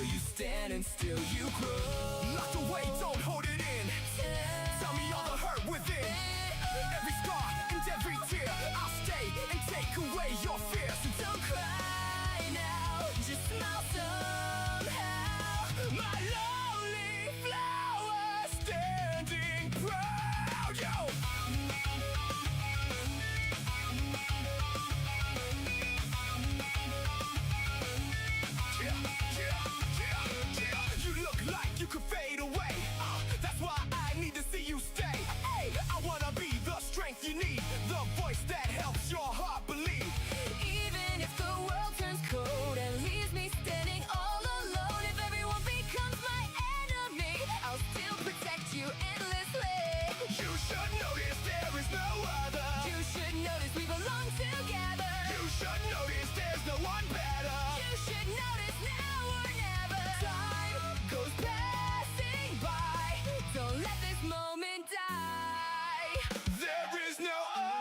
Still you stand and still you grow. Locked away, don't hold it in. Tell me all the hurt within. Every scar and every tear, I'll stay and take away your fear. So don't cry now, just smile somehow. My lonely flower standing proud. Yo. You look like you could fade away. That's why I need to see you stay. Hey, I wanna be the strength you need, the voice that helps your heart believe. Even if the world turns cold and leaves me standing all alone, if everyone becomes my enemy, I'll still protect you endlessly. You should notice there is no other. You should notice we belong together. You should notice there's no one better. You should notice now or never. Time goes passing by. Don't let this moment die. There is no other.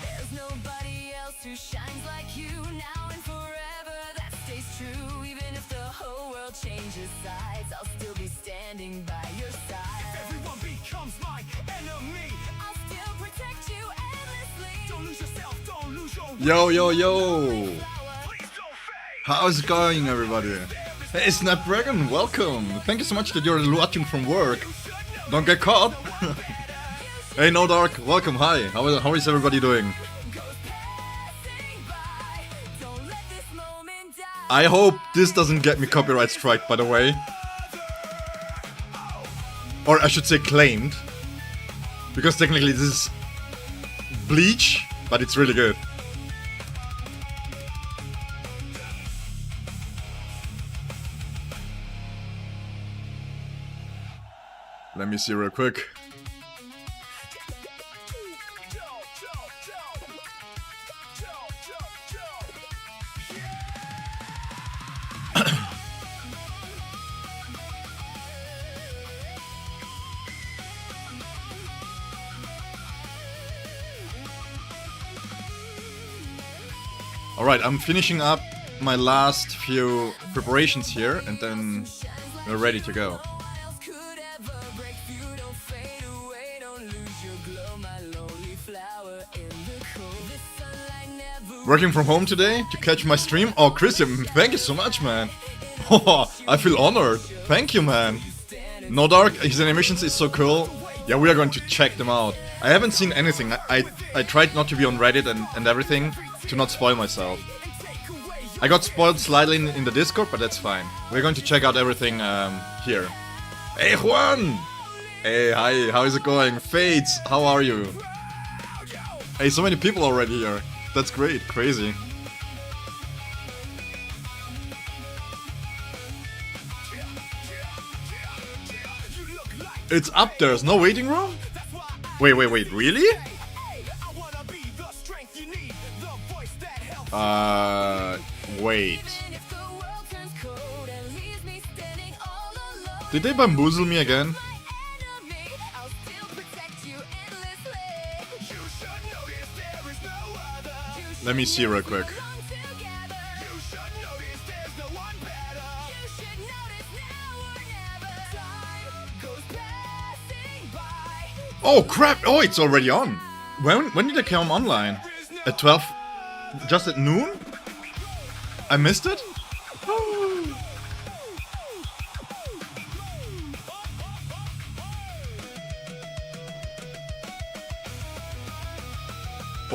There's nobody else who shines like you now and forever. That stays true. Even if the whole world changes sides, I'll still be standing by your side. If everyone becomes my enemy, I'll still protect you endlessly. Don't lose yourself, don't lose your Yo, yo, yo! Please don't fade. How's it going, everybody? Hey, Snapdragon, welcome! Thank you so much that you're watching from work. Don't get caught! Hey, No Dark, welcome, hi! How is everybody doing? I hope this doesn't get me copyright strike, by the way. Or I should say claimed. Because technically this is Bleach, but it's really good. Let me see real quick. Alright, I'm finishing up my last few preparations here, and then we're ready to go. Working from home today to catch my stream? Oh, Christian, thank you so much, man. Oh, I feel honored. Thank you, man. No Dark, his animations is so cool. Yeah, we are going to check them out. I haven't seen anything. I tried not to be on Reddit and everything to not spoil myself. I got spoiled slightly in the Discord, but that's fine. We're going to check out everything here. Hey, Juan! Hey, hi, how is it going? Fates, how are you? Hey, so many people already here. That's great, crazy. It's up there, there's no waiting room? Wait, really? Wait. Did they bamboozle me again? Let me see real quick. Oh crap! Oh, it's already on. When did it come online? At 12? Just at noon? I missed it?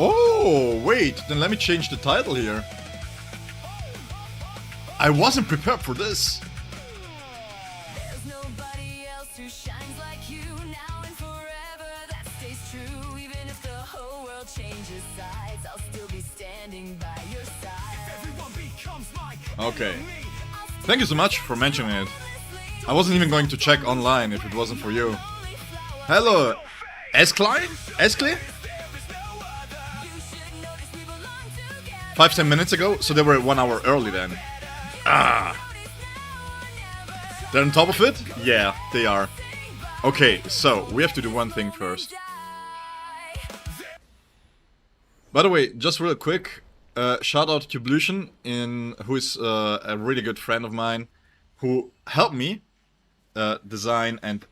Oh, wait, then let me change the title here. I wasn't prepared for this. There's nobody else who shines like you now and forever. That stays true. Even if the whole world changes sides, I'll still be standing by your side. If everyone becomes my Okay. Thank you so much for mentioning it. I wasn't even going to check online if it wasn't for you. Hello, Eskli? 5-10 minutes ago, so they were 1 hour early then. Ah. They're on top of it? Yeah, they are. Okay, so we have to do one thing first. By the way, just real quick, shout out to Bleach, who is a really good friend of mine, who helped me design, and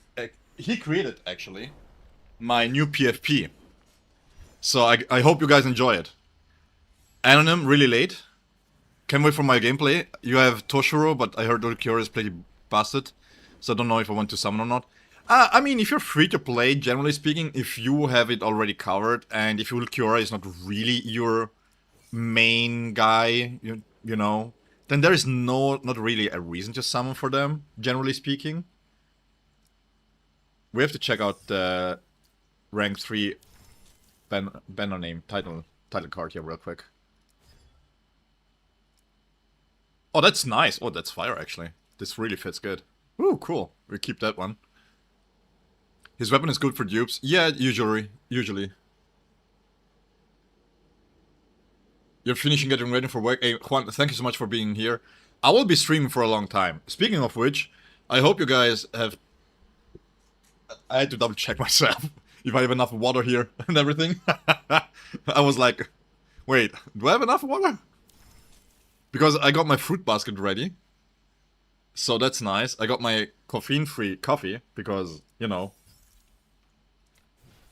he created actually my new PFP. So I hope you guys enjoy it. Anonym, really late. Can't wait for my gameplay. You have Toshiro, but I heard Ulquiorra is pretty busted, so I don't know if I want to summon or not. I mean, if you're free to play, generally speaking, if you have it already covered, and if Ulquiorra is not really your main guy, you know, then there is not really a reason to summon for them, generally speaking. We have to check out the rank 3 banner name, title card here real quick. Oh, that's nice. Oh, that's fire, actually. This really fits good. Ooh, cool. We keep that one. His weapon is good for dupes. Yeah, usually. You're finishing getting ready for work. Hey, Juan, thank you so much for being here. I will be streaming for a long time. Speaking of which, I hope you guys have... I had to double check myself if I have enough water here and everything. I was like, wait, do I have enough water? Because I got my fruit basket ready. So that's nice. I got my caffeine-free coffee because, you know,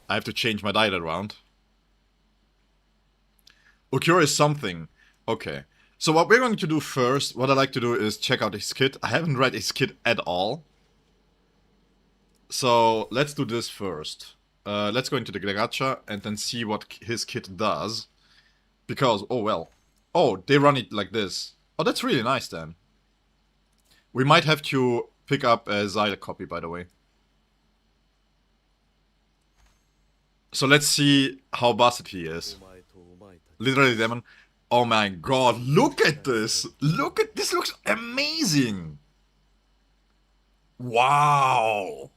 I have to change my diet around. Ulquiorra is something. Okay. So what we're going to do first, what I like to do is check out his kit. I haven't read his kit at all. So let's do this first. Let's go into the gacha and then see what his kit does. Because, oh well. Oh, they run it like this. Oh, that's really nice then. We might have to pick up a Xyla copy, by the way. So let's see how busted he is. Literally demon. Oh my god, look at this! Look at this, looks amazing! Wow!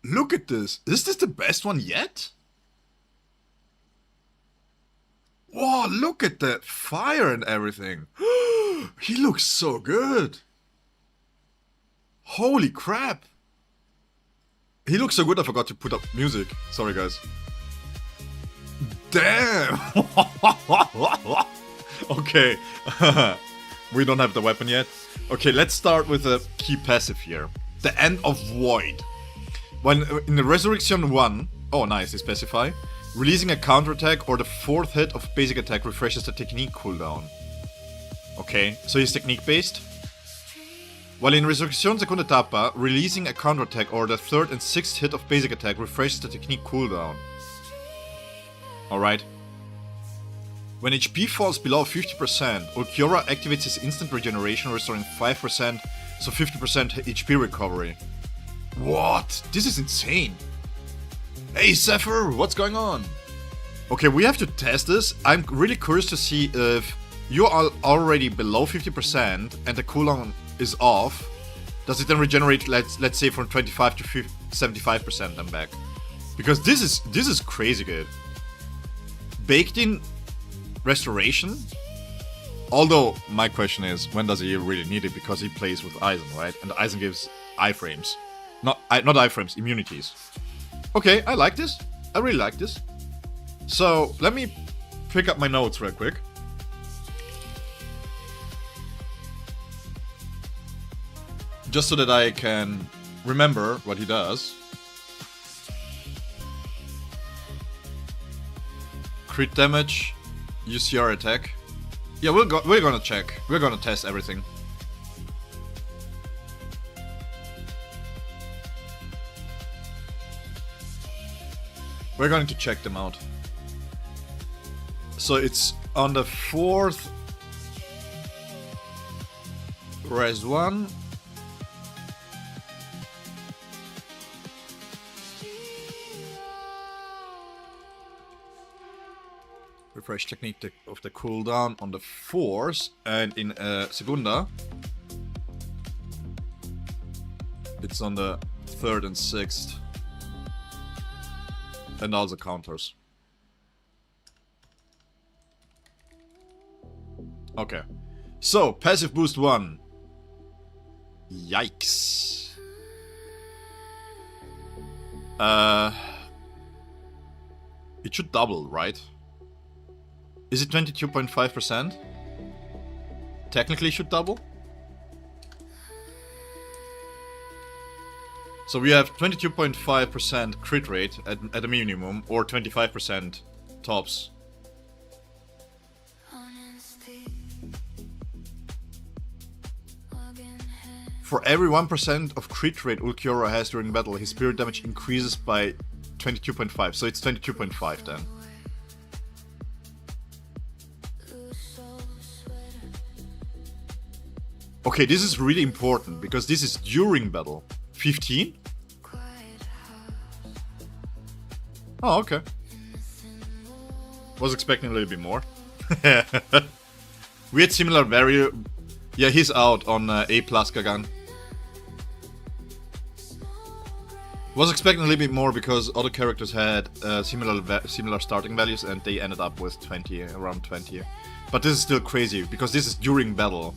Look at this. Is this the best one yet? Wow, look at that fire and everything. He looks so good. Holy crap. He looks so good I forgot to put up music. Sorry guys. Damn. Okay. We don't have the weapon yet. Okay, let's start with a key passive here. The End of Void. When in the Resurrection 1, oh nice, they specify. Releasing a counterattack or the 4th hit of basic attack refreshes the technique cooldown. Okay, so he's technique based. While in Resurrección Segunda Etapa, releasing a counterattack or the 3rd and 6th hit of basic attack refreshes the technique cooldown. Alright. When HP falls below 50%, Ulquiorra activates his instant regeneration, restoring 5%, so 50% HP recovery. What? This is insane. Hey Zephyr, what's going on? Okay, we have to test this. I'm really curious to see if you are already below 50% and the cooldown is off. Does it then regenerate, let's say, from 25 to 75% then back? Because this is crazy good. Baked in restoration? Although, my question is, when does he really need it? Because he plays with Eisen, right? And Eisen gives iframes. Not iframes, immunities. Okay, I like this. I really like this. So, let me pick up my notes real quick. Just so that I can remember what he does. Crit damage, UCR attack. Yeah, we're gonna check. We're gonna test everything. We're going to check them out. So it's on the 4th Res 1. Refresh technique of the cooldown on the 4th, and in Segunda it's on the 3rd and 6th. And also counters. Okay. So, passive boost 1. Yikes. It should double, right? Is it 22.5%? Technically it should double. So we have 22.5% crit rate at a minimum, or 25% tops. For every 1% of crit rate Ulquiorra has during battle, his spirit damage increases by 22.5, so it's 22.5 then. Okay, this is really important, because this is during battle. 15? Oh, okay. Was expecting a little bit more. We had similar value. Yeah, he's out on A plus Gagan. Was expecting a little bit more because other characters had similar starting values and they ended up with 20, around 20. But this is still crazy because this is during battle.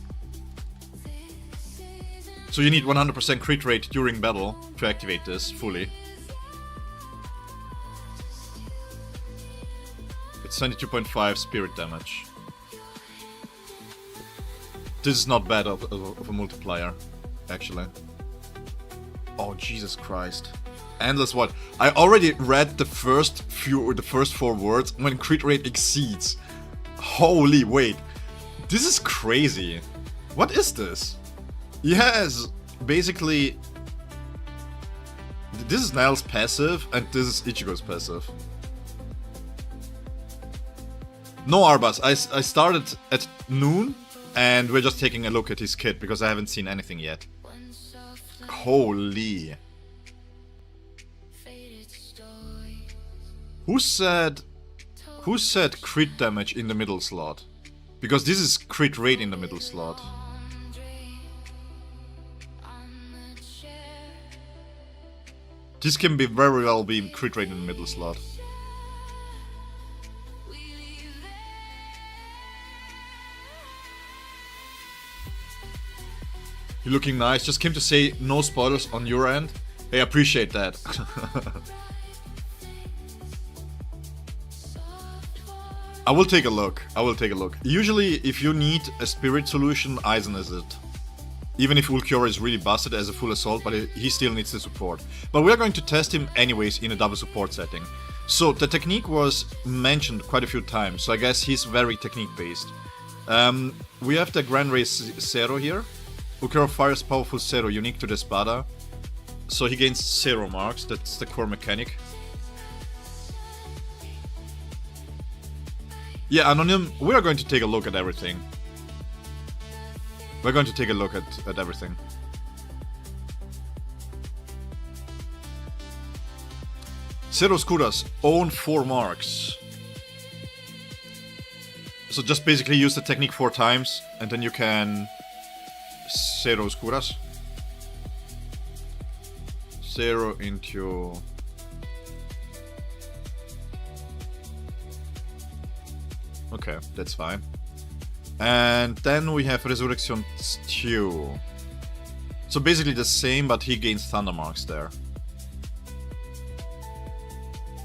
So you need 100% crit rate during battle to activate this fully. It's 22.5 spirit damage. This is not bad of a multiplier, actually. Oh, Jesus Christ. Endless what? I already read the first 4 words when crit rate exceeds. Holy wait. This is crazy. What is this? Yes, basically this is Niall's passive and this is Ichigo's passive. No Arbas, I started at noon and we're just taking a look at his kit because I haven't seen anything yet. Holy. Who said crit damage in the middle slot? Because this is crit rate in the middle slot. This can be very well be crit rate in the middle slot. You're looking nice. Just came to say no spoilers on your end. Hey, I appreciate that. I will take a look. Usually, if you need a spirit solution, Aizen is it. Even if Ulquiorra is really busted as a full assault, but he still needs the support. But we are going to test him anyways in a double support setting. So the technique was mentioned quite a few times, so I guess he's very technique based. We have the Grand Race Zero here. Ulquiorra fires powerful Zero unique to the Espada. So he gains 0 marks, that's the core mechanic. Yeah, Anonym, we are going to take a look at everything. We're going to take a look at everything. Zero Skuras own 4 marks. So just basically use the technique 4 times and then you can Zero Skuras. 0 into... Okay, that's fine. And then we have Resurrection Stew. So basically the same, but he gains Thunder Marks there.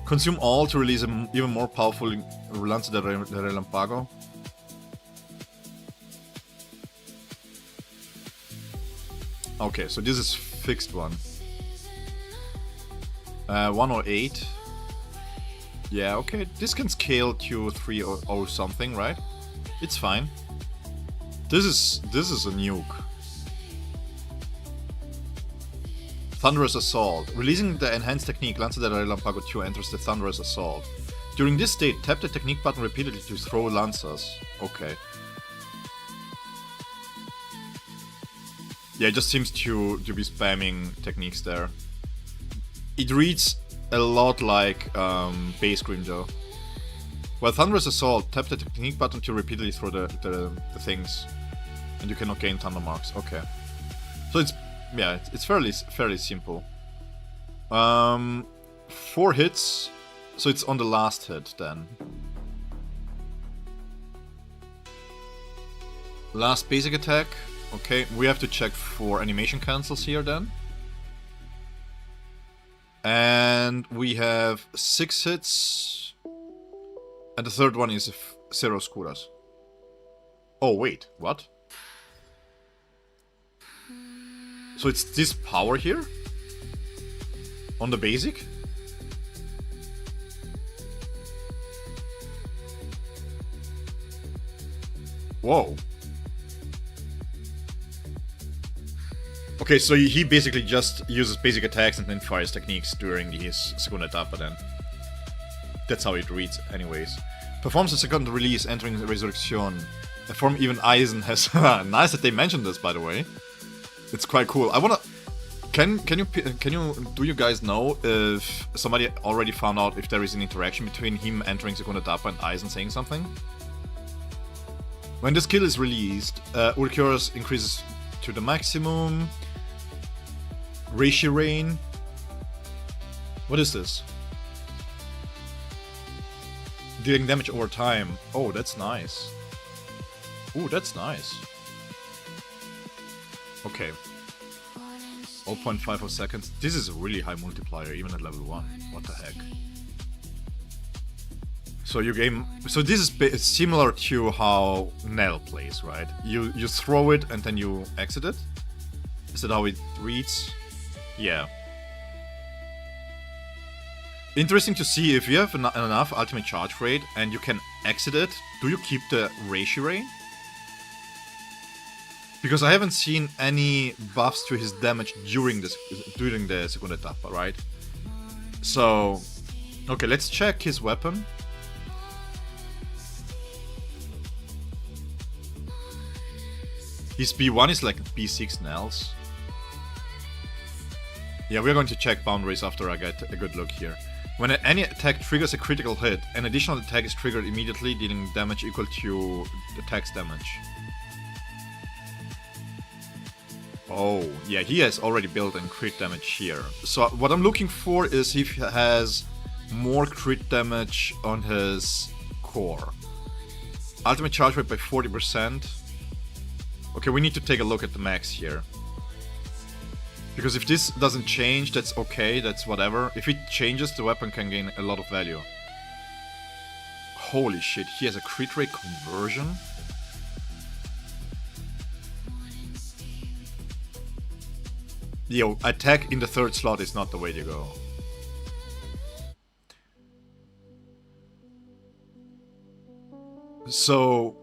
Consume all to release an even more powerful Lance de Relampago. Okay, so this is fixed one. 108. Yeah, okay, this can scale to 3 or something, right? It's fine. This is a nuke. Thunderous Assault. Releasing the enhanced technique, Lanza de Relampago 2 enters the Thunderous Assault. During this state, tap the technique button repeatedly to throw Lancers. Okay. Yeah, it just seems to be spamming techniques there. It reads a lot like base Grimjaw. While Thunderous Assault, tap the technique button to repeatedly throw the things. And you cannot gain Thunder Marks. Okay. So it's fairly simple. 4 hits. So it's on the last hit then. Last basic attack. Okay, we have to check for animation cancels here then. And we have 6 hits. And the third one is 0 skuras. Oh wait, what? So it's this power here? On the basic? Whoa. Okay, so he basically just uses basic attacks and then fires techniques during his segunda etapa then. That's how it reads anyways. Performs a second release entering the Resurrection. A form even Eisen has... Nice that they mentioned this, by the way. It's quite cool. I wanna... Do you guys know if somebody already found out if there is an interaction between him entering segunda etapa and Eisen saying something? When the skill is released, Ulquiorra increases to the maximum. Reishi Rain. What is this? Dealing damage over time. Oh, that's nice. Ooh, that's nice. Okay. 0.54 seconds. This is a really high multiplier, even at level 1. What the heck? So you game. So this is similar to how Nell plays, right? You throw it and then you exit it. Is that how it reads? Yeah. Interesting to see if you have enough ultimate charge rate and you can exit it. Do you keep the Reishi Rain? Because I haven't seen any buffs to his damage during the segunda etapa, right? So, okay, let's check his weapon. His B1 is like B6 Nels. Yeah, we're going to check boundaries after I get a good look here. When any attack triggers a critical hit, an additional attack is triggered immediately, dealing damage equal to the attack's damage. Oh, yeah, he has already built in crit damage here. So what I'm looking for is if he has more crit damage on his core. Ultimate charge rate by 40%. Okay, we need to take a look at the max here. Because if this doesn't change, that's okay, that's whatever. If it changes, the weapon can gain a lot of value. Holy shit, he has a crit rate conversion? Yo, attack in the third slot is not the way to go. So,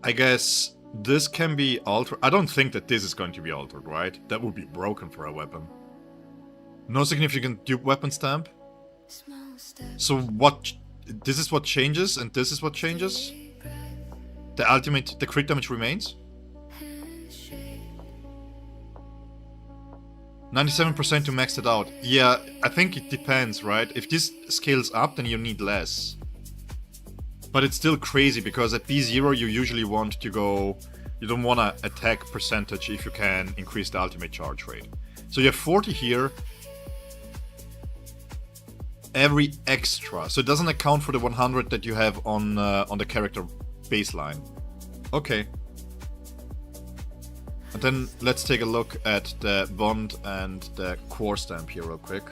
I guess this can be altered. I don't think that this is going to be altered, right? That would be broken for a weapon. No significant dupe weapon stamp. So what? This is what changes, and this is what changes. The crit damage remains. 97% to max it out. Yeah, I think it depends, right? If this scales up, then you need less. But it's still crazy, because at B0 you usually want to go... You don't want to attack percentage if you can increase the ultimate charge rate. So you have 40 here. Every extra. So it doesn't account for the 100 that you have on the character baseline. Okay. And then let's take a look at the bond and the core stamp here real quick.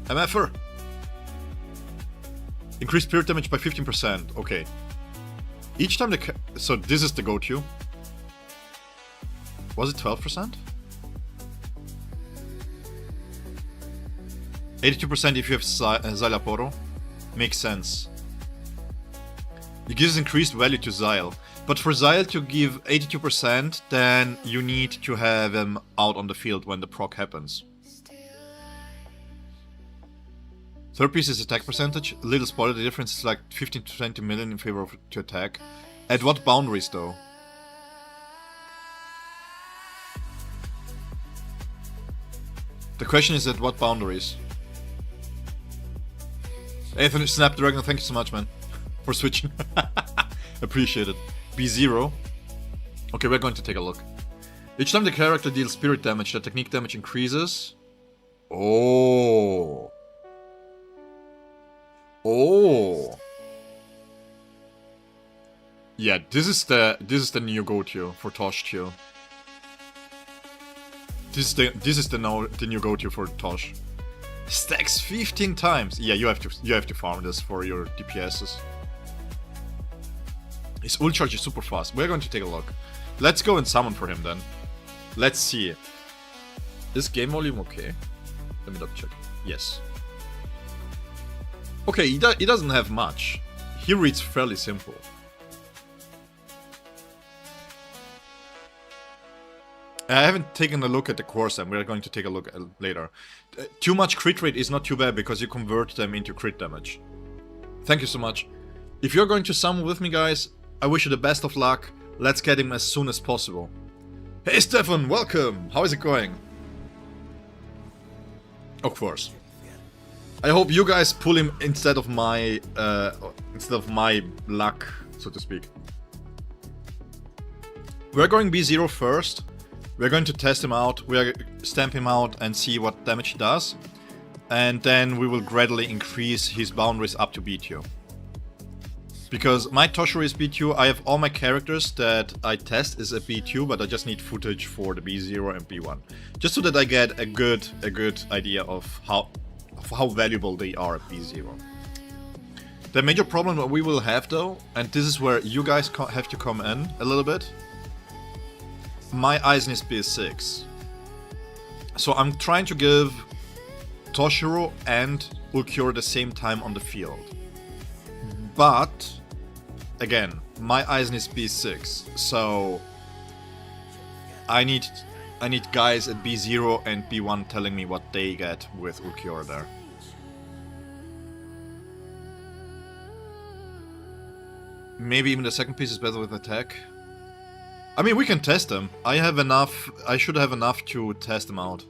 MFR! Increased spirit damage by 15%. Okay. Each time so this is the go-to. Was it 12%? 82% if you have Xylaporo. Makes sense. It gives increased value to Xyl. But for Xyl to give 82%, then you need to have him out on the field when the proc happens. Third piece is attack percentage. Little spoiler, the difference is like 15 to 20 million in favor of to attack. At what boundaries though? The question is at what boundaries? Ethan Snapdragon, thank you so much, man, for switching. Appreciate it. B0. Okay, we're going to take a look. Each time the character deals spirit damage, the technique damage increases. Oh. Oh. Yeah, this is the new go-to for Tosh Q. This is the new go-to for Tosh. Stacks 15 times. Yeah, you have to farm this for your DPSs. His ult charge is super fast. We're going to take a look. Let's go and summon for him then. Let's see. Is game volume okay? Let me double check. Yes. Okay, he doesn't have much. He reads fairly simple. I haven't taken a look at the course, and we're going to take a look later. Too much crit rate is not too bad because you convert them into crit damage. Thank you so much. If you're going to summon with me, guys, I wish you the best of luck. Let's get him as soon as possible. Hey Stefan, welcome! How is it going? Of course. I hope you guys pull him instead of my luck, so to speak. We're going B0 first. We're going to test him out, we're stamp him out and see what damage he does. And then we will gradually increase his boundaries up to B2. Because my Toshiro is B2, I have all my characters that I test is a B2, but I just need footage for the B0 and B1. Just so that I get a good idea of how valuable they are at B0. The major problem that we will have though, and this is where you guys have to come in a little bit. My Eisen is B6. So I'm trying to give Toshiro and Ulquiorra the same time on the field. But, again, my Eisen is B6, so I need guys at B0 and B1 telling me what they get with Ulquiorra there. Maybe even the second piece is better with attack. I mean, we can test them. I should have enough to test them out.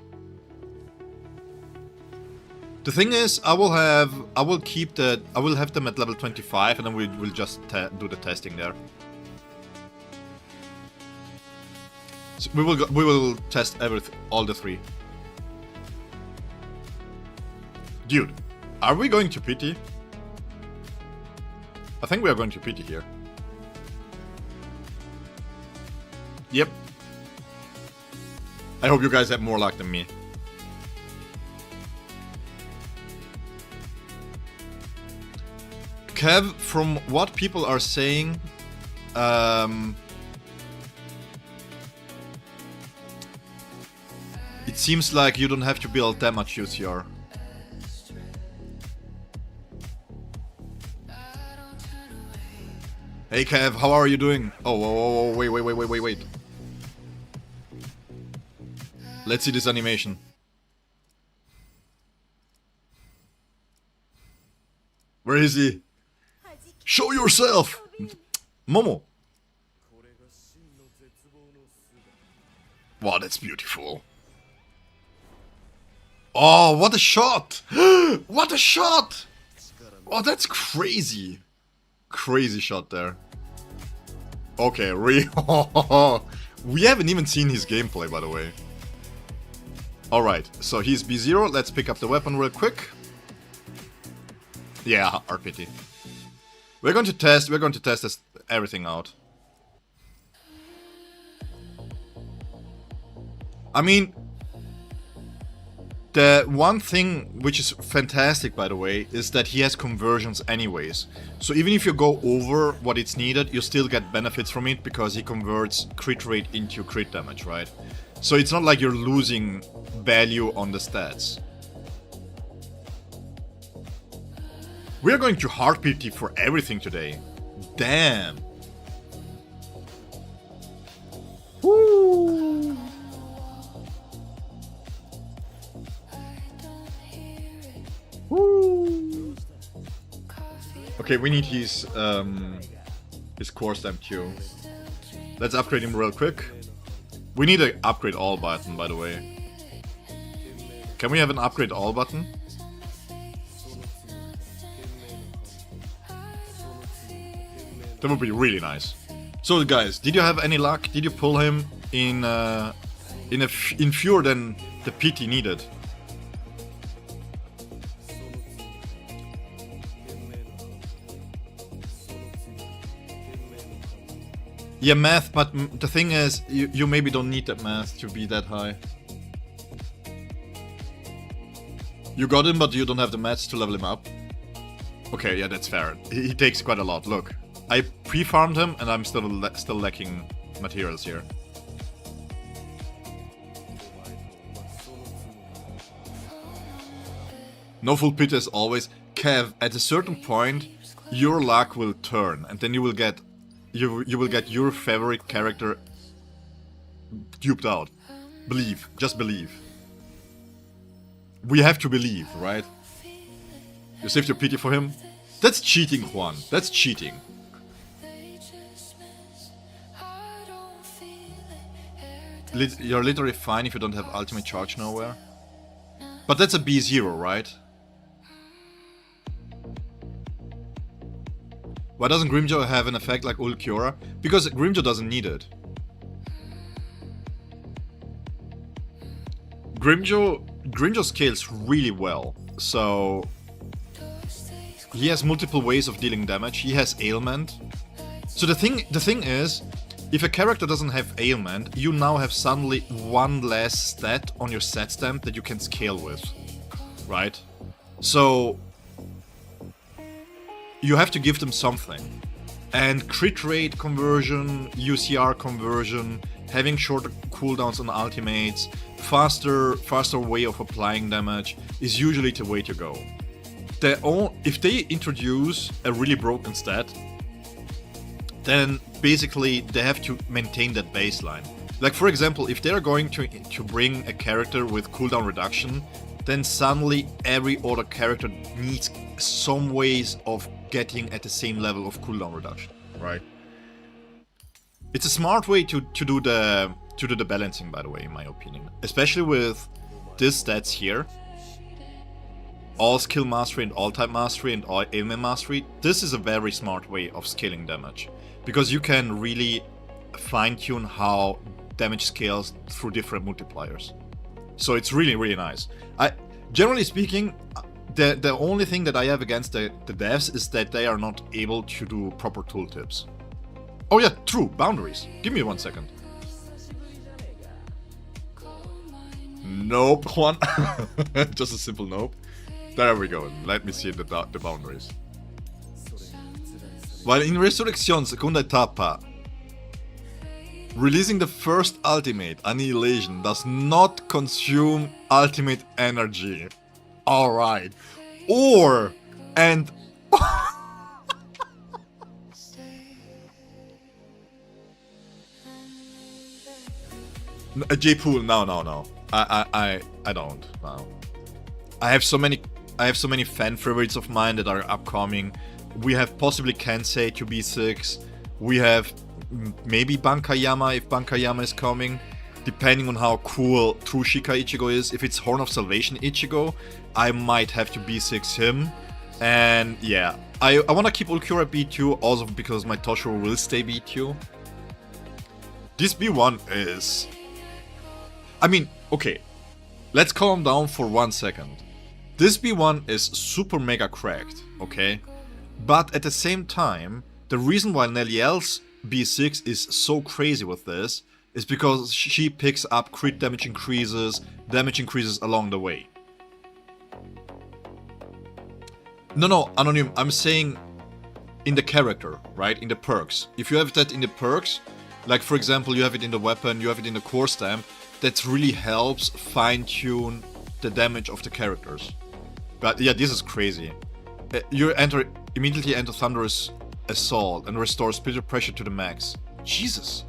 The thing is, I will have them at level 25 and then we'll just do the testing there. So we will test all the three. Dude, are we going to pity? I think we are going to pity here. Yep. I hope you guys have more luck than me. Kev, from what people are saying, it seems like you don't have to build that much UCR. Hey Kev, how are you doing? Oh, wait. Let's see this animation. Where is he? Show yourself! Momo! Wow, that's beautiful. Oh, what a shot! What a shot! Oh, that's crazy. Crazy shot there. Okay, we haven't even seen his gameplay, by the way. Alright, so he's B0. Let's pick up the weapon real quick. Yeah, RPT. We're going to test everything out. I mean, the one thing which is fantastic, by the way, is that he has conversions anyways. So even if you go over what it's needed, you still get benefits from it because he converts crit rate into crit damage, right? So it's not like you're losing value on the stats. We're going to hard PT for everything today. Damn. Woo. Woo. Okay, we need his core stamp too. Let's upgrade him real quick. We need an upgrade all button, by the way. Can we have an upgrade all button? That would be really nice. So guys, did you have any luck? Did you pull him in fewer than the PT needed? Yeah, math, but the thing is, you maybe don't need that math to be that high. You got him, but you don't have the maths to level him up. Okay, yeah, that's fair. He takes quite a lot. Look, I pre-farmed him, and I'm still lacking materials here. No full pit as always. Kev, at a certain point, your luck will turn, and then you will get your favorite character duped out. Believe, just believe. We have to believe, right? You saved your pity for him? That's cheating, Juan. That's cheating. You're literally fine if you don't have ultimate charge nowhere. But that's a B0, right? Why doesn't Grimjaw have an effect like Ulquiorra? Because Grimjaw doesn't need it. Grimjaw scales really well, so he has multiple ways of dealing damage. He has ailment. So the thing is, if a character doesn't have ailment, you now have suddenly one less stat on your set stamp that you can scale with, right? So you have to give them something. And crit rate conversion, UCR conversion, having shorter cooldowns on ultimates, faster way of applying damage is usually the way to go. If they introduce a really broken stat, then basically they have to maintain that baseline. Like for example, if they're going to bring a character with cooldown reduction, then suddenly every other character needs some ways of getting at the same level of cooldown reduction, right? It's a smart way to do the balancing, by the way, in my opinion. Especially with these stats here. All skill mastery and all type mastery and all ailment mastery. This is a very smart way of scaling damage. Because you can really fine-tune how damage scales through different multipliers. So it's really, really nice. Generally speaking, the only thing that I have against the devs is that they are not able to do proper tooltips. Oh yeah, true, boundaries. Give me 1 second. Nope, Juan. Just a simple nope. There we go, let me see the boundaries. While in Resurrection, segunda etapa, releasing the first ultimate, Annihilation, does not consume ultimate energy. Alright. J-Pool, no. I don't, no. I have so many fan favorites of mine that are upcoming. We have possibly Kensei to B6. We have maybe Bankayama if Bankayama is coming. Depending on how cool True Shika Ichigo is. If it's Horn of Salvation Ichigo, I might have to B6 him. And yeah, I want to keep Ulquiorra B2 also because my Toshiro will stay B2. This B1 is... I mean, okay, let's calm down for 1 second. This B1 is super mega cracked, okay? But at the same time, the reason why Neliel's B6 is so crazy with this is because she picks up crit damage increases along the way. No, Anonym, I'm saying in the character, right? In the perks. If you have that in the perks, like for example, you have it in the weapon, you have it in the core stamp, that really helps fine-tune the damage of the characters. But yeah, this is crazy. You immediately enter Thunderous Assault and restore spirit pressure to the max. Jesus.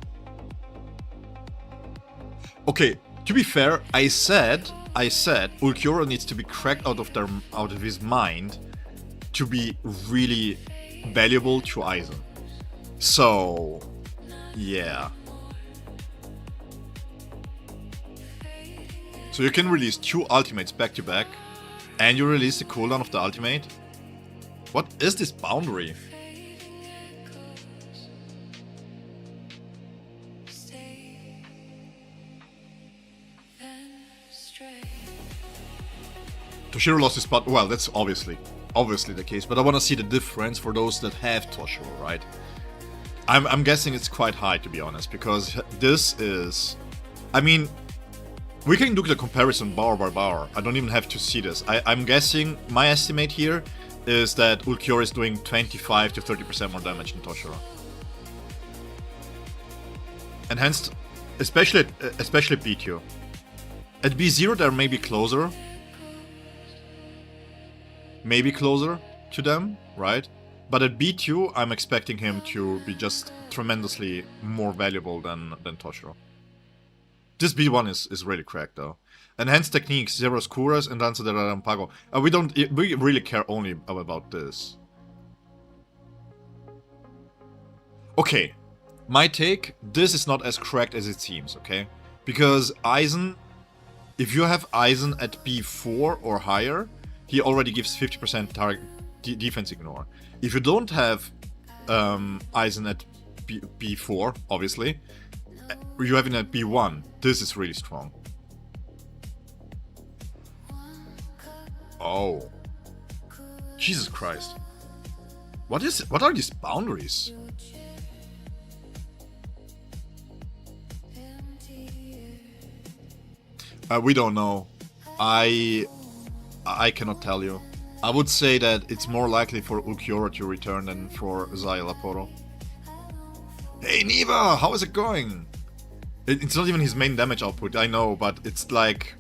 Okay, to be fair, I said Ulquiorra needs to be cracked out of his mind to be really valuable to Aizen. So, yeah. So you can release 2 ultimates back to back, and you release the cooldown of the ultimate? What is this boundary? Toshiro lost his spot. Well, that's obviously the case, but I want to see the difference for those that have Toshiro, right? I'm guessing it's quite high, to be honest, because this is... I mean, we can do the comparison bar by bar. I don't even have to see this. I'm guessing, my estimate here is that Ulquiorra is doing 25 to 30% more damage than Toshiro. Enhanced, especially B2. At B0 they're maybe closer. Maybe closer to them, right? But at B2 I'm expecting him to be just tremendously more valuable than Toshiro. This B1 is really cracked though. Enhanced techniques, Zero Oscuras and Danza de Relampago. We really care only about this. Okay, my take, this is not as cracked as it seems, okay? Because Aizen, if you have Aizen at B4 or higher, he already gives 50% target defense ignore. If you don't have Aizen at B4, obviously, you have it at B1, this is really strong. Oh. Jesus Christ. What are these boundaries? We don't know. I cannot tell you. I would say that it's more likely for Ulquiorra to return than for Zaya Laporo. Hey Niva, how is it going? It's not even his main damage output, I know, but it's like...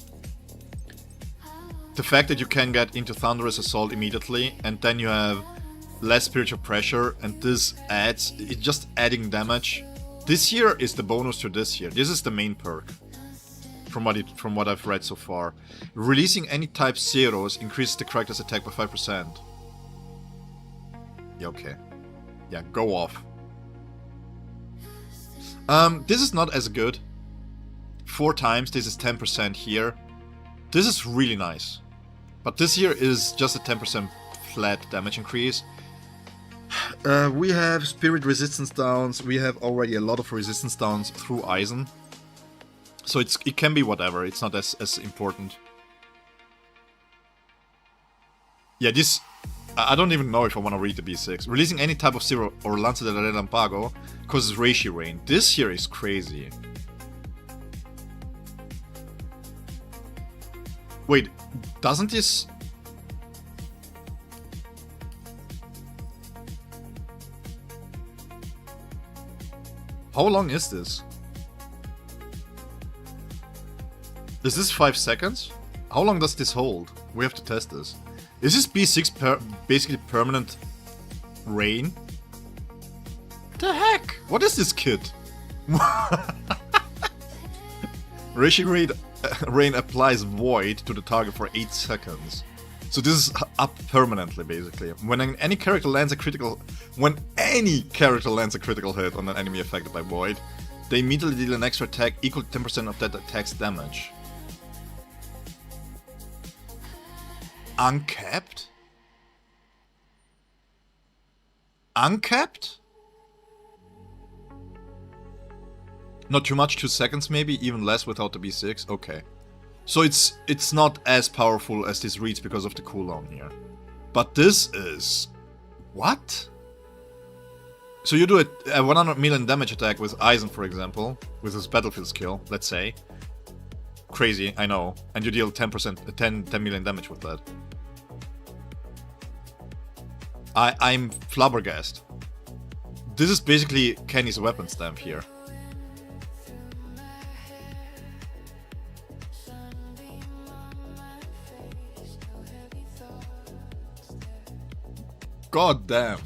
The fact that you can get into Thunderous Assault immediately, and then you have less spiritual pressure, and this adds... It's just adding damage. This here is the bonus to this here. This is the main perk. From what I've read so far. Releasing any type zeros increases the character's attack by 5%. Yeah, okay. Yeah, go off. This is not as good. 4 times, this is 10% here. This is really nice. But this here is just a 10% flat damage increase. We have spirit resistance downs. We have already a lot of resistance downs through Aizen. So it can be whatever, it's not as important. Yeah, this... I don't even know if I want to read the B6. Releasing any type of zero or Lanza del Relampago causes Reishi Rain. This here is crazy. Wait, doesn't this... How long is this? Is this 5 seconds? How long does this hold? We have to test this. Is this B6 basically permanent rain? The heck? What is this kit? Reishi Rain applies Void to the target for 8 seconds. So this is up permanently, basically. When any character lands a critical... When any character lands a critical hit on an enemy affected by Void, they immediately deal an extra attack equal to 10% of that attack's damage. Uncapped? Uncapped? Not too much, 2 seconds maybe, even less without the B6, okay. So it's not as powerful as this reads because of the cooldown here. But this is... What? So you do a 100 million damage attack with Aizen, for example, with his battlefield skill, let's say. Crazy, I know. And you deal 10 million damage with that. I'm flabbergasted. This is basically Kenny's weapon stamp here. God damn.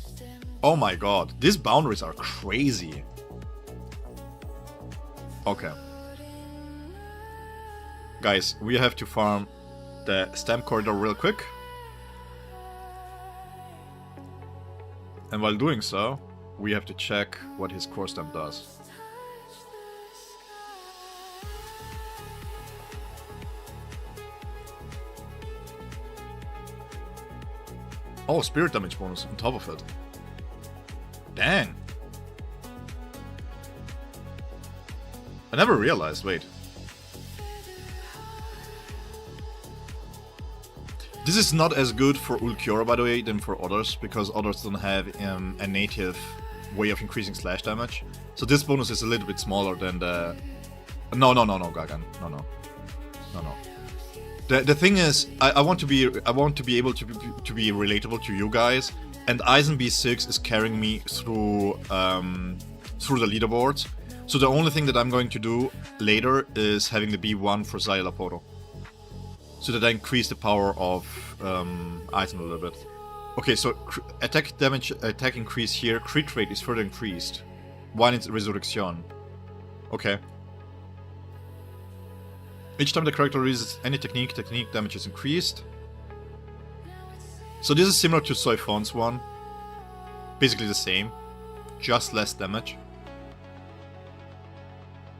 Oh my god, these boundaries are crazy. Okay. Guys, we have to farm the stamp corridor real quick. And while doing so, we have to check what his core stamp does. Oh, spirit damage bonus on top of it. Dang. I never realized, wait. This is not as good for Ulquiorra, by the way, than for others, because others don't have a native way of increasing slash damage. So this bonus is a little bit smaller than the... No, Gagan. No. The thing is, I want to be able to be relatable to you guys, and Eisen B6 is carrying me through the leaderboards. So the only thing that I'm going to do later is having the B1 for Xylaporo, so that I increase the power of Eisen a little bit. Okay, so attack increase here, crit rate is further increased while it's Resurrection. Okay. Each time the character resists any technique damage is increased. So this is similar to Soifon's one. Basically the same, just less damage.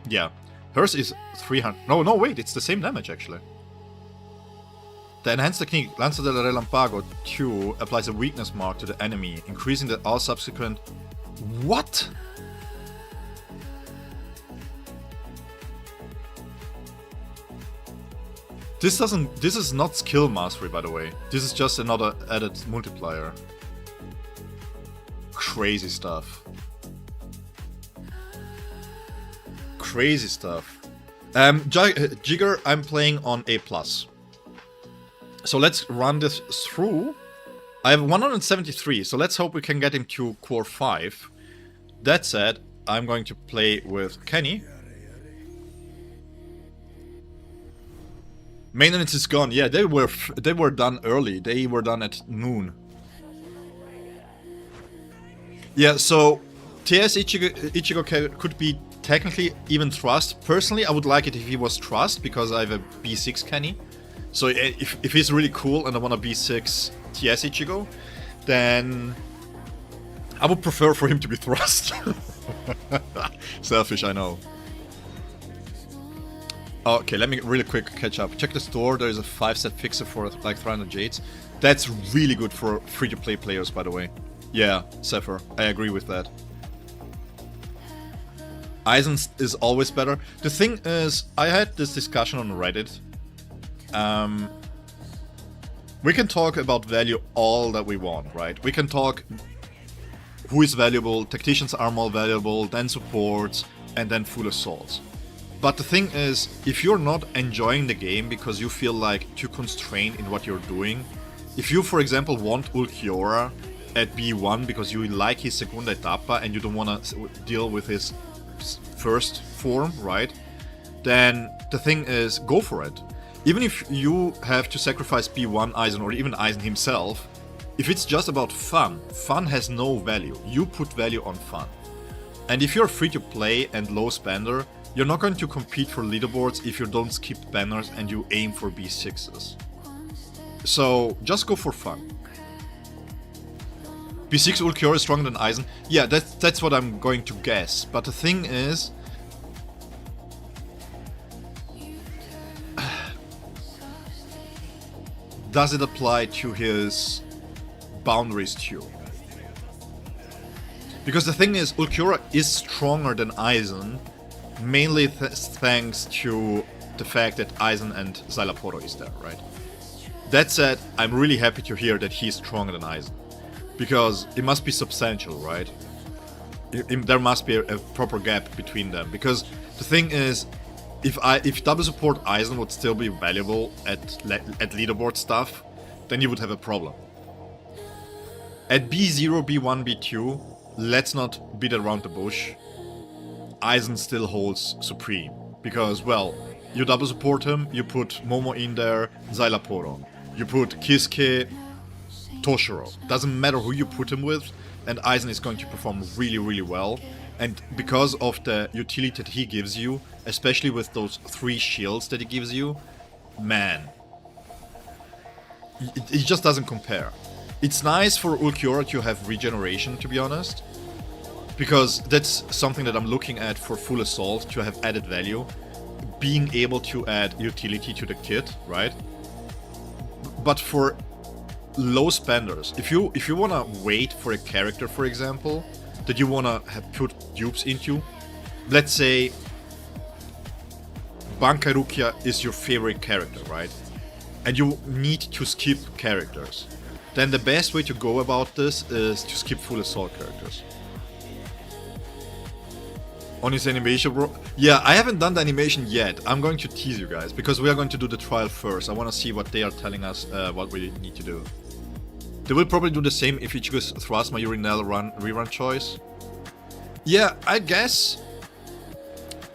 Yeah, hers is 300. No, wait, it's the same damage actually. The enhanced technique, Lanza del Relampago 2, applies a weakness mark to the enemy, increasing all subsequent... What? This is not skill mastery, by the way. This is just another added multiplier. Crazy stuff. Crazy stuff. Jigger, I'm playing on A+. So let's run this through. I have 173, so let's hope we can get him to core 5. That said, I'm going to play with Kenny. Maintenance is gone. Yeah, they were done early. They were done at noon. Yeah, so TS Ichigo could be technically even Trust. Personally, I would like it if he was Trust, because I have a B6 Kenny. So if he's really cool and I want a B6 TS Ichigo, then I would prefer for him to be Thrust. Selfish, I know. Okay, let me really quick catch up. Check the store, there is a 5-set fixer for like 300 Jades. That's really good for free-to-play players, by the way. Yeah, Zephyr, I agree with that. Eisen is always better. The thing is, I had this discussion on Reddit. We can talk about value all that we want, right? We can talk who is valuable, tacticians are more valuable, then supports, and then full assaults. But the thing is, if you're not enjoying the game because you feel like too constrained in what you're doing, if you, for example, want Ulquiorra at B1 because you like his segunda etapa and you don't want to deal with his first form, right? Then the thing is, go for it. Even if you have to sacrifice B1 Eisen or even Eisen himself, if it's just about fun, fun has no value. You put value on fun. And if you're free to play and low spender, you're not going to compete for leaderboards if you don't skip banners and you aim for B6s. So just go for fun. B6 Ulquiorra is stronger than Eisen. Yeah, that's what I'm going to guess. But the thing is, does it apply to his boundaries too? Because the thing is, Ulquiorra is stronger than Eisen, mainly thanks to the fact that Eisen and Xylaporo is there, right? That said, I'm really happy to hear that he's stronger than Eisen, because it must be substantial, right? There must be a proper gap between them, because the thing is, if double support Eisen would still be valuable at leaderboard stuff, then you would have a problem. At B0, B1, B2, let's not beat around the bush. Eisen still holds supreme, because, well, you double support him, you put Momo in there, Xylaporo. You put Kisuke, Toshiro. Doesn't matter who you put him with, and Eisen is going to perform really, really well. And because of the utility that he gives you, especially with those 3 shields that he gives you, man, it just doesn't compare. It's nice for Ulquiorra to have regeneration, to be honest, because that's something that I'm looking at for full assault, to have added value, being able to add utility to the kit, right? But for low spenders, if you wanna wait for a character, for example, that you wanna have put dupes into, let's say Bankai is your favorite character, right? And you need to skip characters. Then the best way to go about this is to skip full assault characters. On his animation, bro. Yeah, I haven't done the animation yet. I'm going to tease you guys, because we are going to do the trial first. I want to see what they are telling us, what we need to do. They will probably do the same if Ichigo's Thrust Mayuri Nell rerun choice. Yeah, I guess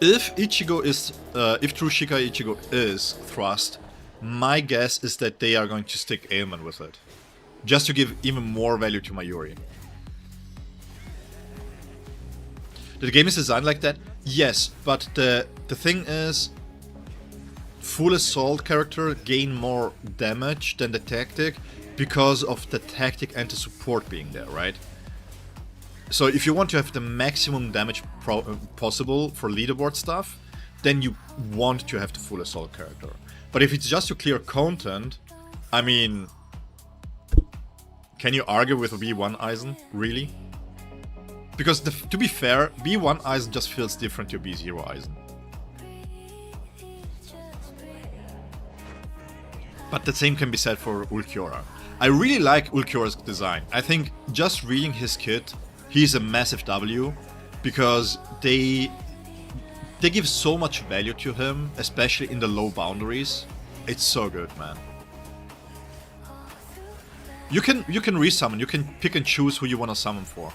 if Ichigo is, if True Shikai Ichigo is Thrust, my guess is that they are going to stick Ailman with it. Just to give even more value to Mayuri. The game is designed like that? Yes, but the thing is, full assault character gain more damage than the tactic because of the tactic and the support being there, right? So if you want to have the maximum damage possible for leaderboard stuff, then you want to have the full assault character. But if it's just to clear content, I mean, can you argue with B1 Aizen, really? Because to be fair, B1 Aizen just feels different to B0 Aizen. But the same can be said for Ulquiorra. I really like Ulquiorra's design. I think just reading his kit, he's a massive W, because they give so much value to him, especially in the low boundaries. It's so good, man. You can resummon, you can pick and choose who you want to summon for.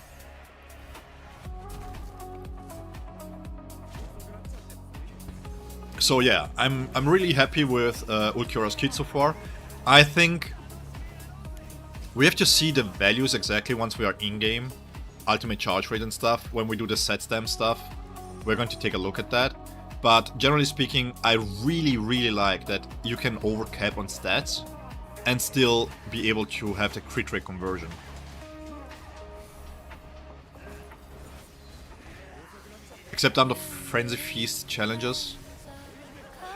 So yeah, I'm really happy with Ulquiorra's kit so far. I think we have to see the values exactly once we are in-game. Ultimate charge rate and stuff. When we do the set stamp stuff, we're going to take a look at that. But generally speaking, I really like that you can overcap on stats and still be able to have the crit rate conversion. Except on the Frenzy Feast challenges.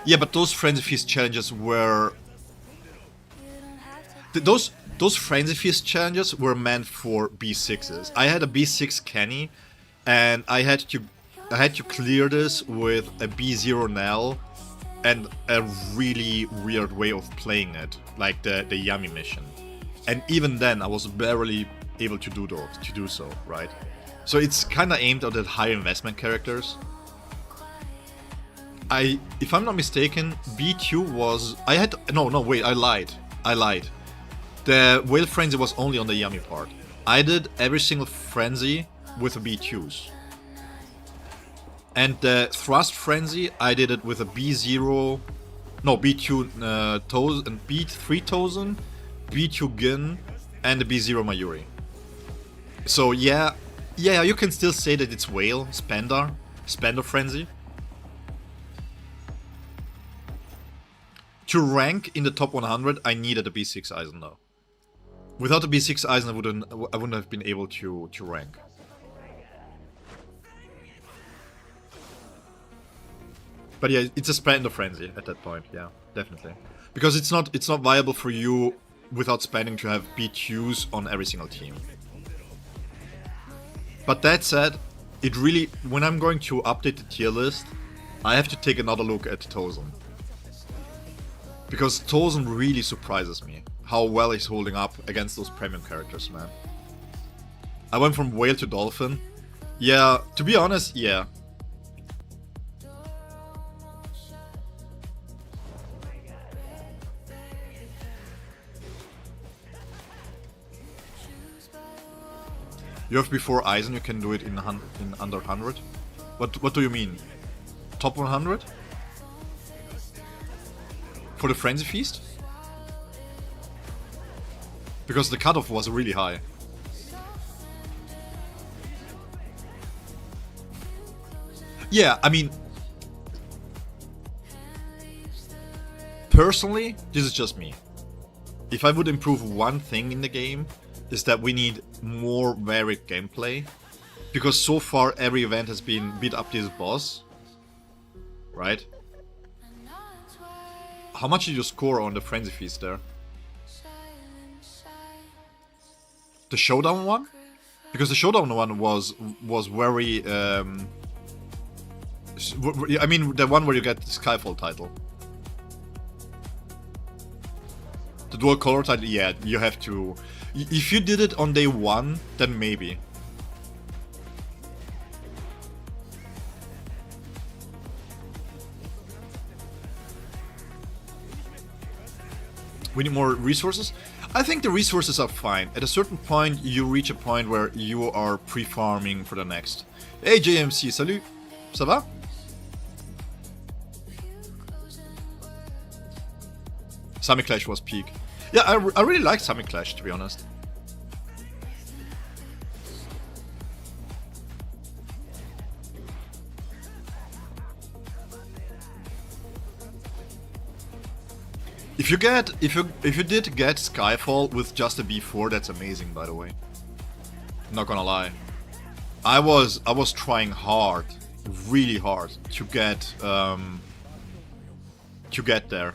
Yeah, but those Frenzy Feast challenges were... Those Frenzy Feast challenges were meant for B6s. I had a B6 Kenny, and I had to clear this with a B0 Nell and a really weird way of playing it, like the Yami mission. And even then, I was barely able to do so, right? So it's kind of aimed at the high investment characters. If I'm not mistaken, B2 was... wait, I lied. The Whale Frenzy was only on the Yami part. I did every single Frenzy with a B2s. And the Thrust Frenzy, I did it with a B0... No, B2 Tozen and B3 Tozen, B2 Gin, and the B0 Mayuri. So yeah, you can still say that it's Whale, Spender Frenzy. To rank in the top 100, I needed a B6 Aizen though. Without the B6 Aizen, I wouldn't have been able to rank. But yeah, it's a Spender Frenzy at that point, yeah, definitely. Because it's not viable for you without spending to have B2s on every single team. But that said, it really, when I'm going to update the tier list, I have to take another look at Tozen. Because Tozen really surprises me, how well he's holding up against those premium characters, man. I went from Whale to Dolphin. Yeah, to be honest, yeah. You have before Aizen, you can do it in under 100? What do you mean? Top 100? For the Frenzy Feast? Because the cutoff was really high. Yeah, I mean... Personally, this is just me. If I would improve one thing in the game, is that we need more varied gameplay. Because so far every event has been beat up this boss. Right? How much did you score on the Frenzy Feast there? The Showdown one? Because the Showdown one was very... I mean, the one where you get the Skyfall title. The dual color title, yeah, you have to... If you did it on day 1, then maybe. We need more resources. I think the resources are fine. At a certain point, you reach a point where you are pre-farming for the next. Hey JMC, salut! Ça va? Sami Clash was peak. Yeah, I really like Sami Clash, to be honest. If you did get Skyfall with just a B4, that's amazing, by the way. Not gonna lie. I was trying hard, really hard to get there.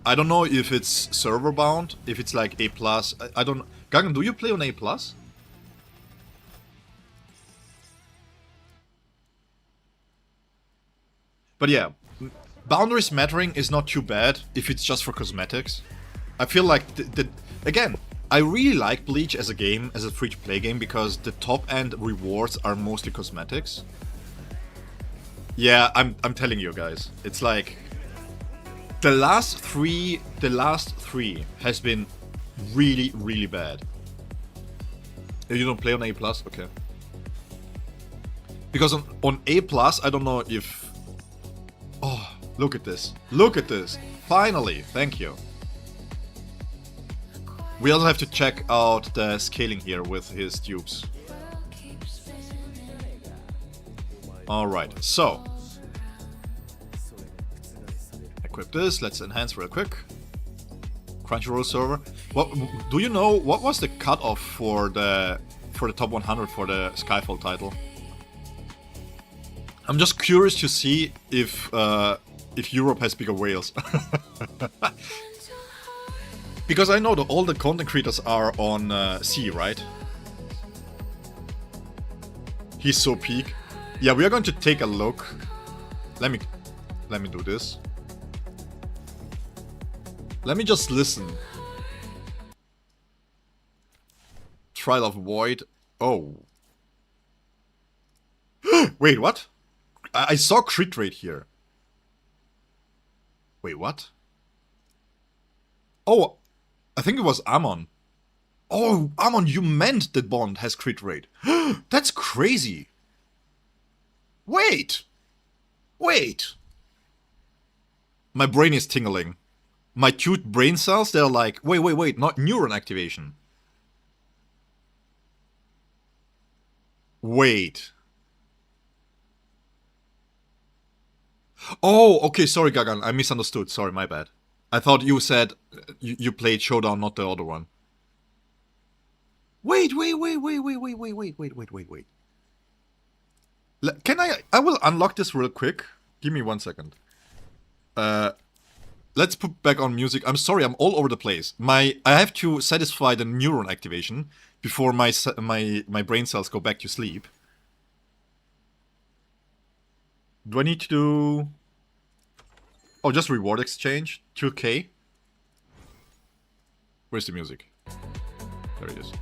I don't know if it's server bound, if it's like A+. I don't. Gagan, do you play on A+? But yeah, boundaries mattering is not too bad if it's just for cosmetics. I feel like again, I really like Bleach as a game, as a free-to-play game, because the top-end rewards are mostly cosmetics. Yeah, I'm telling you guys, it's like the last three has been really, really bad. You don't play on A+, okay? Because on A+, I don't know if. Oh, look at this! Look at this! Finally, thank you. We also have to check out the scaling here with his tubes. Alright, so. Equip this, let's enhance real quick. Crunchyroll server. What do you know what was the cutoff for the top 100 for the Skyfall title? I'm just curious to see if Europe has bigger whales. Because I know that all the content creators are on C, right? He's so peak. Yeah, we are going to take a look. Let me do this. Let me just listen. Trial of Void. Oh. Wait, what? I saw crit rate here. Wait, what? Oh, I think it was Amon. Oh, Amon, you meant that Bond has crit rate. That's crazy. Wait. Wait. My brain is tingling. My two brain cells, they're like, wait, not neuron activation. Wait. Oh, okay, sorry Gagan, I misunderstood, sorry, my bad. I thought you said you played Showdown, not the other one. Wait. Can I will unlock this real quick. Give me 1 second. Let's put back on music. I'm sorry, I'm all over the place. I have to satisfy the neuron activation before my brain cells go back to sleep. Do I need to do... Oh, just reward exchange? 2k? Where's the music? There it is.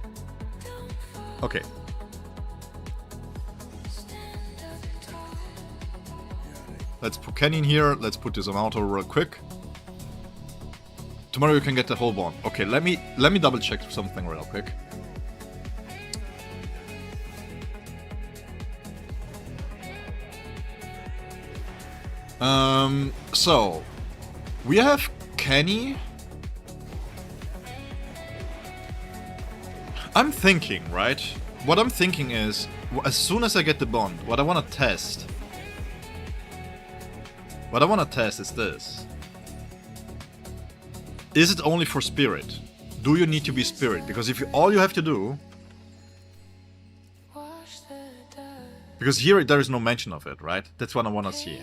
Okay. Let's put Kenny in here. Let's put this on auto real quick. Tomorrow you can get the whole bond. Okay, let me double check something real quick. So we have Kenny. I'm thinking, right? What I'm thinking is, as soon as I get the bond, what I want to test is this. Is it only for spirit? Do you need to be spirit? Because if all you have to do... Because here there is no mention of it, right? That's what I want to see.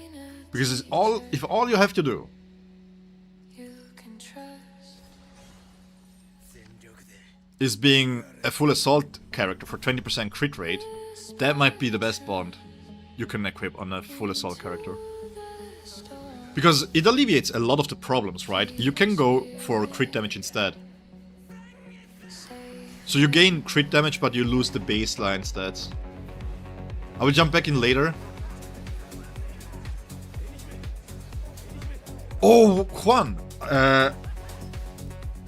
Because if all you have to do is being a full assault character for 20% crit rate, that might be the best bond you can equip on a full assault character. Because it alleviates a lot of the problems, right? You can go for crit damage instead. So you gain crit damage, but you lose the baseline stats. I will jump back in later. Oh, Juan!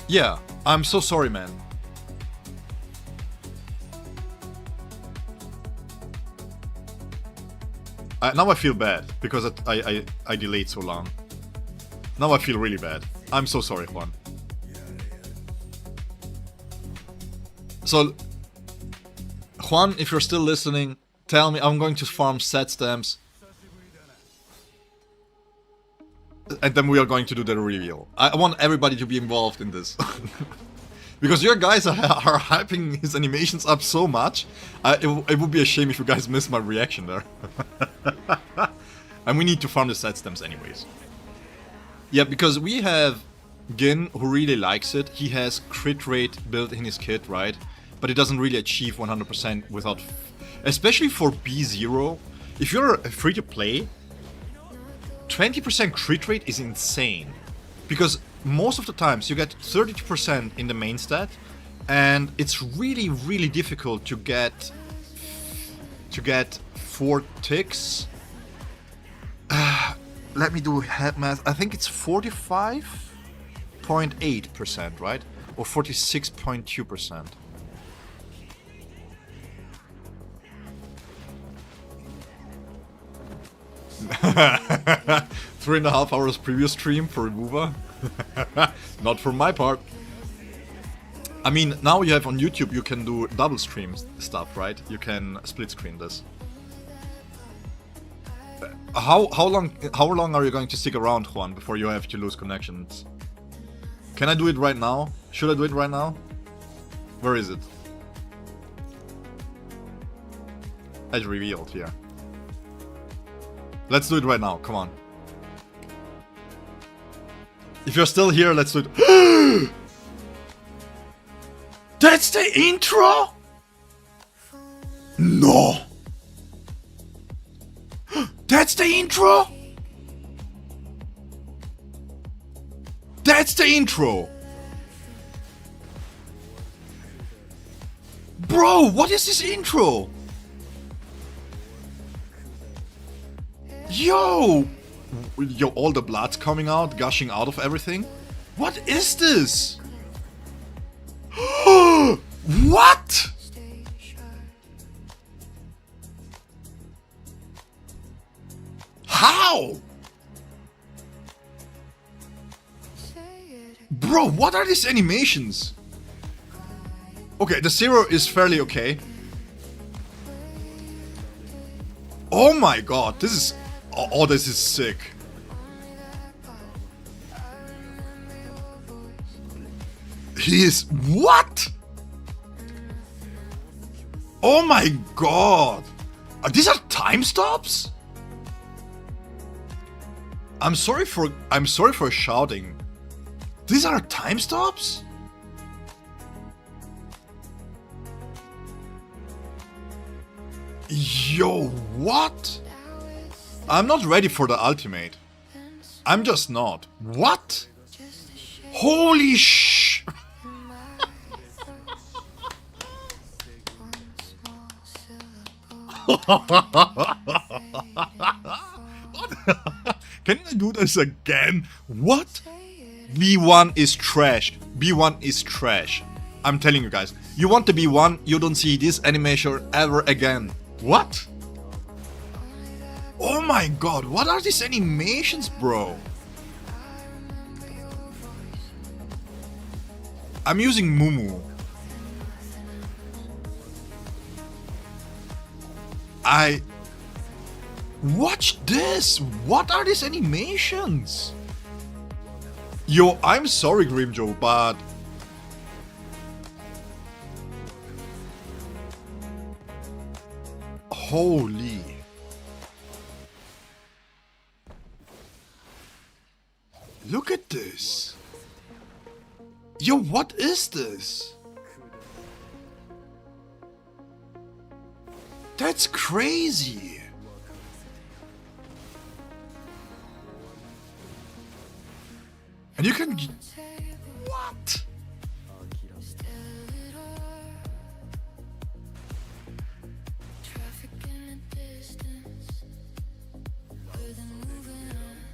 Yeah, I'm so sorry, man. Now I feel bad because I delayed so long. Now I feel really bad. I'm so sorry, Juan. So, Juan, if you're still listening, tell me. I'm going to farm set stamps. And then we are going to do the reveal. I want everybody to be involved in this. Because your guys are hyping his animations up so much. It would be a shame if you guys missed my reaction there. And we need to farm the set stamps anyways. Yeah, because we have Gin, who really likes it. He has crit rate built in his kit, right? But it doesn't really achieve 100% without... Especially for B0. If you're free to play, 20% crit rate is insane. Because most of the times you get 32% in the main stat, and it's really, really difficult to get 4 ticks. Let me do head math. I think it's 45.8%, right? Or 46.2%. Three and a half hours previous stream for remover. Not for my part. I mean, now you have on YouTube, you can do double stream stuff, right? You can split screen this. How long are you going to stick around, Juan, before you have to lose connections? Can I do it right now? Should I do it right now? Where is it? As revealed here. Let's do it right now, come on. If you're still here, let's do it. That's the intro? No! That's the intro? That's the intro! Bro, what is this intro? Yo! Yo, all the blood's coming out, gushing out of everything? What is this? What? How? Bro, what are these animations? Okay, the 0 is fairly okay. Oh my god, this is... Oh, this is sick. He is... What? Oh my god. These are time stops? I'm sorry for shouting. These are time stops? Yo, what? I'm not ready for the ultimate. I'm just not. What? Holy sh... Can I do this again? What? B1 is trash. B1 is trash. I'm telling you guys. You want the B1, you don't see this animation ever again. What? Oh my god, what are these animations, bro? I'm using Mumu. Watch this! What are these animations? Yo, I'm sorry, Grimjo, but... Holy... Look at this! Yo, what is this? That's crazy! And you can... What?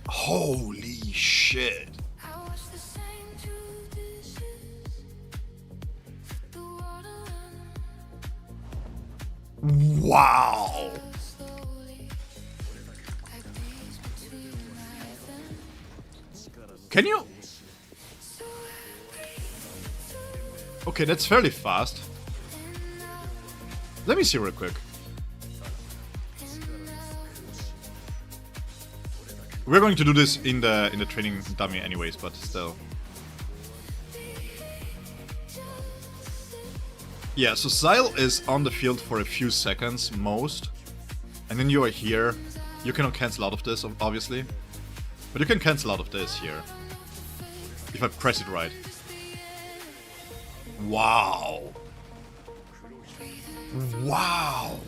Holy shit. Wow. Can you? Okay, that's fairly fast. Let me see real quick. We're going to do this in the training dummy anyways, but still. Yeah, so Xyle is on the field for a few seconds, most. And then you are here. You cannot cancel out of this, obviously. But you can cancel out of this here. If I press it right. Wow. Wow.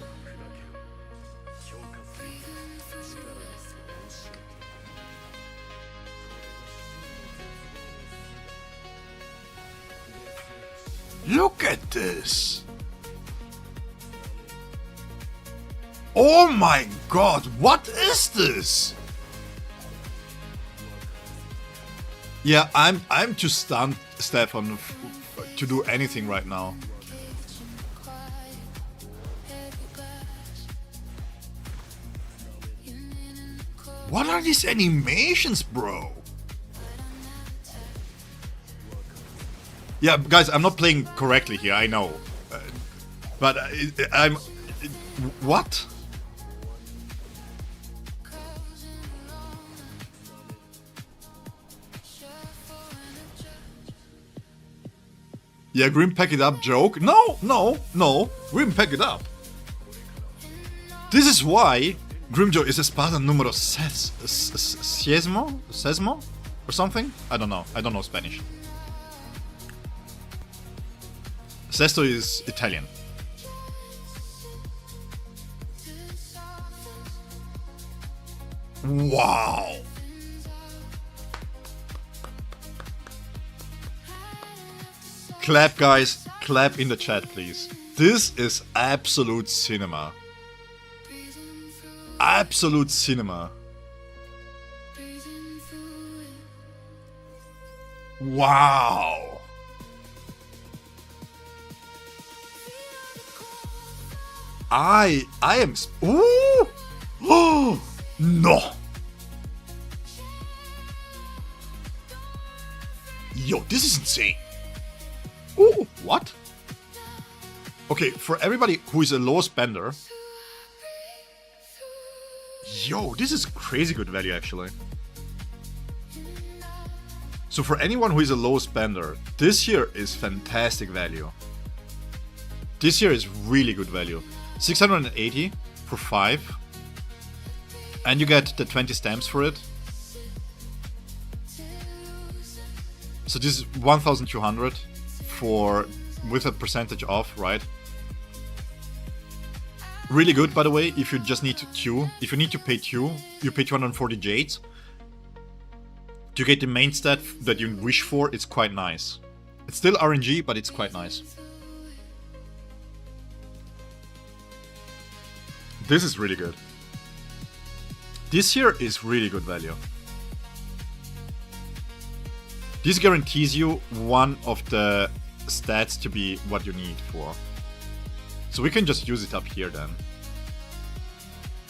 Look at this. Oh my god, what is this? Yeah, I'm too stunned, Stefan, to do anything right now. What are these animations, bro? Yeah, guys, I'm not playing correctly here, I know. But I'm... What? Yeah, Grim pack it up joke. No, no, no. Grim pack it up. This is why Grimjo is espada número sesmo? Or something? I don't know. I don't know Spanish. Sesto is Italian. Wow. Clap, guys. Clap in the chat, please. This is absolute cinema. Absolute cinema. Wow. I am... Ooh! Oh! No! Yo, this is insane. Ooh, what? Okay, for everybody who is a low spender... Yo, this is crazy good value, actually. So for anyone who is a low spender, this here is fantastic value. This here is really good value. 680 for 5. And you get the 20 stamps for it. So this is 1200 for with a percentage off, right? Really good, by the way, if you just need to queue. If you need to pay queue, you pay 240 jades. To get the main stat that you wish for, it's quite nice. It's still RNG, but it's quite nice. This is really good. This here is really good value. This guarantees you one of the stats to be what you need for. So we can just use it up here then.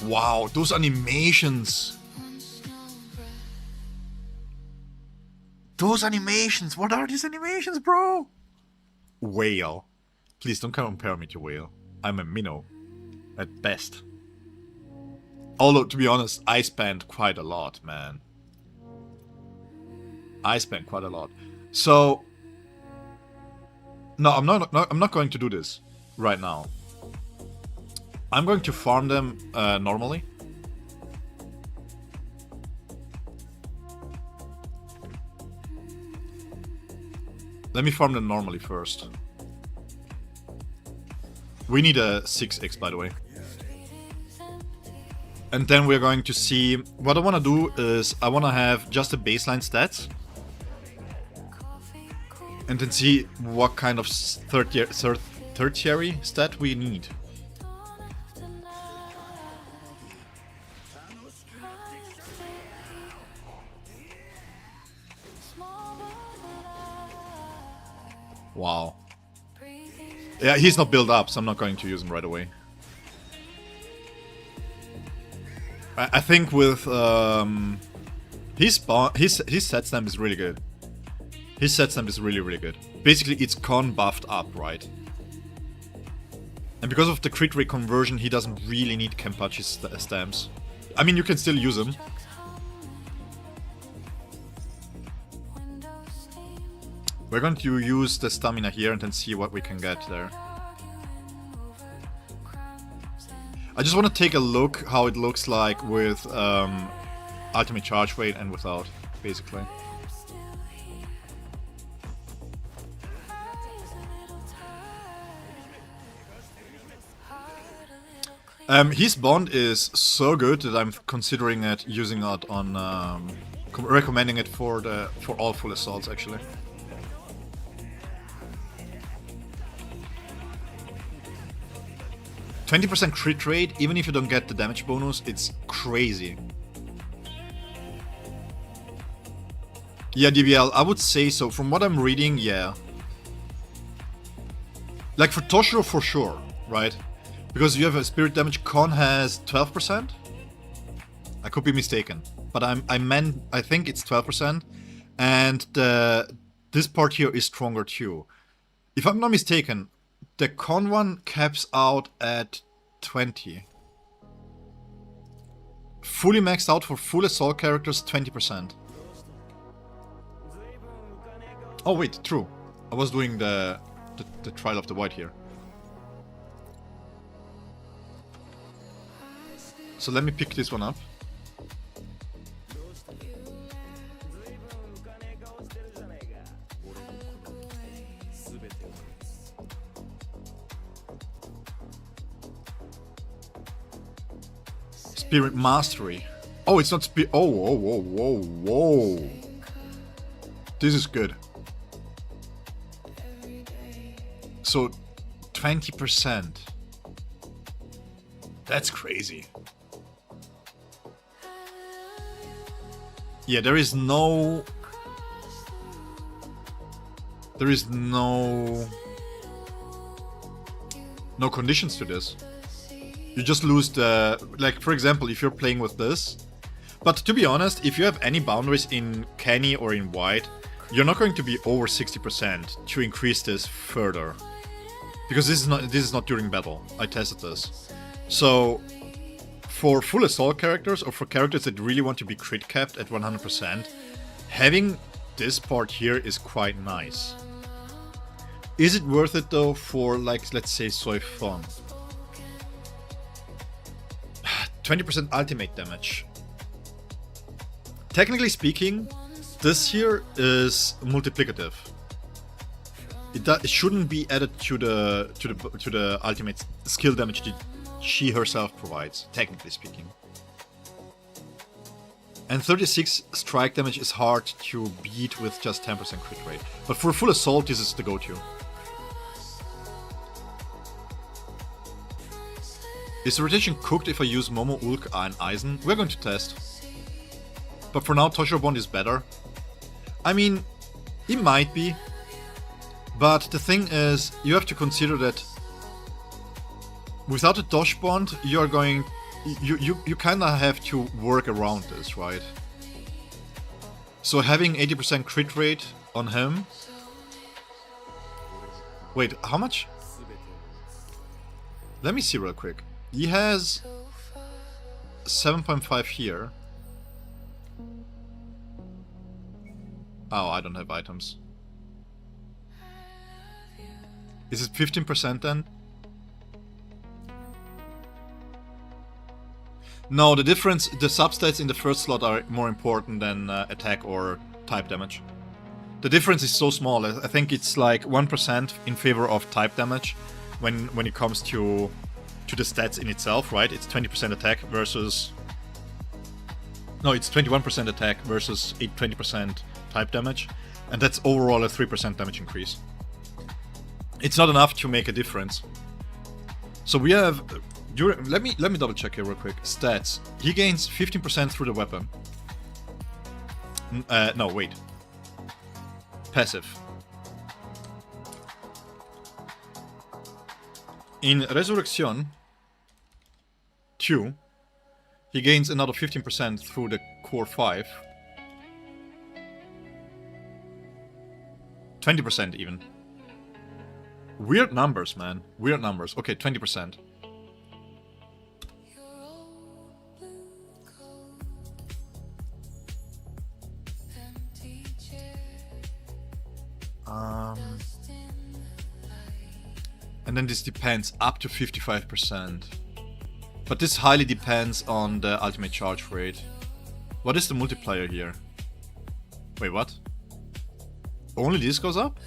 Wow, those animations! Those animations! What are these animations, bro? Whale. Please don't compare me to Whale. I'm a minnow. At best. Although, to be honest, I spent quite a lot, man. I spent quite a lot. So... No, I'm not going to do this right now. I'm going to farm them normally. Let me farm them normally first. We need a 6x, by the way. And then we're going to see... What I want to do is I want to have just the baseline stats. And then see what kind of tertiary stat we need. Wow. Yeah, he's not built up, so I'm not going to use him right away. I think with his set stamp is really good. His set stamp is really good. Basically, it's con buffed up, right? And because of the crit rate conversion, he doesn't really need Kenpachi's stamps. I mean, you can still use them. We're going to use the stamina here and then see what we can get there. I just want to take a look how it looks like with ultimate charge rate and without, basically. His bond is so good that I'm considering it, using it on, recommending it for all full assaults actually. %20 crit rate, even if you don't get the damage bonus, it's crazy. Yeah, DBL, I would say so. From what I'm reading, yeah. Like for Toshiro, for sure, right? Because you have a spirit damage, Con has 12%? I could be mistaken, but I think it's 12%, and this part here is stronger too. If I'm not mistaken, the Con one caps out at 20. Fully maxed out for full assault characters, 20%. Oh wait, true. I was doing the trial of the void here. So let me pick this one up. Spirit Mastery. Oh, it's not spirit. Oh, whoa, whoa, whoa, whoa. This is good. So, 20%. That's crazy. Yeah, there is no conditions to this. You just lose the, like, for example, if you're playing with this. But to be honest, if you have any boundaries in Kenny or in White, you're not going to be over 60% to increase this further. Because this is not during battle. I tested this. So for full assault characters, or for characters that really want to be crit capped at 100%, having this part here is quite nice. Is it worth it though for, like, let's say Soifon? 20% ultimate damage. Technically speaking, this here is multiplicative. It shouldn't be added to the ultimate skill damage that she herself provides, technically speaking. And 36 strike damage is hard to beat with just 10% crit rate. But for full assault, this is the go-to. Is the rotation cooked if I use Momo, Ulk, and Eisen? We're going to test. But for now, Toshiro Bond is better. I mean, it might be. But the thing is, you have to consider that without a Dosh Bond, you're going... You kinda have to work around this, right? So having 80% crit rate on him... Wait, how much? Let me see real quick. He has 7.5 here. Oh, I don't have items. Is it 15% then? No, the difference, the substats in the first slot are more important than attack or type damage. The difference is so small. I think it's like 1% in favor of type damage when it comes to the stats in itself, right? It's 20% attack versus... No, it's 21% attack versus 20% type damage. And that's overall a 3% damage increase. It's not enough to make a difference. So we have... let me double check here real quick. Stats. He gains 15% through the weapon. No, wait. Passive. In Resurrection 2, He gains another 15% through the core 5. 20% even. Weird numbers, man. Weird numbers. Okay, 20%. And then this depends up to 55%. But this highly depends on the ultimate charge rate. What is the multiplier here? Wait, what? Only this goes up?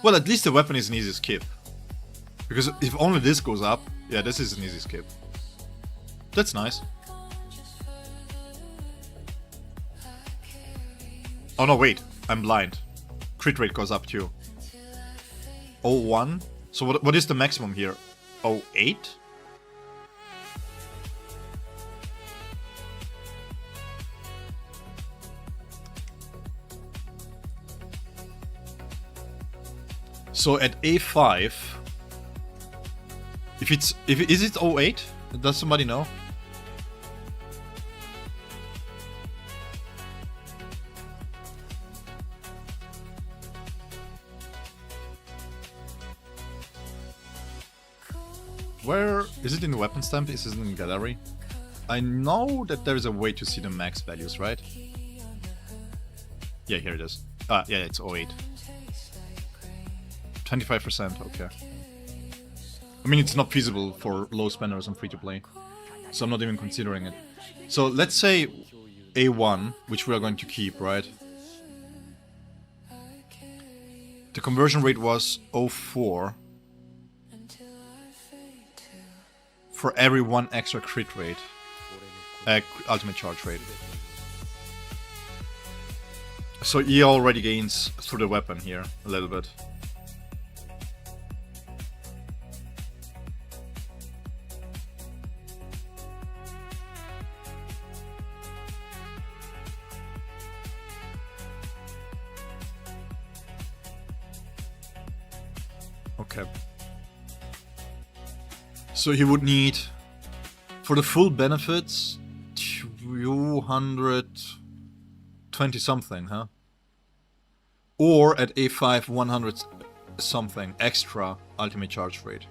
Well, at least the weapon is an easy skip. Because if only this goes up, yeah, this is an easy skip. That's nice. Oh no, wait, I'm blind. Crit rate goes up too. 0.1? So what is the maximum here? 0.8? So at A5, is it 0.8? Does somebody know? Where is it in the weapon stamp? Is it in the gallery? I know that there is a way to see the max values, right? Yeah, here it is. Yeah, it's 0.8. 25%, okay. I mean, it's not feasible for low spenders on free-to-play, so I'm not even considering it. So let's say A1, which we are going to keep, right? The conversion rate was 0.4 for every 1 extra crit rate, ultimate charge rate. So he already gains through the weapon here a little bit. Okay. So he would need, for the full benefits, 220 something, huh? Or at A5, 100 something extra ultimate charge rate.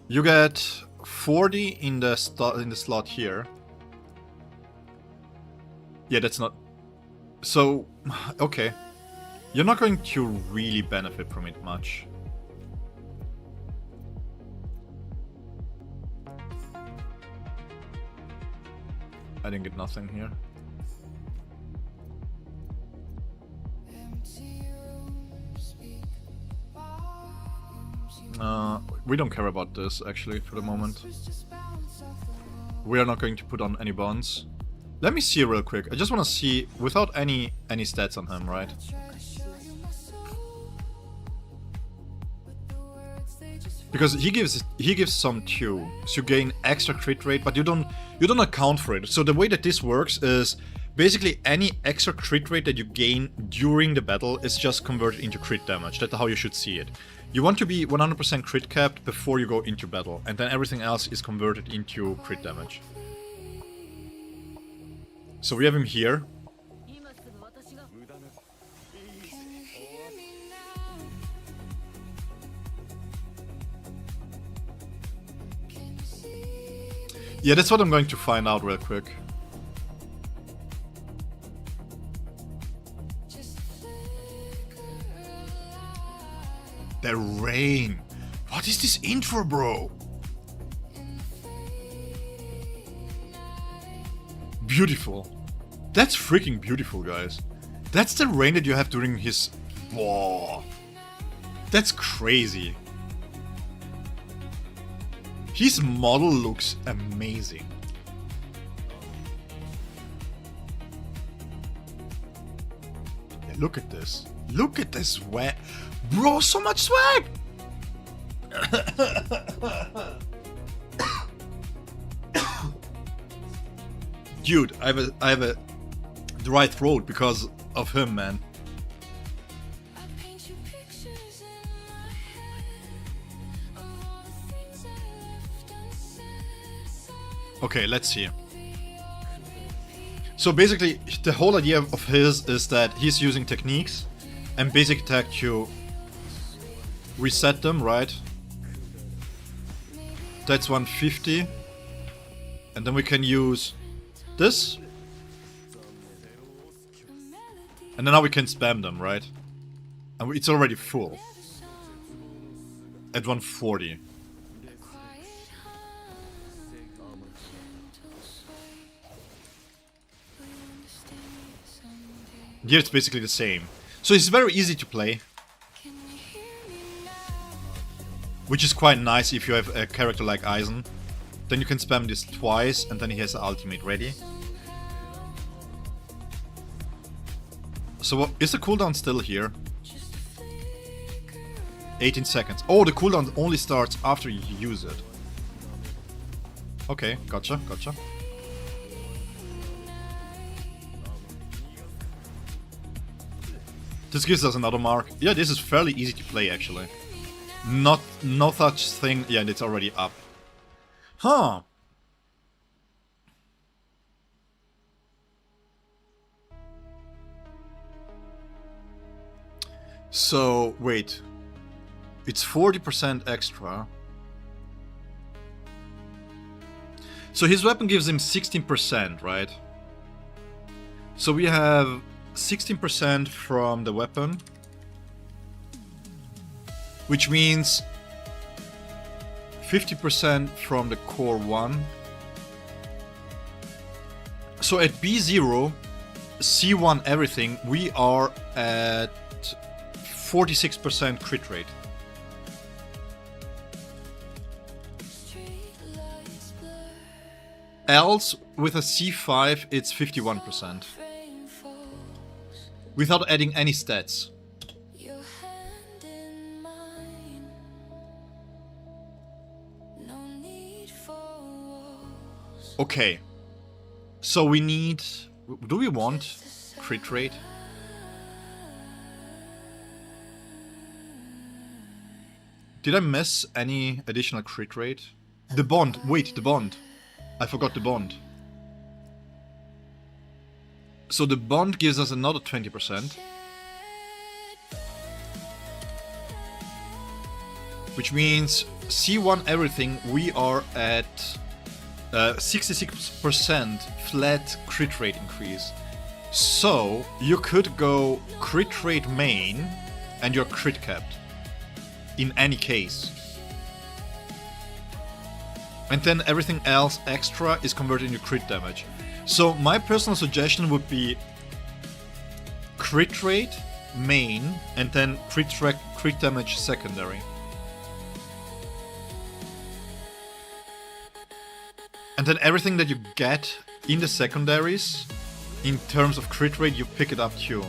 You get 40 in the slot here. Yeah, that's not. So, okay. You're not going to really benefit from it much. I didn't get nothing here. We don't care about this, actually, for the moment. We are not going to put on any bonds. Let me see real quick. I just want to see, without any stats on him, right? Because he gives some too, so you gain extra crit rate, but you don't account for it. So the way that this works is basically any extra crit rate that you gain during the battle is just converted into crit damage. That's how you should see it. You want to be 100% crit capped before you go into battle, and then everything else is converted into crit damage. So we have him here. Yeah, that's what I'm going to find out real quick. The rain. What is this intro, bro? Beautiful. That's freaking beautiful, guys. That's the rain that you have during his... Whoa. That's crazy. His model looks amazing. Yeah, look at this. Look at this swag. Bro, so much swag! Dude, I have a dry throat because of him, man. Okay, let's see. So basically, the whole idea of his is that he's using techniques and basic attack to reset them, right? That's 150. And then we can use this. And then now we can spam them, right? And it's already full. At 140. Here it's basically the same. So it's very easy to play. Which is quite nice if you have a character like Aizen. Then you can spam this twice and then he has the ultimate ready. So what, is the cooldown still here? 18 seconds. Oh, the cooldown only starts after you use it. Okay, gotcha, gotcha. This gives us another mark. Yeah, this is fairly easy to play actually. No such thing. Yeah, it's already up. Huh. So, wait. It's 40% extra. So his weapon gives him 16%, right? So we have 16% from the weapon. Which means 50% from the core 1. So at B0, C1 everything, we are at 46% crit rate. Else, with a C5, it's 51%. Without adding any stats. Okay. So we need... Do we want crit rate? Did I miss any additional crit rate? The bond. Wait, the bond. I forgot the bond. So the bond gives us another 20%. Which means C1 everything, we are at 66% flat crit rate increase. So you could go crit rate main and you're crit capped. In any case. And then everything else extra is converted into crit damage. So my personal suggestion would be crit rate main and then crit damage secondary. And then everything that you get in the secondaries, in terms of crit rate, you pick it up too.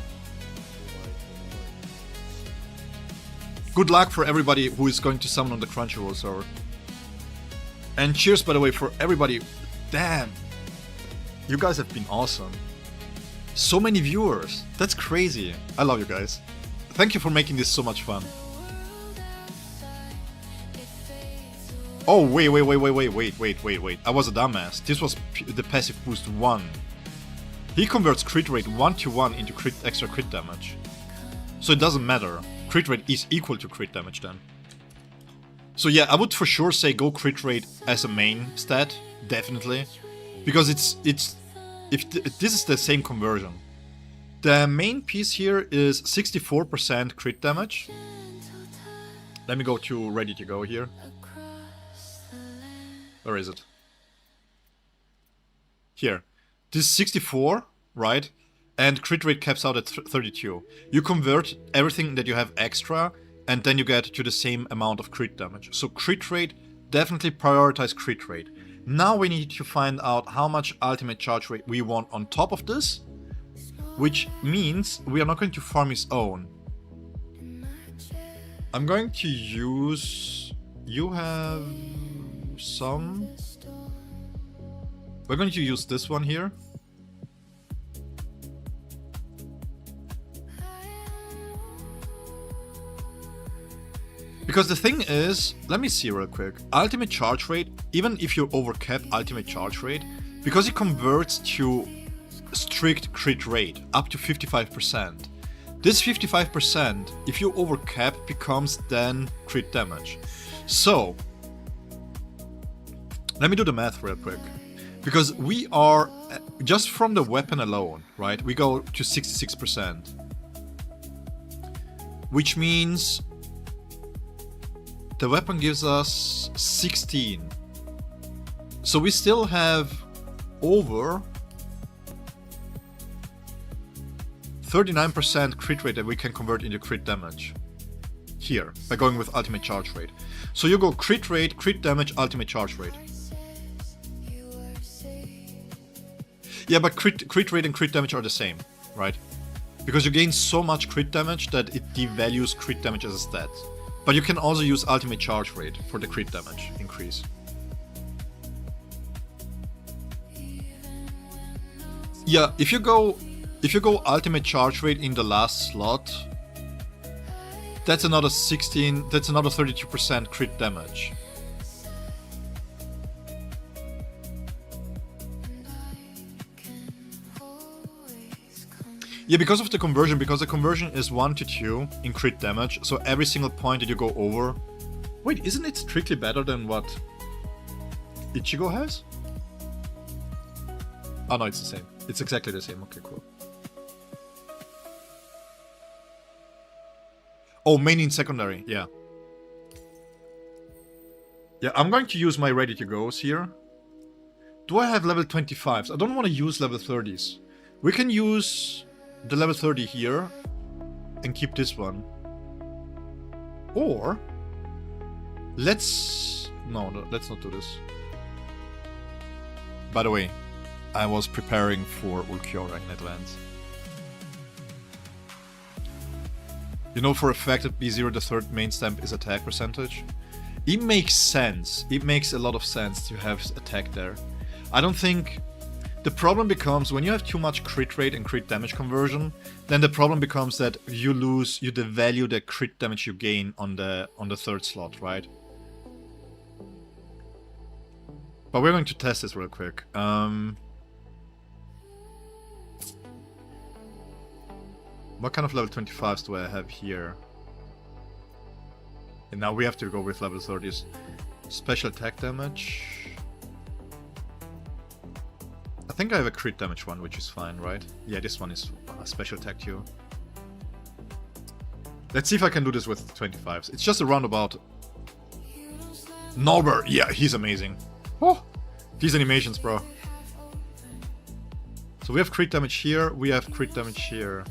Good luck for everybody who is going to summon on the Crunchyroll server. And cheers, by the way, for everybody. Damn. You guys have been awesome. So many viewers. That's crazy. I love you guys. Thank you for making this so much fun. Oh, wait. I was a dumbass. This was the passive boost 1. He converts crit rate 1-to-1 into extra crit damage. So it doesn't matter. Crit rate is equal to crit damage then. So yeah, I would for sure say go crit rate as a main stat, definitely. Because this is the same conversion. The main piece here is 64% crit damage. Let me go to ready to go here. Where is it? Here. This is 64, right? And crit rate caps out at 32. You convert everything that you have extra, and then you get to the same amount of crit damage. So crit rate, definitely prioritize crit rate. Now we need to find out how much ultimate charge rate we want on top of this, which means we are not going to farm his own. I'm going to use... You have... some... We're going to use this one here. Because the thing is, let me see real quick. Ultimate charge rate, even if you overcap ultimate charge rate, because it converts to strict crit rate up to 55%. This 55%, if you overcap, becomes then crit damage. So, let me do the math real quick. Because we are, just from the weapon alone, right, we go to 66%. Which means the weapon gives us 16. So we still have over 39% crit rate that we can convert into crit damage. Here, by going with ultimate charge rate. So you go crit rate, crit damage, ultimate charge rate. Yeah, but crit rate and crit damage are the same, right? Because you gain so much crit damage that it devalues crit damage as a stat. But you can also use ultimate charge rate for the crit damage increase. Yeah, if you go ultimate charge rate in the last slot, that's another 32% crit damage. Yeah, because of the conversion, because the conversion is 1 to 2 in crit damage, so every single point that you go over... Wait, isn't it strictly better than what Ichigo has? Oh no, it's the same. It's exactly the same. Okay, cool. Oh, main in secondary, yeah. Yeah, I'm going to use my ready-to-goes here. Do I have level 25s? I don't want to use level 30s. We can use the level 30 here and keep this one. Or let's no, let's not do this. By the way, I was preparing for Ulquiorra in advance. You know for a fact that B0 the third main stamp is attack percentage? It makes sense. It makes a lot of sense to have attack there. I don't think... The problem becomes when you have too much crit rate and crit damage conversion, then the problem becomes that you devalue the crit damage you gain on the third slot, right? But we're going to test this real quick. What kind of level 25s do I have here? And now we have to go with level 30s. Special attack damage. I think I have a crit damage one, which is fine, right? Yeah, this one is a special attack too. Let's see if I can do this with 25s. It's just a roundabout. Norbert! Yeah, he's amazing. Oh, these animations, bro. So we have crit damage here, we have crit damage here.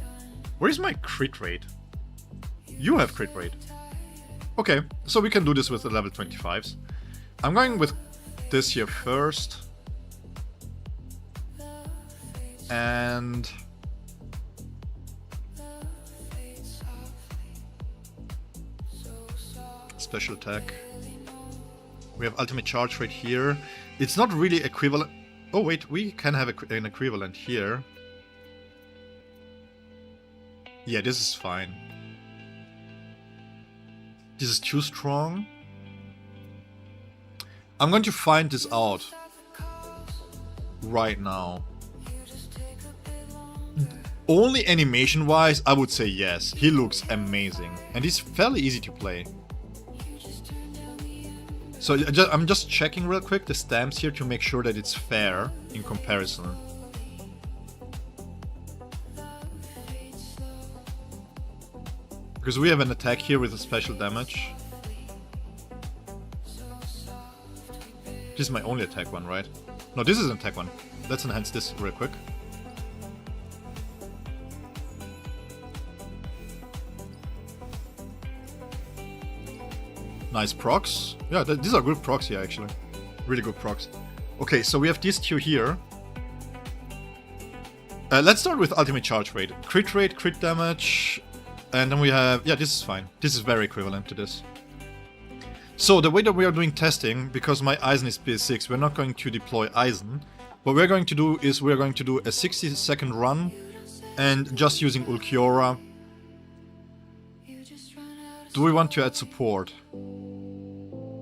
Where is my crit rate? You have crit rate. Okay, so we can do this with the level 25s. I'm going with this here first. And... special attack. We have ultimate charge rate here. It's not really equivalent... Oh wait, we can have an equivalent here. Yeah, this is fine. This is too strong. I'm going to find this out right now. Only animation-wise, I would say yes. He looks amazing. And he's fairly easy to play. So I'm just checking real quick the stamps here to make sure that it's fair in comparison. Because we have an attack here with a special damage. This is my only attack one, right? No, this is an attack one. Let's enhance this real quick. Nice procs. Yeah, these are good procs here, actually. Really good procs. Okay, so we have these two here. Let's start with ultimate charge rate. Crit damage. And then we have... Yeah, this is fine. This is very equivalent to this. So, the way that we are doing testing, because my Eisen is PS6, we're not going to deploy Eisen. What we're going to do is we're going to do a 60-second run, and just using Ulquiorra. do we want to add support?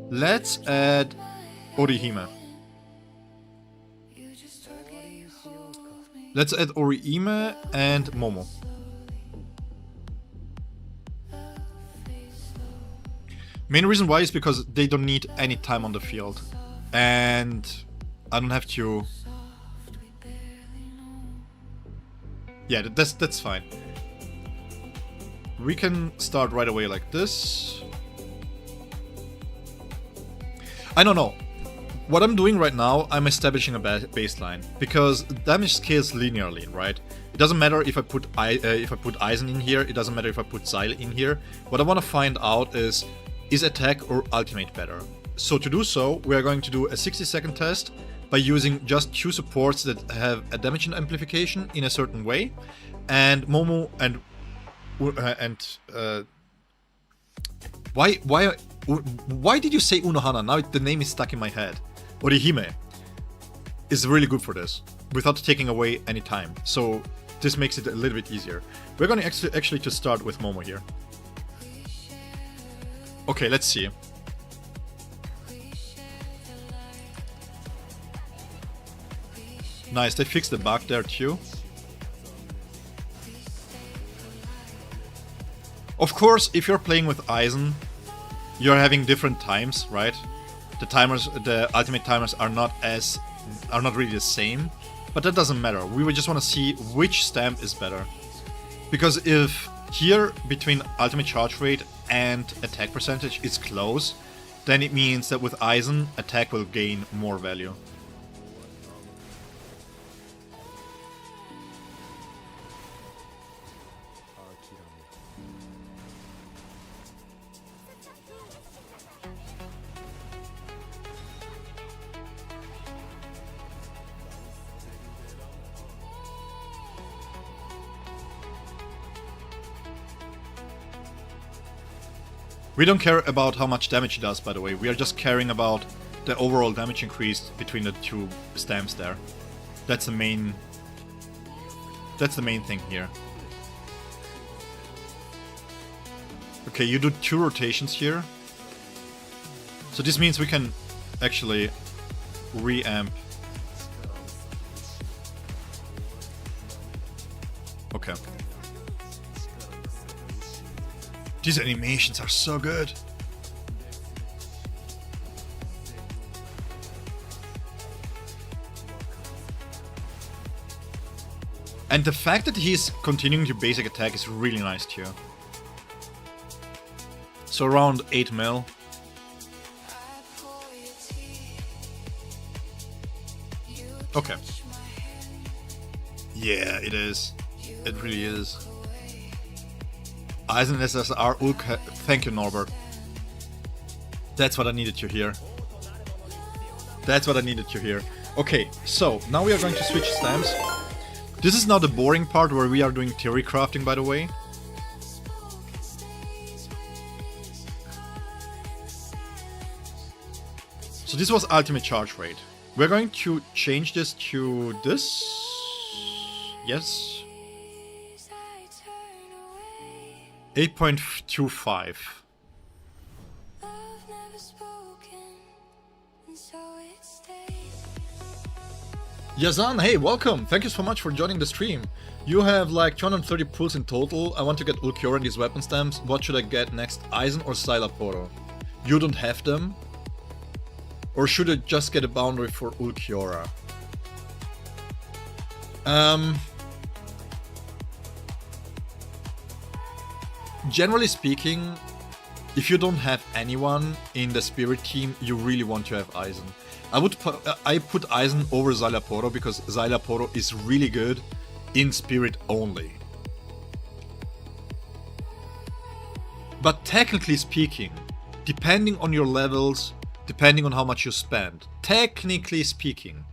Let's add Orihime. Let's add Orihime and Momo. Main reason why is because they don't need any time on the field. And I don't have to... Yeah, that's fine. We can start right away like this. I don't know. What I'm doing right now, I'm establishing a baseline, because damage scales linearly, right? It doesn't matter if I put Eisen in here, it doesn't matter if I put Seil in here. What I want to find out is attack or ultimate better? So to do so, we are going to do a 60-second test by using just 2 supports that have a damage amplification in a certain way, and Momo and why did you say Unohana? Now the name is stuck in my head. Orihime is really good for this, without taking away any time. So this makes it a little bit easier. We're going to actually to start with Momo here. Okay, let's see. Nice, they fixed the bug there too. Of course, if you're playing with Eisen, you're having different times, right? The ultimate timers are not really the same, but that doesn't matter. We would just want to see which stamp is better. Because if here between ultimate charge rate and attack percentage is close, then it means that with Eisen, attack will gain more value. We don't care about how much damage he does, by the way. We are just caring about the overall damage increase between the 2 stamps there. That's the main thing here. Okay, you do 2 rotations here. So this means we can actually re-amp. Okay. These animations are so good. And the fact that he's continuing to basic attack is really nice too. So around 8 mil. Okay. Yeah, it is. It really is. Eisen SSR Ulquiorra. Thank you, Norbert. That's what I needed to hear. That's what I needed to hear. Okay, so now we are going to switch stamps. This is now the boring part where we are doing theory crafting, by the way. So this was ultimate charge rate. We're going to change this to this. Yes. 8.25. Yazan, hey, welcome! Thank you so much for joining the stream. You have like 230 pulls in total. I want to get Ulquiorra and these weapon stamps. What should I get next? Eisen or Silaporo? You don't have them? Or should I just get a boundary for Ulquiorra? Generally speaking, if you don't have anyone in the Spirit team, you really want to have Eisen. I put Eisen over Silaporo because Silaporo is really good in Spirit only. But technically speaking, depending on your levels, depending on how much you spend, technically speaking,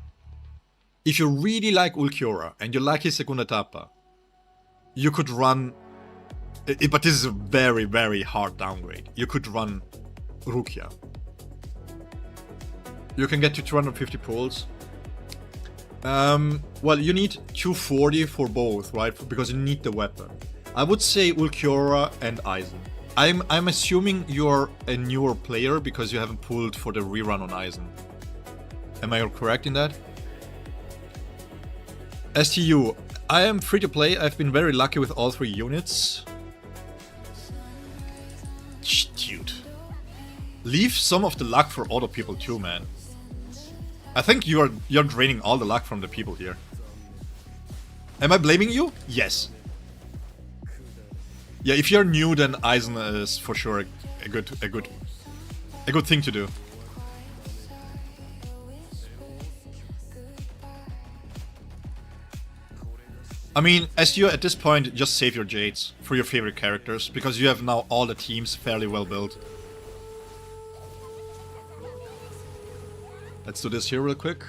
if you really like Ulquiorra and you like his Segunda Etapa, you could run... But this is a very, very hard downgrade. You could run Rukia. You can get to 250 pulls. Well, you need 240 for both, right? Because you need the weapon. I would say Ulquiorra and Eisen. I'm assuming you're a newer player because you haven't pulled for the rerun on Eisen. Am I correct in that? STU, I am free to play. I've been very lucky with all 3 units. Dude. Leave some of the luck for other people too, man. I think you're draining all the luck from the people here. Am I blaming you? Yes. Yeah, if you're new, then Eisen is for sure a good thing to do. I mean, as you at this point, just save your Jades for your favorite characters, because you have now all the teams fairly well built. Let's do this here real quick.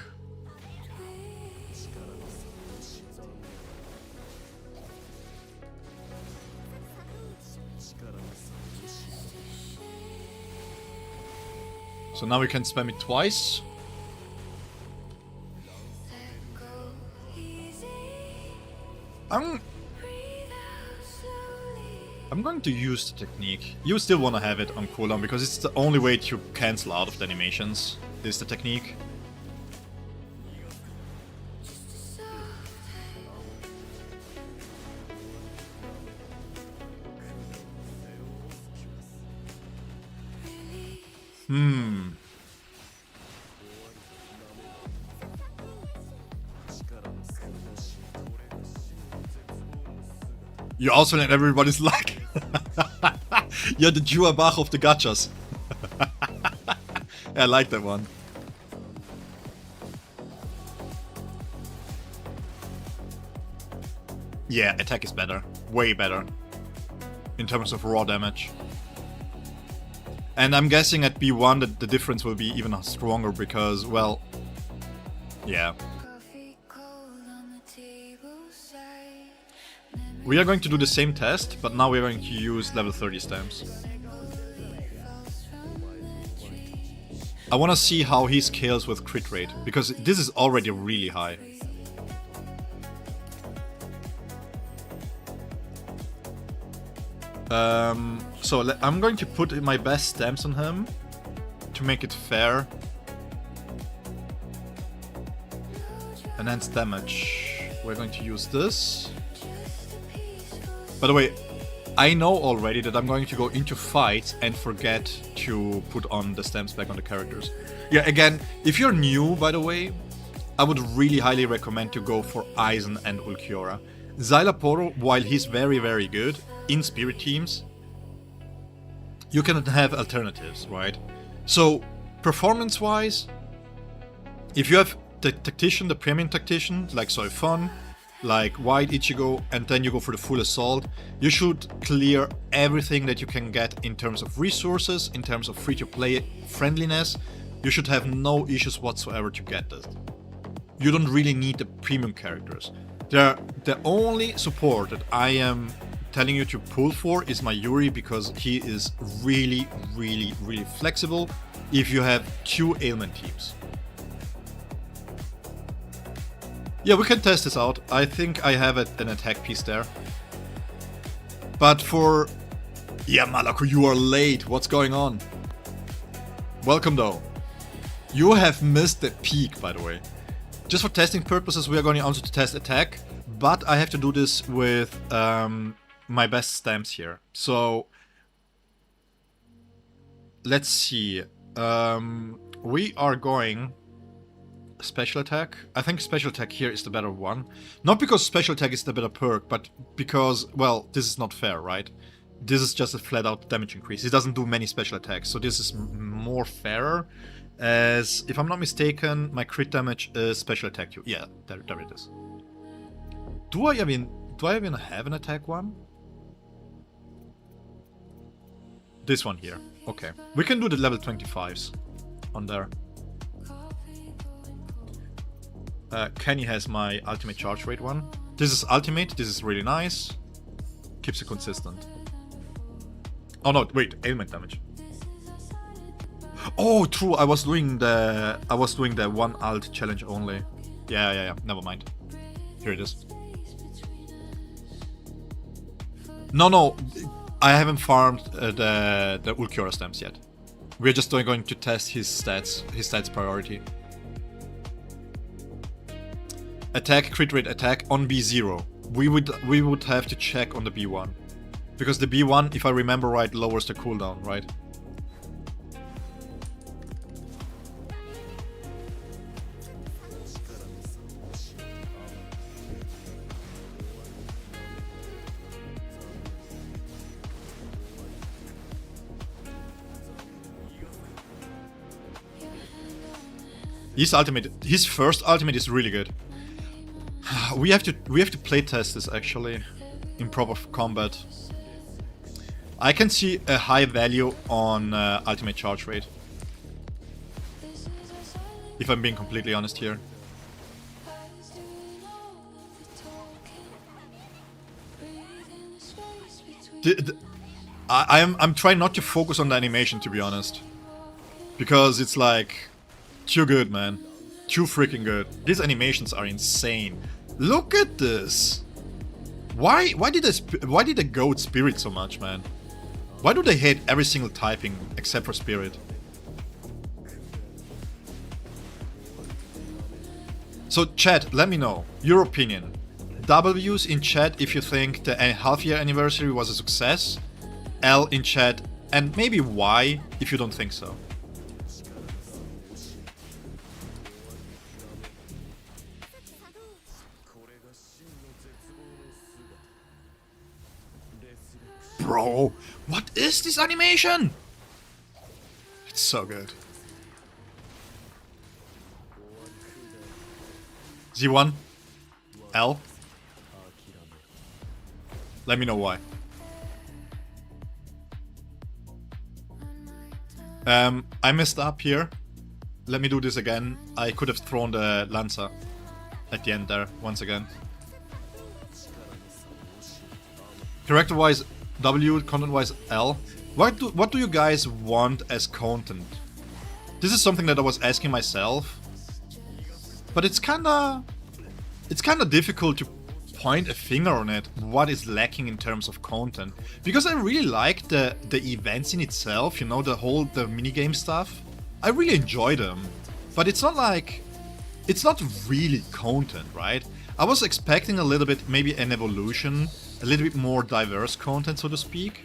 So now we can spam it twice. I'm going to use the technique. You still want to have it on cooldown because it's the only way to cancel out of the animations, is the technique. You also let everybody's luck. You're the Juabach of the gachas. I like that one. Yeah, attack is better. Way better. In terms of raw damage. And I'm guessing at B1 that the difference will be even stronger because, well... Yeah. We are going to do the same test, but now we're going to use level 30 stamps. I want to see how he scales with crit rate, because this is already really high. So I'm going to put my best stamps on him to make it fair. Enhanced damage. We're going to use this. By the way, I know already that I'm going to go into fights and forget to put on the stamps back on the characters. Yeah, again, if you're new, by the way, I would really highly recommend to go for Eisen and Ulquiorra. Xylaporo, while he's very, very good in spirit teams, you can have alternatives, right? So, performance-wise, if you have the tactician, the premium tactician, like Soifon, like White Ichigo, and then you go for the full assault, you should clear everything that you can get in terms of resources, in terms of free-to-play friendliness. You should have no issues whatsoever to get this. You don't really need the premium characters. The only support that I am telling you to pull for is my Yuri, because he is really, really, really flexible if you have 2 ailment teams. Yeah, we can test this out. I think I have an attack piece there. But for... Yeah, Malako, you are late. What's going on? Welcome, though. You have missed the peak, by the way. Just for testing purposes, we are going also to test attack. But I have to do this with my best stamps here. So... Let's see. We are going... Special attack. I think special attack here is the better one. Not because special attack is the better perk, but because, well, this is not fair, right? This is just a flat out damage increase. It doesn't do many special attacks, so this is more fairer. As, if I'm not mistaken, my crit damage is special attack too. Yeah, there it is. Do I even have an attack one? This one here. Okay. We can do the level 25s on there. Kenny has my ultimate charge rate one. This is ultimate, this is really nice. Keeps it consistent. Oh no, wait, ailment damage. Oh, true, I was doing the one alt challenge only. Yeah, never mind. Here it is. No, I haven't farmed the Ulquiorra stamps yet. We're just going to test his stats priority. Attack, crit rate attack on B0. We would have to check on the B1. Because the B1, if I remember right, lowers the cooldown, right? His first ultimate is really good. We have to playtest this actually in proper combat. I can see a high value on ultimate charge rate. If I'm being completely honest here. I'm trying not to focus on the animation, to be honest. Because it's like too good, man. Too freaking good. These animations are insane. Look at this. Why did they goat Spirit so much, man? Why do they hate every single typing except for Spirit? So chat, let me know your opinion. W's in chat if you think the half-year anniversary was a success. L in chat, and maybe Y if you don't think so. Bro, what is this animation? It's so good. Z1, L. Let me know why. I messed up here. Let me do this again. I could have thrown the Lancer at the end there, once again. Character-wise, W, content-wise, L. What do you guys want as content? This is something that I was asking myself. But it's kinda difficult to point a finger on it, what is lacking in terms of content. Because I really like the events in itself, you know, the minigame stuff. I really enjoy them. But it's not like... it's not really content, right? I was expecting a little bit, maybe an evolution, a little bit more diverse content, so to speak.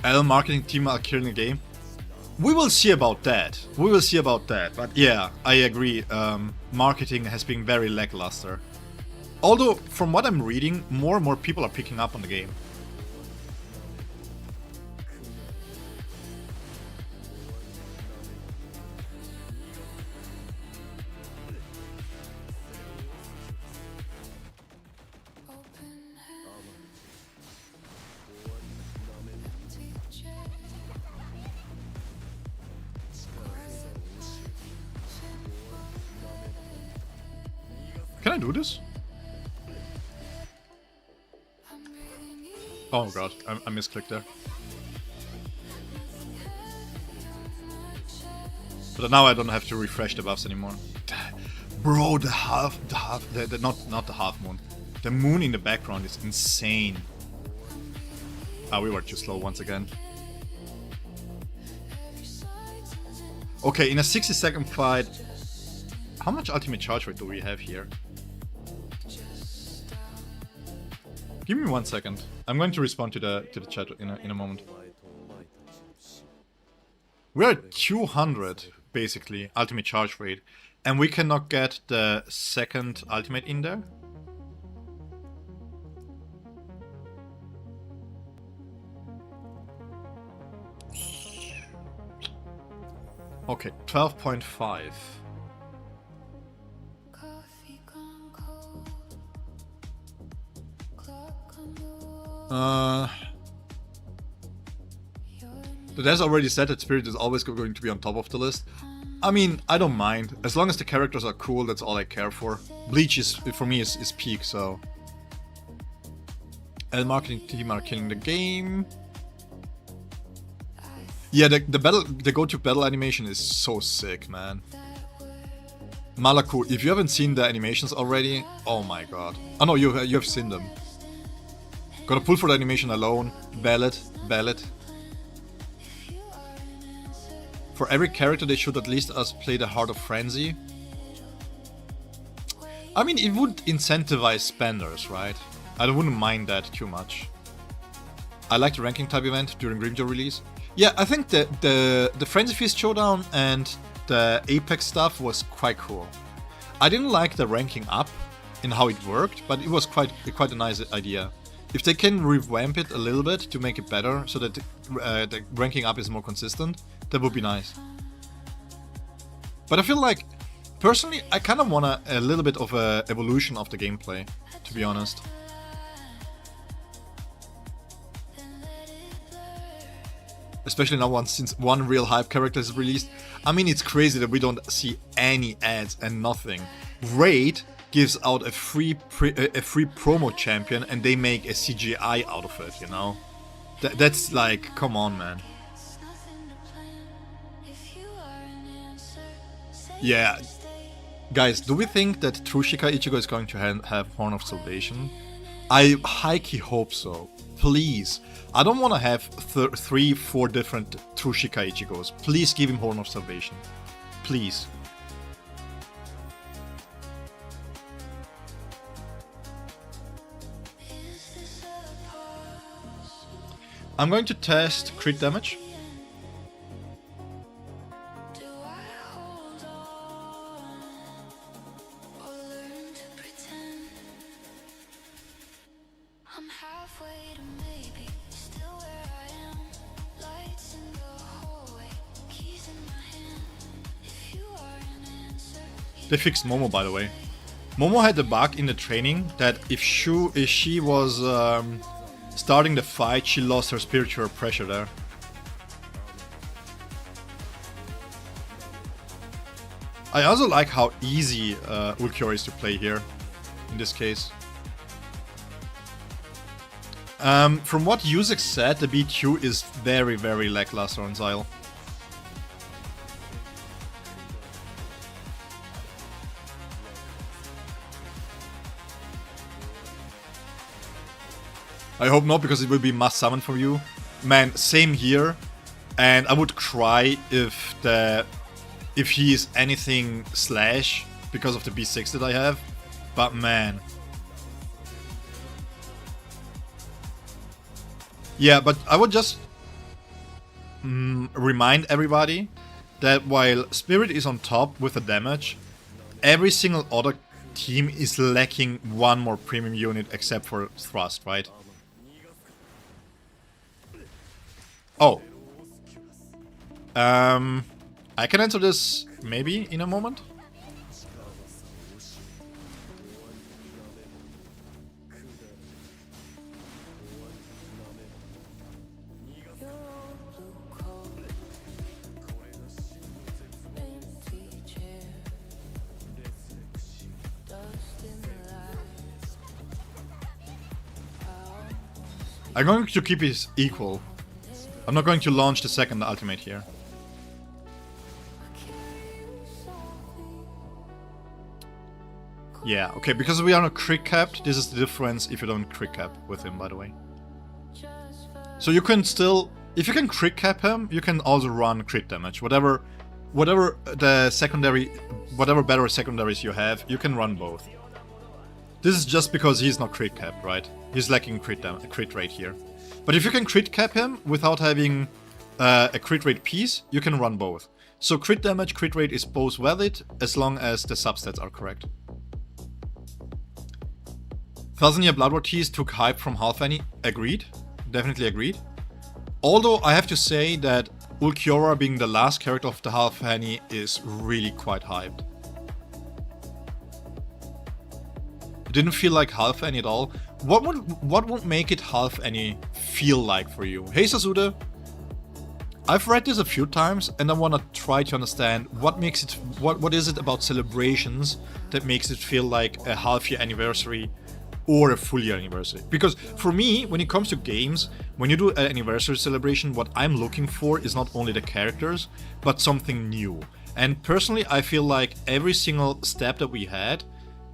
L marketing team are killing the game. We will see about that. We will see about that. But yeah, I agree. Marketing has been very lackluster. Although, from what I'm reading, more and more people are picking up on the game. Can I do this? Oh god, I misclicked there. But now I don't have to refresh the buffs anymore. Bro, not the half moon. The moon in the background is insane. Ah, we were too slow once again. Okay, in a 60-second fight, how much ultimate charge rate do we have here? Give me 1 second. I'm going to respond to the chat in a moment. We're at 200 basically ultimate charge rate, and we cannot get the second ultimate in there. Okay, 12.5. There's already said that Spirit is always going to be on top of the list. I mean, I don't mind. As long as the characters are cool, that's all I care for. Bleach is, for me, is peak, so... L marketing team are killing the game. Yeah, the go-to battle animation is so sick, man. Malaku, if you haven't seen the animations already, oh my god. Oh no, you have seen them. Gotta pull for the animation alone. Ballad. For every character they should at least us play the Heart of Frenzy. I mean, it would incentivize spenders, right? I wouldn't mind that too much. I like the ranking type event during Grimjaw release. Yeah, I think the Frenzy Feast showdown and the Apex stuff was quite cool. I didn't like the ranking up in how it worked, but it was quite a nice idea. If they can revamp it a little bit to make it better, so that the ranking up is more consistent, that would be nice. But I feel like, personally, I kind of want a little bit of a evolution of the gameplay, to be honest. Especially now since one real hype character is released. I mean, it's crazy that we don't see any ads and nothing. Raid gives out a free promo champion and they make a CGI out of it, you know? That's like, come on, man. Yeah. Guys, do we think that Trushika Ichigo is going to have Horn of Salvation? I high-key hope so. Please. I don't want to have 3-4 different Trushika Ichigos. Please give him Horn of Salvation. Please. I'm going to test crit damage. They fixed Momo, by the way. Momo had a bug in the training that if she was starting the fight, she lost her spiritual pressure there. I also like how easy Ulquiorra is to play here, in this case. From what Yusek said, the BQ is very, very lackluster on Xyle. I hope not, because it will be must summon for you. Man, same here. And I would cry if he is anything slash because of the B6 that I have. But man. Yeah, but I would just remind everybody that while Spirit is on top with the damage, every single other team is lacking one more premium unit except for Thrust, right? Oh. I can answer this maybe in a moment. I'm going to keep it equal. I'm not going to launch the second ultimate here. Yeah, okay, because we are not crit capped, this is the difference if you don't crit cap with him, by the way. So you can still, if you can crit cap him, you can also run crit damage. Whatever the secondary, whatever better secondaries you have, you can run both. This is just because he's not crit capped, right? He's lacking crit rate here. But if you can crit cap him without having a crit rate piece, you can run both. So crit damage, crit rate is both valid as long as the substats are correct. 1000 Year Blood War Tease took hype from Halfany. Agreed. Definitely agreed. Although I have to say that Ulquiorra being the last character of the Halfany is really quite hyped. It didn't feel like Halfany at all. What would make it Halfany feel like for you? Hey Sasude, I've read this a few times and I want to try to understand what makes it, what is it about celebrations that makes it feel like a half-year anniversary or a full-year anniversary. Because for me, when it comes to games, when you do an anniversary celebration, what I'm looking for is not only the characters, but something new. And personally, I feel like every single step that we had,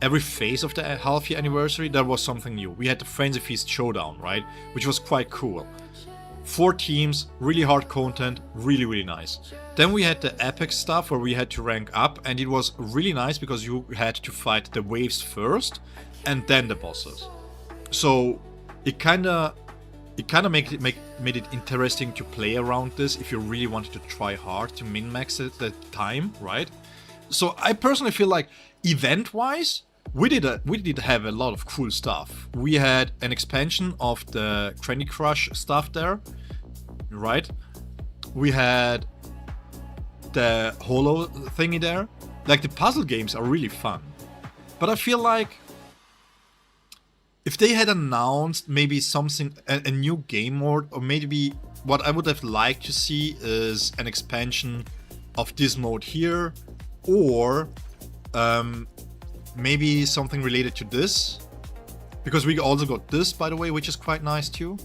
every phase of the half-year anniversary, there was something new. We had the Frenzy Feast Showdown, right? Which was quite cool. 4 teams, really hard content, really, really nice. Then we had the epic stuff where we had to rank up, and it was really nice because you had to fight the waves first and then the bosses. So it kind of made it interesting to play around this if you really wanted to try hard to min-max it the time, right? So I personally feel like event-wise, we did have a lot of cool stuff. We had an expansion of the Candy Crush stuff there, right? We had the holo thingy there. Like, the puzzle games are really fun. But I feel like if they had announced maybe something, a new game mode, or maybe what I would have liked to see is an expansion of this mode here, or maybe something related to this, because we also got this, by the way, which is quite nice too.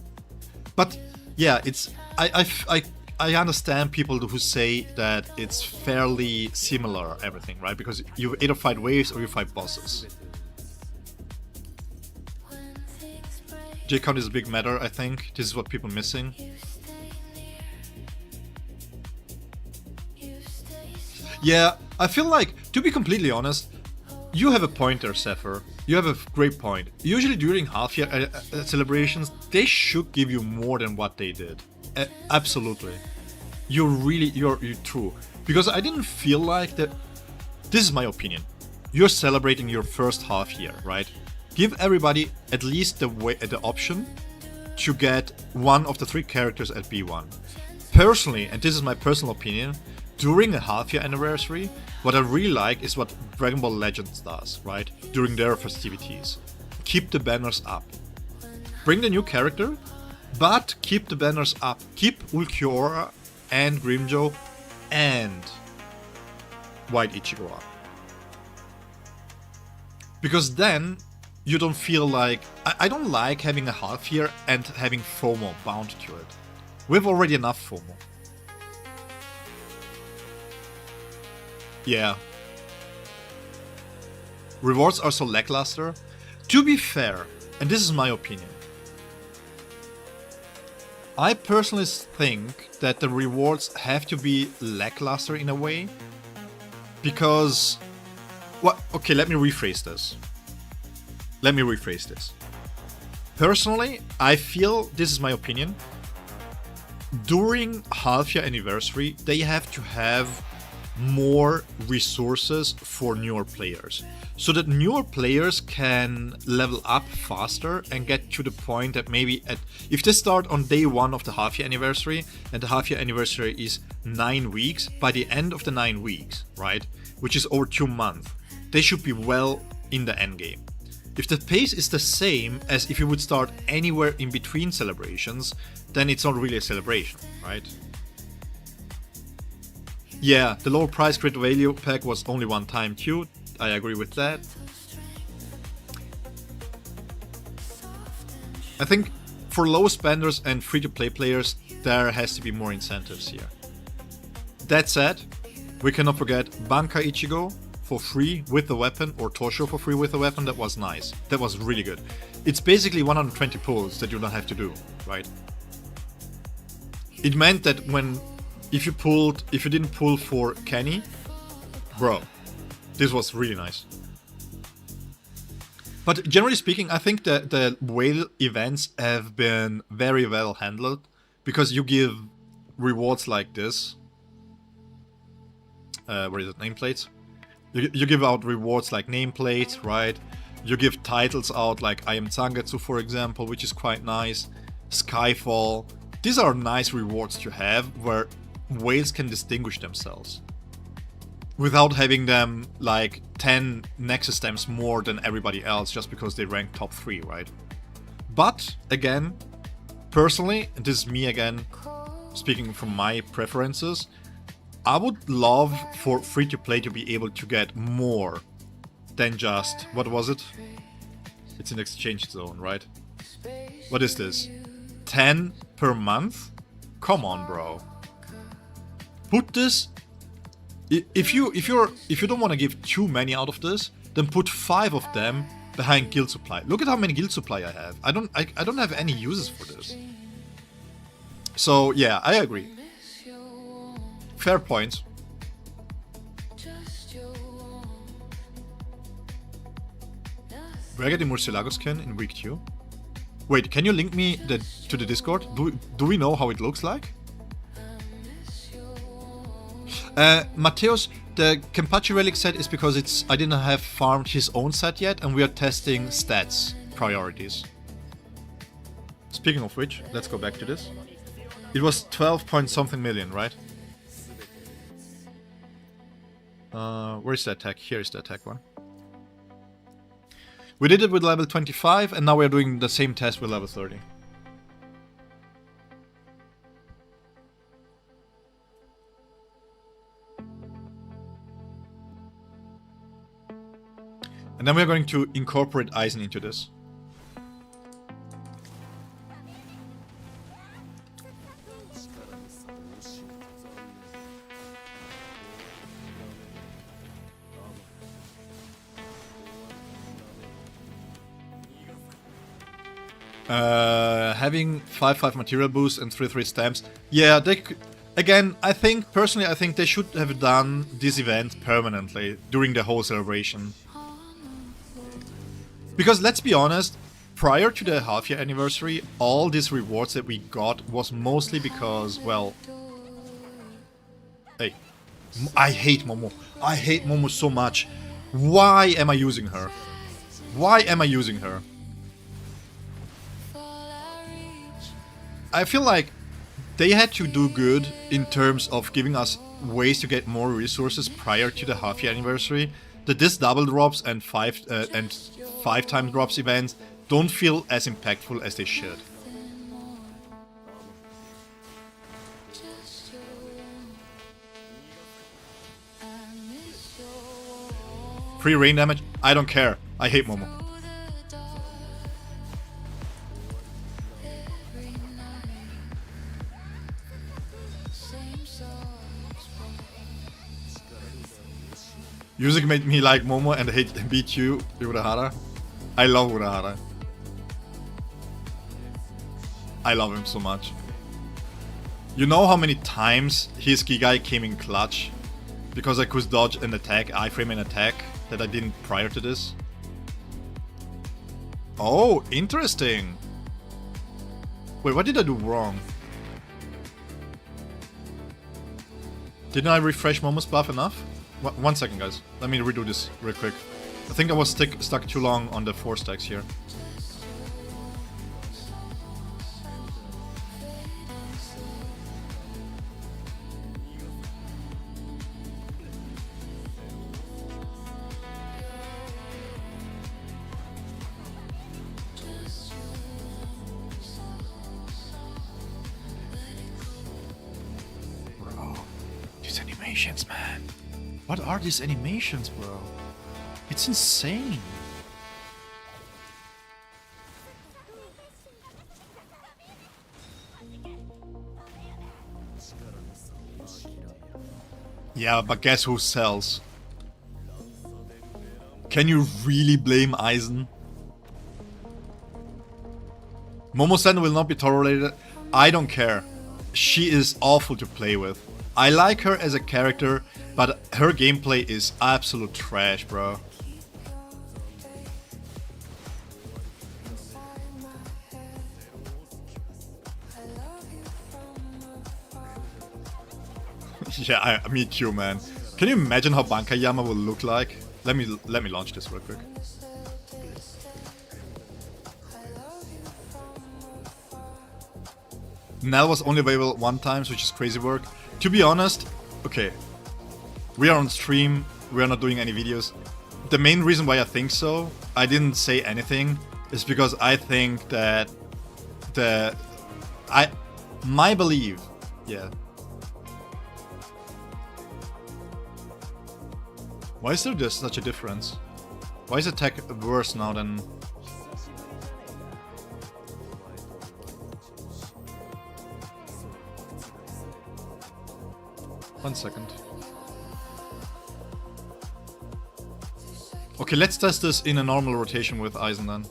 But yeah, it's I understand people who say that it's fairly similar everything, right? Because you either fight waves or you fight bosses. J count is a big matter, I think. This is what people are missing. Yeah, I feel like, to be completely honest, you have a point there, Zephyr. You have a great point. Usually during half-year celebrations, they should give you more than what they did. Absolutely. You're true. Because I didn't feel like that. This is my opinion. You're celebrating your first half year, right? Give everybody at least the option to get one of the 3 characters at B1. Personally, and this is my personal opinion, during a half-year anniversary, what I really like is what Dragon Ball Legends does, right? During their festivities. Keep the banners up. Bring the new character, but keep the banners up. Keep Ulquiorra and Grimjo and White Ichigo up. Because then you don't feel like... I don't like having a half year and having FOMO bound to it. We have already enough FOMO. Yeah. Rewards are so lackluster. To be fair, and this is my opinion, I personally think that the rewards have to be lackluster in a way. Because... What? Okay, let me rephrase this. Personally, I feel, this is my opinion, during half-year anniversary, they have to have more resources for newer players, so that newer players can level up faster and get to the point that maybe if they start on day 1 of the half-year anniversary, and the half-year anniversary is 9 weeks, by the end of the 9 weeks, right, which is over 2 months, they should be well in the endgame. If the pace is the same as if you would start anywhere in between celebrations, then it's not really a celebration, right? Yeah, the lower price Great Value pack was only one time too. I agree with that. I think for low spenders and free-to-play players, there has to be more incentives here. That said, we cannot forget Banka Ichigo for free with the weapon, or Tosho for free with the weapon. That was nice. That was really good. It's basically 120 pulls that you don't have to do, right? It meant that if you didn't pull for Kenny, bro, this was really nice. But generally speaking, I think that the whale events have been very well handled, because you give rewards like this. Where is it? Nameplates? You give out rewards like nameplates, right? You give titles out like I Am Zangetsu, for example, which is quite nice. Skyfall. These are nice rewards to have, where whales can distinguish themselves without having them like 10 Nexus stamps more than everybody else just because they rank top 3, right? But again, personally, and this is me again, speaking from my preferences, I would love for free-to-play to be able to get more than just... What was it? It's an exchange zone, right? What is this? 10 per month? Come on, bro. Put this If you don't want to give too many out of this, then put 5 of them behind guild supply. Look at how many guild supply I have. I don't have any uses for this. So yeah, I agree. Fair point. We're getting Murcielago skin in week 2. Wait, can you link me to the Discord? Do we know how it looks like? Mateos, the Kenpachi Relic set is because I didn't have farmed his own set yet, and we are testing stats priorities. Speaking of which, let's go back to this. It was 12 point something million, right? Where's the attack? Here is the attack one. We did it with level 25, and now we're doing the same test with level 30. And then we're going to incorporate Eisen into this. Having 5/5 material boost and 3/3 stamps. Yeah, they again, I think they should have done this event permanently during the whole celebration. Because let's be honest, prior to the half-year anniversary, all these rewards that we got was mostly because, well... Hey, I hate Momo. I hate Momo so much. Why am I using her? Why am I using her? I feel like they had to do good in terms of giving us ways to get more resources prior to the half-year anniversary. That this double drops and 5 time drops events don't feel as impactful as they should. Free rain damage? I don't care. I hate Momo. Music made me like Momo and hate beat you, Urahara. I love Urahara. I love him so much. You know how many times his Gigai came in clutch? Because I could dodge an attack, iframe an attack, that I didn't prior to this? Oh, interesting! Wait, what did I do wrong? Didn't I refresh Momo's buff enough? 1 second, guys. Let me redo this real quick. I think I was stuck too long on the 4 stacks here. Bro, these animations, man. What are these animations, bro? It's insane. Yeah, but guess who sells? Can you really blame Eisen? Momo-san will not be tolerated. I don't care. She is awful to play with. I like her as a character, but her gameplay is absolute trash, bro. Yeah, me too, man. Can you imagine how Bankayama will look like? Let me launch this real quick. Nell was only available 1 time, which is crazy work. To be honest, okay, we are on stream, we are not doing any videos. The main reason why I think so, I didn't say anything, is because I think that my belief, yeah. Why is there just such a difference? Why is attack worse now than... One second. Okay, let's test this in a normal rotation with Aizen then.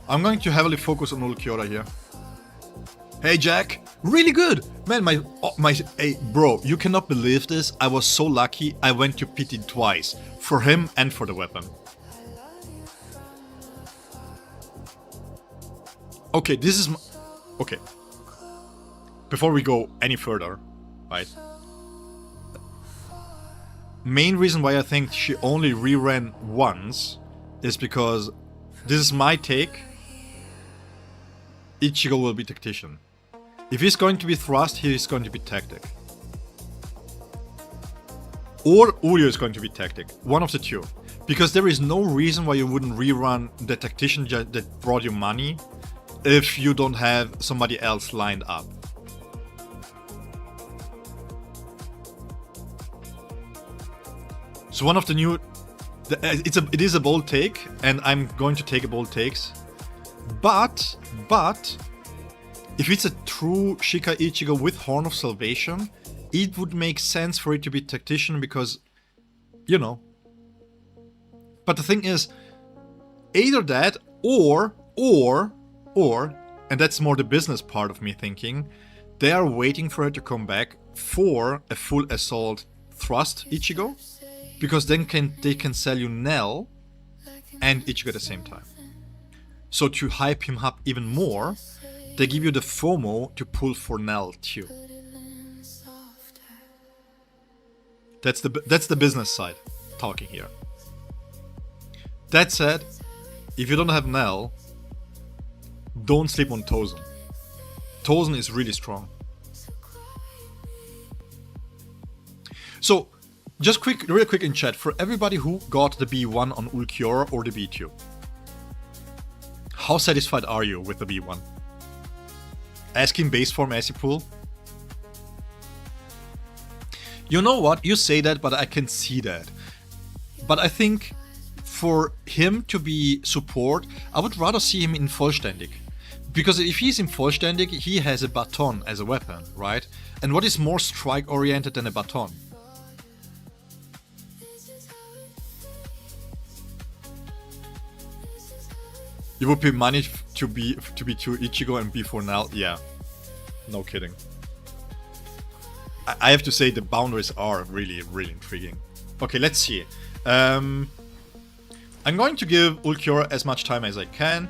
I'm going to heavily focus on Ulquiorra here. Hey Jack, really good! Man, hey bro, you cannot believe this. I was so lucky I went to pity twice. For him and for the weapon. Okay, this is... Okay. Before we go any further, right? Main reason why I think she only reran once is because this is my take. Ichigo will be tactician. If he's going to be thrust, he is going to be tactic. Or Uryu is going to be tactic. One of the two. Because there is no reason why you wouldn't rerun the tactician that brought you money if you don't have somebody else lined up. So one of the new... It is a bold take, and I'm going to take a bold takes. But... If it's a true Shika Ichigo with Horn of Salvation, it would make sense for it to be tactician because, you know. But the thing is, either that or, and that's more the business part of me thinking, they are waiting for it to come back for a full assault thrust Ichigo, because then they can sell you Nell and Ichigo at the same time. So to hype him up even more, they give you the FOMO to pull for Nell too. That's the business side talking here. That said, if you don't have Nell, don't sleep on Tozen. Tozen is really strong. So, just real quick in chat, for everybody who got the B1 on Ulquiorra or the B2, how satisfied are you with the B1? Asking base form as you pull? You know what? You say that, but I can see that. But I think for him to be support, I would rather see him in Vollständig. Because if he's in Vollständig, he has a baton as a weapon, right? And what is more strike-oriented than a baton? You would pay money to be to Ichigo and be for Nell? Yeah. No kidding. I have to say the boundaries are really intriguing. Okay, let's see. I'm going to give Ulquiorra as much time as I can.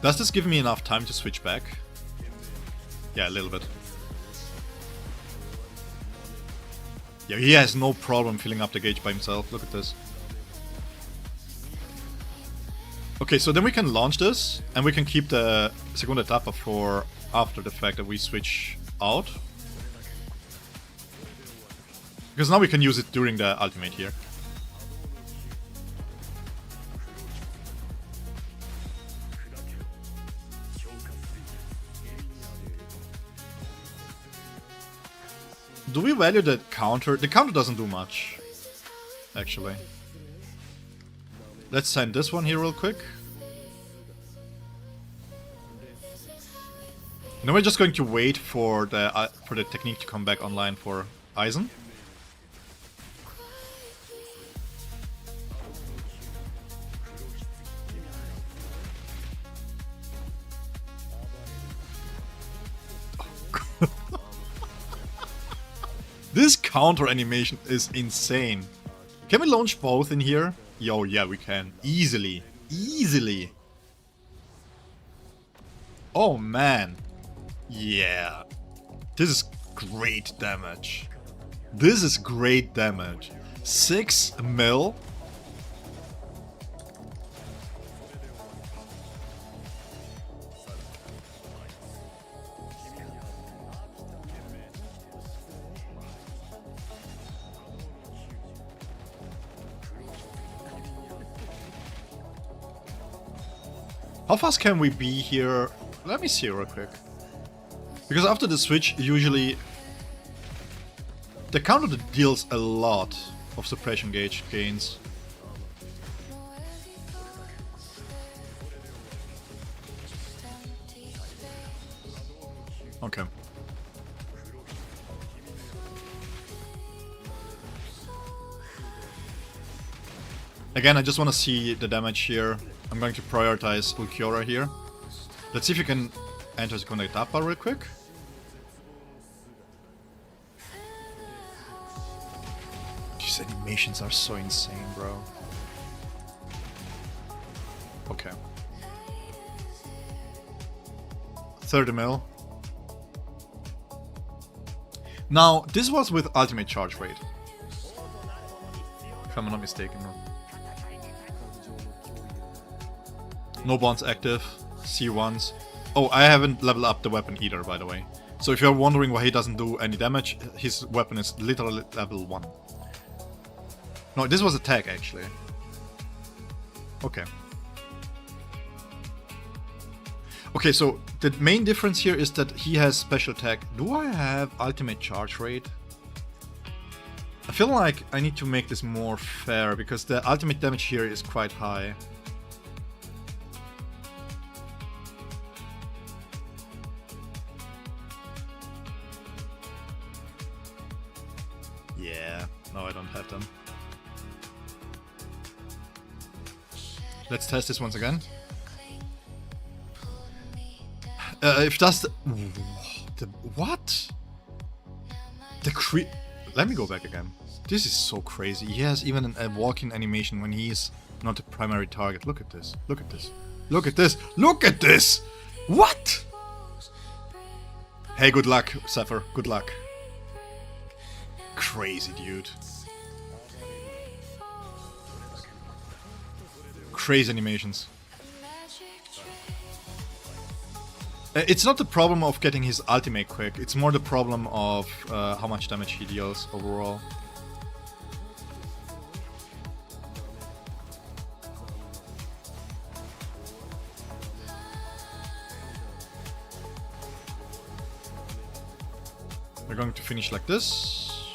Does this give me enough time to switch back? Yeah, a little bit. Yeah, he has no problem filling up the gauge by himself. Look at this. Okay, so then we can launch this, and we can keep the segunda etapa for after the fact that we switch out. Because now we can use it during the ultimate here. Do we value the counter? The counter doesn't do much, actually. Let's send this one here real quick. Now we're just going to wait for the technique to come back online for Aizen. This counter animation is insane. Can we launch both in here? Yo, yeah, we can. Easily. Easily. Oh, man. Yeah. This is great damage. This is great damage. 6 mil. How fast can we be here? Let me see real quick. Because after the switch, usually the counter deals a lot of suppression gauge gains. Okay. Again, I just want to see the damage here. I'm going to prioritize Ulquiorra here. Let's see if you can enter the Conde Etapa real quick. These animations are so insane, bro. Okay. 30 mil. Now, this was with ultimate charge rate. If I'm not mistaken. No bonds active. C1s. Oh, I haven't leveled up the weapon either, by the way. So if you're wondering why he doesn't do any damage, his weapon is literally level 1. No, this was attack, actually. Okay. Okay, so the main difference here is that he has special attack. Do I have ultimate charge rate? I feel like I need to make this more fair, because the ultimate damage here is quite high. Yeah, no, I don't have them. Let's test this once again. If that's the what? Let me go back again. This is so crazy. He has even a walking animation when he's not the primary target. Look at this. Look at this. Look at this. Look at this. What? Hey, good luck, Zephyr. Good luck. Crazy, dude. Crazy animations. It's not the problem of getting his ultimate quick, it's more the problem of how much damage he deals overall. We're going to finish like this.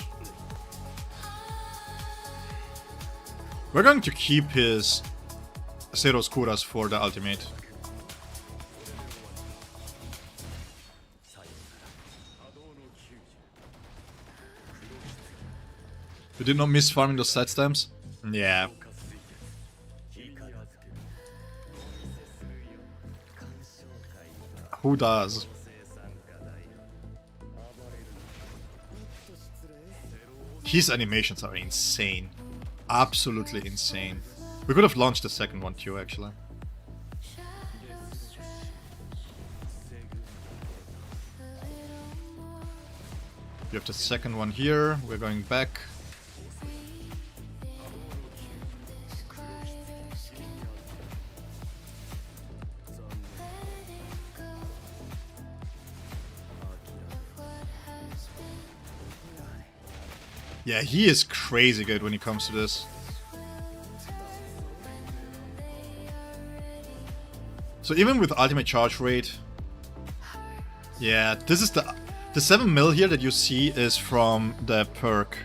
We're going to keep his Zero Oscuras for the ultimate. You did not miss farming those side stamps? Yeah. Who does? His animations are insane. Absolutely insane. We could have launched the second one too, actually. We have the second one here. We're going back. Yeah, he is crazy good when it comes to this. So even with ultimate charge rate, yeah, this is the 7 mil here that you see is from the perk.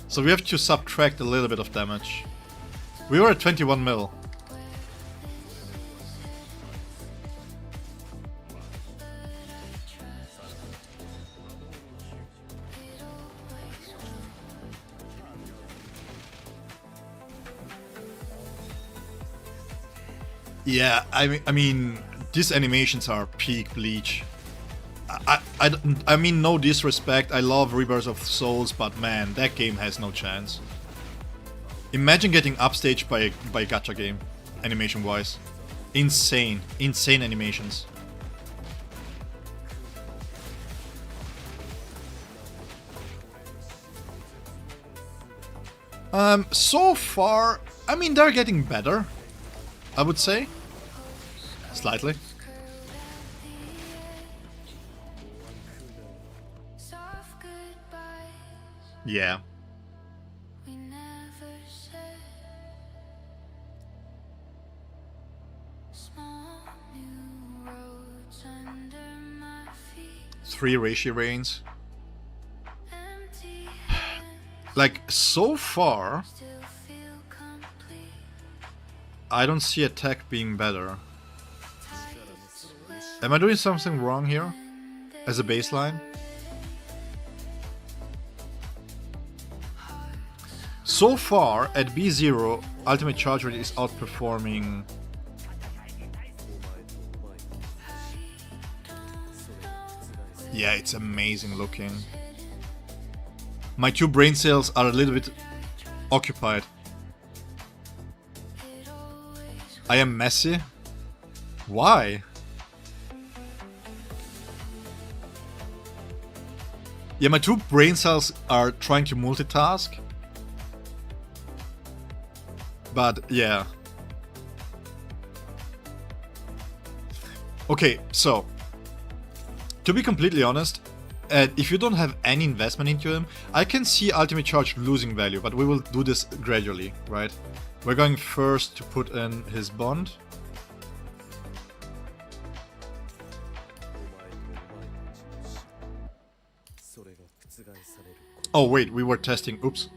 So we have to subtract a little bit of damage. We were at 21 mil. Yeah, I mean, these animations are peak Bleach. I mean, no disrespect, I love Rebirth of Souls, but man, that game has no chance. Imagine getting upstaged by a gacha game, animation-wise. Insane, insane animations. So far, I mean, they're getting better, I would say. Slightly. Yeah. 3 Reishi Reigns. Like, so far, I don't see attack being better. Am I doing something wrong here? As a baseline? So far, at B0, Ultimate Charge Rate is outperforming... Yeah, it's amazing looking. My 2 brain cells are a little bit occupied. I am messy? Why? Yeah, my 2 brain cells are trying to multitask. But, yeah. Okay, so... To be completely honest, if you don't have any investment into him, I can see Ultimate Charge losing value, but we will do this gradually, right? We're going first to put in his bond. Oh wait, we were testing, oops.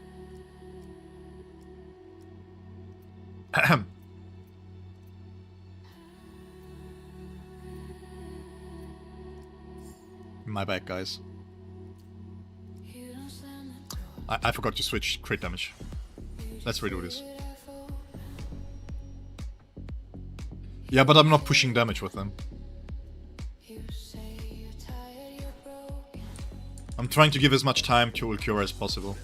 My bad, guys. I forgot to switch crit damage. Let's redo this. Yeah, but I'm not pushing damage with them. I'm trying to give as much time to Ulquiorra as possible.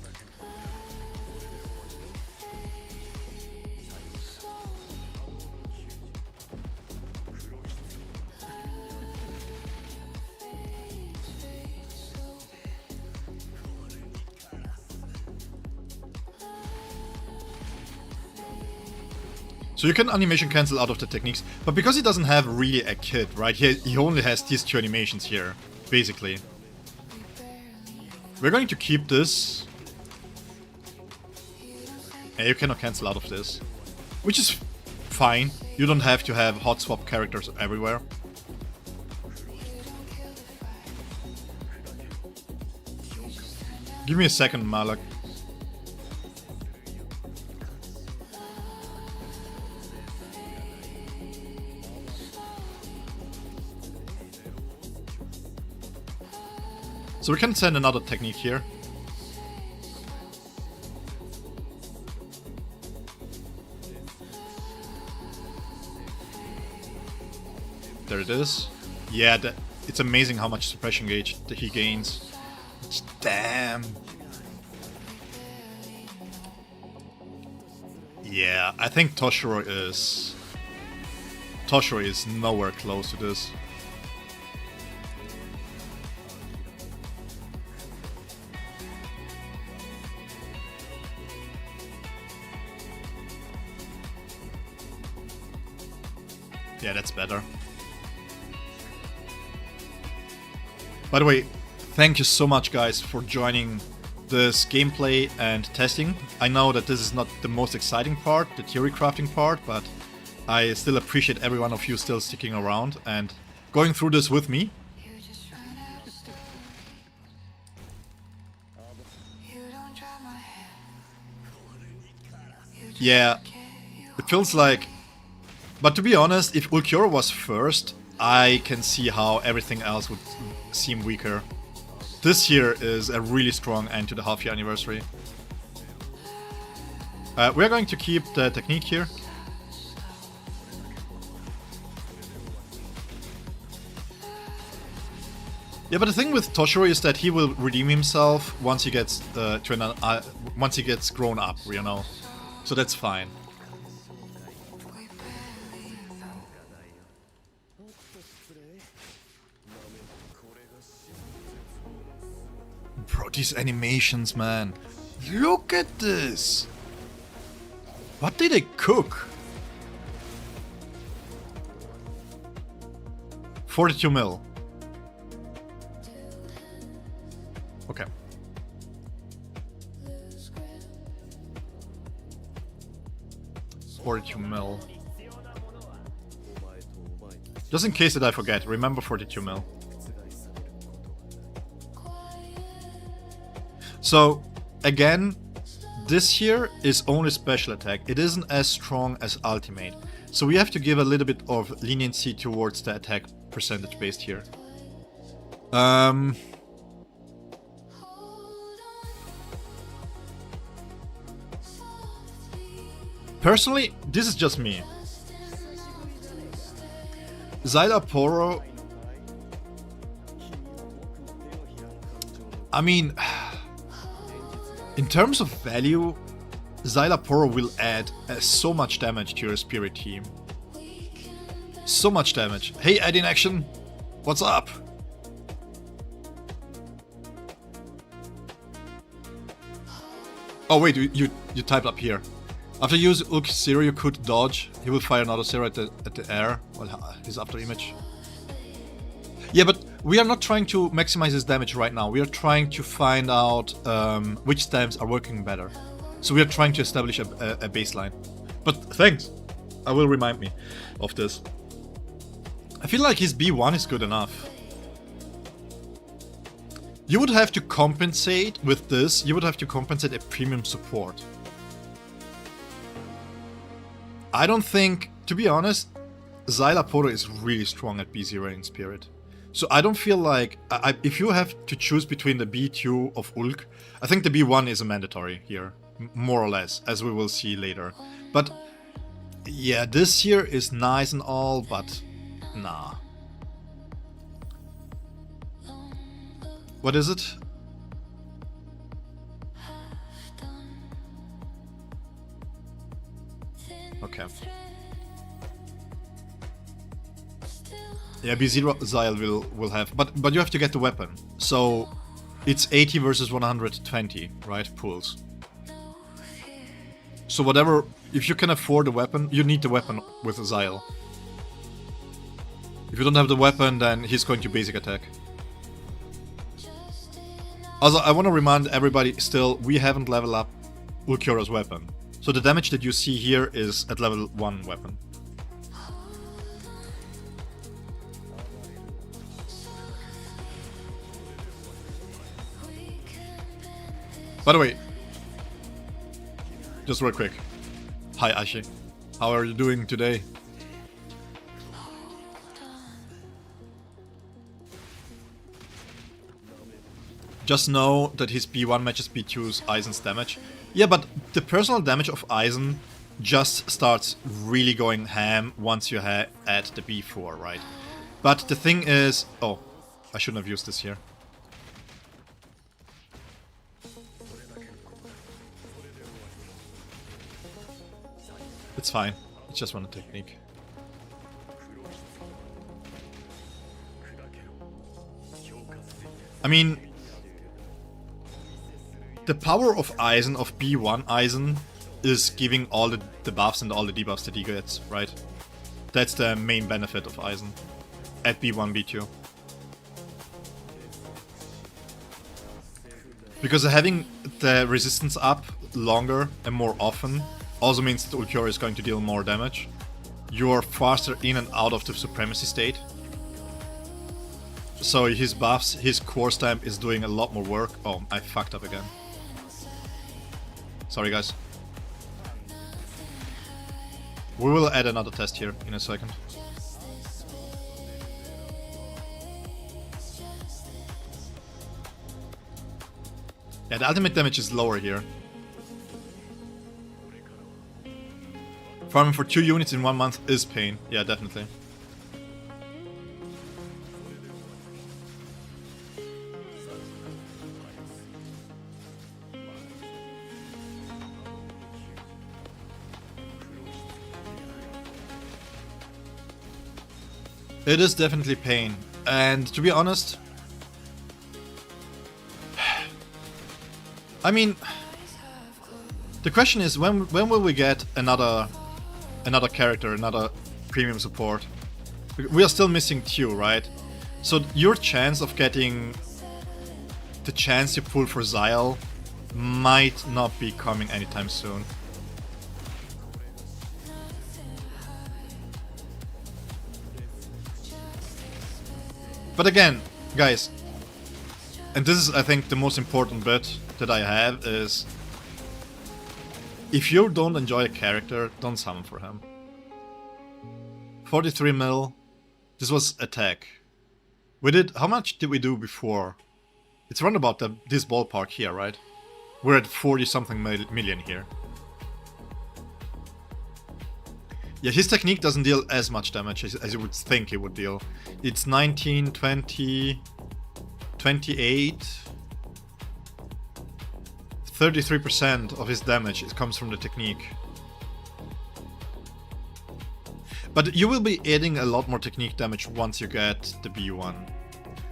So you can animation cancel out of the techniques, but because he doesn't have really a kit, right? He only has these 2 animations here, basically. We're going to keep this. Yeah, you cannot cancel out of this. Which is fine. You don't have to have hot swap characters everywhere. Give me a second, Malak. So we can send another technique here. There it is. Yeah, it's amazing how much suppression gauge that he gains. Damn. Yeah, I think Toshiro is nowhere close to this. Yeah, that's better. By the way, thank you so much, guys, for joining this gameplay and testing. I know that this is not the most exciting part, the theory crafting part, but I still appreciate every one of you still sticking around and going through this with me. Yeah, it feels like... But to be honest, if Ulquiorra was first, I can see how everything else would seem weaker. This here is a really strong end to the half-year anniversary. We're going to keep the technique here. Yeah, but the thing with Toshiro is that he will redeem himself once he gets once he gets grown up, you know. So that's fine. Bro, these animations, man. Look at this! What did they cook? 42 mil. Okay. $42 mil. Just in case that I forget, remember 42 mil. So, again, this here is only special attack. It isn't as strong as ultimate. So we have to give a little bit of leniency towards the attack percentage based here. Personally, this is just me. Xylaporo, I mean, in terms of value, Xylaporo will add so much damage to your spirit team. So much damage. Hey, Ed in action, what's up? Oh wait, you typed up here. After you use Ulquiorra, you could dodge. He will fire another zero at the air. Well, his after image. Yeah, but we are not trying to maximize his damage right now. We are trying to find out which stamps are working better. So we are trying to establish a baseline. But thanks. I will remind me of this. I feel like his B1 is good enough. You would have to compensate with this. You would have to compensate a premium support. I don't think, to be honest, Xylaporo is really strong at B0 in Spirit. So I don't feel like, if you have to choose between the B2 of Ulk, I think the B1 is a mandatory here, more or less, as we will see later. But yeah, this here is nice and all, but nah. What is it? Okay. Yeah, B0 Xyl will have, but you have to get the weapon. So it's 80 versus 120, right? Pools. So whatever, if you can afford the weapon, you need the weapon with Xyl. If you don't have the weapon, then he's going to basic attack. Also, I want to remind everybody still, we haven't leveled up Ulquiorra's weapon. So the damage that you see here is at level 1 weapon. By the way, just real quick. Hi Ashi, how are you doing today? Just know that his B1 matches B2's Eisen's damage. Yeah, but the personal damage of Eisen just starts really going ham once you add the B4, right? But the thing is... Oh, I shouldn't have used this here. It's fine. It's just one technique. I mean... The power of Eisen, of B1 Eisen, is giving all the buffs and all the debuffs that he gets, right? That's the main benefit of Eisen at B1, B2. Because having the resistance up longer and more often also means that Ulquiorra is going to deal more damage. You're faster in and out of the supremacy state. So his buffs, his core stamp is doing a lot more work. Oh, I fucked up again. Sorry guys. We will add another test here in a second. Yeah, the ultimate damage is lower here. Farming for 2 units in 1 month is pain. Yeah, definitely. It is definitely pain, and to be honest, I mean, the question is when will we get another character, another premium support? We are still missing 2, right? So your chance of getting the chance to pull for Xyl might not be coming anytime soon. But again, guys, And this is, I think, the most important bit that I have is... if you don't enjoy a character, don't summon for him. 43 mil. This was attack. We did... how much did we do before? It's around about this ballpark here, right? We're at 40 something million here. Yeah, his technique doesn't deal as much damage as you would think it would deal. It's 19, 20, 28... 33% of his damage comes from the technique. But you will be adding a lot more technique damage once you get the B1.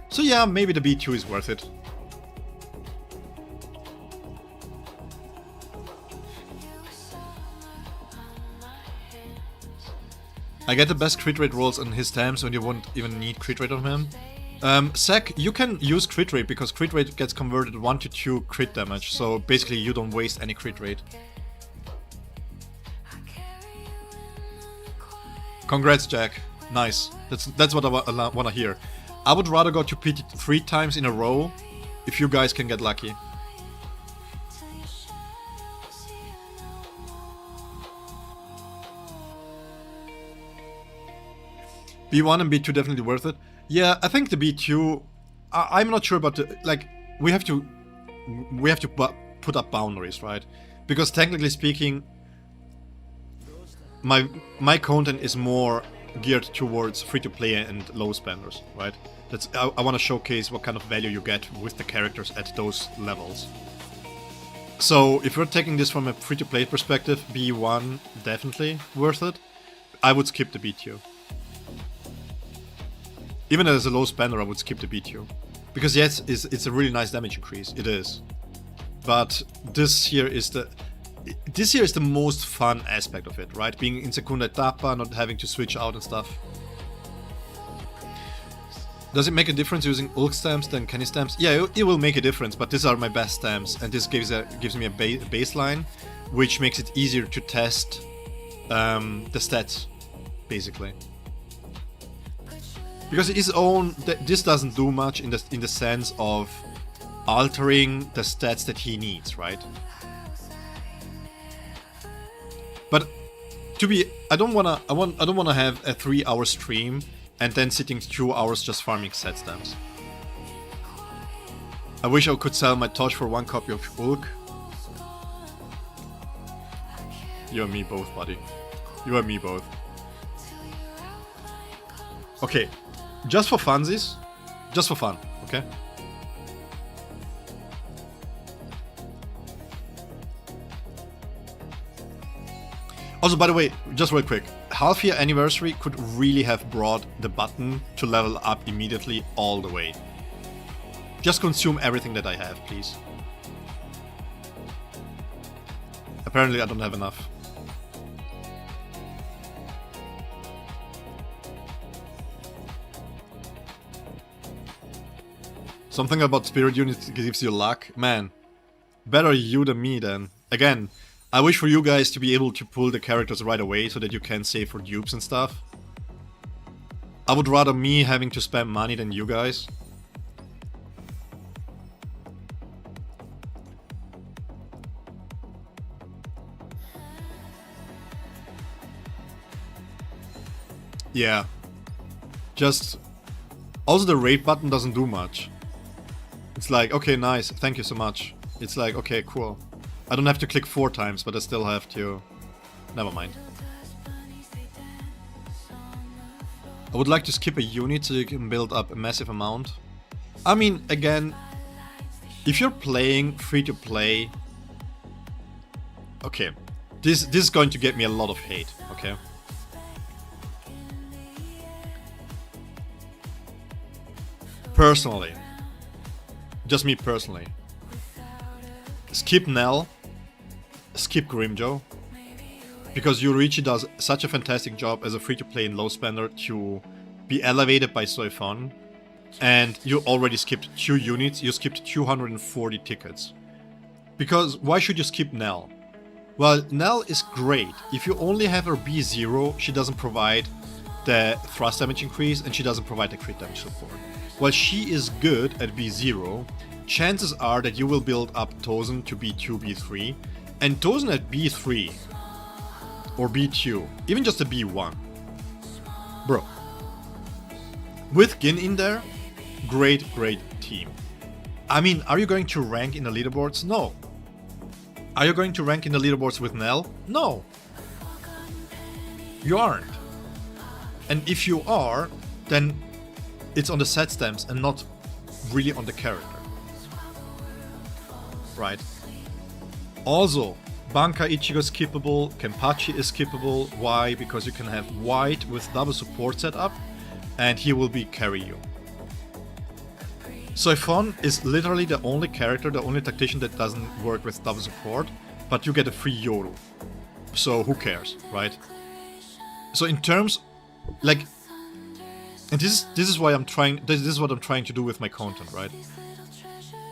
So yeah, maybe the B2 is worth it. I get the best crit rate rolls on his stamps when you won't even need crit rate on him. Sec, you can use crit rate because crit rate gets converted 1 to 2 crit damage, so basically you don't waste any crit rate. Congrats, Jack. Nice. That's what I want to hear. I would rather go to PT 3 times in a row if you guys can get lucky. B1 and B2 definitely worth it. Yeah, I think the B2... I'm not sure about the... like, we have to put up boundaries, right? Because technically speaking, my content is more geared towards free-to-play and low spenders, right? I want to showcase what kind of value you get with the characters at those levels. So if we're taking this from a free-to-play perspective, B1 definitely worth it. I would skip the B2. Even as a low spender, I would skip the B2. Because yes, it's a really nice damage increase, it is. But this here is the most fun aspect of it, right? Being in Segunda Etapa, not having to switch out and stuff. Does it make a difference using Ulq stamps than Kenny stamps? Yeah, it will make a difference, but these are my best stamps, and this gives me a baseline, which makes it easier to test the stats, basically. Because this doesn't do much in the sense of altering the stats that he needs, right? But I don't wanna have a 3-hour stream and then sitting 2 hours just farming set stamps. I wish I could sell my torch for 1 copy of Ulq. You and me both, buddy. You and me both. Okay. Just for funsies, just for fun, okay? Also, by the way, just real quick, half year anniversary could really have brought the button to level up immediately all the way. Just consume everything that I have, please. Apparently I don't have enough. Something about spirit units gives you luck? Man, better you than me then. Again, I wish for you guys to be able to pull the characters right away so that you can save for dupes and stuff. I would rather me having to spend money than you guys. Yeah. Just... also the raid button doesn't do much. It's like, okay, nice, thank you so much. It's like, okay, cool. I don't have to click 4 times, but I still have to... never mind. I would like to skip a unit so you can build up a massive amount. I mean, again, if you're playing free-to-play... okay, this is going to get me a lot of hate, okay? Personally. Just me personally. Skip Nell, skip Grimjo, because Yurichi does such a fantastic job as a free-to-play and low spender to be elevated by Soifon, and you already skipped 2 units, you skipped 240 tickets. Because why should you skip Nell? Well, Nell is great. If you only have her B0, she doesn't provide the thrust damage increase and she doesn't provide the crit damage support. While she is good at B0, chances are that you will build up Tozen to B2, B3, and Tozen at B3 or B2, even just a B1. Bro, with Gin in there, great team. I mean, are you going to rank in the leaderboards? No. Are you going to rank in the leaderboards with Nell? No. You aren't. And if you are, then it's on the set stamps and not really on the character. Right. Also, Banka Ichigo is skippable, Kenpachi is skippable. Why? Because you can have White with double support set up and he will be carry you. Soifon is literally the only character, the only tactician that doesn't work with double support, but you get a free Yoru. So who cares, right? So in terms, like, and this is why I'm trying. This is what I'm trying to do with my content, right?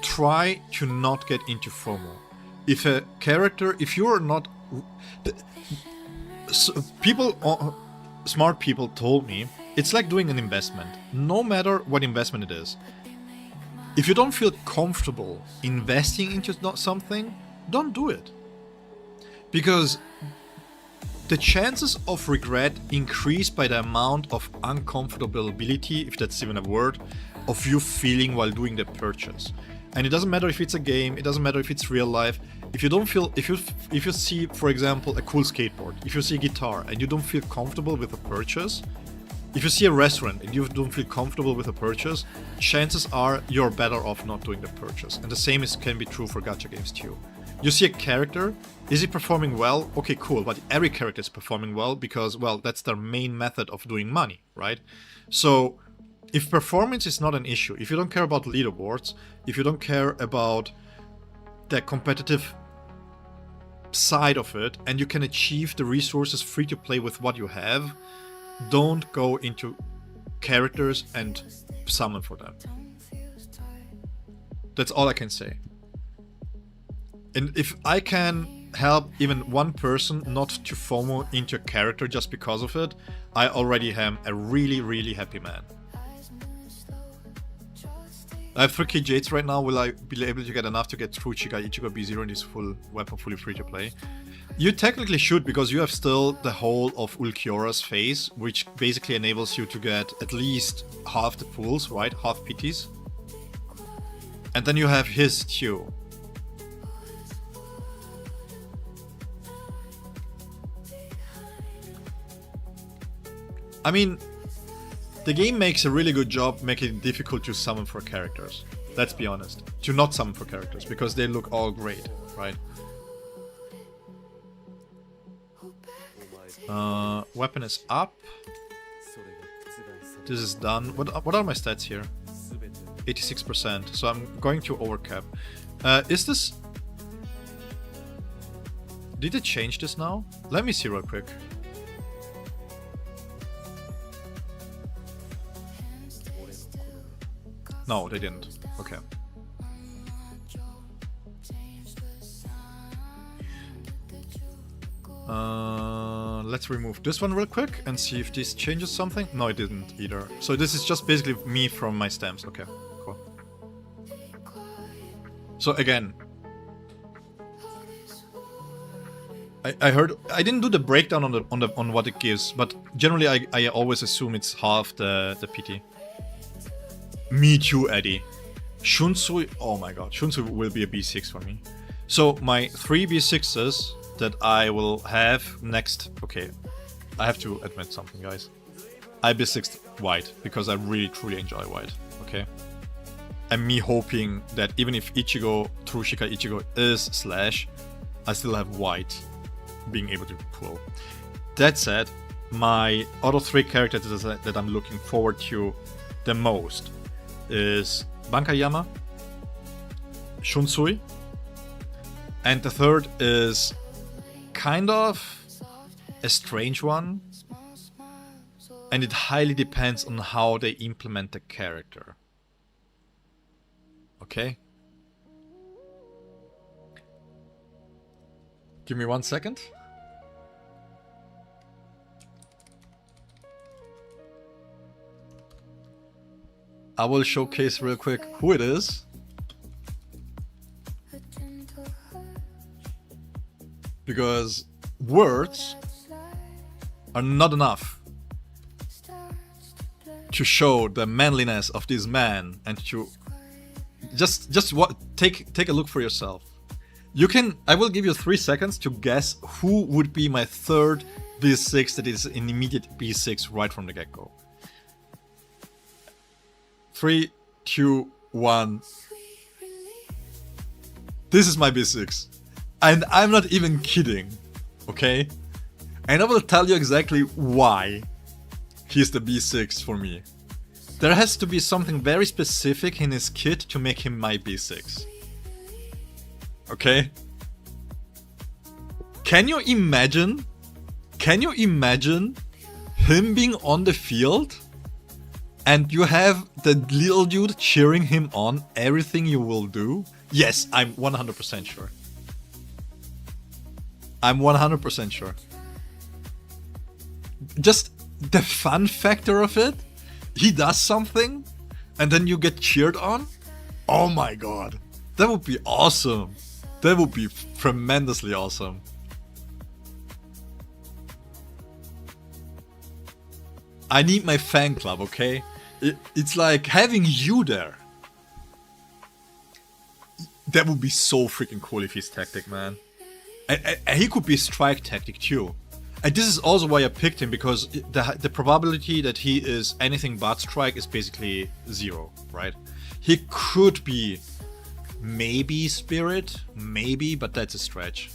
Try to not get into FOMO. If a character, if you're not, smart people told me it's like doing an investment. No matter what investment it is, if you don't feel comfortable investing into something, don't do it. Because the chances of regret increase by the amount of uncomfortability, if that's even a word, of you feeling while doing the purchase. And it doesn't matter if it's a game, it doesn't matter if it's real life. If you don't feel, if you see, for example, a cool skateboard, if you see a guitar and you don't feel comfortable with the purchase, if you see a restaurant and you don't feel comfortable with a purchase, chances are you're better off not doing the purchase. And the same can be true for gacha games too. You see a character, is he performing well? Okay, cool, but every character is performing well because, well, that's their main method of doing money, right? So, if performance is not an issue, if you don't care about leaderboards, if you don't care about the competitive side of it, and you can achieve the resources free to play with what you have, don't go into characters and summon for them. That's all I can say. And if I can help even one person not to FOMO into a character just because of it, I already am a really happy man. I have 3k Jades right now. Will I be able to get enough to get through Ichigo B0 in this full weapon fully free to play? You technically should, because you have still the whole of Ulquiorra's phase, which basically enables you to get at least half the pools, right? Half PTs. And then you have his too. I mean, the game makes a really good job making it difficult to summon for characters. Let's be honest. To not summon for characters, because they look all great, right? Weapon is up. This is done. What are my stats here? 86%. So I'm going to overcap. Is this... Did they change this now? Let me see real quick. No, they didn't. Okay. Let's remove this one real quick and see if this changes something. No, it didn't either. So this is just basically me from my stamps. Okay, cool. So again, I heard, I didn't do the breakdown on what it gives, but generally I always assume it's half the PT. Me too, Eddie. Shunsui, oh my god, Shunsui will be a B6 for me. So my 3 B6s that I will have next, okay, I have to admit something, guys. I B6'd White because I really truly enjoy White, okay? And me hoping that even if Ichigo, True Shikai Ichigo is Slash, I still have White being able to pull. That said, my other 3 characters that I'm looking forward to the most is Bankayama, Shunsui, and the third is kind of a strange one, and it highly depends on how they implement the character. Okay? Give me 1 second. I will showcase real quick who it is. Because words are not enough to show the manliness of this man, and to just what take a look for yourself. I will give you 3 seconds to guess who would be my third B6 that is an immediate B6 right from the get-go. 3, 2, 1. This is my B6. And I'm not even kidding, okay? And I will tell you exactly why he's the B6 for me. There has to be something very specific in his kit to make him my B6. Okay? Can you imagine him being on the field and you have the little dude cheering him on everything you will do? Yes, I'm 100% sure. I'm 100% sure. Just the fun factor of it. He does something and then you get cheered on. Oh my god. That would be awesome. That would be tremendously awesome. I need my fan club, okay? It's like having you there. That would be so freaking cool if he's tactic, man. And he could be strike tactic too. And this is also why I picked him, because the probability that he is anything but strike is basically 0, right? He could be maybe spirit, maybe, but that's a stretch.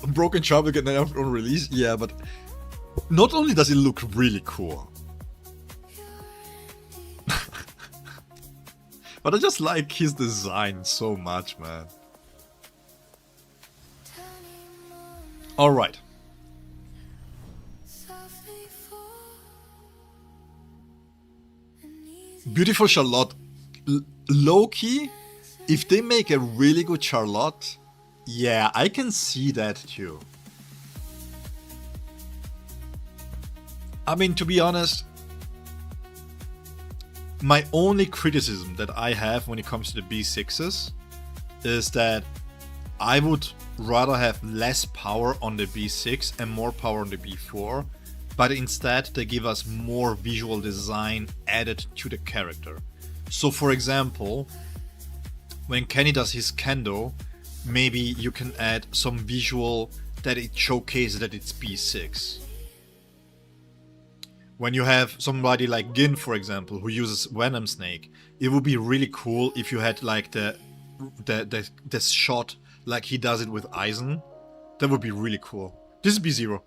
Broken Charm will get nerfed on release, yeah, but not only does it look really cool, but I just like his design so much, man. Alright. Beautiful Charlotte. Low-key, if they make a really good Charlotte, yeah, I can see that too. I mean, to be honest, my only criticism that I have when it comes to the B6s is that I would rather have less power on the B6 and more power on the B4, but instead they give us more visual design added to the character. So for example, when Kenny does his kendo, maybe you can add some visual that it showcases that it's B6. When you have somebody like Gin, for example, who uses Venom Snake, it would be really cool if you had like the shot like he does it with Aizen. That would be really cool. This is B0.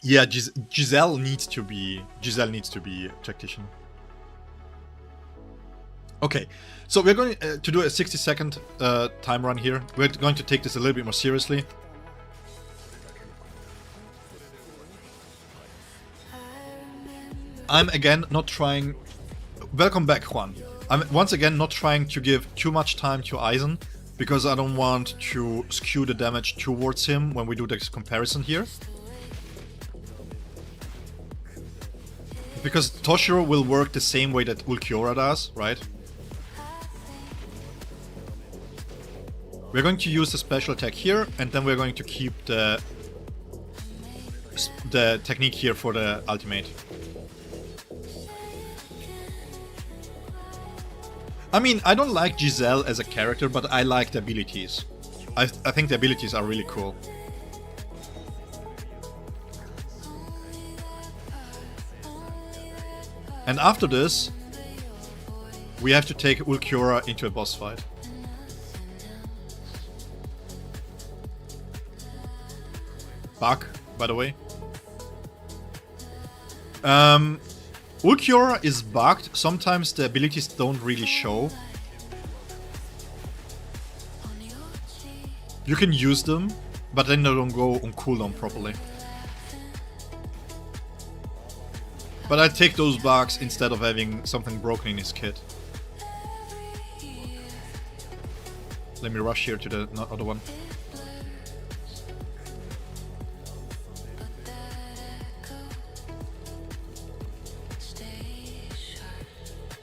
Yeah, Giselle needs to be tactician. Okay, so we're going to do a 60-second time run here. We're going to take this a little bit more seriously. I'm again not trying... Welcome back, Juan. I'm once again not trying to give too much time to Aizen, because I don't want to skew the damage towards him when we do this comparison here. Because Toshiro will work the same way that Ulquiorra does, right? We're going to use the special attack here, and then we're going to keep the technique here for the ultimate. I mean, I don't like Giselle as a character, but I like the abilities. I think the abilities are really cool. And after this, we have to take Ulquiorra into a boss fight. Bug, by the way. Ulquiorra is bugged. Sometimes the abilities don't really show. You can use them, but then they don't go on cooldown properly. But I take those bugs instead of having something broken in his kit. Let me rush here to the other one.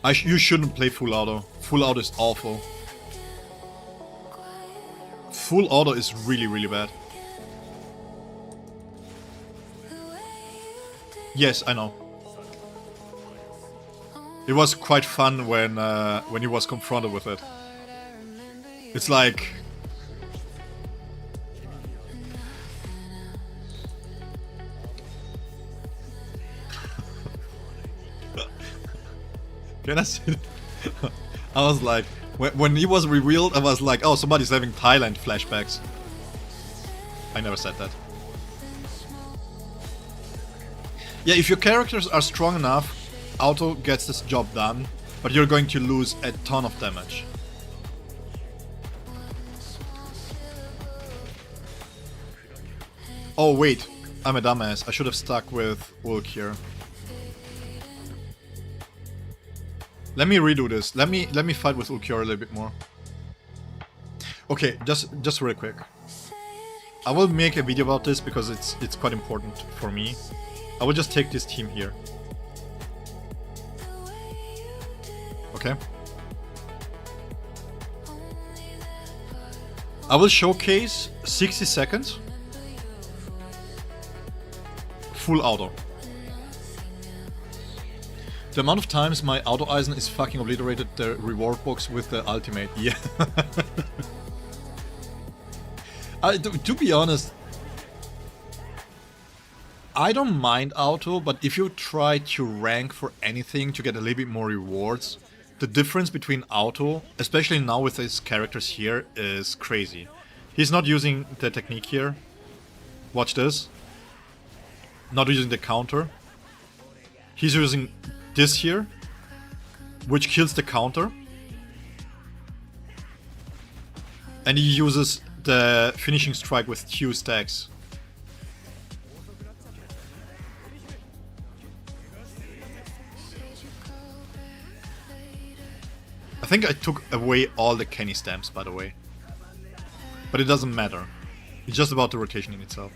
You shouldn't play full auto. Full auto is awful. full auto is really, really bad. Yes, I know. It was quite fun when he was confronted with it. It's like... Can I say that? I was like... When he was revealed, I was like, oh, somebody's having Thailand flashbacks. I never said that. Yeah, if your characters are strong enough, Auto gets this job done, but you're going to lose a ton of damage. Oh wait, I'm a dumbass. I should have stuck with Ulquiorra. Let me redo this. Let me fight with Ulquiorra a little bit more. Okay, just real quick. I will make a video about this because it's quite important for me. I will just take this team here. Okay. I will showcase 60 seconds. Full auto. The amount of times my auto Eisen is fucking obliterated the reward box with the ultimate. Yeah. To be honest, I don't mind auto, but if you try to rank for anything to get a little bit more rewards, the difference between auto, especially now with his characters here, is crazy. He's not using the technique here. Watch this. Not using the counter. He's using this here, which kills the counter. And he uses the finishing strike with 2 stacks. I think I took away all the Kenny stamps, by the way. But it doesn't matter. It's just about the rotation in itself.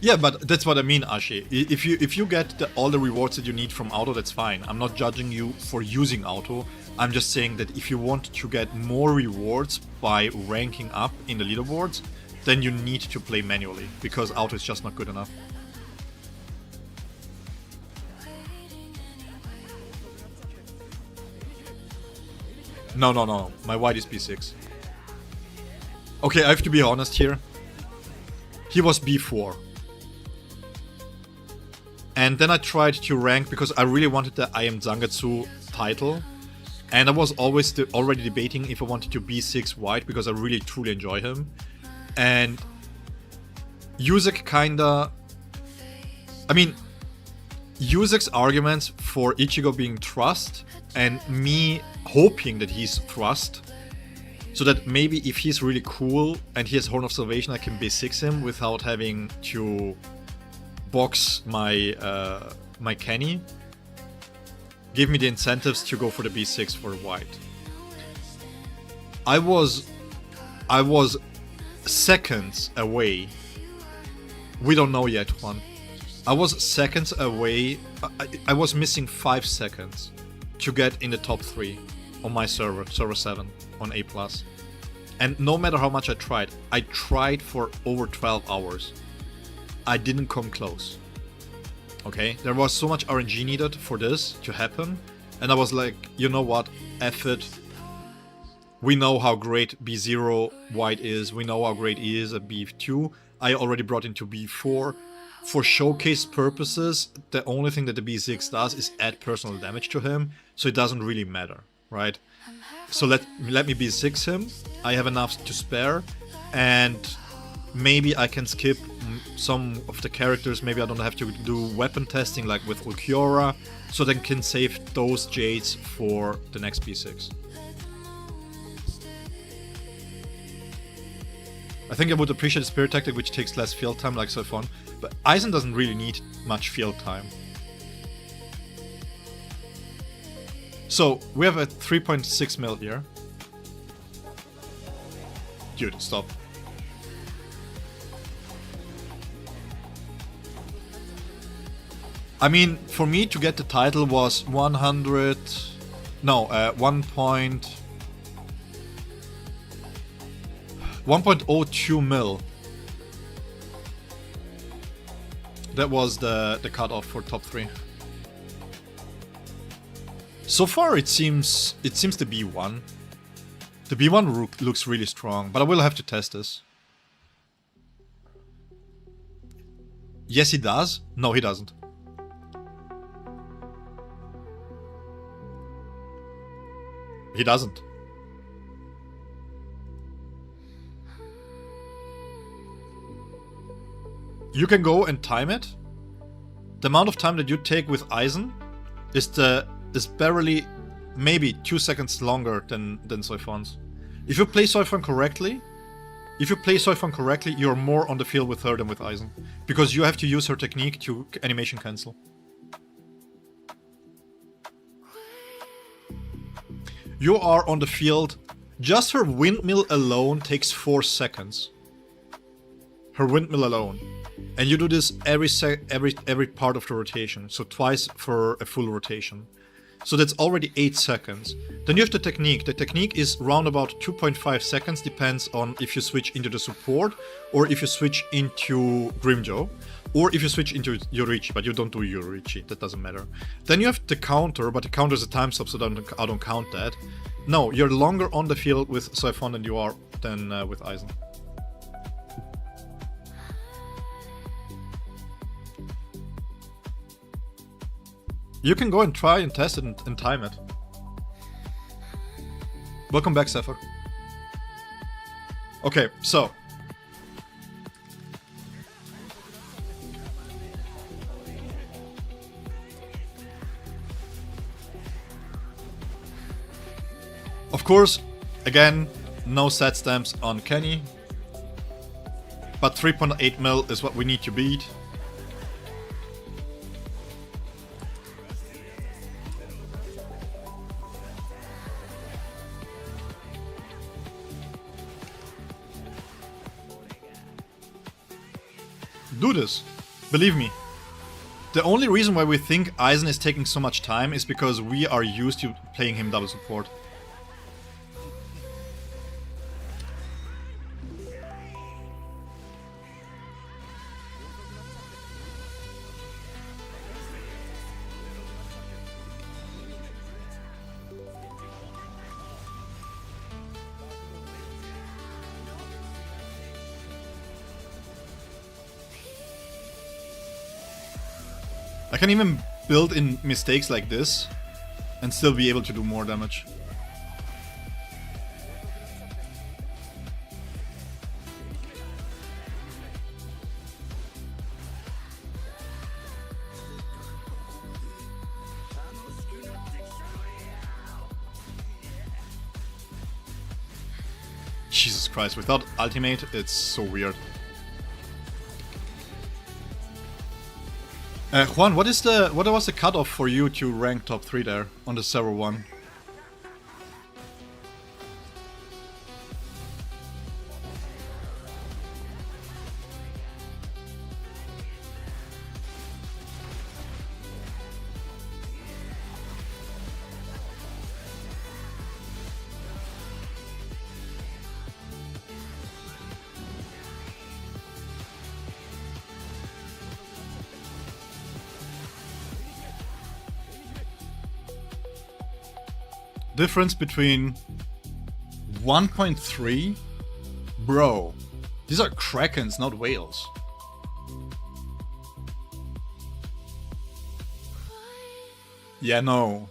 Yeah, but that's what I mean, Ashi. If you get all the rewards that you need from auto, that's fine. I'm not judging you for using auto. I'm just saying that if you want to get more rewards by ranking up in the leaderboards, then you need to play manually, because auto is just not good enough. No. My white is B6. Okay, I have to be honest here. He was B4. And then I tried to rank because I really wanted the I Am Zangetsu title. And I was always already debating if I wanted to B6 white because I really truly enjoy him. And Yuzek kinda... I mean, Yuzek's arguments for Ichigo being thrust and me hoping that he's thrust, so that maybe if he's really cool and he has Horn of Salvation, I can B6 him without having to box my my Kenny, give me the incentives to go for the B6 for white. I was seconds away. We don't know yet, Juan. I was seconds away. I was missing 5 seconds to get in the top 3 on my server 7 on A+. And no matter how much I tried for over 12 hours. I didn't come close. Okay, there was so much RNG needed for this to happen, and I was like, you know what, F it. We know how great B0 white is, we know how great he is at B2. I already brought into B4. For showcase purposes, the only thing that the B6 does is add personal damage to him, so it doesn't really matter, right? So let me B6 him, I have enough to spare, and maybe I can skip some of the characters, maybe I don't have to do weapon testing like with Ulquiorra, so then can save those Jades for the next B6. I think I would appreciate a Spirit Tactic which takes less field time like Siphon, but Eisen doesn't really need much field time. So, we have a 3.6 mil here. Dude, stop. I mean, for me to get the title was 100... No, 1 point... 1.02 mil. That was the cutoff for top 3. So far it seems the B1. The B1 looks really strong, but I will have to test this. Yes, he does. No, he doesn't. He doesn't. You can go and time it. The amount of time that you take with Eisen is barely maybe 2 seconds longer than Soifon's. If you play Soifon correctly, you're more on the field with her than with Eisen, because you have to use her technique to animation cancel. You are on the field. Just her windmill alone takes 4 seconds. Her windmill alone. And you do this every part of the rotation, so twice for a full rotation. So that's already 8 seconds. Then you have the technique. The technique is round about 2.5 seconds, depends on if you switch into the support, or if you switch into Grimjo, or if you switch into Yorichi, but you don't do Yorichi, that doesn't matter. Then you have the counter, but the counter is a time stop, so I don't count that. No, you're longer on the field with Soifon than you are with Eisen. You can go and try and test it and time it. Welcome back, Zephyr. Okay, so. Of course, again, no set stamps on Kenny. But 3.8 mil is what we need to beat. Do this. Believe me. The only reason why we think Eisen is taking so much time is because we are used to playing him double support. I can even build in mistakes like this and still be able to do more damage. Jesus Christ, without ultimate, it's so weird. Juan, what was the cutoff for you to rank top 3 there on the server 1? Difference between 1.3? Bro, these are krakens, not whales. Yeah, no.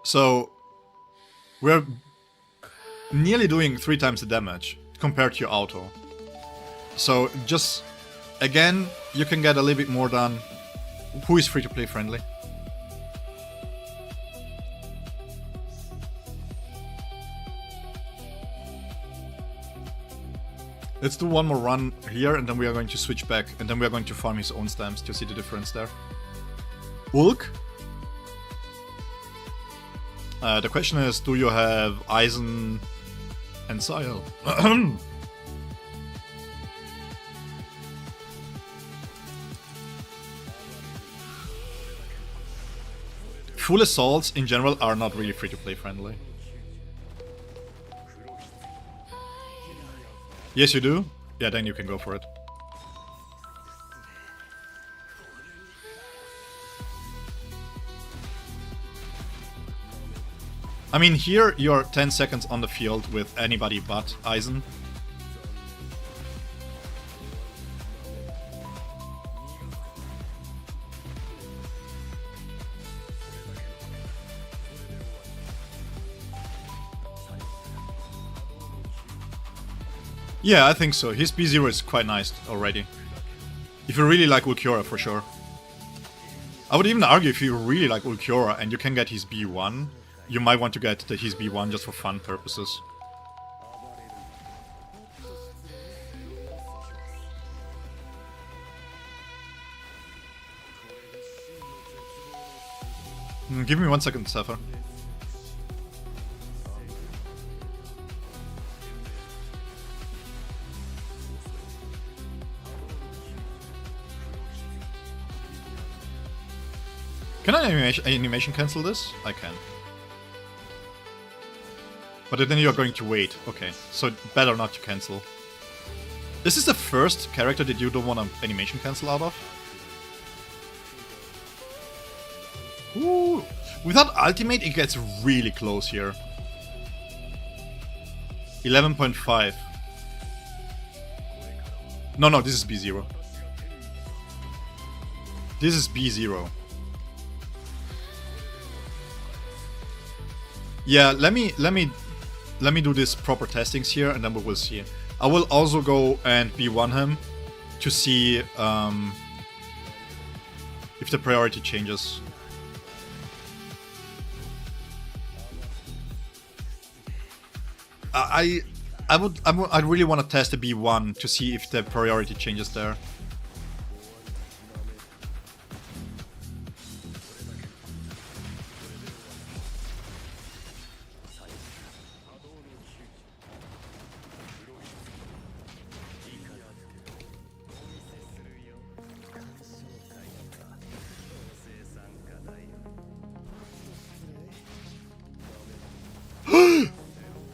So, we're nearly doing 3 times the damage compared to your auto. So, just, again, you can get a little bit more done. Who is free-to-play friendly? Let's do one more run here, and then we are going to switch back, and then we are going to farm his own stamps to see the difference there. Ulk? The question is, do you have Eisen and Sile? Full assaults in general are not really free-to-play friendly. Yes, you do? Yeah, then you can go for it. I mean, here you're 10 seconds on the field with anybody but Aizen. Yeah, I think so. His B0 is quite nice already. If you really like Ulquiorra, for sure. I would even argue if you really like Ulquiorra and you can get his B1, you might want to get his B1 just for fun purposes. Give me 1 second, Sapphire. Can I animation cancel this? I can. But then you're going to wait. Okay, so better not to cancel. This is the first character that you don't want to animation cancel out of. Ooh. Without ultimate, it gets really close here. 11.5. No, this is B0. This is B0. Yeah, let me do this proper testings here, and then we will see. I will also go and B1 him to see if the priority changes. I really want to test the B1 to see if the priority changes there.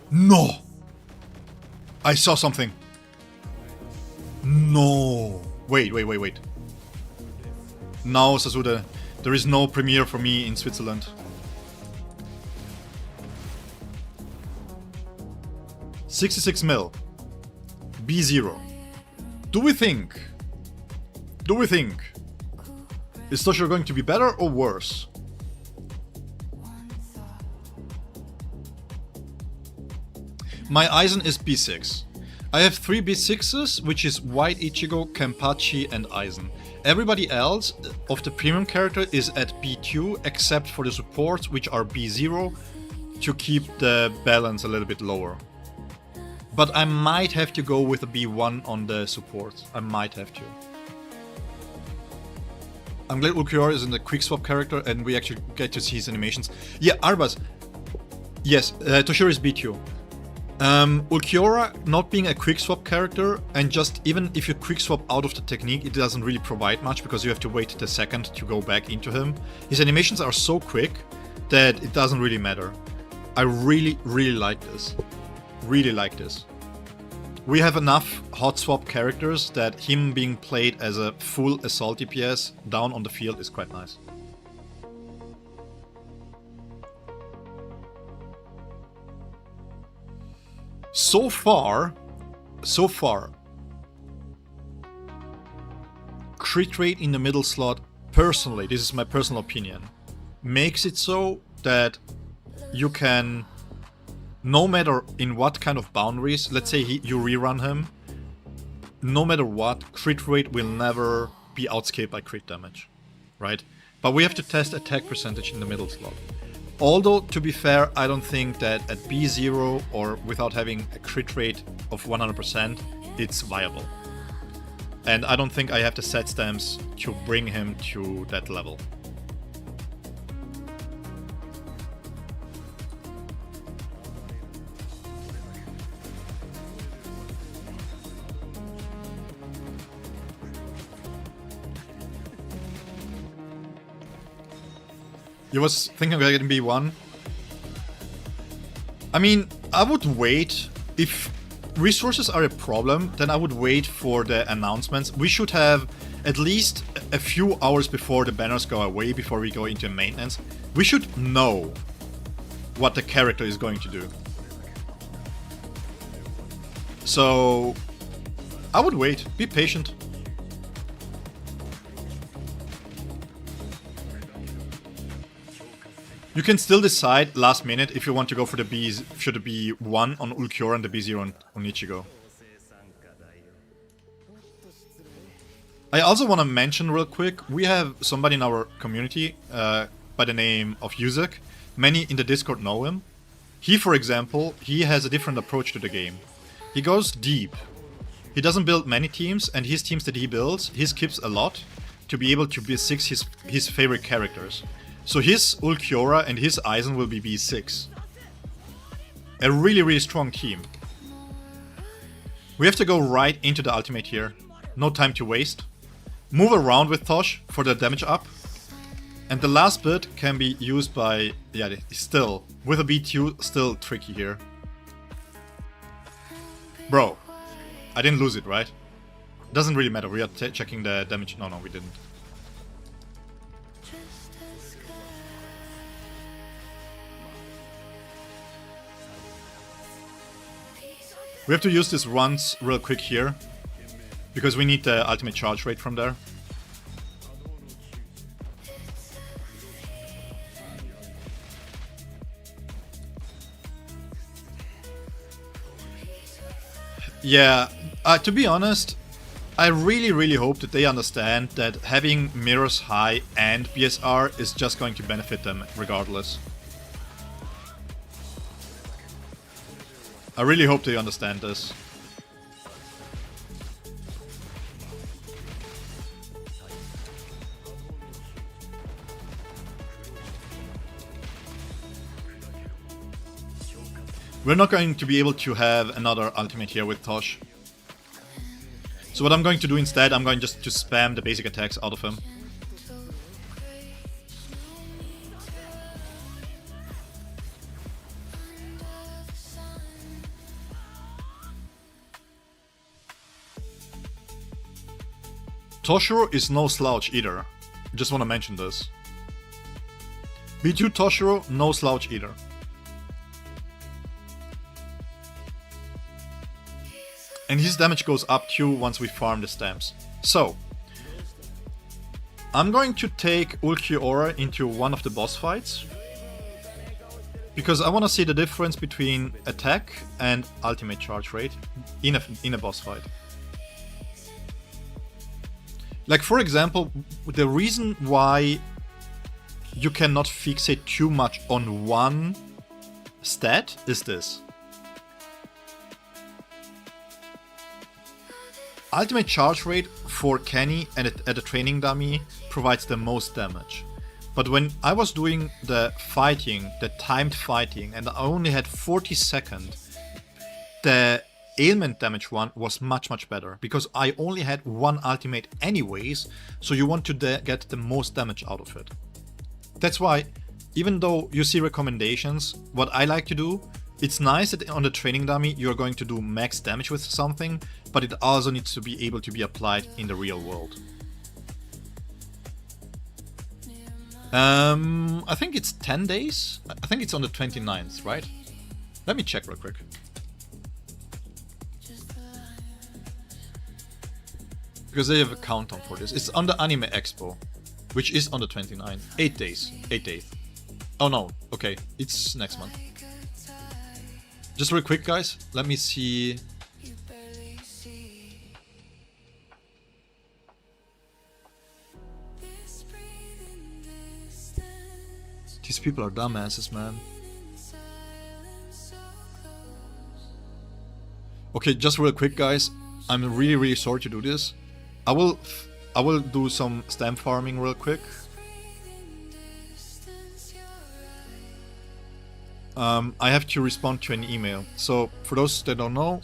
No! I saw something. No. Wait. No, Sasude. There is no premiere for me in Switzerland. $66 mil. B0. Do we think? Is Toshiro going to be better or worse? My Aizen is B6. I have 3 B6s, which is White Ichigo, Kenpachi and Aizen. Everybody else of the premium character is at B2, except for the supports, which are B0, to keep the balance a little bit lower. But I might have to go with a B1 on the support. I might have to. I'm glad Ulquiorra is in the quick swap character and we actually get to see his animations. Yeah, Arbas. Yes, Toshiro is B2. Ulquiorra not being a quick swap character, and just even if you quick swap out of the technique, it doesn't really provide much because you have to wait the second to go back into him. His animations are so quick that it doesn't really matter. I really like this. Really like this. We have enough hot swap characters that him being played as a full assault DPS down on the field is quite nice. So far, crit rate in the middle slot, personally, this is my personal opinion, makes it so that you can, no matter in what kind of boundaries, let's say you rerun him, no matter what, crit rate will never be outscaled by crit damage, right? But we have to test attack percentage in the middle slot. Although, to be fair, I don't think that at B0 or without having a crit rate of 100%, it's viable. And I don't think I have the set stamps to bring him to that level. You was thinking of getting B1? I mean, I would wait if resources are a problem, then I would wait for the announcements. We should have at least a few hours before the banners go away, before we go into maintenance. We should know what the character is going to do. So I would wait, be patient. You can still decide last minute if you want to go for the B's, should it be 1 on Ulquiorra and the B0 on Ichigo. I also want to mention real quick, we have somebody in our community by the name of Yuzek. Many in the Discord know him. He, for example, he has a different approach to the game. He goes deep. He doesn't build many teams, and his teams that he builds, he skips a lot to be able to B6 his favorite characters. So his Ulquiorra and his Aizen will be B6. A really, really strong team. We have to go right into the ultimate here. No time to waste. Move around with Tosh for the damage up. And the last bit can be used by... yeah, still. With a B2, still tricky here. Bro, I didn't lose it, right? Doesn't really matter, we are checking the damage. No, we didn't. We have to use this runs real quick here, because we need the ultimate charge rate from there. Yeah, to be honest, I really hope that they understand that having mirrors high and BSR is just going to benefit them regardless. I really hope they understand this. We're not going to be able to have another ultimate here with Tosh. So what I'm going to do instead, I'm going just to spam the basic attacks out of him. Toshiro is no slouch either. Just want to mention this. B2 Toshiro, no slouch either. And his damage goes up too once we farm the stamps. So, I'm going to take Ulquiorra into one of the boss fights. Because I want to see the difference between attack and ultimate charge rate in a boss fight. Like, for example, the reason why you cannot fixate too much on one stat is this. Ultimate charge rate for Kenny and at a training dummy provides the most damage. But when I was doing the fighting, the timed fighting, and I only had 40 seconds, the ailment damage one was much better, because I only had one ultimate anyways, so you want to get the most damage out of it. That's why, even though you see recommendations, what I like to do, it's nice that on the training dummy you're going to do max damage with something, but it also needs to be able to be applied in the real world. I think it's 10 days? I think it's on the 29th, right? Let me check real quick. Because they have a countdown for this. It's on the Anime Expo, which is on the 29th. 8 days. 8 days. Oh no, okay, it's next month. Just real quick, guys, let me see. These people are dumbasses, man. Okay, just real quick, guys. I'm really sorry to do this. I will do some stamp farming real quick. I have to respond to an email. So for those that don't know,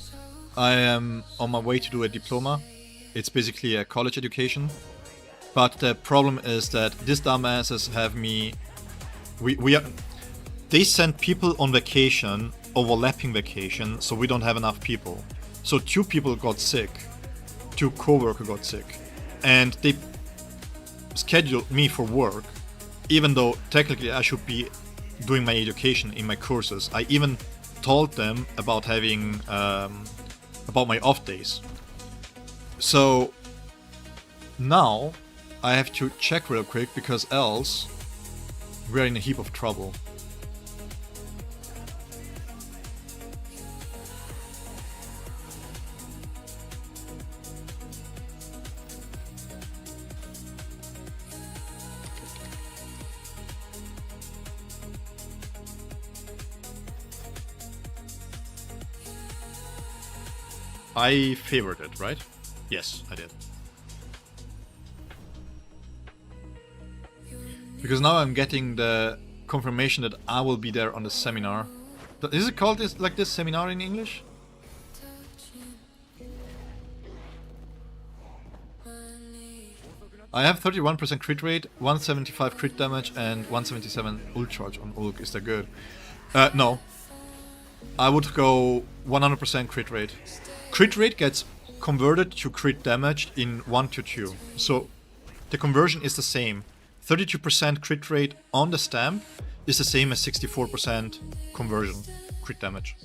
I am on my way to do a diploma. It's basically a college education. But the problem is that these dumbasses have me. They send people on vacation, overlapping vacation, so we don't have enough people. So 2 people got sick, 2 co-workers got sick, and they scheduled me for work, even though technically I should be doing my education in my courses. I even told them about having about my off days. So now I have to check real quick, because else we're in a heap of trouble. I favored it, right? Yes, I did. Because now I'm getting the confirmation that I will be there on the seminar. Is it called this, like this, seminar in English? I have 31% crit rate, 175 crit damage, and 177 ult charge on Ulk. Is that good? No. I would go 100% crit rate. Crit rate gets converted to crit damage in 1 to 2. So the conversion is the same. 32% crit rate on the stamp is the same as 64% conversion crit damage.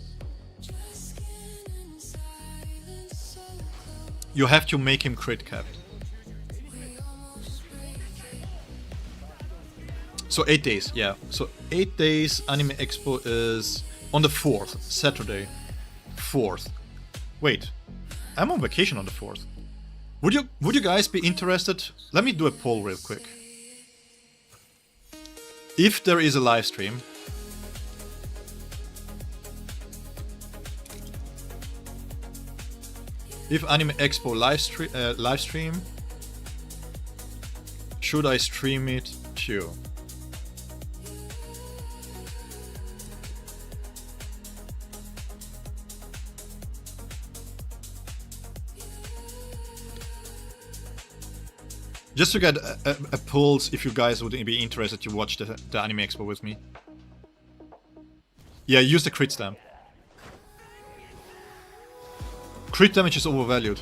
You have to make him crit capped. So 8 days, yeah. So 8 days, Anime Expo is on the 4th, Saturday. 4th. Wait, I'm on vacation on the 4th. Would you guys be interested? Let me do a poll real quick. If there is a live stream, if Anime Expo live stream, should I stream it too? Just to get a pulse, if you guys would be interested to watch the Anime Expo with me. Yeah, use the crit stamp. Crit damage is overvalued.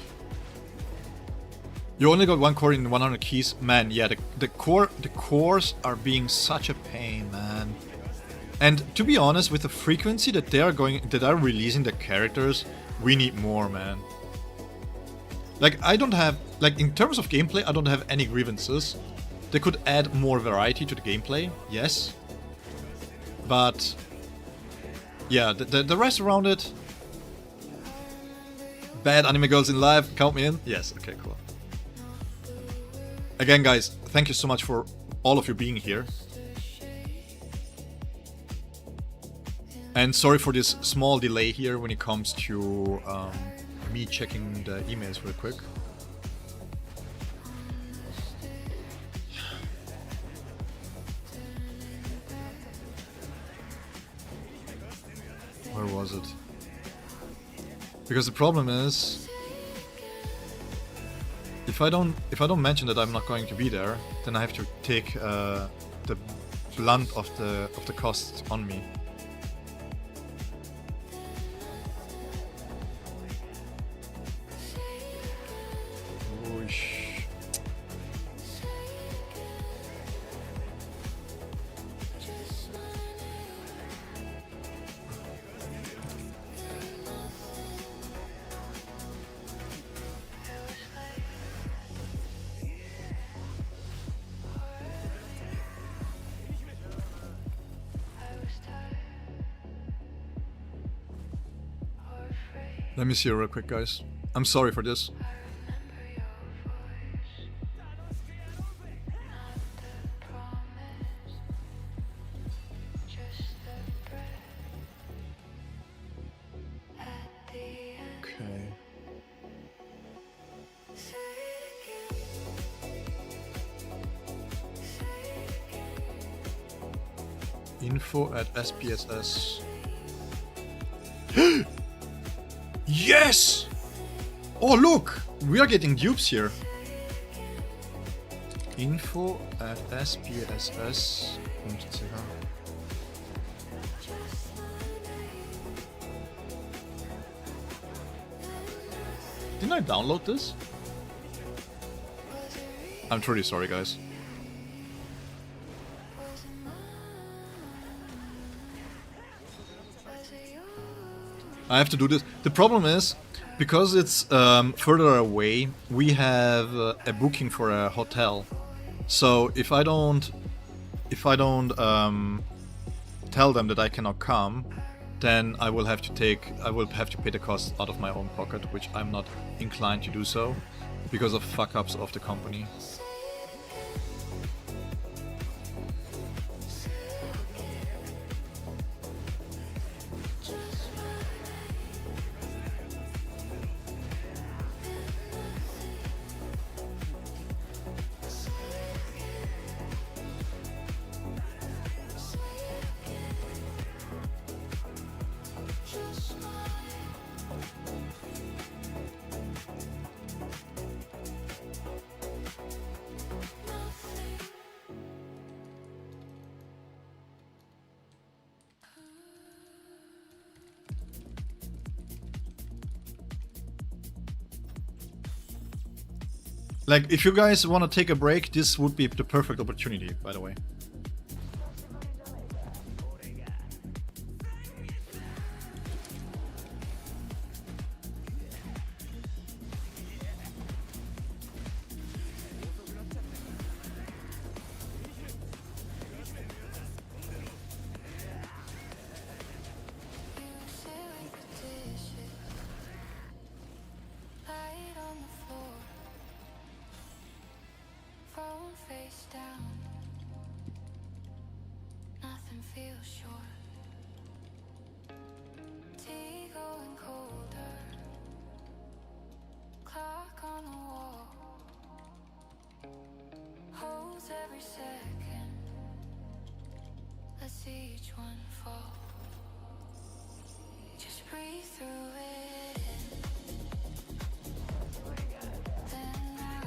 You only got 1 core in 100 keys. Man, yeah, the cores are being such a pain, man. And to be honest, with the frequency that they are releasing the characters, we need more, man. Like, I don't have, like, in terms of gameplay, I don't have any grievances. They could add more variety to the gameplay, yes. But, yeah, the rest around it... Bad anime girls in live, count me in? Yes, okay, cool. Again, guys, thank you so much for all of you being here. And sorry for this small delay here when it comes to... me checking the emails real quick. Where was it? Because the problem is, if I don't mention that I'm not going to be there, then I have to take the blunt of the costs on me. Let me see real quick, guys. I'm sorry for this. Okay. Info at SPSS. Yes! Oh, look! We are getting dupes here. Info at SPSS. Didn't I download this? I'm truly sorry, guys. I have to do this. The problem is, because it's further away, we have a booking for a hotel. So if I don't tell them that I cannot come, then I will have to pay the cost out of my own pocket, which I'm not inclined to do so because of fuck-ups of the company. Like, if you guys want to take a break, this would be the perfect opportunity, by the way. Face down, nothing feels sure. Tea going colder, clock on the wall, holds every second. Let's see each one fall. Just breathe through it in. Then out.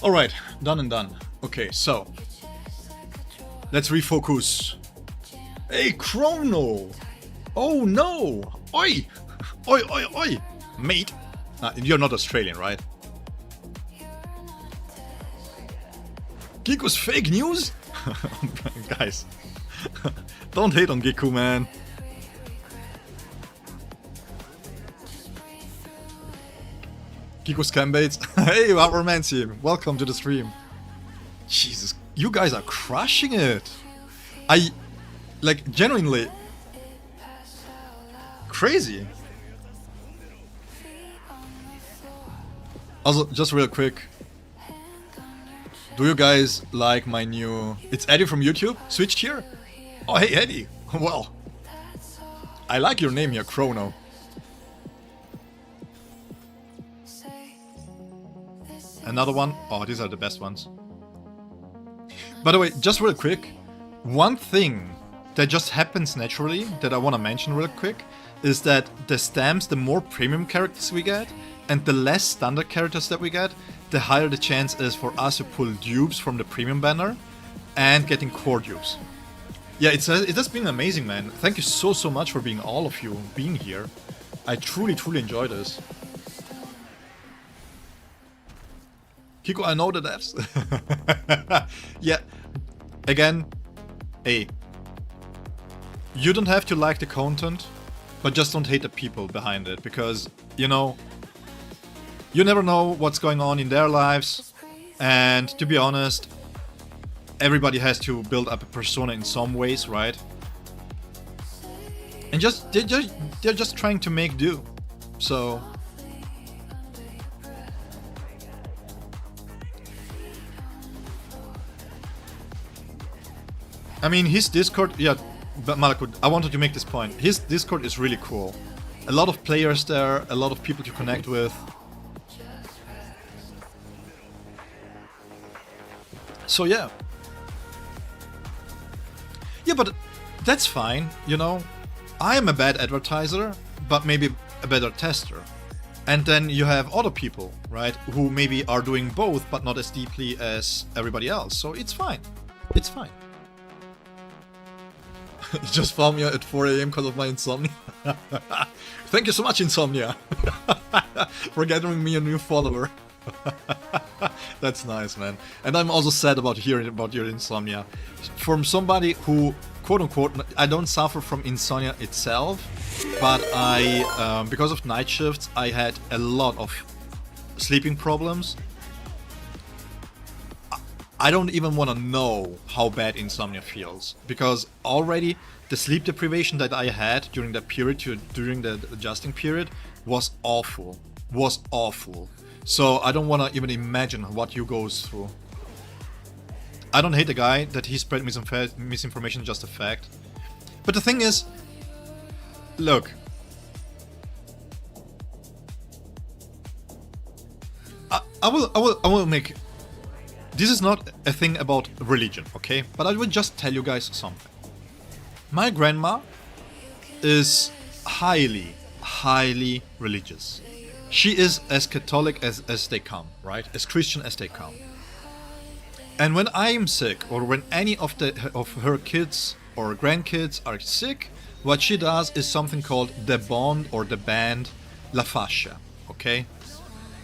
Alright, done and done. Okay, so let's refocus. Hey, Chrono! Oh no! Oi! Oi, oi, oi! Mate! You're not Australian, right? Giku's fake news? Guys, don't hate on Giku, man. Giku scam baits. Hey, Romancy, welcome to the stream. Jesus, you guys are crushing it. Like, genuinely crazy. Also, just real quick, do you guys like my new... It's Eddie from YouTube, switched here? Oh, hey, Eddie. Well, I like your name here, Chrono. Another one? Oh, these are the best ones. By the way, just real quick, one thing that just happens naturally that I want to mention real quick is that the stamps, the more premium characters we get and the less standard characters that we get, the higher the chance is for us to pull dupes from the premium banner and getting core dupes. Yeah, it has been amazing, man. Thank you so much for being all of you being here. I truly enjoy this. Kiko, I know the devs. Yeah, again, hey, you don't have to like the content, but just don't hate the people behind it, because, you know, you never know what's going on in their lives, and to be honest, everybody has to build up a persona in some ways, right? And they're just trying to make do, so... I mean, his Discord, yeah, but Malakut, I wanted to make this point. His Discord is really cool. A lot of players there, a lot of people to connect with. So yeah. Yeah, but that's fine, you know. I am a bad advertiser, but maybe a better tester. And then you have other people, right, who maybe are doing both, but not as deeply as everybody else. So it's fine. It's fine. You just found me at 4 AM because of my insomnia. Thank you so much, Insomnia, for gathering me a new follower. That's nice, man. And I'm also sad about hearing about your insomnia. From somebody who, quote unquote, I don't suffer from insomnia itself, but I, because of night shifts, I had a lot of sleeping problems. I don't even want to know how bad insomnia feels, because already the sleep deprivation that I had during that period, during the adjusting period, was awful. Was awful. So I don't want to even imagine what you goes through. I don't hate the guy that he spread misinformation, just a fact. But the thing is, look, I will make. This is not a thing about religion, okay? But I will just tell you guys something. My grandma is highly religious. She is as Catholic as they come, right? As Christian as they come. And when I am sick, or when any of her kids or grandkids are sick, what she does is something called the bond or the band La Fascia, okay?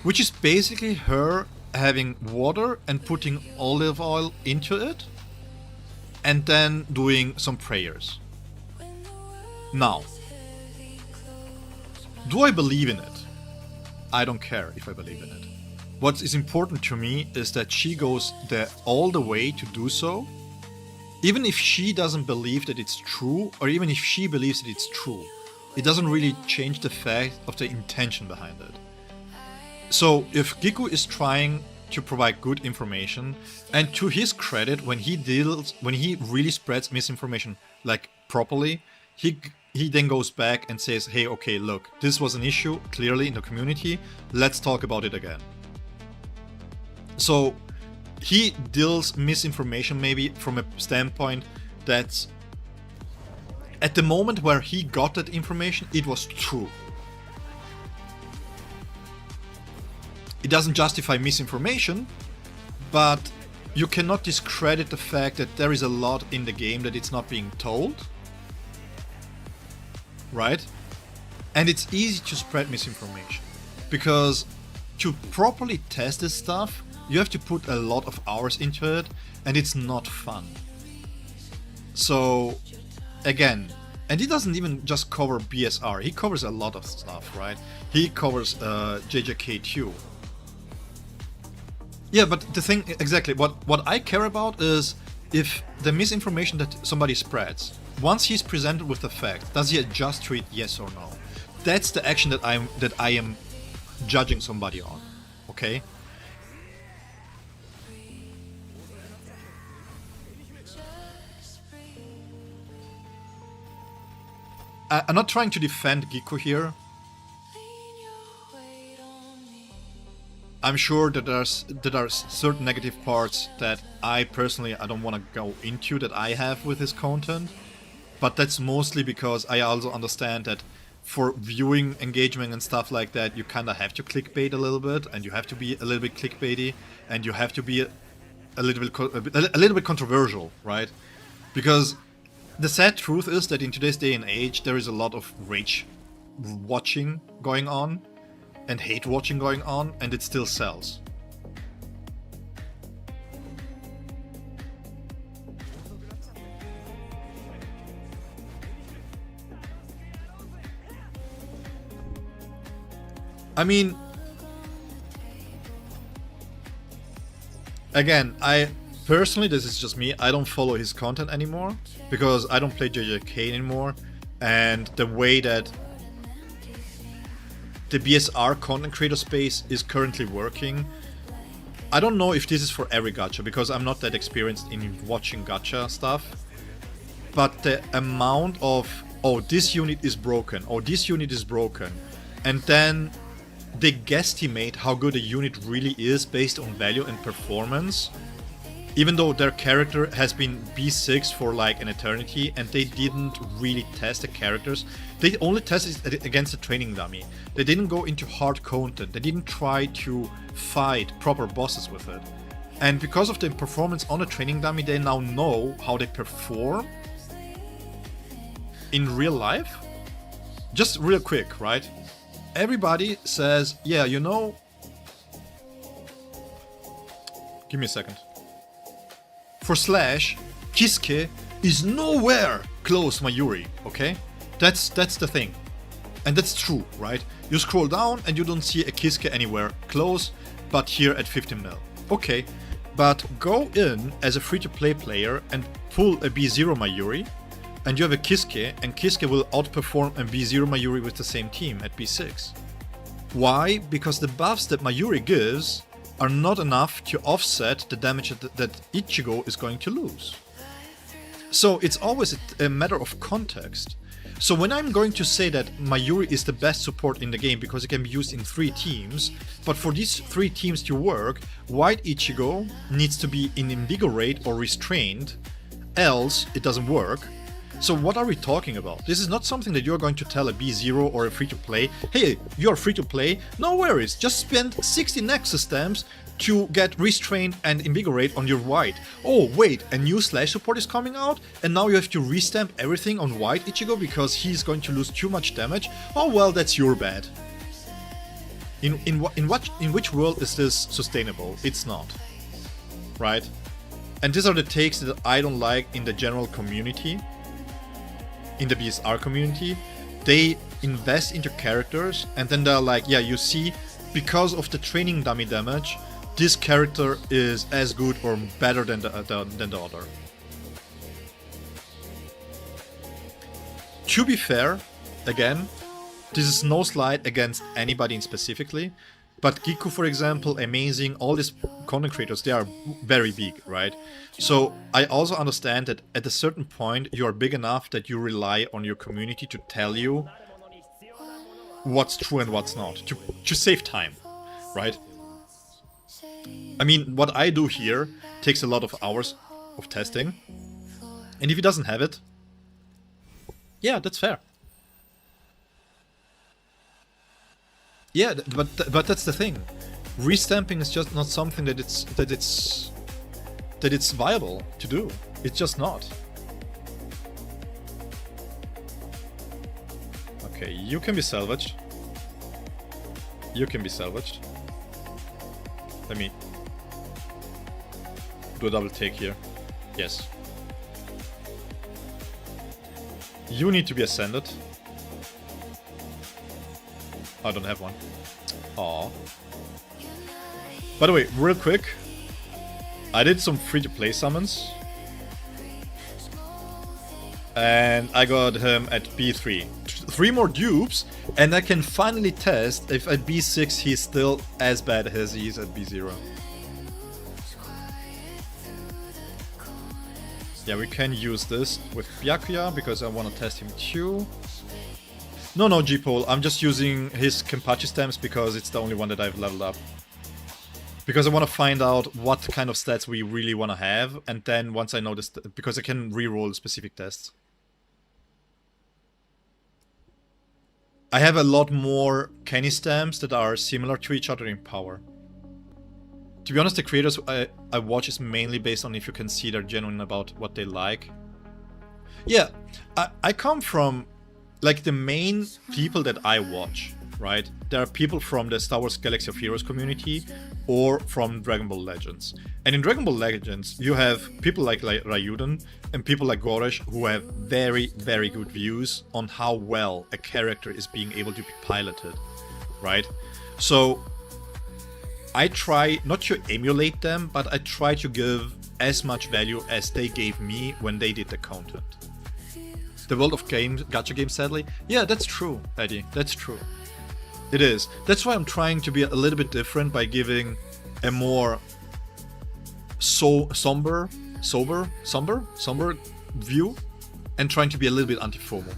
Which is basically her having water and putting olive oil into it, and then doing some prayers. Now, do I believe in it? I don't care if I believe in it. What is important to me is that she goes all the way to do so, even if she doesn't believe that it's true, or even if she believes that it's true. It doesn't really change the fact of the intention behind it. So if Giku is trying to provide good information, and to his credit, when he really spreads misinformation like properly, he then goes back and says, hey, okay, look, this was an issue clearly in the community, let's talk about it again. So he deals misinformation maybe from a standpoint that's, at the moment where he got that information, it was true. It doesn't justify misinformation, but you cannot discredit the fact that there is a lot in the game that it's not being told. Right? And it's easy to spread misinformation, because to properly test this stuff, you have to put a lot of hours into it, and it's not fun. So, again, and he doesn't even just cover BSR, he covers a lot of stuff, right? He covers JJK too. Yeah, but the thing, exactly, what I care about is if the misinformation that somebody spreads, once he's presented with the fact, does he adjust to it, yes or no? That's the action that I am judging somebody on, okay? I'm not trying to defend Giku here. I'm sure that there are certain negative parts that I personally don't want to go into that I have with his content, but that's mostly because I also understand that for viewing engagement and stuff like that, you kind of have to clickbait a little bit, and you have to be a little bit clickbaity, and you have to be a little bit controversial, right? Because the sad truth is that in today's day and age, there is a lot of rage watching going on and hate watching going on, and it still sells. I mean, again, I personally, this is just me, I don't follow his content anymore because I don't play JJK anymore, and the way that the BSR content creator space is currently working, I don't know if this is for every gacha, because I'm not that experienced in watching gacha stuff, but the amount of, oh, this unit is broken, oh, this unit is broken, and then they guesstimate how good a unit really is based on value and performance, Even though their character has been B6 for like an eternity and they didn't really test the characters, they only tested it against a training dummy. They didn't go into hard content, they didn't try to fight proper bosses with it. And because of the performance on a training dummy, they now know how they perform in real life. Just real quick, right? Everybody says, yeah, you know... Give me a second. For Slash, Kisuke is nowhere close Mayuri, okay? That's the thing. And that's true, right? You scroll down and you don't see a Kisuke anywhere close, but here at 15 mil. Okay, but go in as a free-to-play player and pull a B0 Mayuri, and you have a Kisuke, and Kisuke will outperform a B0 Mayuri with the same team at B6. Why? Because the buffs that Mayuri gives are not enough to offset the damage that Ichigo is going to lose. So it's always a matter of context. So when I'm going to say that Mayuri is the best support in the game because it can be used in 3 teams, but for these 3 teams to work, White Ichigo needs to be in Invigorate or Restrained, else it doesn't work. So what are we talking about? This is not something that you're going to tell a B0 or a free-to-play, hey, you're free-to-play, no worries, just spend 60 Nexus stamps to get Restrained and Invigorate on your White. Oh wait, a new Slash support is coming out, and now you have to restamp everything on White Ichigo because he's going to lose too much damage? Oh well, that's your bad. In which world is this sustainable? It's not. Right? And these are the takes that I don't like in the general community. In the BSR community, they invest into characters and then they're like, yeah, you see, because of the training dummy damage, this character is as good or better than the other. To be fair, again, this is no slight against anybody in specifically, but Giku, for example, Amazing, all these content creators, they are very big, right? So I also understand that at a certain point you are big enough that you rely on your community to tell you what's true and what's not, to save time, right? I mean, what I do here takes a lot of hours of testing, and if he doesn't have it, yeah, that's fair. Yeah, but that's the thing. Restamping is just not something that it's viable to do. It's just not. Okay, you can be salvaged. You can be salvaged. Let me do a double take here. Yes. You need to be ascended. I don't have one. Aww. By the way, real quick, I did some free-to-play summons. And I got him at B3. 3 more dupes, and I can finally test if at B6 he's still as bad as he is at B0. Yeah, we can use this with Byakuya because I want to test him too. No, G-Pole, I'm just using his Kenpachi stamps because it's the only one that I've leveled up. Because I want to find out what kind of stats we really want to have, and then once I know this, because I can reroll specific tests. I have a lot more Kenny stamps that are similar to each other in power. To be honest, the creators I watch is mainly based on if you can see they're genuine about what they like. Yeah, I come from... like the main people that I watch, right? There are people from the Star Wars Galaxy of Heroes community or from Dragon Ball Legends. And in Dragon Ball Legends, you have people like Ryuden and people like Goresh who have very, very good views on how well a character is being able to be piloted, right? So I try not to emulate them, but I try to give as much value as they gave me when they did the content. The world of games, gacha games, sadly. Yeah, that's true, Eddie. That's true. It is. That's why I'm trying to be a little bit different by giving a more somber view and trying to be a little bit anti-FOMO.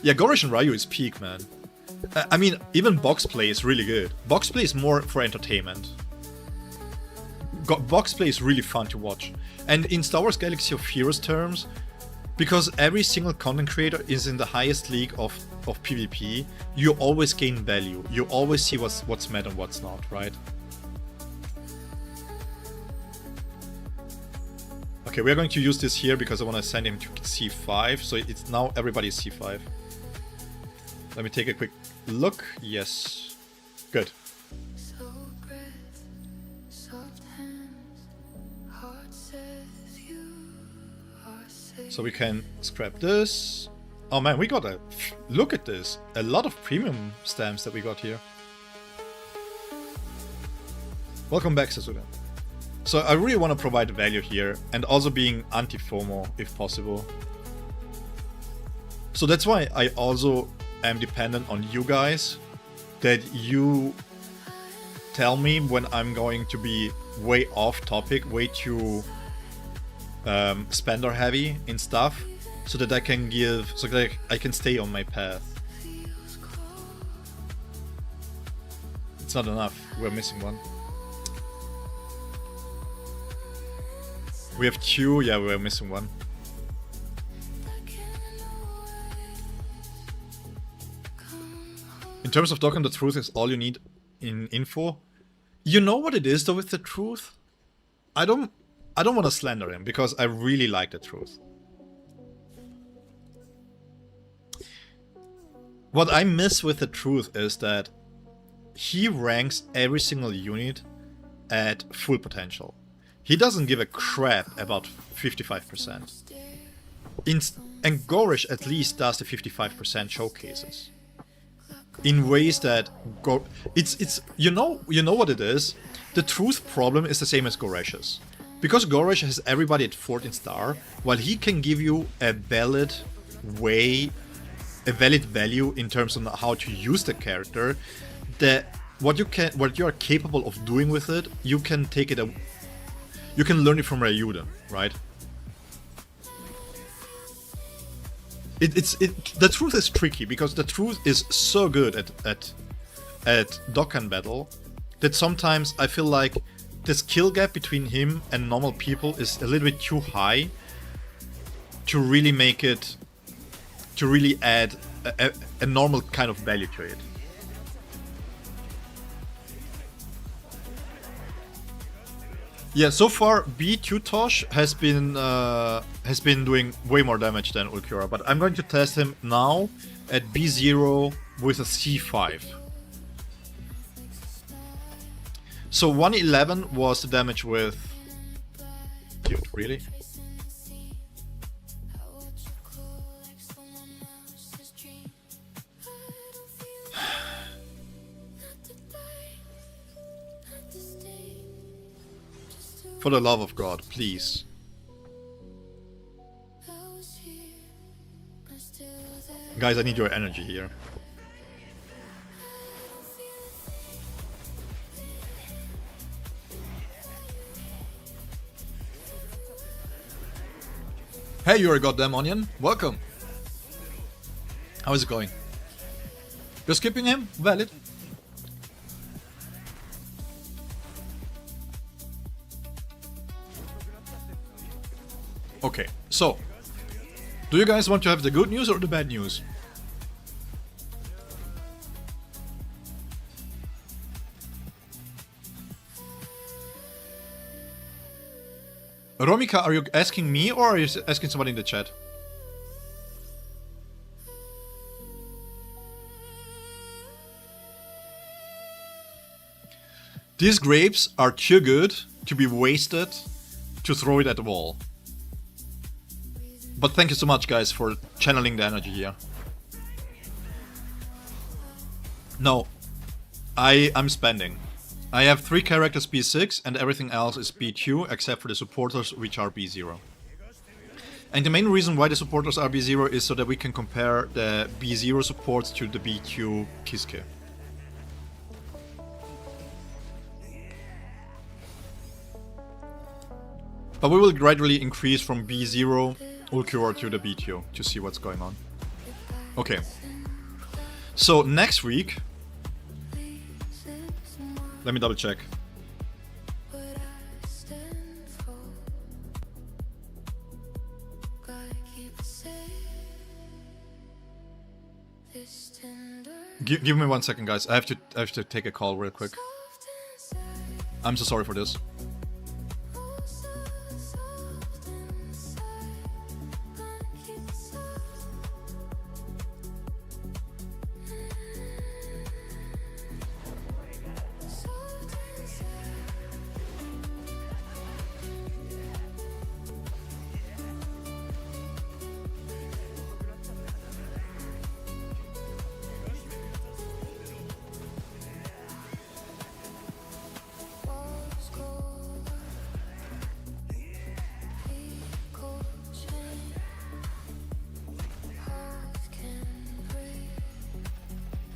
Yeah, Goresh and Ryu is peak, man. I mean, even box play is really good. Box play is more for entertainment. box play is really fun to watch. And in Star Wars Galaxy of Heroes terms, because every single content creator is in the highest league of PvP, you always gain value. You always see what's meta and what's not, right? Okay, we're going to use this here because I want to send him to C5, so it's now everybody's C5. Let me take a quick look. Yes. Good. So we can scrap this. Oh man, we got look at this. A lot of premium stamps that we got here. Welcome back, Sasuke. So I really want to provide value here and also being anti-FOMO if possible. So that's why I also am dependent on you guys, that you tell me when I'm going to be way off topic, way too spender heavy in stuff, so that I can I can stay on my path. It's not enough, we're missing one. We have two, yeah, we're missing one. In terms of Dokkan, the truth is all you need in info. You know what it is though with the truth? I don't want to slander him because I really like the truth. What I miss with the truth is that he ranks every single unit at full potential. He doesn't give a crap about 55%. And Gorish at least does the 55% showcases. In ways that it's you know what it is? The truth problem is the same as Goresh's. Because Goresh has everybody at 14 star, while he can give you a valid value in terms of how to use the character, what you are capable of doing with it, you can learn it from Ryuden, right? The truth is tricky because the truth is so good at Dokkan battle that sometimes I feel like the skill gap between him and normal people is a little bit too high to really make it, to really add a normal kind of value to it. Yeah, so far B2 Tosh has been doing way more damage than Ulquiorra, but I'm going to test him now at B0 with a C5. So 111 was the damage with... Dude, really? For the love of God, please. Guys, I need your energy here. Hey, you're a goddamn onion. Welcome. How is it going? You're skipping him? Valid. Okay, so, do you guys want to have the good news or the bad news? Romika, are you asking me or are you asking somebody in the chat? These grapes are too good to be wasted to throw it at the wall. But thank you so much, guys, for channeling the energy here. No, I'm spending. I have 3 characters B6 and everything else is B2 except for the supporters, which are B0. And the main reason why the supporters are B0 is so that we can compare the B0 supports to the B2 Kiske. But we will gradually increase from B0 Ulquiorra to the B2 to see what's going on. Okay. So next week... Let me double check. this tender, Give me 1 second, guys. I have to take a call real quick. soft inside, I'm so sorry for this. oh so soft inside, like it's soft inside. Walls colder, feet cold chain, hearts can breathe,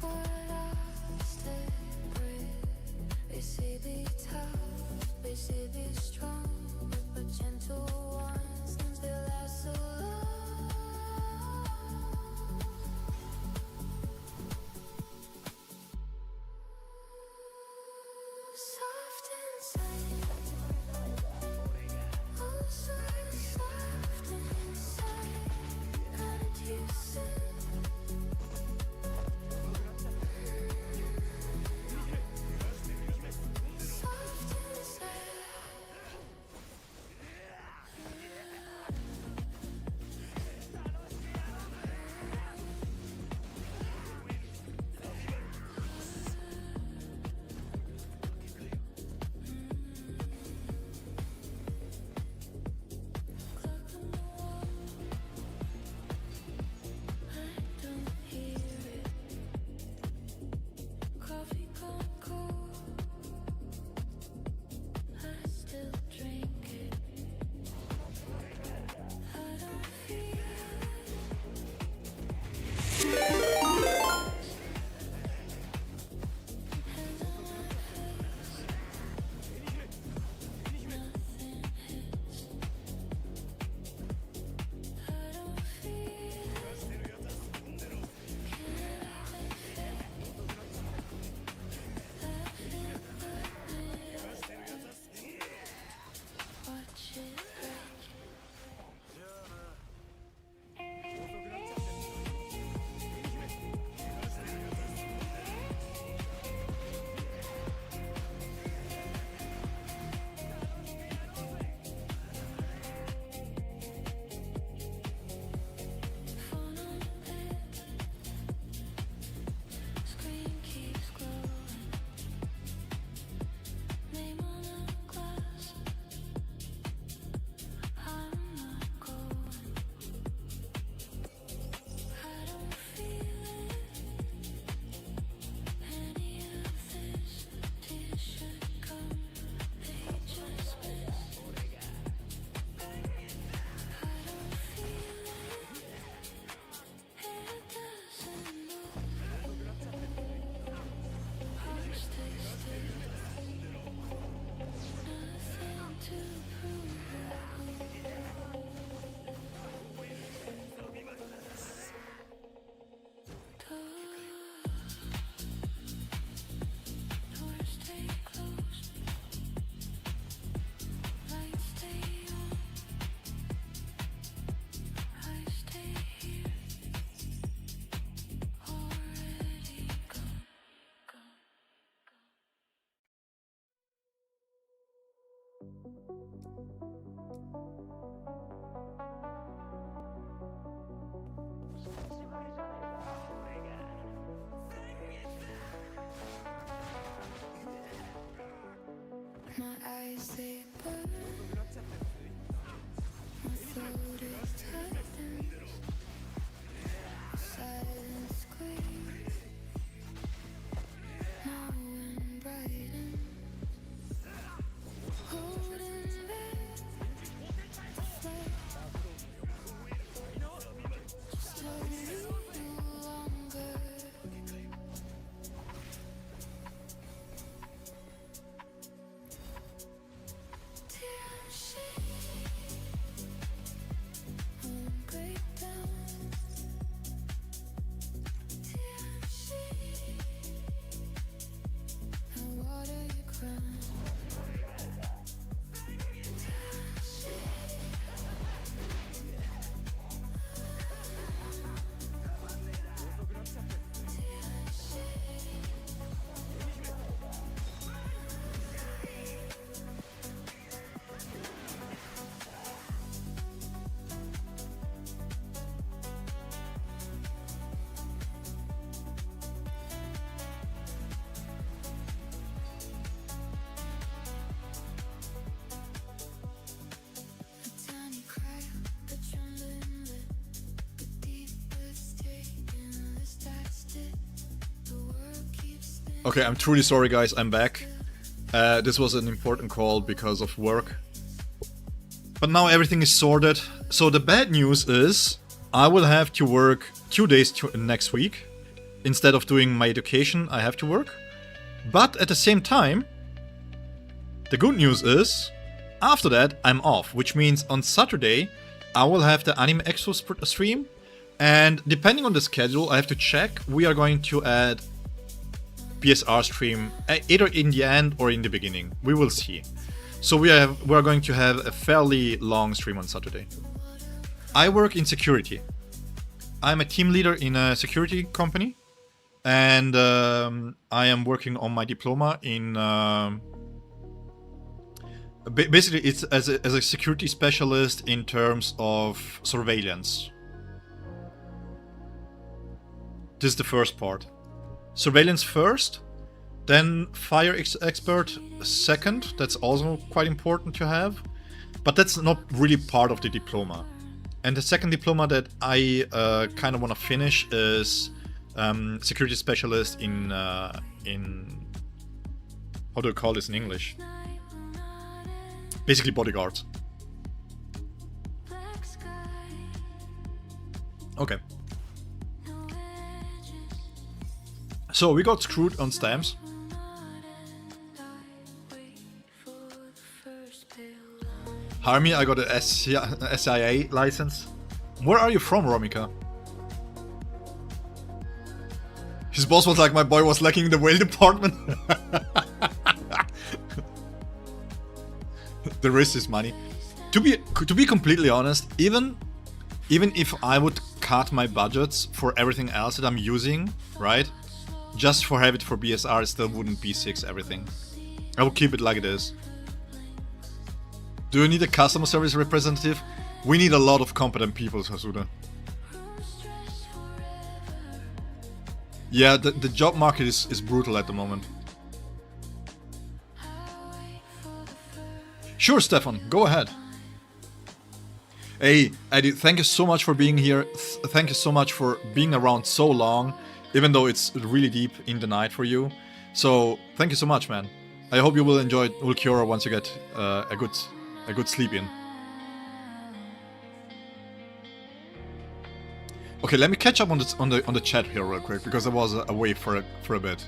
but I stay breathe. They say be tough, they say be strong, but gentle ones they last so long. Soft inside, oh so soft inside, and you said soft inside. Clock on the wall, I don't hear it. Coffee gone cold, I still drink it. I don't feel hands on my face, nothing hits. I don't feel watch it break. Phone on bed, screen keeps glowing. Name on a glass, I'm not going. I don't feel any of this. Tears should come, they just miss. I don't feel it doesn't move. Heart stays still, nothing to prove. Doors stay closed, lights stay on. I stay here, already gone. My eyes they burn, my throat is tightened, silence screams, no one brightens, holding back the flame, just a little longer. Tear and shame, Okay, I'm truly sorry guys, I'm back. This was an important call because of work. But now everything is sorted. So the bad news is I will have to work 2 days next week. Instead of doing my education, I have to work. But at the same time, the good news is after that I'm off, which means on Saturday I will have the Anime Expo stream. And depending on the schedule, I have to check. We are going to add BSR stream either in the end or in the beginning. We will see. So we are going to have a fairly long stream on Saturday. I work in security. I'm a team leader in a security company, and I am working on my diploma in. Basically, it's as a security specialist in terms of surveillance. This is the first part. Surveillance first, then fire expert second. That's also quite important to have, but that's not really part of the diploma. And the second diploma that I kind of want to finish is security specialist in how do you call this in English? Basically bodyguards. Okay. So we got screwed on stamps. Harmy, I got a SIA license. Where are you from, Romika? His boss was like, my boy was lacking in the whale department. The risk is money. To be completely honest, even if I would cut my budgets for everything else that I'm using, right? Just for have it for BSR, it still wouldn't be 6 everything. I will keep it like it is. Do you need a customer service representative? We need a lot of competent people, Hasuda. Yeah, the job market is brutal at the moment. Sure, Stefan, go ahead. Hey, Eddie, thank you so much for being here. Thank you so much for being around so long, even though it's really deep in the night for you. So, thank you so much, man. I hope you will enjoy Ulquiorra once you get a good sleep in. Okay, let me catch up on the chat here real quick, because I was away for a bit.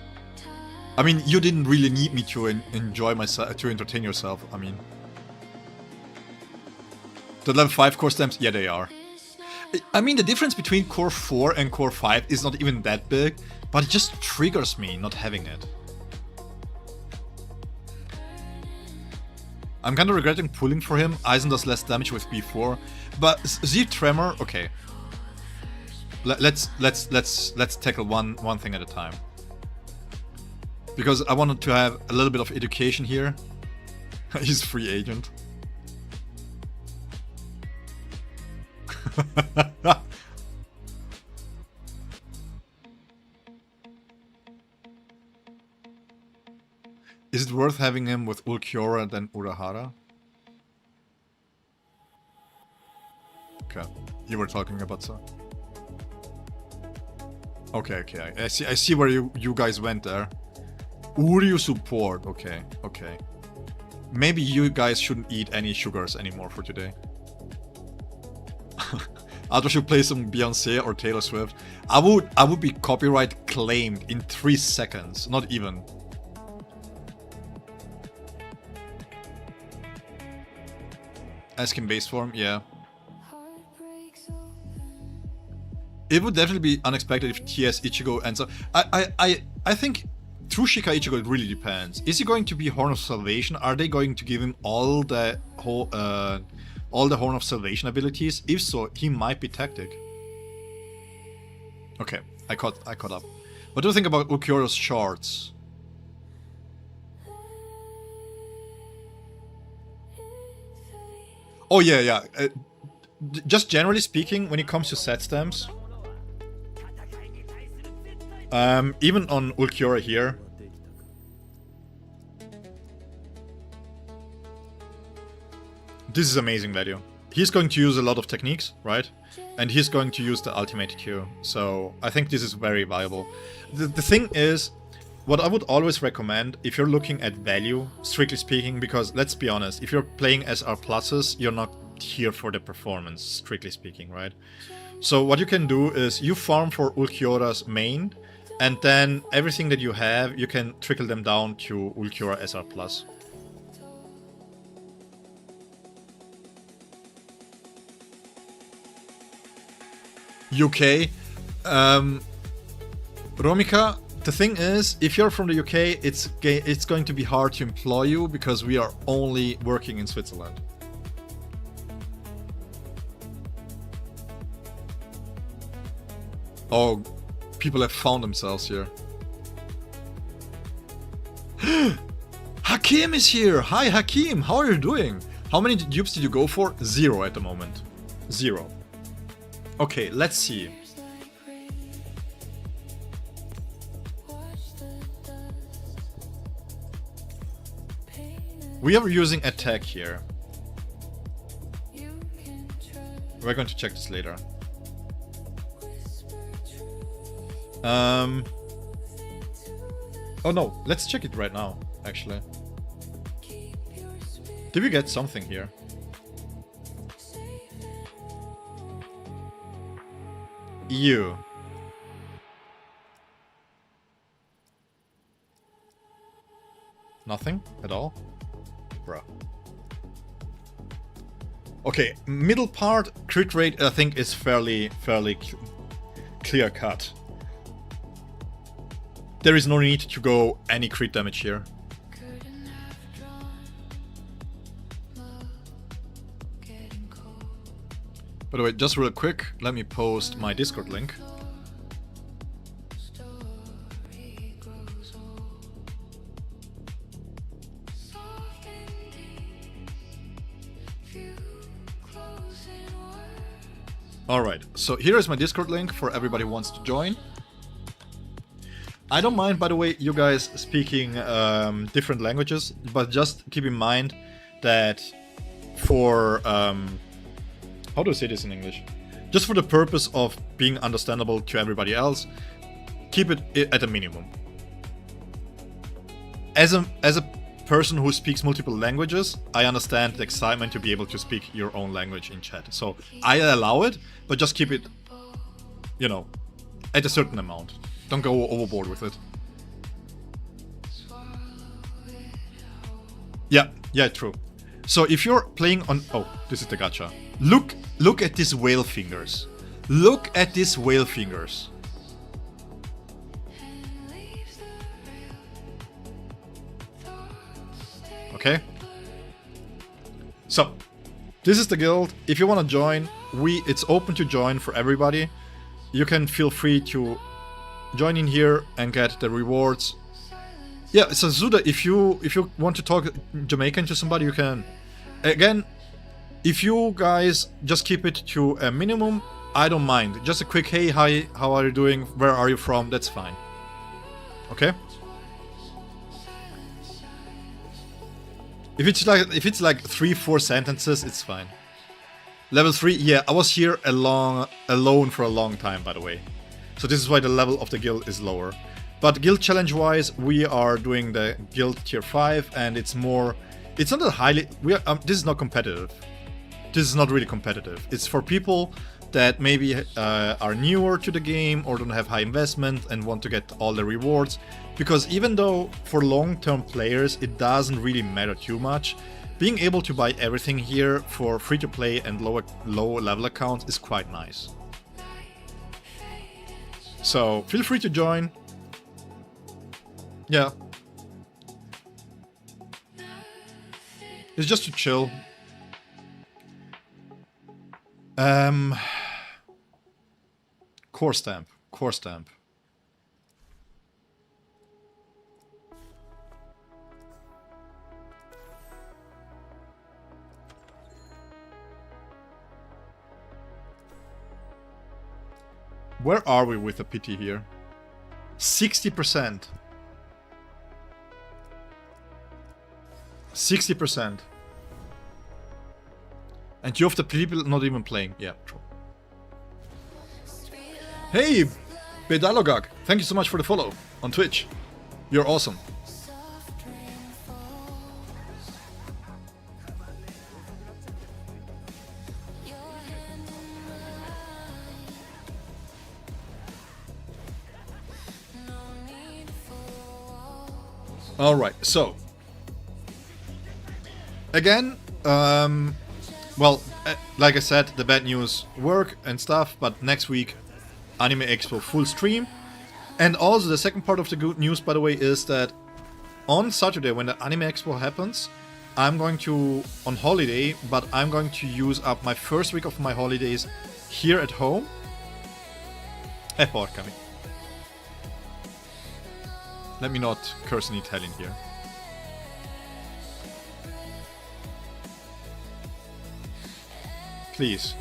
I mean, you didn't really need me to enjoy myself, to entertain yourself. I mean, the level 5 core stamps, yeah, they are. I mean, the difference between core 4 and core 5 is not even that big, but it just triggers me not having it. I'm kinda regretting pulling for him. Eisen does less damage with B4, but Z Tremor, okay. Let's tackle one thing at a time. Because I wanted to have a little bit of education here. He's free agent. Is it worth having him with Ulquiorra than Urahara? Okay, you were talking about so. Okay, I see where you guys went there. Uryu support, okay. Maybe you guys shouldn't eat any sugars anymore for today. Arthur should play some Beyonce or Taylor Swift. I would be copyright claimed in 3 seconds, not even. Ask him base form, yeah. It would definitely be unexpected if TS Ichigo ends up. I think through Shika Ichigo it really depends. Is he going to be Horn of Salvation? Are they going to give him all the Horn of Salvation abilities? If so, he might be tactic. Okay, I caught up. What do you think about Ulquiorra's shards? Oh yeah. Just generally speaking, when it comes to set stamps, even on Ulquiorra here, this is amazing value. He's going to use a lot of techniques, right? And he's going to use the ultimate too. So I think this is very viable. The thing is, what I would always recommend if you're looking at value, strictly speaking, because let's be honest, if you're playing as R pluses, you're not here for the performance, strictly speaking, right? So what you can do is you farm for Ulquiorra's main, and then everything that you have, you can trickle them down to Ulquiorra SR plus. UK, Romika, the thing is, if you're from the UK, it's going to be hard to employ you because we are only working in Switzerland. Oh, people have found themselves here. Hakim is here! Hi Hakim, how are you doing? How many dupes did you go for? 0 at the moment. 0. Okay, let's see. We are using attack here. We're going to check this later. Oh no, let's check it right now, actually. Did we get something here? EU. Nothing at all? Bruh. Okay, middle part, crit rate I think is fairly clear cut. There is no need to go any crit damage here. By the way, just real quick, let me post my Discord link. Alright, so here is my Discord link for everybody who wants to join. I don't mind, by the way, you guys speaking different languages, but just keep in mind that for... how do I say this in English? Just for the purpose of being understandable to everybody else, keep it at a minimum. As a person who speaks multiple languages, I understand the excitement to be able to speak your own language in chat. So I allow it, but just keep it, you know, at a certain amount. Don't go overboard with it. Yeah, true. So if you're playing on... Oh, this is the gacha. Look at these whale fingers. Look at these whale fingers. Okay? So, this is the guild. If you want to join, it's open to join for everybody. You can feel free to join in here and get the rewards. Yeah, so Zuda, if you want to talk Jamaican to somebody, you can. Again, if you guys just keep it to a minimum, I don't mind. Just a quick hey, hi, how are you doing? Where are you from? That's fine. Okay? If it's like 3-4 sentences, it's fine. Level 3, yeah, I was here alone for a long time, by the way. So this is why the level of the guild is lower. But guild challenge wise, we are doing the guild tier 5, and it's more... It's not that highly... this is not competitive. This is not really competitive. It's for people that maybe are newer to the game or don't have high investment and want to get all the rewards. Because even though for long-term players it doesn't really matter too much, being able to buy everything here for free-to-play and low-level accounts is quite nice. So feel free to join. Yeah. It's just to chill. Core stamp. Where are we with the pity here? 60%. 60%. And you have the people not even playing. Yeah, true. Hey, Bedalogag, thank you so much for the follow on Twitch. You're awesome. Alright, so again, well, like I said, the bad news work and stuff, but next week Anime Expo full stream. And also the second part of the good news, by the way, is that on Saturday when the Anime Expo happens, I'm going to on holiday, but I'm going to use up my first week of my holidays here at home. Porca mi. Let me not curse in Italian here. Please.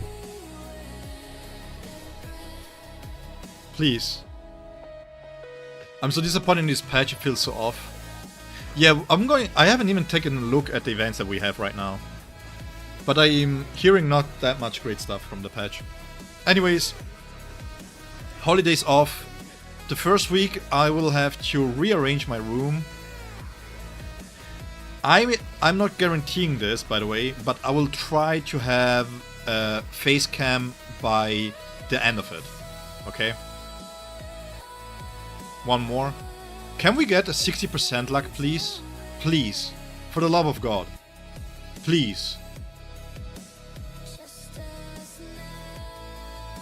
Please. I'm so disappointed in this patch, it feels so off. Yeah, I haven't even taken a look at the events that we have right now. But I'm hearing not that much great stuff from the patch. Anyways, holidays off. The first week I will have to rearrange my room. I'm not guaranteeing this, by the way, but I will try to have a face cam by the end of it. Okay? One more. Can we get a 60% luck, please? Please. For the love of God. Please.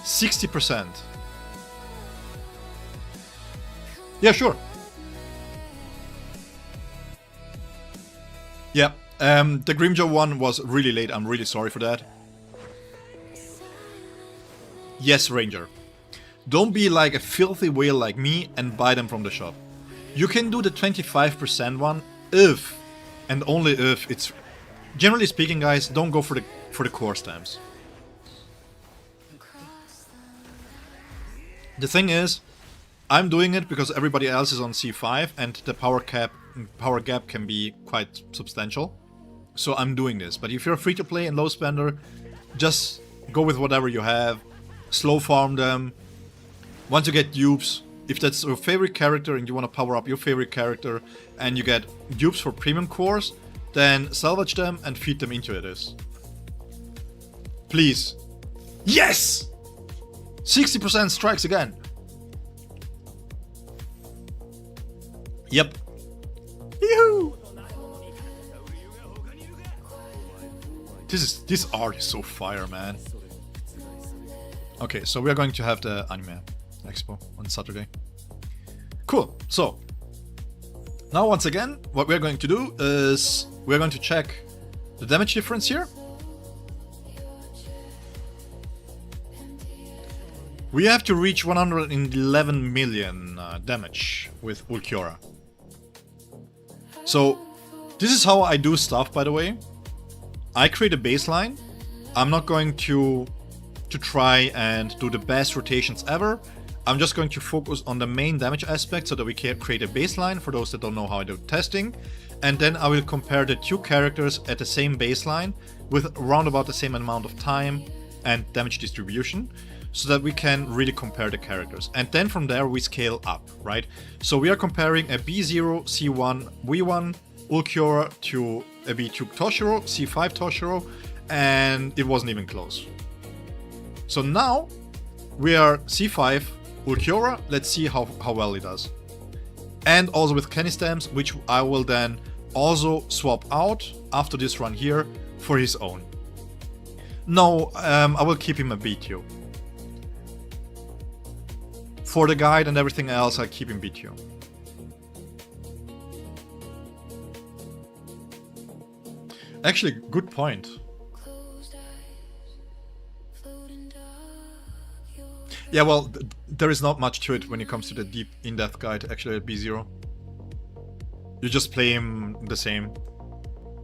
60%. Yeah, sure. Yeah, the Grimjaw one was really late. I'm really sorry for that. Yes, Ranger. Don't be like a filthy whale like me and buy them from the shop. You can do the 25% one if, and only if, it's... Generally speaking, guys, don't go for the core stamps. The thing is, I'm doing it because everybody else is on C5 and the power gap can be quite substantial. So I'm doing this. But if you're free to play and low spender, just go with whatever you have. Slow farm them. Once you get dupes, if that's your favorite character and you want to power up your favorite character and you get dupes for premium cores, then salvage them and feed them into this. Please. Yes! 60% strikes again. Yep. Yoo-hoo! This art is so fire, man. Okay, so we are going to have the Anime Expo on Saturday. Cool. So now once again, what we're going to do is we're going to check the damage difference here. We have to reach 111 million damage with Ulquiorra. So, this is how I do stuff, by the way. I create a baseline. I'm not going to try and do the best rotations ever. I'm just going to focus on the main damage aspect so that we can create a baseline for those that don't know how I do testing. And then I will compare the two characters at the same baseline with around about the same amount of time and damage distribution, so that we can really compare the characters. And then from there we scale up, right? So we are comparing a B0, C1, V1 Ulquiorra to a B2 Toshiro, C5 Toshiro, and it wasn't even close. So now we are C5 Ulquiorra, let's see how well it does. And also with Kenny stamps, which I will then also swap out after this run here for his own. No, I will keep him a B2. For the guide and everything else, I keep in B2. Actually, good point. Yeah, well, there is not much to it when it comes to the deep in-depth guide, actually at B0. You just play him the same.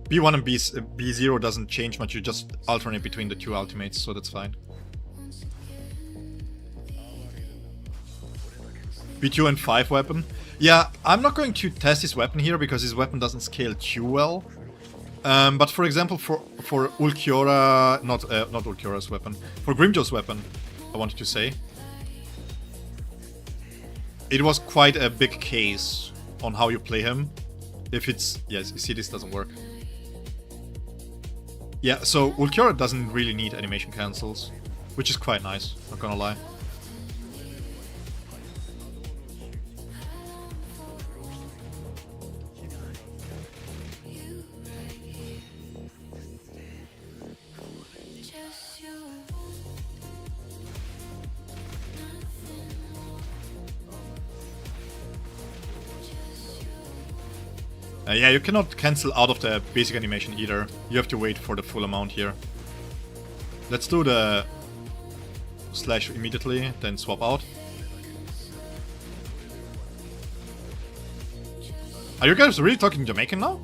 B1 and B0 doesn't change much, you just alternate between the two ultimates, so that's fine. B2 and 5 weapon. Yeah, I'm not going to test his weapon here because his weapon doesn't scale too well. But for example, for Ulquiorra, not Ulquiorra's weapon, for Grimjaw's weapon, I wanted to say, it was quite a big case on how you play him. If it's... Yes, you see this doesn't work. Yeah, so Ulquiorra doesn't really need animation cancels, which is quite nice, not gonna lie. Yeah, you cannot cancel out of the basic animation either. You have to wait for the full amount here. Let's do the slash immediately, then swap out. Are you guys really talking Jamaican now?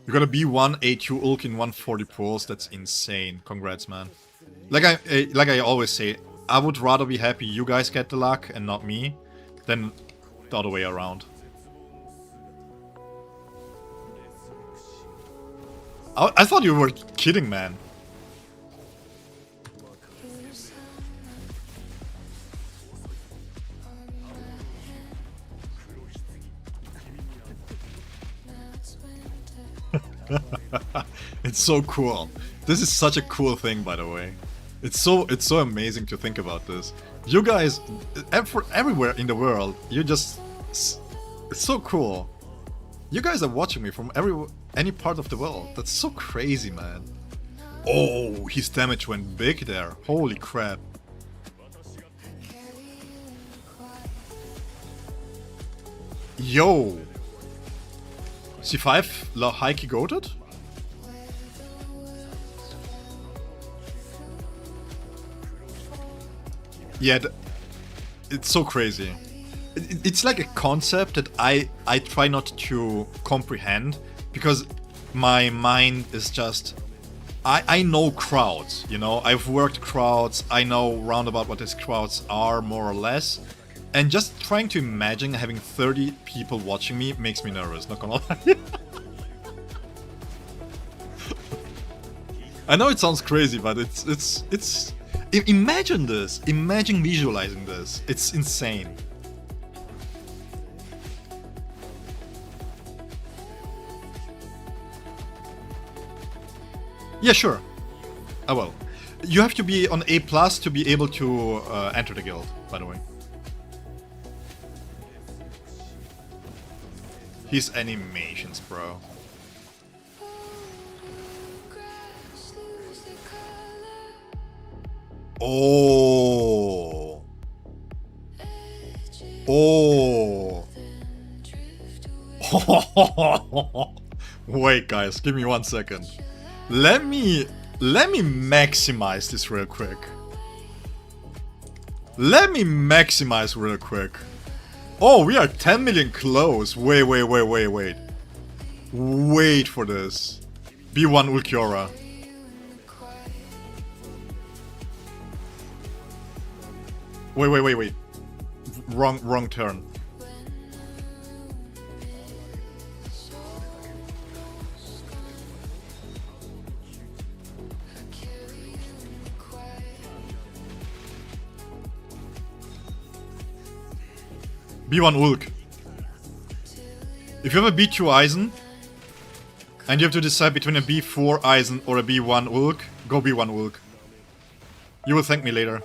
You got a B1 A2 Ulk in 140 pulls. That's insane. Congrats, man. Like I always say, I would rather be happy you guys get the luck and not me, than the other way around. I thought you were kidding, man. It's so cool. This is such a cool thing, by the way. It's so amazing to think about this. You guys, everywhere in the world, you just... It's so cool. You guys are watching me from any part of the world. That's so crazy, man. Oh, his damage went big there. Holy crap. Yo. C5 La Heike goated? Yeah, it's so crazy. It's like a concept that I try not to comprehend, because my mind is just... I know crowds, you know? I've worked crowds, I know roundabout what these crowds are, more or less. And just trying to imagine having 30 people watching me makes me nervous, not gonna lie. I know it sounds crazy, but it's... Imagine this! Imagine visualizing this. It's insane. Yeah, sure. I will. You have to be on A+ to be able to enter the guild, by the way. His animations, bro. Oh. Oh. Wait, guys, give me 1 second. Let me maximize this real quick. Let me maximize real quick. Oh, we are 10 million close. Wait. Wait for this. B1 Ulquiorra. Wait. Wrong turn. B1 Ulk. If you have a B2 Eisen, and you have to decide between a B4 Eisen or a B1 Ulk, go B1 Ulk. You will thank me later.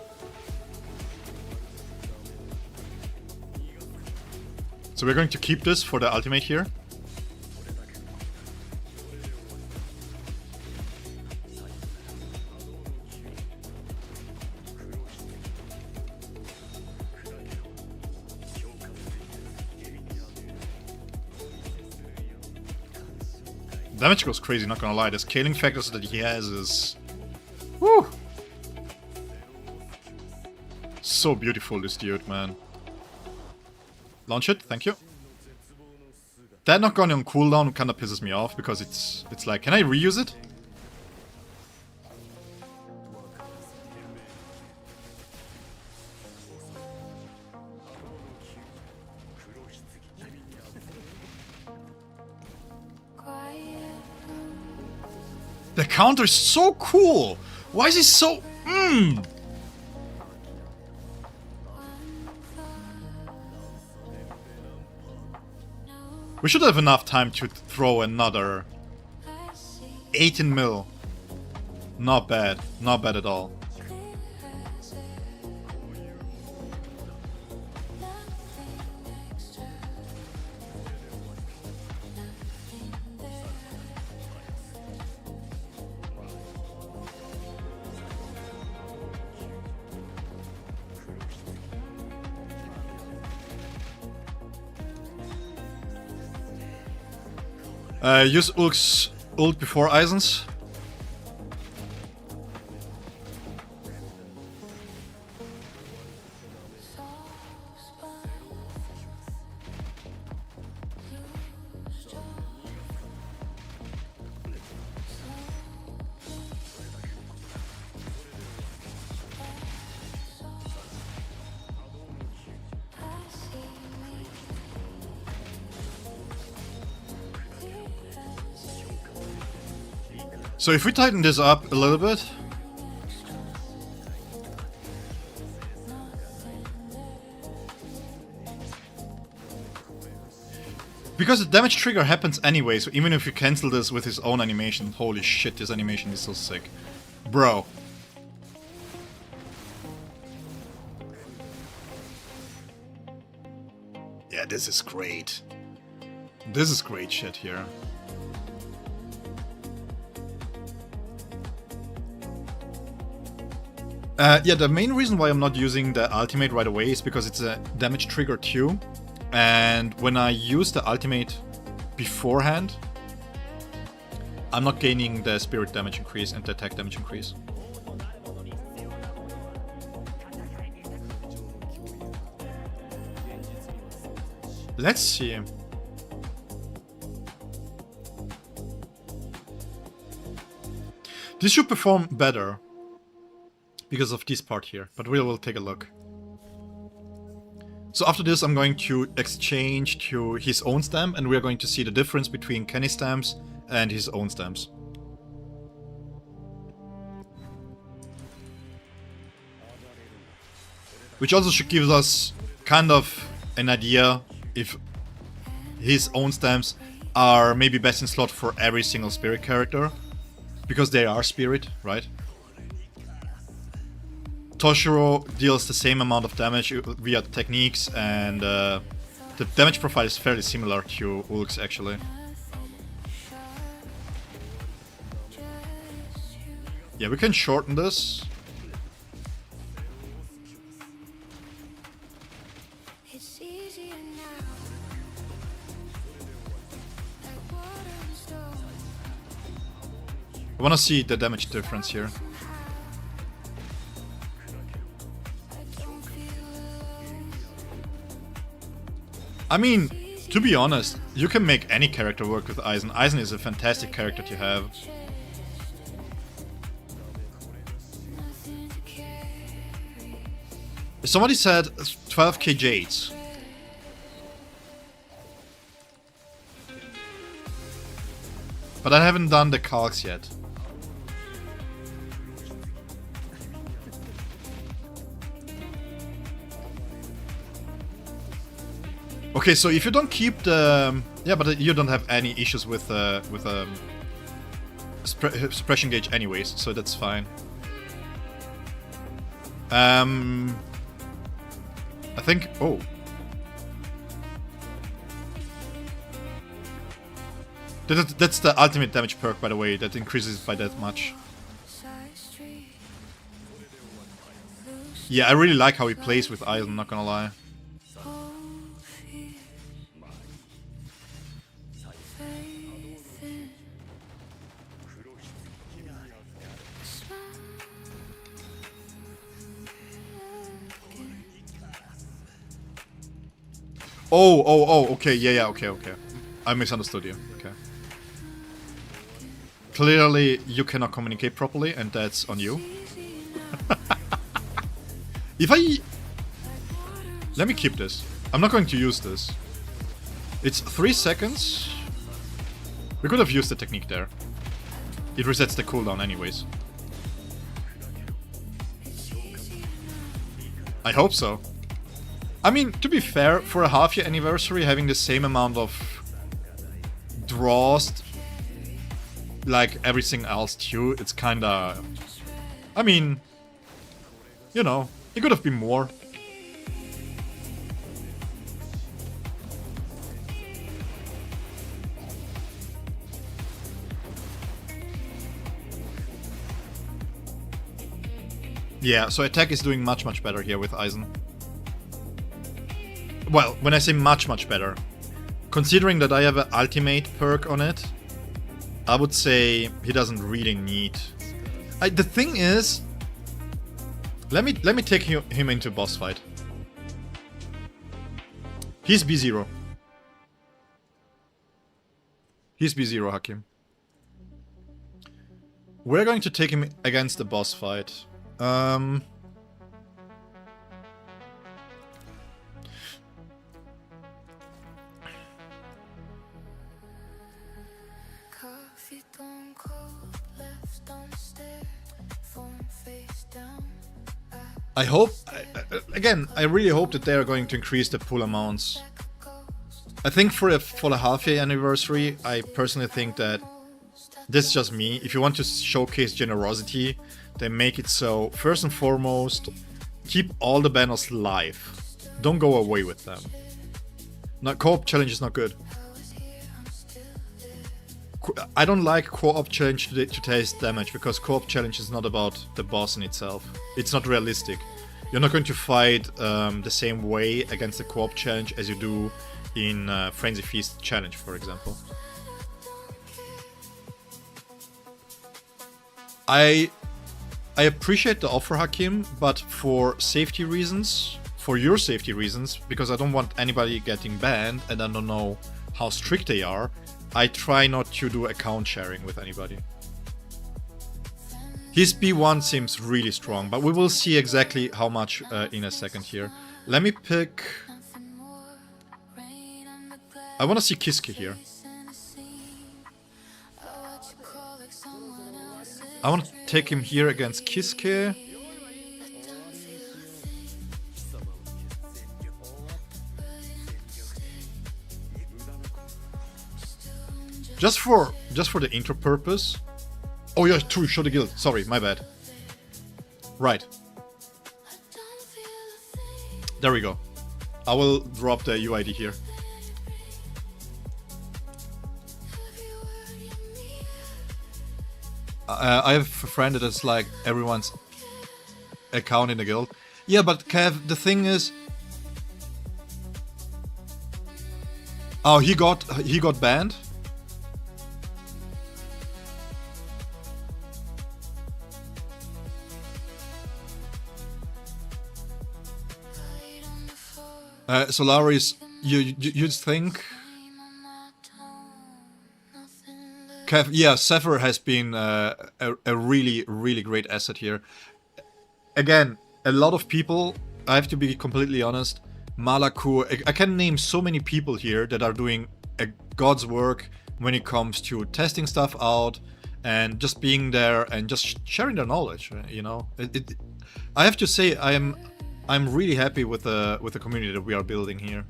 So we're going to keep this for the ultimate here. Damage goes crazy, not gonna lie. The scaling factors that he has is... Woo! So beautiful, this dude, man. Launch it, thank you. That not going on cooldown kinda pisses me off, because it's like, can I reuse it? The counter is so cool! Why is he so... We should have enough time to throw another 18 mil. Not bad. Not bad at all. Use Ulk's ult before Eisen's. So if we tighten this up a little bit, because the damage trigger happens anyway, so even if you cancel this with his own animation, holy shit, this animation is so sick. Bro. Yeah, this is great. This is great shit here. Yeah, the main reason why I'm not using the ultimate right away is because it's a damage trigger too. And when I use the ultimate beforehand, I'm not gaining the spirit damage increase and the attack damage increase. Let's see. This should perform better because of this part here, but we will take a look. So after this I'm going to exchange to his own stamp, and we are going to see the difference between Kenny's stamps and his own stamps. Which also should give us kind of an idea if his own stamps are maybe best in slot for every single spirit character, because they are spirit, right? Toshiro deals the same amount of damage via techniques, and the damage profile is fairly similar to Ulk's actually. Yeah, we can shorten this. I wanna see the damage difference here. I mean, to be honest, you can make any character work with Eisen. Eisen is a fantastic character to have. Somebody said 12k Jades. But I haven't done the calcs yet. Okay, so if you don't keep the... Yeah, but you don't have any issues with suppression gauge anyways, so that's fine. I think... Oh. That's the ultimate damage perk, by the way, that increases by that much. Yeah, I really like how he plays with Eisen, not gonna lie. Oh, okay, yeah, okay. I misunderstood you, okay. Clearly, you cannot communicate properly, and that's on you. If I... Let me keep this. I'm not going to use this. It's 3 seconds. We could have used the technique there. It resets the cooldown anyways. I hope so. I mean, to be fair, for a half-year anniversary, having the same amount of draws like everything else too, it's kinda... I mean, you know, it could have been more. Yeah, so attack is doing much better here with Eisen. Well, when I say much better, considering that I have an ultimate perk on it, I would say he doesn't really need... the thing is... Let me take him into a boss fight. He's B0. He's B0, Hakim. We're going to take him against the boss fight. I hope, again, I really hope that they are going to increase the pull amounts. I think for the half-year anniversary, I personally think that, this is just me, if you want to showcase generosity, then make it so, first and foremost, keep all the banners live. Don't go away with them. No, co-op challenge is not good. I don't like co-op challenge to taste damage, because co-op challenge is not about the boss in itself. It's not realistic. You're not going to fight the same way against the co-op challenge as you do in Frenzy Feast challenge, for example. I appreciate the offer, Hakim, but for safety reasons, for your safety reasons, because I don't want anybody getting banned and I don't know how strict they are, I try not to do account sharing with anybody. His B1 seems really strong, but we will see exactly how much in a second here. Let me pick... I want to see Kiske here. I want to take him here against Kiske. Just for the intro purpose. Oh yeah, true, show the guild. Sorry, my bad. Right. There we go. I will drop the UID here. I have a friend that is like everyone's account in the guild. Yeah, but Kev, the thing is... Oh, he got banned? Solaris, you think... Kev, yeah, Zephyr has been a really great asset here. Again, a lot of people, I have to be completely honest, Malakur, I can name so many people here that are doing a god's work when it comes to testing stuff out and just being there and just sharing their knowledge, you know. I have to say, I'm really happy with the community that we are building here.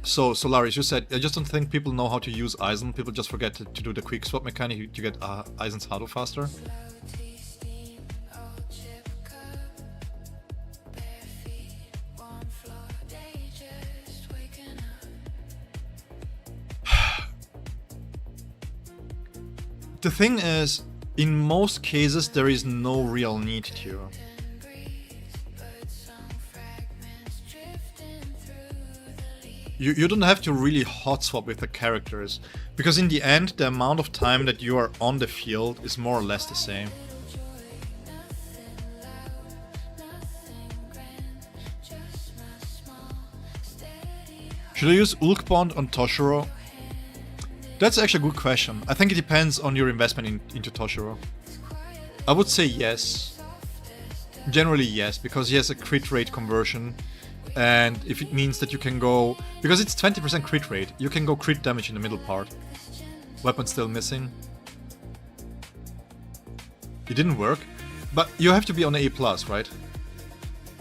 So, Solaris, you said, I just don't think people know how to use Eisen. People just forget to do the quick swap mechanic to get Eisen's Hado faster. The thing is, in most cases, there is no real need to. You don't have to really hot swap with the characters, because in the end, the amount of time that you are on the field is more or less the same. Should I use Ulquiorra on Toshiro? That's actually a good question. I think it depends on your investment into Toshiro. I would say yes. Generally yes, because he has a crit rate conversion, And if it means that you can go... Because it's 20% crit rate, you can go crit damage in the middle part. Weapon still missing. It didn't work. But you have to be on A+, right?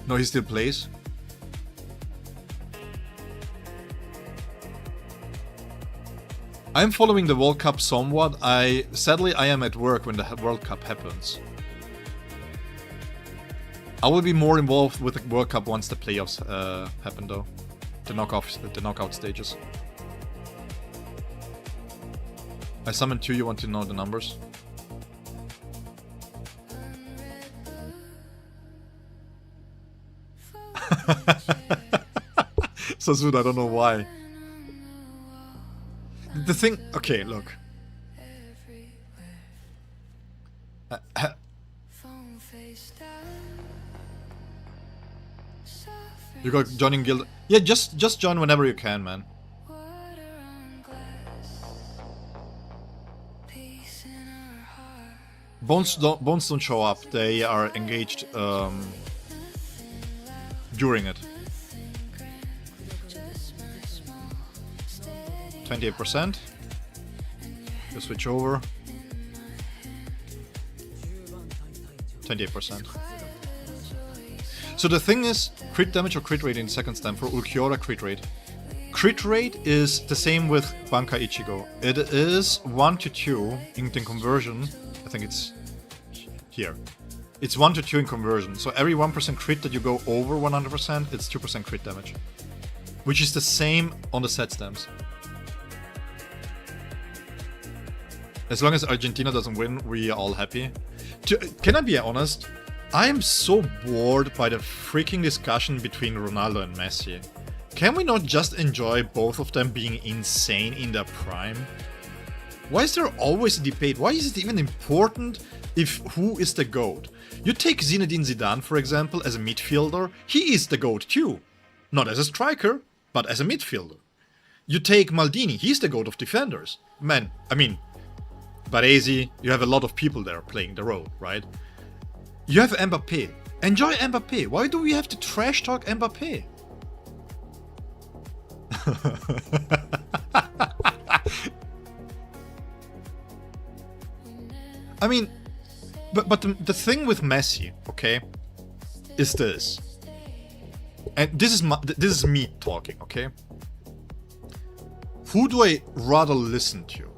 No, he still plays. I'm following the World Cup somewhat. Sadly, I am at work when the World Cup happens. I will be more involved with the World Cup once the playoffs happen, though. The knockout stages. I summoned 2, you want to know the numbers? So soon, I don't know why. The thing... Okay, look. You got joining guild... Yeah, just join whenever you can, man. Bones don't show up. They are engaged during it. 28%. You switch over. 28%. So the thing is, crit damage or crit rate in second stem for Ulquiorra crit rate. Crit rate is the same with Banka Ichigo. It is 1 to 2 in the conversion. I think it's here. It's 1 to 2 in conversion. So every 1% crit that you go over 100%, it's 2% crit damage. Which is the same on the set stems. As long as Argentina doesn't win, we are all happy. Can I be honest? I am so bored by the freaking discussion between Ronaldo and Messi. Can we not just enjoy both of them being insane in their prime? Why is there always a debate? Why is it even important if who is the GOAT? You take Zinedine Zidane, for example, as a midfielder. He is the GOAT too. Not as a striker, but as a midfielder. You take Maldini. He's the GOAT of defenders. Man, I mean... Baresi, you have a lot of people there playing the role, right? You have Mbappé. Enjoy Mbappé. Why do we have to trash talk Mbappé? I mean, but the thing with Messi, okay, is this. And this is me talking, okay? Who do I rather listen to?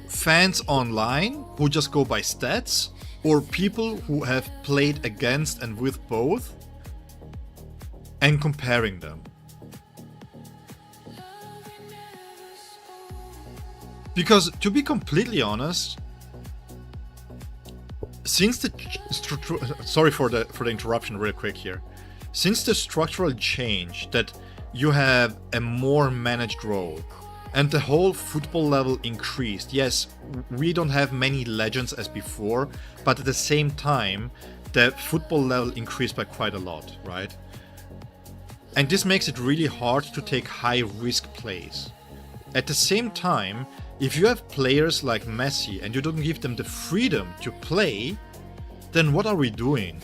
Fans online who just go by stats, or people who have played against and with both and comparing them? Because to be completely honest, since the sorry for the interruption real quick here. Since the structural change that you have a more managed role and the whole football level increased. Yes, we don't have many legends as before, but at the same time, the football level increased by quite a lot, right? And this makes it really hard to take high-risk plays. At the same time, if you have players like Messi and you don't give them the freedom to play, then what are we doing?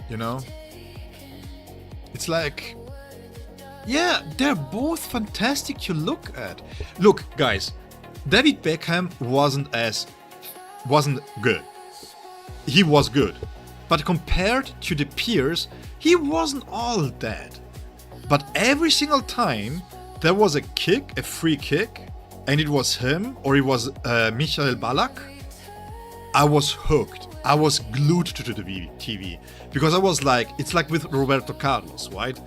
You know? It's like... Yeah, they're both fantastic to look at. Look, guys, David Beckham wasn't good. He was good. But compared to the peers, he wasn't all that. But every single time there was a kick, a free kick, and it was him or it was Michael Ballack, I was hooked. I was glued to the TV. Because I was like, it's like with Roberto Carlos, right?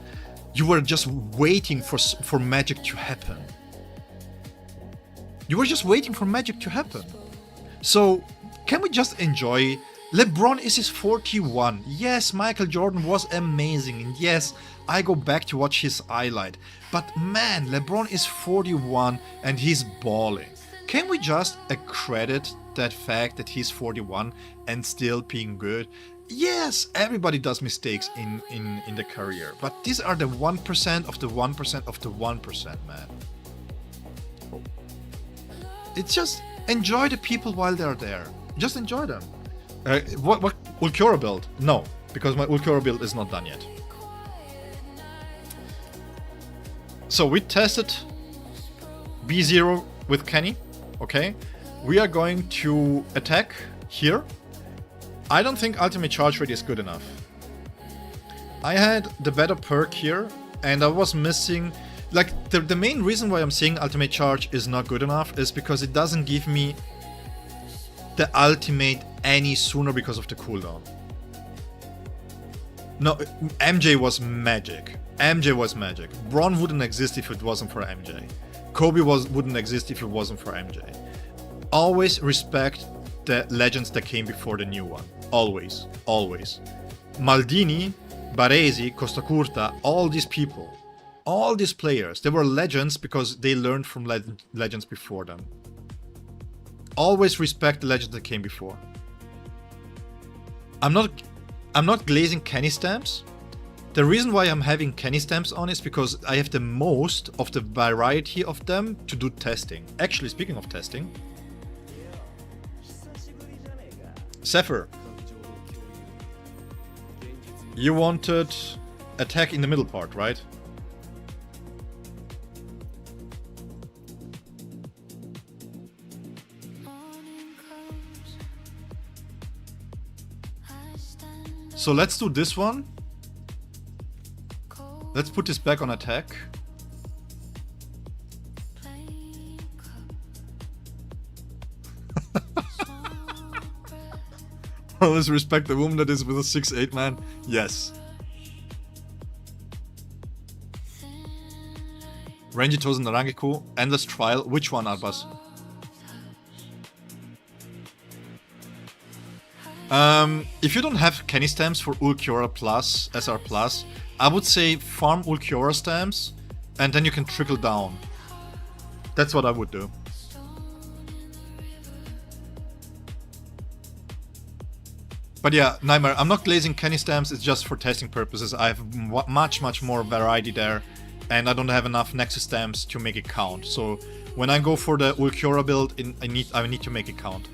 You were just waiting for magic to happen. You were just waiting for magic to happen. So, can we just enjoy... LeBron is his 41. Yes, Michael Jordan was amazing. And yes, I go back to watch his highlight. But man, LeBron is 41 and he's balling. Can we just accredit that fact that he's 41 and still being good? Yes, everybody does mistakes in the career, but these are the 1% of the 1% of the 1%, man. It's just enjoy the people while they're there. Just enjoy them. What Ulquiorra build? No, because my Ulquiorra build is not done yet. So we tested B0 with Kenny. Okay, we are going to attack here. I don't think ultimate charge rate is good enough. I had the better perk here, and I was missing... Like, the main reason why I'm saying ultimate charge is not good enough is because it doesn't give me the ultimate any sooner because of the cooldown. No, MJ was magic. MJ was magic. Braun wouldn't exist if it wasn't for MJ. Kobe wouldn't exist if it wasn't for MJ. Always respect the legends that came before the new one. Always. Always. Maldini, Baresi, Costa Curta, all these people, all these players, they were legends because they learned from legends before them. Always respect the legends that came before. I'm not glazing Kenny stamps. The reason why I'm having Kenny stamps on is because I have the most of the variety of them to do testing. Actually, speaking of testing, Zephyr, you wanted attack in the middle part, right? So let's do this one. Let's put this back on attack. Always respect the woman that is with a 6'8", man. Yes. Renji Tozen Narangiku, Endless Trial. Which one, Arbas? If you don't have Kenny stamps for Ulquiorra Plus, SR Plus, I would say farm Ulquiorra stamps, and then you can trickle down. That's what I would do. But yeah, Nightmare, I'm not glazing Kenny stamps, it's just for testing purposes. I have much more variety there, and I don't have enough Nexus stamps to make it count. So when I go for the Ulquiorra build, I need to make it count.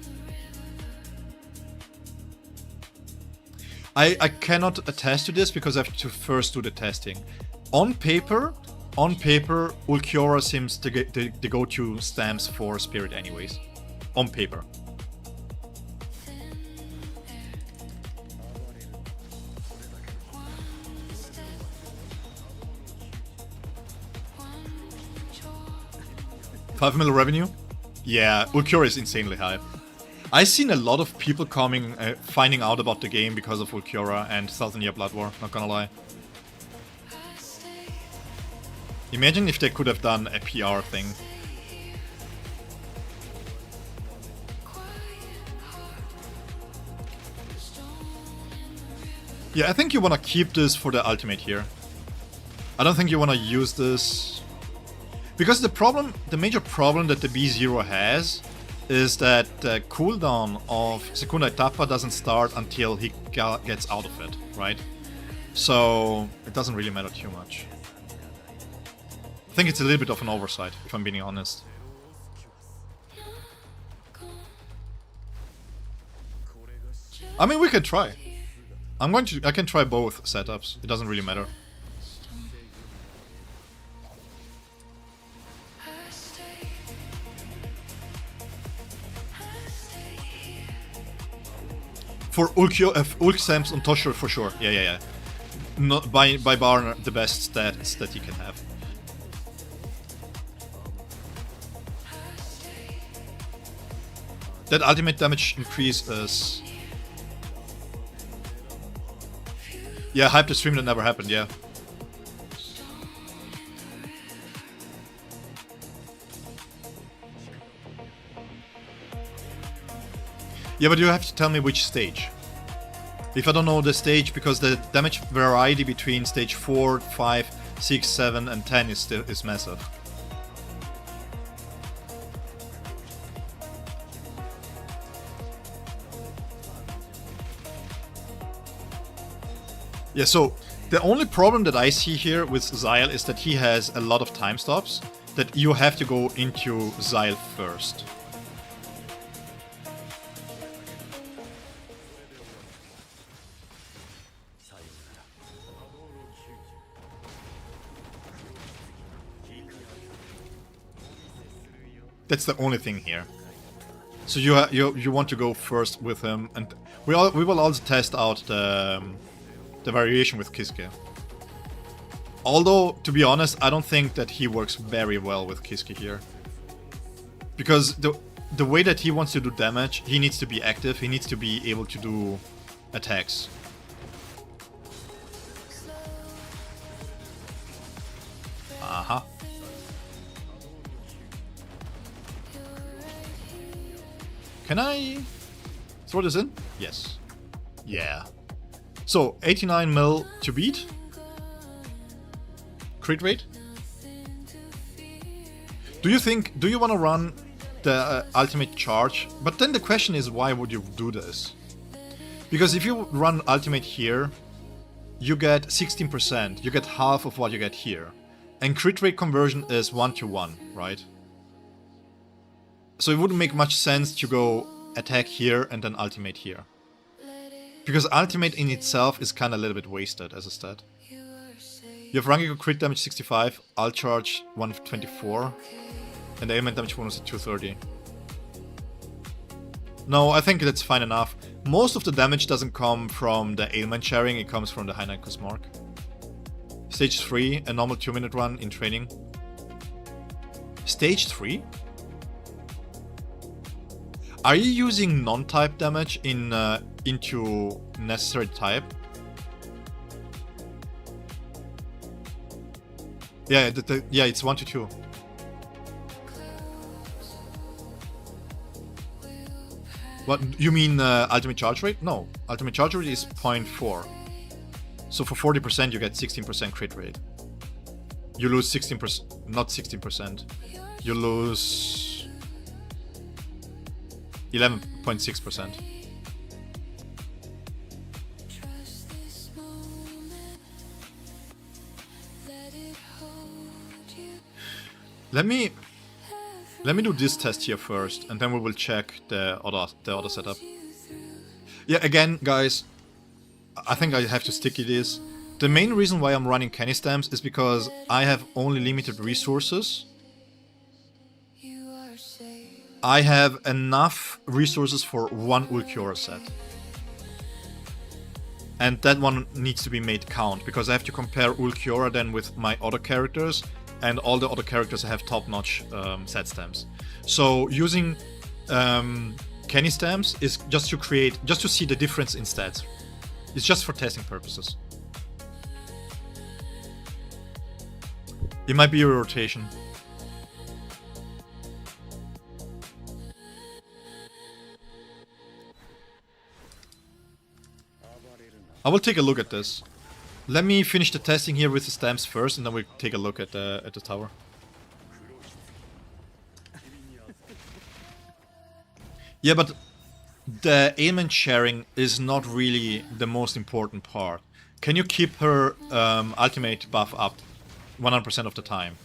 I cannot attest to this because I have to first do the testing. On paper, Ulquiorra seems to get the go-to stamps for Spirit anyways. On paper. $5 million revenue? Yeah, Ulquiorra is insanely high. I've seen a lot of people coming, finding out about the game because of Ulquiorra and 1000 Year Blood War, not gonna lie. Imagine if they could have done a PR thing. Yeah, I think you wanna keep this for the ultimate here. I don't think you wanna use this. Because the major problem that the B0 has is that the cooldown of Segunda Etapa doesn't start until he gets out of it, right? So it doesn't really matter too much. I think it's a little bit of an oversight, if I'm being honest. I mean, we can try. I can try both setups. It doesn't really matter. For Ulq Sams on Toshiro for sure. Yeah. Not by bar the best stats that he can have. That ultimate damage increase is... Yeah, hype the stream that never happened, yeah. Yeah, but you have to tell me which stage. If I don't know the stage, because the damage variety between stage 4, 5, 6, 7 and 10 is massive. Yeah, so the only problem that I see here with Xyle is that he has a lot of time stops, that you have to go into Xyle first. That's the only thing here. So you want to go first with him, and we will also test out the variation with Kiske. Although, to be honest, I don't think that he works very well with Kiske here. Because the way that he wants to do damage, he needs to be active, he needs to be able to do attacks. Aha. Can I throw this in? Yes. Yeah. So, 89 mil to beat. Crit rate. Do you want to run the ultimate charge? But then the question is, why would you do this? Because if you run ultimate here, you get 16%. You get half of what you get here. And crit rate conversion is 1-to-1, right? So it wouldn't make much sense to go attack here and then ultimate here. Because ultimate in itself is kind of a little bit wasted as a stat. You have Rangiku crit damage 65, ult charge 124, and the ailment damage bonus at 230. No, I think that's fine enough. Most of the damage doesn't come from the ailment sharing, it comes from the Heineken mark. Stage 3, a normal 2-minute run in training. Stage 3? Are you using non-type damage into necessary type? Yeah, yeah, it's 1-to-2. What, you mean ultimate charge rate? No, ultimate charge rate is 0.4. So for 40% you get 16% crit rate. You lose 16%, not 16%. You lose 11.6%. Let me do this test here first, and then we will check the other setup. Yeah, again, guys, I think I have to stick to this. The main reason why I'm running Kenny Stamps is because I have only limited resources. I have enough resources for one Ulquiorra set. And that one needs to be made count, because I have to compare Ulquiorra then with my other characters, and all the other characters have top-notch set stamps. So using Kenny Stamps is just to see the difference in stats. It's just for testing purposes. It might be a rotation. I will take a look at this. Let me finish the testing here with the stamps first, and then we'll take a look at the tower. Yeah, but the ailment sharing is not really the most important part. Can you keep her ultimate buff up 100% of the time?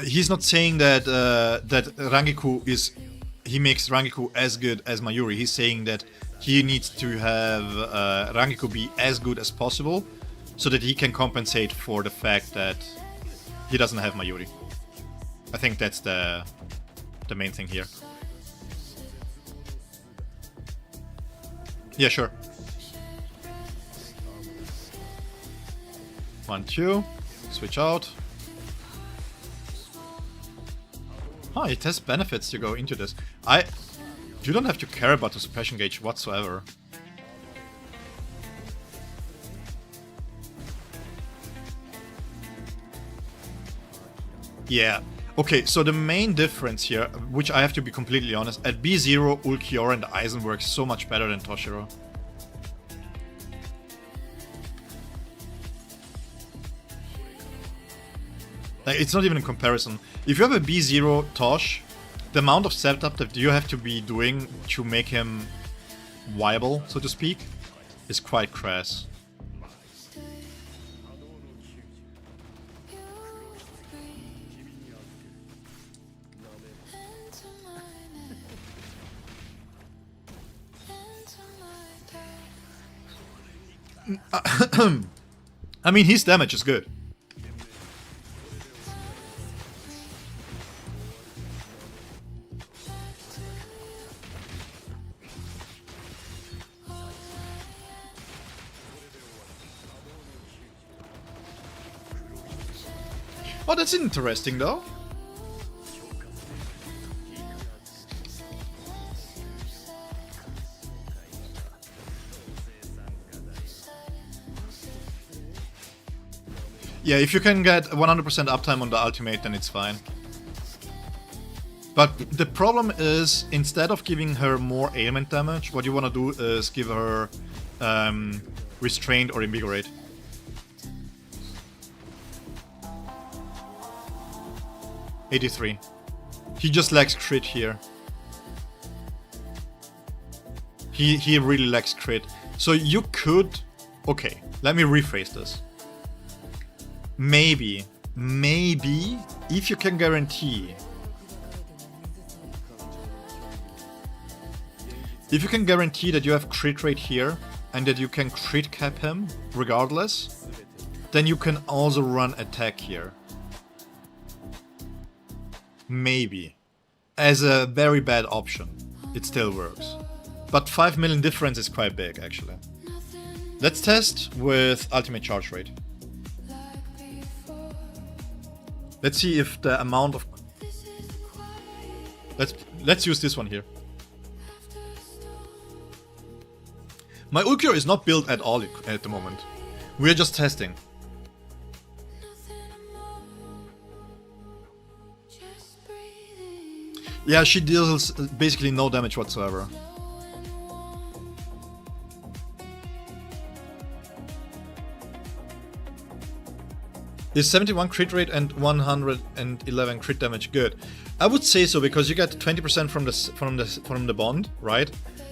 He's not saying that that Rangiku makes Rangiku as good as Mayuri. He's saying that he needs to have Rangiku be as good as possible, so that he can compensate for the fact that he doesn't have Mayuri. I think that's the main thing here. Yeah, sure. 1, 2, switch out. Oh, it has benefits to go into this. You don't have to care about the suppression gauge whatsoever. Yeah, Okay, so the main difference here, which I have to be completely honest, at B0, Ulquiorra and Aizen works so much better than Toshiro. Like, it's not even a comparison. If you have a B0 Tosh, the amount of setup that you have to be doing to make him viable, so to speak, is quite crass. I mean, his damage is good. Oh, that's interesting though. Yeah, if you can get 100% uptime on the ultimate, then it's fine. But the problem is, instead of giving her more ailment damage, what you want to do is give her restrained or invigorate. '83. He just lacks crit here. He really lacks crit. So you could... Okay, let me rephrase this. Maybe, if you can guarantee... If you can guarantee that you have crit rate here, and that you can crit cap him, regardless, then you can also run attack here. Maybe. As a very bad option. It still works. But 5 million difference is quite big, actually. Let's test with ultimate charge rate. Let's see if the amount of... Let's use this one here. My Ulquiorra is not built at all at the moment. We're just testing. Yeah, she deals basically no damage whatsoever. Is 71 crit rate and 111 crit damage good? I would say so, because you get 20% from the bond, right?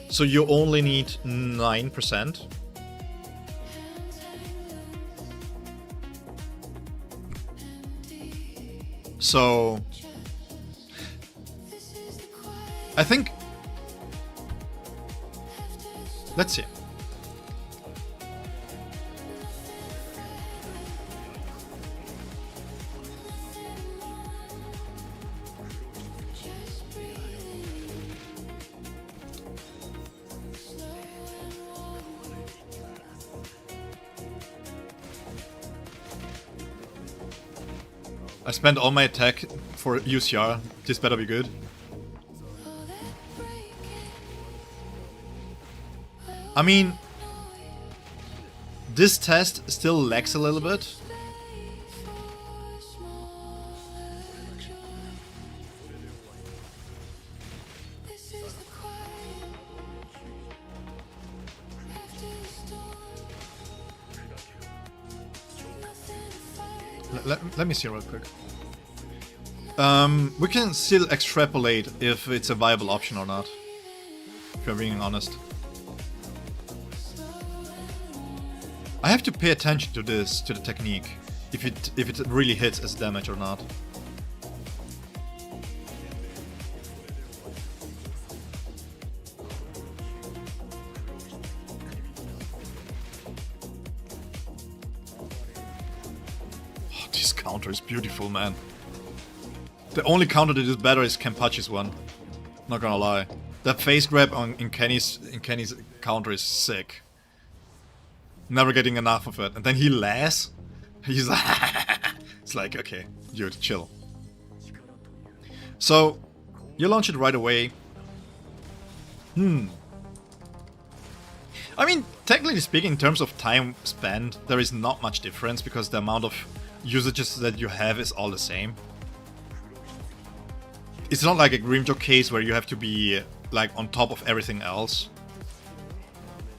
So you only need 9%. So I think, let's see. I spent all my attack for UCR. This better be good. I mean, this test still lacks a little bit. Let me see real quick. We can still extrapolate if it's a viable option or not, if you're being honest. I have to pay attention to this, to the technique, if it really hits as damage or not. Oh, this counter is beautiful, man. The only counter that is better is Kenpachi's one. Not gonna lie. That face grab in Kenny's counter is sick. Never getting enough of it. And then he laughs. He's like... It's like, okay, dude, chill. So, you launch it right away. I mean, technically speaking, in terms of time spent, there is not much difference, because the amount of usages that you have is all the same. It's not like a Grimjaw case where you have to be like on top of everything else.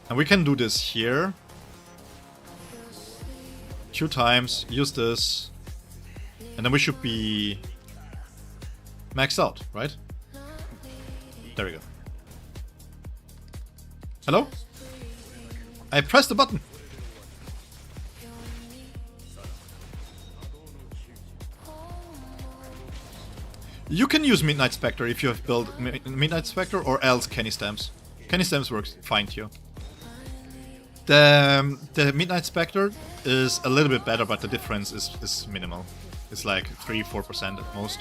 And we can do this here. 2 times, use this. And then we should be maxed out, right? There we go. Hello? I pressed the button. You can use Midnight Spectre if you have built Midnight Spectre, or else Kenny Stamps. Kenny Stamps works fine too. The Midnight Spectre is a little bit better, but the difference is minimal. It's like 3-4% at most.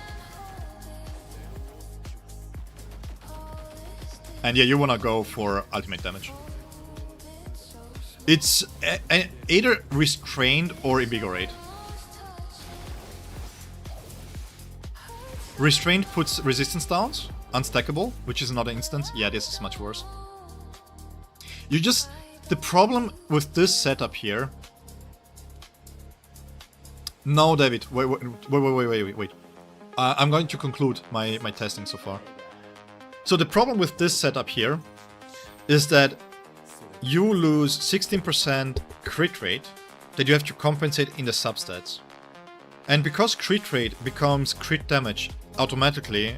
And yeah, you wanna go for ultimate damage. It's either restrained or invigorate. Restrained puts resistance downs, unstackable, which is another instance. Yeah, this is much worse. You just... The problem with this setup here... No, David, wait. I'm going to conclude my testing so far. So the problem with this setup here is that you lose 16% crit rate that you have to compensate in the substats. And because crit rate becomes crit damage automatically,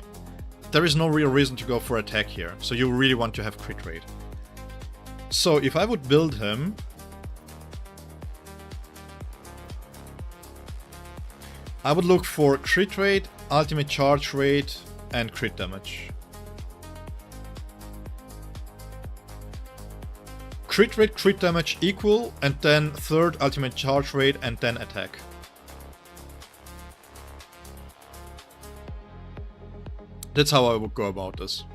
there is no real reason to go for attack here. So you really want to have crit rate. So if I would build him... I would look for crit rate, ultimate charge rate, and crit damage. Crit rate, crit damage equal, and then third ultimate charge rate, and then attack. That's how I would go about this.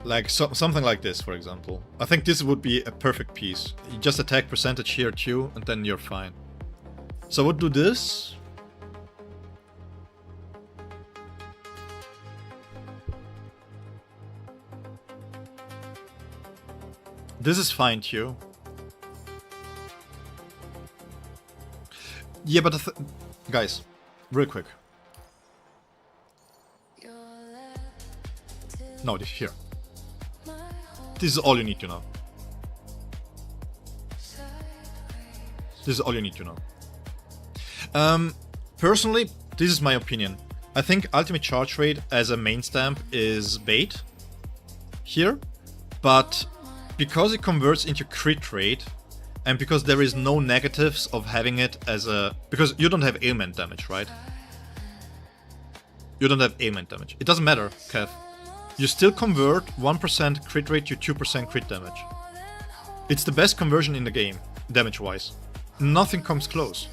Like something like this, for example. I think this would be a perfect piece. You just attack percentage here too, and then you're fine. So I would do this. This is fine too. Yeah, but guys, real quick. No, here. This is all you need to know. This is all you need to know. Personally, this is my opinion. I think ultimate charge rate as a main stamp is bait here, but because it converts into crit rate, and because there is no negatives of having it as a... Because you don't have ailment damage, right? You don't have ailment damage. It doesn't matter, Kev. You still convert 1% crit rate to 2% crit damage. It's the best conversion in the game, damage-wise. Nothing comes close.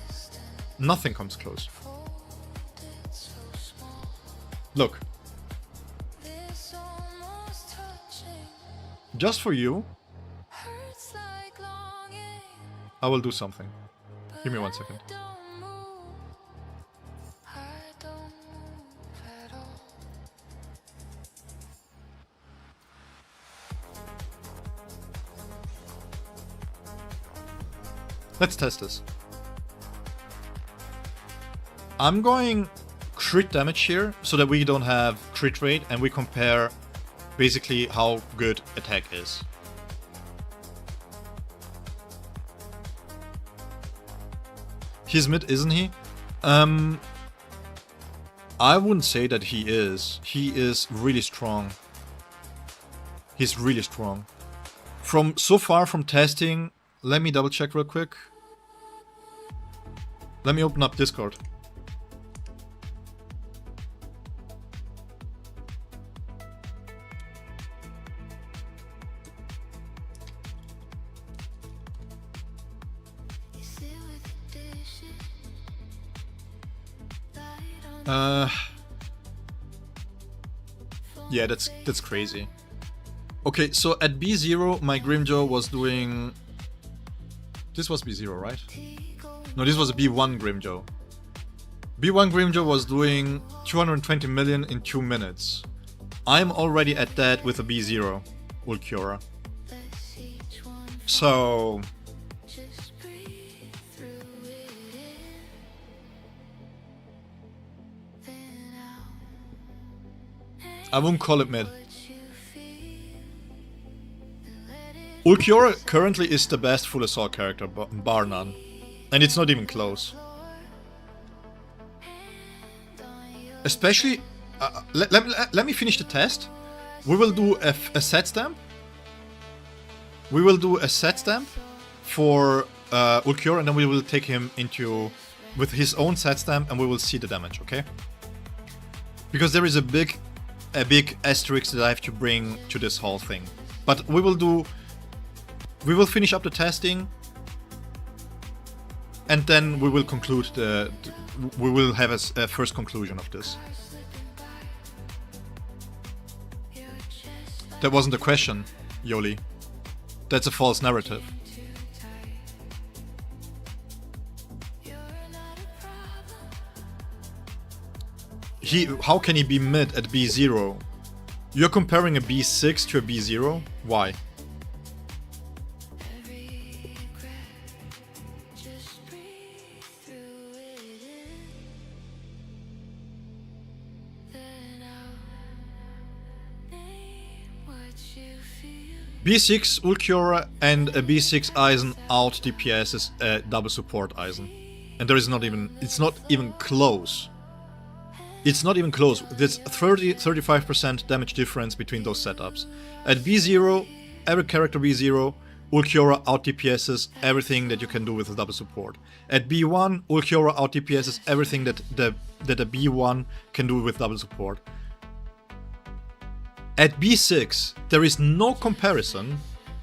Nothing comes close. Look. Just for you, I will do something. Give me 1 second. Let's test this. I'm going crit damage here so that we don't have crit rate and we compare basically how good attack is. He's mid, isn't he? I wouldn't say that he is. He is really strong. He's really strong. So far from testing, let me double check real quick. Let me open up Discord. Yeah, that's crazy. Okay, so at B0, my Grimjaw was doing... This was B0, right? No, this was a B1 Grimjaw. B1 Grimjaw was doing 220 million in 2 minutes. I'm already at that with a B0 Ulquiorra. So... I won't call it mid. Ulquiorra currently is the best full assault character, bar none. And it's not even close. Especially... let me finish the test. We will do a set stamp. We will do a set stamp for Ulquiorra, and then we will take him into... with his own set stamp, and we will see the damage, okay? Because there is a big asterisk that I have to bring to this whole thing. But we will do... we will finish up the testing, and then we will conclude we will have a first conclusion of this. That wasn't a question, Yoli. That's a false narrative. How can he be mid at B0? You're comparing a B6 to a B0? Why? B6 Ulquiorra and a B6 Eisen out DPS is a double support Eisen. And there is not even... it's not even close. It's not even close. There's 35% damage difference between those setups. At B0, every character B0, Ulquiorra out DPSs everything that you can do with a double support. At B1, Ulquiorra out DPSs everything that a B1 can do with double support. At B6, there is no comparison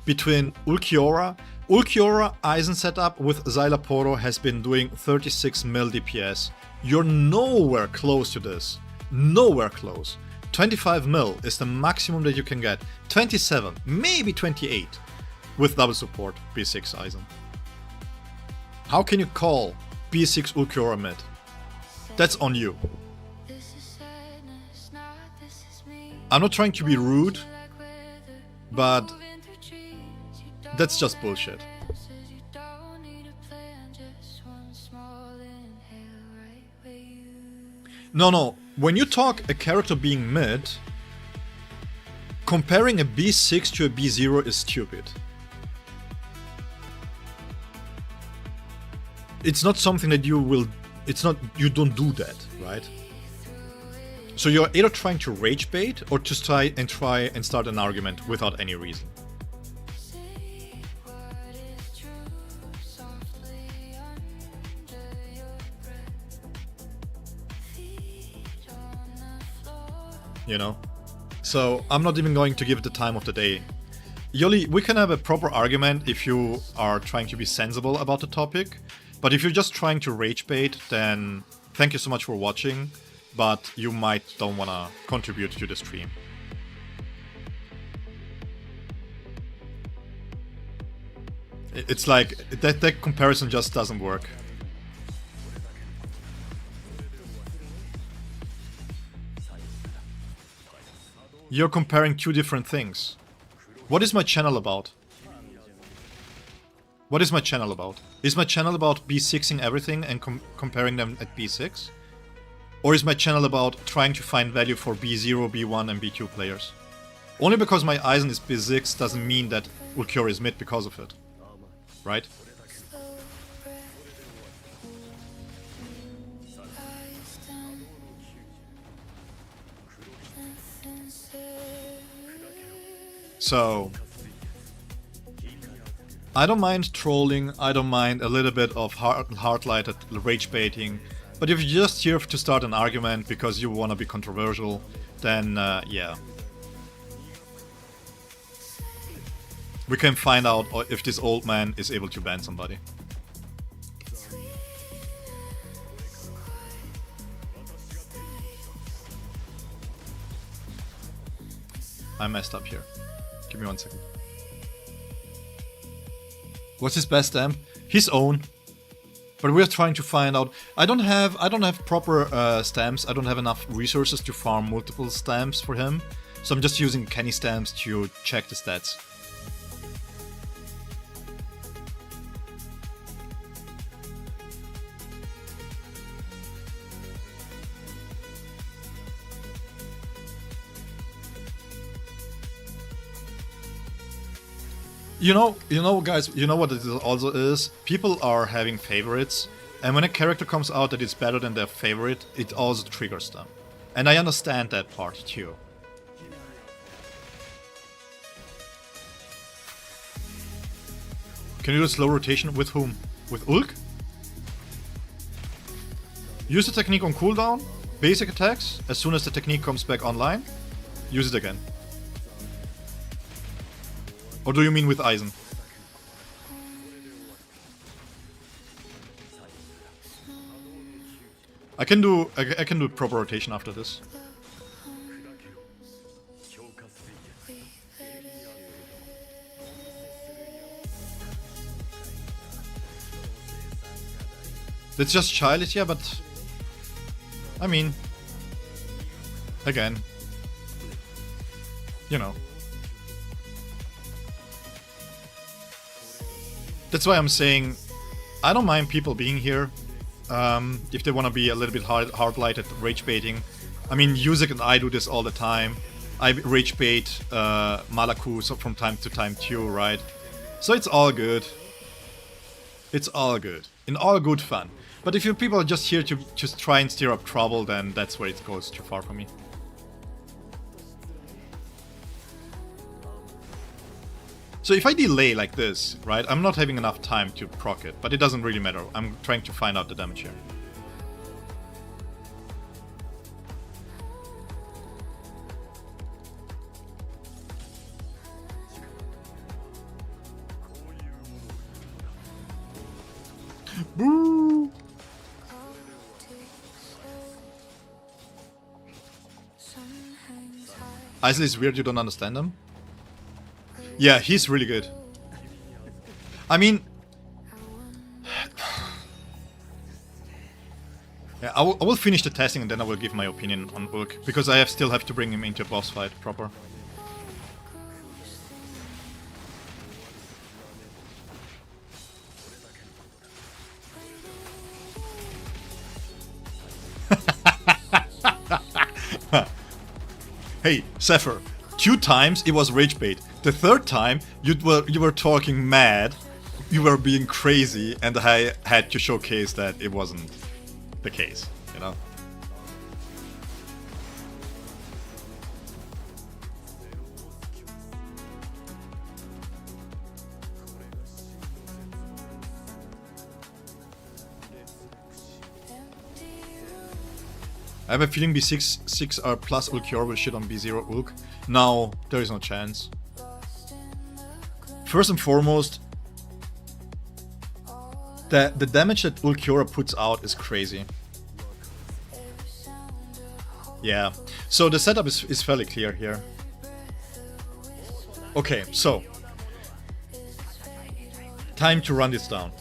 between Ulquiorra. Ulquiorra Eisen setup with Zyla Poro has been doing 36 mil DPS. You're nowhere close to this. Nowhere close. 25 mil is the maximum that you can get. 27, maybe 28 with double support B6 Eisen. How can you call B6 Ulquiorra mid? That's on you. I'm not trying to be rude, but that's just bullshit. No, when you talk a character being mid, comparing a B6 to a B0 is stupid. It's not something that you will... you don't do that, right? So you're either trying to rage bait or just try and start an argument without any reason. You know? So I'm not even going to give it the time of the day. Yoli, we can have a proper argument if you are trying to be sensible about the topic, but if you're just trying to rage bait, then thank you so much for watching. But you might don't wanna contribute to the stream. It's like, that comparison just doesn't work. You're comparing two different things. What is my channel about? What is my channel about? Is my channel about B6ing everything and comparing them at B6? Or is my channel about trying to find value for B0, B1 and B2 players? Only because my Eisen is B6 doesn't mean that Ulquiorra is mid because of it. Right? So... I don't mind trolling, I don't mind a little bit of hard-lighted rage baiting. But if you're just here to start an argument because you want to be controversial, then yeah. We can find out if this old man is able to ban somebody. I messed up here. Give me 1 second. What's his best stamp? His own. But we're trying to find out. I don't have proper stamps. I don't have enough resources to farm multiple stamps for him. So I'm just using Kenny stamps to check the stats. guys, you know what it also is? People are having favorites, and when a character comes out that is better than their favorite, it also triggers them. And I understand that part too. Can you do slow rotation with whom? With Ulk? Use the technique on cooldown, basic attacks, as soon as the technique comes back online, use it again. Or do you mean with Eisen? I can do proper rotation after this. That's just childish, yeah, but I mean, again, you know. That's why I'm saying I don't mind people being here if they want to be a little bit hard-lighted, rage baiting. I mean, Yusek and I do this all the time. I rage bait Malaku from time to time too, right? So it's all good. It's all good. In all good fun. But if you people are just here to just try and stir up trouble, then that's where it goes too far for me. So if I delay like this, right, I'm not having enough time to proc it, but it doesn't really matter. I'm trying to find out the damage here. Boo! Isle is weird, you don't understand him? Yeah, he's really good. I mean... yeah, I will finish the testing and then I will give my opinion on Ulk, because I still have to bring him into a boss fight proper. Hey, Zephyr, 2 times it was rage bait. The 3rd time you were talking mad, you were being crazy, and I had to showcase that it wasn't the case, you know? I have a feeling B6 plus Ulquiorra will shit on B0 Ulk. No, there is no chance. First and foremost, the damage that Ulquiorra puts out is crazy. Yeah, so the setup is fairly clear here. Okay, so time to run this down.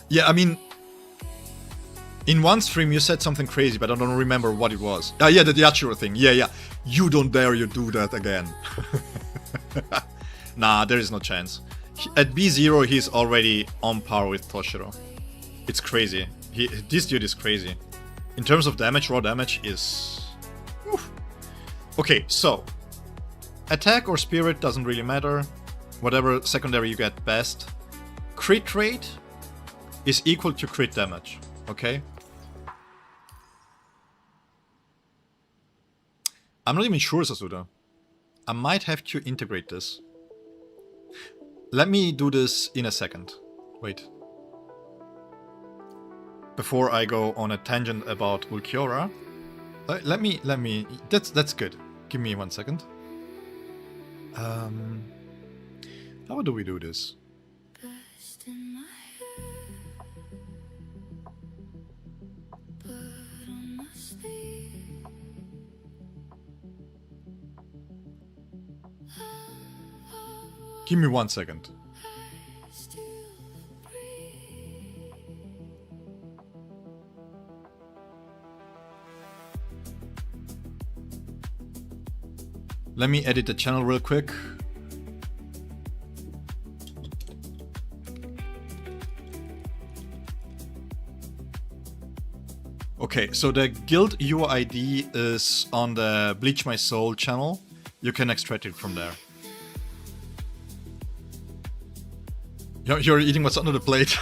Yeah, I mean, in one stream you said something crazy, but I don't remember what it was. Yeah, the Yachiro thing. Yeah. You don't dare you do that again. Nah, there is no chance. At B0 he's already on par with Toshiro. It's crazy. This dude is crazy. In terms of damage, raw damage is... Oof. Okay, so... attack or spirit doesn't really matter. Whatever secondary you get best. Crit rate is equal to crit damage, okay? I'm not even sure, Sasuda. I might have to integrate this. Let me do this in a second. Wait. Before I go on a tangent about Ulquiorra. Let me... That's good. Give me 1 second. How do we do this? Give me 1 second. Let me edit the channel real quick. Okay, so the guild UID is on the Bleach My Soul channel. You can extract it from there. You're eating what's under the plate.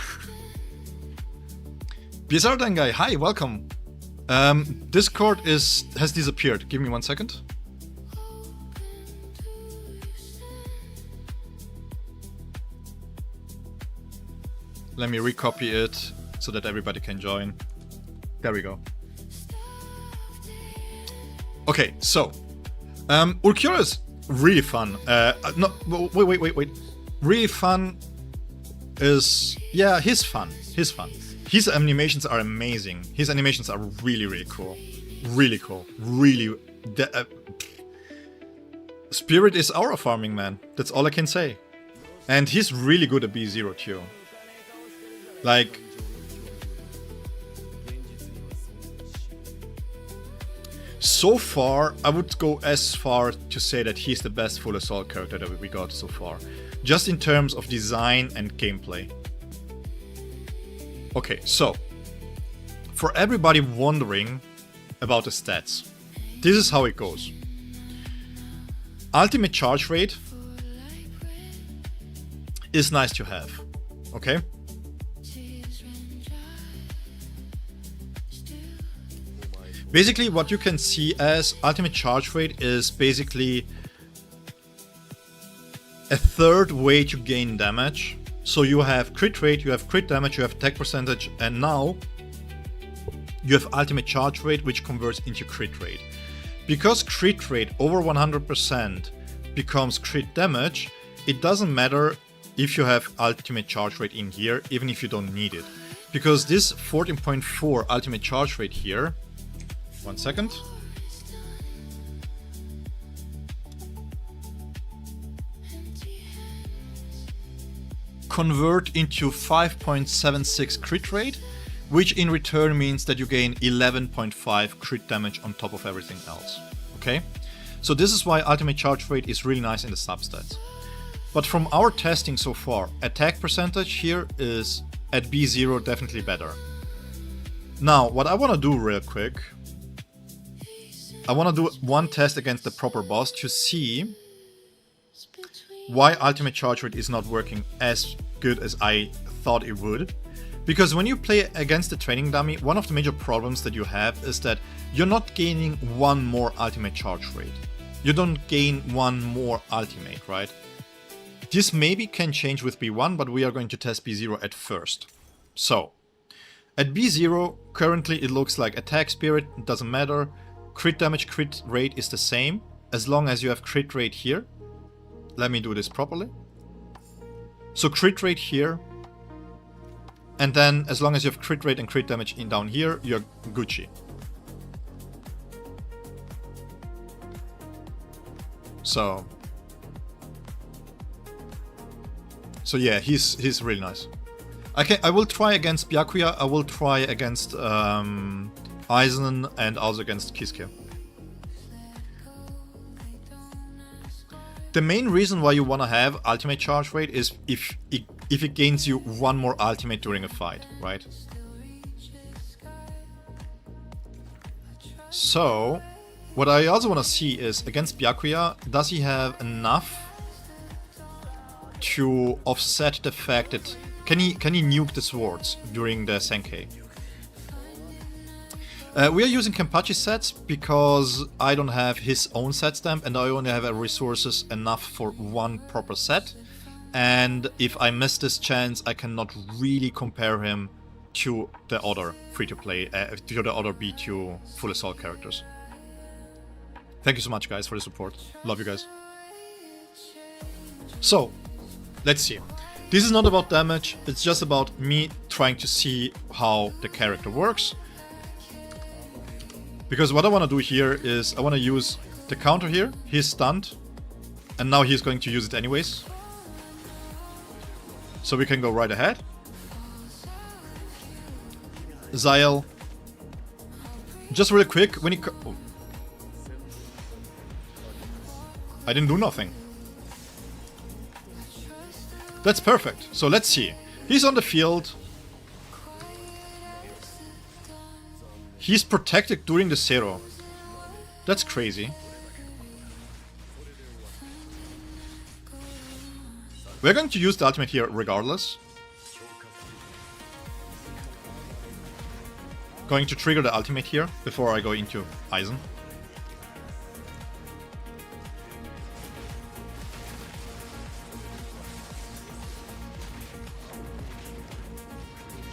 Bizarre guy, hi, welcome. Discord has disappeared. Give me 1 second. Let me recopy it so that everybody can join. There we go. Okay, so Ulquiorra is really fun. No, wait. Really fun is, yeah, he's fun. His animations are amazing. His animations are really cool. Really cool. Really. Spirit is aura farming, man. That's all I can say. And he's really good at B0 too. Like, so far, I would go as far to say that he's the best full assault character that we got so far. Just in terms of design and gameplay. Okay, so, for everybody wondering about the stats, this is how it goes. Ultimate charge rate is nice to have, okay? Basically, what you can see as ultimate charge rate is basically a third way to gain damage. So you have crit rate, you have crit damage, you have attack percentage, and now you have ultimate charge rate, which converts into crit rate. Because crit rate over 100% becomes crit damage, it doesn't matter if you have ultimate charge rate in here, even if you don't need it. Because this 14.4 ultimate charge rate here, 1 second. Convert into 5.76 crit rate, which in return means that you gain 11.5 crit damage on top of everything else. Okay? So this is why ultimate charge rate is really nice in the substats. But from our testing so far, attack percentage here is at B0 definitely better. Now, what I want to do real quick, I want to do one test against the proper boss to see why ultimate charge rate is not working as good as I thought it would. Because when you play against the training dummy, one of the major problems that you have is that you're not gaining one more ultimate charge rate. You don't gain one more ultimate, right? This maybe can change with B1, but we are going to test B0 at first. So, at B0, currently it looks like attack spirit, it doesn't matter. Crit damage, crit rate is the same, as long as you have crit rate here. Let me do this properly. So crit rate here, and then as long as you have crit rate and crit damage in down here, you're Gucci. So yeah, he's really nice. I will try against Byakuya, I will try against Aizen, and also against Kisuke. The main reason why you want to have ultimate charge rate is if it gains you one more ultimate during a fight, right? So, what I also want to see is, against Byakuya, does he have enough to offset the fact that... Can he nuke the swords during the Senkei? We are using Kenpachi sets because I don't have his own set stamp and I only have resources enough for one proper set. And if I miss this chance, I cannot really compare him to the other free-to-play, to the other B2 full assault characters. Thank you so much, guys, for the support. Love you guys. So, let's see. This is not about damage, it's just about me trying to see how the character works. Because what I want to do here is I want to use the counter here. He's stunned. And now he's going to use it anyways. So we can go right ahead. Zael. Just real quick, when he... Oh. I didn't do nothing. That's perfect. So let's see. He's on the field. He's protected during the zero. That's crazy. We're going to use the ultimate here regardless. Going to trigger the ultimate here before I go into Aizen.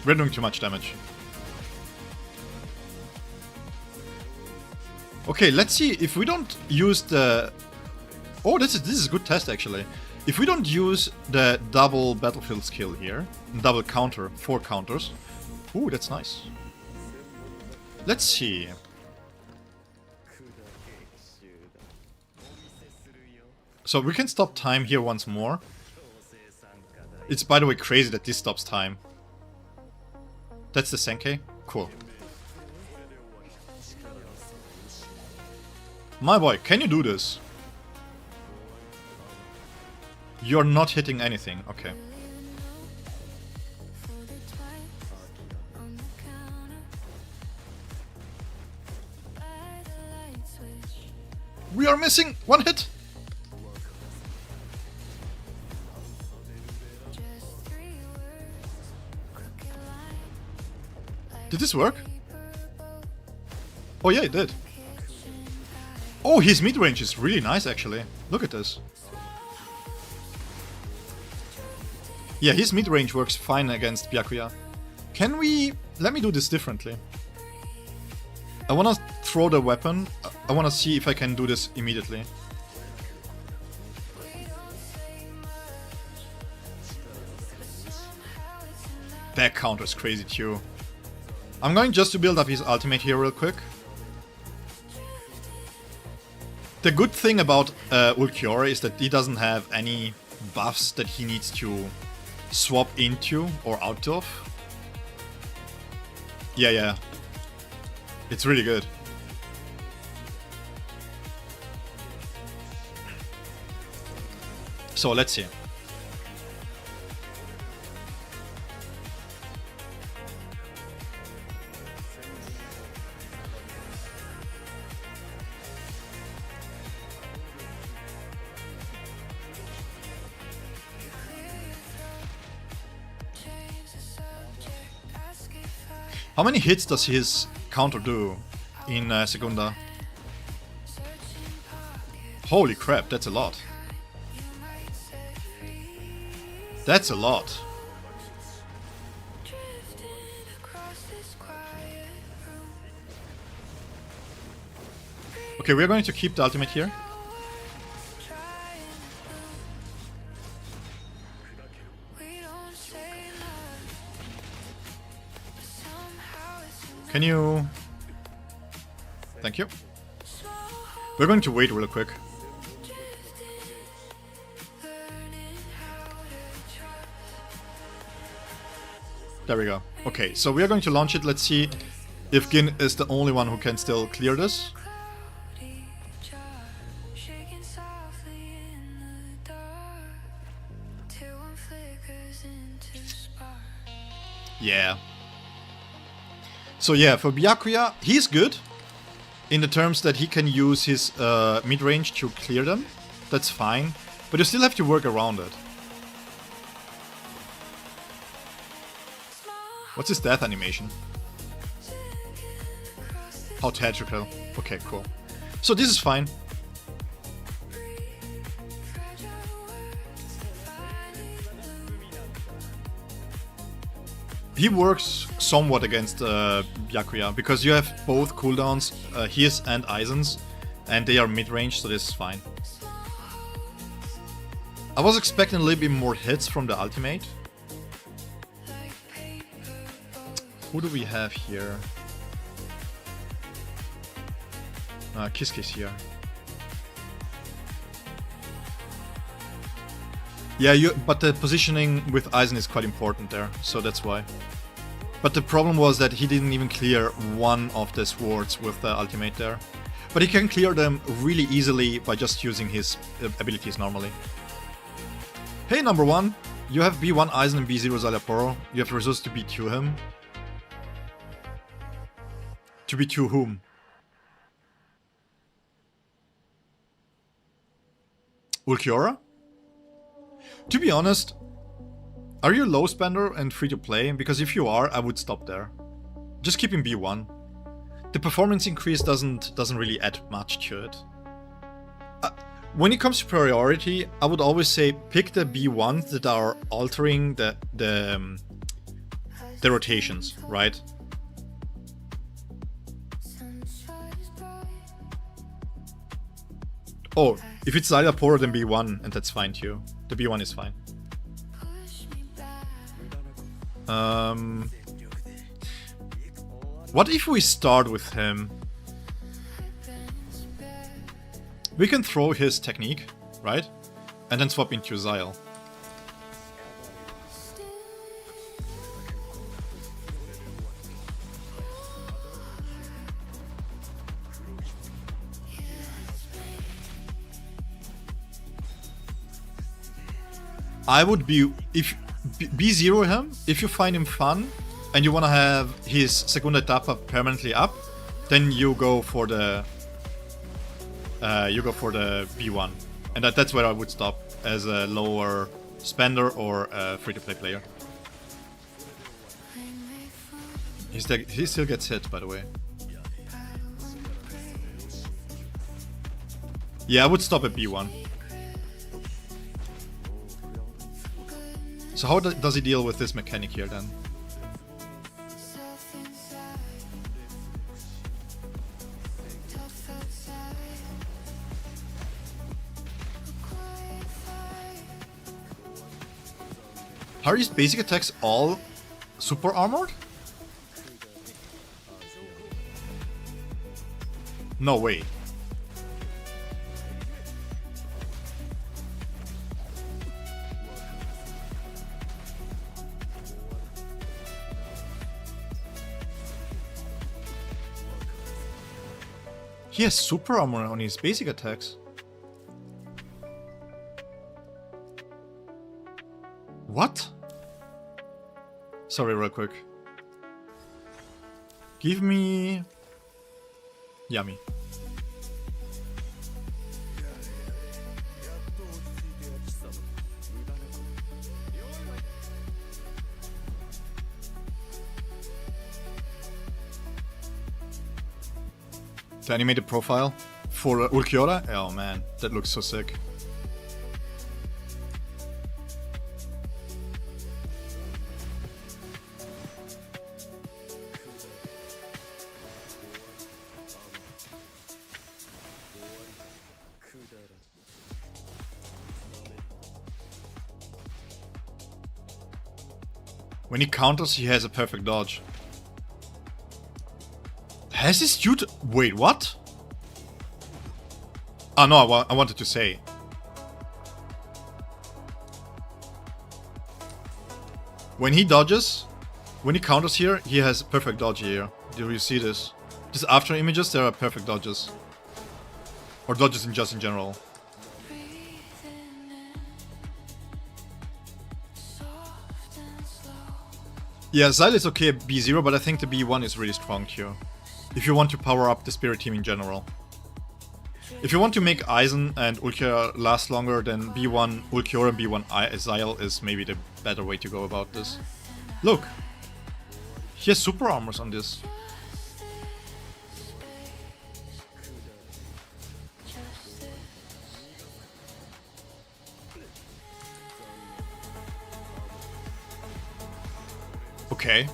We're doing too much damage. Okay, let's see if we don't use the... Oh, this is a good test actually. If we don't use the double battlefield skill here, double counter, 4 counters. Ooh, that's nice. Let's see. So we can stop time here once more. It's by the way crazy that this stops time. That's the Senkei? Cool. My boy, can you do this? You're not hitting anything, okay. We are missing 1 hit! Did this work? Oh yeah, it did. Oh, his mid-range is really nice actually. Look at this. Yeah, his mid-range works fine against Byakuya. Can we... Let me do this differently. I wanna throw the weapon. I wanna see if I can do this immediately. That counter is crazy too. I'm going just to build up his ultimate here real quick. The good thing about Ulquiorra is that he doesn't have any buffs that he needs to swap into or out of. Yeah. It's really good. So let's see. How many hits does his counter do in Segunda? Holy crap, that's a lot. That's a lot. Okay, we're going to keep the ultimate here. Can you... Thank you. We're going to wait real quick. There we go. Okay, so we are going to launch it. Let's see if Gin is the only one who can still clear this. Yeah. So yeah, for Byakuya, he's good in the terms that he can use his mid-range to clear them. That's fine, but you still have to work around it. What's his death animation? How theatrical. Okay, cool. So this is fine. He works somewhat against Byakuya, because you have both cooldowns, his and Aizen's, and they are mid-range, so this is fine. I was expecting a little bit more hits from the ultimate. Who do we have here? Kiski's here. Yeah, but the positioning with Aizen is quite important there, so that's why. But the problem was that he didn't even clear one of the swords with the ultimate there. But he can clear them really easily by just using his abilities normally. Hey, number 1, you have B1 Aizen and B0 Zaliaporo. You have resources to B2 him. To be to whom? Ulquiorra? To be honest, are you a low spender and free to play? Because if you are, I would stop there. Just keep him B1. The performance increase doesn't really add much to it. When it comes to priority, I would always say pick the B1s that are altering the rotations, right? Oh, if it's Zyla Poro, then B1, and that's fine too. The B1 is fine. What if we start with him? We can throw his technique, right? And then swap into Zyl. I would be B0 him if you find him fun and you wanna have his segunda etapa permanently up, then you go for the B1, and that's where I would stop as a lower spender or a free-to-play player. He still gets hit, by the way. Yeah, I would stop at B1. So how does he deal with this mechanic here then? Are his basic attacks all super armored? No way. He has super armor on his basic attacks. What? Sorry, real quick. Give me... Yummy. The animated profile for Ulquiorra? Oh man, that looks so sick. When he counters, he has a perfect dodge. Has this dude... Wait, what? Oh no, I wanted to say. When he dodges, when he counters here, he has perfect dodge here. Do you see this? These after images, there are perfect dodges. Or dodges in just in general. Yeah, Zyl is okay at B0, but I think the B1 is really strong here. If you want to power up the Spirit team in general. If you want to make Aizen and Ulquiorra last longer, then B1 Ulquiorra and B1 Zyl is maybe the better way to go about this. Look! He has super armors on this. Okay.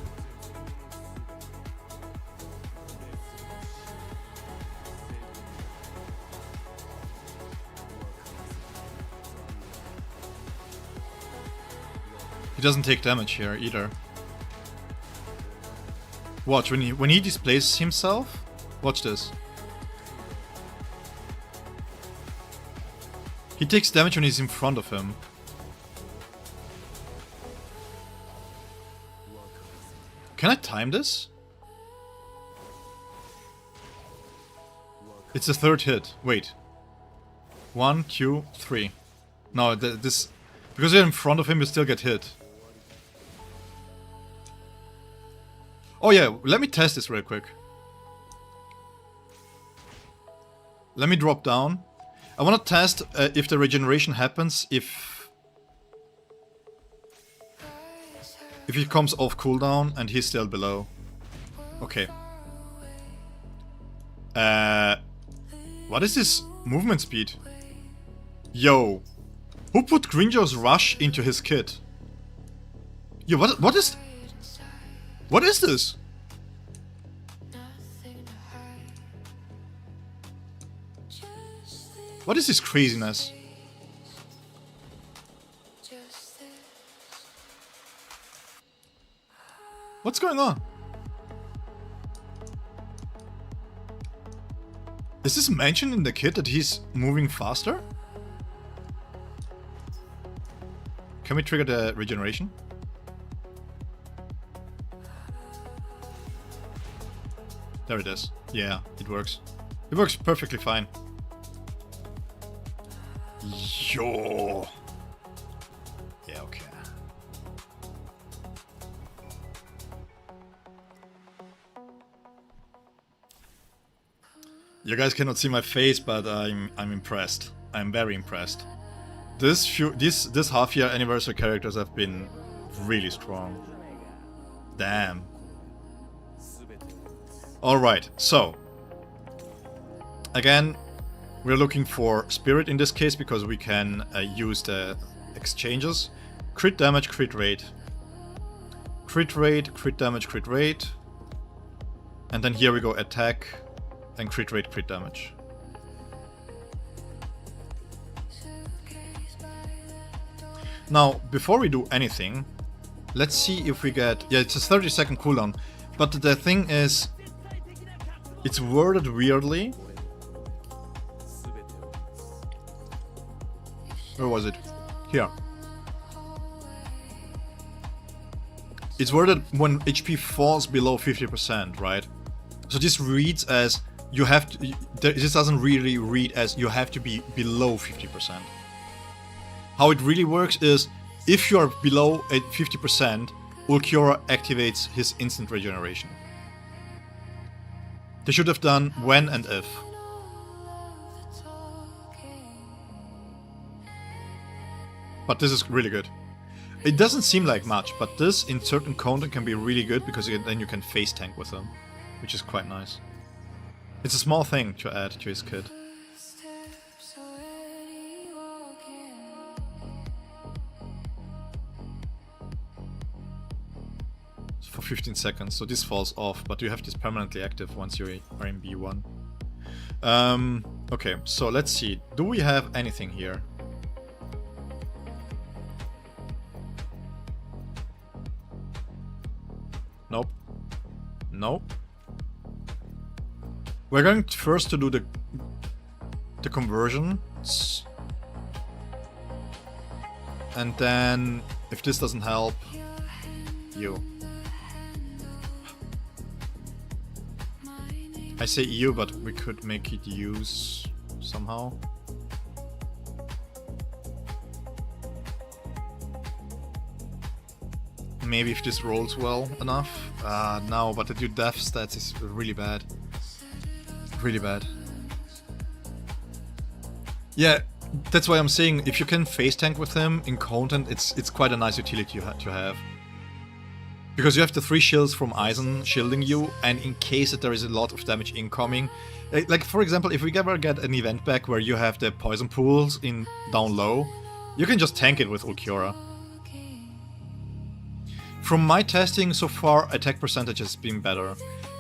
He doesn't take damage here either. Watch, when he displays himself, watch this. He takes damage when he's in front of him. Can I time this? It's the third hit. Wait. 1, 2, 3. No, this... Because you're in front of him, you still get hit. Oh yeah, let me test this real quick. Let me drop down. I want to test if the regeneration happens if he comes off cooldown and he's still below. Okay. What is this movement speed? Yo. Who put Grinjo's rush into his kit? Yo, what is this? What is this craziness? What's going on? Is this mentioned in the kit that he's moving faster? Can we trigger the regeneration? There it is. Yeah, it works. It works perfectly fine. Yo. Yeah, okay. You guys cannot see my face, but I'm impressed. I'm very impressed. This half year anniversary characters have been really strong. Damn. Alright, so again, we're looking for Spirit in this case because we can use the exchanges. Crit damage, crit rate. Crit rate, crit damage, crit rate. And then here we go attack and crit rate, crit damage. Now, before we do anything, let's see if we get... Yeah, it's a 30-second cooldown. But the thing is, it's worded weirdly. Where was it? Here. It's worded when HP falls below 50%, right? So this reads as you have to... This doesn't really read as you have to be below 50%. How it really works is, if you are below 50%, Ulquiorra activates his instant regeneration. They should have done when and if. But this is really good. It doesn't seem like much, but this in certain content can be really good because then you can face tank with them, which is quite nice. It's a small thing to add to his kit. For 15 seconds, so this falls off, but you have this permanently active once you are in B1. Okay, so let's see. Do we have anything here? Nope. Nope. We're going first to do the conversions. And then, if this doesn't help, you. I say EU, but we could make it use somehow. Maybe if this rolls well enough. No, but the dude death stats is really bad. Really bad. Yeah, that's why I'm saying if you can face tank with him in content, it's quite a nice utility to have. Because you have the 3 shields from Eisen shielding you, and in case that there is a lot of damage incoming, like for example, if we ever get an event back where you have the poison pools in down low, you can just tank it with Ulquiorra. From my testing so far, attack percentage has been better.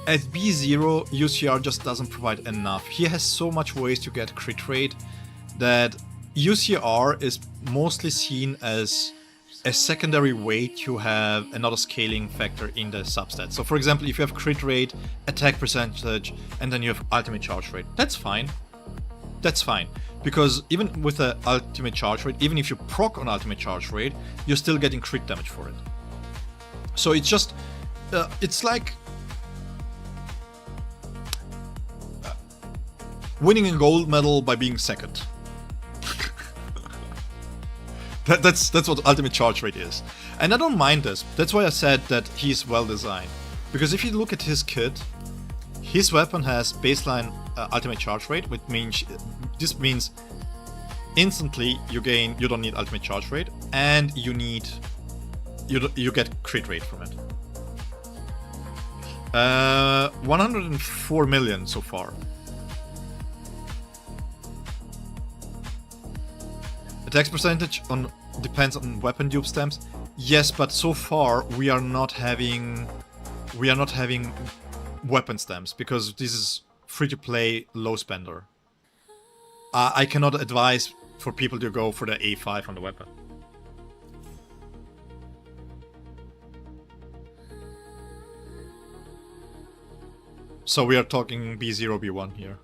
At B0, UCR just doesn't provide enough. He has so much ways to get crit rate that UCR is mostly seen as a secondary way to have another scaling factor in the substat. So for example, if you have crit rate, attack percentage, and then you have ultimate charge rate, that's fine. That's fine. Because even with the ultimate charge rate, even if you proc on ultimate charge rate, you're still getting crit damage for it. So it's just, it's like winning a gold medal by being second. That's what ultimate charge rate is. And I don't mind this. That's why I said that he's well designed. Because if you look at his kit, his weapon has baseline ultimate charge rate, which means this means instantly you don't need ultimate charge rate, and you get crit rate from it. 104 million so far. Attacks percentage depends on weapon dupe stamps. Yes, but so far we are not having weapon stamps because this is free to play low spender. I cannot advise for people to go for the A5 on the weapon. So we are talking B0, B1 here.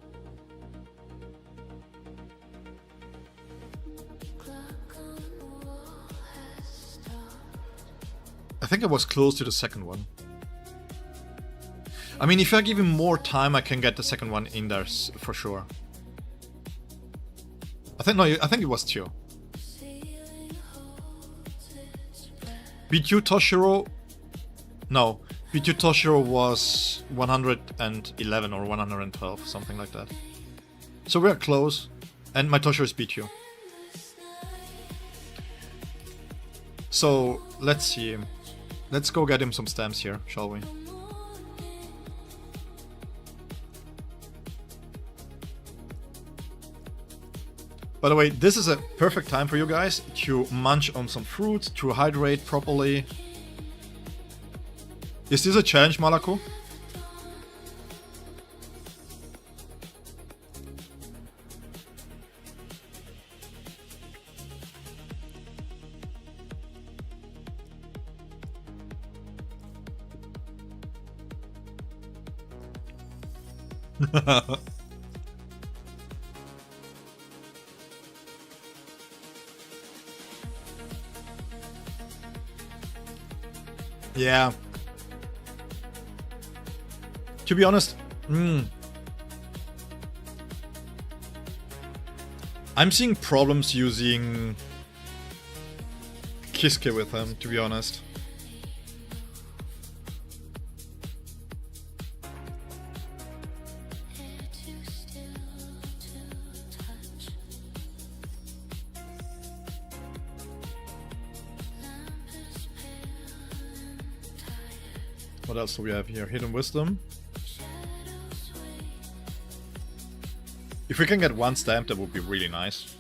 I think I was close to the second one. I mean, if I give him more time, I can get the second one in there for sure. I think it was 2. B2 Toshiro... No, B2 Toshiro was 111 or 112, something like that. So we're close, and my Toshiro is B2. So, let's see. Let's go get him some stamps here, shall we? By the way, this is a perfect time for you guys to munch on some fruits, to hydrate properly. Is this a challenge, Malaku? Yeah. To be honest, I'm seeing problems using Kiske with him, to be honest. What else do we have here? Hidden Wisdom. If we can get one stamp, that would be really nice.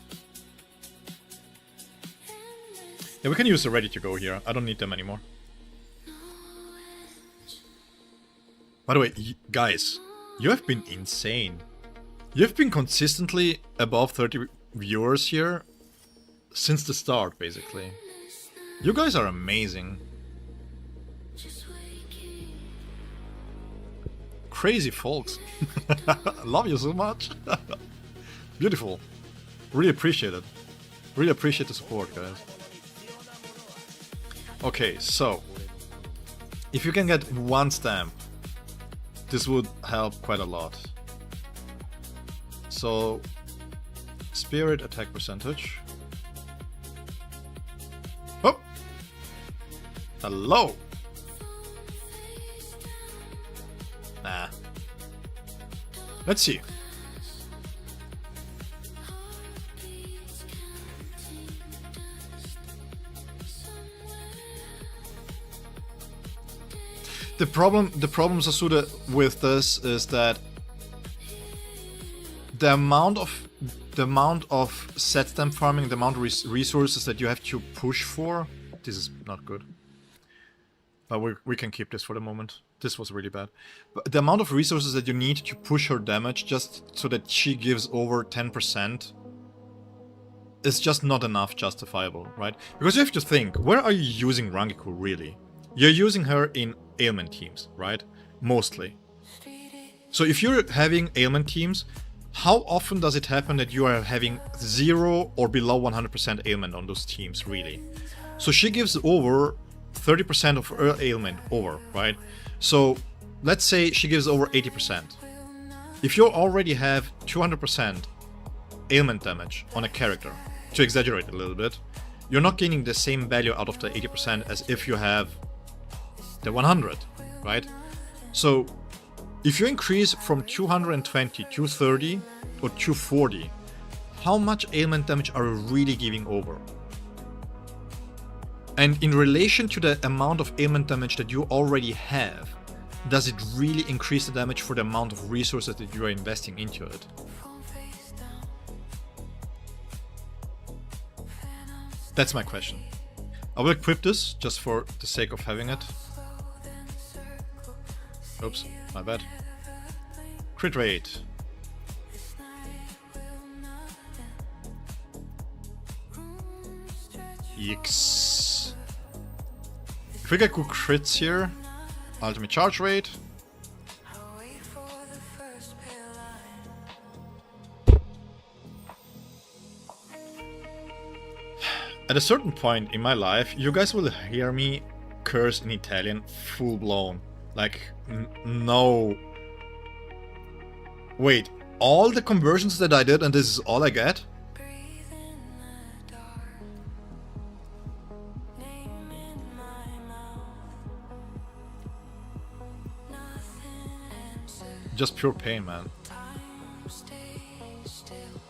Yeah, we can use the ready to go here. I don't need them anymore. By the way, guys, you have been insane. You've been consistently above 30 viewers here since the start, basically. You guys are amazing. Crazy folks. Love you so much. Beautiful. Really appreciate it. Really appreciate the support, guys. Okay, so if you can get one stamp, this would help quite a lot. So, spirit attack percentage. Oh! Hello! Nah. Let's see. The problem, Sasuda, with this is that the amount of set stamp farming, the amount of resources that you have to push for, this is not good. But we can keep this for the moment. This was really bad. But the amount of resources that you need to push her damage just so that she gives over 10% is just not enough justifiable, right? Because you have to think, where are you using Rangiku really? You're using her in ailment teams, right? Mostly. So if you're having ailment teams, how often does it happen that you are having 0 or below 100% ailment on those teams, really? So she gives over 30% of her ailment over, right? So let's say she gives over 80%. If you already have 200% ailment damage on a character, to exaggerate a little bit, you're not gaining the same value out of the 80% as if you have the 100, right? So If you increase from 220, 230 or 240, how much ailment damage are you really giving over? And in relation to the amount of ailment damage that you already have, does it really increase the damage for the amount of resources that you are investing into it? That's my question. I will equip this just for the sake of having it. Oops, my bad. Crit rate. Yikes. If we get good crits here, ultimate charge rate. At a certain point in my life, you guys will hear me curse in Italian full blown. Like, no. Wait, all the conversions that I did and this is all I get? Just pure pain, man.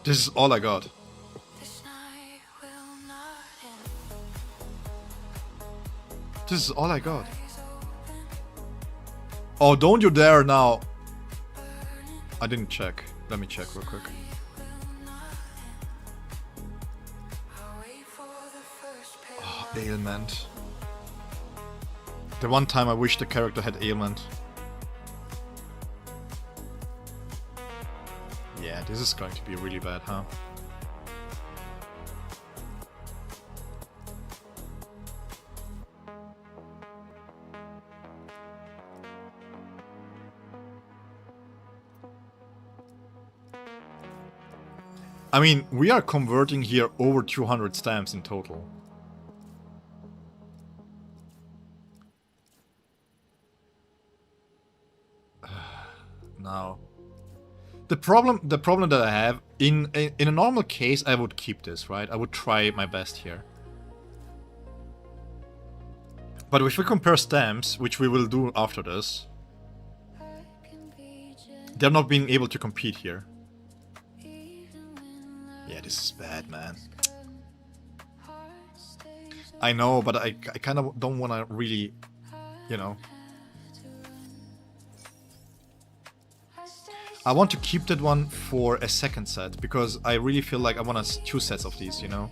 This is all I got. This is all I got. Oh, don't you dare now. I didn't check. Let me check real quick. Oh, ailment. The one time I wish the character had ailment. Yeah, this is going to be really bad, huh? I mean, we are converting here over 200 stamps in total. Now, the problem that I have in a normal case, I would keep this, right? I would try my best here. But if we compare stamps, which we will do after this, they're not being able to compete here. Yeah, this is bad, man. I know, but I kind of don't want to really, you know. I want to keep that one for a second set, because I really feel like I want two sets of these, you know?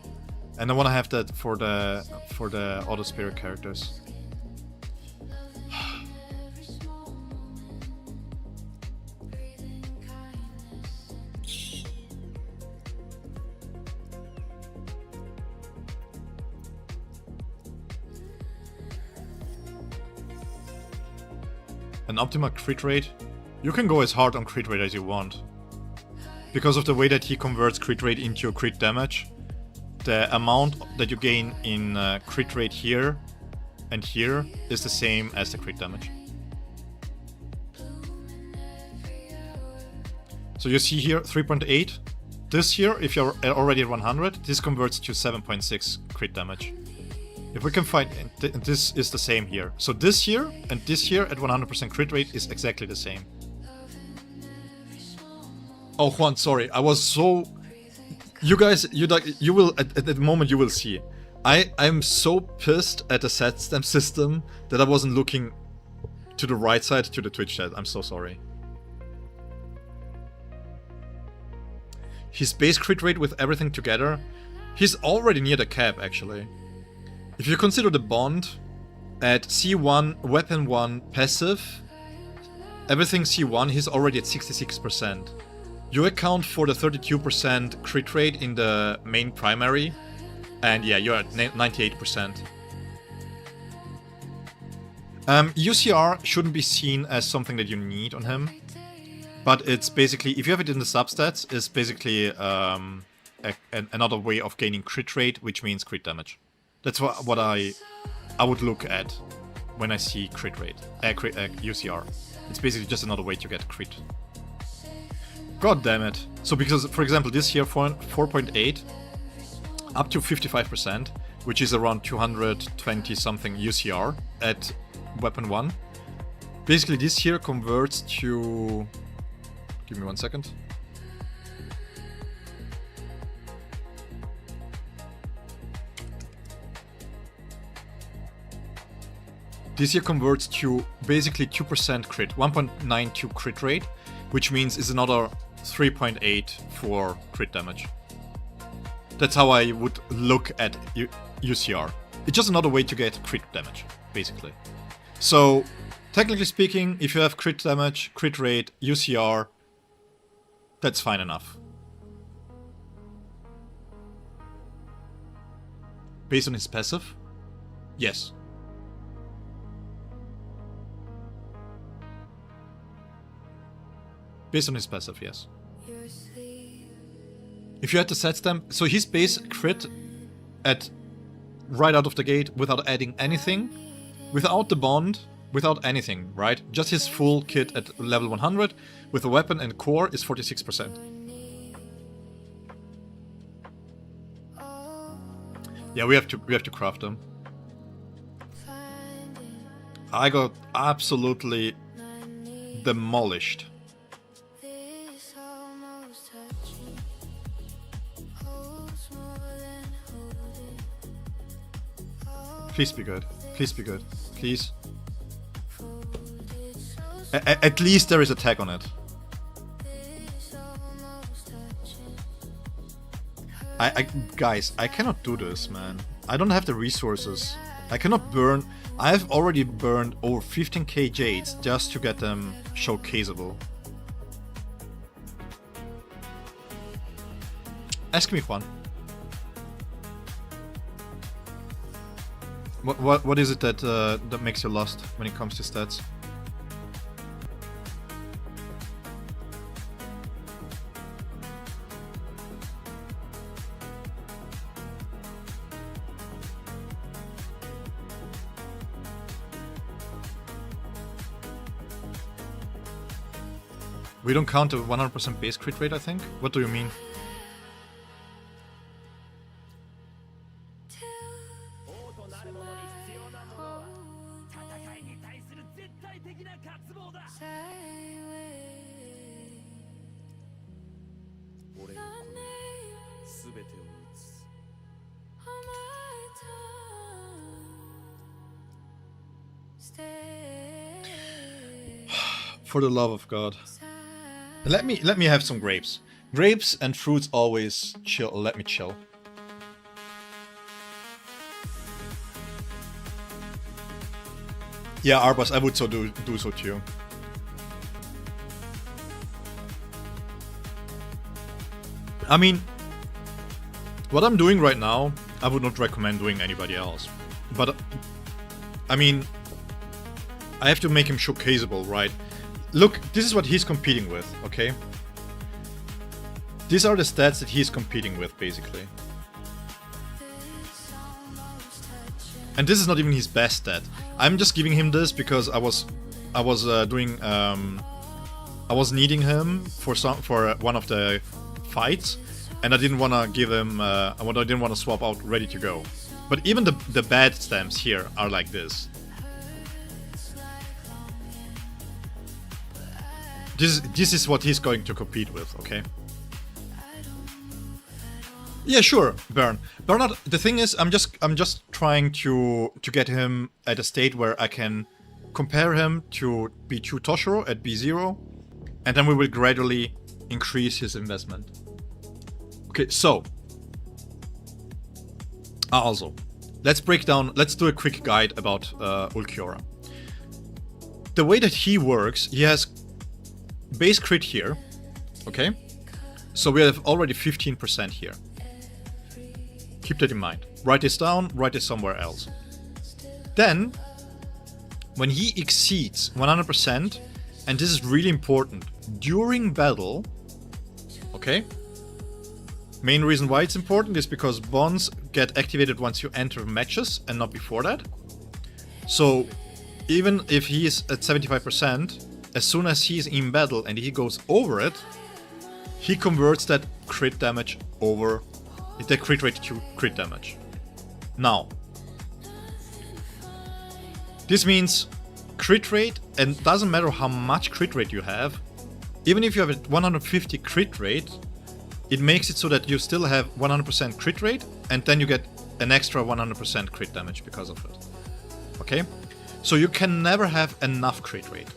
And I want to have that for the Auto Spirit characters. An optimal crit rate? You can go as hard on crit rate as you want. Because of the way that he converts crit rate into crit damage, the amount that you gain in crit rate here and here is the same as the crit damage. So you see here 3.8. This here, if you're already at 100, this converts to 7.6 crit damage. If we can find, this is the same here. So this here and this here at 100% crit rate is exactly the same. Oh, Juan, sorry, I was so... You guys, you will, at the moment you will see. I'm so pissed at the set stamp system that I wasn't looking to the right side to the Twitch chat. I'm so sorry. His base crit rate with everything together, he's already near the cap, actually. If you consider the bond at C1, weapon 1, passive, everything C1, he's already at 66%. You account for the 32% crit rate in the main primary, and yeah, you're at 98%. UCR shouldn't be seen as something that you need on him, but it's basically, if you have it in the substats, it's basically another way of gaining crit rate, which means crit damage. That's what I would look at when I see crit rate, UCR. It's basically just another way to get crit. God damn it. So because, for example, this here 4.8 up to 55%, which is around 220 something UCR at weapon 1. Basically, this here converts to... Give me 1 second. This here converts to basically 2% crit, 1.92 crit rate, which means it's another 3.8 for crit damage. That's how I would look at UCR. It's just another way to get crit damage, basically. So, technically speaking, if you have crit damage, crit rate, UCR, that's fine enough. Based on his passive? Yes. Based on his passive, yes. If you had to set them, so his base crit at right out of the gate without adding anything, without the bond, without anything, right? Just his full kit at level 100 with a weapon and core is 46%. Yeah, we have to craft them. I got absolutely demolished. Please be good. Please be good. Please. At least there is a tag on it. Guys, I cannot do this, man. I don't have the resources. I cannot burn. I've already burned over 15k jades just to get them showcaseable. Ask me, Juan. What is it that that makes you lost when it comes to stats? We don't count a 100% base crit rate, I think. What do you mean? For the love of God. Let me have some grapes. Grapes and fruits always chill. Let me chill. Yeah, Arbas, I would do so too. I mean, what I'm doing right now, I would not recommend doing anybody else. But, I mean, I have to make him showcaseable, right? Look, this is what he's competing with, okay? These are the stats that he's competing with, basically. And this is not even his best stat. I'm just giving him this because I was needing him for one of the fights, and I didn't want to give him. I didn't want to swap out ready to go. But even the bad stamps here are like this. This is what he's going to compete with, okay? Yeah, sure, Bernard. The thing is, I'm just trying to get him at a state where I can compare him to B2 Toshiro at B0, and then we will gradually increase his investment. Okay, so also, let's do a quick guide about Ulquiorra. The way that he works, he has base crit here, okay? So we have already 15% here. Keep that in mind. Write this down, write this somewhere else. Then, when he exceeds 100%, and this is really important, during battle, okay? Main reason why it's important is because bonds get activated once you enter matches and not before that. So, even if he is at 75%, as soon as he's in battle and he goes over it, he converts that crit damage over, the crit rate to crit damage. Now, this means crit rate, and it doesn't matter how much crit rate you have, even if you have a 150 crit rate, it makes it so that you still have 100% crit rate, and then you get an extra 100% crit damage because of it. Okay? So you can never have enough crit rate.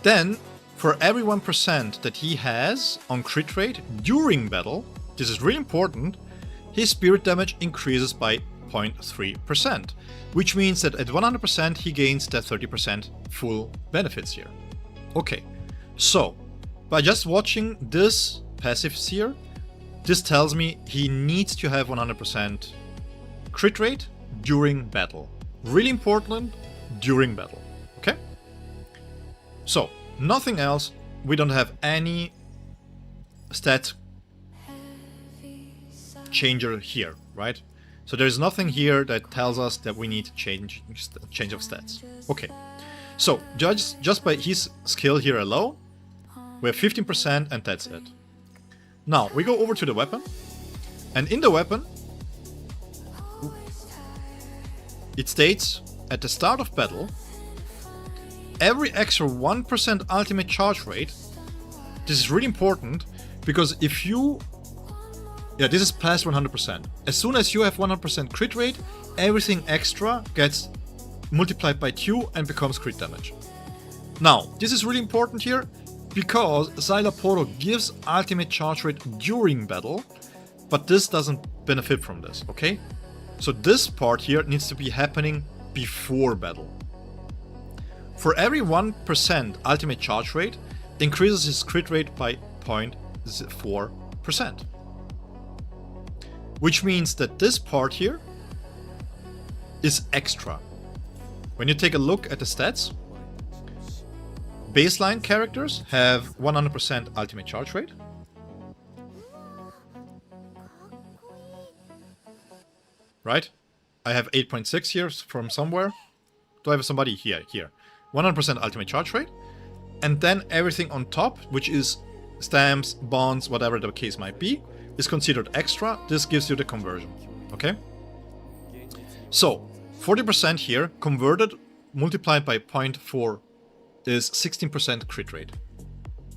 Then, for every 1% that he has on crit rate during battle, this is really important, his spirit damage increases by 0.3%, which means that at 100% he gains that 30% full benefits here. Okay, so by just watching this passives here, this tells me he needs to have 100% crit rate during battle. Really important, during battle, okay? So, nothing else, we don't have any stat changer here, right? So there's nothing here that tells us that we need change of stats. Okay, so just by his skill here alone, we have 15% and that's it. Now, we go over to the weapon, and in the weapon, it states, at the start of battle, every extra 1% ultimate charge rate, this is really important, because if you... Yeah, this is past 100%. As soon as you have 100% crit rate, everything extra gets multiplied by 2 and becomes crit damage. Now, this is really important here, because Xylaporo gives ultimate charge rate during battle, but this doesn't benefit from this, okay? So this part here needs to be happening before battle. For every 1% ultimate charge rate, increases his crit rate by 0.4%. Which means that this part here is extra. When you take a look at the stats, baseline characters have 100% ultimate charge rate. Right? I have 8.6 here from somewhere. Do I have somebody here? Here. 100% ultimate charge rate. And then everything on top, which is stamps, bonds, whatever the case might be, is considered extra. This gives you the conversion. Okay? So, 40% here, converted, multiplied by 0.4 is 16% crit rate.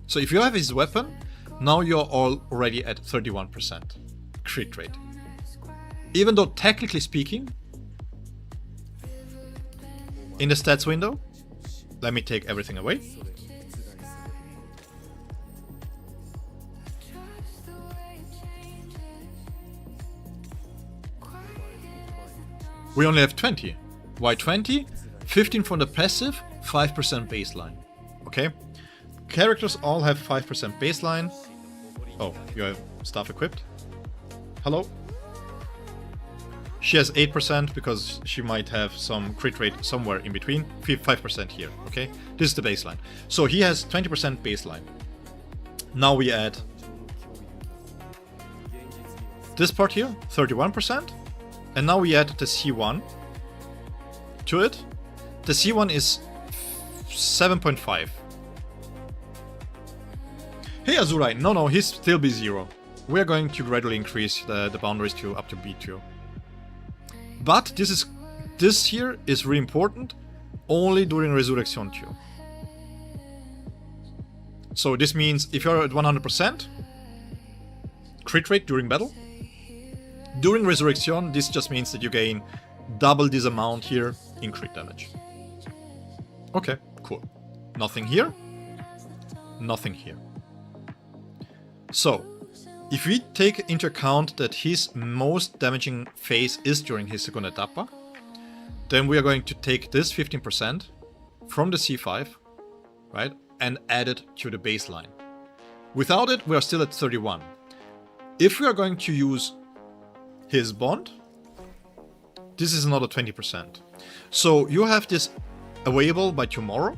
So if you have his weapon, now you're already at 31% crit rate. Even though technically speaking, in the stats window, let me take everything away. We only have 20. Why 20? 15 from the passive, 5% baseline. Okay? Characters all have 5% baseline. Oh, you have stuff equipped. Hello? She has 8% because she might have some crit rate somewhere in between. 5% here, okay? This is the baseline. So he has 20% baseline. Now we add this part here, 31%. And now we add the C1 to it. The C1 is 7.5. Hey Azurai, no, he's still B0. We're going to gradually increase the boundaries to up to B2. But this here is really important only during Resurrection 2. So this means if you're at 100% crit rate during battle, during Resurrection, this just means that you gain double this amount here in crit damage. Okay, cool. Nothing here. Nothing here. So, if we take into account that his most damaging phase is during his second etapa, then we are going to take this 15% from the C5, right, and add it to the baseline. Without it, we are still at 31. If we are going to use his bond, this is another 20%. So you have this available by tomorrow.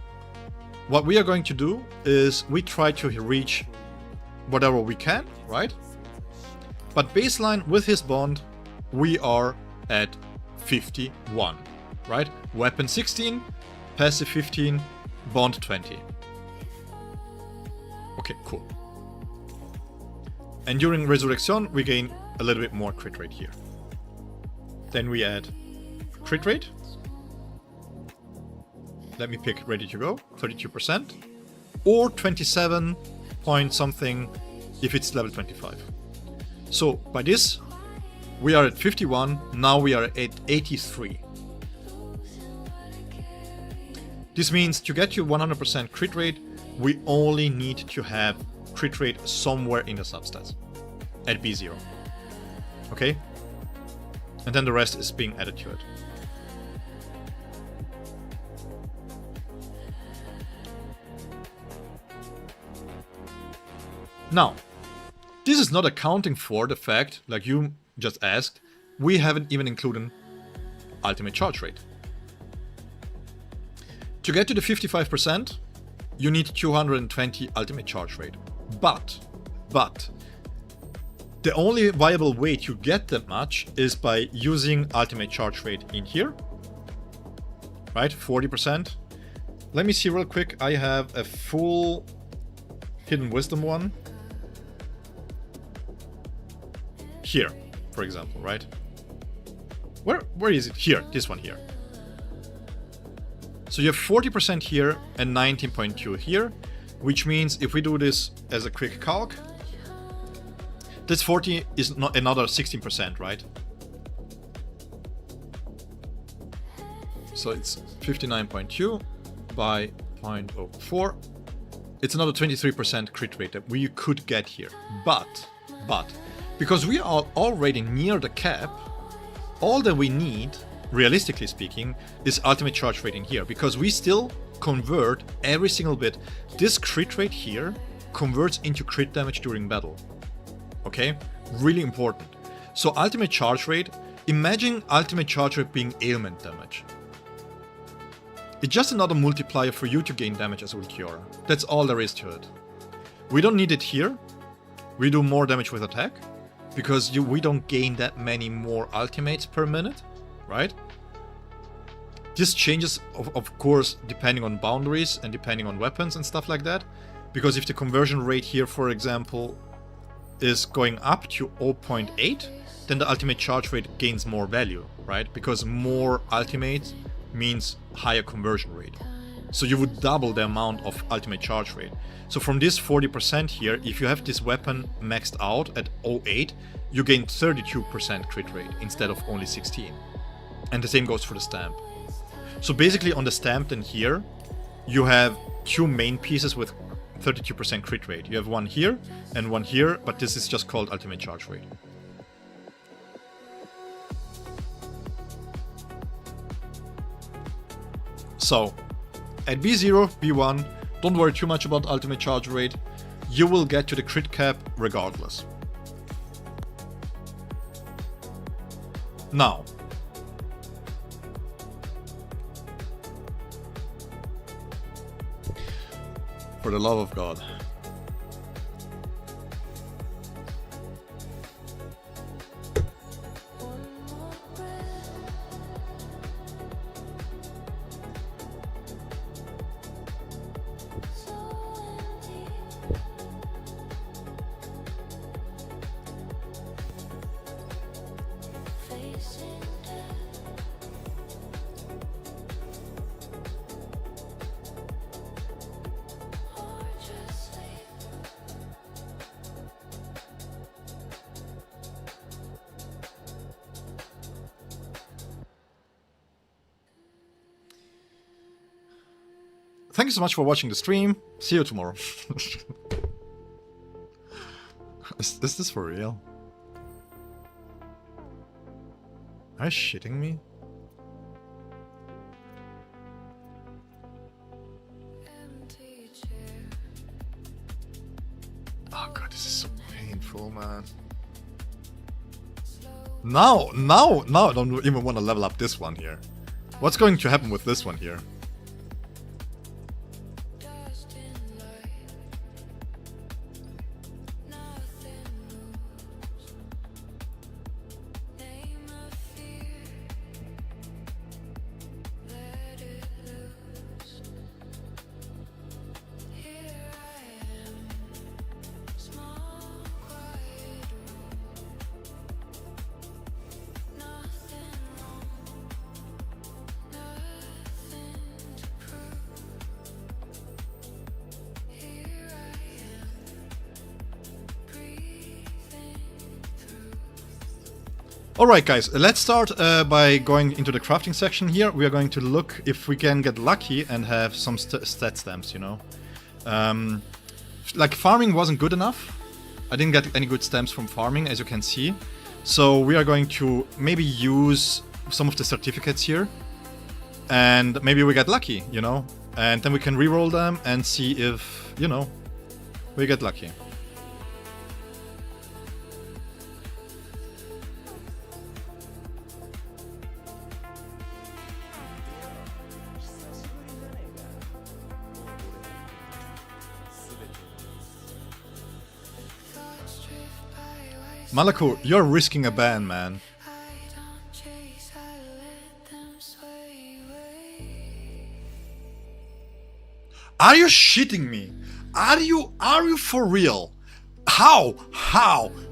What we are going to do is we try to reach whatever we can, right? But baseline with his bond, we are at 51, right? Weapon 16, passive 15, bond 20. Okay, cool. And during Resurrection, we gain a little bit more crit rate here. Then we add crit rate. let me pick ready to go, 32%, or 27 point something if it's level 25. So by this, we are at 51, now we are at 83. This means to get you 100% crit rate, we only need to have crit rate somewhere in the substats, at B0. Okay? And then the rest is being added to it. Now, this is not accounting for the fact, like you just asked, we haven't even included ultimate charge rate. To get to the 55%, you need 220 ultimate charge rate. But, the only viable way to get that much is by using ultimate charge rate in here. Right, 40%. Let me see real quick, I have a full Hidden Wisdom one. Here, for example, right? Where is it? Here, this one here. So you have 40% here and 19.2 here, which means if we do this as a quick calc, this 40 is not another 16%, right? So it's 59.2 by 0.04. It's another 23% crit rate that we could get here. But, because we are already near the cap, all that we need, realistically speaking, is ultimate charge rate in here, because we still convert every single bit. This crit rate here converts into crit damage during battle. Okay? Really important. So ultimate charge rate, imagine ultimate charge rate being ailment damage. It's just another multiplier for you to gain damage as Ulquiorra. That's all there is to it. We don't need it here. We do more damage with attack, because we don't gain that many more ultimates per minute, right? This changes, of course, depending on boundaries and depending on weapons and stuff like that. Because if the conversion rate here, for example, is going up to 0.8, then the ultimate charge rate gains more value, right? Because more ultimate means higher conversion rate. So you would double the amount of ultimate charge rate. So from this 40% here, if you have this weapon maxed out at 0.8, you gain 32% crit rate instead of only 16. And the same goes for the stamp. So basically on the stamp then here, you have two main pieces with 32% crit rate. You have one here and one here, but this is just called ultimate charge rate. So at B0, B1, don't worry too much about ultimate charge rate. You will get to the crit cap regardless. Now, for the love of God. Thank you so much for watching the stream. See you tomorrow. Is this for real? Are you shitting me? Oh god, this is so painful, man. Now I don't even want to level up this one here. What's going to happen with this one here? Alright guys, let's start by going into the crafting section here. We are going to look if we can get lucky and have some stat stamps, you know. Like farming wasn't good enough. I didn't get any good stamps from farming, as you can see. So we are going to maybe use some of the certificates here. And maybe we get lucky, you know. And then we can reroll them and see if, you know, we get lucky. Malakur, you're risking a ban, man. Are you shitting me? Are you for real? How?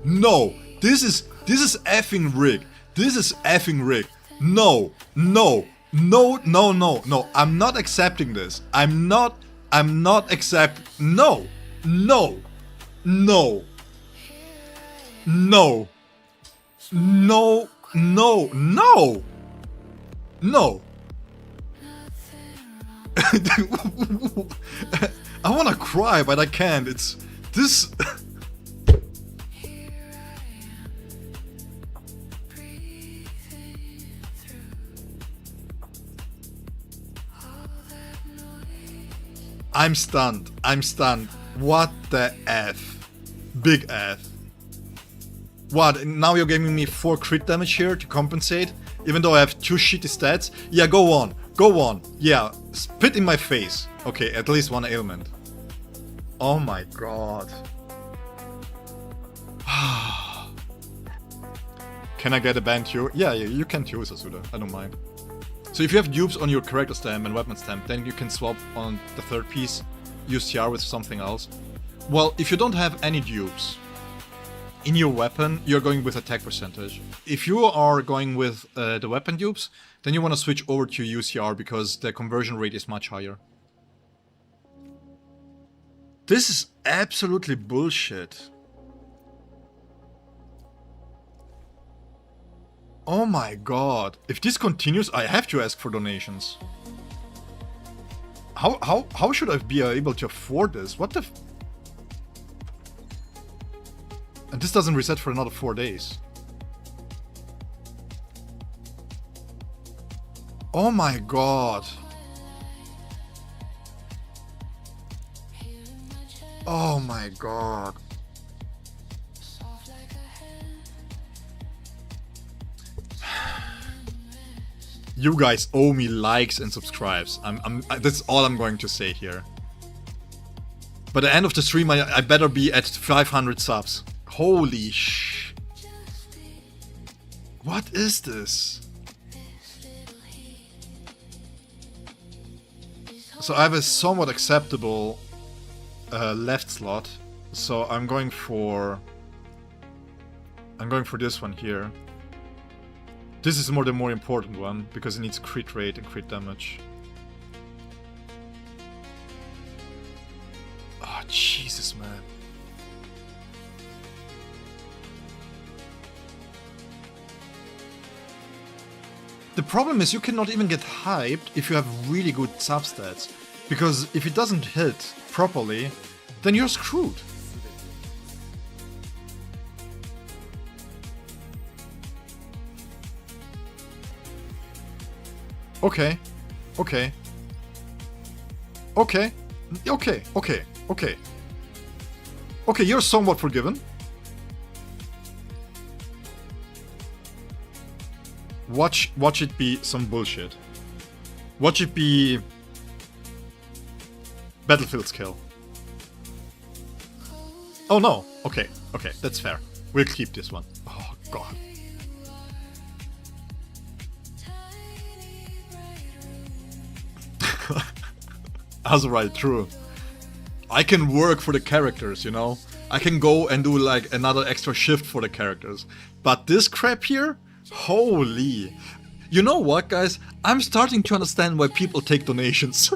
No. This is effing rigged. This is effing rigged. No. I'm not accepting this. I'm not accept. No. I wanna cry, but I can't. It's this. I'm stunned. What the F? Big F. What? Now you're giving me 4 crit damage here to compensate? Even though I have 2 shitty stats? Yeah, go on. Yeah, spit in my face. Okay, at least 1 ailment. Oh my god. Can I get a ban too? Yeah, you can too, Sasuda. I don't mind. So if you have dupes on your character stamp and weapon stamp, then you can swap on the third piece, use CR with something else. Well, if you don't have any dupes in your weapon, you're going with attack percentage. If you are going with the weapon dupes, then you want to switch over to UCR because the conversion rate is much higher. This is absolutely bullshit. Oh my god. If this continues, I have to ask for donations. How should I be able to afford this? What the f... And this doesn't reset for another 4 days. Oh my god. Oh my god. You guys owe me likes and subscribes. That's all I'm going to say here. By the end of the stream, I better be at 500 subs. Holy sh... What is this? So I have a somewhat acceptable left slot. So I'm going for this one here. This is the more important one because it needs crit rate and crit damage. Oh Jesus, man. The problem is you cannot even get hyped if you have really good substats. Because if it doesn't hit properly, then you're screwed. Okay. Okay, you're somewhat forgiven. Watch it be some bullshit. Watch it be Battlefield skill. Oh no. Okay, that's fair. We'll keep this one. Oh god. That's right, true. I can work for the characters, you know? I can go and do like another extra shift for the characters. But this crap here? Holy. You know what, guys? I'm starting to understand why people take donations.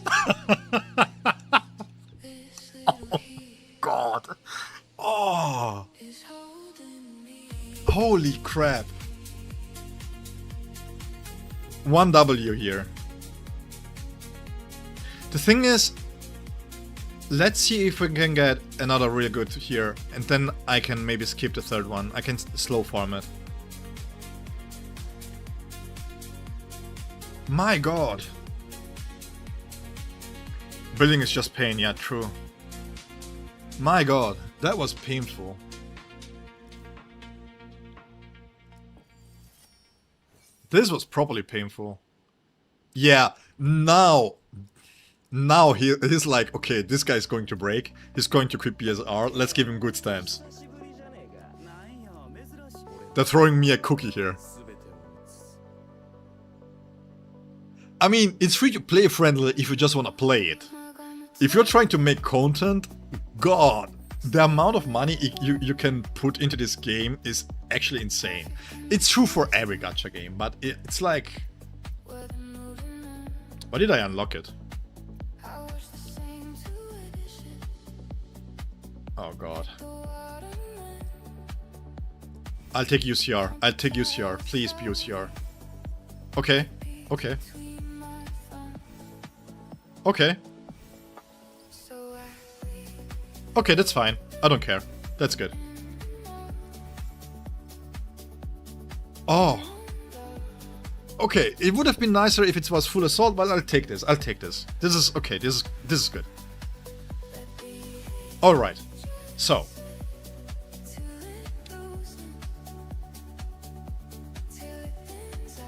Oh, God. Oh. Holy crap. one W here. The thing is, let's see if we can get another really good here, and then I can maybe skip the third one. I can slow farm it. My god. Building is just pain, yeah, true. My god, that was painful. This was properly painful. Yeah, now he's like, okay, this guy's going to break. He's going to quit BSR. Let's give him good stamps. They're throwing me a cookie here. I mean, it's free to play friendly if you just want to play it. If you're trying to make content, god, the amount of money you can put into this game is actually insane. It's true for every gacha game, but it's like... Why did I unlock it? Oh god. I'll take UCR. I'll take UCR. Please be UCR. Okay. Okay. Okay. Okay, that's fine. I don't care. That's good. Oh. Okay, it would have been nicer if it was full assault, but I'll take this. I'll take this. This is okay. This is good. All right. So.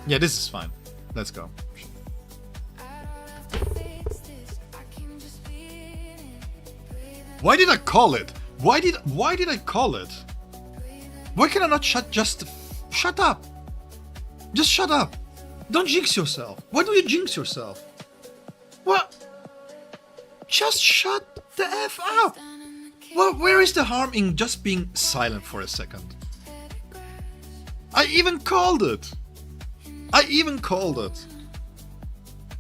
Yeah, this is fine. Let's go. Why did I call it? Why did I call it? Why can I not shut up? Just shut up. Don't jinx yourself. Why do you jinx yourself? What? Just shut the F up. Well, where is the harm in just being silent for a second? I even called it.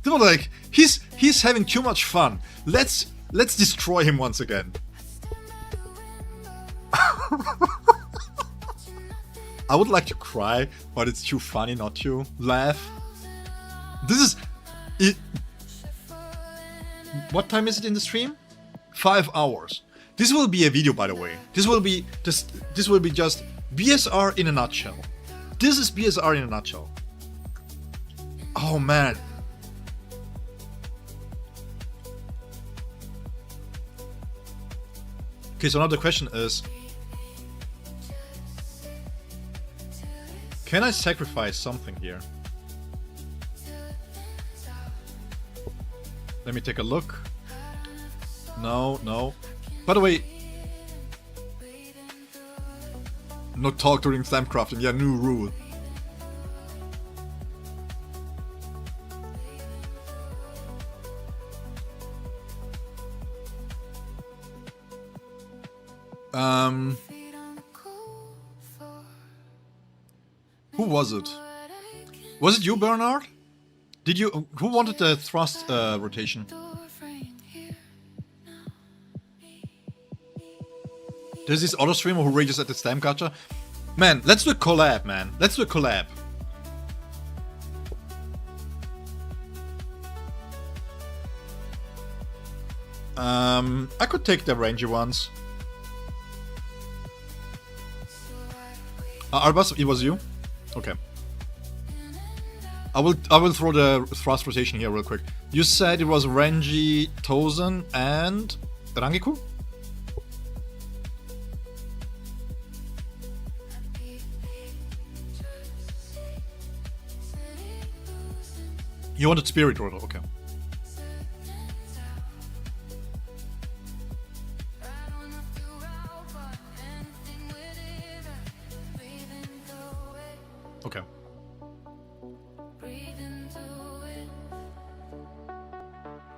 They were like, he's having too much fun. Let's destroy him once again. I would like to cry, but it's too funny not to laugh. This is it. What time is it in the stream? 5 hours. This will be a video, by the way. This will be just BSR in a nutshell. This is BSR in a nutshell. Oh man. Okay, so now the question is, can I sacrifice something here? Let me take a look. No, no. By the way, no talk during slam crafting. Yeah, new rule. Who was it? Was it you, Bernard? Did you? Who wanted the thrust rotation? There's this other streamer who rages at the stamp gacha. Man, let's do a collab, man. Let's do a collab. I could take the rangy ones. Arbas, it was you? Okay. I will throw the thrust rotation here real quick. You said it was Renji, Tozen, and Rangiku? You wanted Spirit Rotor, okay. Okay.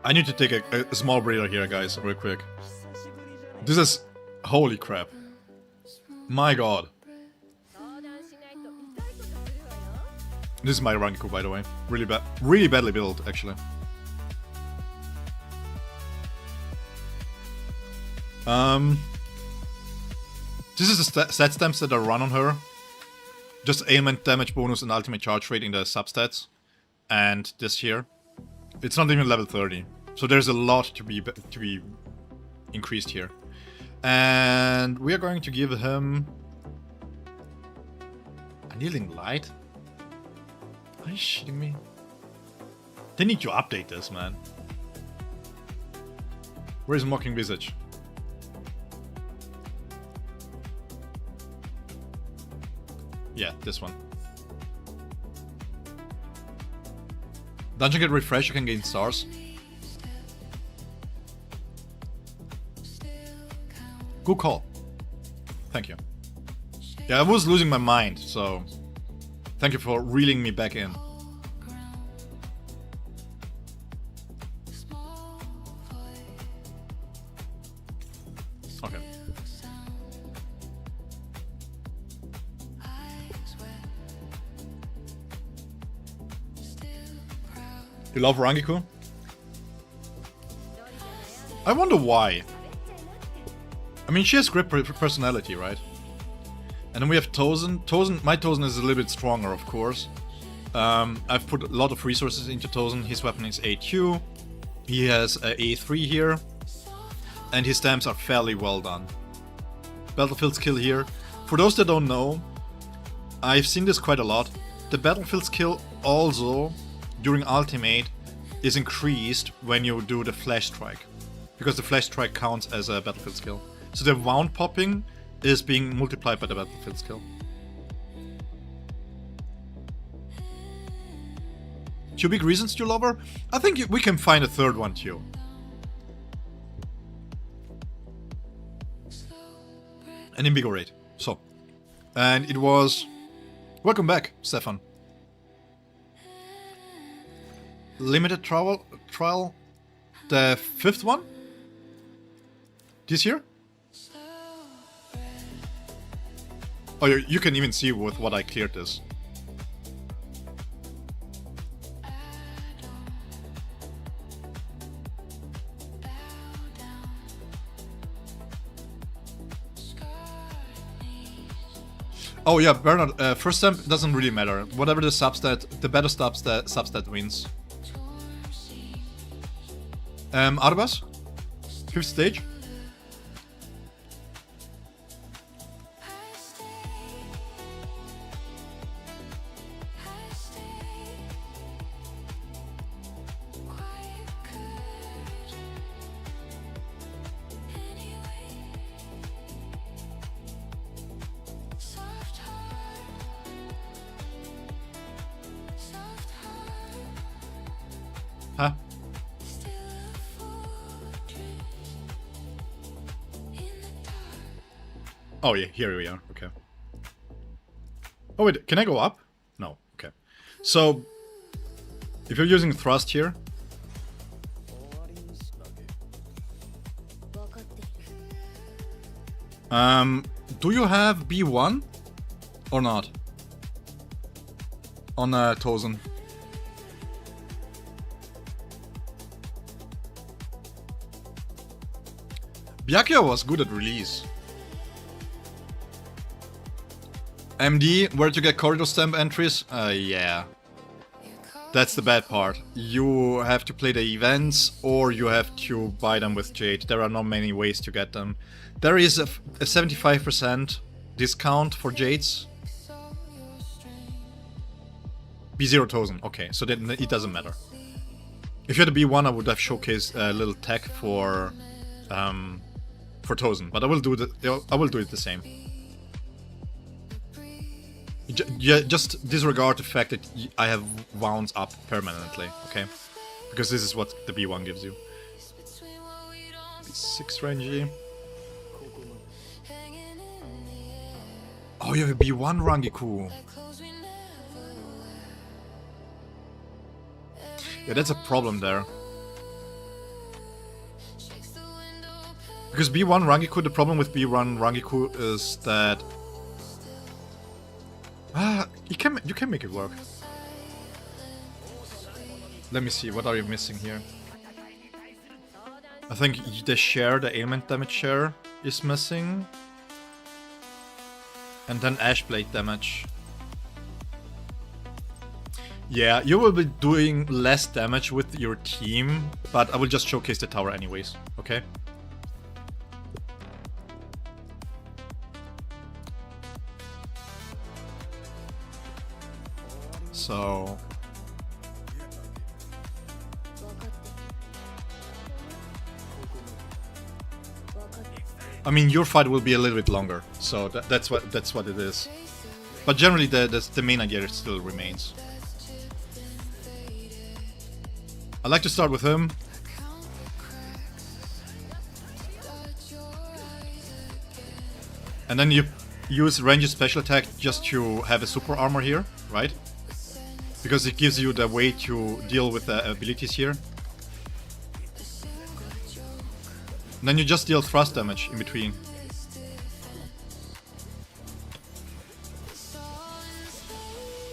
I need to take a small breather here, guys, real quick. This is... holy crap. My god. This is my Rangiku, by the way. Really bad, really badly built, actually. This is the stat stamps that I run on her. Just ailment damage bonus and ultimate charge rate in the substats. and this here. It's not even level 30. So there's a lot to be increased here. And we are going to give him... Annealing Light? Are you shitting me? They need to update this, man. Where is Mocking Visage? Yeah, this one. Dungeon get refresh, you can gain stars. Good call. Thank you. Yeah, I was losing my mind, so... Thank you for reeling me back in. Okay. You love Rangiku? I wonder why. I mean, she has great personality, right? And then we have Tozen. My Tozen is a little bit stronger, of course. I've put a lot of resources into Tozen. His weapon is A2. He has a A3 here. And his stamps are fairly well done. Battlefield skill here. For those that don't know, I've seen this quite a lot. The battlefield skill also, during Ultimate, is increased when you do the Flash Strike. Because the Flash Strike counts as a battlefield skill. So the wound popping is being multiplied by the battlefield skill. Two big reasons to love her? I think we can find a third one too. And invigorate. So. And it was... Welcome back, Stefan. Limited trial. The 5th one? This year? Oh, you can even see with what I cleared this. Oh yeah, Bernard, first stamp doesn't really matter. Whatever the substat, the better substat wins. Arbas? 5th stage? Huh? Oh yeah, here we are, okay. Oh wait, can I go up? No, okay. So, if you're using thrust here... do you have B1? Or not? On Tozen. Byakuya was good at release. MD, where to get corridor stamp entries? Yeah. That's the bad part. You have to play the events, or you have to buy them with Jade. There are not many ways to get them. There is a 75% discount for Jades. B0 Tozen, okay, so then it doesn't matter. If you had a B1, I would have showcased a little tech for Tozen, but I will do it the same. Yeah, just disregard the fact that I have wounds up permanently, okay? Because this is what the B1 gives you. B6 range. Oh, you have a B1 Rangiku. Yeah, that's a problem there. Because B1 Rangiku, the problem with B1 Rangiku is that you can make it work. Let me see, what are you missing here? I think the share, the ailment damage share is missing. And then Ashblade damage. Yeah, you will be doing less damage with your team, but I will just showcase the tower anyways, okay? So... I mean, your fight will be a little bit longer, so that's what it is. But generally, the main idea still remains. I like to start with him. And then you use ranged special attack just to have a super armor here, right? Because it gives you the way to deal with the abilities here. And then you just deal thrust damage in between.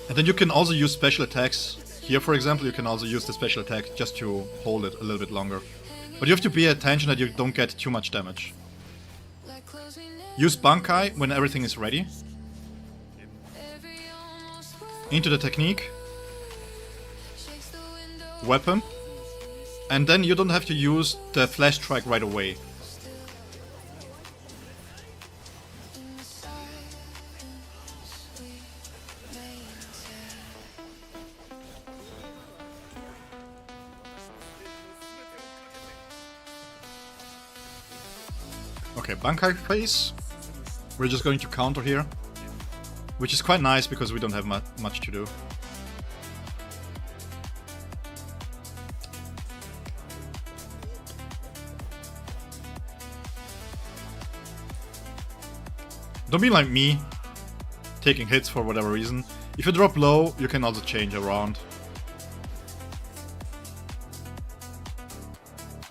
And then you can also use special attacks. Here, for example, you can also use the special attack just to hold it a little bit longer. But you have to pay attention that you don't get too much damage. Use Bankai when everything is ready. Into the technique. Weapon. And then you don't have to use the flash strike right away. Okay, Bankai phase. We're just going to counter here. Which is quite nice because we don't have much to do. Don't be like me, taking hits for whatever reason. If you drop low, you can also change around.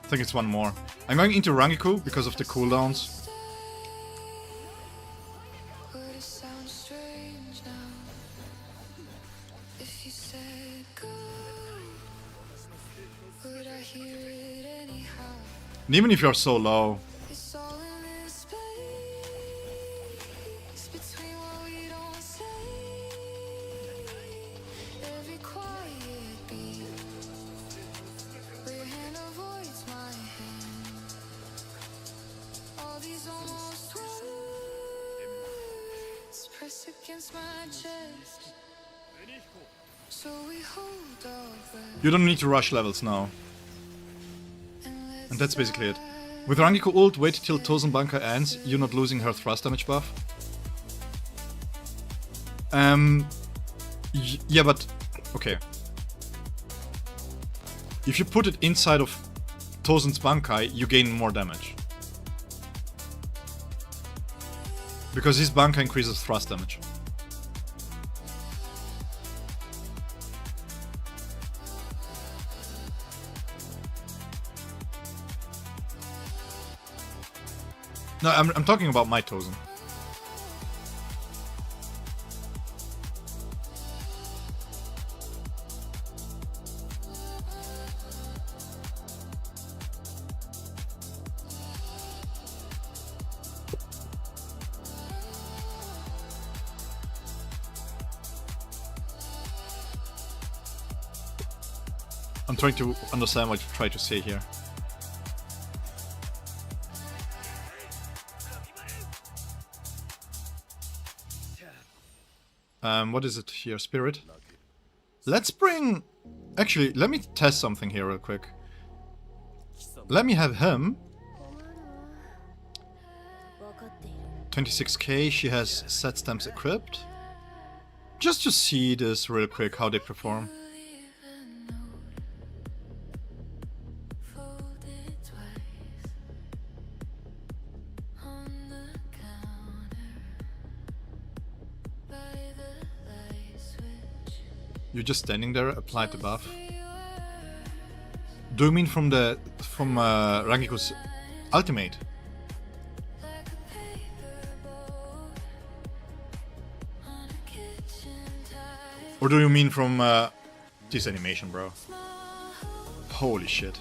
I think it's one more. I'm going into Rangiku because of the cooldowns. And even if you're so low, you don't need to rush levels now. And that's basically it. With Rangiku ult, wait till Tozen Bankai ends, you're not losing her thrust damage buff. Yeah, but... okay. If you put it inside of Tozen's Bankai, you gain more damage. Because his Bankai increases thrust damage. No, I'm talking about my Tozen. I'm trying to understand what you try to say here. What is it here? Spirit? Let's bring... Actually, let me test something here real quick. Let me have him. 26k, she has set stamps equipped. Just to see this real quick, how they perform. You're just standing there, applied the buff. Do you mean from Rangiku's ultimate? Or do you mean from this animation, bro? Holy shit.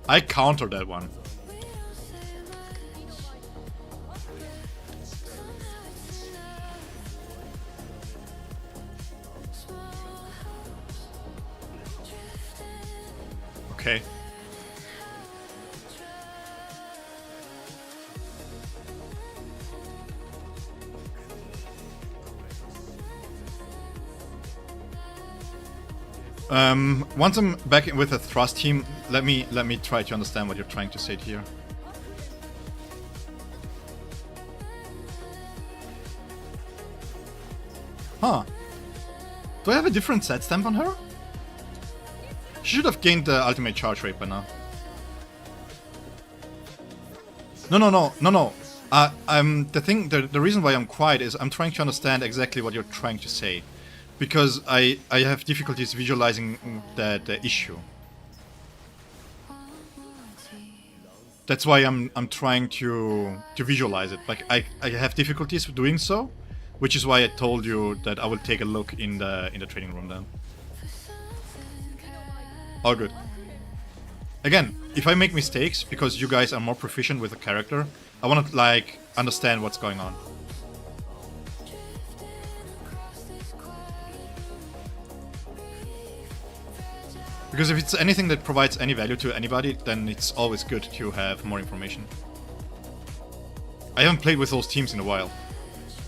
I counter that one. Okay. Once I'm back with a thrust team, let me try to understand what you're trying to say here. Huh. Do I have a different set stamp on her? She should have gained the ultimate charge rate by now. No. The reason why I'm quiet is I'm trying to understand exactly what you're trying to say. Because I have difficulties visualizing the issue. That's why I'm trying to visualize it. Like I have difficulties doing so, which is why I told you that I will take a look in the training room then. All good. Again, if I make mistakes because you guys are more proficient with the character, I want to like understand what's going on. Because if it's anything that provides any value to anybody, then it's always good to have more information. I haven't played with those teams in a while,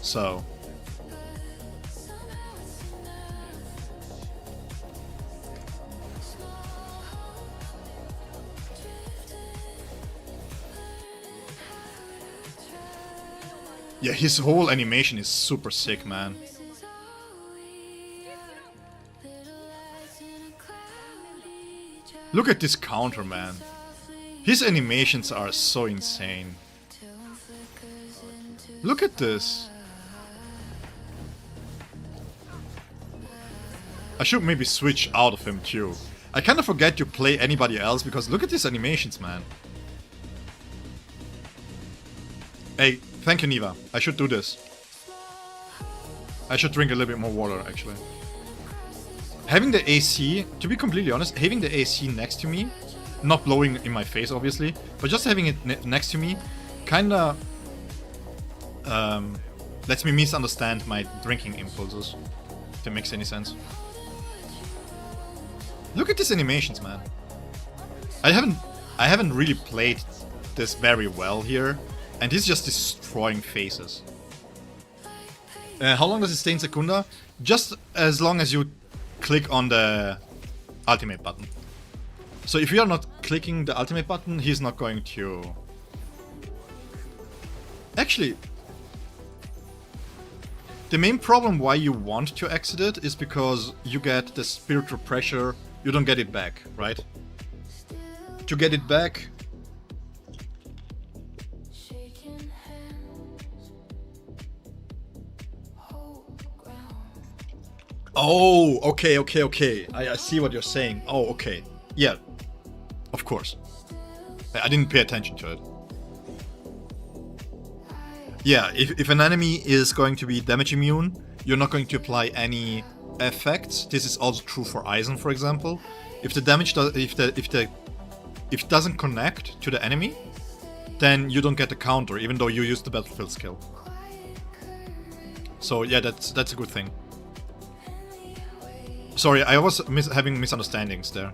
so... Yeah, his whole animation is super sick, man. Look at this counter, man. His animations are so insane. Look at this. I should maybe switch out of him too. I kind of forget to play anybody else because look at these animations, man. Hey, thank you, Niva. I should do this. I should drink a little bit more water, actually. Having the AC, to be completely honest, having the AC next to me, not blowing in my face, obviously, but just having it next to me, kinda lets me misunderstand my drinking impulses. If that makes any sense. Look at these animations, man. I haven't really played this very well here, and he's just destroying faces. How long does it stay in Secunda? Just as long as you click on the ultimate button. So if you are not clicking the ultimate button, he's not going to... Actually, the main problem why you want to exit it is because you get the spiritual pressure, you don't get it back, right? To get it back... Oh, okay. I see what you're saying. Oh, okay. Yeah, of course. I didn't pay attention to it. Yeah, if an enemy is going to be damage immune, you're not going to apply any effects. This is also true for Eisen, for example. If the damage if it doesn't connect to the enemy, then you don't get the counter, even though you use the battlefield skill. So yeah, that's a good thing. Sorry, I was having misunderstandings there.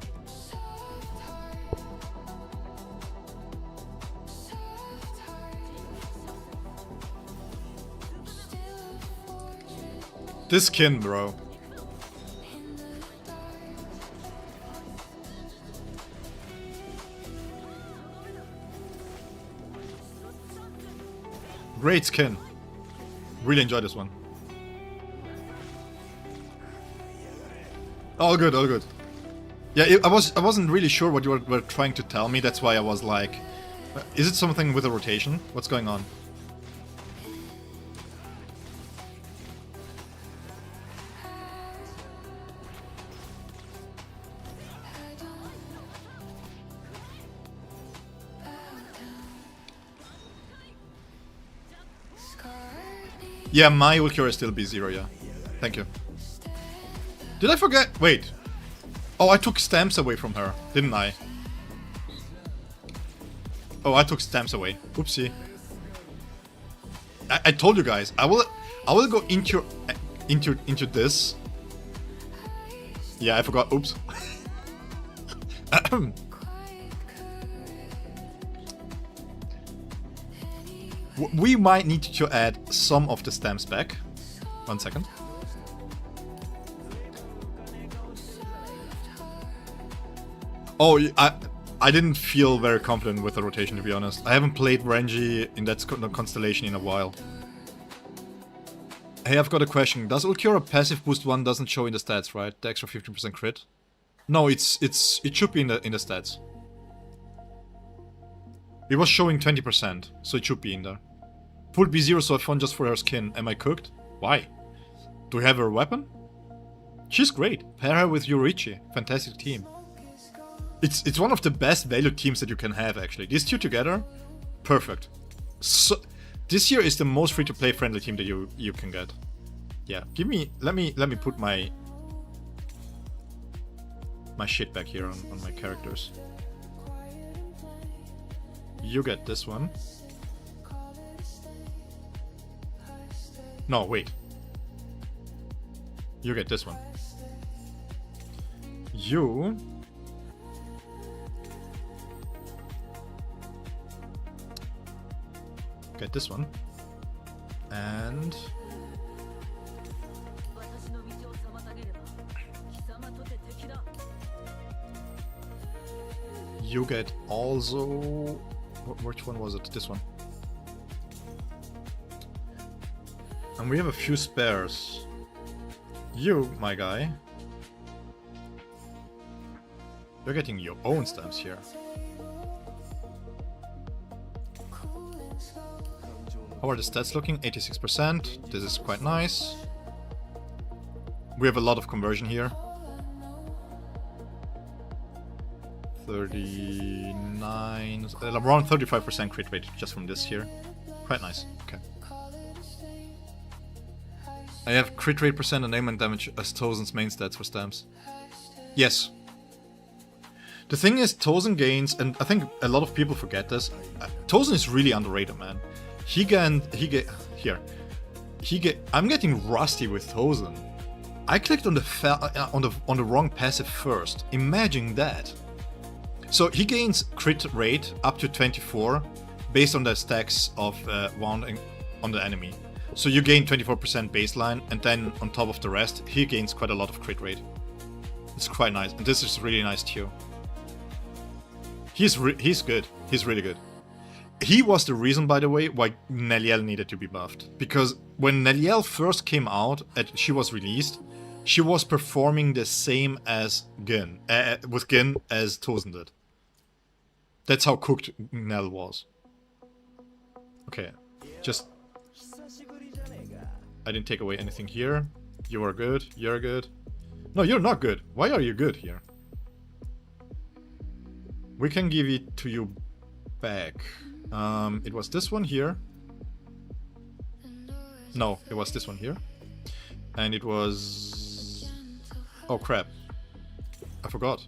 This skin, bro. Great skin. Really enjoyed this one. All good, all good. Yeah, I wasn't really sure what you were trying to tell me. That's why I was like, is it something with the rotation? What's going on? Yeah, my Ulquiorra is still B0, yeah. Thank you. Did I forget? Wait. Oh, I took stamps away from her, didn't I? Oh, I took stamps away. Oopsie. I told you guys, I will go into this. Yeah, I forgot. Oops. We might need to add some of the stamps back. 1 second. Oh, I didn't feel very confident with the rotation, to be honest. I haven't played Renji in that constellation in a while. Hey, I've got a question. Does Ulquiorra passive boost 1 doesn't show in the stats, right? The extra 15% crit? No, it should be in the stats. It was showing 20%, so it should be in there. Pull B0 so fun just for her skin. Am I cooked? Why? Do we have her weapon? She's great. Pair her with Yorichi. Fantastic team. It's one of the best value teams that you can have, actually. These two together, perfect. So this year is the most free-to-play friendly team that you can get. Yeah, let me put my shit back here on my characters. You get this one. No, wait. You get this one. You get this one. And you get also... Which one was it? This one. And we have a few spares. You, my guy. You're getting your own stamps here. How are the stats looking? 86%. This is quite nice. We have a lot of conversion here. 39... around 35% crit rate just from this here. Quite nice. Okay. I have crit rate percent and aim and damage as Tozen's main stats for stamps. Yes. The thing is, Tozen gains, and I think a lot of people forget this, Tozen is really underrated, man. I'm getting rusty with Tozen. I clicked on the wrong passive first. Imagine that. So he gains crit rate up to 24 based on the stacks of wound on the enemy. So you gain 24% baseline, and then on top of the rest, he gains quite a lot of crit rate. It's quite nice, and this is really nice too. He's good. He's really good. He was the reason, by the way, why Neliel needed to be buffed. Because when Neliel first came out, she was released, she was performing the same as Gin, with Gin as Tozen did. That's how cooked Nell was. Okay, just... I didn't take away anything here. You are good. You're good. No, you're not good. Why are you good here? We can give it to you back. It was this one here. No, it was this one here. And it was... Oh crap. I forgot.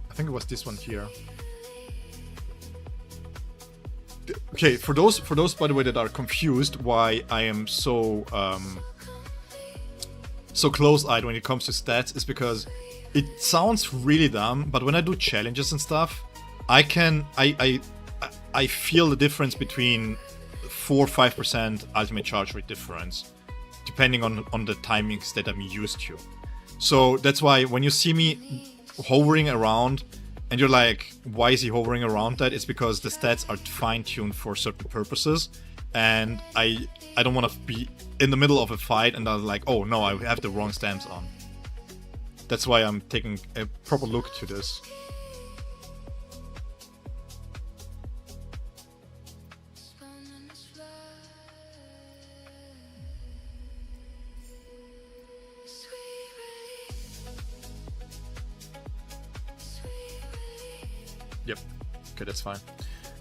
I think it was this one here. Okay, for those by the way that are confused why I am so close-eyed when it comes to stats, is because it sounds really dumb, but when I do challenges and stuff, I feel the difference between 4-5% ultimate charge rate difference, depending on the timings that I'm used to. So that's why when you see me hovering around and you're like, why is he hovering around that? It's because the stats are fine-tuned for certain purposes, and I don't want to be in the middle of a fight and I'm like, oh no, I have the wrong stamps on. That's why I'm taking a proper look to this. Yep. Okay, that's fine.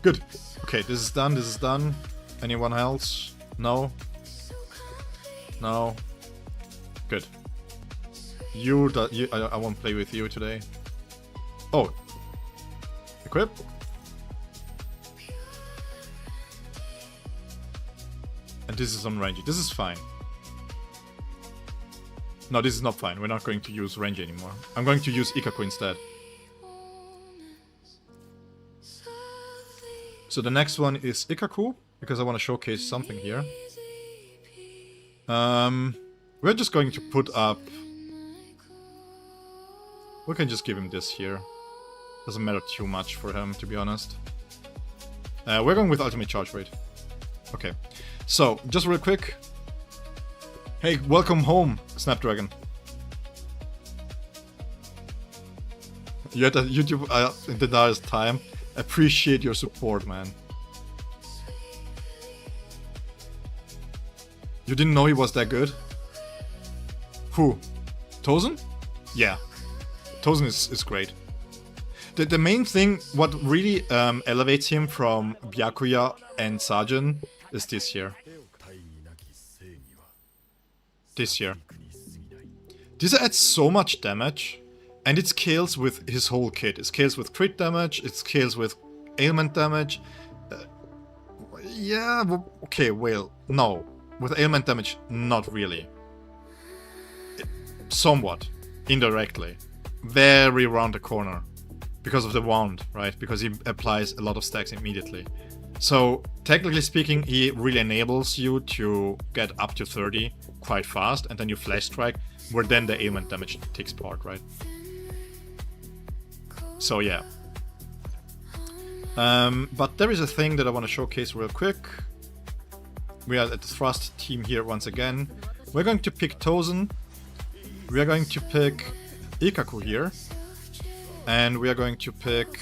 Good. Okay, this is done. This is done. Anyone else? No. No. Good. I won't play with you today. Oh. Equip. And this is on Rangy. This is fine. No, this is not fine. We're not going to use Rangy anymore. I'm going to use Ikaku instead. So the next one is Ikaku, because I want to showcase something here. We're just going to put up... We can just give him this here. Doesn't matter too much for him, to be honest. We're going with ultimate charge rate. Okay. So, just real quick. Hey, welcome home, Snapdragon. You had a YouTube in the darkest time. Appreciate your support, man. You didn't know he was that good? Who? Tozen? Yeah. Tozen is great. The main thing, what really elevates him from Byakuya and Sajin is this here. This here. This adds so much damage, and it scales with his whole kit. It scales with crit damage, it scales with ailment damage. Yeah, okay, well, no. With ailment damage, not really. Somewhat. Indirectly. Very round the corner. Because of the wand, right? Because he applies a lot of stacks immediately. So, technically speaking, he really enables you to get up to 30 quite fast, and then you flash strike, where then the ailment damage takes part, right? So yeah. But there is a thing that I want to showcase real quick. We are at the thrust team here once again. We're going to pick Tozen. We are going to pick Ikaku here. And we are going to pick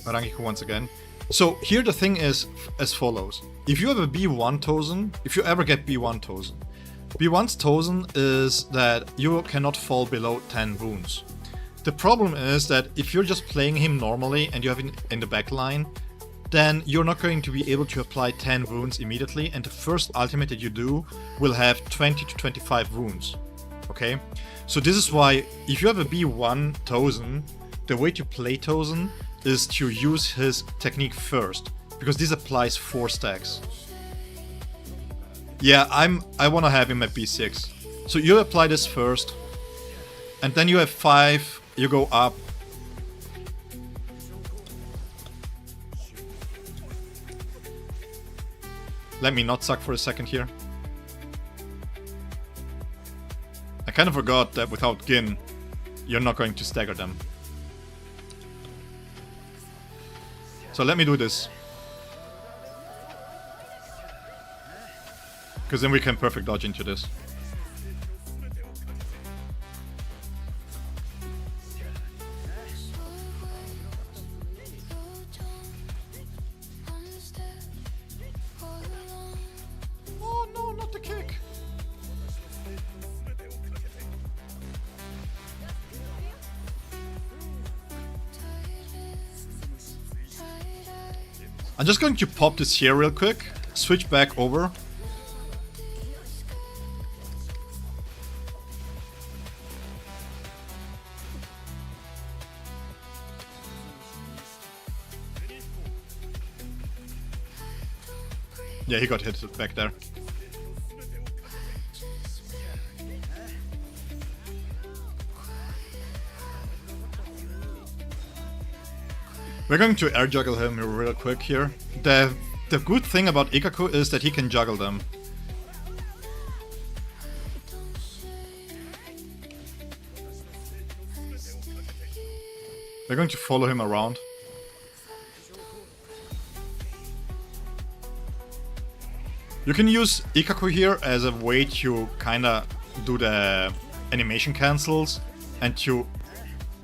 Rangiku once again. So here the thing is as follows. If you have a B1 Tozen, if you ever get B1 Tozen, B1's Tozen is that you cannot fall below 10 wounds. The problem is that if you're just playing him normally and you have him in the back line, then you're not going to be able to apply 10 wounds immediately, and the first ultimate that you do will have 20 to 25 wounds. Okay? So this is why, if you have a B1 Tozen, the way to play Tozen is to use his technique first, because this applies 4 stacks. Yeah, I want to have him at B6. So you apply this first, and then you have 5, you go up. Let me not suck for a second here. I kind of forgot that without Gin, you're not going to stagger them. So let me do this. Because then we can perfect dodge into this. Oh no, not the kick! I'm just going to pop this here real quick, switch back over. Yeah, he got hit back there. We're going to air juggle him real quick here. The good thing about Ikaku is that he can juggle them. We're going to follow him around. You can use Ikaku here as a way to kinda do the animation cancels and to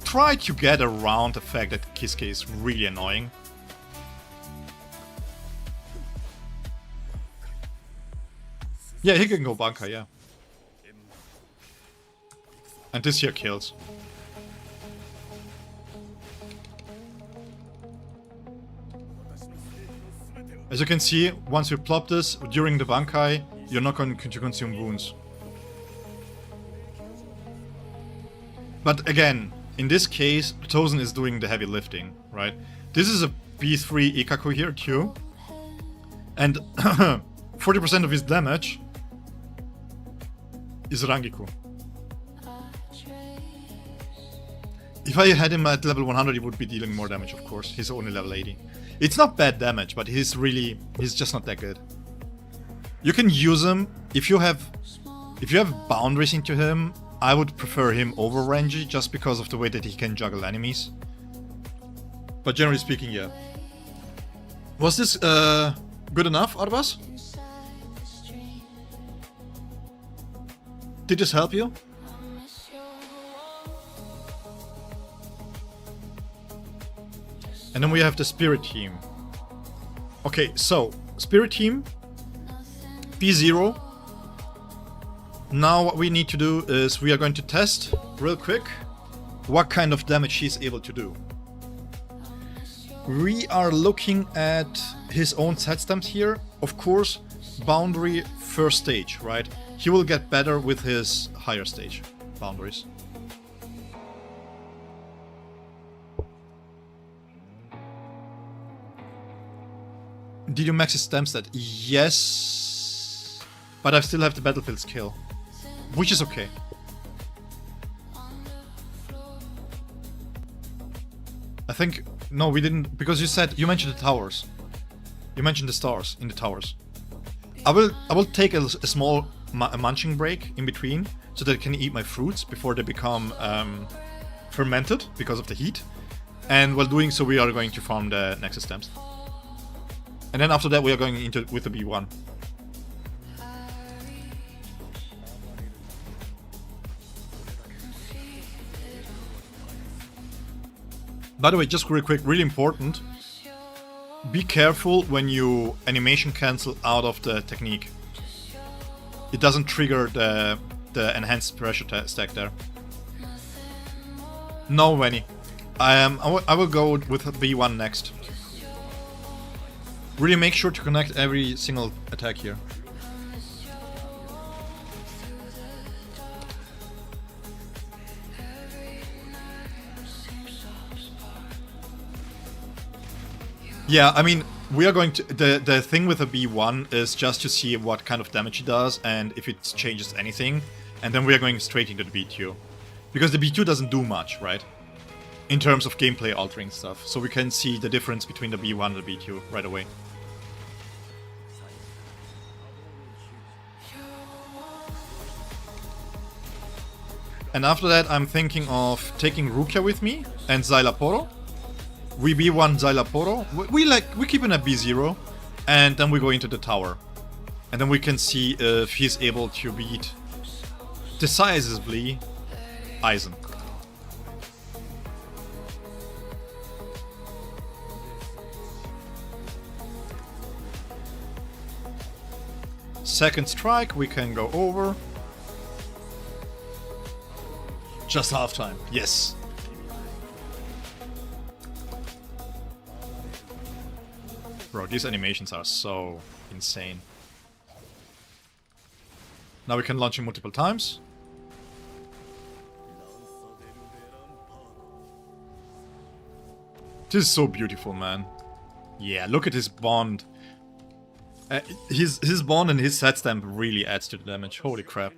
try to get around the fact that Kisuke is really annoying. Yeah, he can go Banka, yeah. And this here kills. As you can see, once you plop this during the Bankai, you're not going to consume wounds. But again, in this case, Tozen is doing the heavy lifting, right? This is a B3 Ikaku here too. And 40% of his damage is Rangiku. If I had him at level 100, he would be dealing more damage, of course. He's only level 80. It's not bad damage, but he's just not that good. You can use him if you have boundaries into him. I would prefer him over Renji just because of the way that he can juggle enemies. But generally speaking, yeah. Was this good enough, Arbas? Did this help you? And then we have the Spirit Team. Okay, so, Spirit Team, P0. Now what we need to do is we are going to test, real quick, what kind of damage he's able to do. We are looking at his own set stamps here. Of course, boundary first stage, right? He will get better with his higher stage boundaries. Did you max his stamp stat? Yes, but I still have the battlefield skill, which is okay. I think, no, we didn't, because you mentioned the towers. You mentioned the stars in the towers. I will take a small munching break in between so that I can eat my fruits before they become fermented because of the heat. And while doing so, we are going to farm the Nexus stamps. And then after that, we are going into with the B1. By the way, just real quick, really important. Be careful when you animation cancel out of the technique. It doesn't trigger the enhanced pressure stack there. No, Wenny. I will go with B1 next. Really make sure to connect every single attack here. Yeah, I mean, we are going to... The thing with a B1 is just to see what kind of damage it does and if it changes anything. And then we are going straight into the B2. Because the B2 doesn't do much, right? In terms of gameplay altering stuff. So we can see the difference between the B1 and the B2 right away. And after that, I'm thinking of taking Rukia with me and Xylaporo. We B1 Xylaporo. We keep him at B0, and then we go into the tower. And then we can see if he's able to beat decisively Aizen. Second strike, we can go over. Just halftime, yes. Bro, these animations are so insane. Now we can launch him multiple times. This is so beautiful, man. Yeah, look at his bond. His bond and his set stamp really adds to the damage. Holy crap.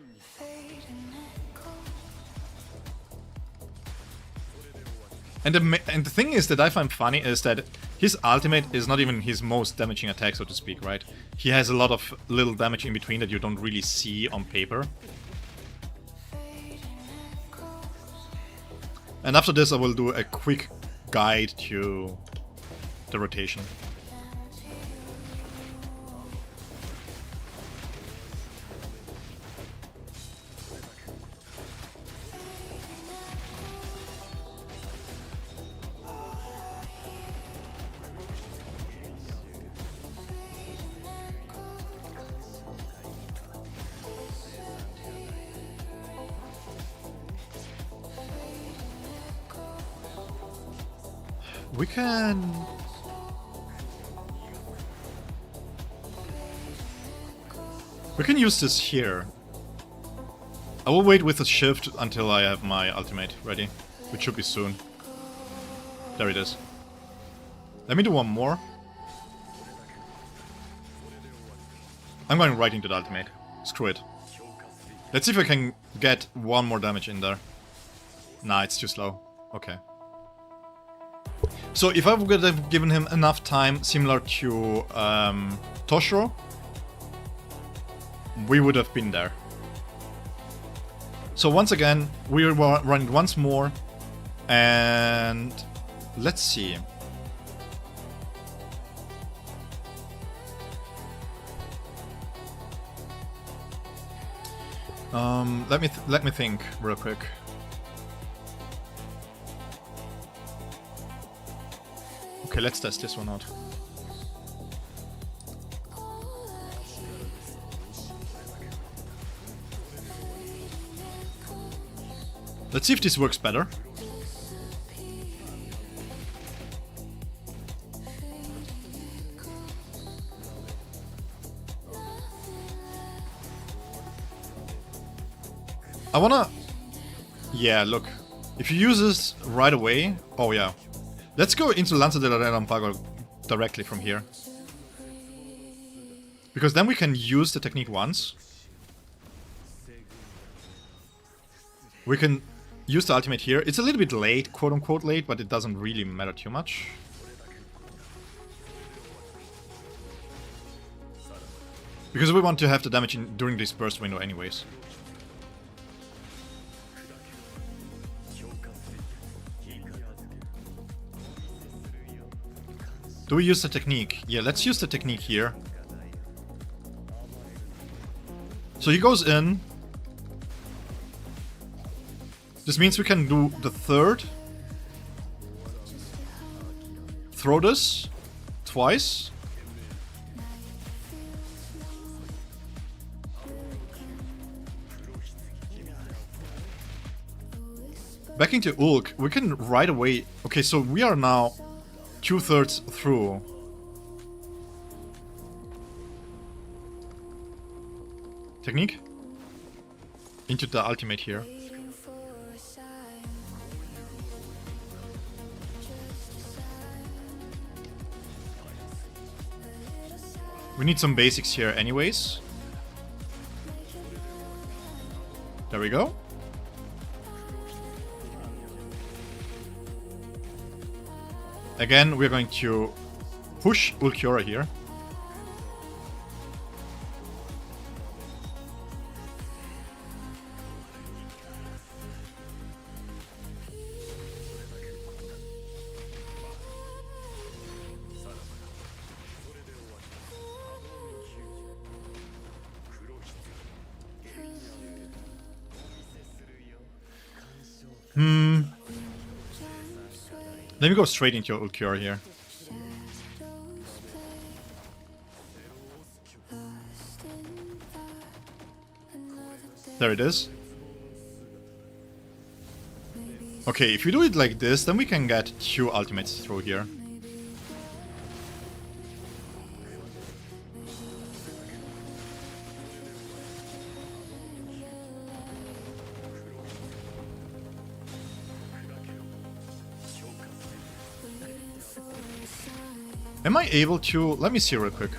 And the thing is that I find funny is that his ultimate is not even his most damaging attack, so to speak, right? He has a lot of little damage in between that you don't really see on paper. And after this I will do a quick guide to the rotation. We can... We can use this here. I will wait with the shift until I have my ultimate ready, which should be soon. There it is. Let me do one more. I'm going right into the ultimate. Screw it. Let's see if I can get one more damage in there. Nah, it's too slow. Okay. So if I would have given him enough time, similar to Toshiro, we would have been there. So once again, we run it once more, and let's see. Let me think real quick. Okay, let's test this one out. Let's see if this works better. I wanna... Yeah, look. If you use this right away... Oh, yeah. Let's go into Lanza della Relampago directly from here. Because then we can use the technique once. We can use the ultimate here. It's a little bit late, quote-unquote late, but it doesn't really matter too much. Because we want to have the damage during this burst window anyways. Do we use the technique? Yeah, let's use the technique here. So he goes in. This means we can do the third. Throw this twice. Back into Ulk, we can right away... Okay, so we are now 2/3 through. Technique? Into the ultimate here. We need some basics here anyways. There we go. Again, we're going to push Ulquiorra here. Let me go straight into Ulquiorra here. There it is. Okay, if we do it like this, then we can get 2 ultimates through here. Am I able to... Let me see real quick.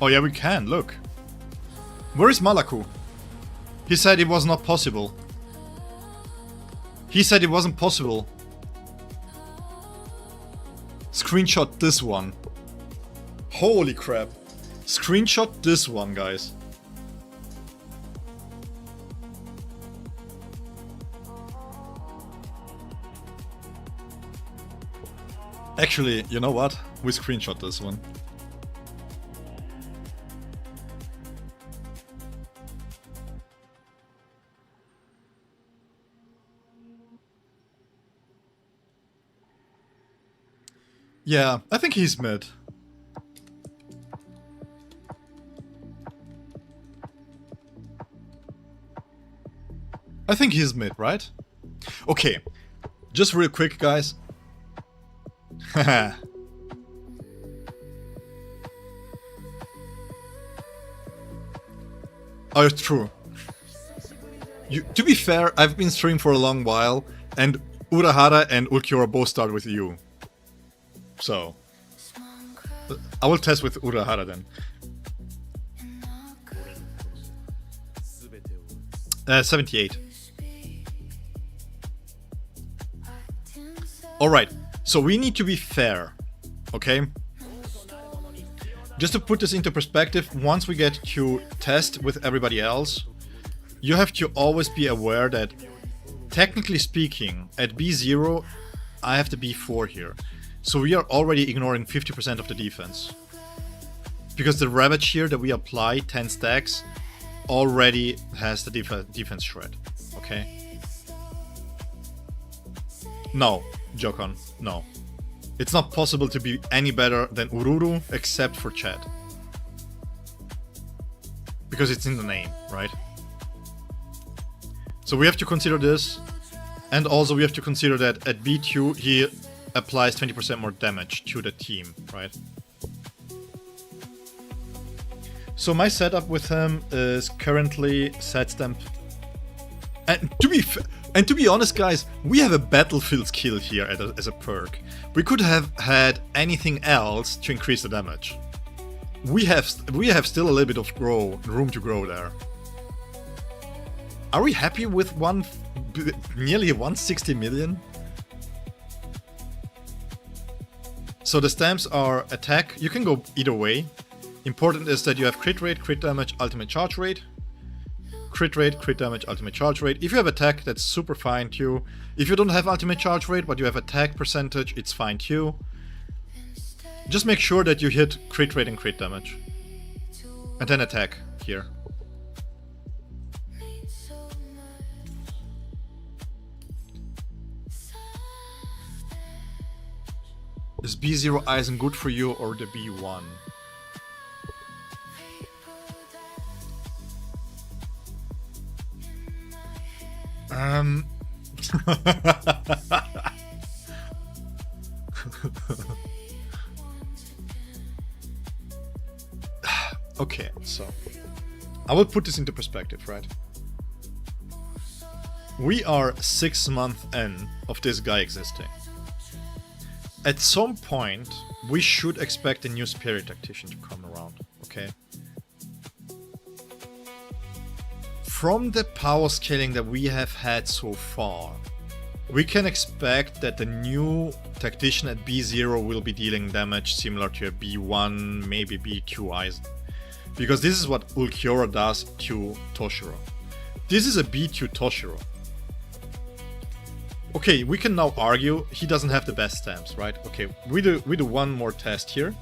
Oh yeah, we can, look. Where is Malaku? He said it was not possible. He said it wasn't possible. Screenshot this one. Holy crap. Screenshot this one, guys. Actually, you know what? We screenshot this one. Yeah, I think he's mid. I think he's mid, right? Okay, Just real quick, guys. Oh, it's true. To be fair, I've been streaming for a long while, and Urahara and Ulquiorra both start with U. So, I will test with Urahara then. 78. Alright, so we need to be fair, okay? Just to put this into perspective, once we get to test with everybody else, you have to always be aware that, technically speaking, at B0, I have the B4 here. So we are already ignoring 50% of the defense. Because the Ravage here that we apply, 10 stacks, already has the defense shred, okay? No, Jokon, no. It's not possible to be any better than Ururu, except for Chad. Because it's in the name, right? So we have to consider this, and also we have to consider that at B2 he applies 20% more damage to the team, right? So my setup with him is currently set stamp. And to be honest, guys, we have a battlefield skill here as a perk. We could have had anything else to increase the damage. We have still a little bit of room to grow there. Are we happy with nearly 160 million? So the stamps are attack. You can go either way. Important is that you have crit rate, crit damage, ultimate charge rate. Crit rate, crit damage, ultimate charge rate. If you have attack, that's super fine too. If you don't have ultimate charge rate, but you have attack percentage, it's fine too. Just make sure that you hit crit rate and crit damage. And then attack here. Is B0 Eisen good for you or the B1? Okay, so I will put this into perspective, right? We are 6 months in of this guy existing. At some point, we should expect a new Spirit Tactician to come around, okay? From the power scaling that we have had so far, we can expect that the new Tactician at B0 will be dealing damage similar to a B1, maybe B2 Eisen. Because this is what Ulquiorra does to Toshiro. This is a B2 Toshiro. Okay, we can now argue he doesn't have the best stamps, right? Okay, we do one more test here.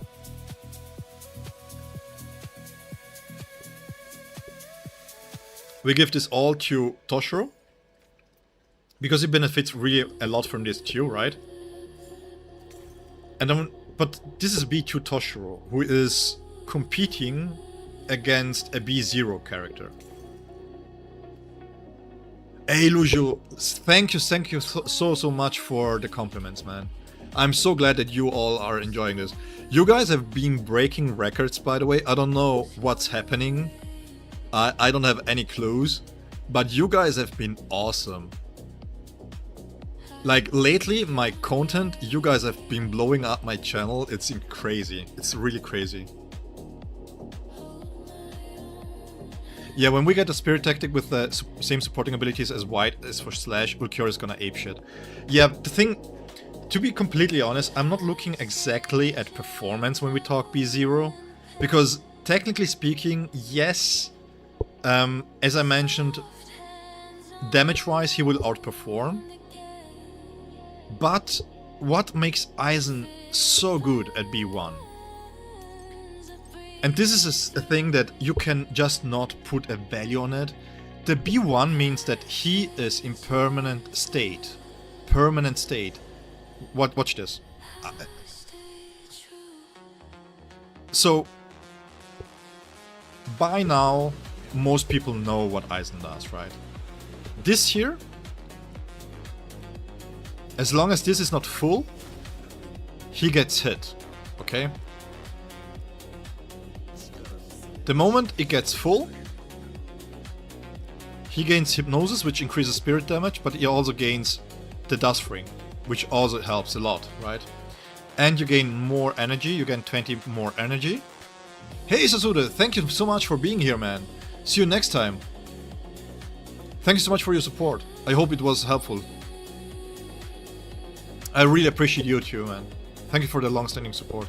We give this all to Toshiro. Because he benefits really a lot from this too, right? And then, but this is B2 Toshiro, who is competing against a B0 character. Hey Lujo, thank you so much for the compliments, man. I'm so glad that you all are enjoying this. You guys have been breaking records, by the way. I don't know what's happening. I don't have any clues. But you guys have been awesome. Like, lately, my content, you guys have been blowing up my channel. It's crazy. It's really crazy. Yeah, when we get a Spirit Tactic with the same supporting abilities as White as for Slash, Ulquiorra is gonna apeshit. Yeah, the thing, to be completely honest, I'm not looking exactly at performance when we talk B0. Because, technically speaking, yes, as I mentioned, damage-wise he will outperform. But what makes Eisen so good at B1? And this is a thing that you can just not put a value on it. The B1 means that he is in permanent state. Permanent state. Watch this. So, by now, most people know what Eisen does, right? This here As long as this is not full, he gets hit, okay? The moment it gets full, he gains Hypnosis, which increases spirit damage, but he also gains the Dust Ring, which also helps a lot, right? And you gain more energy, you gain 20 more energy. Hey Sasude, thank you so much for being here, man. See you next time. Thank you so much for your support. I hope it was helpful. I really appreciate you too, man. Thank you for the long-standing support.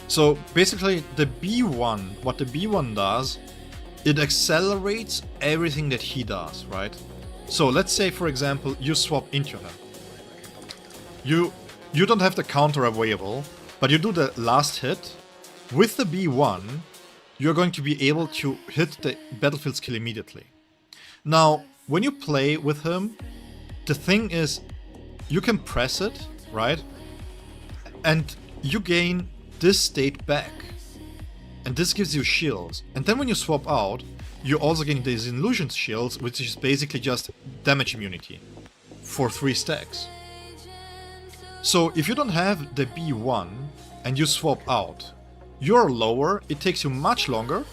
So basically the B1, what the B1 does, it accelerates everything that he does, right? So let's say, for example, you swap into him. You don't have the counter available, but you do the last hit. With the B1, you're going to be able to hit the battlefield skill immediately. Now, when you play with him, the thing is, you can press it, right? And you gain this state back. And this gives you shields. And then when you swap out, you also gain these illusion shields, which is basically just damage immunity for 3 stacks. So if you don't have the B1 and you swap out, you're lower, it takes you much longer.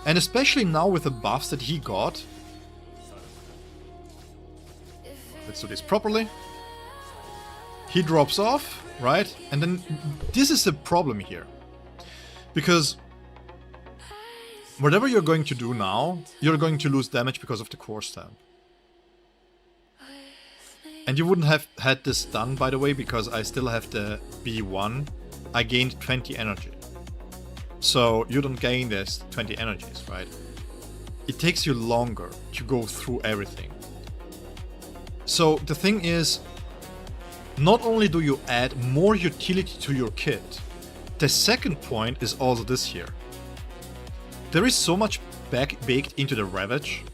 And especially now with the buffs that he got. Let's do this properly. He drops off, right? And then this is the problem here. Because whatever you're going to do now, you're going to lose damage because of the core stamp. And you wouldn't have had this done, by the way, because I still have the B1. I gained 20 energy. So you don't gain this 20 energies, right? It takes you longer to go through everything. So the thing is, not only do you add more utility to your kit, the second point is also this here. There is so much baked into the Ravage.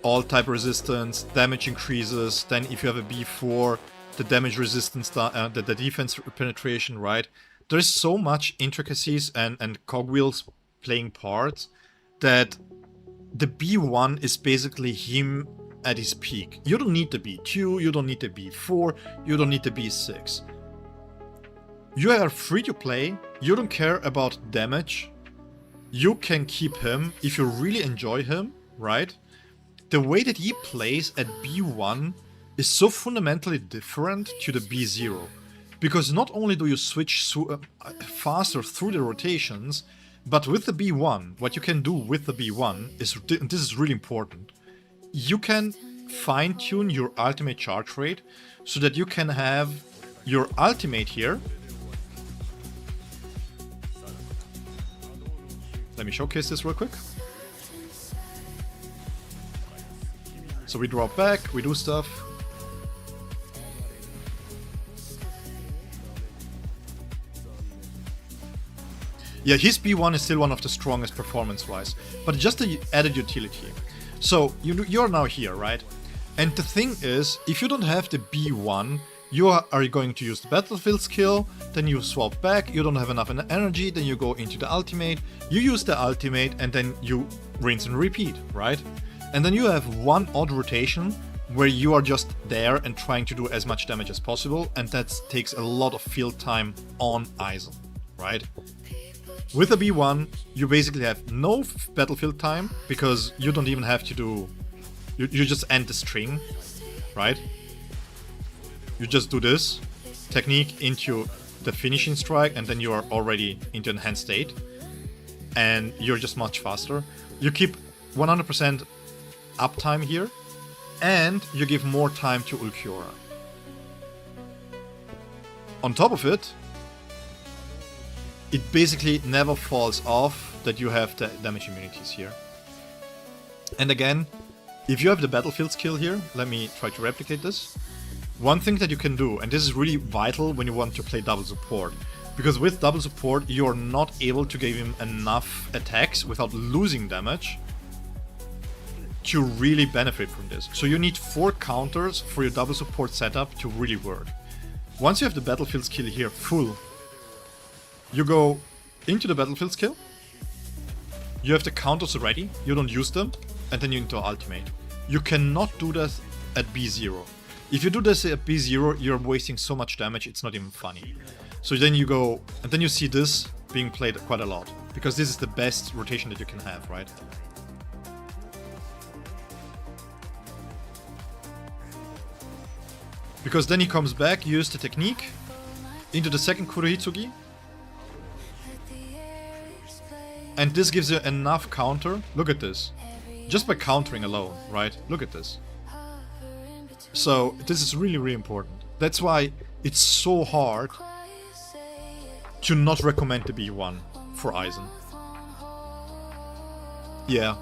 All type resistance, damage increases, then if you have a B4, the damage resistance, the defense penetration, right? There is so much intricacies and cogwheels playing parts that the B1 is basically him at his peak. You don't need the B2, you don't need the B4, you don't need the B6. You are free to play, you don't care about damage. You can keep him if you really enjoy him, right? The way that he plays at B1 is so fundamentally different to the B0. Because not only do you switch faster through the rotations, but with the B1, what you can do with the B1 is, this is really important, you can fine-tune your ultimate charge rate so that you can have your ultimate here. Let me showcase this real quick. So we drop back, we do stuff. Yeah, his B1 is still one of the strongest performance-wise, but just the added utility. So you're now here, right? And the thing is, if you don't have the B1, you are going to use the battlefield skill, then you swap back, you don't have enough energy, then you go into the ultimate, you use the ultimate, and then you rinse and repeat, right? And then you have one odd rotation where you are just there and trying to do as much damage as possible, and that takes a lot of field time on Aizen, right? With the B1, you basically have no battlefield time, because you don't even have to do... You just end the string, right? You just do this technique into the finishing strike, and then you are already into enhanced state. And you're just much faster. You keep 100% uptime here, and you give more time to Ulquiorra. On top of it, it basically never falls off that you have the damage immunities here. And again, if you have the battlefield skill here, let me try to replicate this. One thing that you can do, and this is really vital when you want to play double support, because with double support you're not able to give him enough attacks without losing damage to really benefit from this. So you need 4 counters for your double support setup to really work. Once you have the battlefield skill here full, you go into the battlefield skill, you have the counters ready, you don't use them, and then you into ultimate. You cannot do this at B0. If you do this at B0, you're wasting so much damage, it's not even funny. So then you go, and then you see this being played quite a lot, because this is the best rotation that you can have, right? Because then he comes back, use the technique, into the second Kurohitsugi, and this gives you enough counter. Look at this. Just by countering alone, right? Look at this. So, this is really, really important. That's why it's so hard to not recommend the B1 for Aizen. Yeah.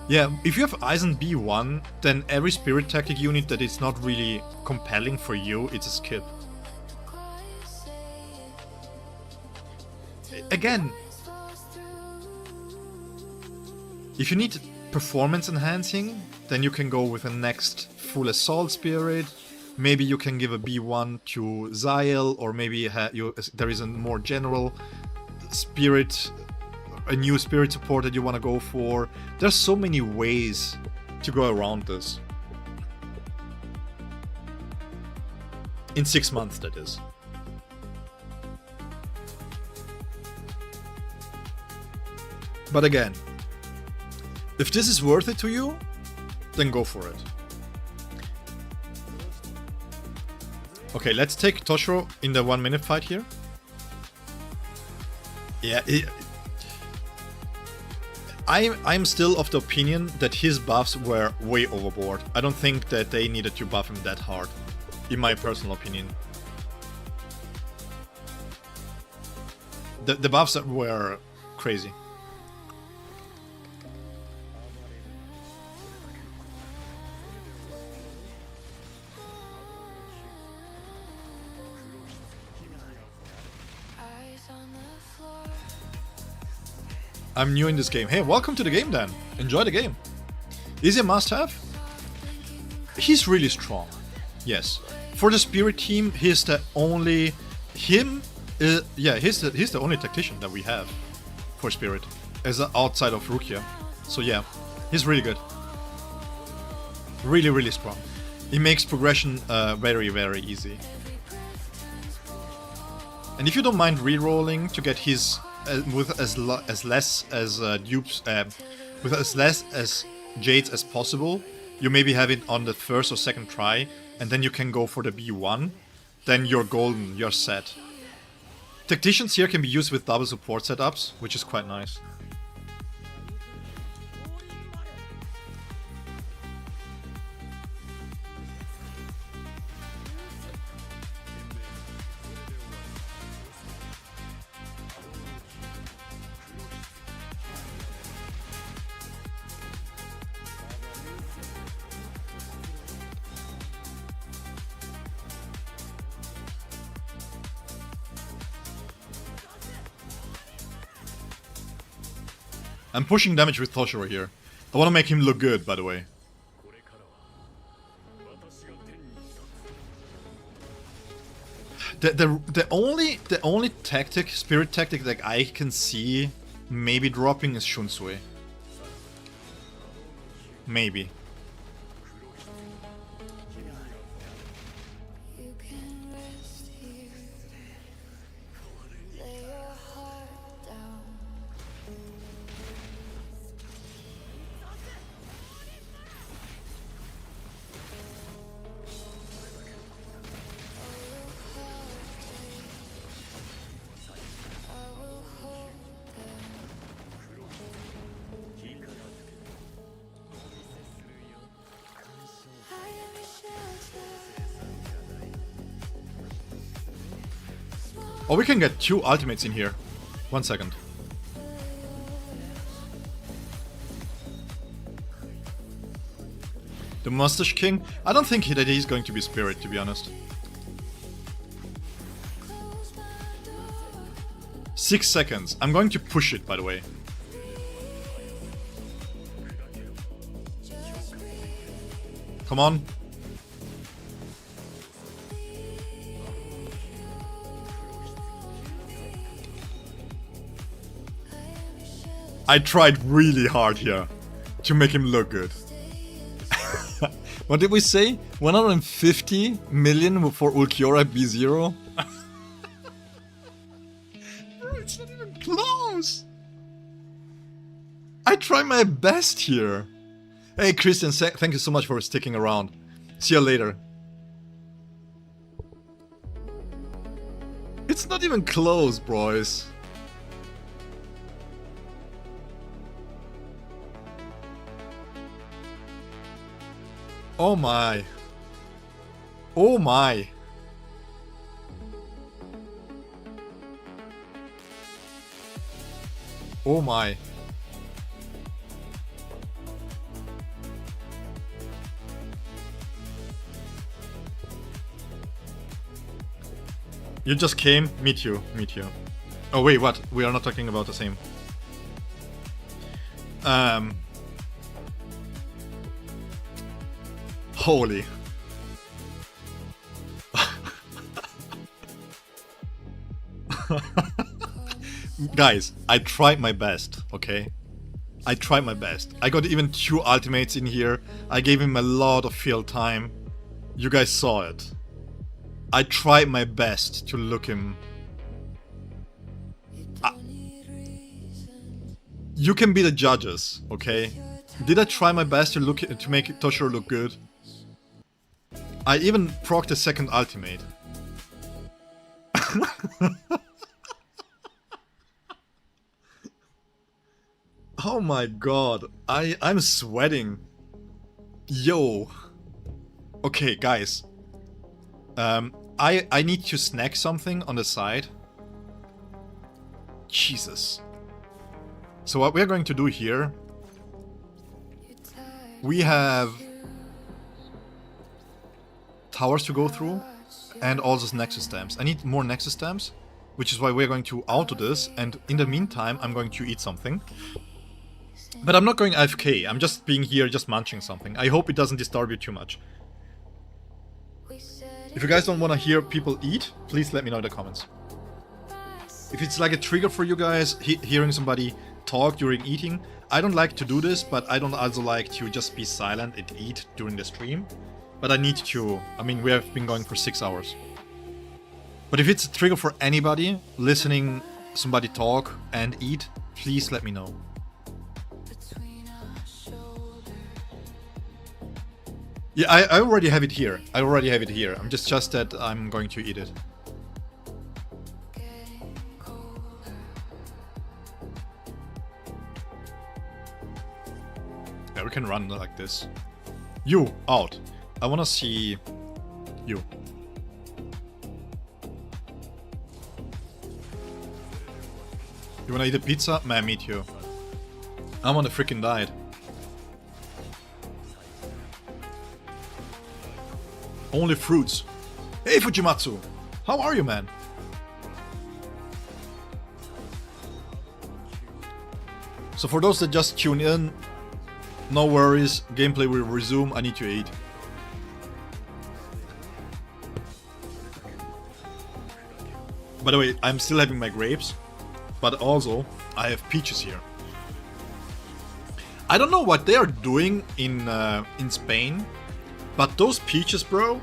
Yeah, if you have Aizen B1, then every spirit tactic unit that is not really compelling for you, it's a skip. Again, if you need performance enhancing, then you can go with a next full assault spirit. Maybe you can give a B1 to Zael, or maybe there is a more general spirit, a new spirit support that you want to go for. There's so many ways to go around this. In 6 months, that is. But again, if this is worth it to you, then go for it. Okay, let's take Toshiro in the 1 minute fight here. Yeah, I'm still of the opinion that his buffs were way overboard. I don't think that they needed to buff him that hard, in my personal opinion. The buffs were crazy. I'm new in this game. Hey, welcome to the game then. Enjoy the game. Is he a must-have? He's really strong. Yes. For the spirit team, he's the only... yeah, he's the only tactician that we have for spirit, as outside of Rukia. So yeah, he's really good. Really, really strong. He makes progression very, very easy. And if you don't mind re-rolling to get his... with as less as dupes, with as less as jades as possible, you maybe have it on the first or second try, and then you can go for the B1. Then you're golden, you're set. Tacticians here can be used with double support setups, which is quite nice. I'm pushing damage with Toshiro here. I want to make him look good, by the way. The only tactic, spirit tactic that I can see maybe dropping is Shunsui. Maybe. Oh, we can get 2 ultimates in here. 1 second. The Mustache King? I don't think that he's going to be Spirit, to be honest. 6 seconds. I'm going to push it, by the way. Come on. I tried really hard here to make him look good. What did we say? 150 million for Ulquiorra B0? It's not even close! I try my best here! Hey Christian, thank you so much for sticking around. See you later. It's not even close, boys. Oh my. Oh my. Oh my. You just came? Meet you, meet you. Oh wait, what? We are not talking about the same. Holy. Guys, I tried my best, okay? I tried my best. I got even 2 ultimates in here. I gave him a lot of field time. You guys saw it. I tried my best to look him. You can be the judges, okay? Did I try my best to make Toshiro look good? I even procced a second ultimate. Oh my god, I'm sweating. Yo. Okay, guys. I need to snack something on the side. Jesus. So what we're going to do here, we have towers to go through and all those nexus stamps. I need more nexus stamps, which is why we're going to auto this, and in the meantime I'm going to eat something. But I'm not going AFK, I'm just being here, just munching something. I hope it doesn't disturb you too much. If you guys don't want to hear people eat, please let me know in the comments. If it's like a trigger for you guys, hearing somebody talk during eating, I don't like to do this, but I don't also like to just be silent and eat during the stream. But I need to, I mean, we have been going for 6 hours. But if it's a trigger for anybody, listening somebody talk and eat, please let me know. Yeah, I already have it here. I already have it here. I'm just that I'm going to eat it. Yeah, we can run like this. You, out. I wanna see you. You wanna eat a pizza? Man, me too. I'm on a freaking diet. Only fruits. Hey Fujimatsu! How are you, man? So for those that just tune in, no worries, gameplay will resume, I need to eat. By the way, I'm still having my grapes, but also I have peaches here. I don't know what they are doing in Spain, but those peaches, bro,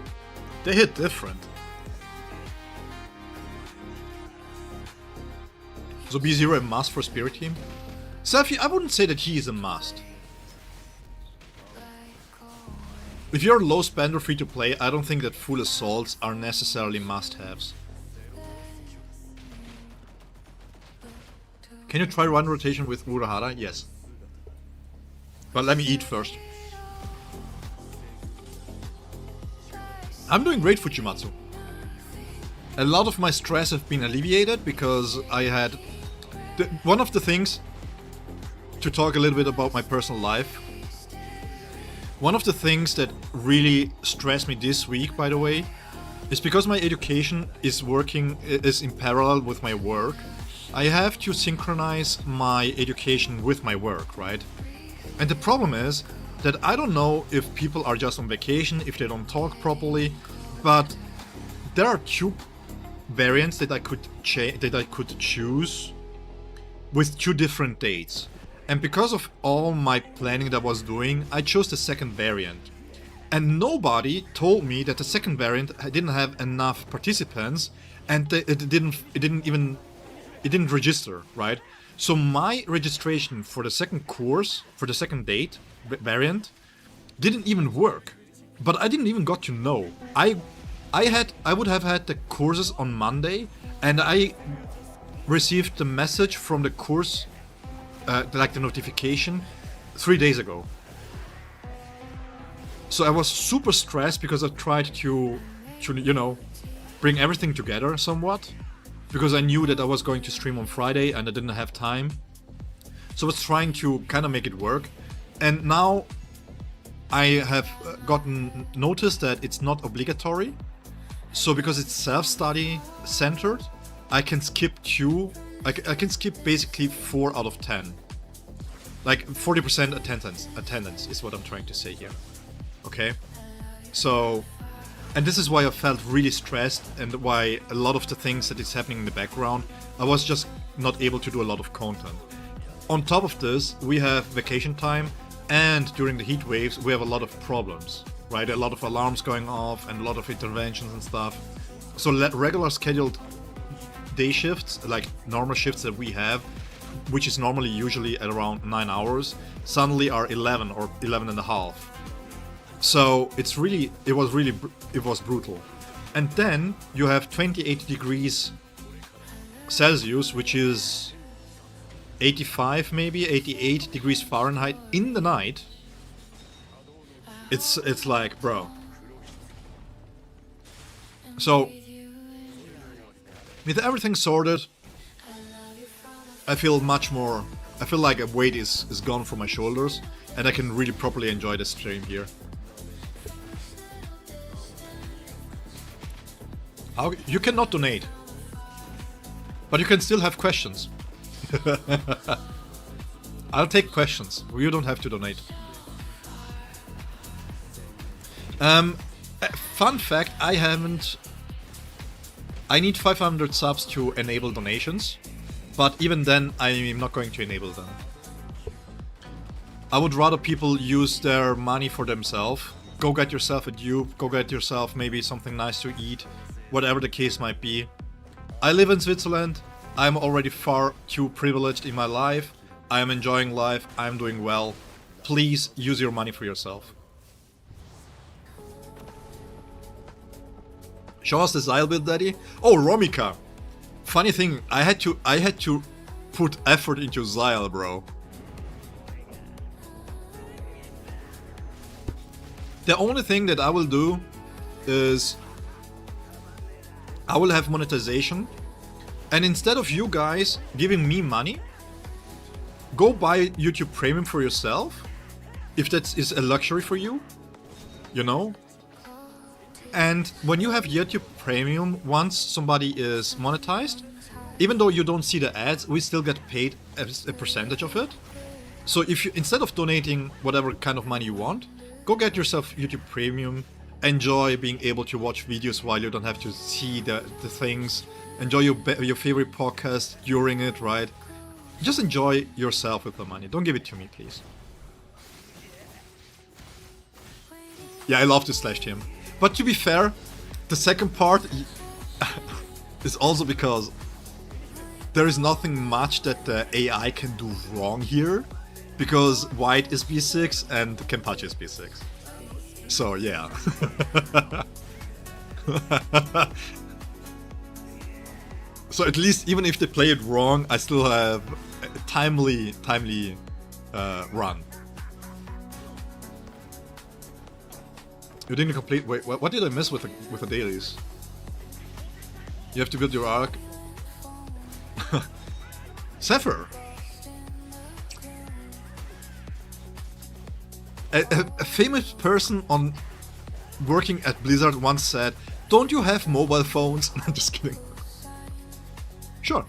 they hit different. So B0 a must for Spirit Team? Selfie, I wouldn't say that he is a must. If you're a low spender free to play, I don't think that full assaults are necessarily must-haves. Can you try one rotation with Urahara? Yes. But let me eat first. I'm doing great, Fujimatsu. A lot of my stress have been alleviated because I had... one of the things, to talk a little bit about my personal life, one of the things that really stressed me this week, by the way, is because my education is in parallel with my work. I have to synchronize my education with my work, right? And the problem is that I don't know if people are just on vacation, if they don't talk properly, but there are 2 variants that I could choose with 2 different dates. And because of all my planning that I was doing, I chose the second variant. And nobody told me that the second variant didn't have enough participants, and it didn't register, right? So my registration for the second course, for the second date variant, didn't even work. But I didn't even got to know. I would have had the courses on Monday, and I received the message from the course, like the notification, 3 days ago. So I was super stressed because I tried to bring everything together somewhat, because I knew that I was going to stream on Friday and I didn't have time. So I was trying to kind of make it work, and now I have gotten notice that it's not obligatory. So because it's self-study centered, I can skip I can skip basically 4 out of 10. Like 40% attendance is what I'm trying to say here. Okay? So, and this is why I felt really stressed, and why a lot of the things that is happening in the background, I was just not able to do a lot of content. On top of this, we have vacation time, and during the heat waves, we have a lot of problems, right? A lot of alarms going off and a lot of interventions and stuff. So regular scheduled day shifts, like normal shifts that we have, which is normally usually at around 9 hours, suddenly are 11 or 11 and a half. So it was brutal. And then you have 28 degrees Celsius, which is 85 maybe, 88 degrees Fahrenheit in the night. It's like, bro. So with everything sorted, I feel like a weight is gone from my shoulders, and I can really properly enjoy the stream here. You cannot donate, but you can still have questions. I'll take questions. You don't have to donate. Fun fact, I need 500 subs to enable donations, but even then I'm not going to enable them. I would rather people use their money for themselves. Go get yourself a dupe, go get yourself maybe something nice to eat, whatever the case might be. I live in Switzerland. I'm already far too privileged in my life. I am enjoying life. I'm doing well. Please use your money for yourself. Show us the Xyle build, daddy. Oh, Romika. Funny thing, I had to put effort into Xyle, bro. The only thing that I will do is I will have monetization, and instead of you guys giving me money, go buy YouTube Premium for yourself, if that is a luxury for you, you know? And when you have YouTube Premium, once somebody is monetized, even though you don't see the ads, we still get paid a percentage of it. So if you, instead of donating whatever kind of money you want, go get yourself YouTube Premium, enjoy being able to watch videos while you don't have to see the things, enjoy your favorite podcast during it, right? Just enjoy yourself with the money. Don't give it to me, please. Yeah, I love to slash him. But to be fair, the second part is also because there is nothing much that the AI can do wrong here, because White is B6 and Kenpachi is B6. So yeah. So at least even if they play it wrong, I still have a timely run. You didn't complete. Wait, what did I miss with the dailies? You have to build your arc. Zephyr. A famous person on working at Blizzard once said, "Don't you have mobile phones?" I'm just kidding. Sure.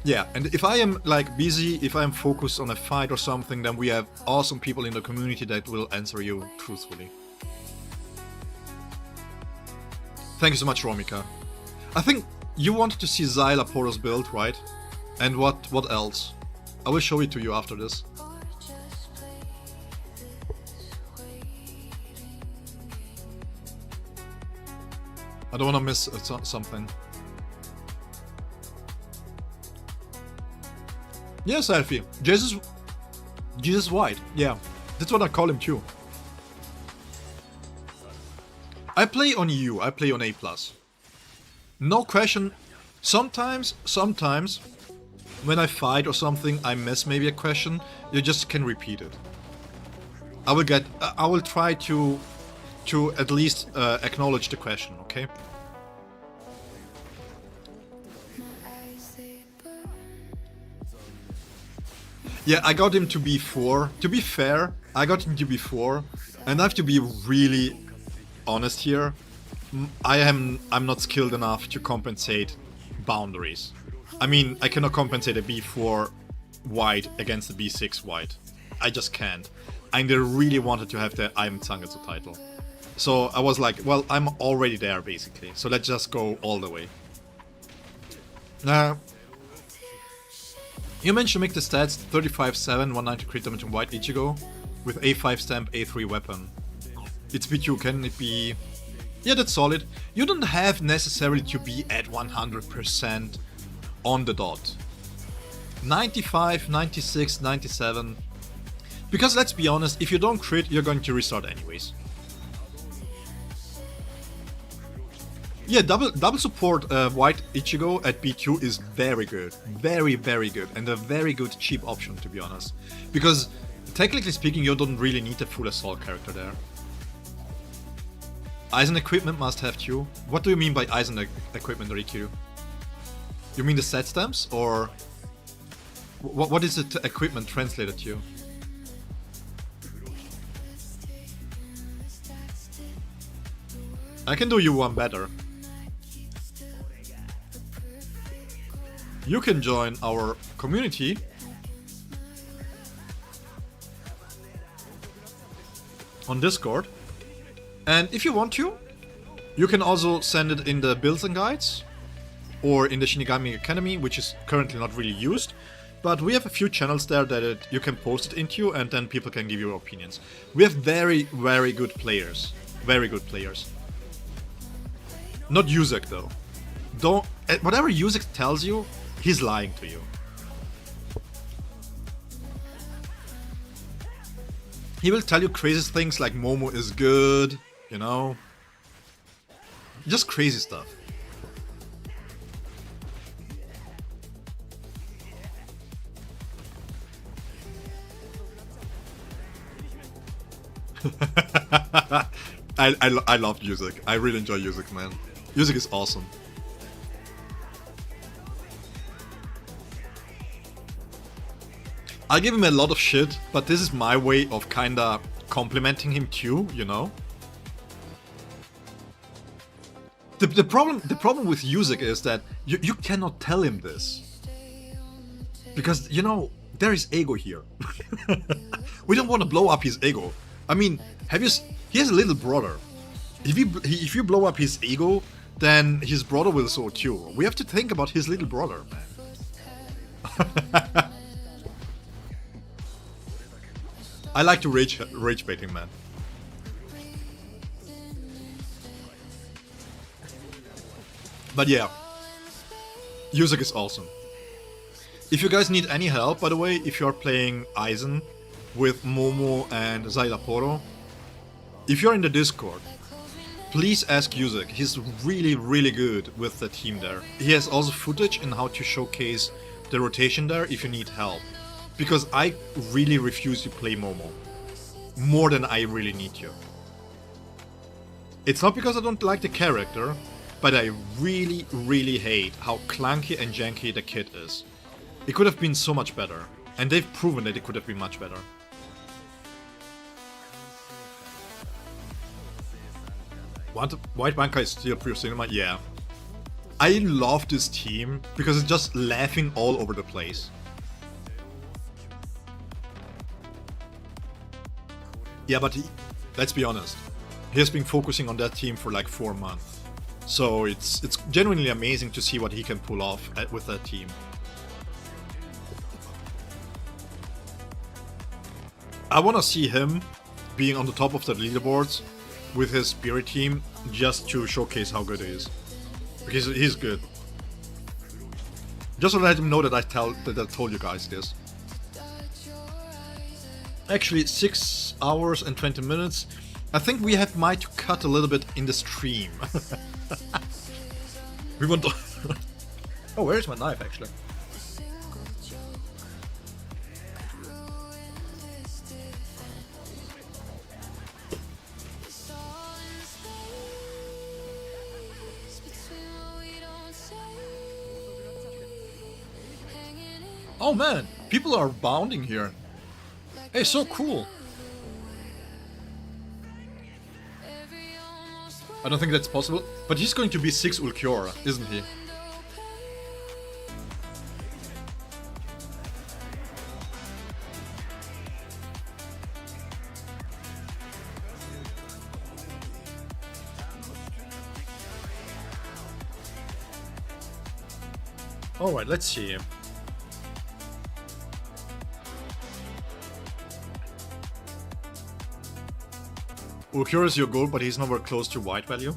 Yeah, and if I am like busy, if I am focused on a fight or something, then we have awesome people in the community that will answer you truthfully. Thank you so much, Romika. I think you wanted to see Xyle Poros build, right? And what else? I will show it to you after this. I don't want to miss something. Yes, Alfie. Jesus White. Yeah, that's what I call him too. I play on U. I play on A+. No question. Sometimes, when I fight or something, I miss maybe a question. You just can repeat it. I will try to at least acknowledge the question. Okay. Yeah, I got him to B4. To be fair, I got him to B4, and I have to be really honest here. I'm not skilled enough to compensate boundaries. I mean, I cannot compensate a B4 white against a B6 white. I just can't. And they really wanted to have the I'm Zangetsu title. So I was like, well, I'm already there basically. So let's just go all the way. Now, you mentioned make the stats 35-7, 190 crit damage on white Ichigo with A5 stamp, A3 weapon. It's B2, can it be... Yeah, that's solid. You don't have necessarily to be at 100% on the dot. 95, 96, 97. Because let's be honest, if you don't crit, you're going to restart anyways. Yeah, double support white Ichigo at B2 is very good. Very, very good. And a very good cheap option, to be honest. Because, technically speaking, you don't really need a full assault character there. Eisen equipment must have too. What do you mean by Eisen equipment, Riku? You mean the set stamps? Or... What is it equipment translated to? I can do you one better. You can join our community on Discord, and if you want to, you can also send it in the builds and guides or in the Shinigami Academy, which is currently not really used, but we have a few channels there that you can post it into, and then people can give you opinions. We have very, very good players. Very good players. Not Yuzek though. Don't... Whatever Yuzek tells you, he's lying to you. He will tell you crazy things like Momo is good, you know. Just crazy stuff. I love Yuzek. I really enjoy Yuzek, man. Yuzek is awesome. I give him a lot of shit, but this is my way of kinda complimenting him too, you know? The problem with Yuzek is that you cannot tell him this. Because, you know, there is ego here. We don't want to blow up his ego. I mean, he has a little brother. If you blow up his ego, then his brother will so too. We have to think about his little brother, man. I like to rage bait him, man. But yeah, Yuzek is awesome. If you guys need any help, by the way, if you are playing Aizen with Momo and Zailaporo, if you're in the Discord, please ask Yuzek. He's really, really good with the team there. He has also footage in how to showcase the rotation there if you need help. Because I really refuse to play Momo. More than I really need to. It's not because I don't like the character, but I really, really hate how clunky and janky the kit is. It could have been so much better. And they've proven that it could have been much better. White Bankai is still pure cinema? Yeah. I love this team because it's just laughing all over the place. Yeah, but let's be honest. He has been focusing on that team for like 4 months. So it's genuinely amazing to see what he can pull off with that team. I want to see him being on the top of the leaderboards with his spirit team just to showcase how good he is. Because he's good. Just to let him know that I told you guys this. Actually, 6 hours and 20 minutes. I think we might cut a little bit in the stream. We want to... Oh, where's my knife actually? Oh man, people are bounding here. Hey, so cool. I don't think that's possible, but he's going to be 6 Ulquiorra, isn't he? Alright, let's see. Ulquiorra is your goal, but he's nowhere close to white value.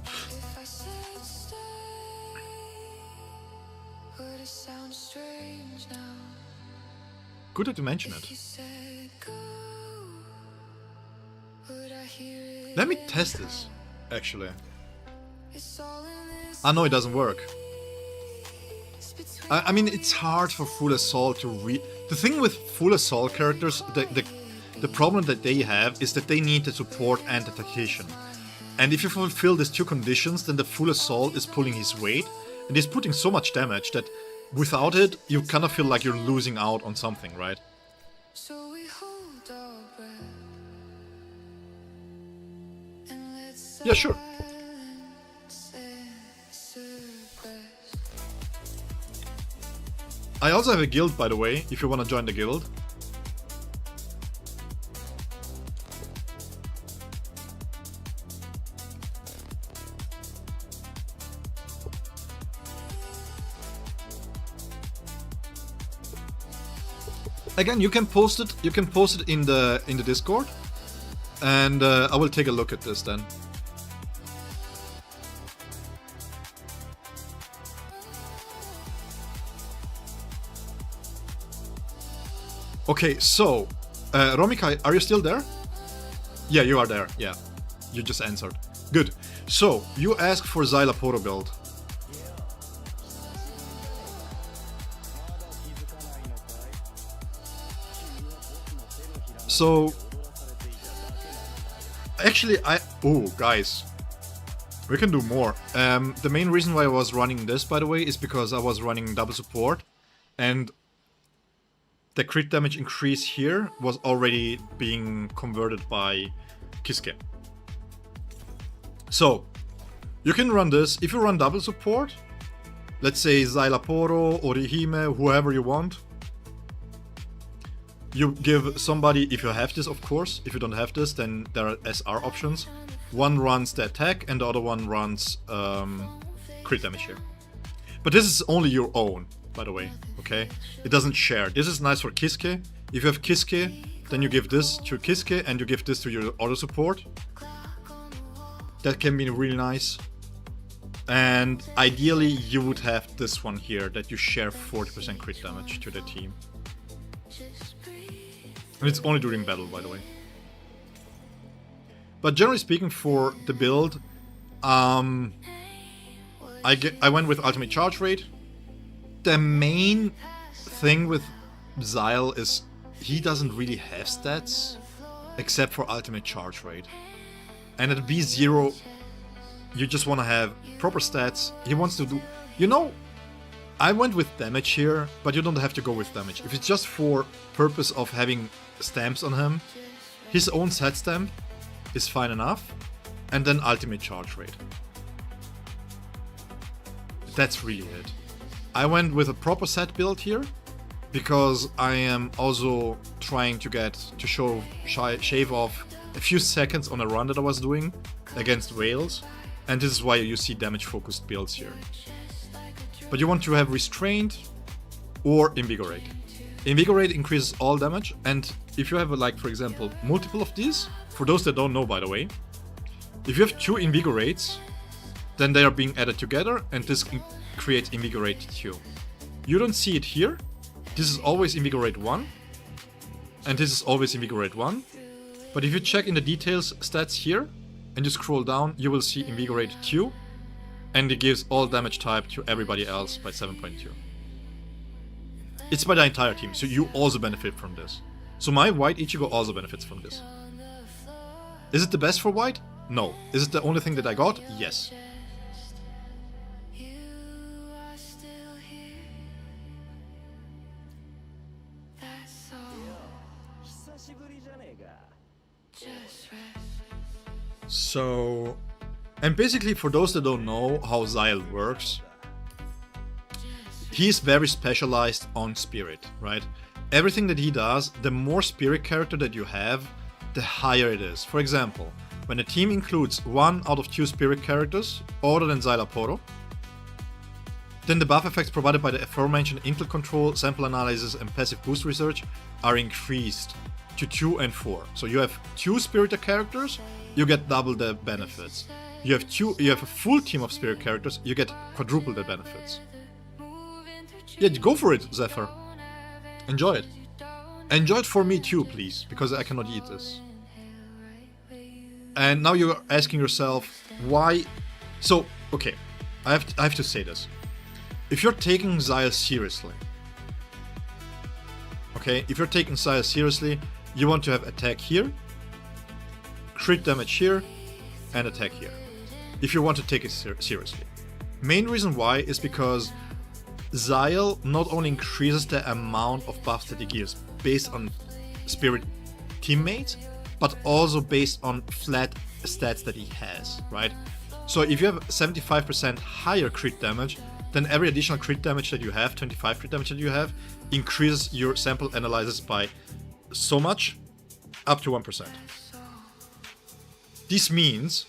Good that you mention it. Let me test this, actually. Ah, no, it doesn't work. I mean, it's hard for Full Assault to read. The thing with Full Assault characters, the problem that they have is that they need the support and the tactician. And if you fulfill these two conditions, then the Full Assault is pulling his weight, and he's putting so much damage that without it, you kind of feel like you're losing out on something, right? Yeah, sure. I also have a guild, by the way, if you want to join the guild. Again, you can post it. You can post it in the Discord, and I will take a look at this then. Okay, so Romikai, are you still there? Yeah, you are there. Yeah, you just answered. Good. So you asked for Xylaporo build. So, actually, oh, guys, we can do more. The main reason why I was running this, by the way, is because I was running double support, and the crit damage increase here was already being converted by Kisuke. So, you can run this. If you run double support, let's say Xylaporo, Orihime, whoever you want, you give somebody, if you have this of course, if you don't have this then there are SR options. One runs the attack and the other one runs crit damage here. But this is only your own, by the way, okay? It doesn't share. This is nice for Kisuke. If you have Kisuke, then you give this to Kisuke and you give this to your auto support. That can be really nice. And ideally you would have this one here, that you share 40% crit damage to the team. And it's only during battle, by the way. But generally speaking, for the build, I went with ultimate charge rate. The main thing with Xyl is he doesn't really have stats, except for ultimate charge rate. And at B0, you just want to have proper stats. He wants to do... You know, I went with damage here, but you don't have to go with damage. If it's just for purpose of having stamps on him, his own set stamp is fine enough, and then ultimate charge rate. That's really it. I went with a proper set build here, because I am also trying to shave off a few seconds on a run that I was doing against whales, and this is why you see damage focused builds here. But you want to have restraint or invigorate. Invigorate increases all damage, and if you have, like, for example, multiple of these, for those that don't know, by the way, If you have 2 Invigorates, then they are being added together, and this creates Invigorate 2. You don't see it here. This is always Invigorate 1, and this is always Invigorate 1. But if you check in the details stats here, and you scroll down, you will see Invigorate 2, and it gives all damage type to everybody else by 7.2. It's by the entire team, so you also benefit from this. So my white Ichigo also benefits from this. Is it the best for white? No. Is it the only thing that I got? Yes. So, and basically for those that don't know how Xyle works, he's very specialized on spirit, right? Everything that he does, the more spirit character that you have, the higher it is. For example, when a team includes 1 out of 2 spirit characters, other than Xylaporo, then the buff effects provided by the aforementioned intel control, sample analysis, and passive boost research are increased to 2 and 4. So you have 2 spirited characters, you get double the benefits. You have a full team of spirit characters, you get quadruple the benefits. Yeah, go for it, Zephyr. Enjoy it. Enjoy it for me too, please, because I cannot eat this. And now you're asking yourself, why? So, okay, I have to say this. If you're taking Xyle seriously, okay, if you're taking Xyle seriously, you want to have attack here, crit damage here, and attack here. If you want to take it seriously. Main reason why is because Xyle not only increases the amount of buffs that he gives based on spirit teammates, but also based on flat stats that he has, right? So if you have 75% higher crit damage, then every additional crit damage that you have, 25 crit damage that you have, increases your sample analysis by so much, up to 1%. This means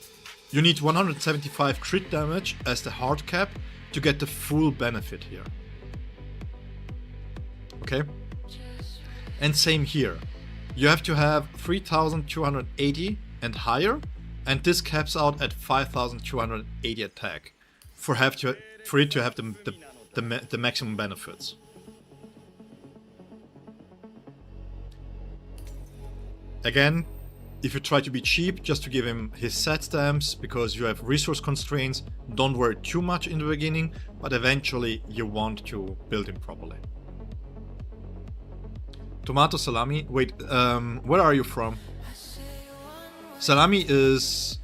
you need 175 crit damage as the hard cap to get the full benefit here. Okay? And same here. You have to have 3280 and higher, and this caps out at 5280 attack for it to have the maximum benefits. Again, if you try to be cheap just to give him his set stamps because you have resource constraints, don't worry too much in the beginning, but eventually you want to build him properly. Tomato salami. Wait, where are you from? Salami is...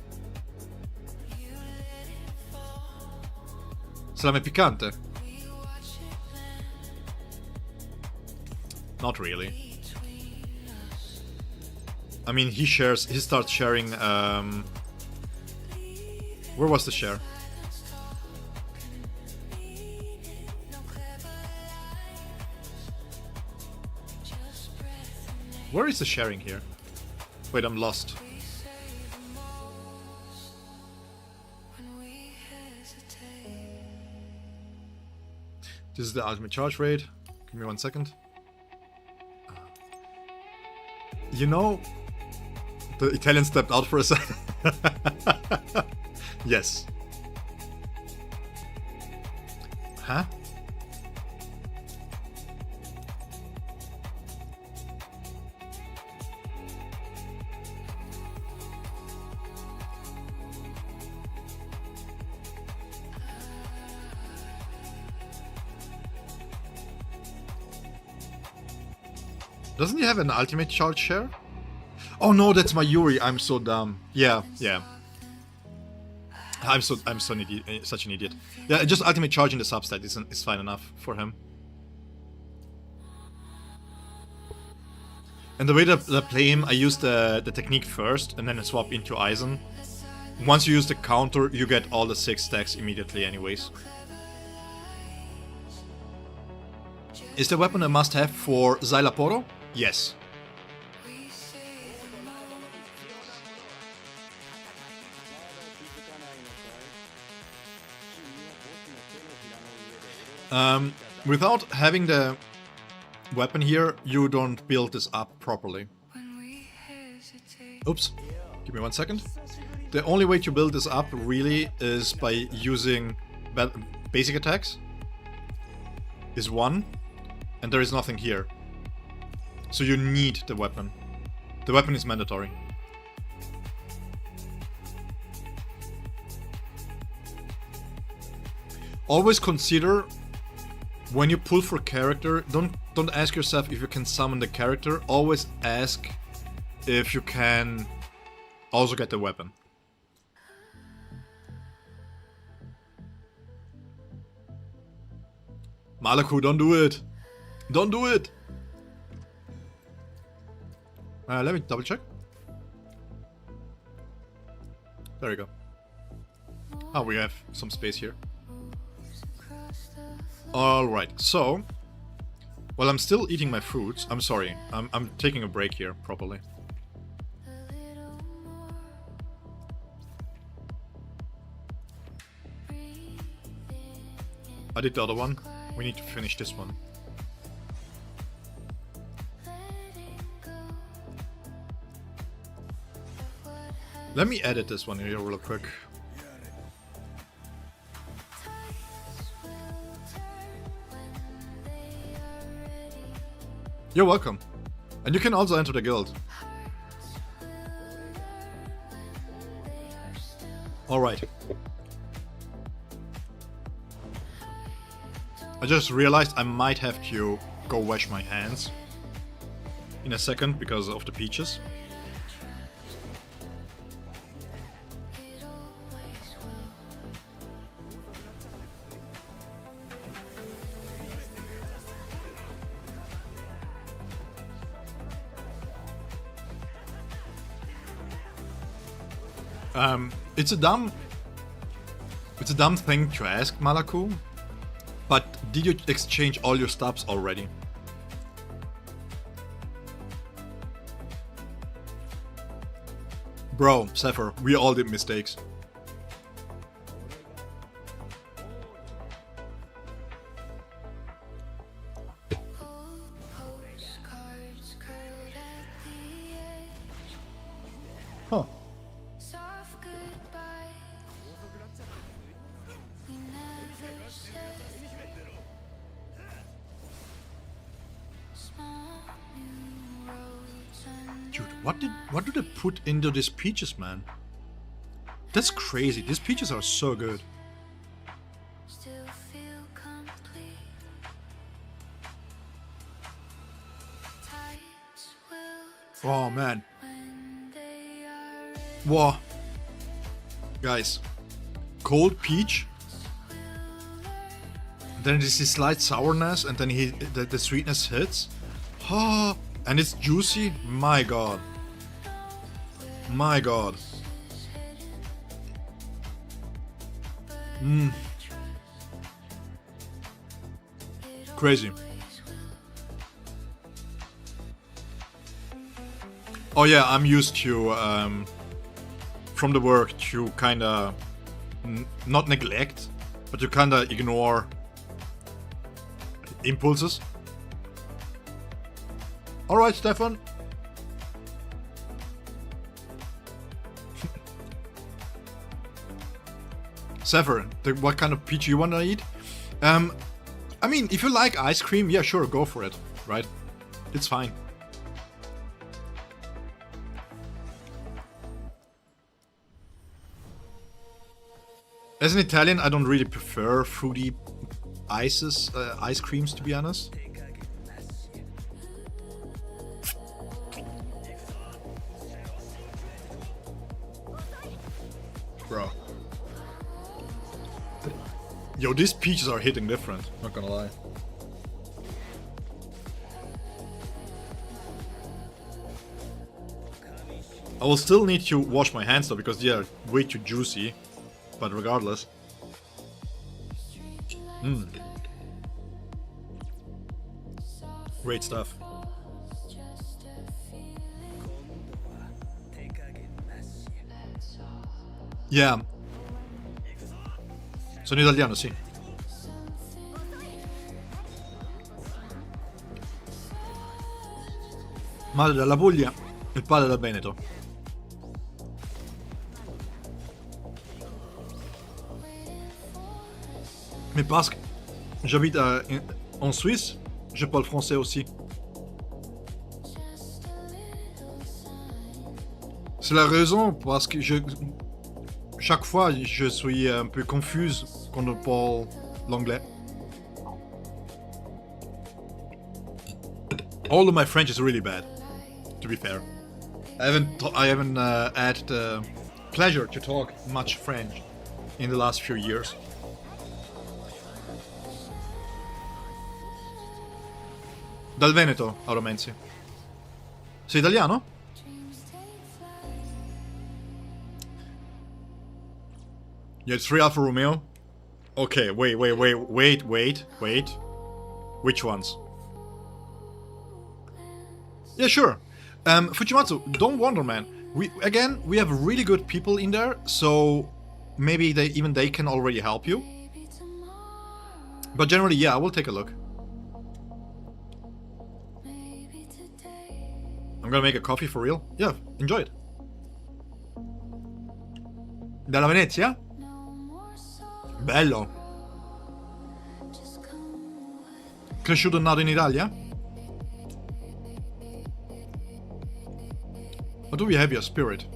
Salami picante? Not really. I mean, he starts sharing, where was the share? Where is the sharing here? Wait, I'm lost. This is the ultimate charge rate. Give me 1 second. You know, the Italian stepped out for a second. Yes. Huh? Doesn't he have an ultimate charge share? Oh no, that's my Yuri. I'm so dumb. Yeah. I'm such an idiot. Yeah, just ultimate charge in the substat is fine enough for him. And the way that I play him, I use the technique first, and then I swap into Aizen. Once you use the counter, you get all the 6 stacks immediately anyways. Is the weapon a must-have for Xylaporo? Yes. Without having the weapon here, you don't build this up properly. Oops. Give me 1 second. The only way to build this up really is by using basic attacks. Is 1, and there is nothing here. So you need the weapon. The weapon is mandatory. Always consider when you pull for character, don't ask yourself if you can summon the character, always ask if you can also get the weapon. Malaku, don't do it! Don't do it! Let me double check. There we go. Oh, we have some space here. Alright, so... Well, I'm still eating my fruits. I'm sorry. I'm taking a break here, properly. I did the other one. We need to finish this one. Let me edit this one here real quick. You're welcome. And you can also enter the guild. Alright. I just realized I might have to go wash my hands in a second because of the peaches. It's a dumb thing to ask, Malaku, but did you exchange all your stops already? Bro, Zephyr, we all did mistakes. Huh. Dude, what do they put into these peaches, man? That's crazy. These peaches are so good. Oh man. Whoa. Guys. Cold peach. Then there's this slight sourness and then the sweetness hits. Oh, and it's juicy. My god. My god. Mmm. Crazy. Oh yeah, I'm used to, from the work, to kinda, not neglect, but to kinda ignore impulses. Alright, Stefan. Zephyr, what kind of peach you wanna eat? I mean, if you like ice cream, yeah, sure, go for it, right? It's fine. As an Italian, I don't really prefer fruity ice creams, to be honest. Bro. Yo, these peaches are hitting different, not gonna lie. I will still need to wash my hands though, because they are way too juicy. But regardless. Great stuff. Yeah. Sono italiano, sì. Madre della Puglia, il padre del Veneto. Mais parce que j'habite en Suisse, je parle français aussi. C'est la raison parce que chaque fois je suis un peu confuse quand on parle l'anglais. All of my French is really bad, to be fair. I haven't had the pleasure to talk much French in the last few years. Dal Veneto, Auromenzi. Sei italiano? You had 3 Alfa Romeo? Okay, wait. Which ones? Yeah, sure. Fujimatsu, don't wonder, man. We have really good people in there, so maybe they can already help you. But generally, yeah, I will take a look. I'm gonna make a coffee for real. Yeah, enjoy it. Dalla Venezia? Bello. Cresciuto e nato in Italia? Or do we have your spirit?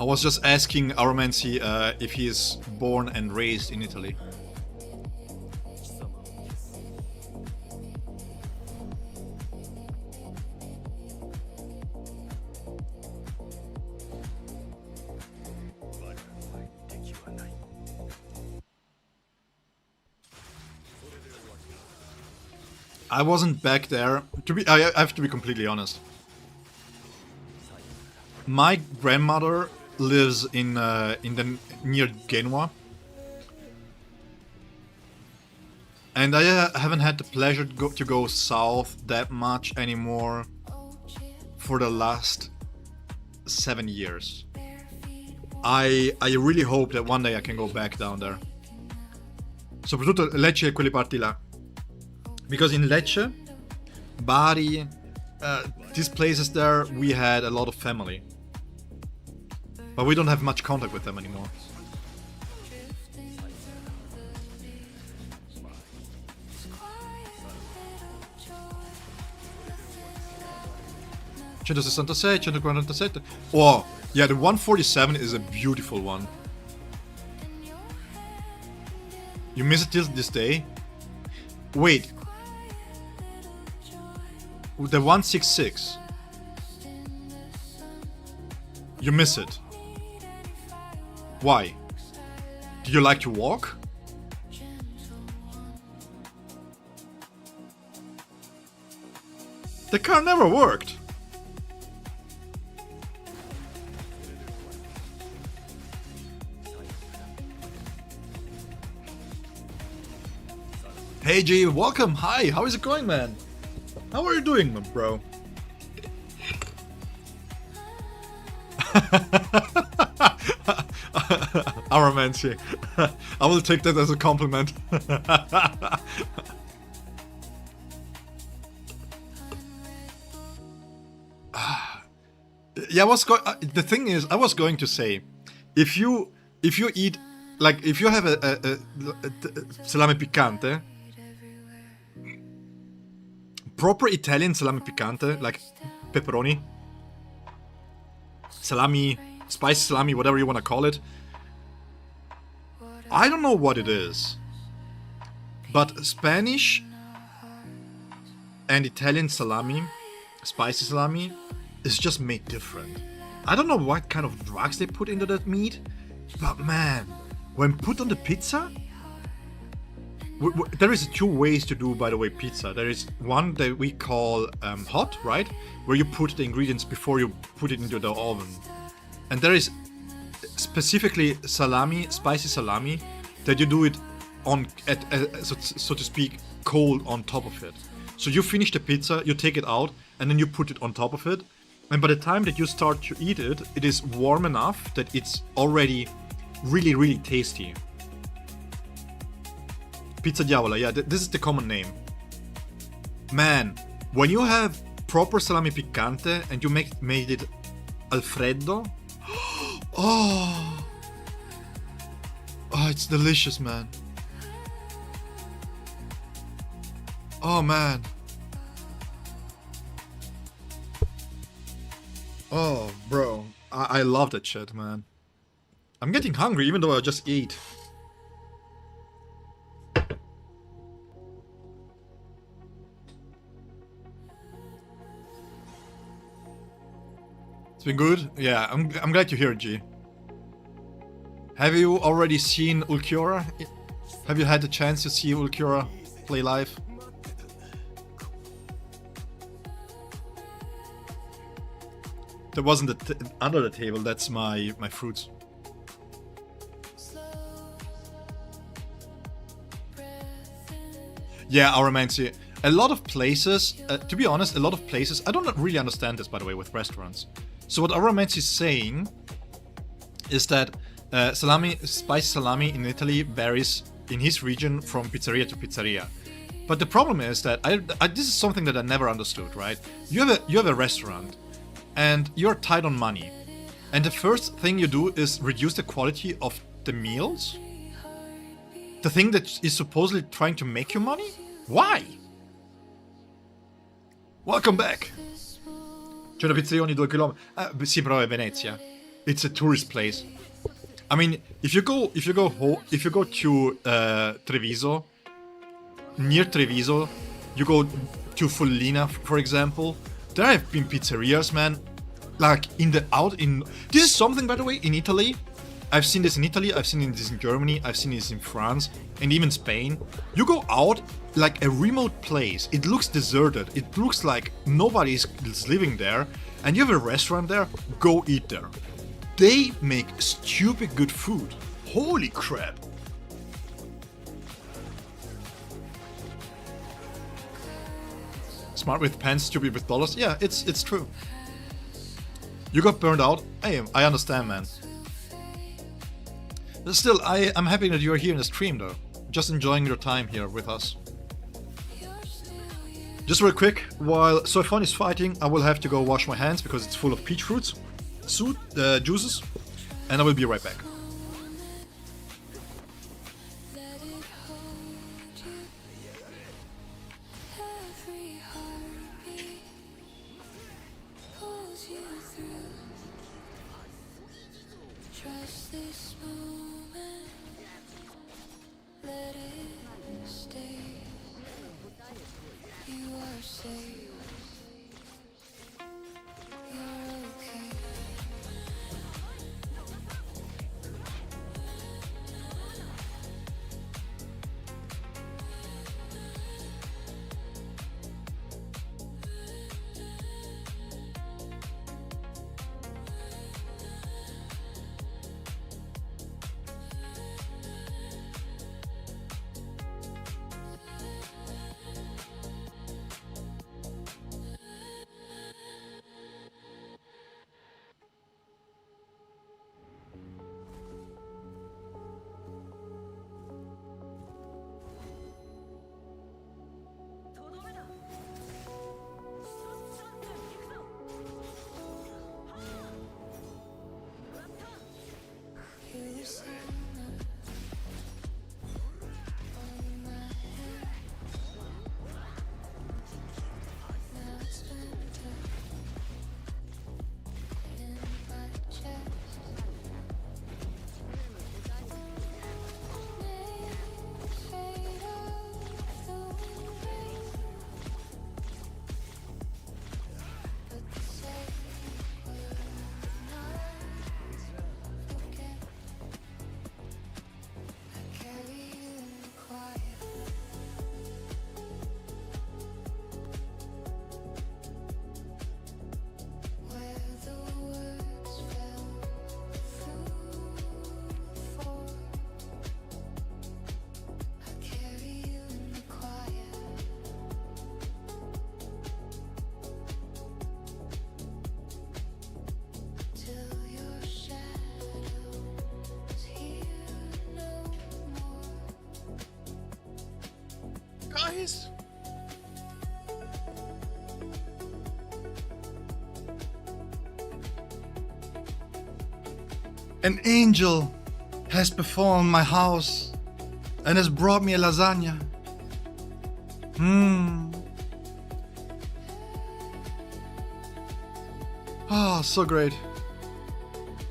I was just asking Auromancy if he is born and raised in Italy. I wasn't back there. I have to be completely honest. My grandmother lives in the near Genoa, and I haven't had the pleasure to go south that much anymore for the last 7 years. I really hope that one day I can go back down there. Soprattutto Lecce e quelle parti là. Because in Lecce, Bari, these places there, we had a lot of family. But we don't have much contact with them anymore. ...166, 147... Oh, yeah, the 147 is a beautiful one. You miss it till this day? Wait. The 166. You miss it. Why? Do you like to walk? The car never worked. Hey G, welcome. Hi, how is it going, man? How are you doing, bro? Aramancy. I will take that as a compliment. Yeah, the thing is, I was going to say, if you eat, like, if you have a salame piccante, proper Italian salami piccante, like pepperoni, salami, spicy salami, whatever you want to call it. I don't know what it is, but Spanish and Italian salami, spicy salami, is just made different. I don't know what kind of drugs they put into that meat, but man, when put on the pizza, there is 2 ways to do, by the way, pizza. There is one that we call hot, right? Where you put the ingredients before you put it into the oven. And there is specifically salami, spicy salami, that you do it on, so to speak, cold on top of it. So you finish the pizza, you take it out, and then you put it on top of it. And by the time that you start to eat it, it is warm enough that it's already really, really tasty. Pizza diavola, yeah, this is the common name. Man, when you have proper salami piccante and you made it Alfredo, Oh, oh, it's delicious, man. Oh man. Oh, bro, I love that shit, man. I'm getting hungry even though I just ate. It's been good? Yeah, I'm glad to hear it, G. Have you already seen Ulquiorra? Have you had the chance to see Ulquiorra play live? That wasn't under the table, that's my fruits. Yeah, Aramancy. A lot of places, to be honest, a lot of places, I don't really understand this, by the way, with restaurants. So what Aramancy is saying is that spicy salami in Italy varies in his region from pizzeria to pizzeria. But the problem is that this is something that I never understood, right? You have a restaurant and you're tight on money. And the first thing you do is reduce the quality of the meals? The thing that is supposedly trying to make you money? Why? Welcome back! C'è una pizzeria ogni 2 km. Sì, però è Venezia. It's a tourist place. I mean, if you go to Treviso, near Treviso, you go to Follina, for example, there have been pizzerias, man, like this is something, by the way, in Italy. I've seen this in Italy, I've seen this in Germany, I've seen this in France, and even Spain. You go out, like a remote place, it looks deserted, it looks like nobody is living there, and you have a restaurant there, go eat there. They make stupid good food. Holy crap. Smart with pens, stupid with dollars. Yeah, it's true. You got burned out? I understand, man. But still, I'm happy that you're here in the stream, though. Just enjoying your time here with us. Just real quick, while Soifon is fighting, I will have to go wash my hands because it's full of peach fruits, juices, and I will be right back. Guys! An angel has befallen my house and has brought me a lasagna. Ah, so great.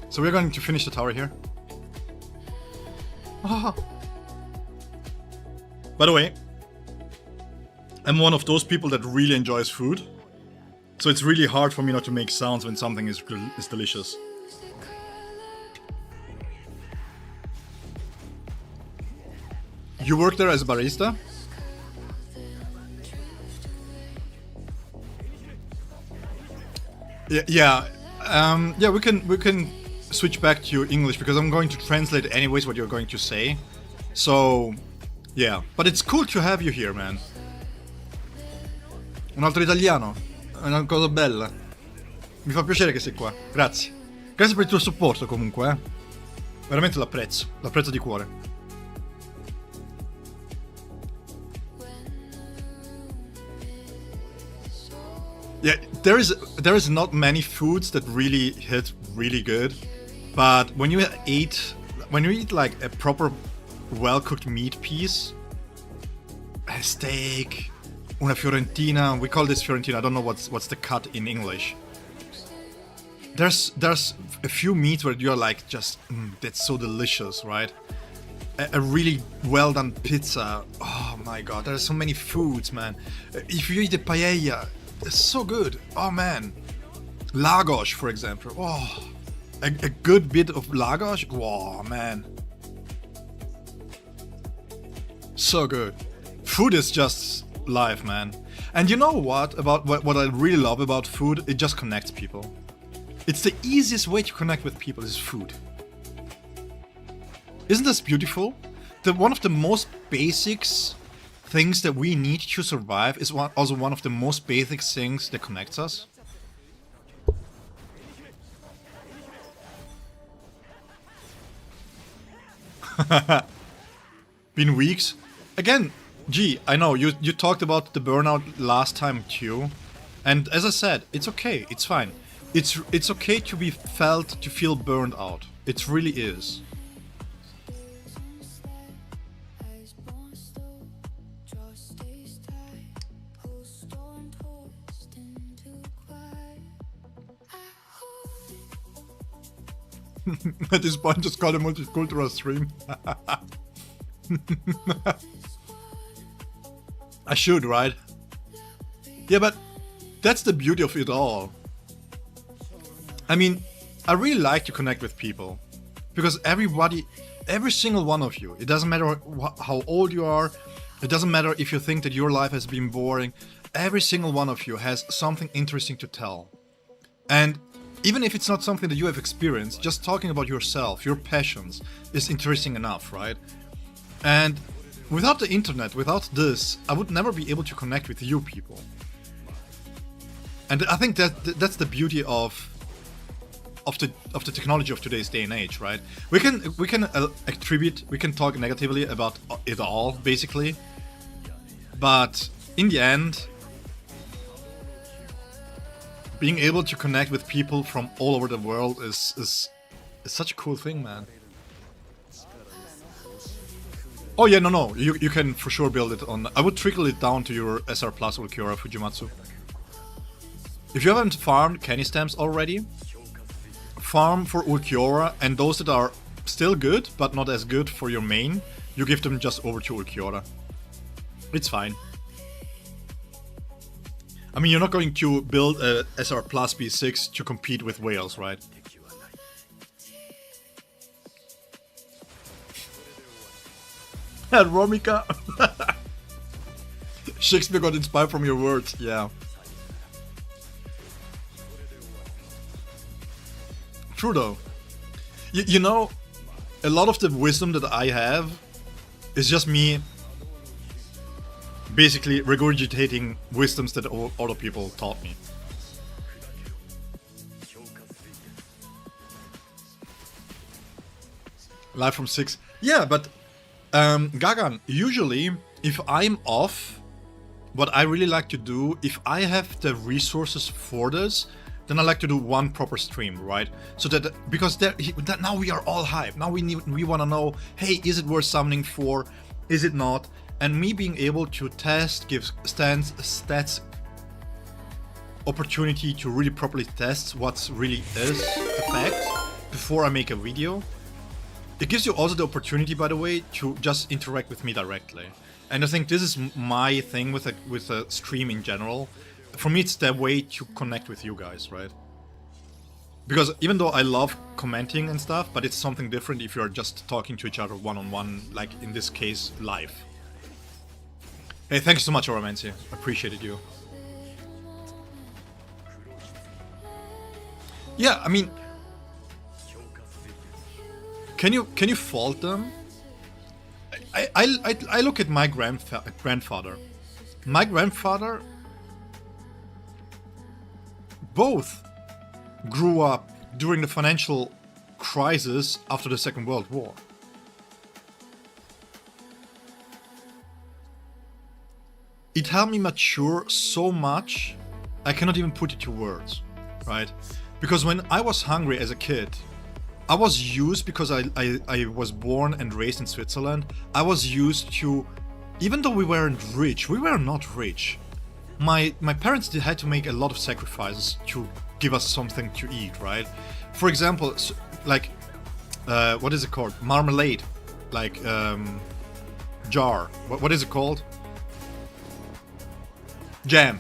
So we're going to finish the tower here. Ah. By the way, I'm one of those people that really enjoys food. So it's really hard for me not to make sounds when something is delicious. You work there as a barista? Yeah. Yeah, we can switch back to English because I'm going to translate anyways what you're going to say. So, yeah. But it's cool to have you here, man. Un altro italiano. È una cosa bella. Mi fa piacere che sei qua. Grazie. Grazie per il tuo supporto comunque, eh. Veramente l'apprezzo. L'apprezzo di cuore. Yeah, there is not many foods that really hit really good, but when you eat like a proper well-cooked meat piece, a steak, una fiorentina, we call this fiorentina, I don't know what's the cut in English. There's a few meats where you're like just that's so delicious, right? A really well done pizza. Oh my god, there's so many foods, man. If you eat a paella, it's so good. Oh man. Lagos, for example. Oh, a good bit of Lagos. Oh man. So good. Food is just life, man. And you know what? About what I really love about food? It just connects people. It's the easiest way to connect with people is food. Isn't this beautiful? One of the most basics things that we need to survive is also one of the most basic things that connects us. Been weeks. Again, gee, I know, you talked about the burnout last time too. And as I said, it's okay, it's fine. It's okay to feel burned out. It really is. At this point, just call a multicultural stream. I should, right? Yeah, but that's the beauty of it all. I mean, I really like to connect with people. Because every single one of you, it doesn't matter how old you are, it doesn't matter if you think that your life has been boring, every single one of you has something interesting to tell. And even if it's not something that you have experienced, just talking about yourself, your passions, is interesting enough, right? And without the internet, without this, I would never be able to connect with you people. And I think that's the beauty of the technology of today's day and age, right? We can attribute, we can talk negatively about it all, basically. But in the end, being able to connect with people from all over the world is such a cool thing, man. Oh yeah, no, you can for sure build it on. I would trickle it down to your SR Plus Ulquiorra Fujimatsu. If you haven't farmed candy stamps already, farm for Ulquiorra, and those that are still good but not as good for your main, you give them just over to Ulquiorra. It's fine. I mean, you're not going to build a SR Plus B6 to compete with whales, right? Romika! Shakespeare got inspired from your words, yeah. True though. You know, a lot of the wisdom that I have is just me basically regurgitating wisdoms that other people taught me. Live from 6. Yeah, but Gagan, usually if I'm off, what I really like to do, if I have the resources for this, then I like to do one proper stream, right? So that because that now we are all hyped. Now we want to know, hey, is it worth summoning for? Is it not? And me being able to test gives stats opportunity to really properly test what's really is the fact before I make a video. It gives you also the opportunity, by the way, to just interact with me directly. And I think this is my thing with a stream in general. For me, it's the way to connect with you guys, right? Because even though I love commenting and stuff, but it's something different if you're just talking to each other one-on-one, like in this case, live. Hey, thank you so much, Oromancy. Appreciated you. Yeah, I mean, can you fault them? I look at my grandfather. My grandfather both grew up during the financial crisis after the Second World War. It helped me mature so much, I cannot even put it to words, right? Because when I was hungry as a kid, I was used, because I was born and raised in Switzerland, I was used to, even though we weren't rich, we were not rich. My parents had to make a lot of sacrifices to give us something to eat, right? For example, like, what is it called? Marmalade. Like, jar. What is it called? Jam.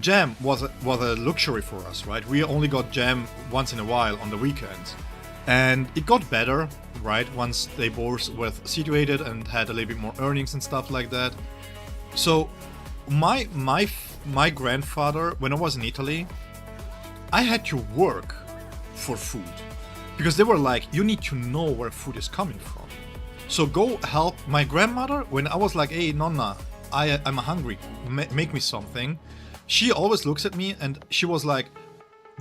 Jam was a luxury for us, right? We only got jam once in a while on the weekends. And it got better, right? Once they both were situated and had a little bit more earnings and stuff like that. So my grandfather, when I was in Italy, I had to work for food. Because they were like, you need to know where food is coming from. So go help my grandmother when I was like, hey, Nonna, I'm hungry, make me something. She always looks at me and she was like,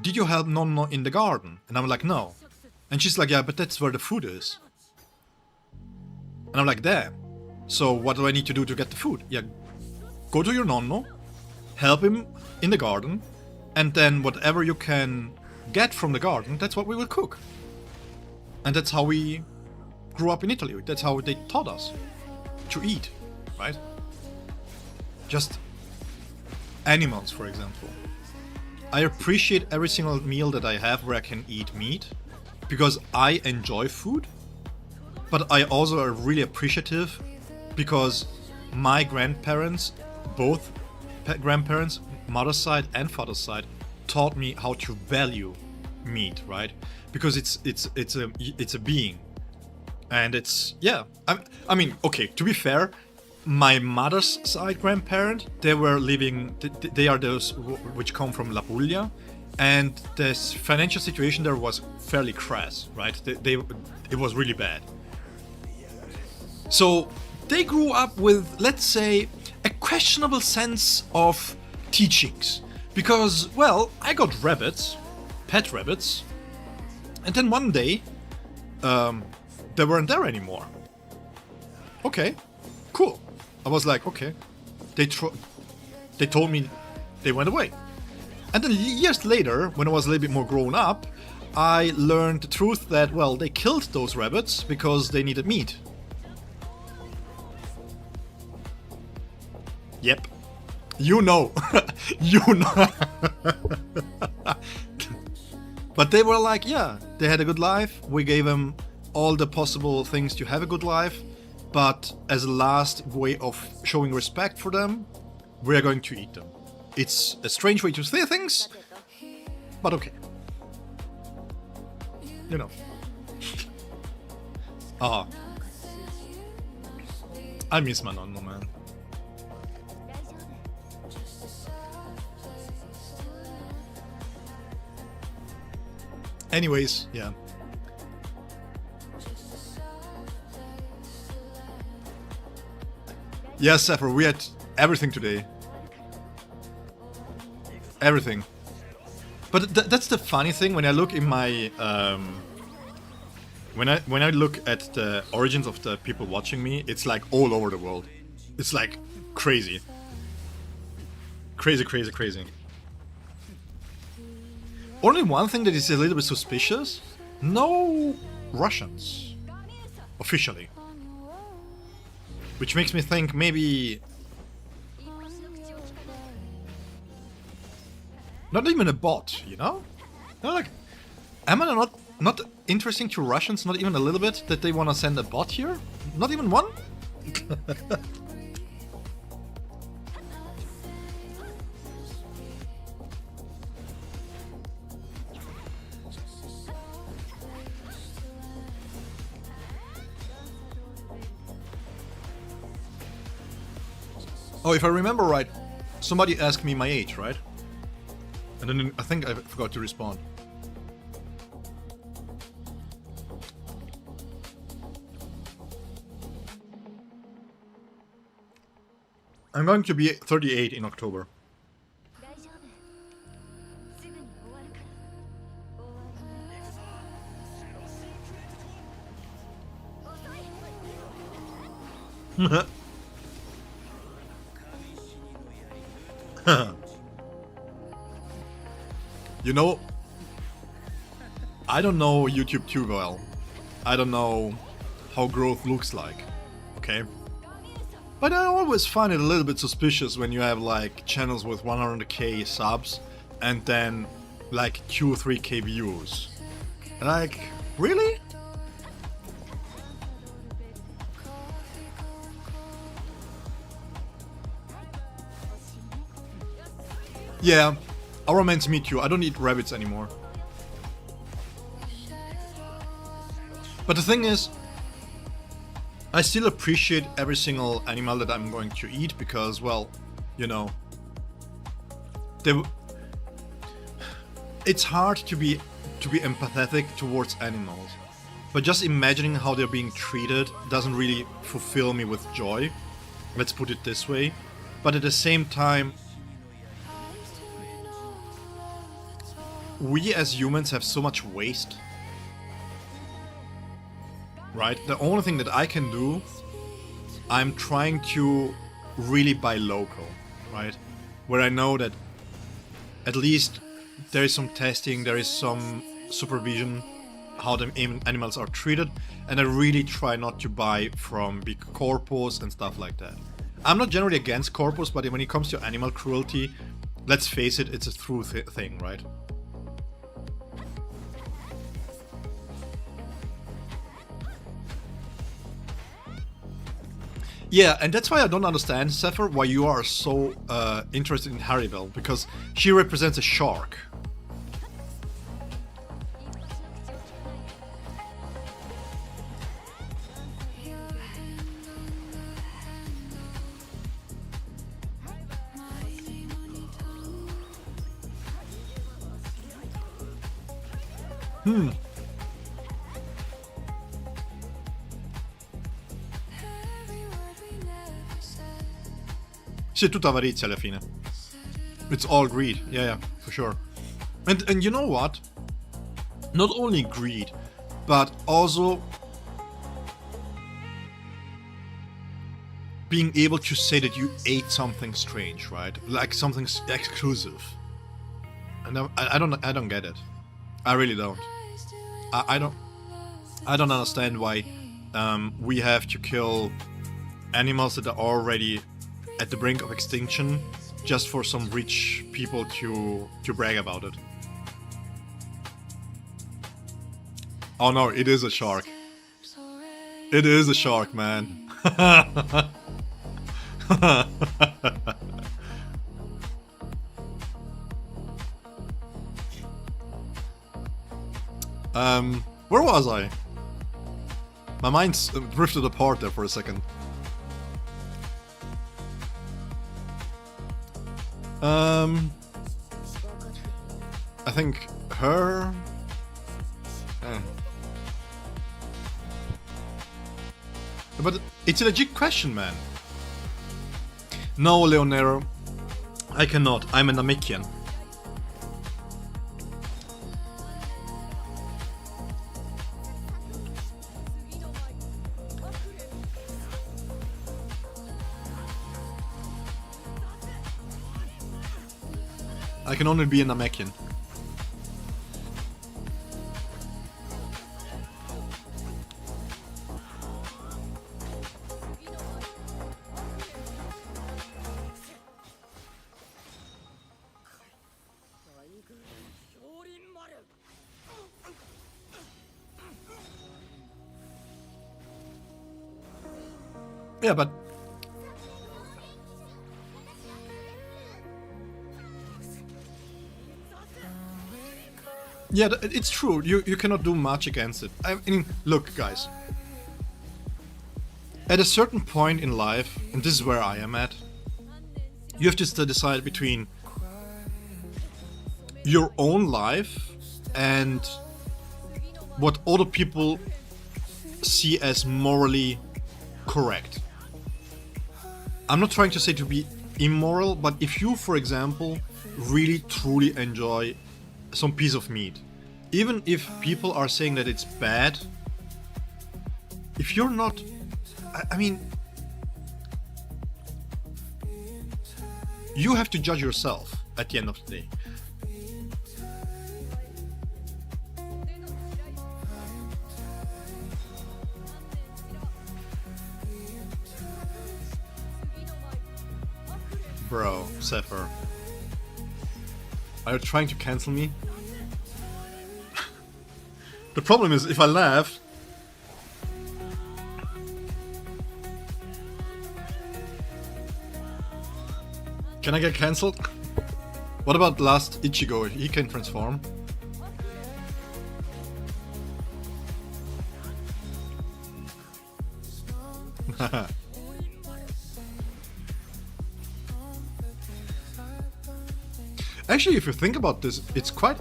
did you help Nonno in the garden? And I'm like, no. And she's like, yeah, but that's where the food is. And I'm like, damn. So what do I need to do to get the food? Yeah, go to your Nonno, help him in the garden, and then whatever you can get from the garden, that's what we will cook. And that's how we grew up in Italy. That's how they taught us to eat, right? Just animals, for example. I appreciate every single meal that I have where I can eat meat, because I enjoy food, but I also are really appreciative because my grandparents, both grandparents, mother's side and father's side, taught me how to value meat, right? Because it's a being, and it's, yeah. I mean, okay, to be fair, my mother's side grandparent, they were living, they are those which come from La Puglia, and the financial situation there was fairly crass, right? It was really bad. So they grew up with, let's say, a questionable sense of teachings. Because, well, I got rabbits, pet rabbits, and then one day, they weren't there anymore. Okay, cool. I was like, okay. They told me they went away. And then years later, when I was a little bit more grown up, I learned the truth that, well, they killed those rabbits because they needed meat. Yep. You know. You know. But they were like, yeah, they had a good life. We gave them all the possible things to have a good life. But as a last way of showing respect for them, we are going to eat them. It's a strange way to say things, but okay. You know. Ah. I miss my nonno, man. Anyways, yeah. Yes, Zephyr, we had everything today. Everything. But that's the funny thing when I look in my when I look at the origins of the people watching me, it's like all over the world. It's like crazy. Crazy. Only one thing that is a little bit suspicious. No Russians. Officially. Which makes me think maybe... Not even a bot, you know? They're like... Am I not interesting to Russians, not even a little bit, that they want to send a bot here? Not even one? Oh, if I remember right, somebody asked me my age, right? And then I think I forgot to respond. I'm going to be 38 in October. You know, I don't know YouTube too well. I don't know how growth looks like, okay? But I always find it a little bit suspicious when you have like channels with 100k subs and then like 2 or 3k views. Like, really? Yeah, our romance me too. I don't eat rabbits anymore. But the thing is, I still appreciate every single animal that I'm going to eat because, well, you know, it's hard to be empathetic towards animals. But just imagining how they're being treated doesn't really fulfill me with joy. Let's put it this way. But at the same time, we as humans have so much waste. Right? The only thing that I can do, I'm trying to really buy local, right? Where I know that at least there is some testing, there is some supervision, how the animals are treated, and I really try not to buy from big corpos and stuff like that. I'm not generally against corpos, but when it comes to animal cruelty, let's face it, it's a true thing, right? Yeah, and that's why I don't understand, Zephyr, why you are so interested in Haribel, because she represents a shark. C'è tutta avarizia alla fine. It's all greed, yeah, for sure. And you know what? Not only greed, but also being able to say that you ate something strange, right? Like something exclusive. And I don't get it. I really don't. I don't understand why we have to kill animals that are already at the brink of extinction just for some rich people to brag about it. Oh no, it is a shark. It is a shark, man. Where was I? My mind's drifted apart there for a second. I think her... But it's a legit question, man. No, Leonero. I cannot. I'm a Namekian. I can only be a Namekian. Yeah, but yeah, it's true. You cannot do much against it. I mean, look, guys. At a certain point in life, and this is where I am at, you have to decide between your own life and what other people see as morally correct. I'm not trying to say to be immoral, but if you, for example, really truly enjoy some piece of meat, even if people are saying that it's bad, if you're not, I mean, you have to judge yourself at the end of the day. Bro, Zephyr. Are you trying to cancel me? The problem is, if I laugh... Can I get cancelled? What about last Ichigo? He can transform. Actually, if you think about this, it's quite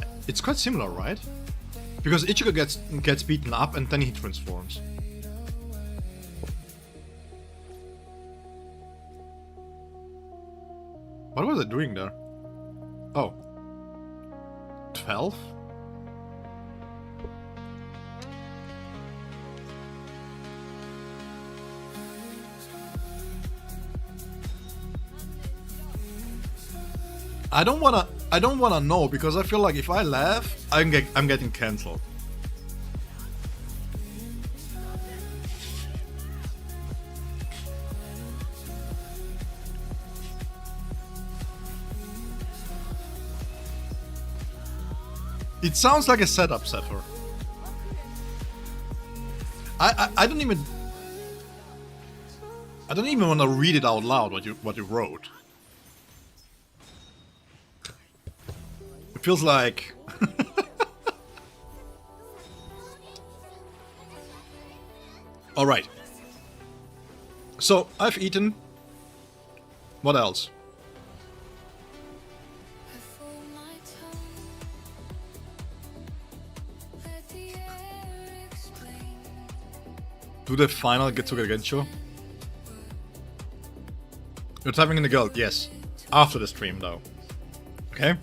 similar, right? Because Ichigo gets beaten up and then he transforms. What was I doing there? Oh. 12? I don't wanna know, because I feel like if I laugh, I'm getting cancelled. It sounds like a setup, Zephyr. I don't even want to read it out loud what you wrote. It feels like all right. So I've eaten. What else? Do the final Getsuga Gensho? You're typing in the guild, yes. After the stream, though. Okay?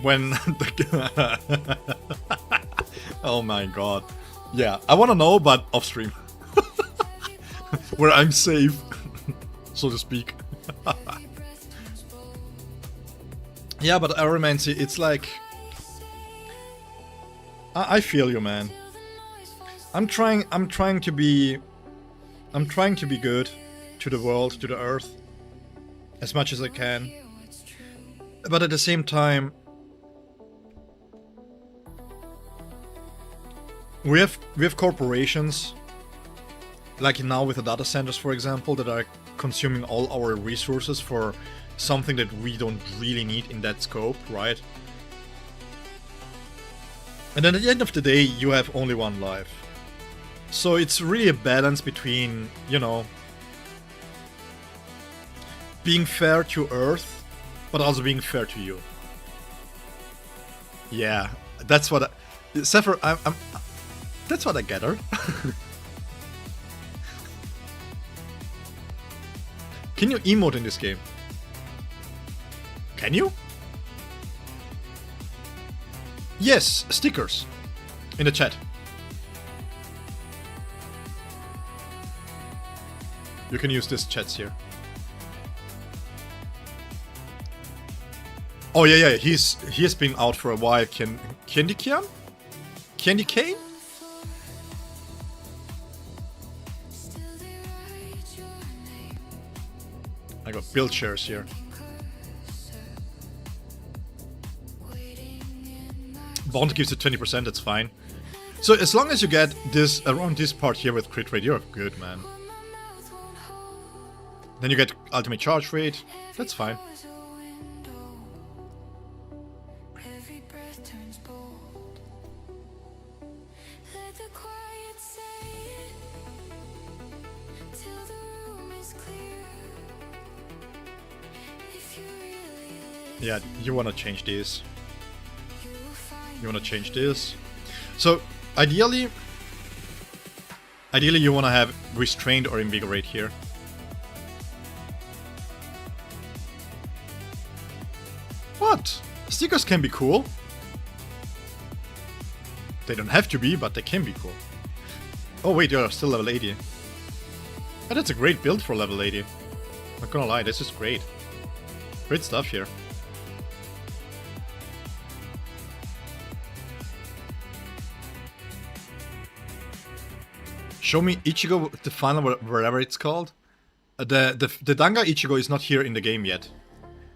When the... Oh my god. Yeah, I wanna know, but off stream. Where I'm safe, so to speak. Yeah, but Aramancy, it's like... I feel you, man. I'm trying to be good to the world, to the earth, as much as I can. But at the same time, we have corporations, like now with the data centers, for example, that are consuming all our resources for something that we don't really need in that scope, right? And then at the end of the day, you have only one life. So it's really a balance between, you know, being fair to Earth, but also being fair to you. Yeah, that's what Zephyr, that's what I gather. Can you emote in this game? Can you? Yes, stickers. In the chat. You can use this chats here. Oh yeah, he has been out for a while. Candy Cane? Candy Cane? I got build shares here. Bond gives it 20%, that's fine. So as long as you get this around this part here with crit rate, you're good, man. Then you get ultimate charge rate. That's fine. Every breath turns bold. Let the quiet say it till the room is clear. If you really live, Yeah, you wanna change this. you will find You wanna change this. So ideally you wanna have restrained or invigorate here. What? Stickers can be cool. They don't have to be, but they can be cool. Oh wait, you're still level 80. Oh, that's a great build for level 80. Not gonna lie, this is great. Great stuff here. Show me Ichigo, the final, wherever it's called. The Danga Ichigo is not here in the game yet.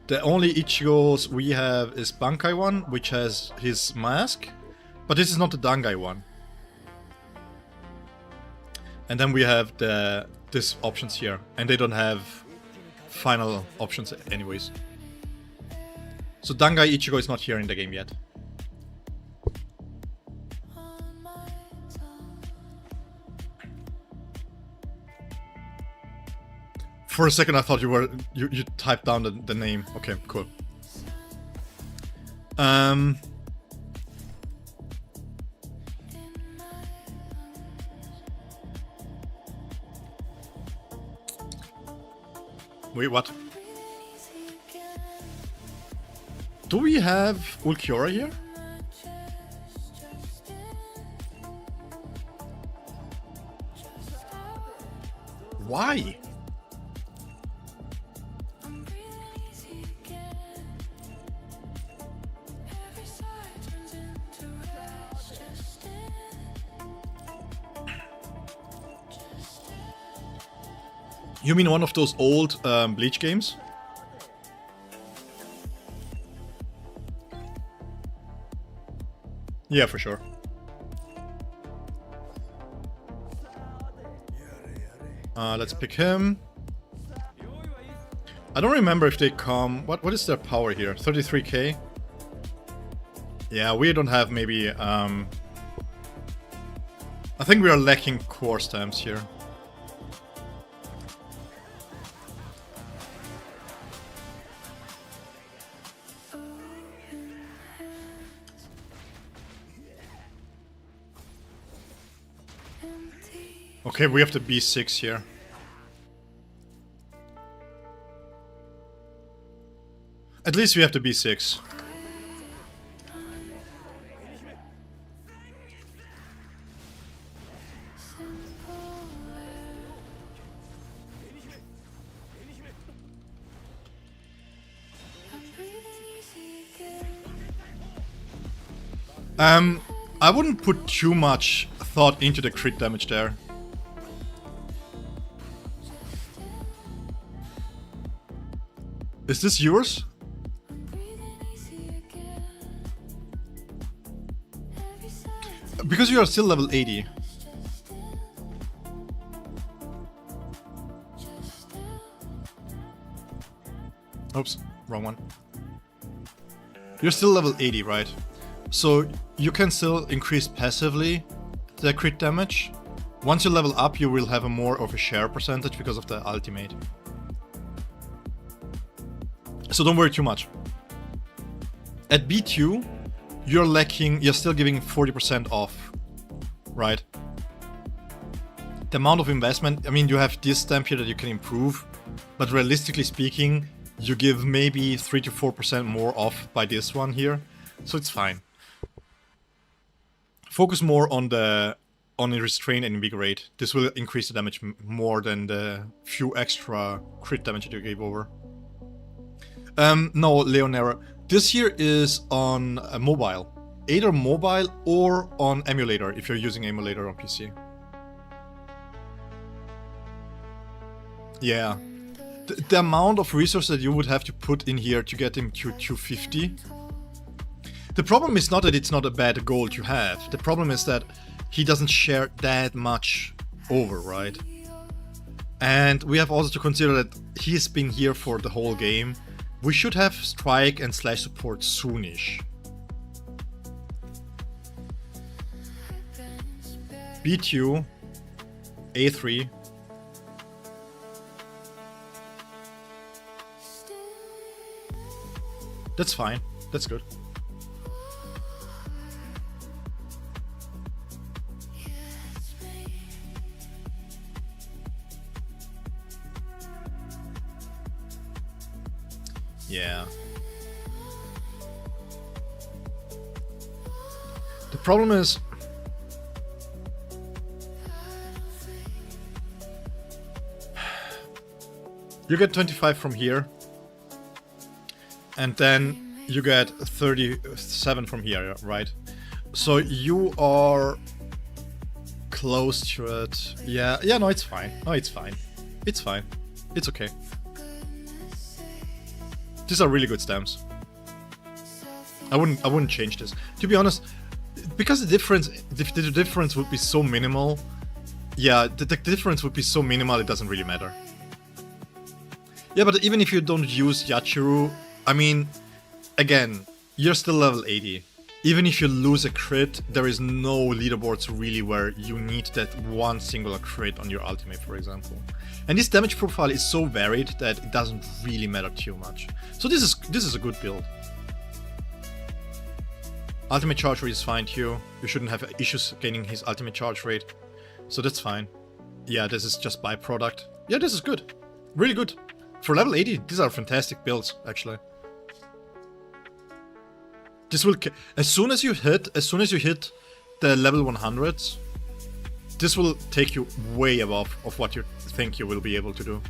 The only Ichigos we have is Bankai one, which has his mask. But this is not the Dangai one. And then we have these options here. And they don't have final options anyways. So Dangai Ichigo is not here in the game yet. For a second I thought you typed down the name. Okay, cool. Wait, what? Do we have Ulquiorra here? Why? You mean one of those old Bleach games? Yeah, for sure. Let's pick him. I don't remember if they come... What is their power here? 33k? Yeah, we don't have maybe... I think we are lacking core stamps here. Okay, we have the B6 here. At least we have the B6. I wouldn't put too much thought into the crit damage there. Is this yours? Because you are still level 80. Oops, wrong one. You're still level 80, right? So you can still increase passively the crit damage. Once you level up, you will have a more of a share percentage because of the ultimate. So don't worry too much. At B2, you're lacking, you're still giving 40% off, right? The amount of investment, I mean, you have this stamp here that you can improve, but realistically speaking, you give maybe 3 to 4% more off by this one here, so it's fine. Focus more on the restrain and invigorate. This will increase the damage more than the few extra crit damage that you gave over. No, Leonera. This here is on mobile. Either mobile or on emulator, if you're using emulator on PC. Yeah. The amount of resources that you would have to put in here to get him to 250. The problem is not that it's not a bad goal to have. The problem is that he doesn't share that much over, right? And we have also to consider that he's been here for the whole game. We should have strike and slash support soonish. Beat you. A3. That's fine. That's good. Yeah. The problem is you get 25 from here, and then you get 37 from here, right? So you are close to it. Yeah, no, it's fine. No, it's fine. It's fine. It's okay. These are really good stamps. I wouldn't change this. To be honest, because the difference would be so minimal. Yeah, the difference would be so minimal, it doesn't really matter. Yeah, but even if you don't use Yachiru, I mean, again, you're still level 80. Even if you lose a crit, there is no leaderboards really where you need that one singular crit on your ultimate, for example. And this damage profile is so varied that it doesn't really matter too much. So this is a good build. Ultimate charge rate is fine too. You shouldn't have issues gaining his ultimate charge rate. So that's fine. Yeah, this is just byproduct. Yeah, this is good. Really good. For level 80, these are fantastic builds, actually. This will, as soon as you hit the level 100s, this will take you way above of what you think you will be able to do.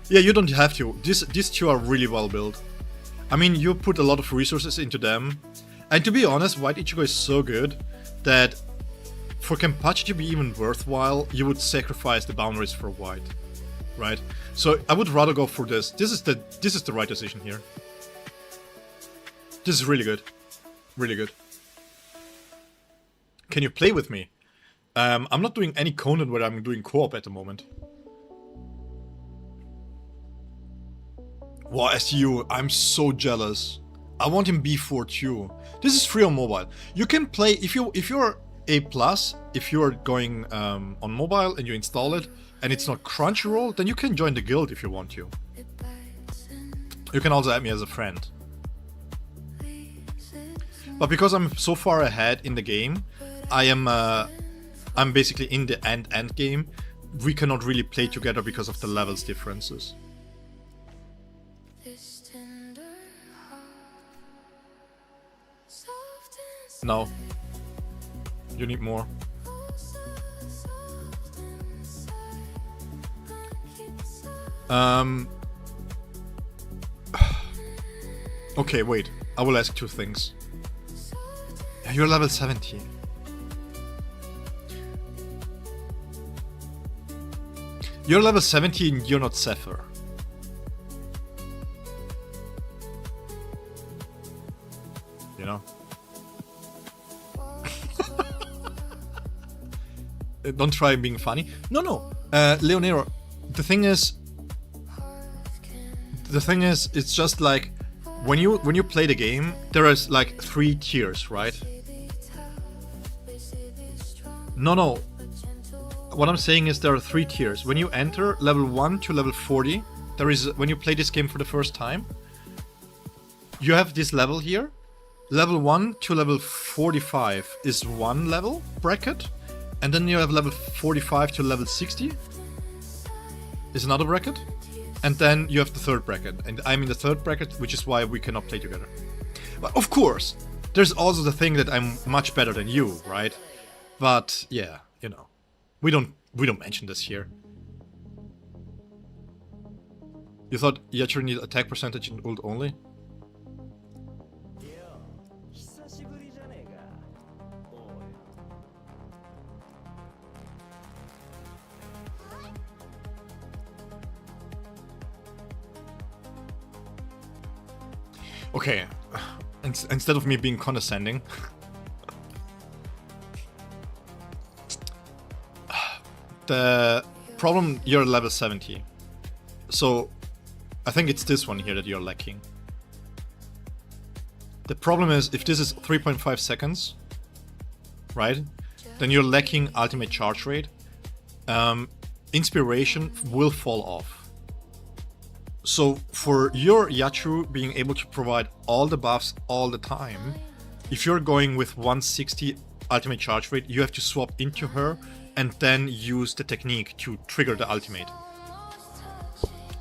Yeah, you don't have to. These two are really well built. I mean, you put a lot of resources into them. And to be honest, White Ichigo is so good that for Kenpachi to be even worthwhile, you would sacrifice the boundaries for White. Right? So I would rather go for this. This is the right decision here. This is really good. Really good. Can you play with me? I'm not doing any content where I'm doing co-op at the moment. Wow, SU, I'm so jealous. I want him B4 too. This is free on mobile. You can play if you're A+, if you're going on mobile and you install it and it's not Crunchyroll, then you can join the guild if you want to. You can also add me as a friend. But because I'm so far ahead in the game, I'm basically in the end game. We cannot really play together because of the levels differences. No. You need more. Okay, wait. I will ask two things. Yeah, you're level 17. You're level 17, you're not Zephyr. You know? Don't try being funny. No. Leonero, the thing is, it's just like when you play the game, there is like 3 tiers, right? No. What I'm saying is there are 3 tiers. When you enter level 1 to level 40, there is when you play this game for the first time, you have this level here. Level 1 to level 45 is one level bracket. And then you have level 45 to level 60 is another bracket. And then you have the third bracket. And I'm in the third bracket, which is why we cannot play together. But of course, there's also the thing that I'm much better than you, right? But yeah, you know, we don't mention this here. You thought Yachiru need attack percentage in ult only? Okay, instead of me being condescending, the problem, you're level 70. So I think it's this one here that you're lacking. The problem is, if this is 3.5 seconds, right, then you're lacking ultimate charge rate. Inspiration will fall off. So for your Yachiru being able to provide all the buffs all the time, if you're going with 160 ultimate charge rate, you have to swap into her and then use the technique to trigger the ultimate.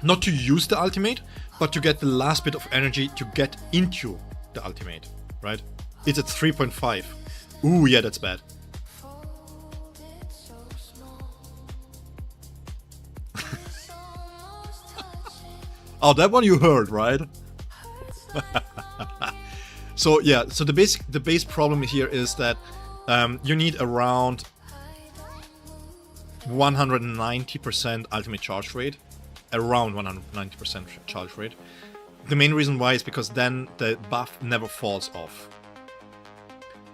Not to use the ultimate, but to get the last bit of energy to get into the ultimate, right? It's at 3.5. Ooh, yeah, that's bad. Oh, that one you heard, right? So yeah, so the base problem here is that you need around 190% ultimate charge rate, around 190% charge rate. The main reason why is because then the buff never falls off.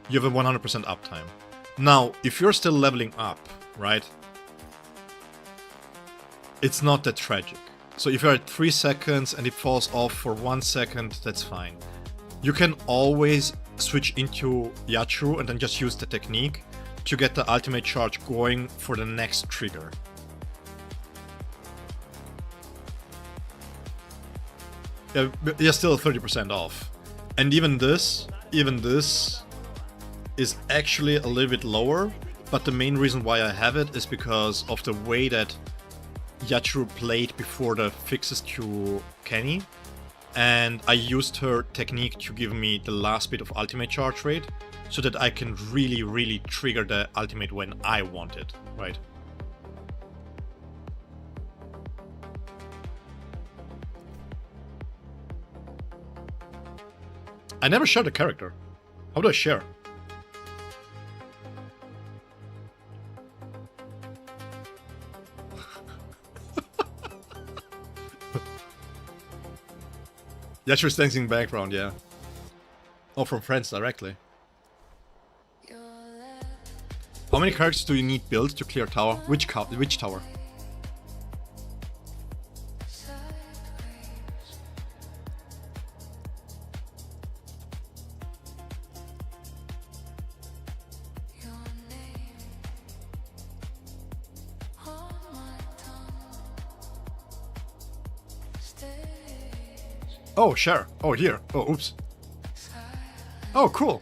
You have a 100% uptime. Now, if you're still leveling up, right, it's not that tragic. So if you're at 3 seconds and it falls off for 1 second, that's fine. You can always switch into Yachiru and then just use the technique to get the ultimate charge going for the next trigger. Yeah, you're still 30% off. And even this is actually a little bit lower, but the main reason why I have it is because of the way that Yachiru played before the fixes to Kenny, and I used her technique to give me the last bit of ultimate charge rate, so that I can really trigger the ultimate when I want it, right? I never share the character. How do I share? Yachiru's dancing background, yeah. Oh, from friends directly. How many characters do you need built to clear tower? Which tower? Oh, share. Oh, here. Oh, oops. Oh, cool.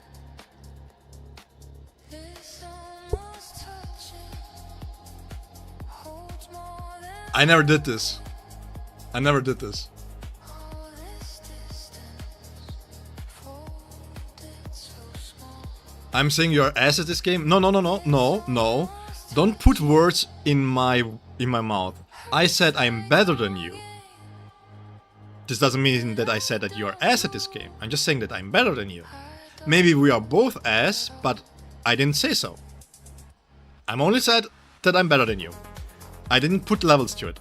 I never did this. I never did this. I'm saying you're ass at this game? No. Don't put words in my mouth. I said I'm better than you. This doesn't mean that I said that you are ass at this game. I'm just saying that I'm better than you. Maybe we are both ass, but I didn't say so. I'm only said that I'm better than you. I didn't put levels to it.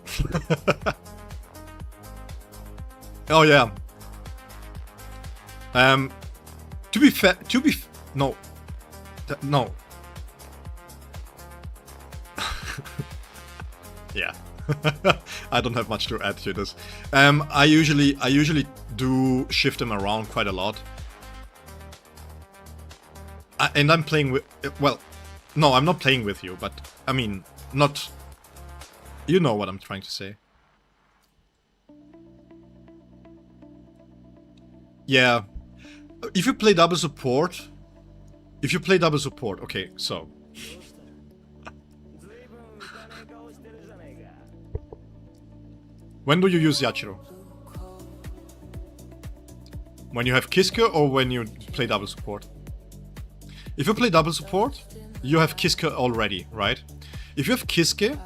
Oh yeah. To be fair, no. No. Yeah. I don't have much to add to this. I usually do shift them around quite a lot. And I'm playing with... Well, no, I'm not playing with you, but... I mean, not... You know what I'm trying to say. Yeah. If you play double support... Okay, so... When do you use Yachiru? When you have Kiske or when you play double support? If you play double support, you have Kiske already, right? If you have Kiske,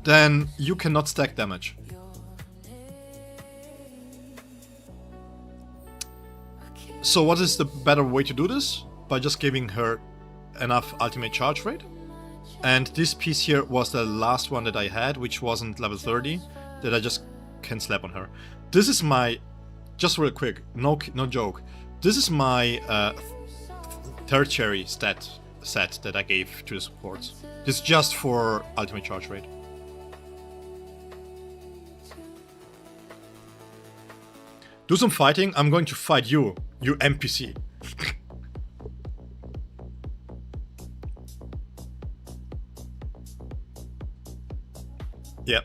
then you cannot stack damage. So what is the better way to do this? By just giving her enough ultimate charge rate. And this piece here was the last one that I had, which wasn't level 30, that I just can slap on her. This is my, just real quick, no joke, this is my tertiary stat set that I gave to the supports. This is just for ultimate charge rate. Do some fighting. I'm going to fight you, you NPC. Yeah.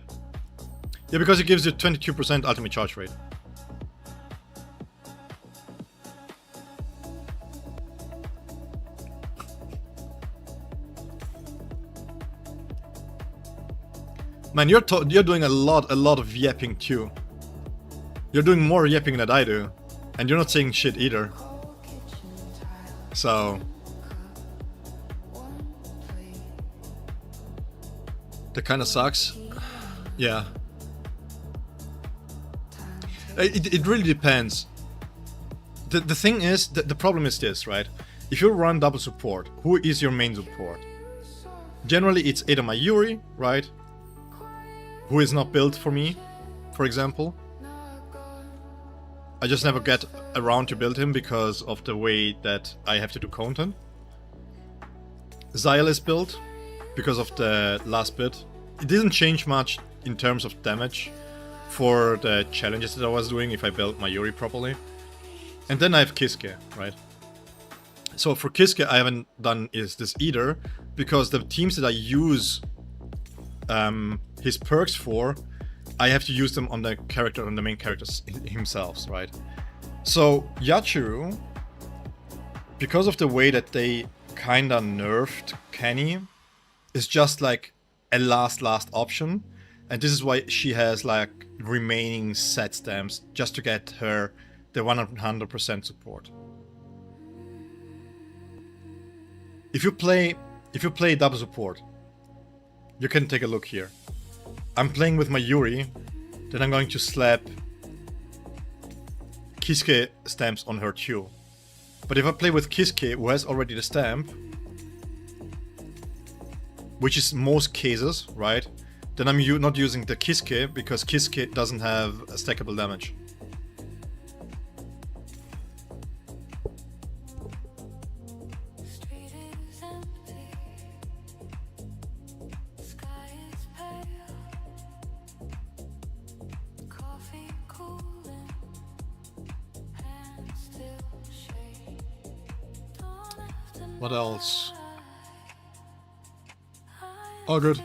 Yeah, because it gives you 22% ultimate charge rate. Man, you're doing a lot of yapping too. You're doing more yapping than I do, and you're not saying shit either. So that kind of sucks. Yeah. It really depends. The thing is, the problem is this, right? If you run double support, who is your main support? Generally, it's either my Yuri, right? Who is not built for me, for example. I just never get around to build him because of the way that I have to do content. Xyle is built because of the last bit. It didn't change much in terms of damage for the challenges that I was doing if I built my Yuri properly. And then I have Kiske, right? So for Kiske I haven't done this either, because the teams that I use his perks for, I have to use them on the character, on the main characters himself, right? So Yachiru, because of the way that they kinda nerfed Kenny, is just like a last option, and this is why she has like remaining set stamps just to get her the 100% support. If you play double support, you can take a look here. I'm playing with my Yuri, then I'm going to slap Kiske stamps on her too. But if I play with Kiske, who has already the stamp, which is most cases, right? Then I'm not using the Kiske, because Kiske doesn't have stackable damage. What else? Oh, good.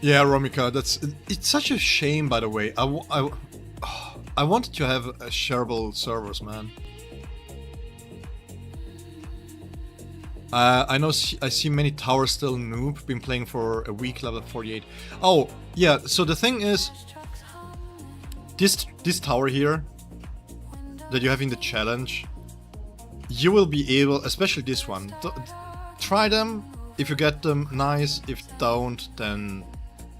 Yeah, Romika, it's such a shame, by the way. I wanted to have a shareable servers, man. I know I see many towers still noob, been playing for a week, level 48. Oh, yeah, so the thing is, this tower here, that you have in the challenge, you will be able, especially this one, try them. If you get them, nice. If don't, then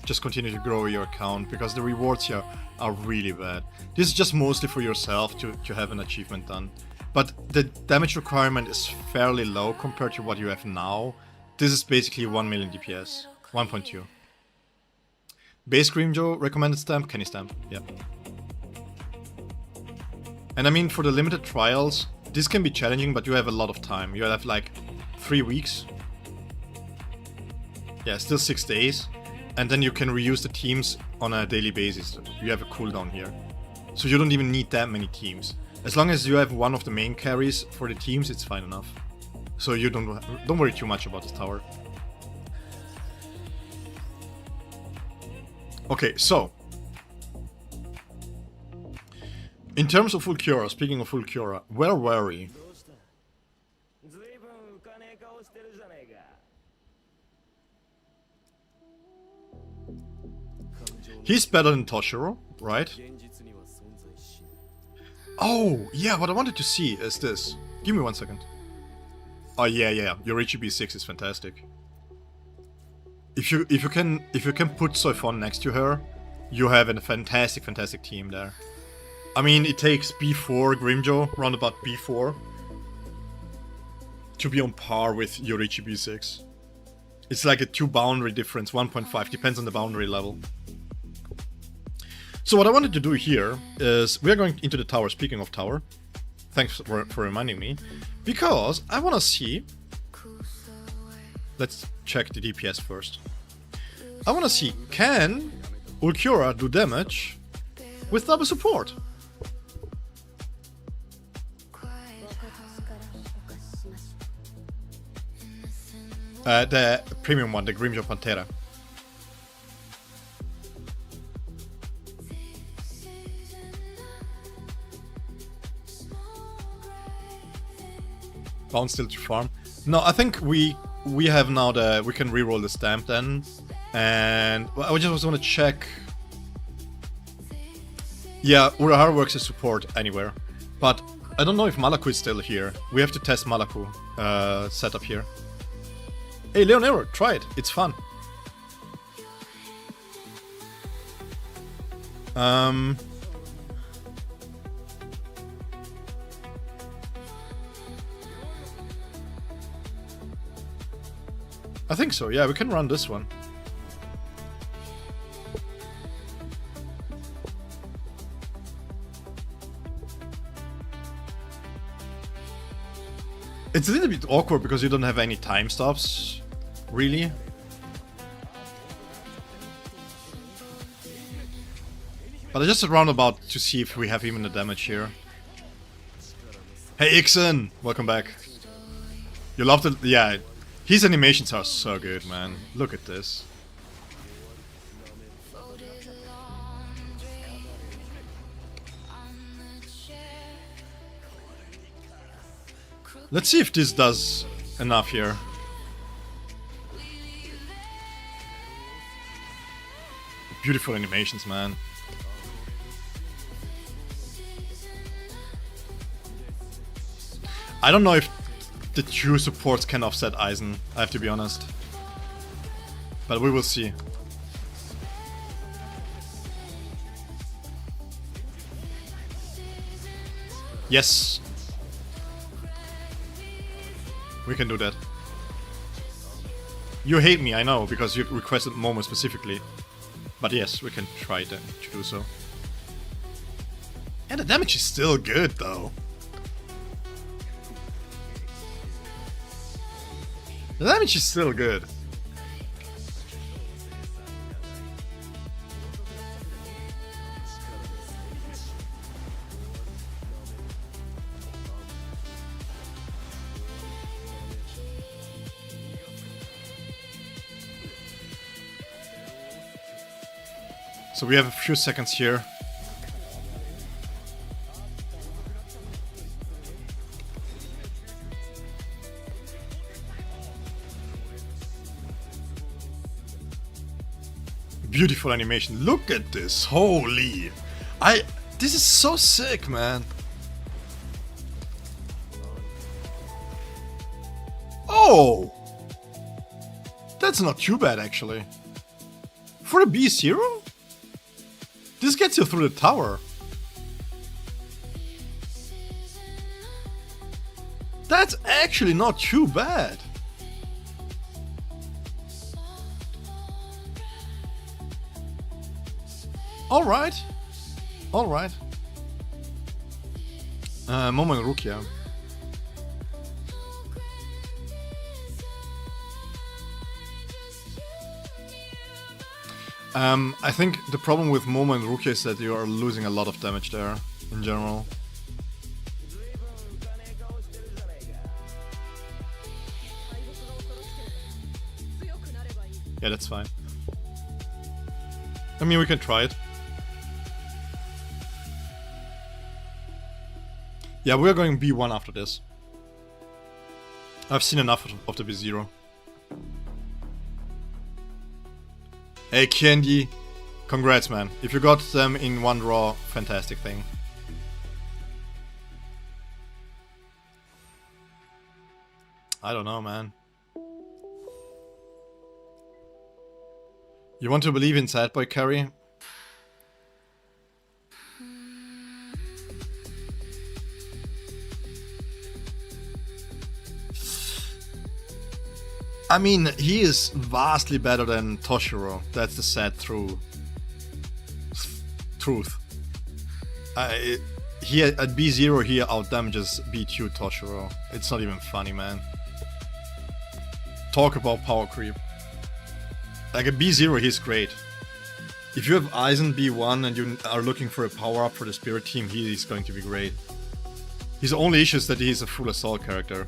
just continue to grow your account, because the rewards here are really bad. This is just mostly for yourself to have an achievement done. But the damage requirement is fairly low compared to what you have now. This is basically 1 million DPS. 1.2. Base Grimjo, recommended stamp, Kenny stamp. Yeah. And I mean, for the limited trials, this can be challenging, but you have a lot of time. You have like 3 weeks. Yeah, still 6 days. And then you can reuse the teams on a daily basis. You have a cooldown here. So you don't even need that many teams. As long as you have one of the main carries for the teams, it's fine enough. So you don't worry too much about this tower. Okay, so in terms of Ulquiorra, speaking of Ulquiorra, where were we? He's better than Toshiro, right? Oh, yeah, what I wanted to see is this. Give me 1 second. Oh yeah, your HB6 is fantastic. If you can put Soifon next to her, you have a fantastic team there. I mean, it takes B4 Grimjo, round about B4, to be on par with your HB6. It's like a 2 boundary difference, 1.5, depends on the boundary level. So what I wanted to do here is, we are going into the tower, speaking of tower. Thanks for reminding me. Because I want to see... Let's check the DPS first. I want to see, can Ulquiorra do damage with double support? The premium one, the Grimjaw Pantera. Bound still to farm. No, I think we have now we can reroll the stamp then, and I just want to check. Yeah, Urahara works as support anywhere, but I don't know if Malaku is still here. We have to test Malaku setup here. Hey, Leonero, try it. It's fun. I think so, yeah, we can run this one. It's a little bit awkward because you don't have any time stops, really. But I just roundabout to see if we have even the damage here. Hey Ixen! Welcome back. You loved it? Yeah, his animations are so good, man. Look at this. Let's see if this does enough here. Beautiful animations, man. I don't know if the two supports can offset Eisen, I have to be honest. But we will see. Yes. We can do that. You hate me, I know, because you requested Momo specifically. But yes, we can try to do so. And the damage is still good, though. The damage is still good. So we have a few seconds here. Beautiful animation. Look at this. Holy. This is so sick, man. Oh. That's not too bad, actually. For a B0? This gets you through the tower. That's actually not too bad. Alright. Alright. Momo and Rukia. I think the problem with Momo and Rukia is that you are losing a lot of damage there, in general. Yeah, that's fine. I mean, we can try it. Yeah, we're going B1 after this. I've seen enough of the B0. Hey Candy, congrats man. If you got them in one draw, fantastic thing. I don't know, man. You want to believe in Sad Boy carry? I mean, he is vastly better than Toshiro. That's the sad truth. He at B0 he outdamages B2 Toshiro. It's not even funny, man. Talk about power creep. Like at B0 he's great. If you have Aizen B1 and you are looking for a power up for the Spirit team, he is going to be great. His only issue is that he's a full assault character.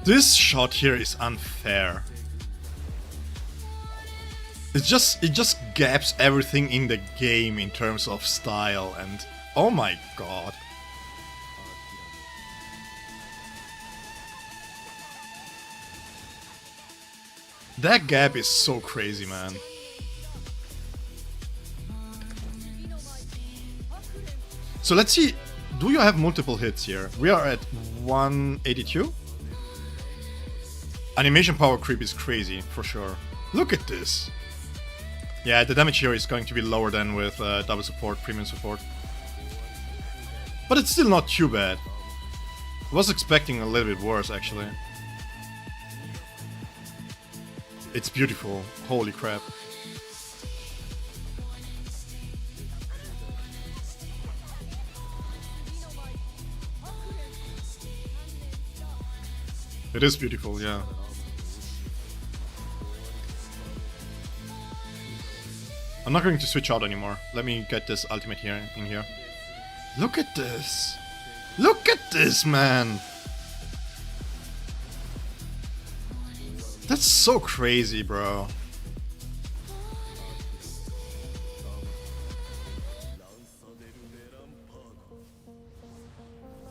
This shot here is unfair. It just gaps everything in the game in terms of style and oh my god. That gap is so crazy, man. So let's see, do you have multiple hits here? We are at 182. Animation power creep is crazy, for sure. Look at this. Yeah, the damage here is going to be lower than with double support, premium support. But it's still not too bad. I was expecting a little bit worse, actually. It's beautiful. Holy crap. It is beautiful, yeah. I'm not going to switch out anymore. Let me get this ultimate here in here. Look at this! Look at this, man! That's so crazy, bro.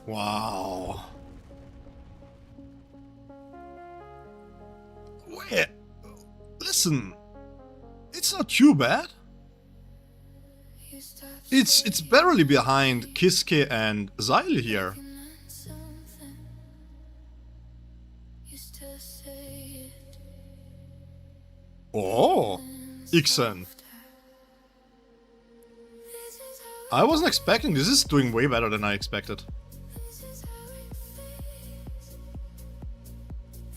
Wow. Wait. Listen. It's not too bad. It's barely behind Kisuke and Xyle here. Oh, Ixen. I wasn't expecting this. Is doing way better than I expected.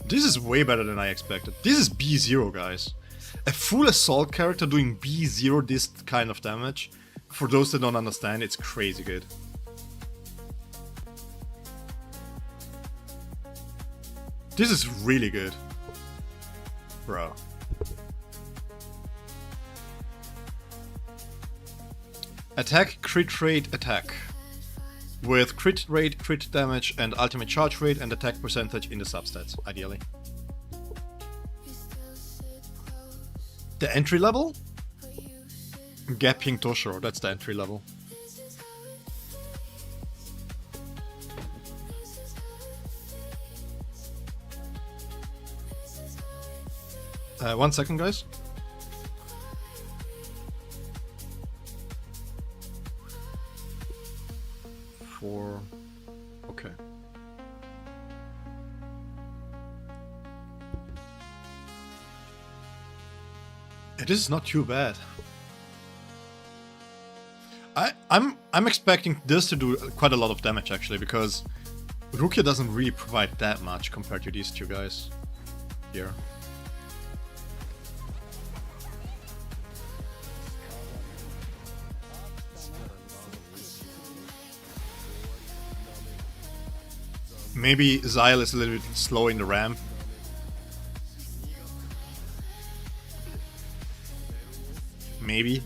This is way better than I expected. This is B0, guys. A full assault character doing B0 this kind of damage. For those that don't understand, it's crazy good. This is really good. Bro. Attack, crit rate, attack. With crit rate, crit damage, and ultimate charge rate and attack percentage in the substats, ideally. The entry level? Gapping Toshiro, that's the entry level. One second, guys. Okay. It is not too bad. I'm expecting this to do quite a lot of damage actually, because Rukia doesn't really provide that much compared to these two guys here. Maybe Xyle is a little bit slow in the ramp. Maybe.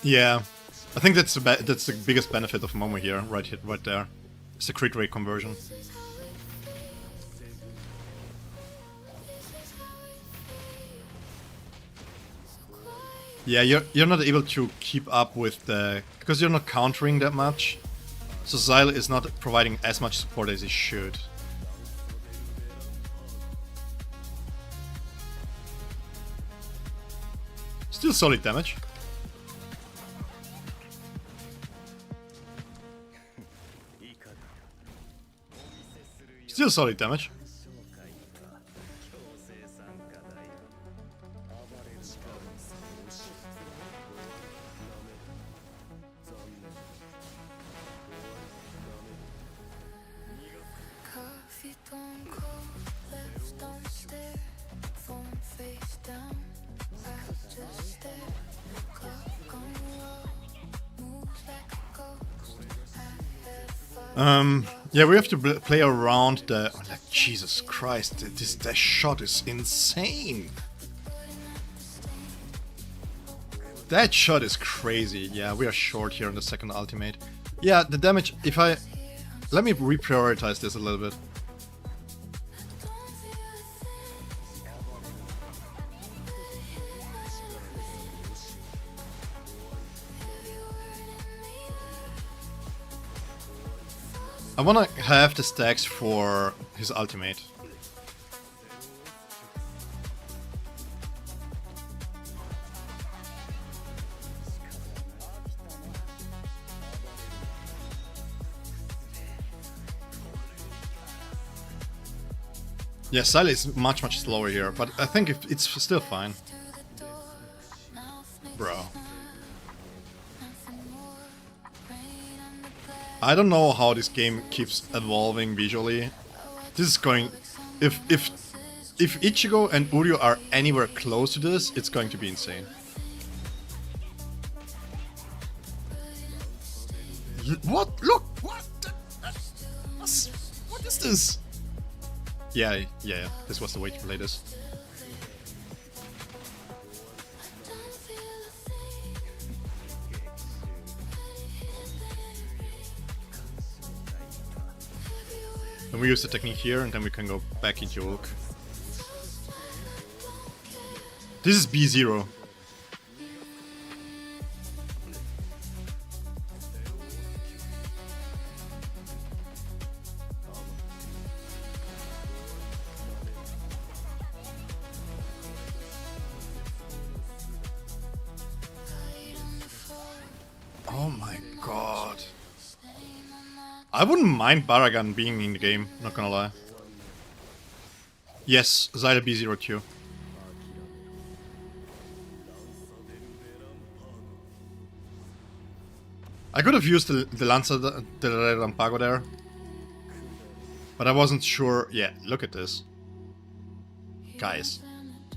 Yeah. I think that's the biggest benefit of Momo here, right there. It's the crit rate conversion. Yeah, you're not able to keep up with the... because you're not countering that much. So Xyle is not providing as much support as he should. Still solid damage. Still solid damage. Yeah, we have to play around the... oh, like, Jesus Christ, that shot is insane! That shot is crazy. Yeah, we are short here on the second ultimate. Yeah, the damage, if I... let me reprioritize this a little bit. I wanna have the stacks for his ultimate. Yeah, Xyle is much slower here, but I think it's still fine. Bro. I don't know how this game keeps evolving visually. This is going... If Ichigo and Uryu are anywhere close to this, it's going to be insane. What? Look! What? What is this? Yeah, this was the way to play this. And we use the technique here, and then we can go back into Ulq. This is B0. Oh my god. I wouldn't mind Baragan being in the game, not gonna lie. Yes, Xyle B0 too. I could have used the Lanza del Rampago there. But I wasn't sure. Yeah, look at this. Guys.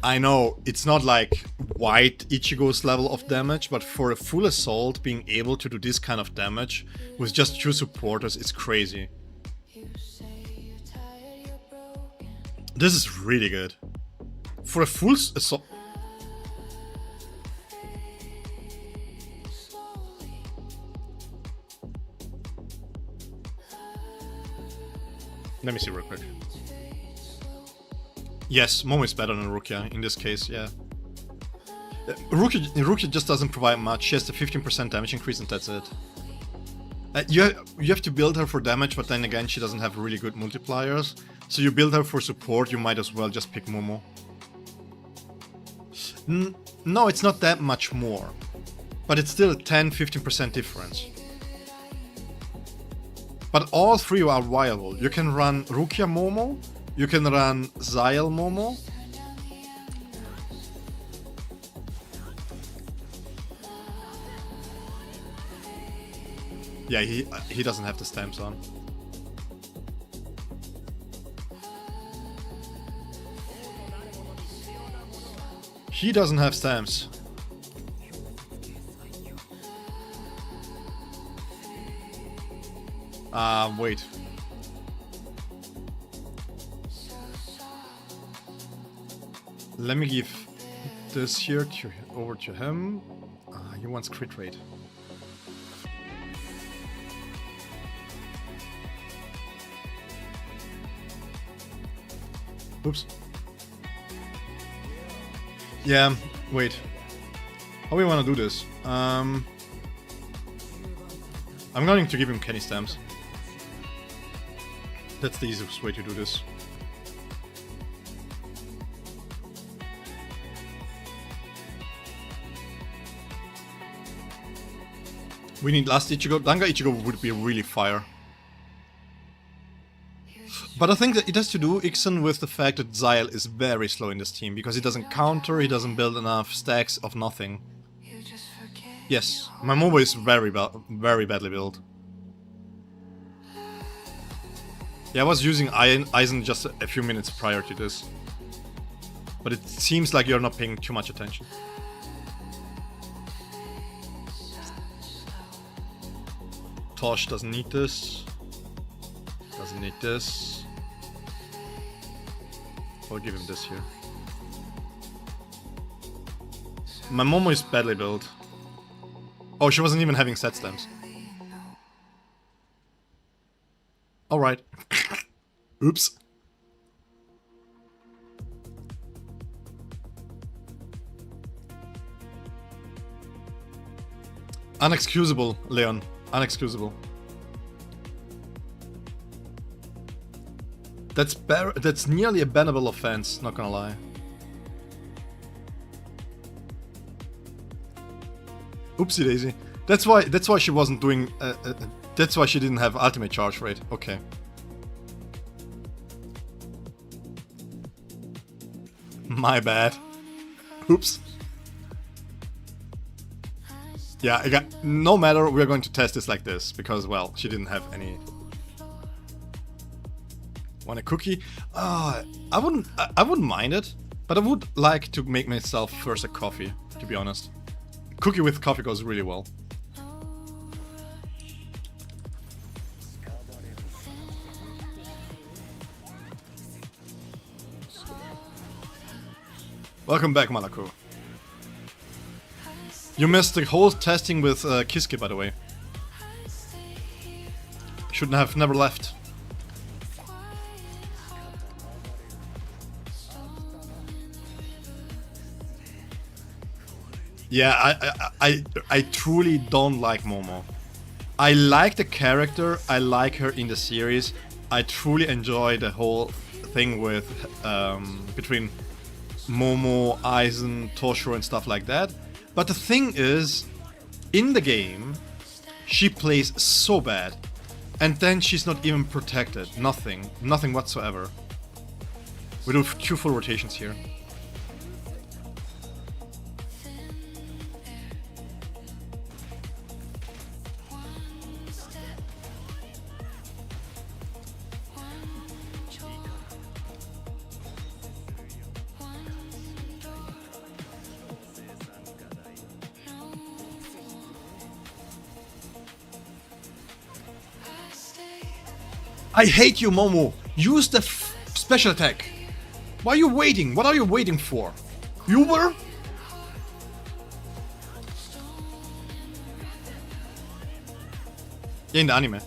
I know, it's not like white Ichigo's level of damage, but for a full assault, being able to do this kind of damage with just 2 supporters is crazy. This is really good. For a full assault... Let me see real quick. Yes, Momo is better than Rukia in this case, yeah. Rukia just doesn't provide much. She has the 15% damage increase and that's it. You have to build her for damage, but then again she doesn't have really good multipliers. So you build her for support, you might as well just pick Momo. No, it's not that much more. But it's still a 10-15% difference. But all 3 are viable. You can run Rukia Momo, you can run Xyle Momo. Yeah, he doesn't have the stamps on. He doesn't have stamps. Wait. Let me give this here over to him. He wants crit rate. Oops. Yeah, wait. How we wanna do this? I'm going to give him Kenny stamps. That's the easiest way to do this. We need last Ichigo. Danga Ichigo would be really fire. But I think that it has to do, Ixon, with the fact that Xyle is very slow in this team, because he doesn't counter, he doesn't build enough stacks of nothing. Yes, my Momo is very badly built. Yeah, I was using Aizen just a few minutes prior to this. But it seems like you're not paying too much attention. Tosh doesn't need this. Doesn't need this. I'll give him this here. My Momo is badly built. Oh, she wasn't even having set stamps. Alright. Oops. Unexcusable, Leon. Unexcusable. That's nearly a bannable offense, not gonna lie. Oopsie daisy. That's why she wasn't doing that's why she didn't have ultimate charge rate. Okay. My bad. Oops. Yeah, I got, no matter, we're going to test this like this, because, well, she didn't have any. Want a cookie? I wouldn't mind it, but I would like to make myself first a coffee, to be honest. Cookie with coffee goes really well. Welcome back, Malako. You missed the whole testing with Kiske, by the way. Shouldn't have never left. Yeah, I truly don't like Momo. I like the character, I like her in the series. I truly enjoy the whole thing with between Momo, Aizen, Toshiro and stuff like that. But the thing is, in the game, she plays so bad. And then she's not even protected. Nothing. Nothing whatsoever. We do 2 full rotations here. I hate you, Momo! Use the special attack! Why are you waiting? What are you waiting for? Uber? Yeah, in the anime.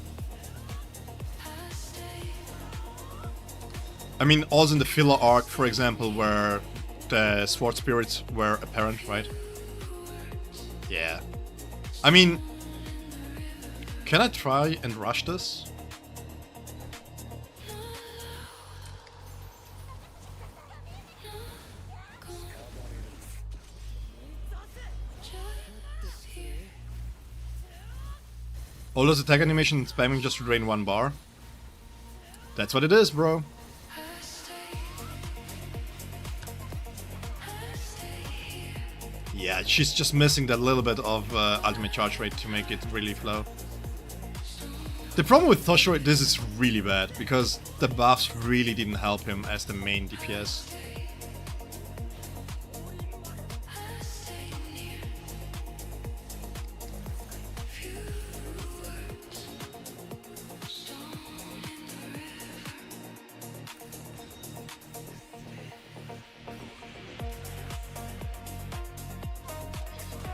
I mean, also in the filler arc, for example, where the sword spirits were apparent, right? Yeah. I mean, can I try and rush this? All those attack animation and spamming just to drain 1 bar. That's what it is, bro. Yeah, she's just missing that little bit of ultimate charge rate to make it really flow. The problem with Toshiro, this is really bad, because the buffs really didn't help him as the main DPS.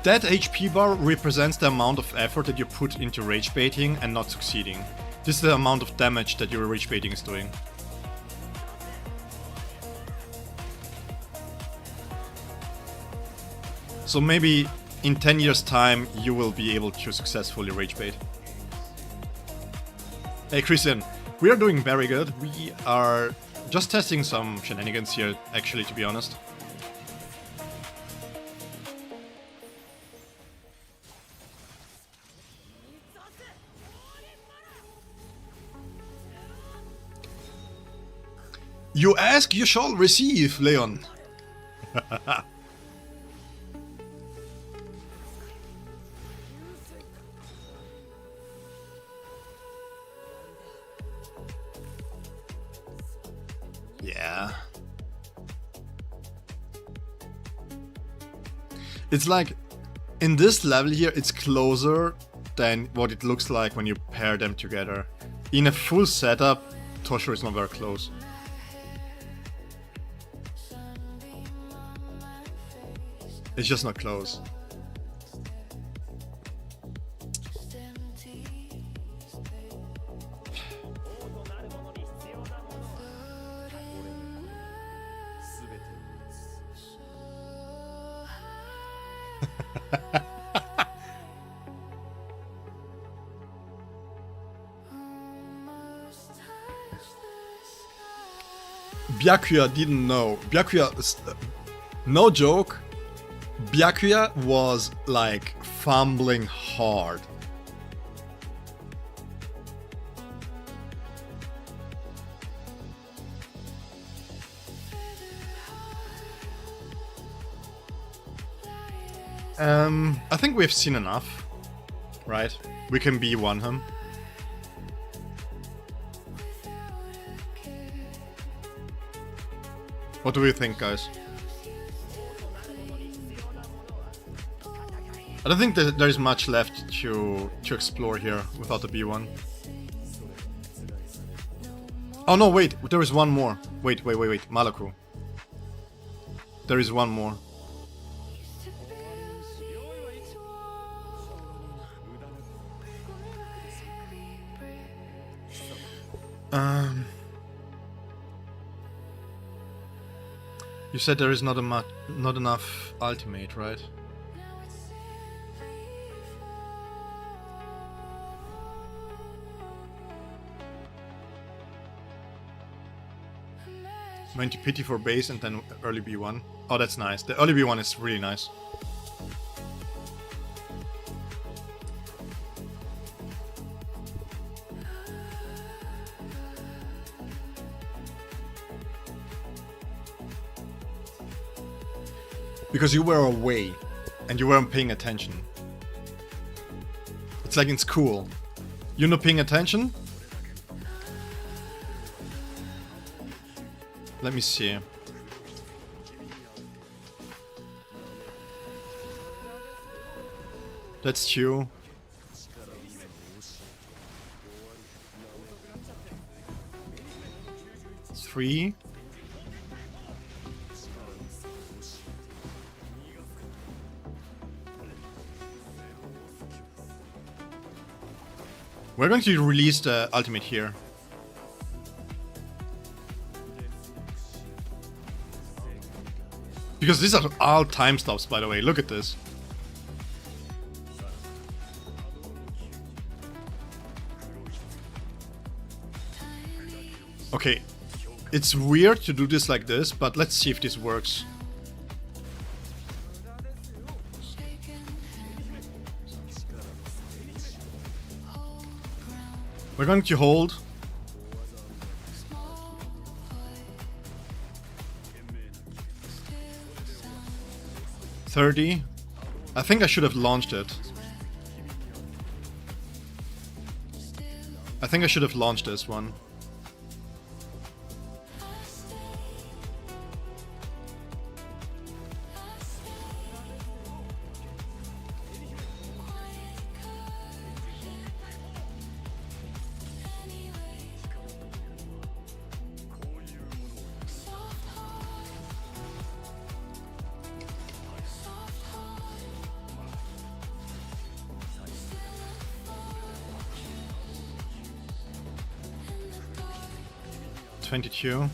That HP bar represents the amount of effort that you put into rage baiting and not succeeding. This is the amount of damage that your rage baiting is doing. So maybe in 10 years time you will be able to successfully rage bait. Hey Christian, we are doing very good. We are just testing some shenanigans here, actually, to be honest. You ask, you shall receive, Leon. Yeah. It's like, in this level here, it's closer than what it looks like when you pair them together. In a full setup, Toshiro is not very close. It's just not close. Byakuya didn't know. Byakuya, no joke, Byakuya was like fumbling hard. I think we've seen enough, right? We can B1 him. What do we think, guys? I don't think that there is much left to explore here without the B1. Oh no, wait, there is one more. Wait, Malaku. There is one more. You said there is not enough ultimate, right? Went to pity for base and then early B1. Oh, that's nice. The early B1 is really nice. Because you were away and you weren't paying attention. It's like in school. You're not paying attention? Let me see. That's 2. Three. We're going to release the ultimate here. Because these are all time stops, by the way. Look at this. Okay, it's weird to do this like this, but let's see if this works. We're going to hold. $30. I think I should have launched it. I think I should have launched this one. $22.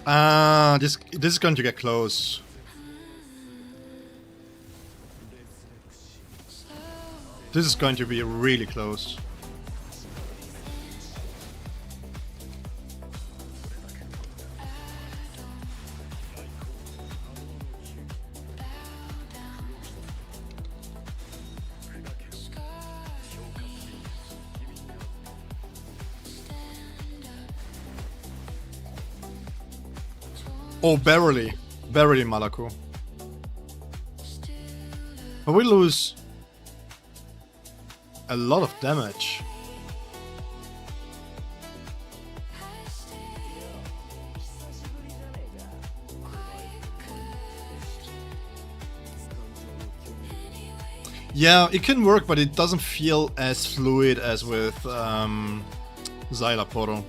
This is going to get close. This is going to be really close. Oh, barely. Barely, Malaku. But we lose a lot of damage. Yeah, it can work, but it doesn't feel as fluid as with Zyla Poro.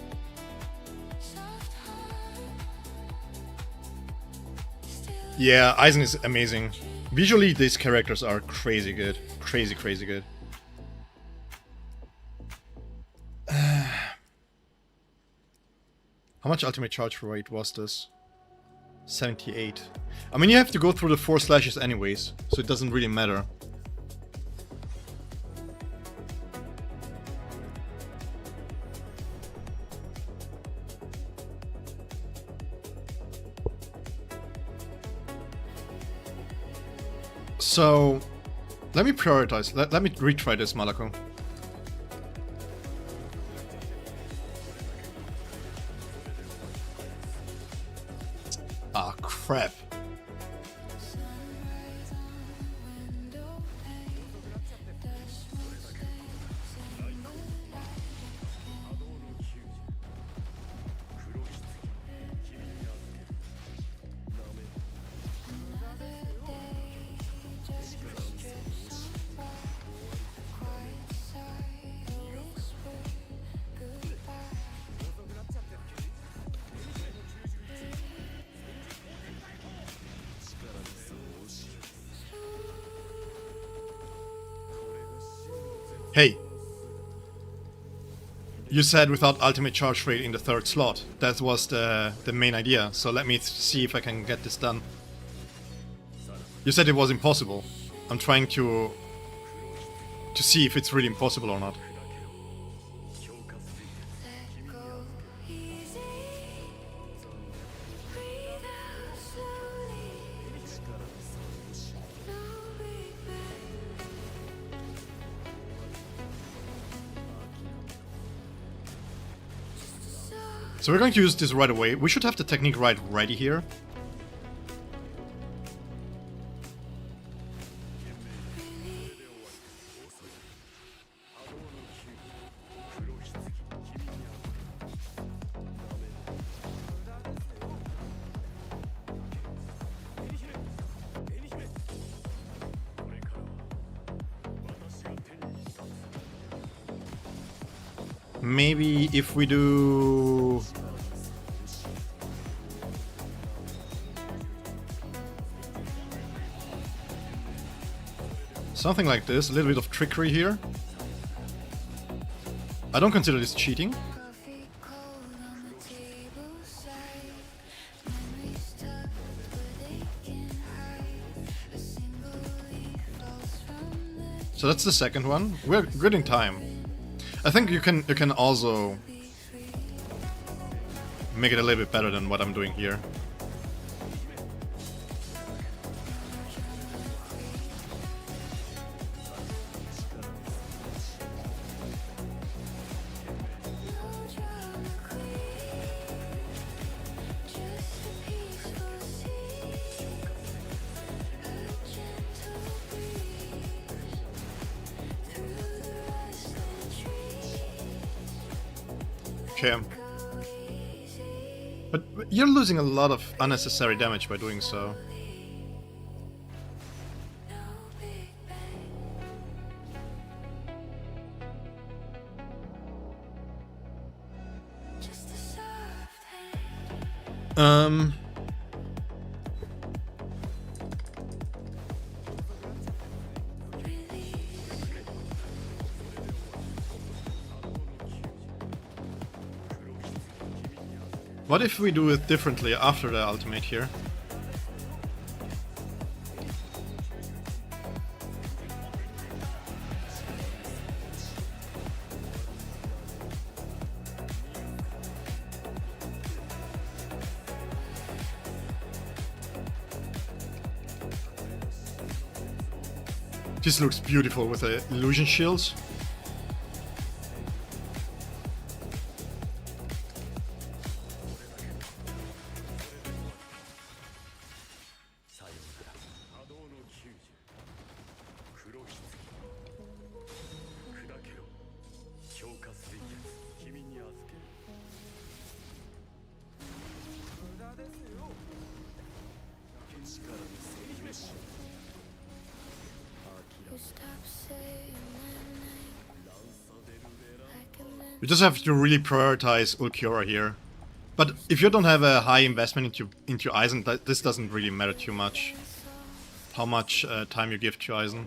Yeah, Aizen is amazing. Visually, these characters are crazy good. Crazy, crazy good. How much ultimate charge rate was this? 78. I mean, you have to go through the 4 slashes anyways, so it doesn't really matter. So, let me prioritize. Let me retry this, Malako. Ah, crap. Hey, you said without ultimate charge rate in the 3rd slot. That was the main idea, so let me see if I can get this done. You said it was impossible. I'm trying to see if it's really impossible or not. So we're going to use this right away. We should have the technique right ready here. Maybe if we do... something like this, a little bit of trickery here. I don't consider this cheating. So that's the second one. We're good in time. I think you can also make it a little bit better than what I'm doing here. Okay. But you're losing a lot of unnecessary damage by doing so. What if we do it differently after the ultimate here? This looks beautiful with the illusion shields. You just have to really prioritize Ulquiorra here. But if you don't have a high investment into Eisen, this doesn't really matter too much. How much time you give to Eisen.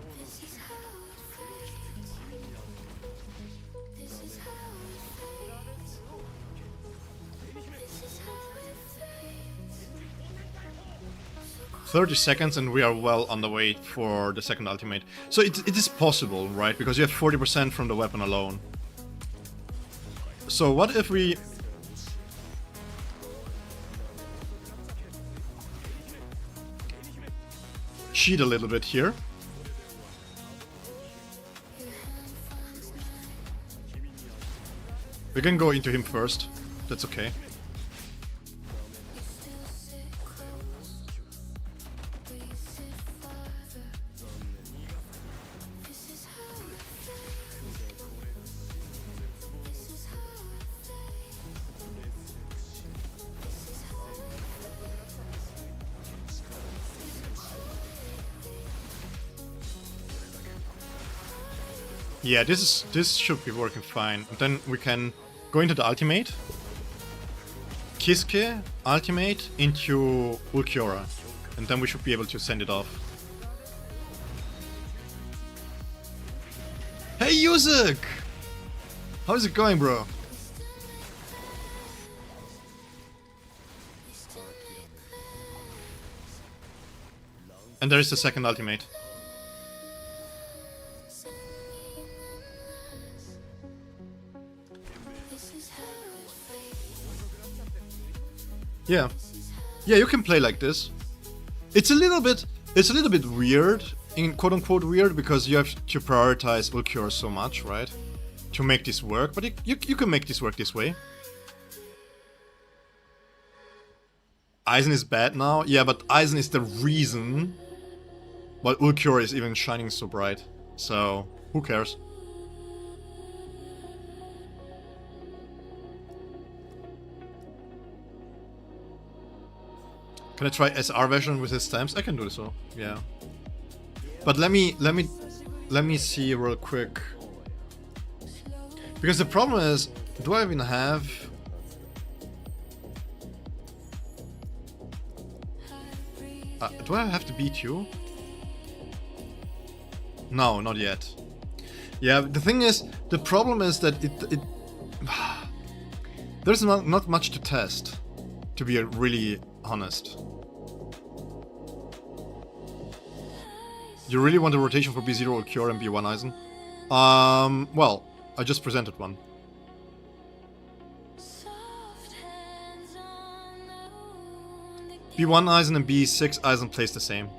$30 and we are well on the way for the second ultimate. So it is possible, right? Because you have 40% from the weapon alone. So what if we... cheat a little bit here. We can go into him first. That's okay. Yeah, this should be working fine. And then we can go into the ultimate. Kiske, ultimate, into Ulquiorra. And then we should be able to send it off. Hey Yusuk! How's it going, bro? And there is the second ultimate. Yeah. Yeah, you can play like this. It's a little bit weird, in quote unquote weird, because you have to prioritize Ulquiorra so much, right? To make this work, but you can make this work this way. Eisen is bad now? Yeah, but Eisen is the reason why Ulquiorra is even shining so bright. So, who cares? Can I try SR version with his stamps? I can do so, yeah. But let me see real quick. Because the problem is, do I even have... do I have to beat you? No, not yet. Yeah, the thing is, the problem is that it there's not much to test, to be really honest. You really want a rotation for B0 Ulquiorra and B1 Eisen? Well, I just presented one. B1 Eisen and B6 Eisen plays the same.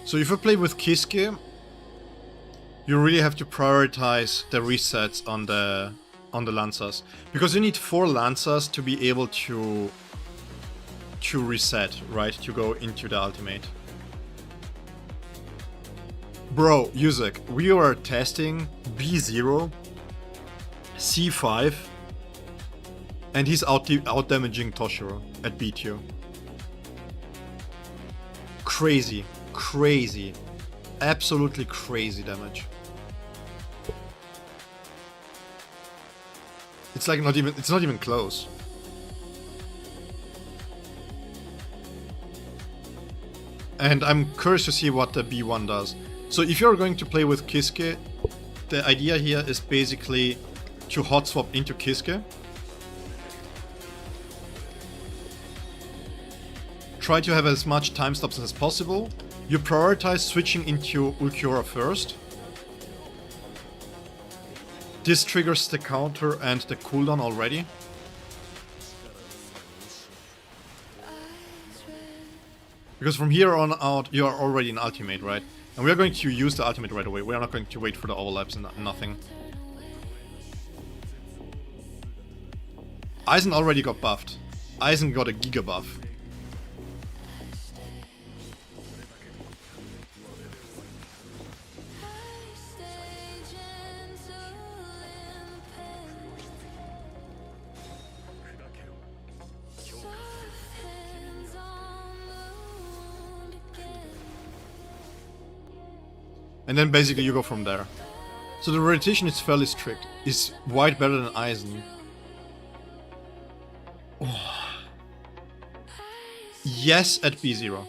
So if you play with Kiske, you really have to prioritize the resets on the Lancers, because you need 4 Lancers to be able to reset, right? To go into the ultimate. Bro, Yusuk, we are testing B0, C5, and he's out damaging Toshiro at B2. Crazy, crazy, absolutely crazy damage. It's like it's not even close. And I'm curious to see what the B1 does. So if you're going to play with Kiske, the idea here is basically to hot swap into Kiske. Try to have as much time stops as possible. You prioritize switching into Ulquiorra first. This triggers the counter and the cooldown already. Because from here on out, you are already in ultimate, right? And we are going to use the ultimate right away. We are not going to wait for the overlaps and nothing. Eisen already got buffed. Eisen got a giga buff. And then basically you go from there. So the rotation is fairly strict. Is white better than Eisen? Oh. Yes at B0.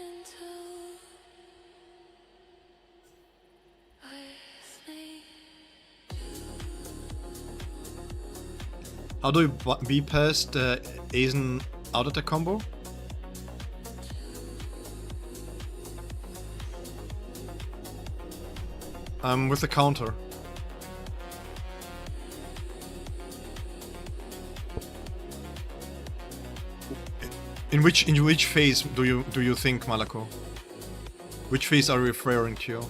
How do you bypass the Eisen out attack combo? With the counter. In which phase do you think, Malako? Which phase are you referring to?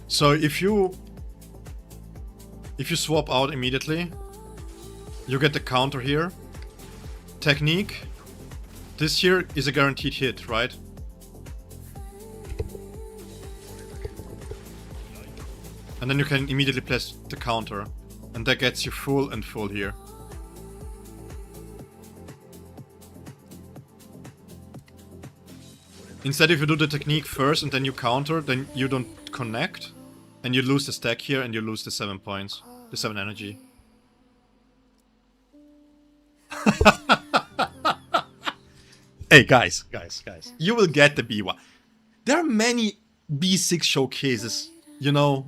So if you swap out immediately, you get the counter here. Technique. This here is a guaranteed hit, right? And then you can immediately place the counter. And that gets you full and full here. Instead, if you do the technique first and then you counter, then you don't connect. And you lose the stack here and you lose the 7 points. The 7 energy. Hey guys. You will get the B1. There are many B6 showcases, you know.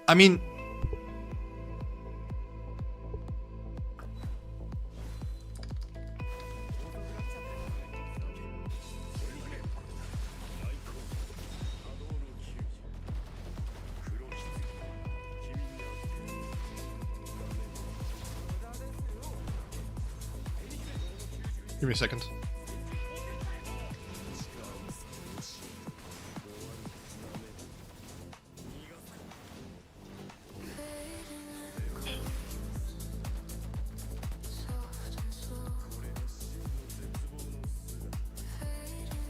I mean, give me a second.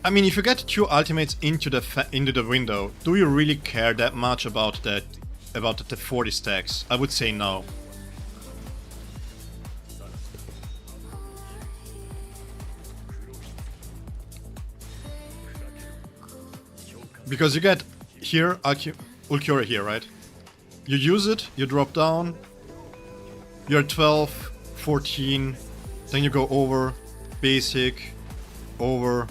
I mean, if you get 2 ultimates into the window, do you really care that much about the 40 stacks? I would say no. Because you get here Ulquiorra here, right? You use it, you drop down, you're 12, 14, then you go over, basic, over.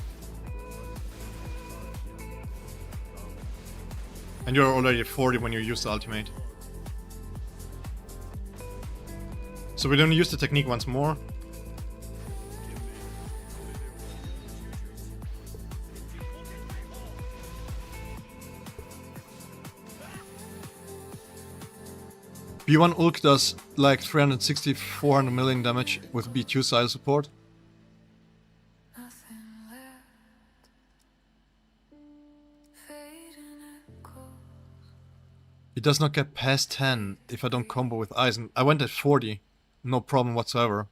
And you're already at 40 when you use the ultimate. So we're gonna use the technique once more. B1 Ulk does like 360-400 million damage with B2 style support. It does not get past 10 if I don't combo with Eisen. I went at 40, no problem whatsoever.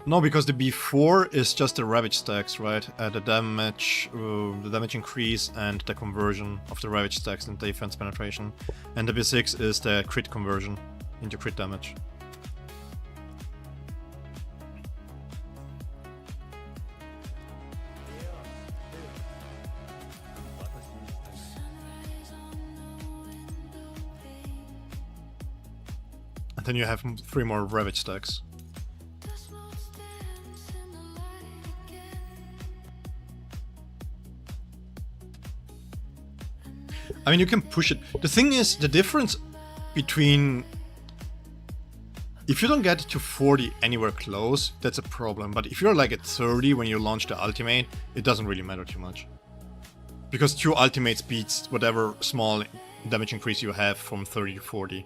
No, because the B4 is just the Ravage stacks, right? The damage increase and the conversion of the Ravage stacks and defense penetration. And the B6 is the crit conversion into crit damage. And then you have 3 more Ravage stacks. I mean, you can push it. The thing is, the difference between... If you don't get to 40 anywhere close, that's a problem. But if you're like at 30 when you launch the ultimate, it doesn't really matter too much. Because 2 ultimates beats whatever small damage increase you have from 30 to 40.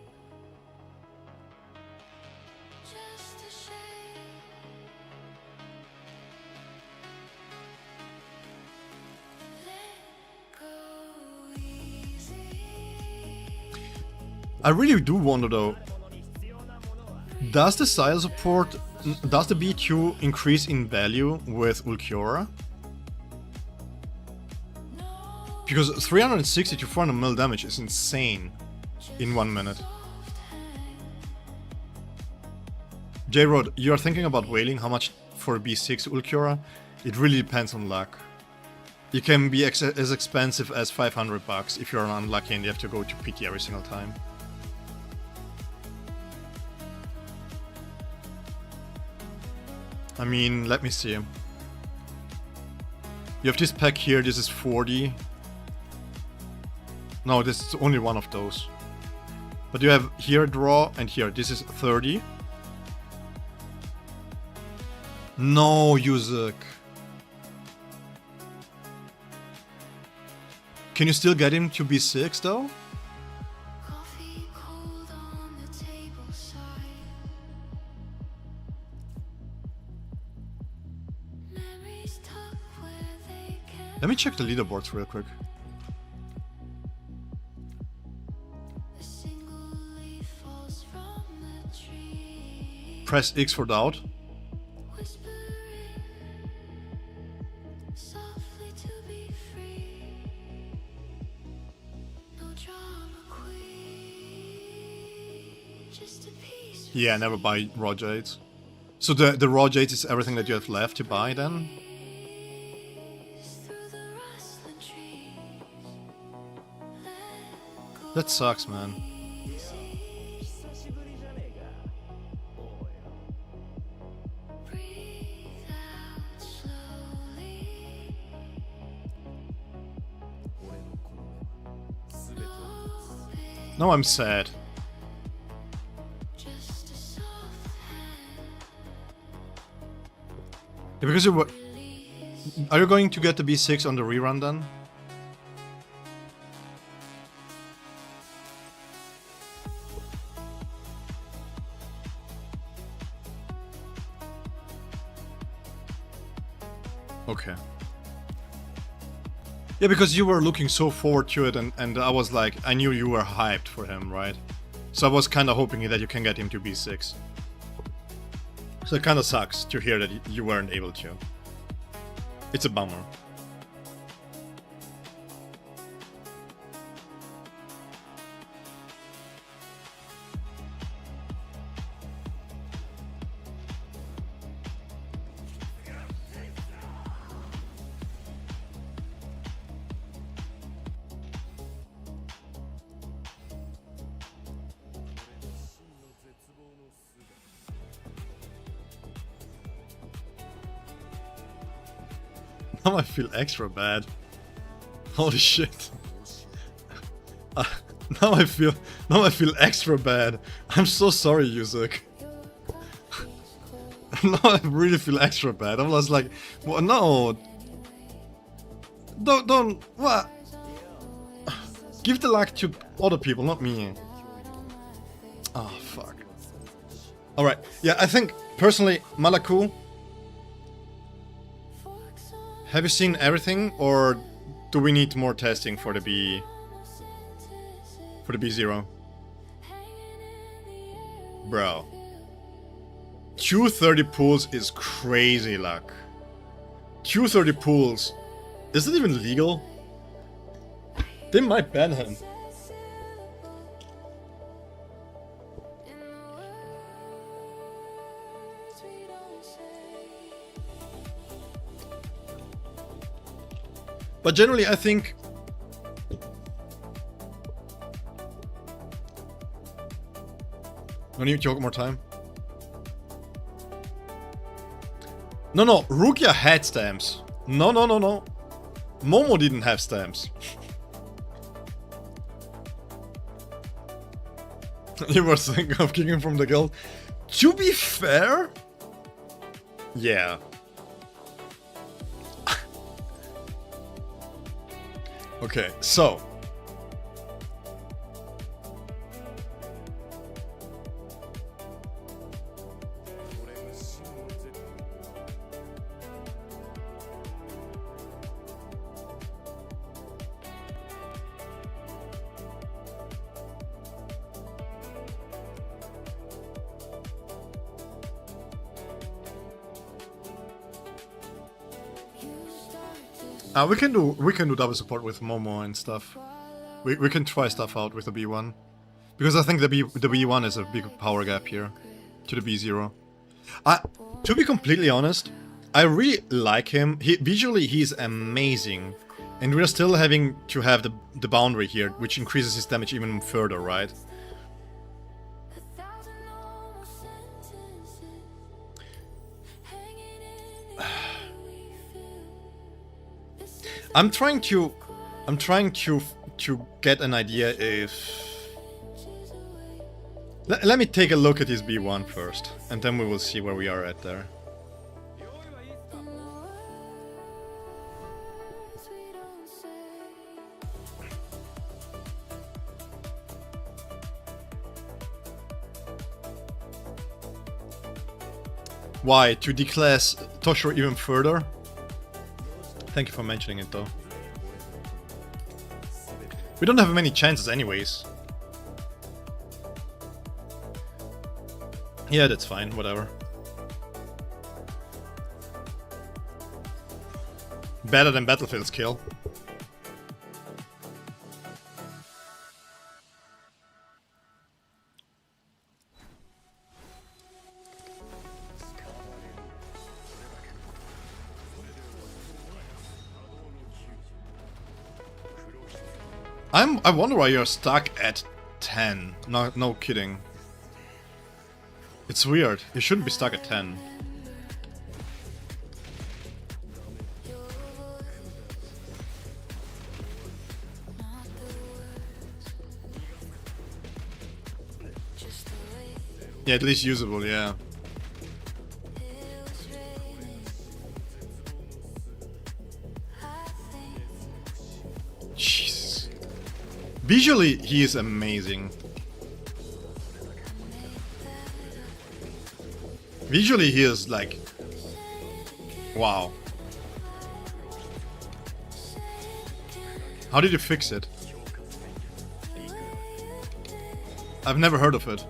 I really do wonder though, does the Sile support, does the B2 increase in value with Ulquiorra? Because 360 to 400 mil damage is insane in 1 minute. J-Rod, you're thinking about whaling, how much for B6 Ulquiorra? It really depends on luck. You can be as expensive as 500 bucks if you're unlucky and you have to go to PT every single time. I mean, let me see. You have this pack here, this is 40. No, this is only one of those. But you have here draw and here, this is 30. No, Yuzuk. Can you still get him to B6 though? Let me check the leaderboards real quick. Press X for doubt. Yeah, never buy raw jades. So the raw jades is everything that you have left to buy then? That sucks, man. Now I'm sad. Yeah, because you were... Are you going to get the B6 on the rerun then? Okay. Yeah, because you were looking so forward to it and I was like, I knew you were hyped for him, right? So I was kinda hoping that you can get him to B6. So it kinda sucks to hear that you weren't able to. It's a bummer. Now I feel extra bad. Holy shit. Now I feel extra bad. I'm so sorry, Yuzuk. Now I really feel extra bad. I was like, well, no. Don't, what? Give the luck to other people, not me. Oh, fuck. Alright, yeah, I think, personally, Malaku, have you seen everything, or do we need more testing for the B0? Bro. 230 pulls is crazy luck. 230 pulls. Is it even legal? They might ban him. But generally, I think... I need to talk more time. No, Rukia had stamps. No. Momo didn't have stamps. You were thinking of kicking him from the guild. To be fair... Yeah. Okay, so... we can do double support with Momo and stuff. We can try stuff out with the B1. Because I think the B1 is a big power gap here to the B0. To be completely honest, I really like him. Visually he's amazing. And we're still having to have the boundary here, which increases his damage even further, right? I'm trying to get an idea if... Let me take a look at his B1 first, and then we will see where we are at there. Why? To declass Toshiro even further? Thank you for mentioning it, though. We don't have many chances anyways. Yeah, that's fine, whatever. Better than Battlefield's kill. I wonder why you're stuck at 10. No kidding. It's weird. You shouldn't be stuck at 10. Yeah, at least usable, yeah. Jesus. Visually, he is amazing. Visually, he is like... Wow. How did you fix it? I've never heard of it.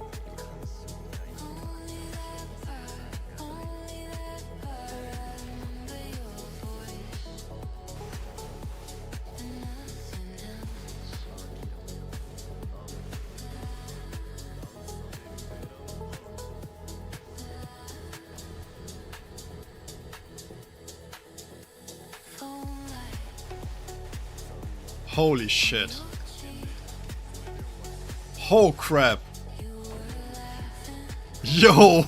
Holy shit. Oh crap. Yo!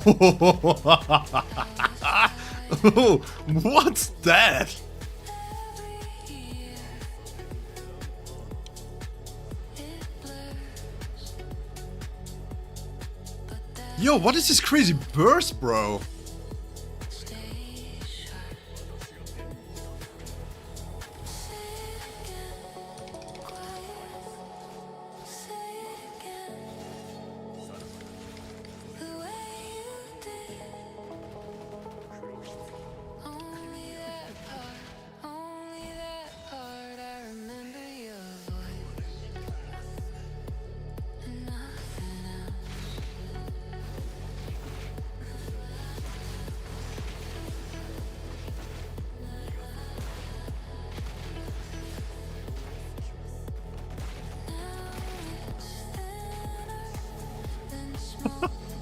What's that? Yo, what is this crazy burst, bro?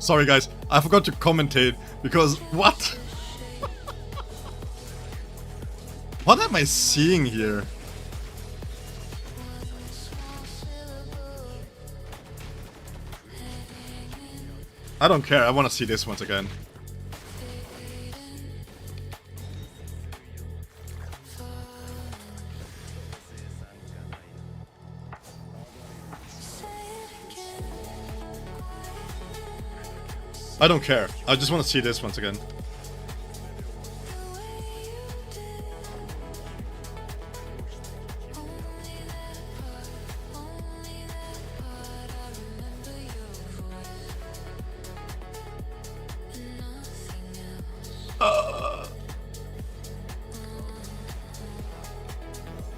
Sorry guys, I forgot to commentate because what? What am I seeing here? I don't care, I want to see this once again. I don't care. I just want to see this once again.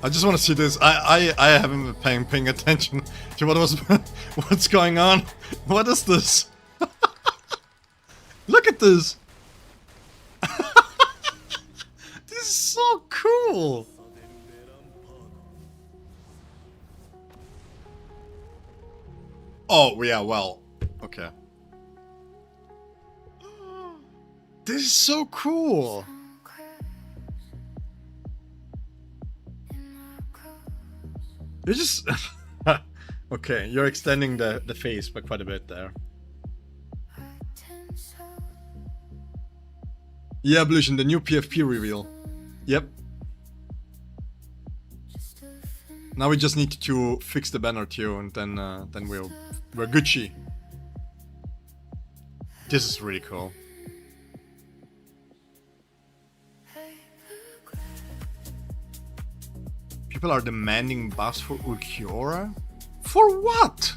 I just want to see this. I haven't been paying attention to what's going on. What is this? Look at this. This is so cool. Oh, yeah, well, okay. This is so cool. You're just... Okay, you're extending the face by quite a bit there. Yeah, Bleach, the new PFP reveal. Yep. Now we just need to fix the banner too, and then we're Gucci. This is really cool. People are demanding buffs for Ulquiorra? For what?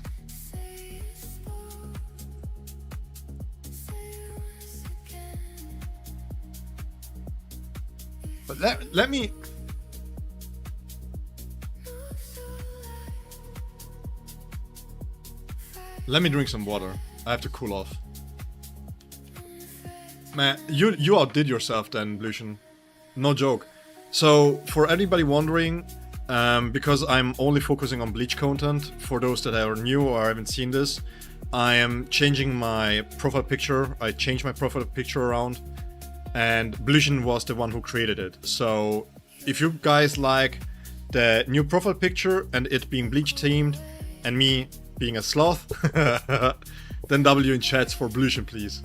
But let me... Let me drink some water. I have to cool off. Man, you outdid yourself then, Blution. No joke. So, for anybody wondering, because I'm only focusing on Bleach content, for those that are new or haven't seen this, I am changing my profile picture. I changed my profile picture around, and Blution was the one who created it. So, if you guys like the new profile picture and it being Bleach themed, and me being a sloth, then W in chats for Blution, please.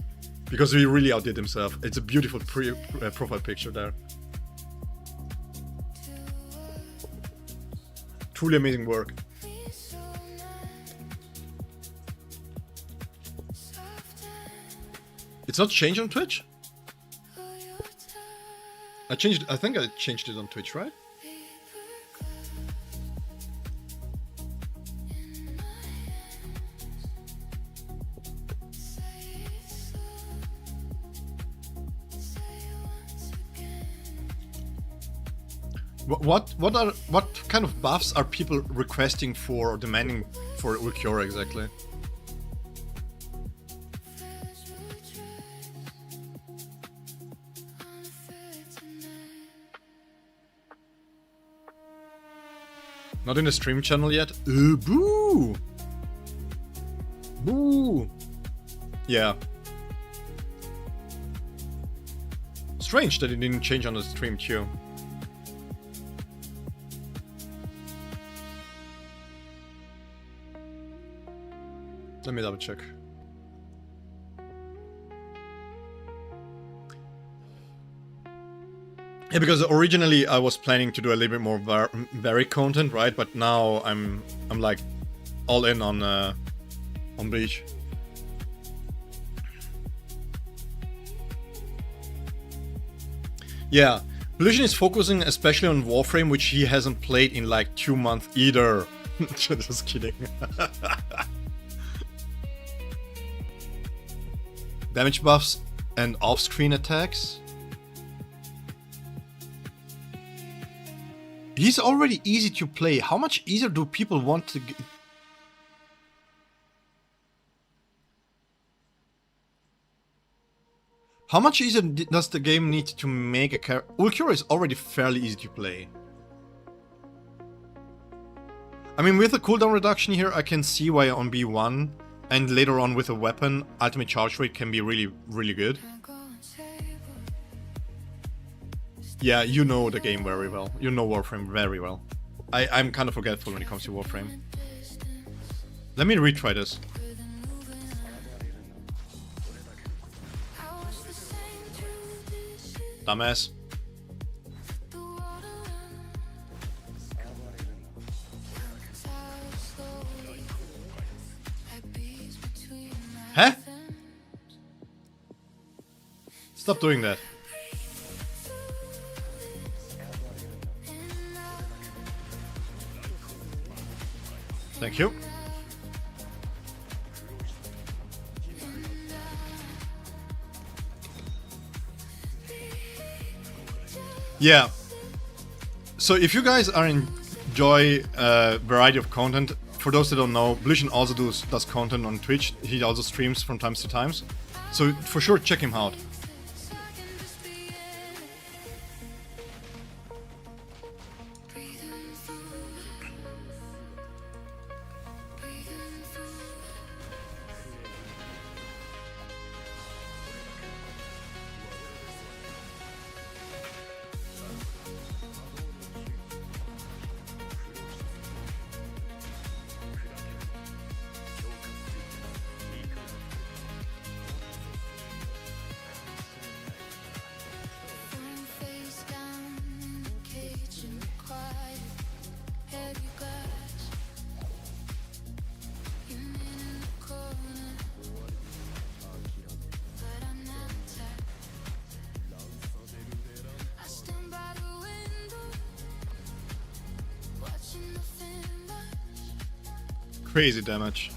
Because he really outdid himself. It's a beautiful profile picture there. Truly amazing work. It's not changed on Twitch? I think I changed it on Twitch, right? What kind of buffs are people requesting for or demanding for Ulquiorra exactly? Not in the stream channel yet? Boo! Boo! Yeah. Strange that it didn't change on the stream too. Let me double check. Yeah, because originally I was planning to do a little bit more varied content, right? But now I'm like all in on Bleach. Yeah, Blution is focusing especially on Warframe, which he hasn't played in like 2 months either. Just kidding. Damage buffs and off-screen attacks. He's already easy to play. How much easier do people want to get? How much easier does the game need to make a character? Ulquiorra is already fairly easy to play. I mean, with the cooldown reduction here, I can see why on B1 and later on with a weapon, ultimate charge rate can be really, really good. Yeah, you know the game very well. You know Warframe very well. I'm kind of forgetful when it comes to Warframe. Let me retry this. Dumbass. Huh? Stop doing that. Thank you. Yeah. So if you guys are enjoy variety of content, for those that don't know, Bleach also does content on Twitch. He also streams from times to times. So for sure check him out. Crazy damage.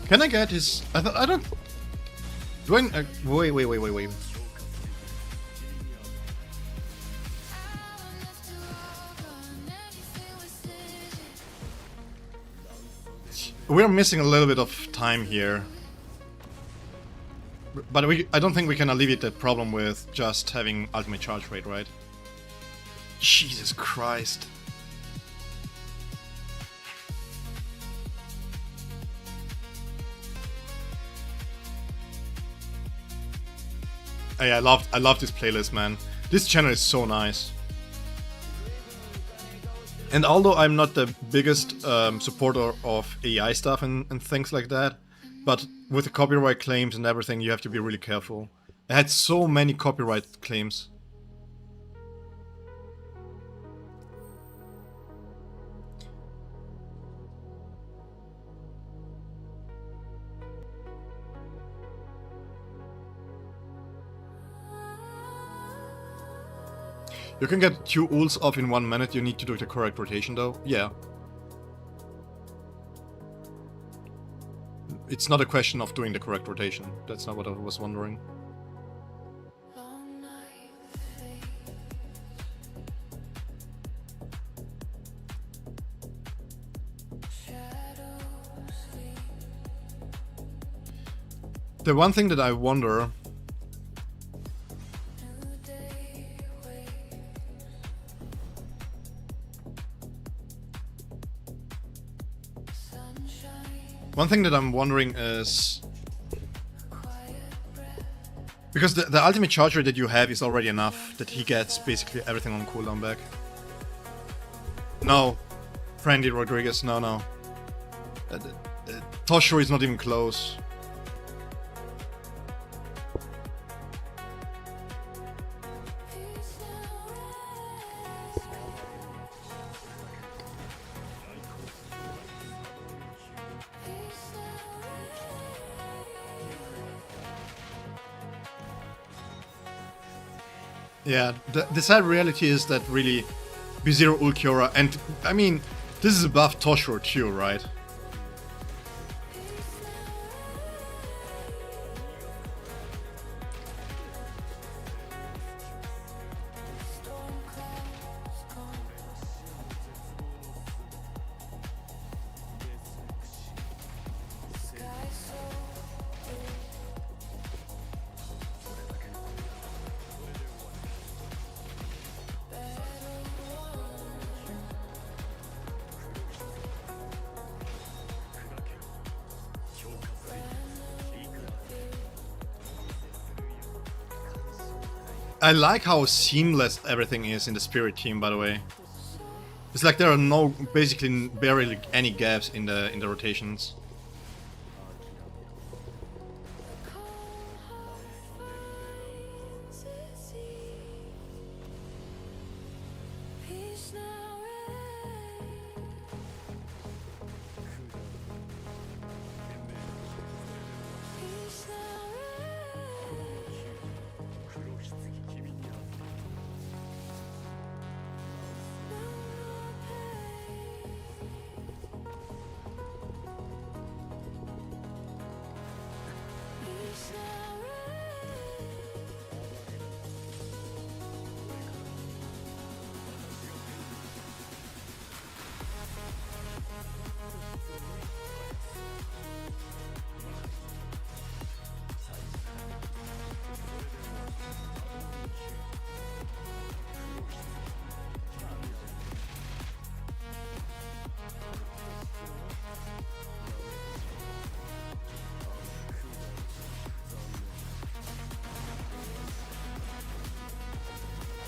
Can I get his? I don't. Do I? Wait. We're missing a little bit of time here. But I don't think we can alleviate that problem with just having ultimate charge rate, right? Jesus Christ. Hey, I love this playlist, man. This channel is so nice. And although I'm not the biggest supporter of AI stuff and things like that, but with the copyright claims and everything, you have to be really careful. I had so many copyright claims. You can get 2 ults off in 1 minute, you need to do the correct rotation though. Yeah. It's not a question of doing the correct rotation. That's not what I was wondering. The one thing that I wonder... One thing that I'm wondering is... Because the ultimate charge rate that you have is already enough that he gets basically everything on cooldown back. No. Brandy Rodriguez, no. Toshiro is not even close. Yeah, the sad reality is that really B0 Ulquiorra, and I mean, this is above Toshiro too, right? I like how seamless everything is in the Spirit team, by the way. It's like there are no, basically barely any gaps in the rotations.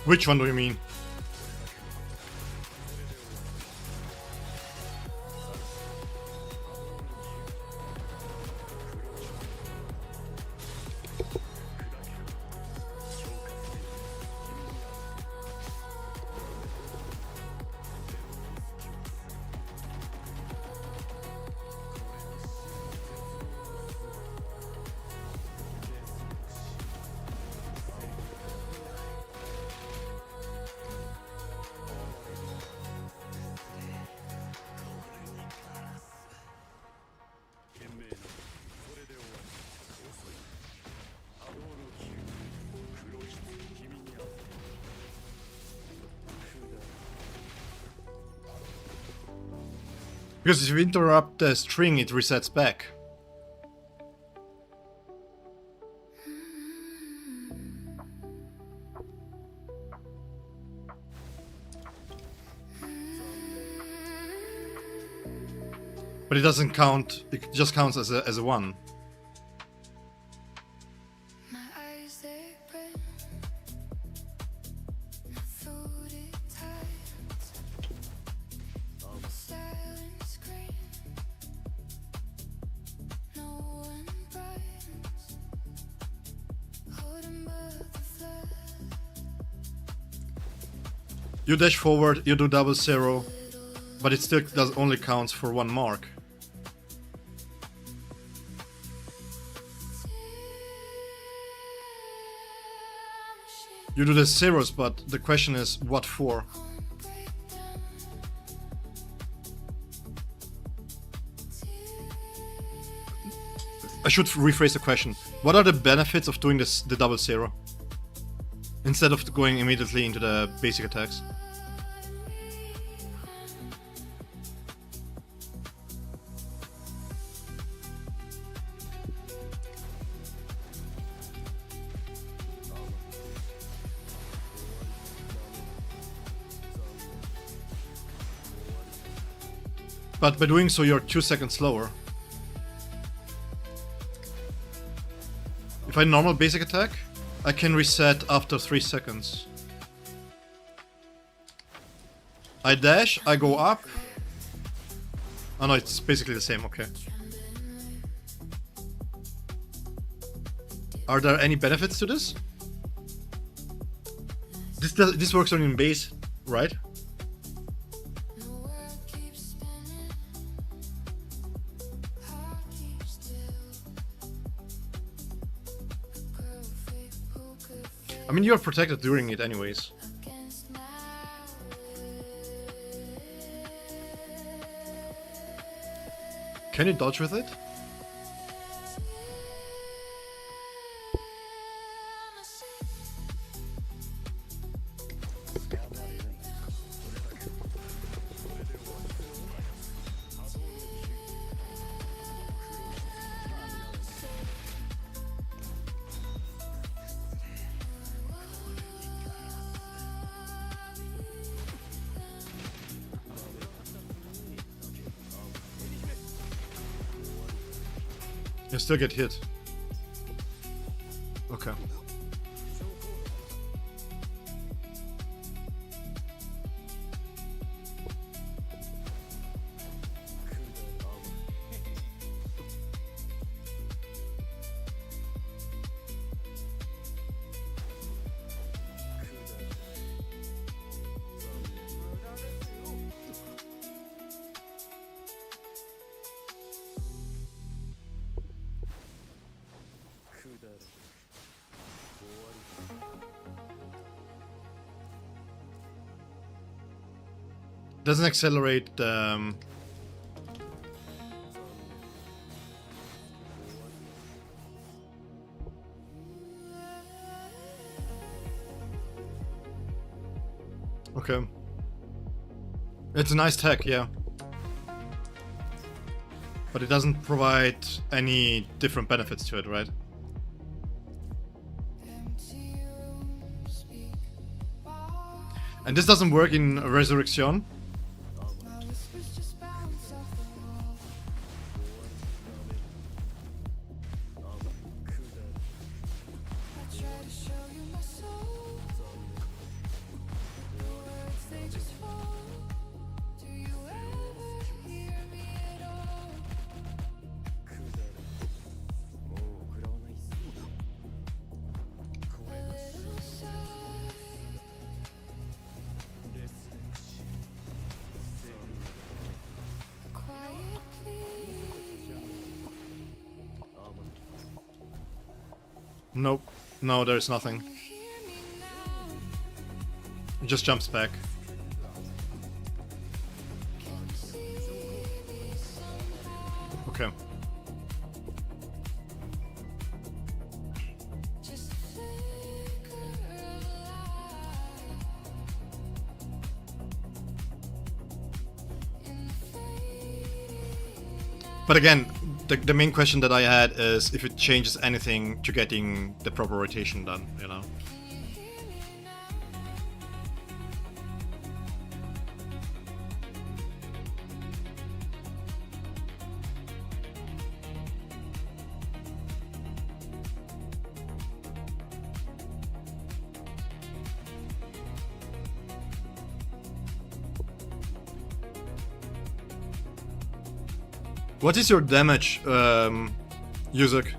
Which one do you mean? Because if you interrupt the string, it resets back. But it doesn't count, it just counts as a 1. You dash forward, you do double zero, but it still only counts for 1 mark. You do the zeros, but the question is, what for? I should rephrase the question. What are the benefits of doing this, the double zero? Instead of going immediately into the basic attacks? But by doing so, you're 2 seconds slower. If I normal basic attack, I can reset after 3 seconds. I dash, I go up. Oh no, it's basically the same, okay. Are there any benefits to this? This works only in base, right? I mean, you're protected during it anyways. Can you dodge with it? You still get hit. Okay. Doesn't accelerate the... Okay. It's a nice tech, yeah. But it doesn't provide any different benefits to it, right? And this doesn't work in Resurrection? Nope. No, there's nothing. It just jumps back. Okay. But again, the main question that I had is if it changes anything to getting the proper rotation done, you know? What is your damage, Yuzak?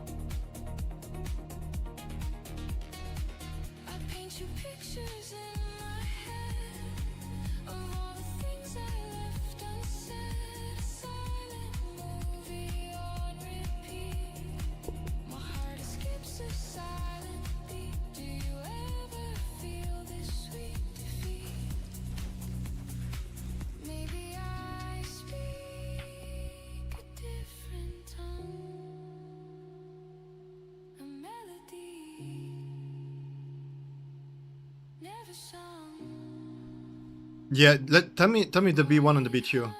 Yeah, tell me the B1 and the B2.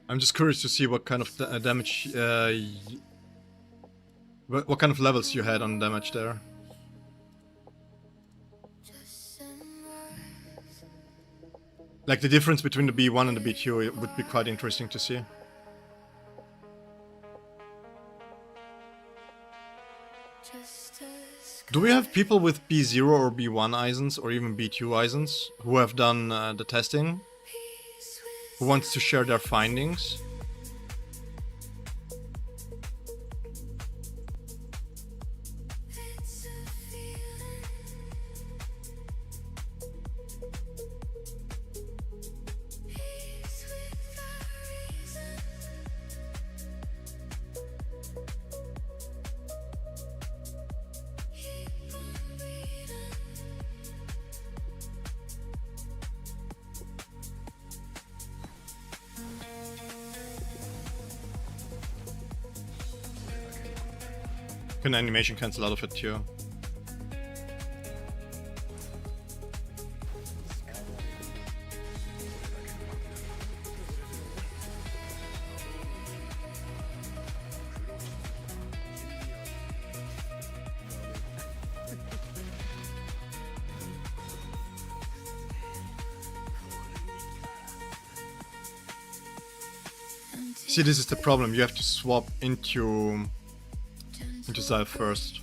I'm just curious to see what kind of damage, what kind of levels you had on damage there. Like the difference between the B1 and the B2, it would be quite interesting to see. Do we have people with B0 or B1 Eisens or even B2 Eisens who have done the testing? Who wants to share their findings? Can animation cancel out of it too? See, this is the problem. You have to swap into self first.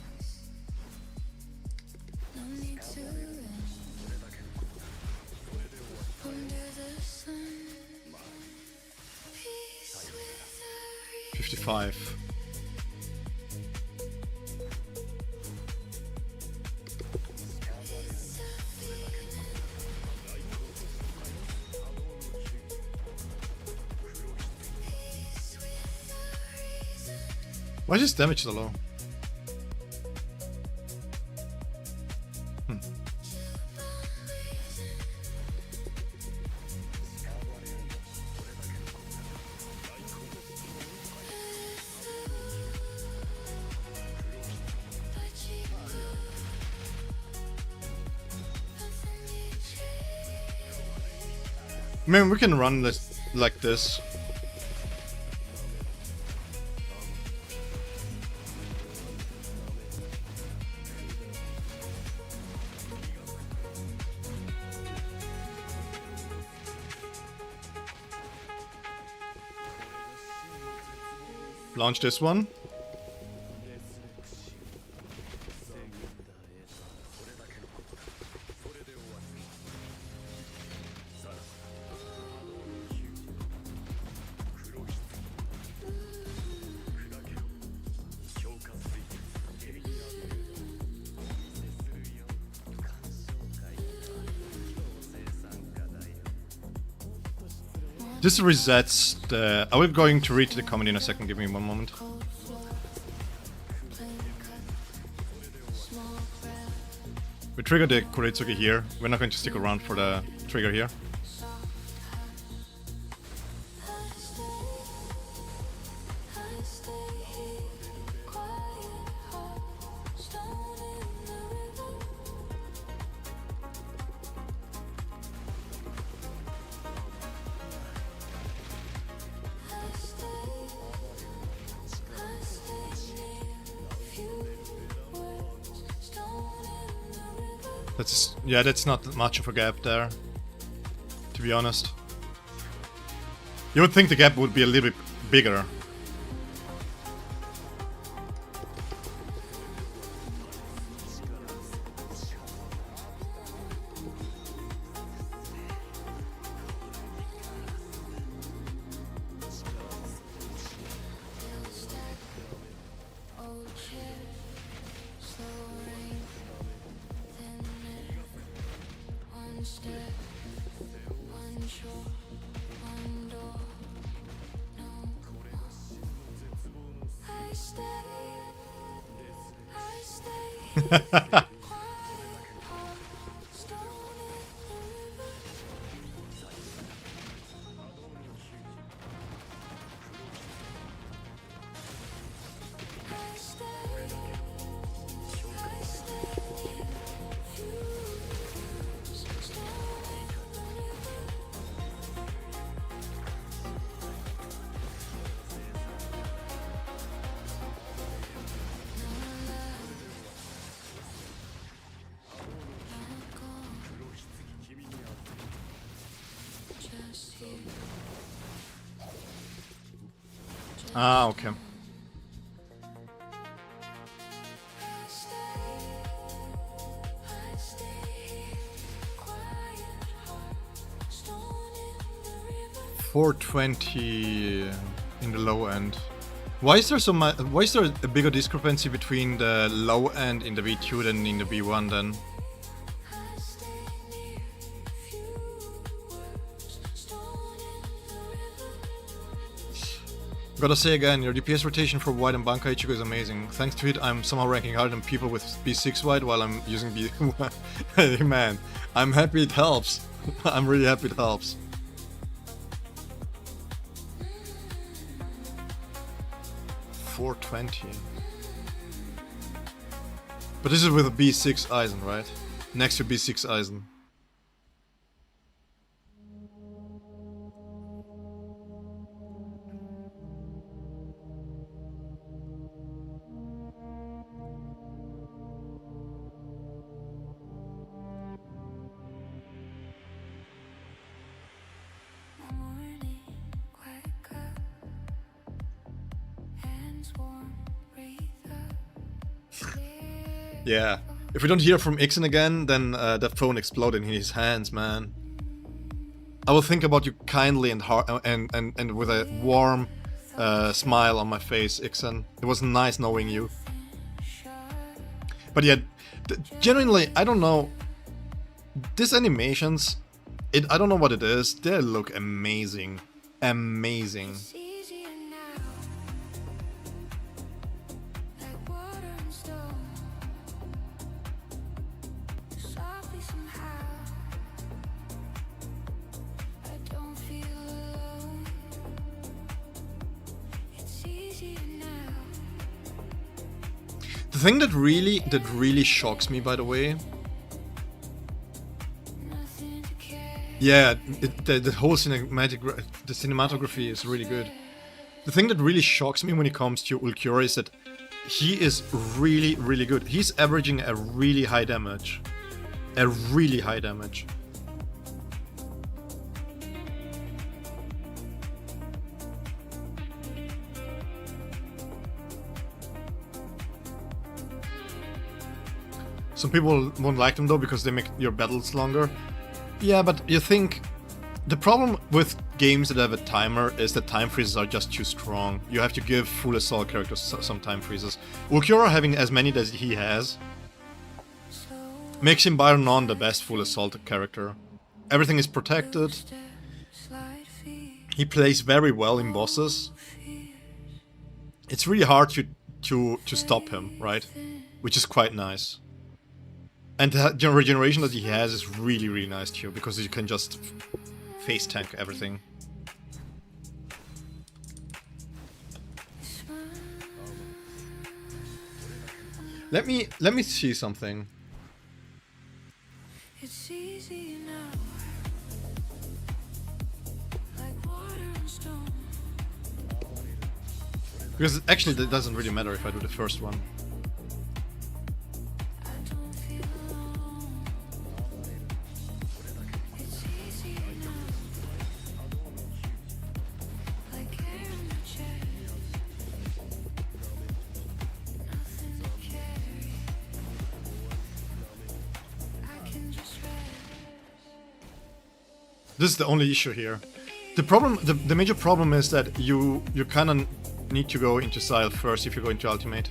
$55. Why is his damage so low? Man, we can run this like this. Launch this one. This resets the... I will going to read the comment in a second, give me one moment. We trigger the Kuretsugi here. We're not going to stick around for the trigger here. Yeah, that's not much of a gap there, to be honest. You would think the gap would be a little bit bigger. Ah, okay. $420 in the low end. Why is there so much? Why is there a bigger discrepancy between the low end in the V2 than in the V1 then? Gotta say again, your DPS rotation for White and Banka Ichigo is amazing. Thanks to it, I'm somehow ranking higher than people with B6 White while I'm using B1. Hey man, I'm happy it helps. I'm really happy it helps. $420. But this is with a B6 Eisen, right? Next to B6 Eisen. Yeah, if we don't hear from Ixen again, then that phone exploded in his hands, man. I will think about you kindly and and with a warm smile on my face, Ixen. It was nice knowing you. But yeah, genuinely, I don't know. These animations, I don't know what it is. They look amazing, amazing. The thing that really shocks me, by the way, yeah, the whole cinematography is really good. The thing that really shocks me when it comes to Ulquiorra is that he is really good. He's averaging a really high damage, Some people won't like them though because they make your battles longer. Yeah, but you think the problem with games that have a timer is that time freezes are just too strong. You have to give full assault characters some time freezes. Ulquiorra having as many as he has makes him by none the best full assault character. Everything is protected. He plays very well in bosses. It's really hard to stop him, right? Which is quite nice. And the regeneration that he has is really nice too, because you can just face tank everything. Let me see something. It's easy now, like water and stone. Because actually that doesn't really matter if I do the first one. This is the only issue here. The problem, the major problem is that you kind of need to go into Style first if you go into Ultimate,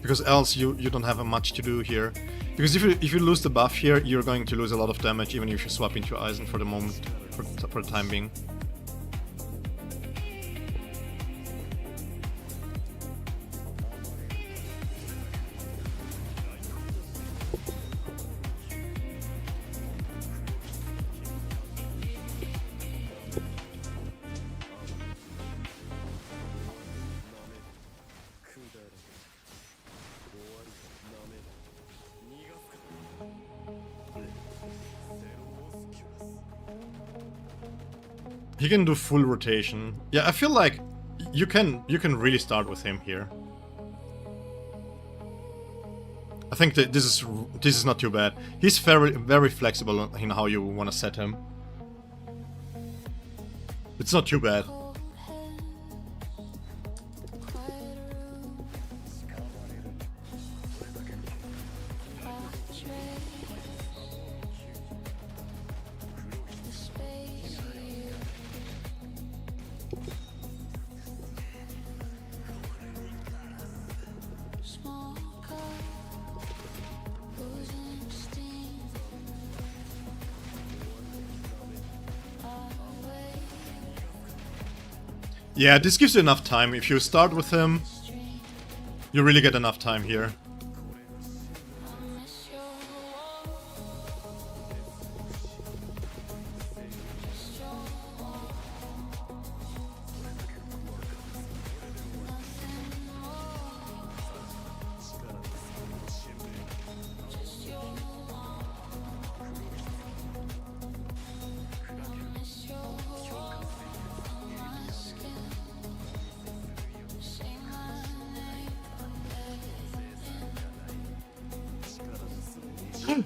because else you don't have much to do here. Because if you lose the buff here, you're going to lose a lot of damage even if you swap into Eisen for the moment, for the time being. He can do full rotation. Yeah, I feel like you can really start with him here. I think that this is not too bad. He's very flexible in how you want to set him. It's not too bad. Yeah, this gives you enough time. If you start with him, you really get enough time here.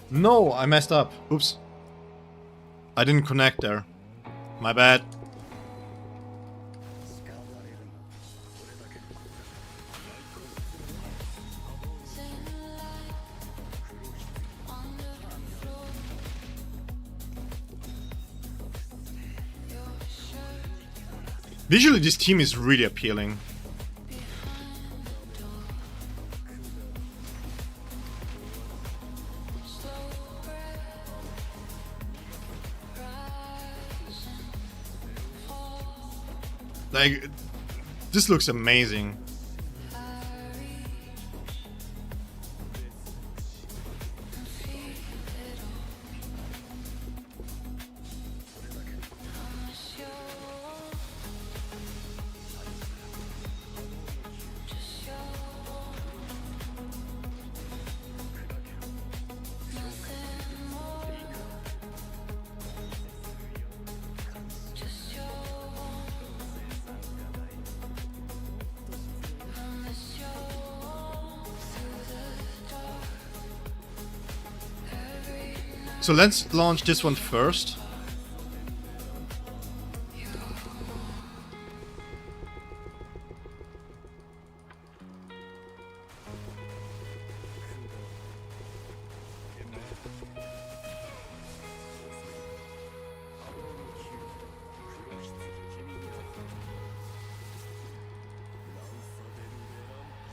No, I messed up. Oops. I didn't connect there. My bad. Visually, this team is really appealing. Like, this looks amazing. So let's launch this one first.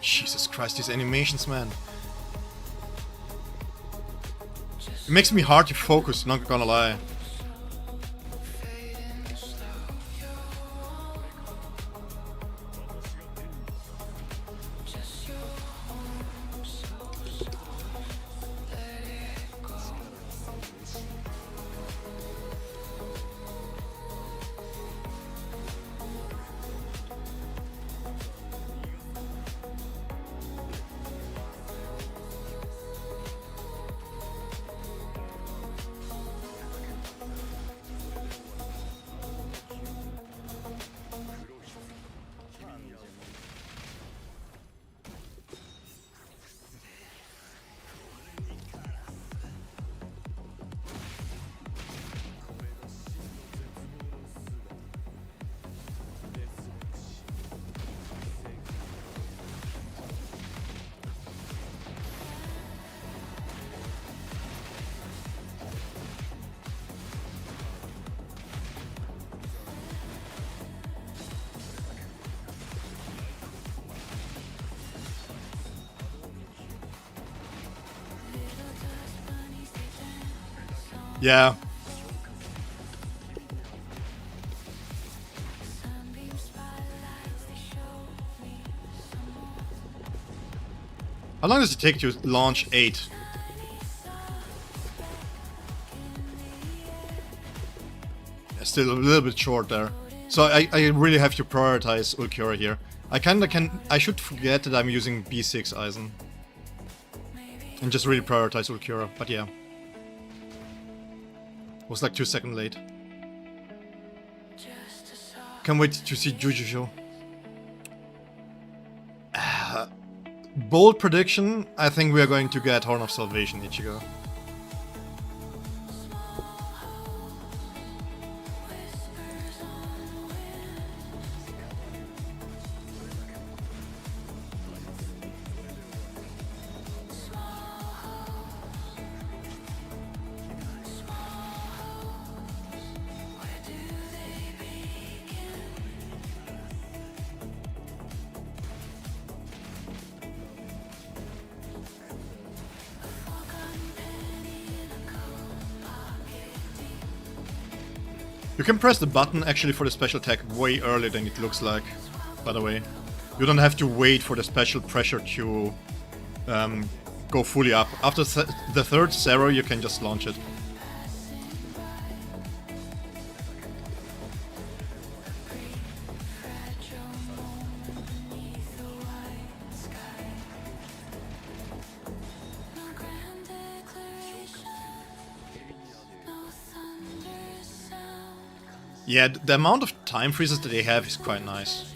Jesus Christ, these animations, man. It makes me hard to focus, not gonna lie. Yeah. How long does it take to launch 8? Still a little bit short there. So I really have to prioritize Ulquiorra here. I should forget that I'm using B6 Eisen. And just really prioritize Ulquiorra, but yeah. Was like 2 seconds late. Can't wait to see Jujutsu. Bold prediction, I think we are going to get Horn of Salvation Ichigo. You can press the button actually for the special attack way earlier than it looks like, by the way. You don't have to wait for the special pressure to go fully up. After the third Zero, you can just launch it. Yeah, the amount of time freezes that they have is quite nice.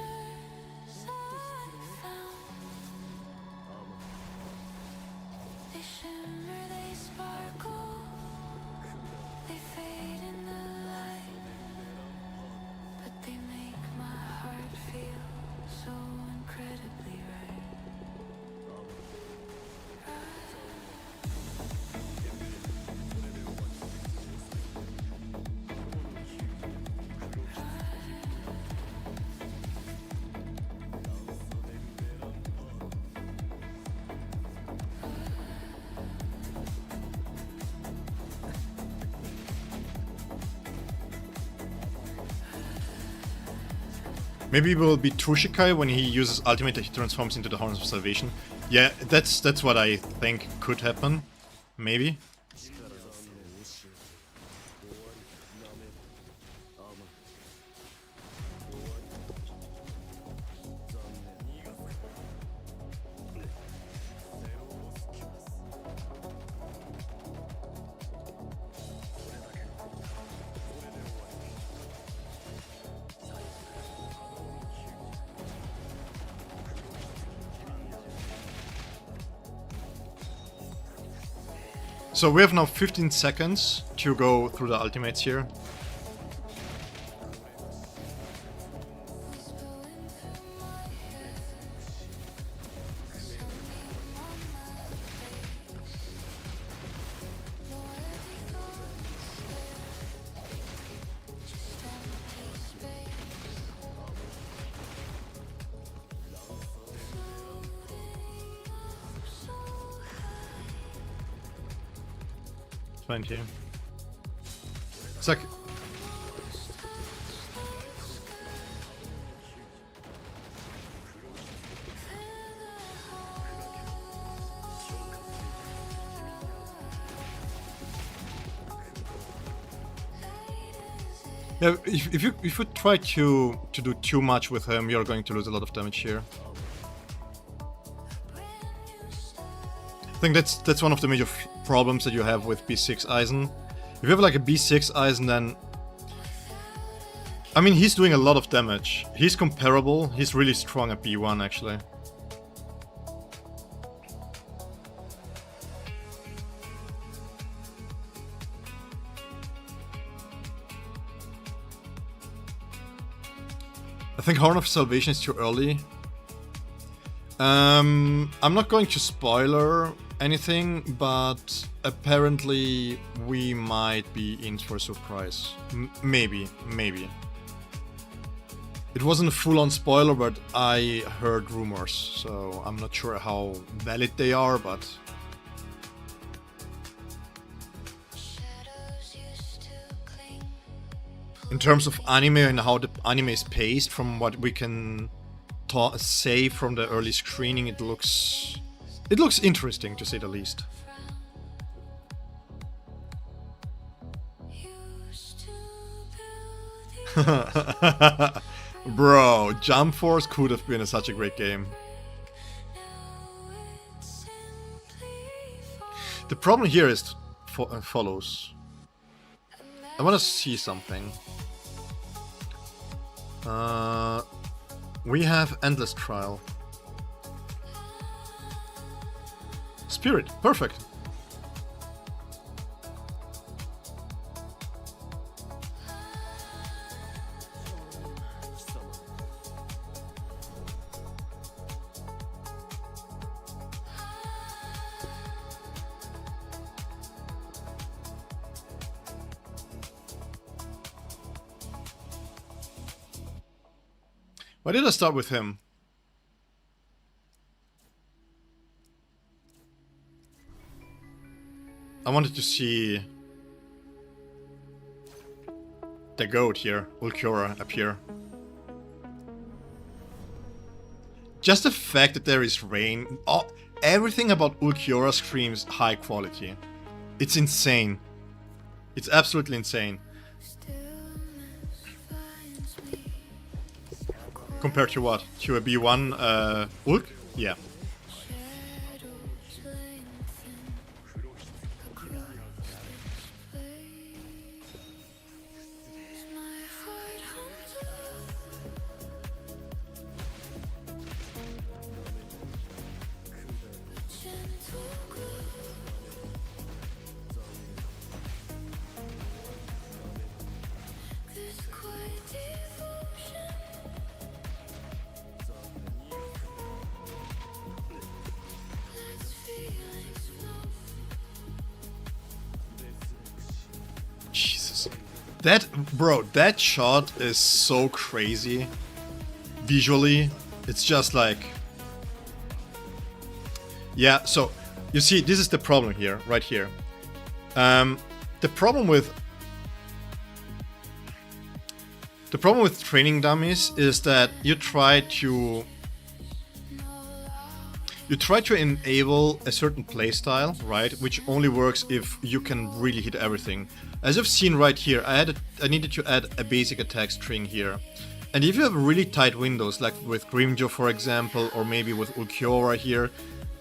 Maybe it will be Tushikai when he uses ultimate that he transforms into the Horns of Salvation. Yeah, that's what I think could happen. Maybe. So we have now 15 seconds to go through the ultimates here. Thank you. It's like... Yeah, if you try to do too much with him, you're going to lose a lot of damage here. I think that's one of the major problems that you have with B6 Eisen. If you have like a B6 Eisen, then... I mean, he's doing a lot of damage. He's comparable. He's really strong at B1, actually. I think Horn of Salvation is too early. I'm not going to spoiler anything, but apparently we might be in for a surprise. Maybe. It wasn't a full-on spoiler, but I heard rumors, so I'm not sure how valid they are, but... In terms of anime and how the anime is paced, from what we can say from the early screening, it looks interesting, to say the least. Bro, Jump Force could have been such a great game. The problem here is follows. I want to see something. We have Endless Trial. Spirit, perfect. Why did I start with him? I wanted to see... the goat here, Ulquiorra, up here. Just the fact that there is rain, everything about Ulquiorra screams high quality. It's insane. It's absolutely insane. Compared to what? To a B1 Ulk? Yeah. Jesus. That shot is so crazy. Visually, it's just like... Yeah, so, you see, this is the problem here, right here. The problem with training dummies is that you try to enable a certain playstyle, right? Which only works if you can really hit everything. As you've seen right here, I needed to add a basic attack string here. And if you have really tight windows, like with Grimjo for example, or maybe with Ulquiorra here,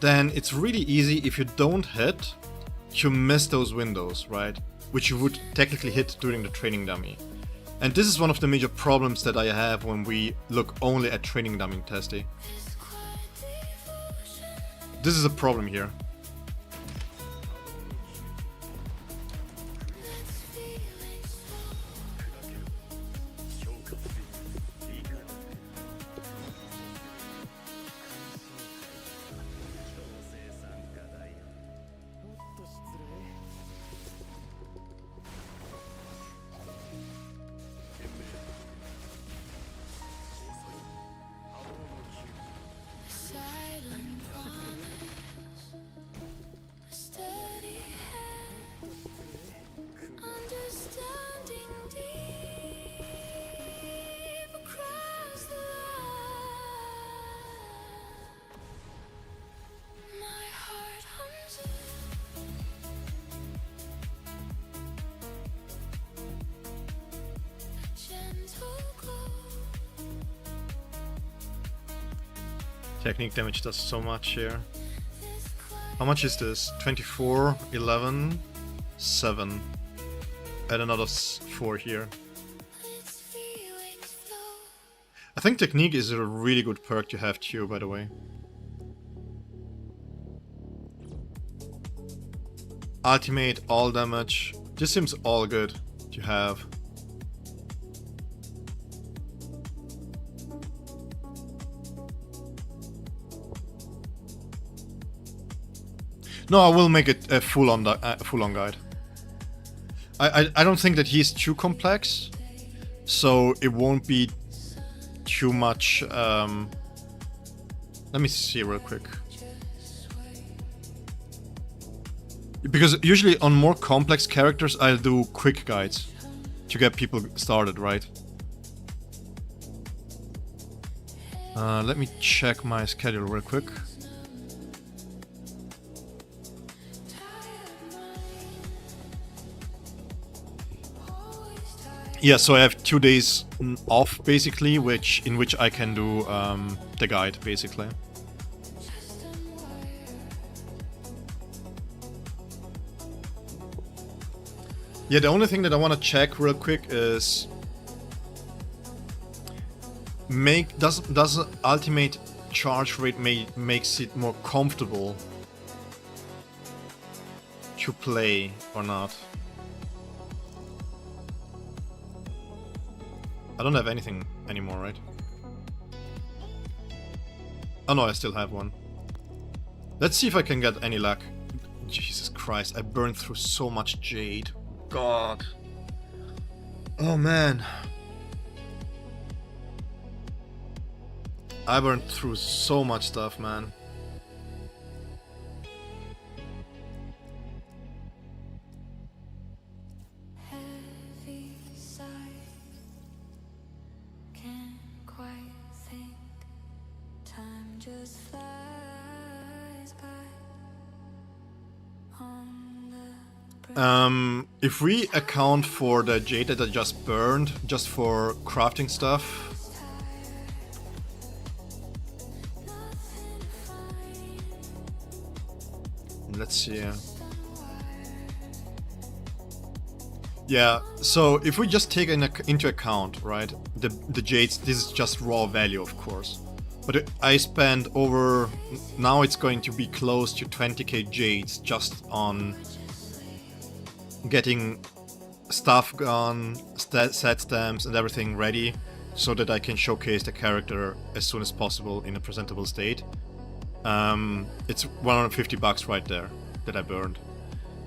then it's really easy if you don't hit, to miss those windows, right? Which you would technically hit during the training dummy. And this is one of the major problems that I have when we look only at training dummy testing. This is a problem here. Technique damage does so much here. How much is this? 24, 11, 7. Add another 4 here. I think technique is a really good perk to have too, by the way. Ultimate, all damage. This seems all good to have. No, I will make it a full-on guide. I don't think that he's too complex, so it won't be too much. Let me see real quick. Because usually on more complex characters, I'll do quick guides to get people started, right? Let me check my schedule real quick. Yeah, so I have 2 days off basically, in which I can do the guide basically. Yeah, the only thing that I want to check real quick is does ultimate charge rate makes it more comfortable to play or not? I don't have anything anymore, right? Oh no, I still have one. Let's see if I can get any luck. Jesus Christ, I burned through so much jade. God. Oh man. I burned through so much stuff, man. Heavy sigh. If we account for the jade that I just burned, just for crafting stuff, let's see. Yeah, so if we just take into account, right, the jades, this is just raw value, of course. But I spent over, now it's going to be close to 20k jades just on getting stuff gone, set stamps and everything ready, so that I can showcase the character as soon as possible in a presentable state. It's 150 bucks right there that I burned.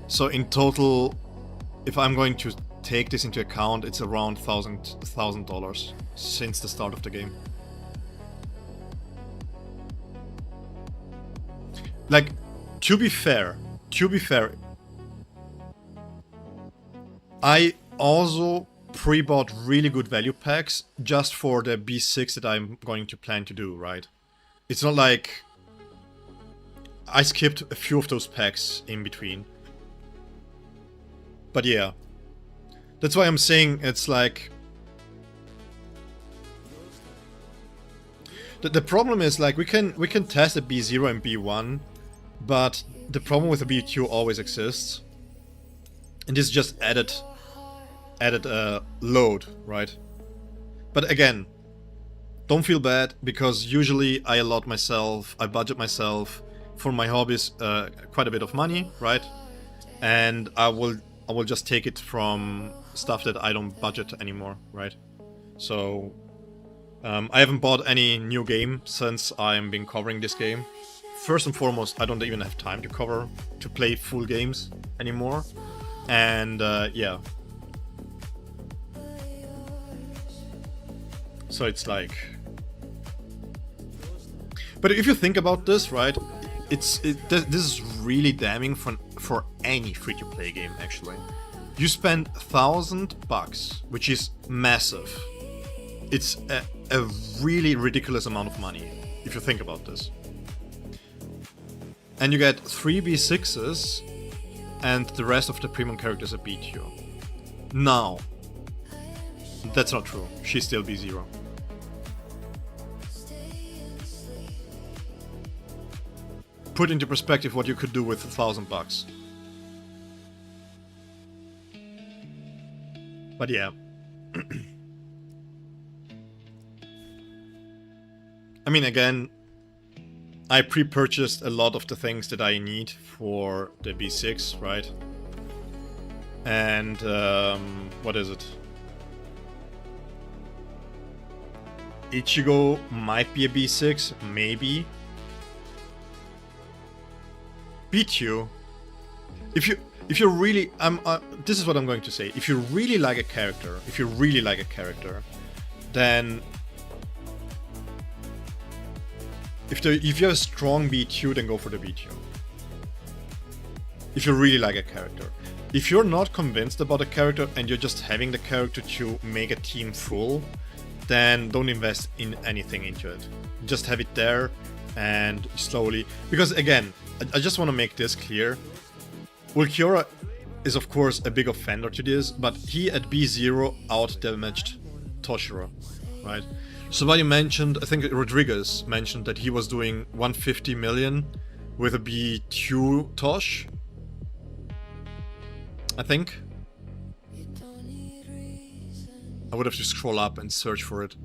So in total, if I'm going to take this into account, it's around $1,000 since the start of the game. Like, to be fair, I also pre-bought really good value packs just for the B6 that I'm going to plan to do, right? It's not like I skipped a few of those packs in between. But yeah, that's why I'm saying it's like... The problem is, like, we can test a B0 and B1, but the problem with the B2 always exists. And this just added load, right? But again, don't feel bad, because usually I budget myself for my hobbies quite a bit of money, right? And I will just take it from stuff that I don't budget anymore, right? So I haven't bought any new game since I've been covering this game. First and foremost, I don't even have time to play full games anymore. And yeah. So it's like... But if you think about this, right, this is really damning for any free-to-play game, actually. You spend $1,000, which is massive. It's a really ridiculous amount of money, if you think about this. And you get 3 B6s, and the rest of the premium characters are B2. Now, that's not true. She's still B0. Put into perspective what you could do with $1,000. But yeah. I mean, again, I pre-purchased a lot of the things that I need for the B6, right? And what is it? Ichigo might be a B6, maybe. B2. If you really, this is what I'm going to say. If you really like a character, then if you have a strong B2, then go for the B2. If you really like a character. If you're not convinced about a character and you're just having the character to make a team full, then don't invest in anything into it. Just have it there and slowly. Because again, I just want to make this clear. Ulquiorra is of course a big offender to this, but he at B0 out-damaged Toshiro, right? Somebody mentioned, I think Rodriguez mentioned that he was doing 150 million with a B2 Tosh. I think. I would have to scroll up and search for it.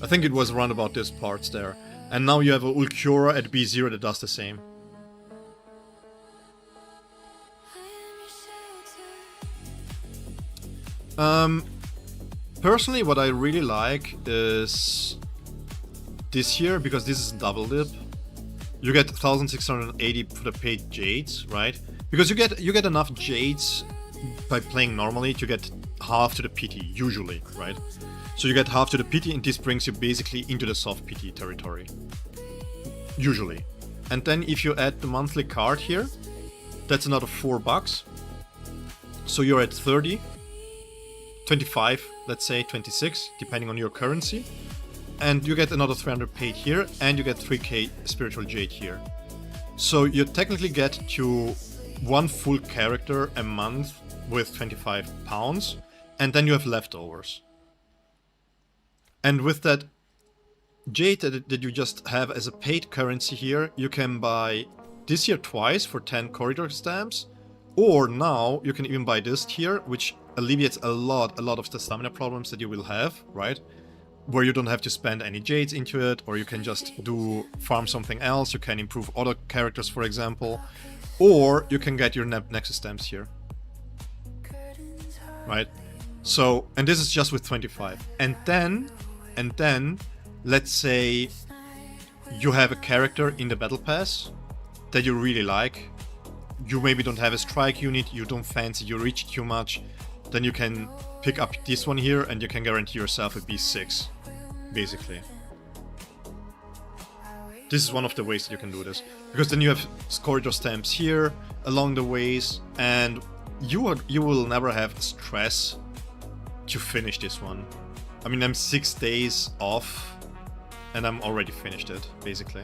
I think it was around about this parts there. And now you have a Ulquiorra at B0 that does the same. Personally, what I really like is this here, because this is double dip. You get 1,680 for the paid jades, right? Because you get enough jades by playing normally to get half to the PT, usually, right? So you get half to the PT, and this brings you basically into the soft PT territory. Usually. And then if you add the monthly card here, that's another $4. So you're at 30. 25, let's say 26, depending on your currency. and you get another 300 paid here, and you get 3k spiritual jade here. So you technically get to one full character a month with 25 pounds, and then you have leftovers. And with that jade that you just have as a paid currency here, you can buy this here twice for 10 corridor stamps, or now you can even buy this here, which alleviates a lot of the stamina problems that you will have, right? Where you don't have to spend any jades into it, or you can just farm something else, you can improve other characters, for example, or you can get your Nexus stamps here, right? So, and this is just with 25. And then, let's say you have a character in the battle pass that you really like. You maybe don't have a strike unit, you don't fancy your reach too much, then you can pick up this one here and you can guarantee yourself a B6, basically. This is one of the ways that you can do this, because then you have corridor stamps here along the ways, and you will never have stress to finish this one. I mean, I'm 6 days off and I'm already finished it, basically.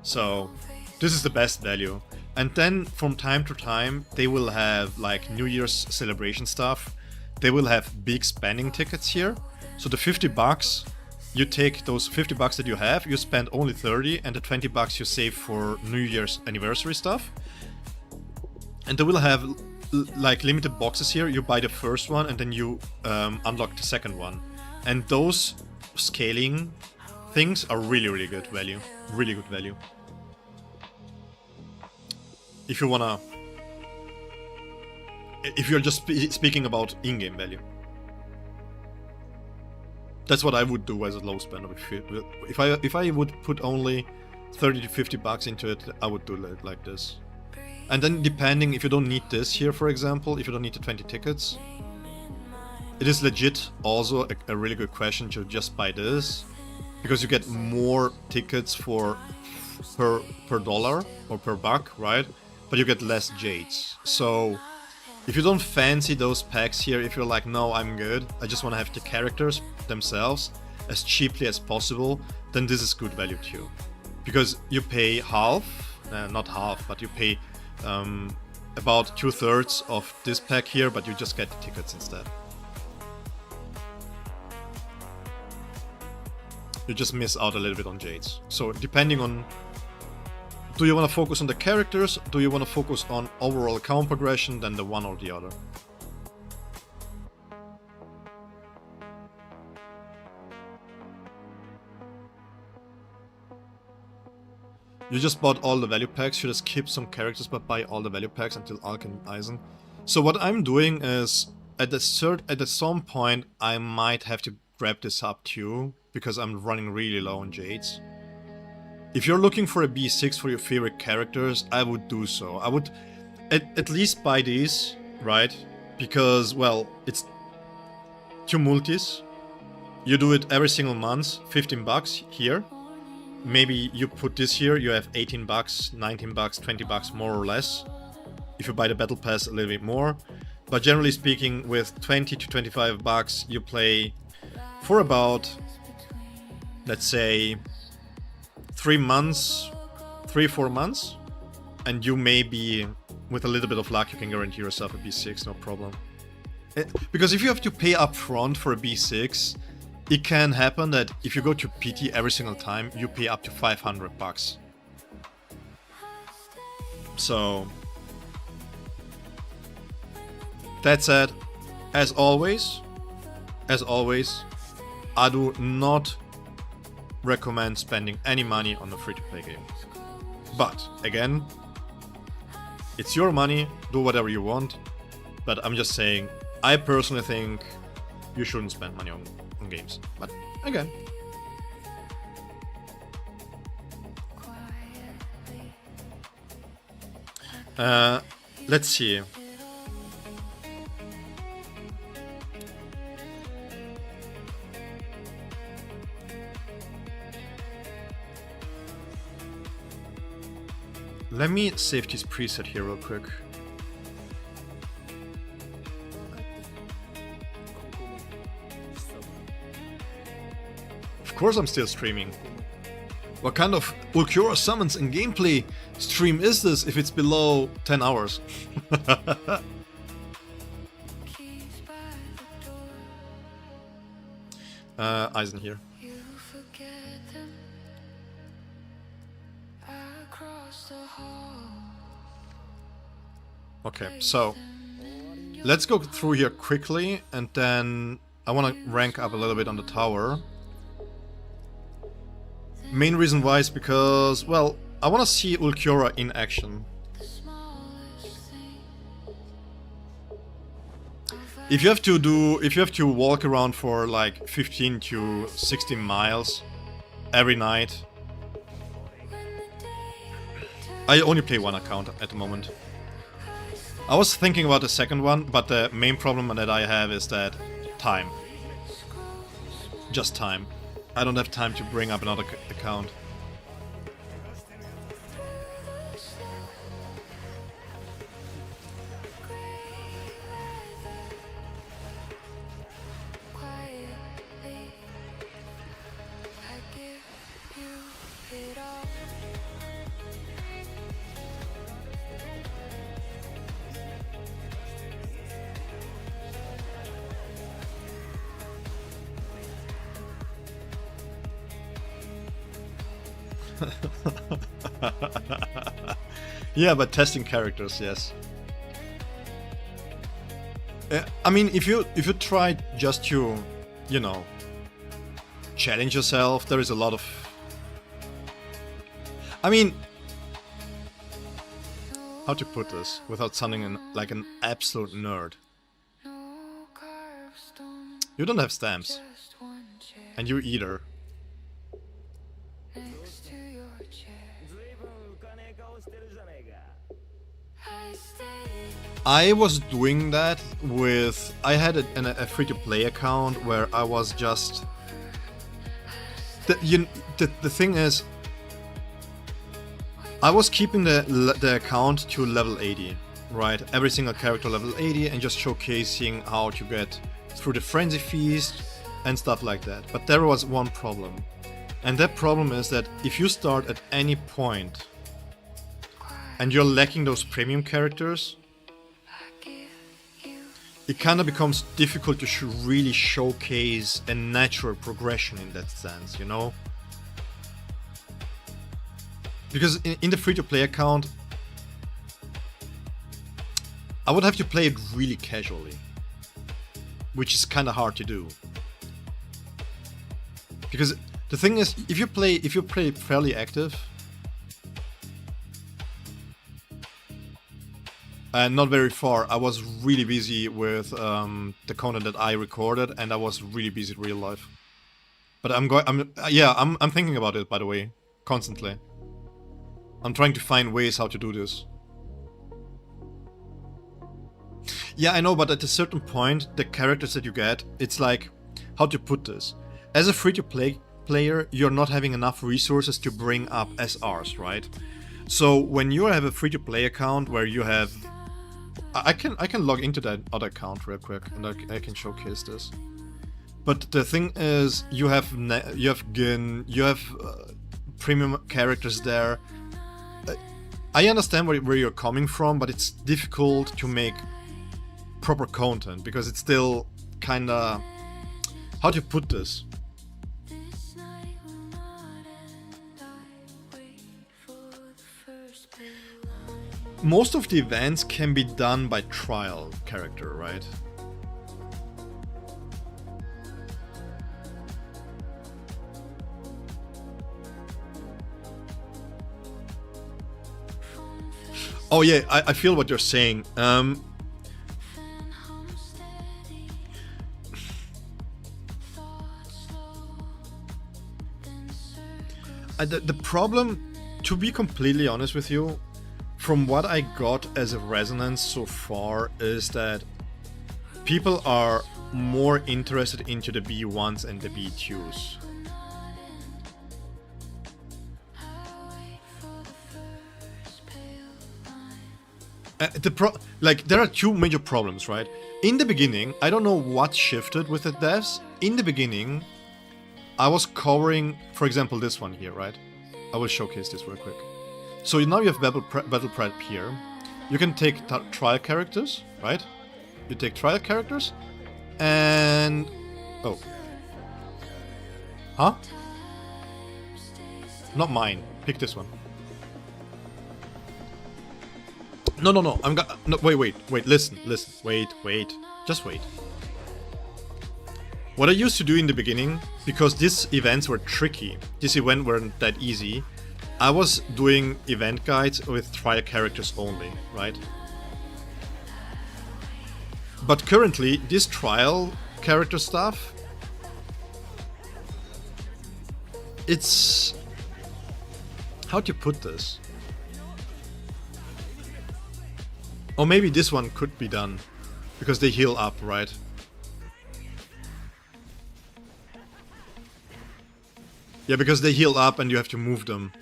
So this is the best value. And then from time to time they will have like New Year's celebration stuff. They will have big spending tickets here. So the 50 bucks, you take those 50 bucks that you have, you spend only 30, and the 20 bucks you save for New Year's anniversary stuff. And they will have like limited boxes here. You buy the first one and then you unlock the second one. And those scaling things are really good value. Really good value. If you wanna... If you're just speaking about in-game value. That's what I would do as a low spender. If I would put only 30 to 50 bucks into it, I would do it like this. And then depending, if you don't need this here, for example, if you don't need the 20 tickets, it is legit also a really good question to just buy this, because you get more tickets per dollar or per buck, right? But you get less jades. So if you don't fancy those packs here, if you're like, no, I'm good, I just want to have the characters themselves as cheaply as possible, then this is good value too. Because you pay half, not half, but you pay about 2/3 of this pack here, but you just get the tickets instead. You just miss out a little bit on jades. So depending on, do you want to focus on the characters, do you want to focus on overall account progression, then the one or the other. You just bought all the value packs, should have skipped some characters but buy all the value packs until Alken Eisen. So what I'm doing is, at some point I might have to grab this up too, because I'm running really low on jades. If you're looking for a B6 for your favorite characters, I would do so. I would at least buy these, right? Because, well, it's 2 multis. You do it every single month, 15 bucks here. Maybe you put this here, you have 18 bucks, 19 bucks, 20 bucks more or less. If you buy the battle pass, a little bit more. But generally speaking, with 20 to 25 bucks, you play for about, let's say, 3 months, 3-4 months, and you may be, with a little bit of luck, you can guarantee yourself a B6, no problem. Because if you have to pay up front for a B6, it can happen that if you go to PT every single time, you pay up to 500 bucks. So, that said, as always, I do not recommend spending any money on a free-to-play game. But, again, it's your money, do whatever you want, but I'm just saying, I personally think you shouldn't spend money on games. But, again. Let's see. Let me save this preset here real quick. course I'm still streaming. What kind of Ulquiorra summons and gameplay stream is this if it's below 10 hours? Eisen here. Okay, so let's go through here quickly, and then I want to rank up a little bit on the tower. Main reason why is because, well, I want to see Ulquiorra in action. If you have to walk around for like 15 to 16 miles every night. I only play one account at the moment. I was thinking about the second one, but the main problem that I have is that time. Just time. I don't have time to bring up another account. Yeah, but testing characters, yes. I mean, if you try just to, you know, challenge yourself, there is a lot of... I mean, how to put this without sounding like an absolute nerd? You don't have stamps, and you either. I was doing that with... I had a free-to-play account where I was just... The thing is, I was keeping the account to level 80, right? Every single character level 80, and just showcasing how to get through the Frenzy Feast and stuff like that. But there was one problem. And that problem is that if you start at any point and you're lacking those premium characters, it kind of becomes difficult to really showcase a natural progression in that sense, you know? Because in the free-to-play account, I would have to play it really casually, which is kind of hard to do. Because the thing is, if you play fairly active, and not very far. I was really busy with the content that I recorded, and I was really busy in real life. But I'm thinking about it, by the way, constantly. I'm trying to find ways how to do this. Yeah, I know, but at a certain point, the characters that you get, it's like, how to put this? As a free-to-play player, you're not having enough resources to bring up SRs, right? So when you have a free-to-play account where you have... I can log into that other account real quick, and I can showcase this. But the thing is, you have Gin, you have premium characters there. I understand where you're coming from, but it's difficult to make proper content because it's still kinda... How to put this? Most of the events can be done by trial character, right? Oh yeah, I feel what you're saying. The problem, to be completely honest with you, from what I got as a resonance so far, is that people are more interested into the B1s and the B2s. There are two major problems, right? In the beginning, I don't know what shifted with the devs. In the beginning, I was covering, for example, this one here, right? I will showcase this real quick. So now you have battle prep here. You can take trial characters, right? You take trial characters, and oh, huh? Not mine. Pick this one. No, no, no. I'm gonna. No, wait. Listen. Wait. Just wait. What I used to do in the beginning, because these events were tricky, this event weren't that easy, I was doing event guides with trial characters only, right? But currently, this trial character stuff, it's... how to put this? Or maybe this one could be done, because they heal up, right? Yeah, because they heal up and you have to move them.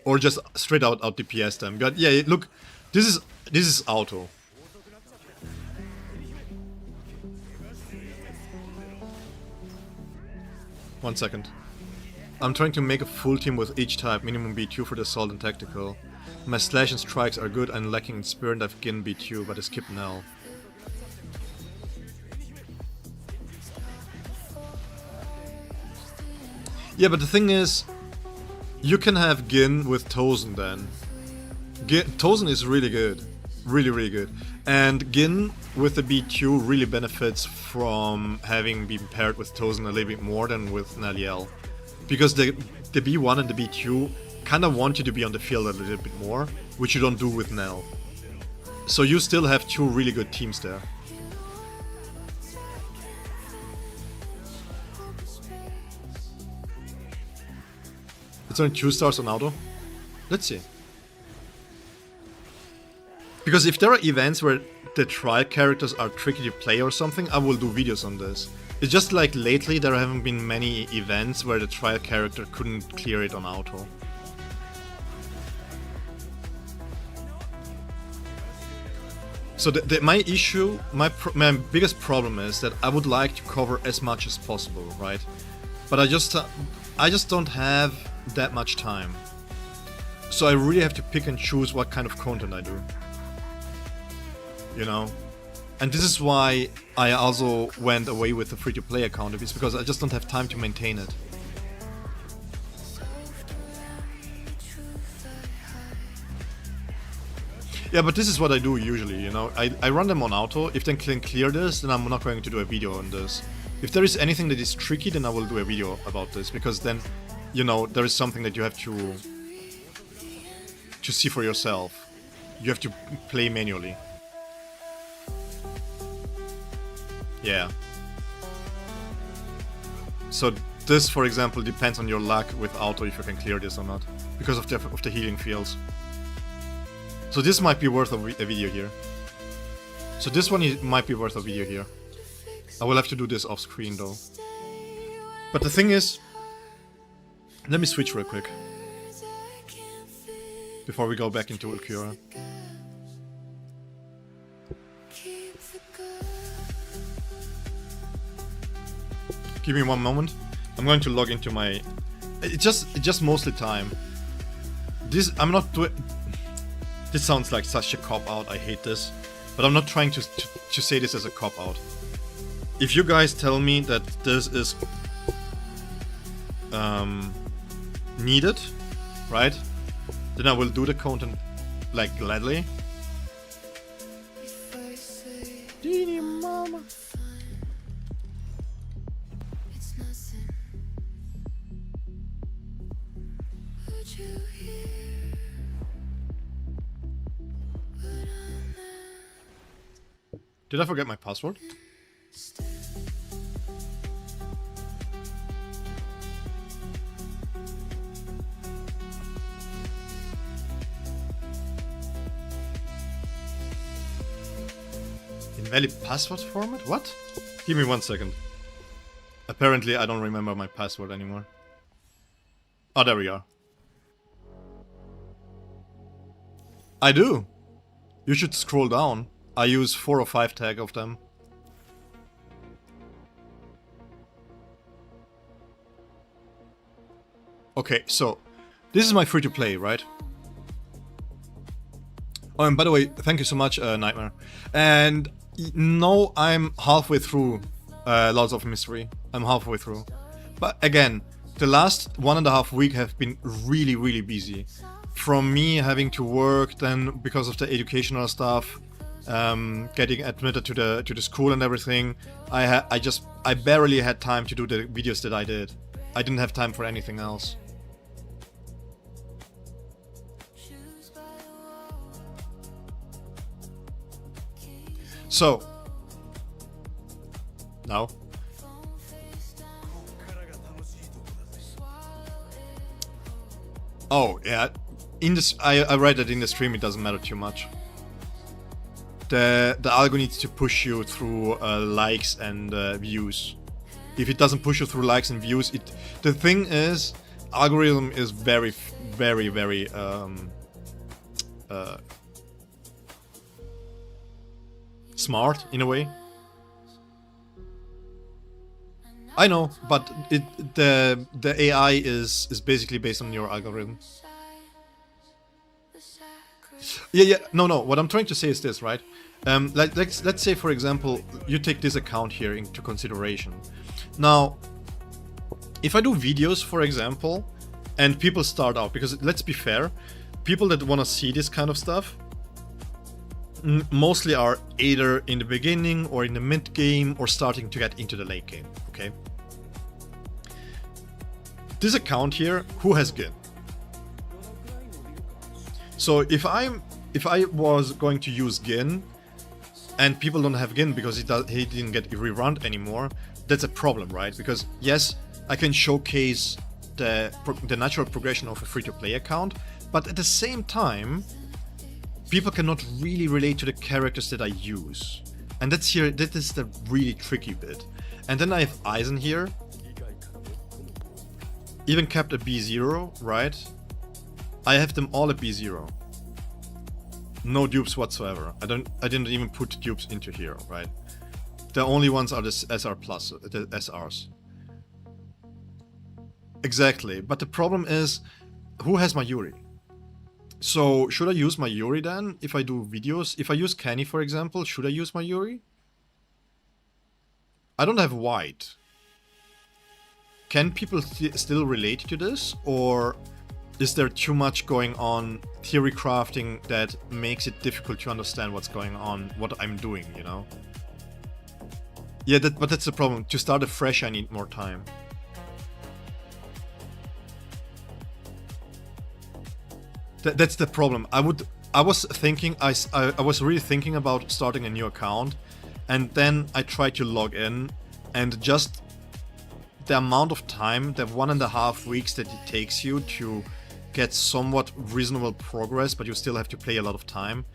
Or just straight out DPS them. But yeah, look, this is auto. One second. I'm trying to make a full team with each type, minimum B2 for the assault and tactical. My slash and strikes are good and lacking in spirit and I've gained B2, but I skip Nell. Yeah, but the thing is, you can have Gin with Tozen then. Tozen is really good. Really good. And Gin with the B2 really benefits from having been paired with Tozen a little bit more than with Naliel. Because the B1 and the B2 kind of want you to be on the field a little bit more, which you don't do with Nell. So you still have two really good teams there. It's only 2 stars on auto? Let's see. Because if there are events where the trial characters are tricky to play or something, I will do videos on this. It's just like lately there haven't been many events where the trial character couldn't clear it on auto. So my issue, my biggest problem is that I would like to cover as much as possible, right? But I just don't have that much time. So I really have to pick and choose what kind of content I do. You know? And this is why I also went away with the free-to-play account, it's because I just don't have time to maintain it. Yeah, but this is what I do usually, you know? I run them on auto. If they can clear this, then I'm not going to do a video on this. If there is anything that is tricky, then I will do a video about this, because then, you know, there is something that you have to see for yourself. You have to play manually. Yeah. So this, for example, depends on your luck with auto if you can clear this or not, because of the healing fields. So this might be worth a video here. So this one might be worth a video here. I will have to do this off screen though. But the thing is, let me switch real quick before we go back into Ulquiorra. Give me one moment. I'm going to log into my... It's just mostly time. This, I'm not doing... This sounds like such a cop-out, I hate this. But I'm not trying to say this as a cop-out. If you guys tell me that this is needed, right? Then I will do the content, like, gladly. Dini mama. Did I forget my password? Invalid password format? What? Give me 1 second. Apparently I don't remember my password anymore. Oh, there we are. I do! You should scroll down. I use 4 or 5 tag of them. Okay, so this is my free-to-play, right? Oh, and by the way, thank you so much, Nightmare. And no, I'm halfway through Lords of Mystery. I'm halfway through. But again, the last 1.5 weeks have been really, really busy. From me having to work, then because of the educational stuff, getting admitted to the school and everything, I barely had time to do the videos that I did. I didn't have time for anything else. So now oh yeah, in this I read that in the stream it doesn't matter too much. The algo needs to push you through likes and views. If it doesn't push you through likes and views, the thing is, algorithm is very smart in a way. I know, but the AI is basically based on your algorithm. Yeah. No. What I'm trying to say is this, right? Let's say, for example, you take this account here into consideration. Now, if I do videos, for example, and people start out, because let's be fair, people that want to see this kind of stuff mostly are either in the beginning or in the mid game or starting to get into the late game, okay? This account here, who has Gin? So if I was going to use Gin and people don't have Gin because he didn't get rerun anymore, that's a problem, right? Because yes, I can showcase the natural progression of a free-to-play account, but at the same time, people cannot really relate to the characters that I use. And that is the really tricky bit. And then I have Eisen here. Even kept a B0, right? I have them all at B0. No dupes whatsoever. I didn't even put dupes into here, right? The only ones are the SR plus, the SRs. Exactly. But the problem is, who has my Yuri? So, should I use my Yuri then, if I do videos? If I use Kenny, for example, should I use my Yuri? I don't have White. Can people still relate to this? Or is there too much going on theory crafting that makes it difficult to understand what's going on, what I'm doing, you know? Yeah, but that's the problem. To start afresh, I need more time. That's the problem. I was thinking, I was really thinking about starting a new account, and then I tried to log in, and just the amount of time, the 1.5 weeks that it takes you to get somewhat reasonable progress, but you still have to play a lot of time,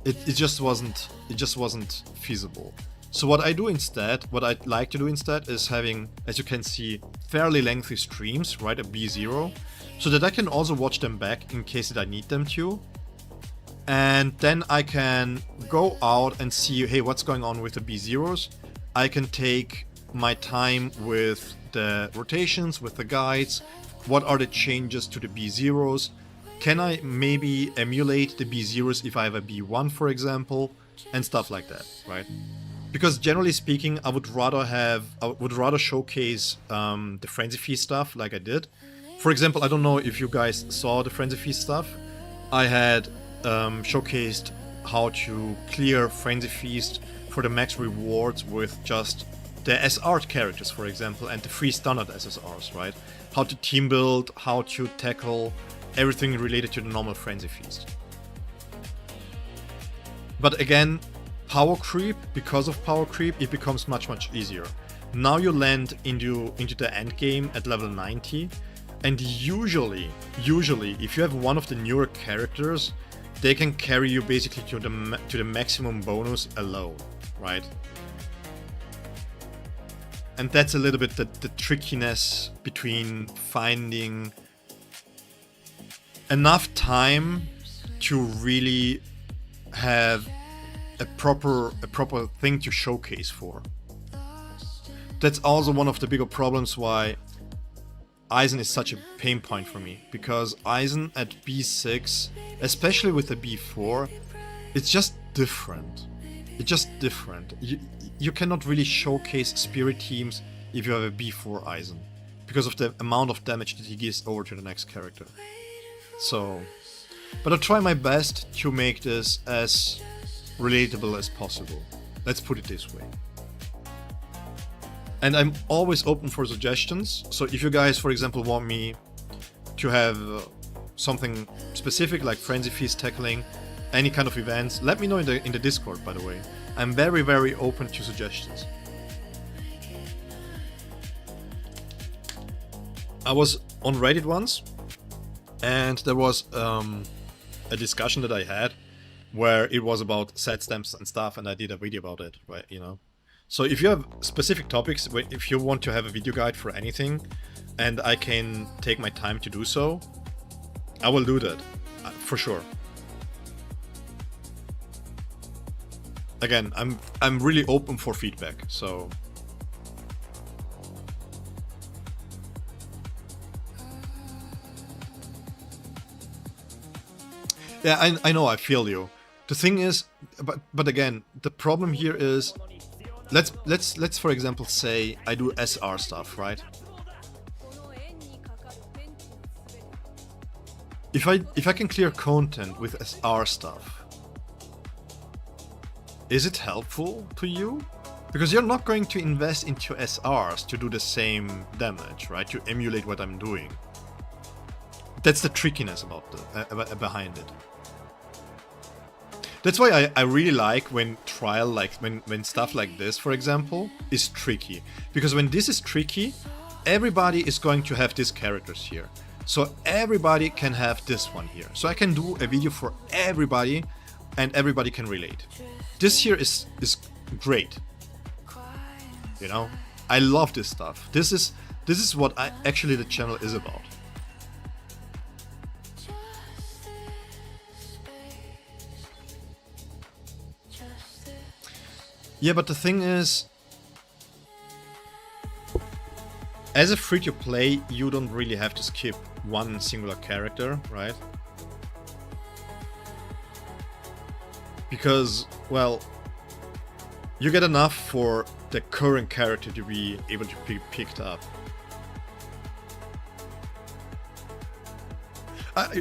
it just wasn't feasible. So what I do instead, what I'd like to do instead, is having, as you can see, fairly lengthy streams, right, at B0, so that I can also watch them back in case that I need them to. And then I can go out and see, hey, what's going on with the B0s. I can take my time with the rotations, with the guides. What are the changes to the B0s? Can I maybe emulate the B0s if I have a B1, for example? And stuff like that, right? Because generally speaking, I would rather showcase the Frenzy Feast stuff like I did. For example, I don't know if you guys saw the Frenzy Feast stuff. I had showcased how to clear Frenzy Feast for the max rewards with just the SR characters, for example, and the 3 standard SSRs, right? How to team build, how to tackle everything related to the normal Frenzy Feast. But again, power creep, because of power creep, it becomes much easier. Now you land into the end game at level 90, and usually, if you have one of the newer characters, they can carry you basically to the maximum bonus alone, right? And that's a little bit the trickiness between finding enough time to really have a proper thing to showcase for. That's also one of the bigger problems why Aizen is such a pain point for me, because Aizen at B6, especially with the B4, it's just different. It's just different. You cannot really showcase spirit teams if you have a B4 Aizen, because of the amount of damage that he gives over to the next character. So, but I'll try my best to make this as relatable as possible. Let's put it this way. And I'm always open for suggestions, so if you guys, for example, want me to have something specific like Frenzy Feast tackling, any kind of events, let me know in the Discord, by the way. I'm very, very open to suggestions. I was on Reddit once, and there was a discussion that I had where it was about set stamps and stuff, and I did a video about it, right, you know. So if you have specific topics, if you want to have a video guide for anything, and I can take my time to do so, I will do that, for sure. Again, I'm really open for feedback, so... Yeah, I know, I feel you. The thing is, but again, the problem here is, let's for example say I do SR stuff, right? If I can clear content with SR stuff, is it helpful to you? Because you're not going to invest into SRs to do the same damage, right? To emulate what I'm doing. That's the trickiness about behind it. That's why I really like when trial, like when stuff like this, for example, is tricky. Because when this is tricky, everybody is going to have these characters here. So everybody can have this one here. So I can do a video for everybody, and everybody can relate. This here is great. You know, I love this stuff. This is what actually the channel is about. Yeah, but the thing is, as a free-to-play, you don't really have to skip one singular character, right? Because, well, you get enough for the current character to be able to be picked up.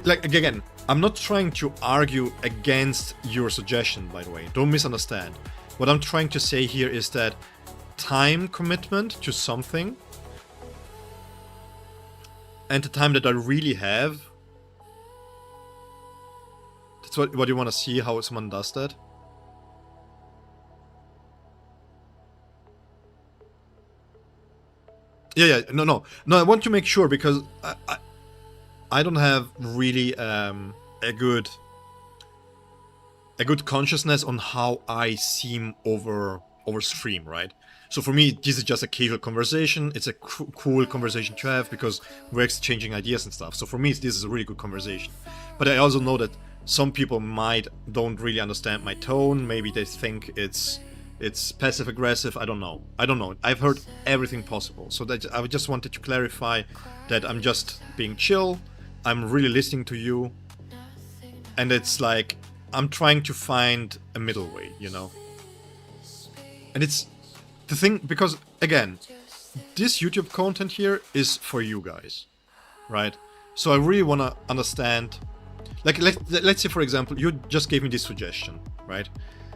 Like, again, I'm not trying to argue against your suggestion, by the way. Don't misunderstand. What I'm trying to say here is that time commitment to something and the time that I really have, that's what you want to see, how someone does that. Yeah, no, I want to make sure, because I don't have really a good consciousness on how I seem over stream, right? So for me, this is just a casual conversation. It's a cool conversation to have because we're exchanging ideas and stuff. So for me, this is a really good conversation. But I also know that some people don't really understand my tone. Maybe they think it's passive aggressive. I don't know. I've heard everything possible. So that I just wanted to clarify that I'm just being chill. I'm really listening to you, and it's like, I'm trying to find a middle way, you know? And it's the thing, because, again, this YouTube content here is for you guys, right? So I really want to understand, like, let's say, for example, you just gave me this suggestion, right?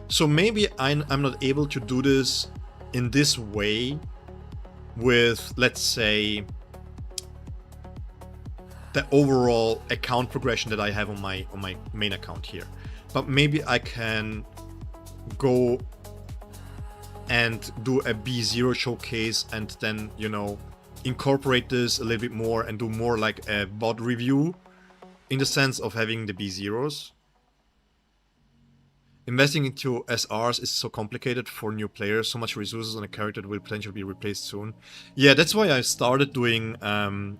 So maybe I'm not able to do this in this way with, let's say, the overall account progression that I have on my main account here. But maybe I can go and do a B0 showcase and then, you know, incorporate this a little bit more and do more like a bot review in the sense of having the B0s. Investing into SRs is so complicated for new players, so much resources on a character that will potentially be replaced soon. Yeah, that's why I started doing,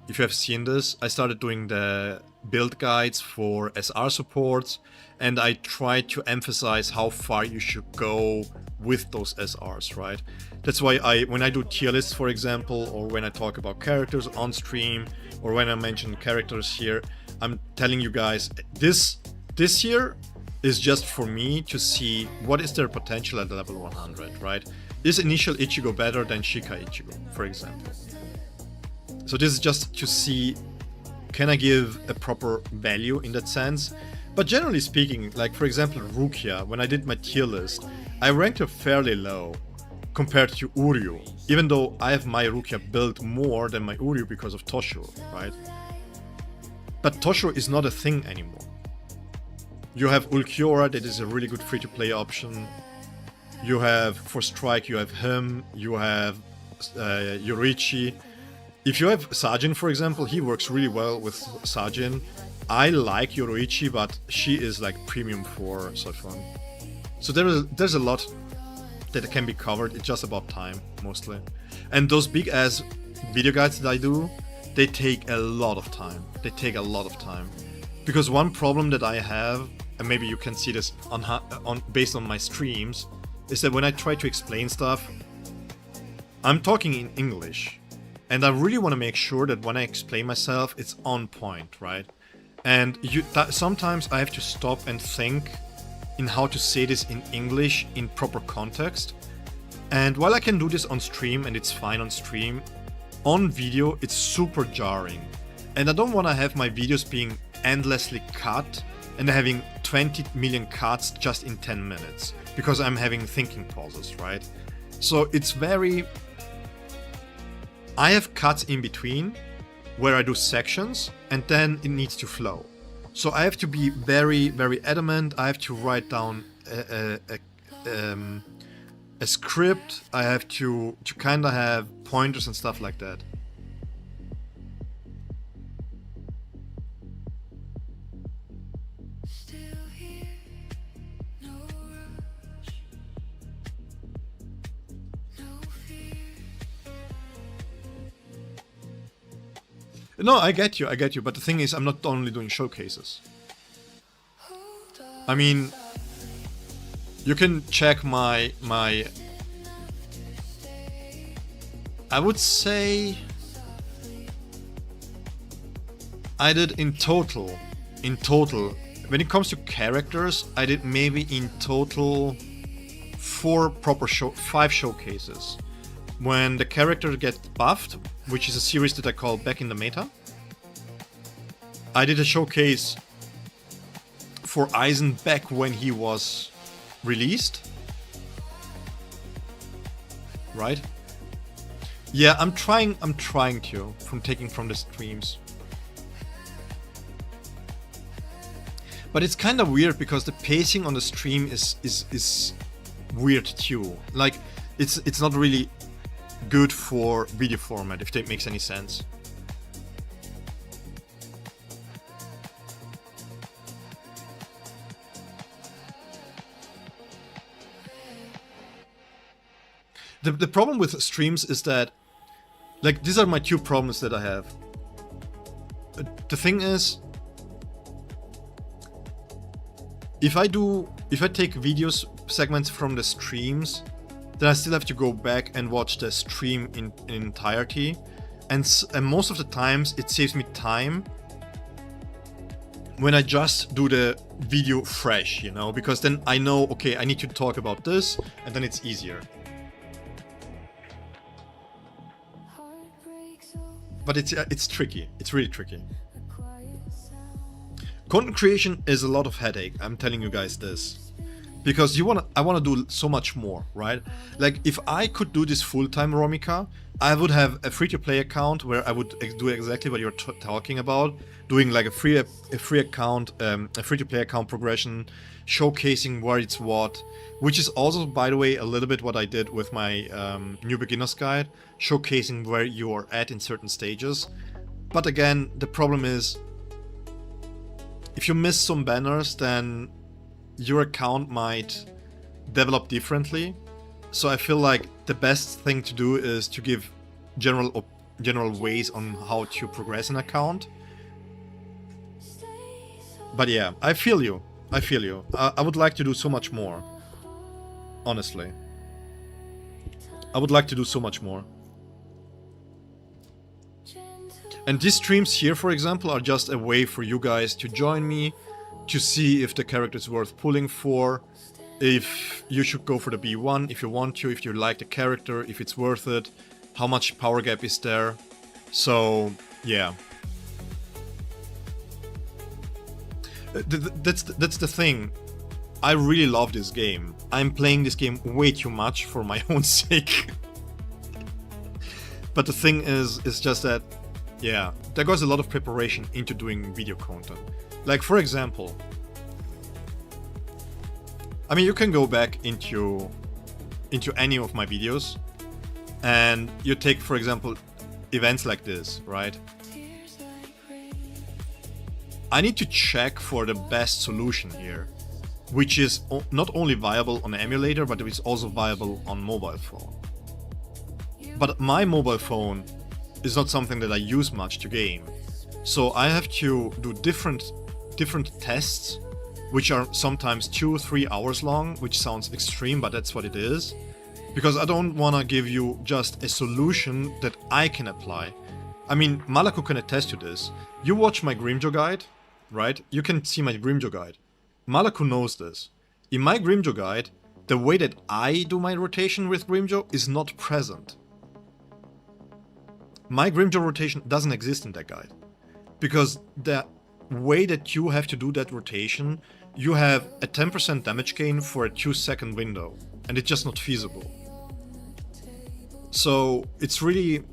if you have seen this, I started doing the build guides for SR supports, and I try to emphasize how far you should go with those SRs, right? That's why when I do tier lists, for example, or when I talk about characters on stream, or when I mention characters here, I'm telling you guys, this here is just for me to see what is their potential at level 100, right? Is initial Ichigo better than Shika Ichigo, for example? So this is just to see, can I give a proper value in that sense? But generally speaking, like for example Rukia, when I did my tier list, I ranked her fairly low compared to Uryu, even though I have my Rukia built more than my Uryu because of Toshiro, right? But Toshiro is not a thing anymore. You have Ulquiorra, that is a really good free-to-play option. You have, for Strike, you have him, you have Yorichi. If you have Sajin, for example, he works really well with Sajin. I like Yorichi, but she is like premium for Saffron. So there's a lot that can be covered, it's just about time, mostly. And those big-ass video guides that I do, they take a lot of time. They take a lot of time. Because one problem that I have, and maybe you can see this based on my streams, is that when I try to explain stuff, I'm talking in English. And I really want to make sure that when I explain myself, it's on point, right? And sometimes I have to stop and think in how to say this in English in proper context. And while I can do this on stream, and it's fine on stream, on video it's super jarring. And I don't want to have my videos being endlessly cut and having 20 million cuts just in 10 minutes because I'm having thinking pauses, right? So it's very... I have cuts in between where I do sections and then it needs to flow. So I have to be very, very adamant. I have to write down a script. I have to kind of have pointers and stuff like that. No, I get you, but the thing is, I'm not only doing showcases. I mean, you can check my I would say I did in total, when it comes to characters, I did maybe in total 5 showcases. When the character gets buffed, which is a series that I call Back in the Meta, I did a showcase for Aizen back when he was released. Right? Yeah, I'm trying to, taking from the streams. But it's kind of weird because the pacing on the stream is weird too. Like, it's not really good for video format, if that makes any sense. The problem with streams is that, like, these are my 2 problems that I have. The thing is, if I take videos segments from the streams, then I still have to go back and watch the stream in entirety, and most of the times it saves me time when I just do the video fresh, you know, because then I know, okay, I need to talk about this, and then it's easier. But it's tricky. It's really tricky. Content creation is a lot of headache. I'm telling you guys this, because I want to do so much more, right? Like, if I could do this full-time, Romika, I would have a free-to-play account where I would do exactly what you're talking about, doing like a free account, a free-to-play account progression, showcasing where it's what, which is also, by the way, a little bit what I did with my new beginner's guide, showcasing where you are at in certain stages. But again, the problem is, if you miss some banners, then your account might develop differently. So I feel like the best thing to do is to give general ways on how to progress an account. But yeah, I feel you. I feel you. I would like to do so much more. Honestly. I would like to do so much more. And these streams here, for example, are just a way for you guys to join me, to see if the character is worth pulling for, if you should go for the B1, if you want to, if you like the character, if it's worth it, how much power gap is there. So, yeah. That's the thing. I really love this game. I'm playing this game way too much for my own sake. But the thing is just that, yeah, there goes a lot of preparation into doing video content. Like, for example, I mean, you can go back into any of my videos, and you take, for example, events like this, right? I need to check for the best solution here, which is not only viable on emulator, but it is also viable on mobile phone. But my mobile phone is not something that I use much to game, so I have to do different tests, which are sometimes 2-3 hours long, which sounds extreme, but that's what it is. Because I don't want to give you just a solution that I can apply. I mean, Malaku can attest to this. You watch my Grimjo guide, right? You can see my Grimjo guide. Malaku knows this. In my Grimjo guide, the way that I do my rotation with Grimjo is not present. My Grimjo rotation doesn't exist in that guide. Because the way that you have to do that rotation, you have a 10% damage gain for a 2-second window, and it's just not feasible. So it's really,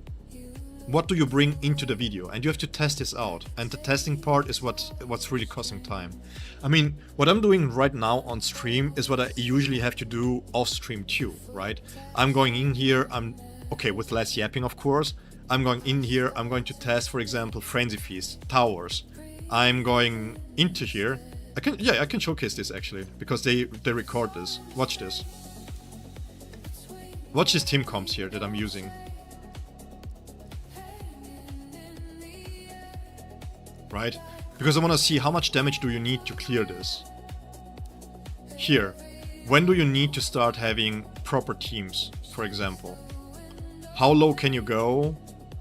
what do you bring into the video, and you have to test this out, and the testing part is what's really costing time. I mean, what I'm doing right now on stream is what I usually have to do off stream too, right? I'm going in here, okay, with less yapping of course. I'm going in here, I'm going to test, for example, Frenzy Feast, Towers. I'm going into here. I can showcase this actually, because they record this. Watch this. Watch these team comps here that I'm using. Right? Because I want to see how much damage do you need to clear this. Here. When do you need to start having proper teams, for example? How low can you go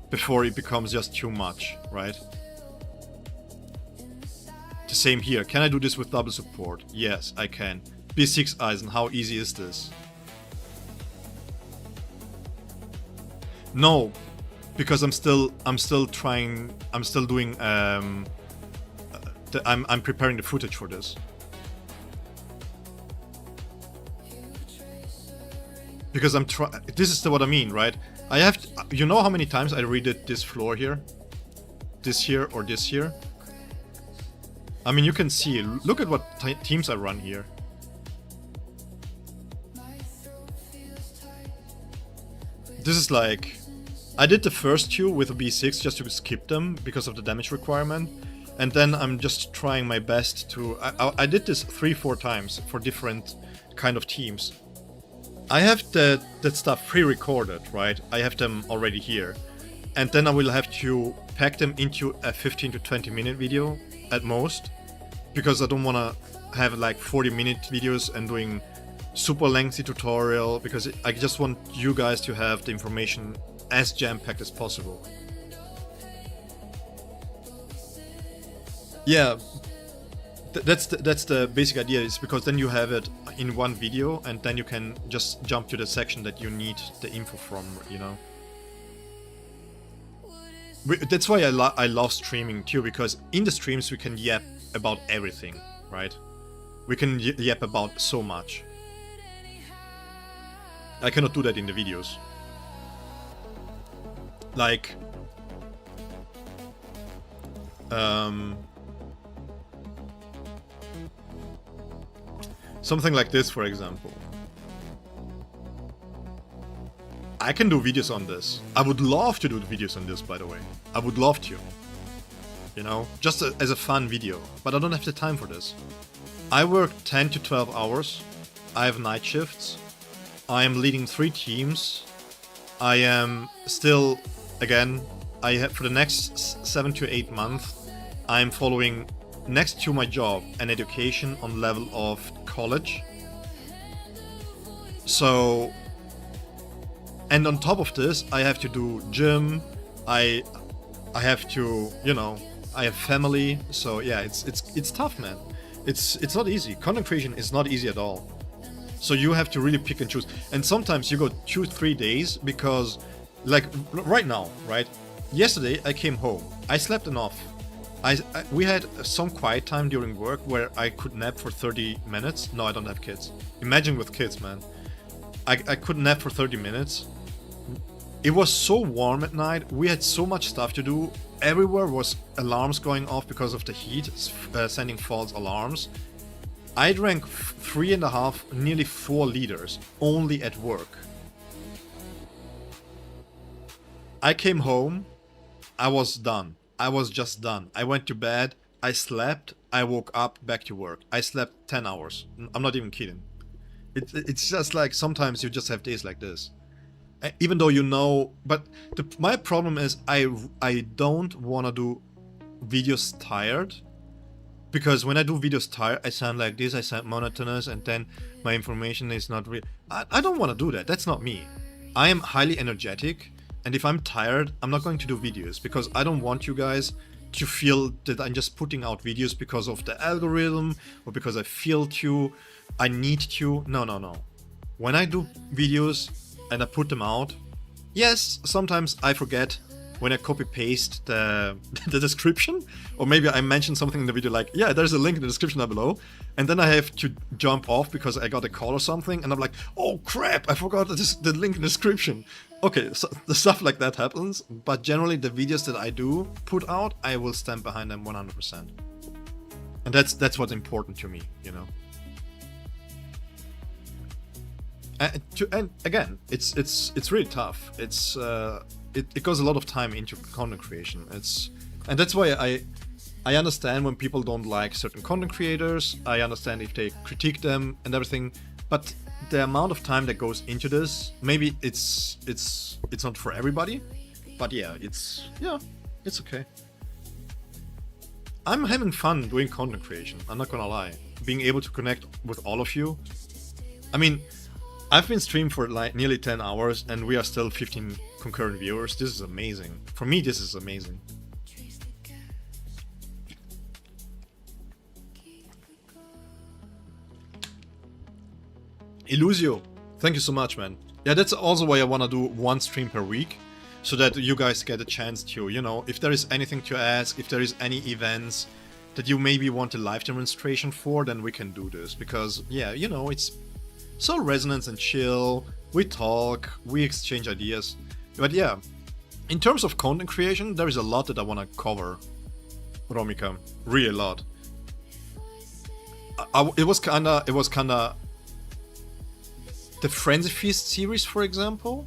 before it becomes just too much, right? The same here. Can I do this with double support? Yes, I can. B6 Eisen, how easy is this? No, because I'm still trying. I'm still doing. I'm preparing the footage for this. Because I'm trying. This is what I mean, right? I have. You know how many times I redid this floor here, this here, or this here. I mean, you can see. Look at what teams I run here. This is like, I did the first two with a B6 just to skip them because of the damage requirement, and then I'm just trying my best to. I did this 3-4 times for different kind of teams. I have that stuff pre-recorded, right? I have them already here, and then I will have to pack them into a 15 to 20 minute video at most, because I don't want to have like 40-minute videos and doing super lengthy tutorial, because I just want you guys to have the information as jam-packed as possible. Yeah, that's the basic idea, is because then you have it in one video and then you can just jump to the section that you need the info from, you know. That's why I love streaming too, because in the streams we can yap about everything, right? We can yap about so much. I cannot do that in the videos. Like, something like this, for example. I can do videos on this. I would love to do videos on this, by the way. I would love to. You know, just as a fun video. But I don't have the time for this. I work 10 to 12 hours. I have night shifts. I am leading 3 teams. I am still, again, I have for the next 7 to 8 months, I'm following next to my job an education on level of college. So, and on top of this, I have to do gym. I have to, you know, I have family. So yeah, it's tough, man. It's not easy. Content creation is not easy at all. So you have to really pick and choose. And sometimes you go 2-3 days because, like right now, right? Yesterday I came home. I slept enough. We had some quiet time during work where I could nap for 30 minutes. No, I don't have kids. Imagine with kids, man. I could nap for 30 minutes. It was so warm at night. We had so much stuff to do. Everywhere was alarms going off because of the heat, sending false alarms. I drank 3.5, nearly 4 liters only at work. I came home. I was done. I was just done. I went to bed. I slept. I woke up, back to work. I slept 10 hours. I'm not even kidding. It's just like sometimes you just have days like this. Even though you know, but my problem is I don't want to do videos tired. Because when I do videos tired, I sound like this, I sound monotonous, and then my information is not real. I don't want to do that. That's not me. I am highly energetic, and if I'm tired, I'm not going to do videos because I don't want you guys to feel that I'm just putting out videos because of the algorithm or because I feel to, I need to. No. When I do videos and I put them out, yes, sometimes I forget when I copy paste the description, or maybe I mention something in the video like, yeah, there's a link in the description down below, and then I have to jump off because I got a call or something, and I'm like, oh crap, I forgot the link in the description. Okay, so the stuff like that happens, but generally the videos that I do put out, I will stand behind them 100%. And that's what's important to me, you know. And again, it's really tough. It goes a lot of time into content creation. And that's why I understand when people don't like certain content creators. I understand if they critique them and everything. But the amount of time that goes into this, maybe it's not for everybody. But yeah, it's okay. I'm having fun doing content creation. I'm not gonna lie. Being able to connect with all of you. I mean, I've been streaming for like nearly 10 hours and we are still 15 concurrent viewers. This is amazing. For me, this is amazing. Illusio, thank you so much, man. Yeah, that's also why I want to do 1 stream per week, so that you guys get a chance to, you know, if there is anything to ask, if there is any events that you maybe want a live demonstration for, then we can do this. Because, yeah, you know, it's so resonance and chill, we talk, we exchange ideas. But yeah, in terms of content creation, there is a lot that I want to cover, Romika, really a lot. It was kinda the Frenzy Feast series, for example.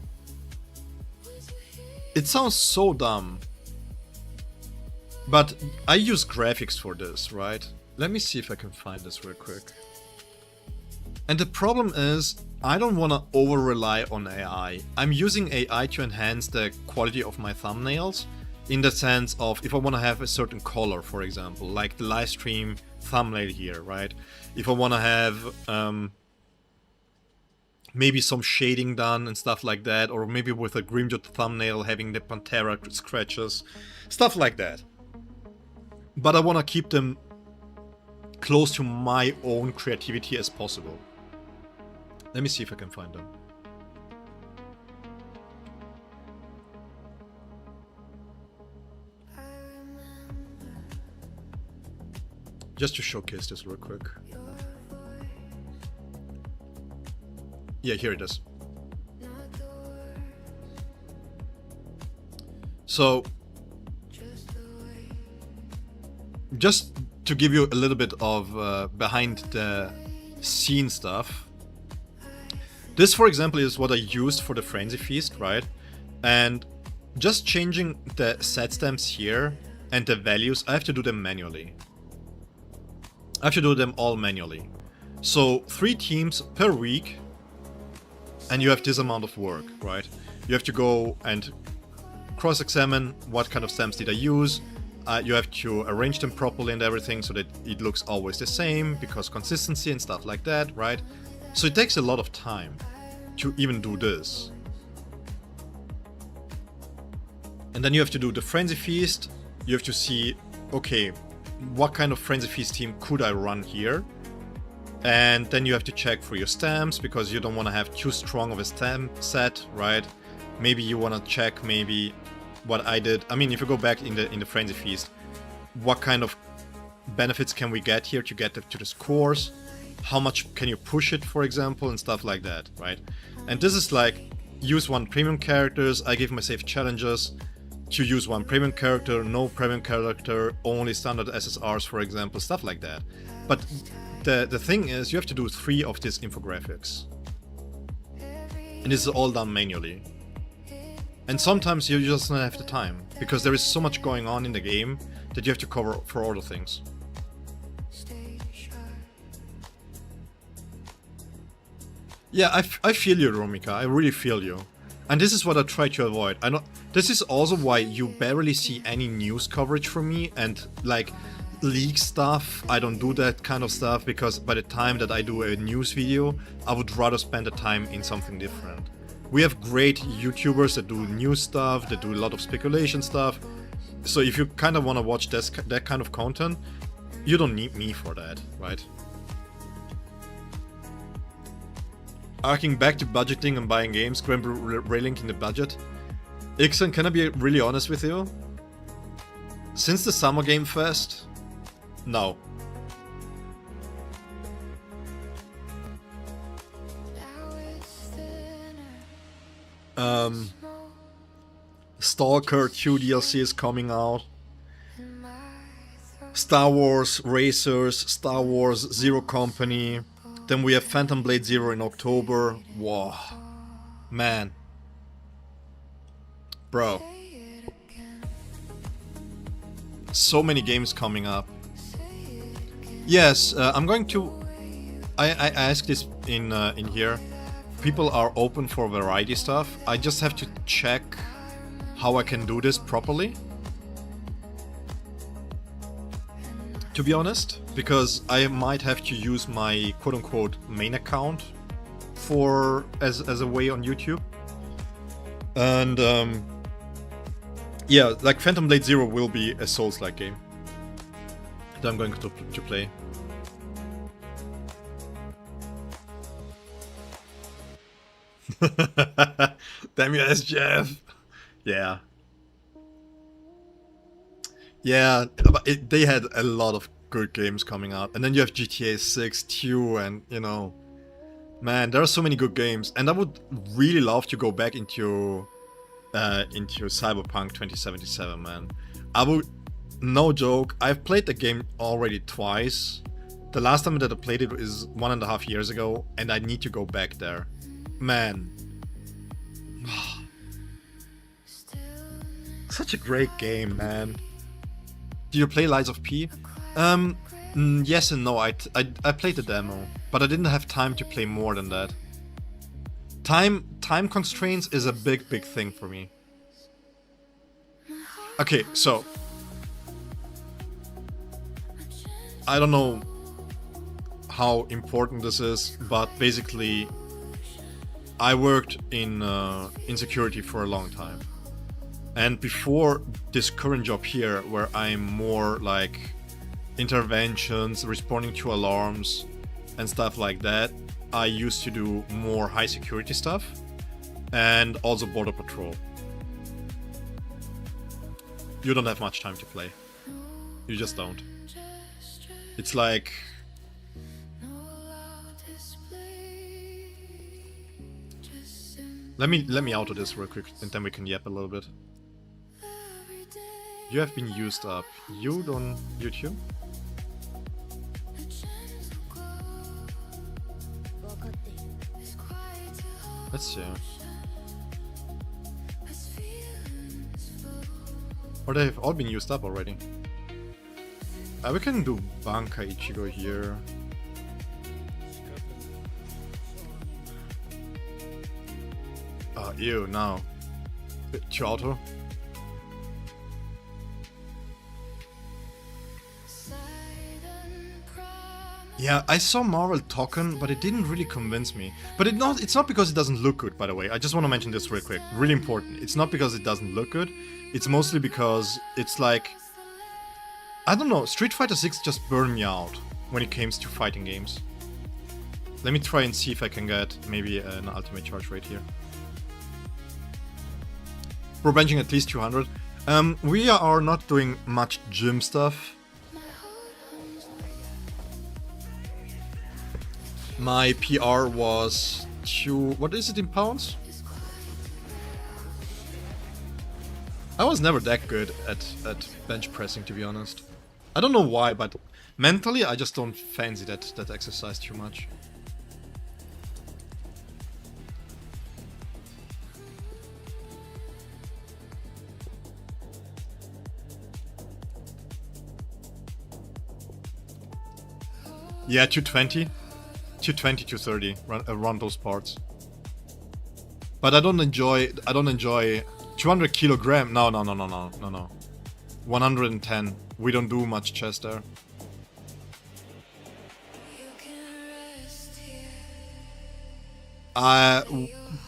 It sounds so dumb, but I use graphics for this, right? Let me see if I can find this real quick. And the problem is, I don't want to over-rely on AI. I'm using AI to enhance the quality of my thumbnails, in the sense of if I want to have a certain color, for example, like the live stream thumbnail here, right? If I want to have maybe some shading done and stuff like that, or maybe with a green dot thumbnail having the Pantera scratches, stuff like that. But I want to keep them close to my own creativity as possible. Let me see if I can find them. Just to showcase this real quick. Yeah, here it is. So, just to give you a little bit of behind the scene stuff. This, for example, is what I used for the Frenzy Feast, right? And just changing the set stamps here and the values, I have to do them manually. I have to do them all manually. So 3 teams per week, and you have this amount of work, right? You have to go and cross-examine what kind of stamps did I use. You have to arrange them properly and everything so that it looks always the same, because consistency and stuff like that, right? So it takes a lot of time to even do this. And then you have to do the Frenzy Feast. You have to see, okay, what kind of Frenzy Feast team could I run here? And then you have to check for your stamps, because you don't want to have too strong of a stamp set, right? Maybe you want to check maybe what I did. I mean, if you go back in the Frenzy Feast, what kind of benefits can we get here to get to the scores? How much can you push it, for example, and stuff like that, right? And this is like, use 1 premium characters. I give myself challenges to use 1 premium character, no premium character, only standard SSRs, for example, stuff like that. But the thing is, you have to do 3 of these infographics. And this is all done manually. And sometimes you just don't have the time, because there is so much going on in the game that you have to cover for all the things. Yeah, I feel you, Romika, I really feel you. And this is what I try to avoid. This is also why you barely see any news coverage from me, and like leak stuff. I don't do that kind of stuff, because by the time that I do a news video, I would rather spend the time in something different. We have great YouTubers that do news stuff, that do a lot of speculation stuff. So if you kind of want to watch that kind of content, you don't need me for that, right? Arcing back to budgeting and buying games, railing in the budget. Ixon, can I be really honest with you? Since the Summer Game Fest, no. Stalker 2 DLC is coming out. Star Wars Racers, Star Wars Zero Company. Then we have Phantom Blade Zero in October. Wow. Man. Bro. So many games coming up. Yes, I'm going to... I asked this in here. People are open for variety stuff. I just have to check how I can do this properly. To be honest, because I might have to use my quote-unquote main account for as a way on YouTube. And yeah, like Phantom Blade Zero will be a Souls-like game that I'm going to play. Damn you, SGF! Yeah. Yeah, but they had a lot of good games coming out. And then you have GTA 6 too, and you know... Man, there are so many good games. And I would really love to go back into Cyberpunk 2077, man. I would... No joke, I've played the game already twice. The last time that I played it is 1.5 years ago, and I need to go back there. Man. Such a great game, man. Did you play Lies of P? Yes and no. I played the demo, but I didn't have time to play more than that. Time constraints is a big thing for me. Okay, so I don't know how important this is, but basically I worked in security for a long time. And before this current job here, where I'm more like interventions, responding to alarms and stuff like that, I used to do more high security stuff and also border patrol. You don't have much time to play. You just don't. It's like... Let me auto this real quick, and then we can yap a little bit. You have been used up. You on YouTube? Let's see. Or they've all been used up already. We can do Banka Ichigo here. Ew, no. Kyoto. Yeah, I saw Marvel Token, but it didn't really convince me. But it's not because it doesn't look good, by the way. I just want to mention this real quick. Really important. It's not because it doesn't look good. It's mostly because it's like... I don't know, Street Fighter 6 just burned me out when it comes to fighting games. Let me try and see if I can get maybe an ultimate charge rate here. We're benching at least 200. We are not doing much gym stuff. My PR was what is it in pounds? I was never that good at bench pressing, to be honest. I don't know why, but mentally I just don't fancy that exercise too much. Yeah, 220. 220, 230, around those parts. But I don't enjoy 200 kilogram. No. 110. We don't do much chest there.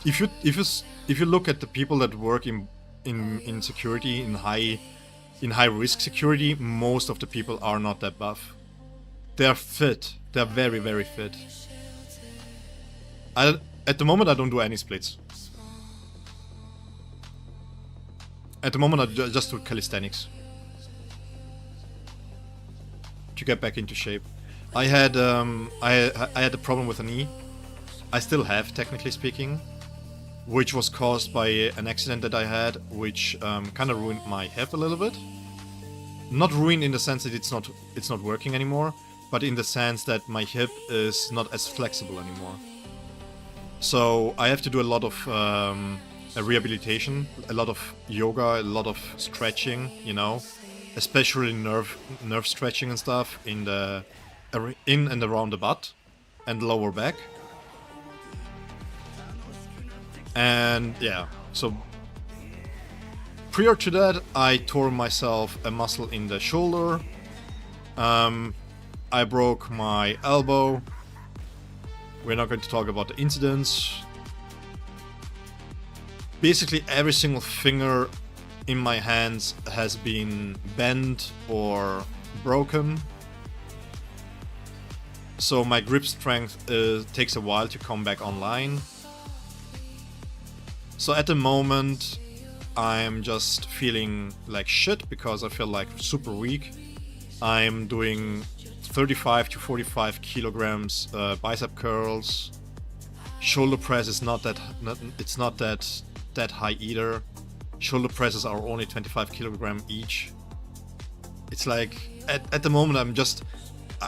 If you look at the people that work in security, in high risk security, most of the people are not that buff. They're fit. They're very, very fit. At the moment, I don't do any splits. At the moment, I just do calisthenics to get back into shape. I had a problem with a knee. I still have, technically speaking, which was caused by an accident that I had, which kind of ruined my hip a little bit. Not ruined in the sense that it's not working anymore, but in the sense that my hip is not as flexible anymore. So I have to do a lot of rehabilitation, a lot of yoga, a lot of stretching, you know, especially nerve stretching and stuff in and around the butt and lower back. And yeah, so prior to that, I tore myself a muscle in the shoulder. I broke my elbow. We're not going to talk about the incidents. Basically, every single finger in my hands has been bent or broken. So my grip strength takes a while to come back online. So at the moment, I'm just feeling like shit because I feel like super weak. I'm doing 35 to 45 kilograms bicep curls. Shoulder press is not that high either. Shoulder presses are only 25 kilogram each. It's like at the moment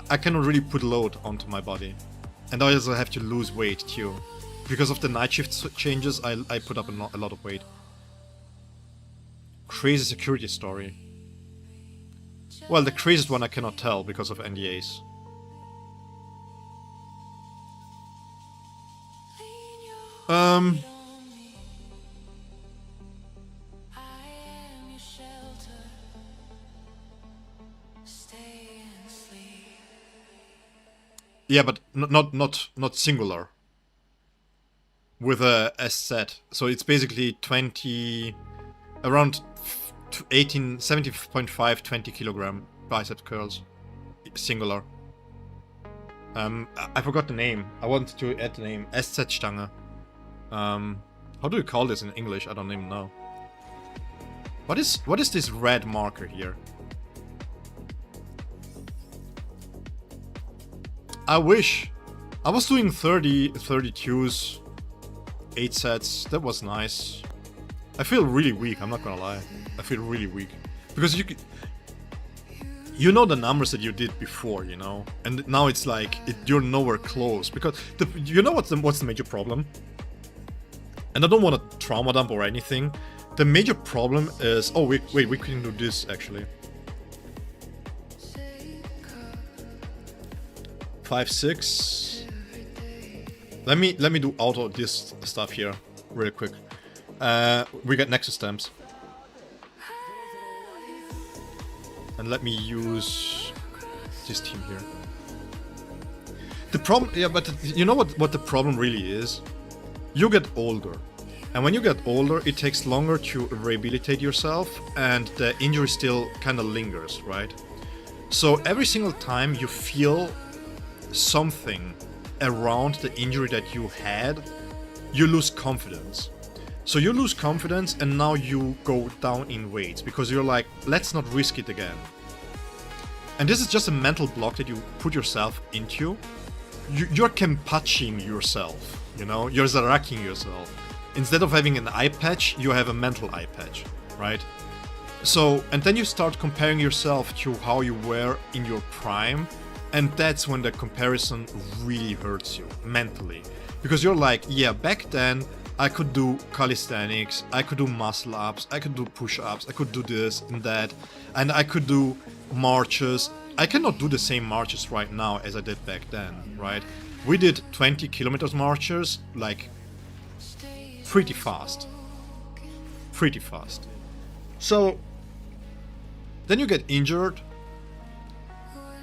I cannot really put load onto my body, and I also have to lose weight too. Because of the night shift changes, I put up a lot of weight. Crazy security story. Well, the craziest one I cannot tell because of NDAs. Yeah, but not singular. With a SZ. So it's basically 20, around 70.5, 20 kilogram bicep curls. Singular. I forgot the name. I wanted to add the name. SZ-Stange. How do you call this in English? I don't even know. What is this red marker here? I wish. I was doing 32s, 8 sets. That was nice. I feel really weak, I'm not gonna lie. I feel really weak. Because you know the numbers that you did before, you know? And now it's like, you're nowhere close. Because, you know what's the major problem? And I don't want to trauma dump or anything. The major problem is... Oh, wait, we can do this, actually. 5, 6. Let me do auto this stuff here really quick. We get Nexus stamps. And let me use this team here. The problem, yeah, but you know what the problem really is? You get older. And when you get older, it takes longer to rehabilitate yourself, and the injury still kind of lingers, right? So every single time you feel something around the injury that you had, you lose confidence. So you lose confidence, and now you go down in weights because you're like, let's not risk it again. And this is just a mental block that you put yourself into. You're kenpaching yourself, you know? You're zaraking yourself. Instead of having an eye patch, you have a mental eye patch, right? So, and then you start comparing yourself to how you were in your prime, and that's when the comparison really hurts you, mentally. Because you're like, yeah, back then, I could do calisthenics, I could do muscle ups, I could do push-ups, I could do this and that, and I could do marches. I cannot do the same marches right now as I did back then, right? We did 20 kilometers marches, like, pretty fast. Pretty fast. So, then you get injured,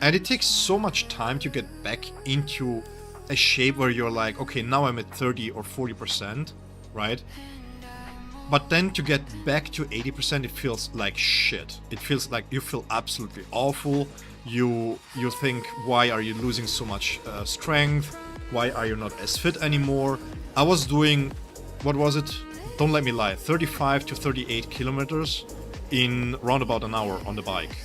and it takes so much time to get back into a shape where you're like, okay, now I'm at 30 or 40%, right? But then to get back to 80%, it feels like shit. It feels like you feel absolutely awful. You think, why are you losing so much strength? Why are you not as fit anymore? I was doing, what was it? Don't let me lie, 35 to 38 kilometers in round about an hour on the bike.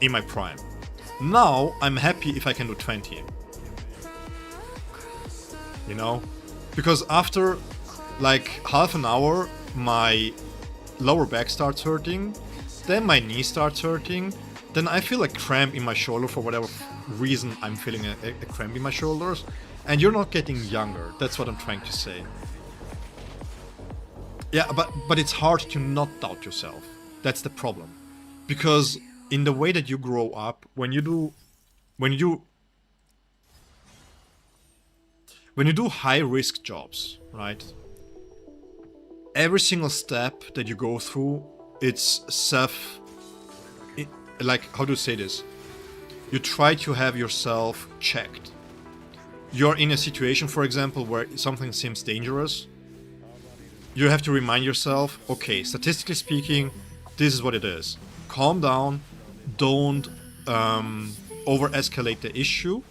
In my prime. Now, I'm happy if I can do 20. You know? Because after like half an hour, my lower back starts hurting, then my knee starts hurting, then I feel a cramp in my shoulder for whatever reason I'm feeling a cramp in my shoulders, and you're not getting younger. That's what I'm trying to say. Yeah, but it's hard to not doubt yourself. That's the problem. Because in the way that you grow up, when you do high risk jobs, right? Every single step that you go through, it's like, how do you say this? You try to have yourself checked. You're in a situation, for example, where something seems dangerous. You have to remind yourself, okay, statistically speaking, this is what it is. Calm down, don't over-escalate the issue,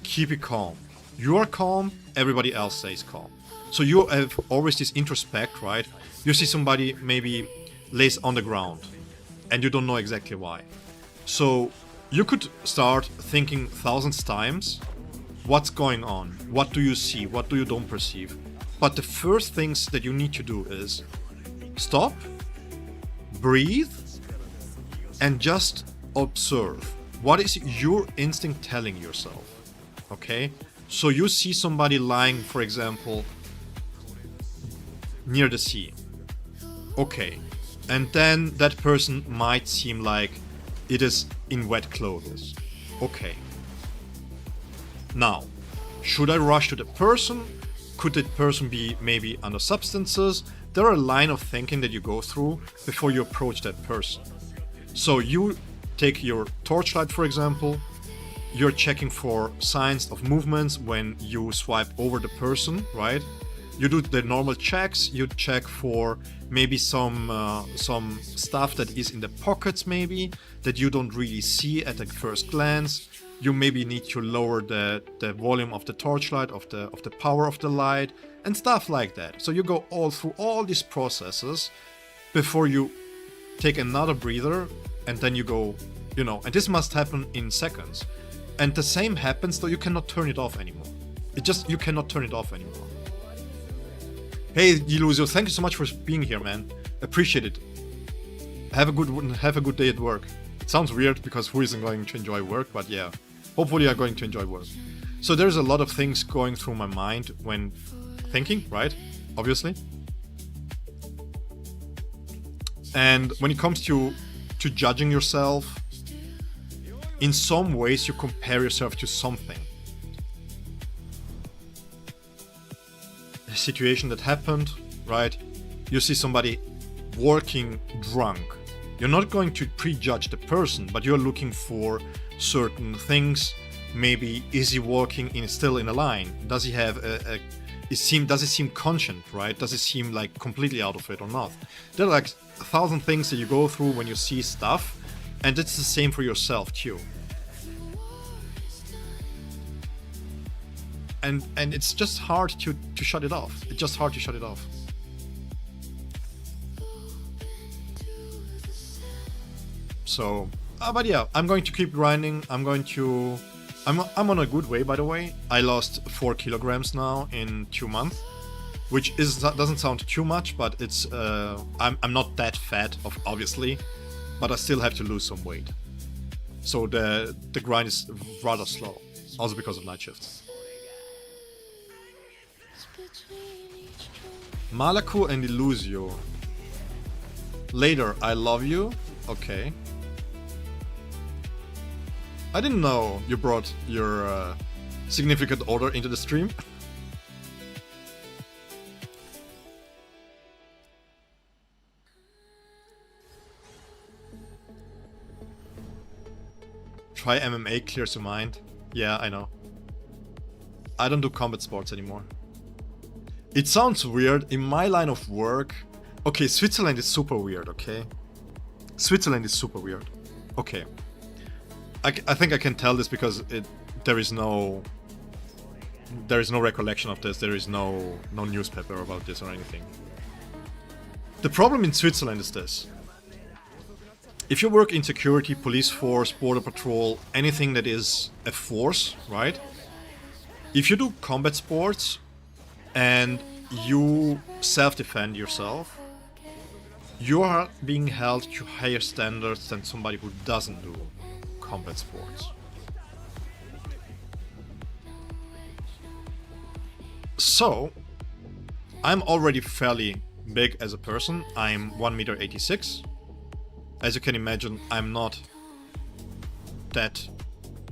keep it calm. You are calm, everybody else stays calm. So you have always this introspect, right? You see somebody maybe lays on the ground and you don't know exactly why. So you could start thinking thousands times, what's going on? What do you see? What do you don't perceive? But the first things that you need to do is stop, breathe, and just observe. What is your instinct telling yourself? Okay? So you see somebody lying, for example, near the sea. Okay. And then that person might seem like it is in wet clothes. Okay. Now, should I rush to the person? Could that person be maybe under substances? There are a line of thinking that you go through before you approach that person. So you take your torchlight, for example. You're checking for signs of movements when you swipe over the person, right? You do the normal checks. You check for maybe some stuff that is in the pockets, maybe that you don't really see at the first glance. You maybe need to lower the volume of the torchlight, of the power of the light, and stuff like that. So you go all through all these processes before you take another breather, and then you go, you know, and this must happen in seconds. And the same happens, though you cannot turn it off anymore. You cannot turn it off anymore. Hey, Illusio, thank you so much for being here, man. Appreciate it. Have a good day at work. It sounds weird because who isn't going to enjoy work, but yeah. Hopefully you're going to enjoy work. So there's a lot of things going through my mind when thinking, right? Obviously. And when it comes to judging yourself, in some ways you compare yourself to something. A situation that happened, right? You see somebody working drunk. You're not going to prejudge the person, but you're looking for certain things. Maybe is he walking still in a line? Does he have does it seem conscient, right? Does it seem like completely out of it or not? There are like 1,000 things that you go through when you see stuff, and it's the same for yourself too. And it's just hard to shut it off. It's just hard to shut it off. So, but yeah, I'm going to keep grinding. I'm on a good way, by the way. I lost 4 kilograms now in 2 months, which doesn't sound too much, but it's I'm not that fat, obviously, but I still have to lose some weight. So the grind is rather slow, also because of night shifts. Malaku and Illusio. Later, I love you. Okay. I didn't know you brought your significant other into the stream. Try MMA, clears your mind. Yeah, I know. I don't do combat sports anymore. It sounds weird. In my line of work... Okay, Switzerland is super weird, okay? Switzerland is super weird. Okay. I think I can tell this because there is no recollection of this. There is no newspaper about this or anything. The problem in Switzerland is this. If you work in security, police force, border patrol, anything that is a force, right? If you do combat sports and you self-defend yourself, you are being held to higher standards than somebody who doesn't do combat sports. So, I'm already fairly big as a person. I'm 1.86 m. As you can imagine, I'm not that,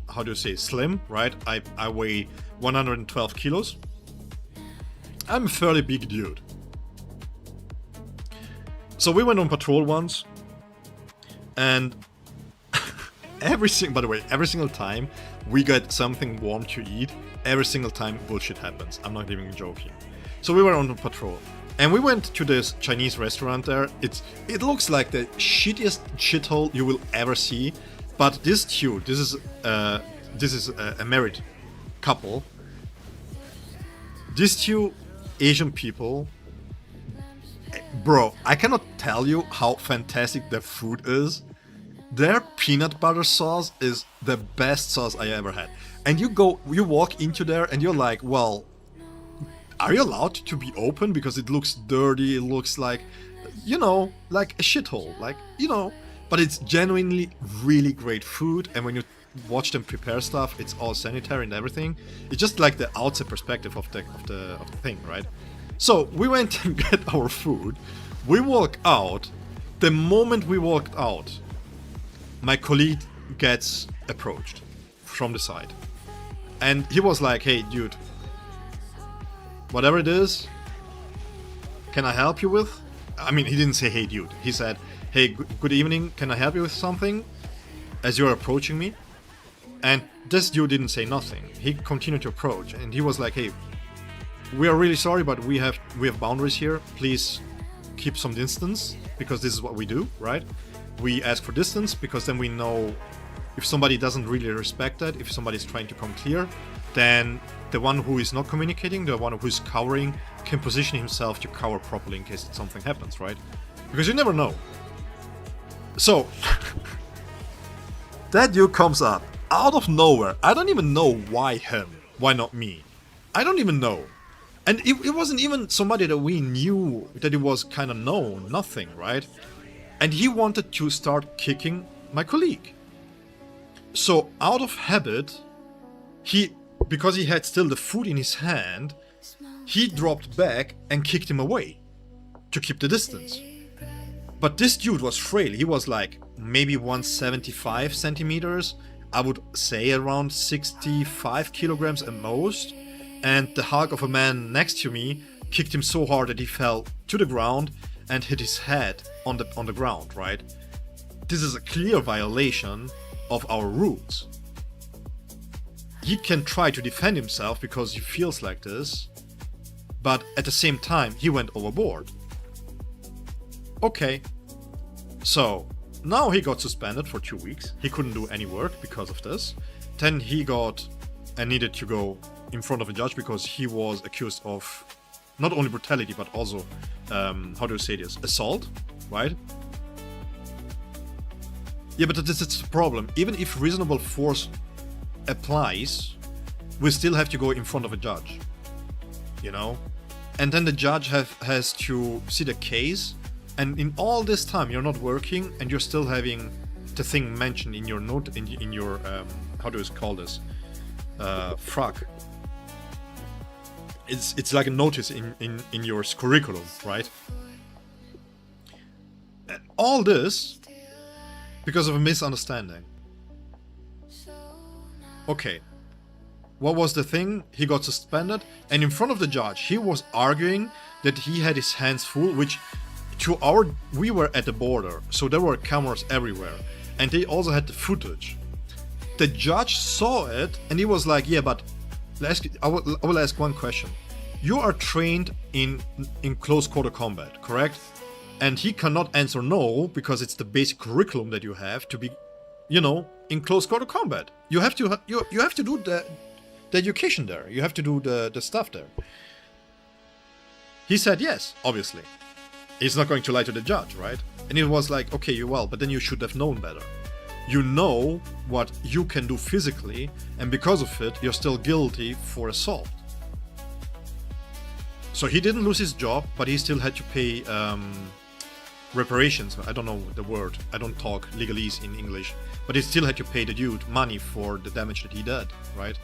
how do you say, slim, right? I weigh 112 kilos. I'm a fairly big dude. So we went on patrol once, and every single time we get something warm to eat, every single time bullshit happens. I'm not even joking. So we were on patrol, and we went to this Chinese restaurant there. It looks like the shittiest shithole you will ever see. But this dude, this is a married couple. These two Asian people, bro, I cannot tell you how fantastic their food is. Their peanut butter sauce is the best sauce I ever had. And you walk into there and you're like, well, are you allowed to be open? Because it looks dirty, it looks like, like a shithole, but it's genuinely really great food. And when you watch them prepare stuff, it's all sanitary and everything. It's just like the outside perspective of the thing, right? So we went and get our food. We walk out. The moment we walked out, my colleague gets approached from the side. And he was like, hey, dude, whatever it is, can I help you with? I mean, he didn't say, hey, dude. He said, hey, good evening, can I help you with something? As you're approaching me. And this dude didn't say nothing. He continued to approach. And he was like, hey, we are really sorry, but we have boundaries here. Please keep some distance, because this is what we do, right? We ask for distance because then we know if somebody doesn't really respect that, if somebody's trying to come clear, then the one who is not communicating, the one who is cowering, can position himself to cower properly in case something happens, right? Because you never know. So, that dude comes up out of nowhere. I don't even know why him. Why not me? I don't even know. And it wasn't even somebody that we knew, that it was kind of known, nothing, right? And he wanted to start kicking my colleague. So out of habit, because he had still the food in his hand, he dropped back and kicked him away to keep the distance. But this dude was frail. He was like maybe 175 centimeters, I would say around 65 kilograms at most, and the hulk of a man next to me kicked him so hard that he fell to the ground and hit his head on the ground, right? This is a clear violation of our rules. He can try to defend himself because he feels like this, but at the same time he went overboard. Okay, so now he got suspended for 2 weeks. He couldn't do any work because of this. Then he got and needed to go in front of a judge because he was accused of not only brutality but also, how do you say this, assault, right? Yeah, but this is the problem. Even if reasonable force applies, we still have to go in front of a judge, you know? And then the judge has to see the case, and in all this time you're not working and you're still having the thing mentioned in your note, in your, how do you call this? FRAC. It's like a notice in your curriculum, right? And all this because of a misunderstanding. Okay, what was the thing? He got suspended, and in front of the judge he was arguing that he had his hands full, which we were at the border, so there were cameras everywhere, and they also had the footage. The judge saw it and he was like, yeah, but I will ask one question. You are trained in close quarter combat, correct? And he cannot answer no, because it's the basic curriculum that you have to be, you know, in close quarter combat. You have to do the education there. You have to do the stuff there. He said yes, obviously. He's not going to lie to the judge, right? And it was like, okay, well, but then you should have known better. You know what you can do physically, and because of it, you're still guilty for assault. So he didn't lose his job, but he still had to pay reparations. I don't know the word. I don't talk legalese in English. But he still had to pay the dude money for the damage that he did, right?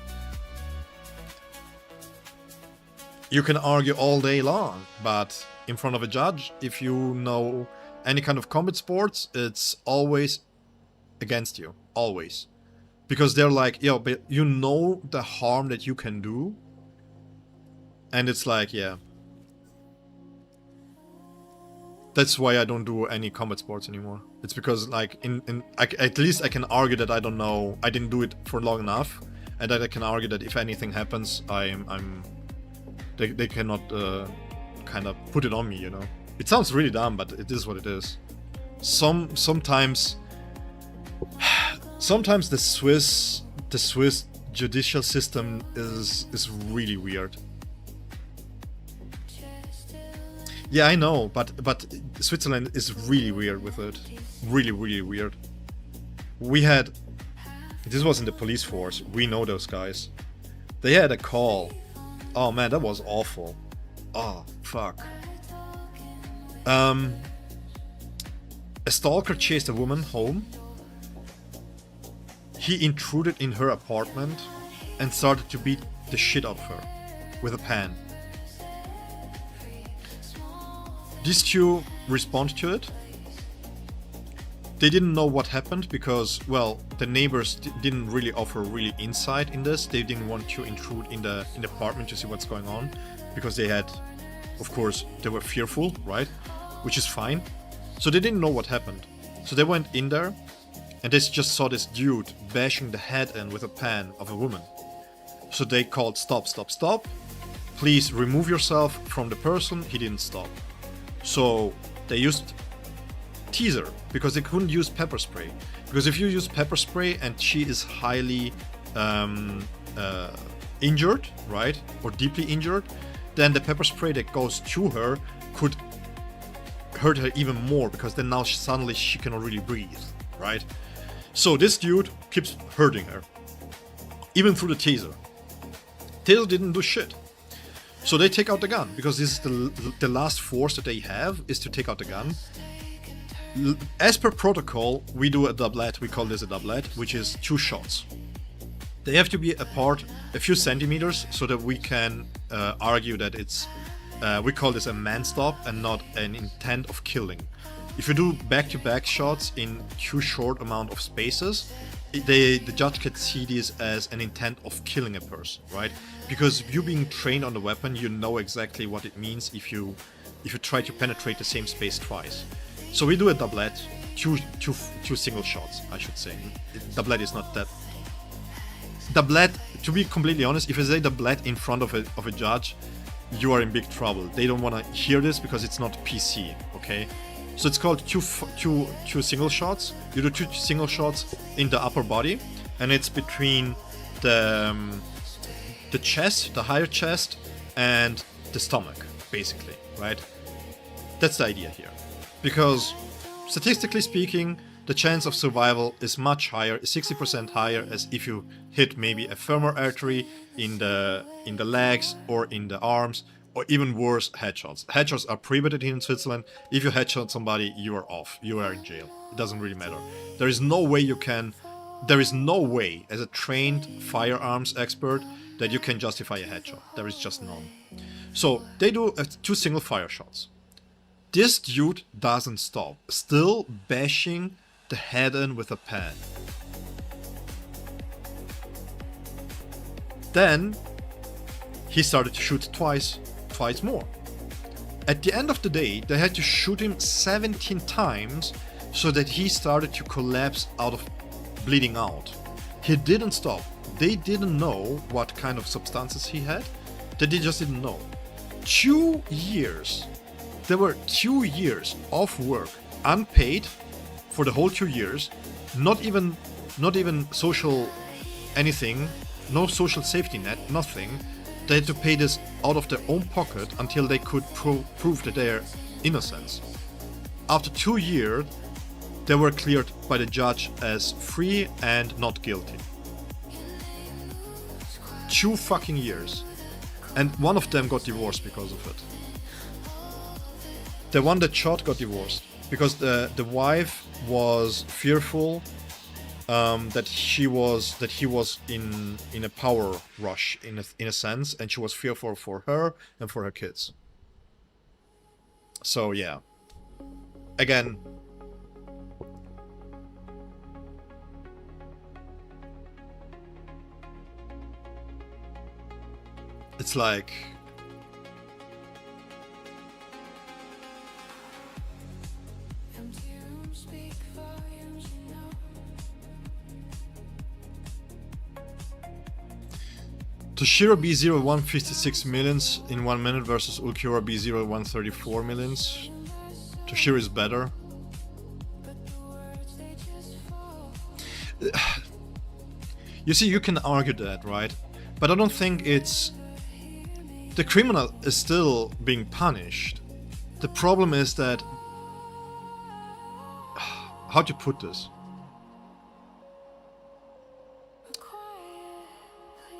You can argue all day long, but in front of a judge, if you know any kind of combat sports, it's always against you. Always. Because they're like, yo, but you know the harm that you can do. And it's like, yeah. That's why I don't do any combat sports anymore. It's because, like, at least I can argue that I don't know, I didn't do it for long enough, and that I can argue that if anything happens, they cannot kind of put it on me, you know. It sounds really dumb, but it is what it is. Sometimes the Swiss judicial system is really weird. Yeah, I know, but Switzerland is really weird with it. Really, really weird. This was in the police force. We know those guys. They had a call. Oh man, that was awful. Oh, fuck. A stalker chased a woman home. He intruded in her apartment and started to beat the shit out of her with a pan. These two respond to it. They didn't know what happened because, well, the neighbors didn't really offer really insight in this. They didn't want to intrude in the apartment to see what's going on because they had, of course, they were fearful, right? Which is fine. So they didn't know what happened. So they went in there and they just saw this dude bashing the head in with a pan of a woman. So they called, stop, stop, stop. Please remove yourself from the person. He didn't stop. So they used teaser because they couldn't use pepper spray. Because if you use pepper spray and she is highly injured, right, or deeply injured, then the pepper spray that goes to her could hurt her even more because then now suddenly she cannot really breathe, right? So this dude keeps hurting her, even through the taser. Taser didn't do shit. So they take out the gun, because this is the last force that they have, is to take out the gun. As per protocol, we do a doublet, we call this a doublet, which is 2 shots. They have to be apart a few centimeters so that we can argue that it's, we call this a man stop and not an intent of killing. If you do back-to-back shots in too short amount of spaces, the judge can see this as an intent of killing a person, right? Because you being trained on the weapon, you know exactly what it means if you try to penetrate the same space twice. So we do a doublet, two single shots, I should say. Doublet is not that. Doublet, to be completely honest, if I say doublet in front of a judge, you are in big trouble. They don't want to hear this because it's not PC, okay? So it's called two single shots. You do two single shots in the upper body, and it's between the chest, the higher chest, and the stomach, basically, right? That's the idea here. Because statistically speaking, the chance of survival is much higher, 60% higher, as if you hit maybe a femoral artery in the legs or in the arms, or even worse, headshots. Headshots are prohibited here in Switzerland. If you headshot somebody, you are off. You are in jail. It doesn't really matter. There is no way as a trained firearms expert that you can justify a headshot. There is just none. So they do two single fire shots. This dude doesn't stop, still bashing the head in with a pen. Then he started to shoot twice more. At the end of the day, they had to shoot him 17 times so that he started to collapse out of bleeding out. He didn't stop. They didn't know what kind of substances he had. They just didn't know. 2 years. There were 2 years of work, unpaid, for the whole 2 years. Not even social anything, no social safety net, nothing. They had to pay this out of their own pocket until they could prove that they're innocent. After 2 years, they were cleared by the judge as free and not guilty. 2 fucking years. And one of them got divorced because of it. The one that shot got divorced because the wife was fearful that he was in a power rush in a sense, and she was fearful for her and for her kids. So yeah, again, it's like Toshiro B01 56 millions in 1 minute versus Ulquiorra B01 34 millions. Toshiro is better. You see, you can argue that, right? But I don't think it's... The criminal is still being punished. The problem is that... How to put this?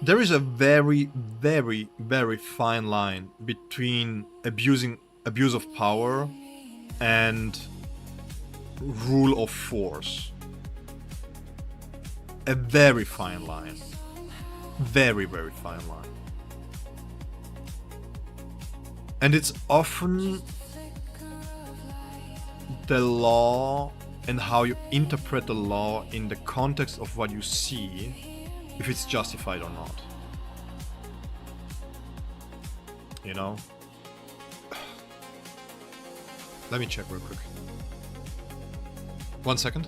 There is a very, very, very fine line between abuse of power and rule of force. A very fine line. Very, very fine line. And it's often the law and how you interpret the law in the context of what you see, if it's justified or not. You know? Let me check real quick. 1 second.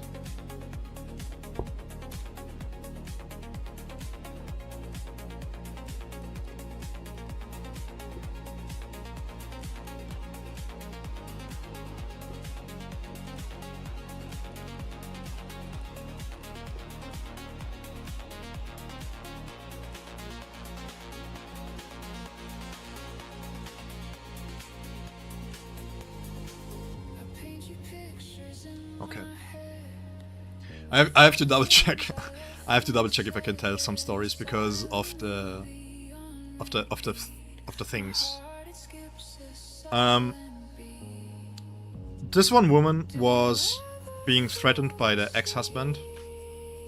Okay. I have to double check. I have to double check if I can tell some stories because of the things. This one woman was being threatened by the ex-husband,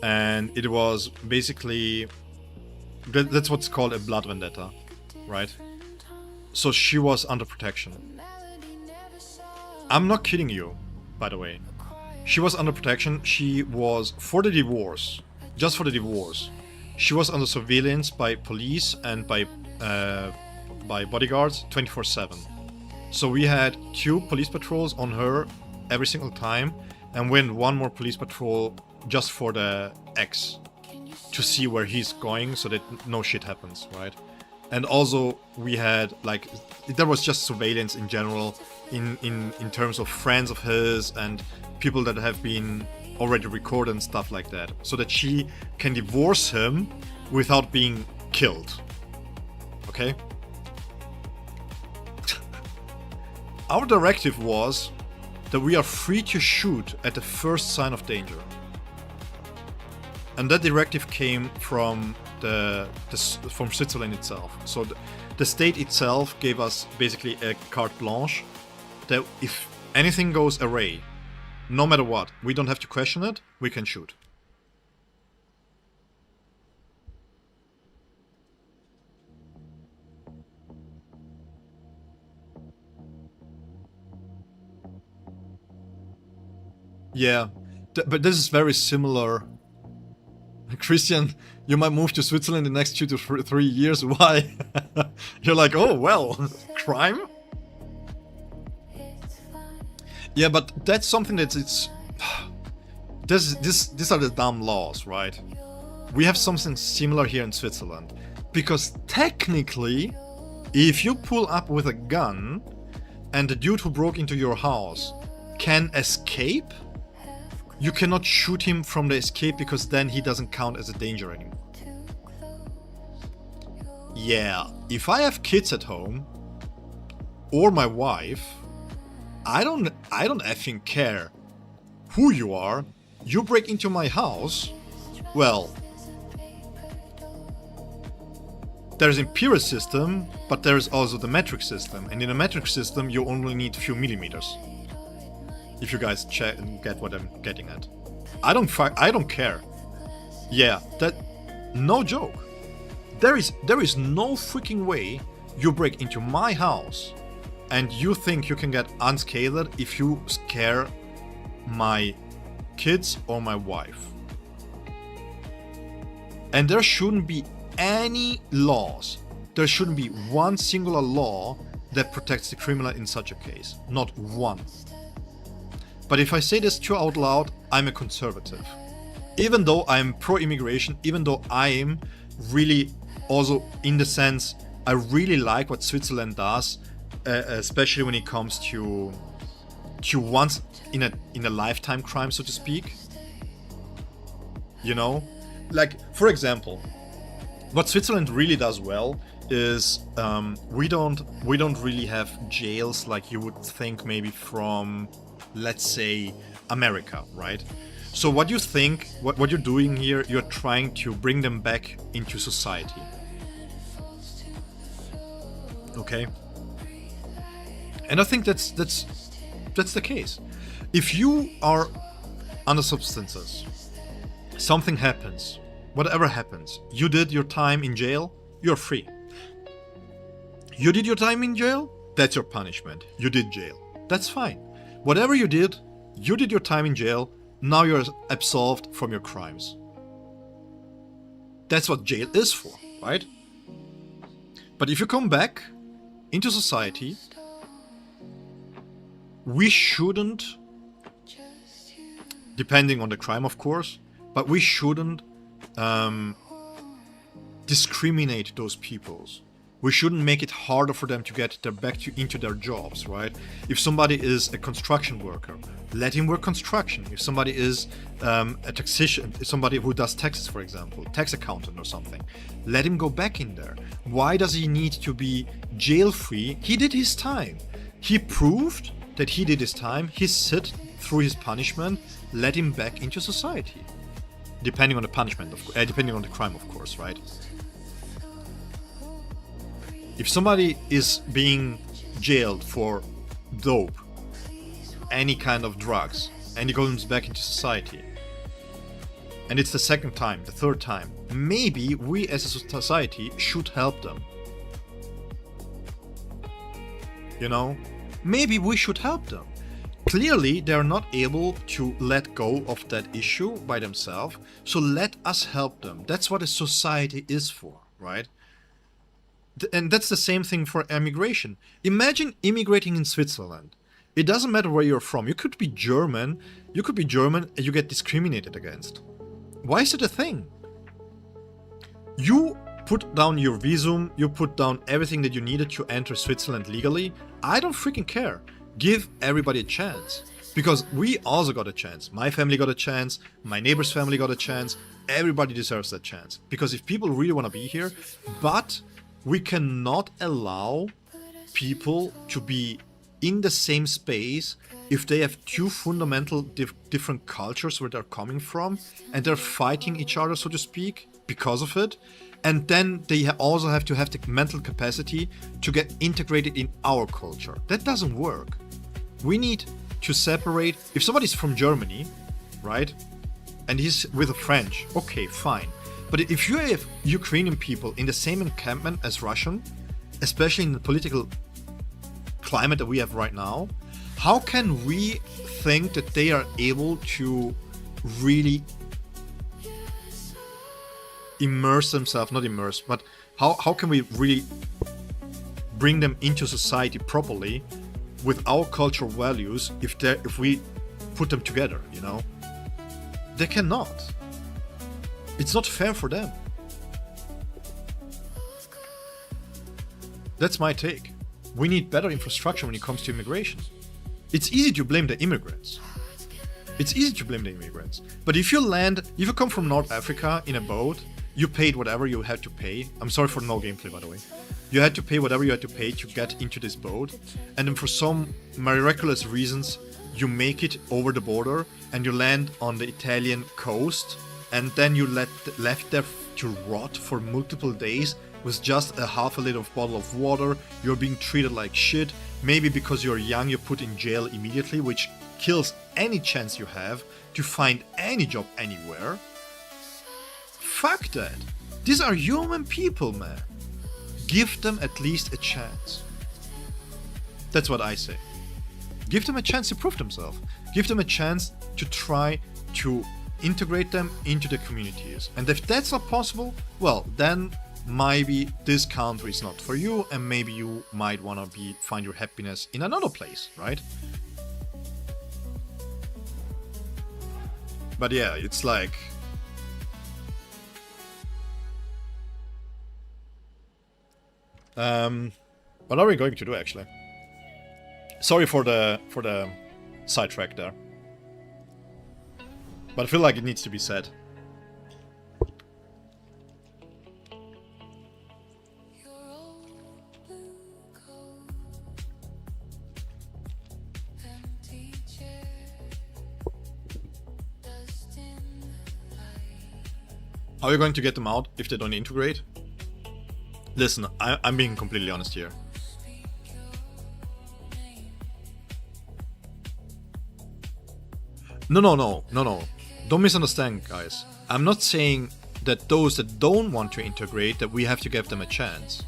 and it was basically that's what's called a blood vendetta, right? So she was under protection. I'm not kidding you, by the way. She was under protection. She was, for the divorce, just for the divorce, she was under surveillance by police and by bodyguards 24/7. So we had 2 police patrols on her every single time, and when 1 more police patrol just for the ex, to see where he's going so that no shit happens, right? And also we had like, there was just surveillance in general in terms of friends of his and people that have been already recorded and stuff like that, so that she can divorce him without being killed. Okay? Our directive was that we are free to shoot at the first sign of danger. And that directive came from from Switzerland itself. So the state itself gave us basically a carte blanche that if anything goes awry, no matter what, we don't have to question it, we can shoot. Yeah, but this is very similar. Christian, you might move to Switzerland in the next 2 to 3 years. Why? You're like, oh, well, crime? Yeah, but that's something that it's... These are the dumb laws, right? We have something similar here in Switzerland. Because technically, if you pull up with a gun and the dude who broke into your house can escape, you cannot shoot him from the escape because then he doesn't count as a danger anymore. Yeah, if I have kids at home or my wife, I don't effing care who you are. You break into my house, well, there's imperial system, but there's also the metric system, and in a metric system you only need a few millimeters. If you guys check and get what I'm getting at. I don't care. Yeah, that... No joke. There is no freaking way you break into my house and you think you can get unscathed if you scare my kids or my wife. And there shouldn't be any laws. There shouldn't be one singular law that protects the criminal in such a case. Not one. But if I say this too out loud, I'm a conservative. Even though I'm pro-immigration, even though I'm really also in the sense, I really like what Switzerland does, especially when it comes to once in a lifetime crime, so to speak. You know, like for example, what Switzerland really does well is we don't really have jails like you would think maybe from, let's say, America, right? So what you think, what you're doing here, you're trying to bring them back into society. Okay? And I think that's the case. If you are under substances, something happens, whatever happens, you did your time in jail, you're free. You did your time in jail, that's your punishment. You did jail. That's fine. Whatever you did your time in jail, now you're absolved from your crimes. That's what jail is for, right? But if you come back into society, we shouldn't, depending on the crime of course, but we shouldn't discriminate those peoples. We shouldn't make it harder for them to get into their jobs, right? If somebody is a construction worker, let him work construction. If somebody is a taxation, somebody who does taxes, for example, tax accountant or something, let him go back in there. Why does he need to be jail-free? He did his time. He proved that he did his time. He sit through his punishment. Let him back into society. Depending on the punishment, depending on the crime, of course, right? If somebody is being jailed for dope, any kind of drugs, and he goes back into society, and it's the second time, the third time, maybe we as a society should help them. You know? Maybe we should help them. Clearly, they are not able to let go of that issue by themselves, so let us help them. That's what a society is for, right? And that's the same thing for immigration. Imagine immigrating in Switzerland. It doesn't matter where you're from. You could be German and you get discriminated against. Why is it a thing? You put down your visum, you put down everything that you needed to enter Switzerland legally. I don't freaking care. Give everybody a chance. Because we also got a chance. My family got a chance, my neighbor's family got a chance. Everybody deserves that chance. Because if people really want to be here, but we cannot allow people to be in the same space if they have two fundamental different cultures where they're coming from and they're fighting each other, so to speak, because of it. And then they also have to have the mental capacity to get integrated in our culture. That doesn't work. We need to separate. If somebody's from Germany, right, and he's with a French, okay, fine. But if you have Ukrainian people in the same encampment as Russian, especially in the political climate that we have right now, how can we think that they are able to really immerse themselves, not immerse, but how can we really bring them into society properly with our cultural values if we put them together, you know? They cannot. It's not fair for them. That's my take. We need better infrastructure when it comes to immigration. It's easy to blame the immigrants. But if you come from North Africa in a boat, you paid whatever you had to pay. I'm sorry for no gameplay, by the way. You had to pay whatever you had to pay to get into this boat. And then for some miraculous reasons, you make it over the border and you land on the Italian coast. And then you left there to rot for multiple days with just a half a liter of bottle of water. You're being treated like shit. Maybe because you're young, you're put in jail immediately, which kills any chance you have to find any job anywhere. Fuck that. These are human people, man. Give them at least a chance. That's what I say. Give them a chance to prove themselves. Give them a chance to try to integrate them into the communities. And if that's not possible, well, then maybe this country is not for you, and maybe you might want to find your happiness in another place, right? But yeah, it's like, what are we going to do actually? Sorry for the sidetrack there, but I feel like it needs to be said. How are you going to get them out if they don't integrate? Listen, I'm being completely honest here. No. Don't misunderstand, guys. I'm not saying that those that don't want to integrate, that we have to give them a chance.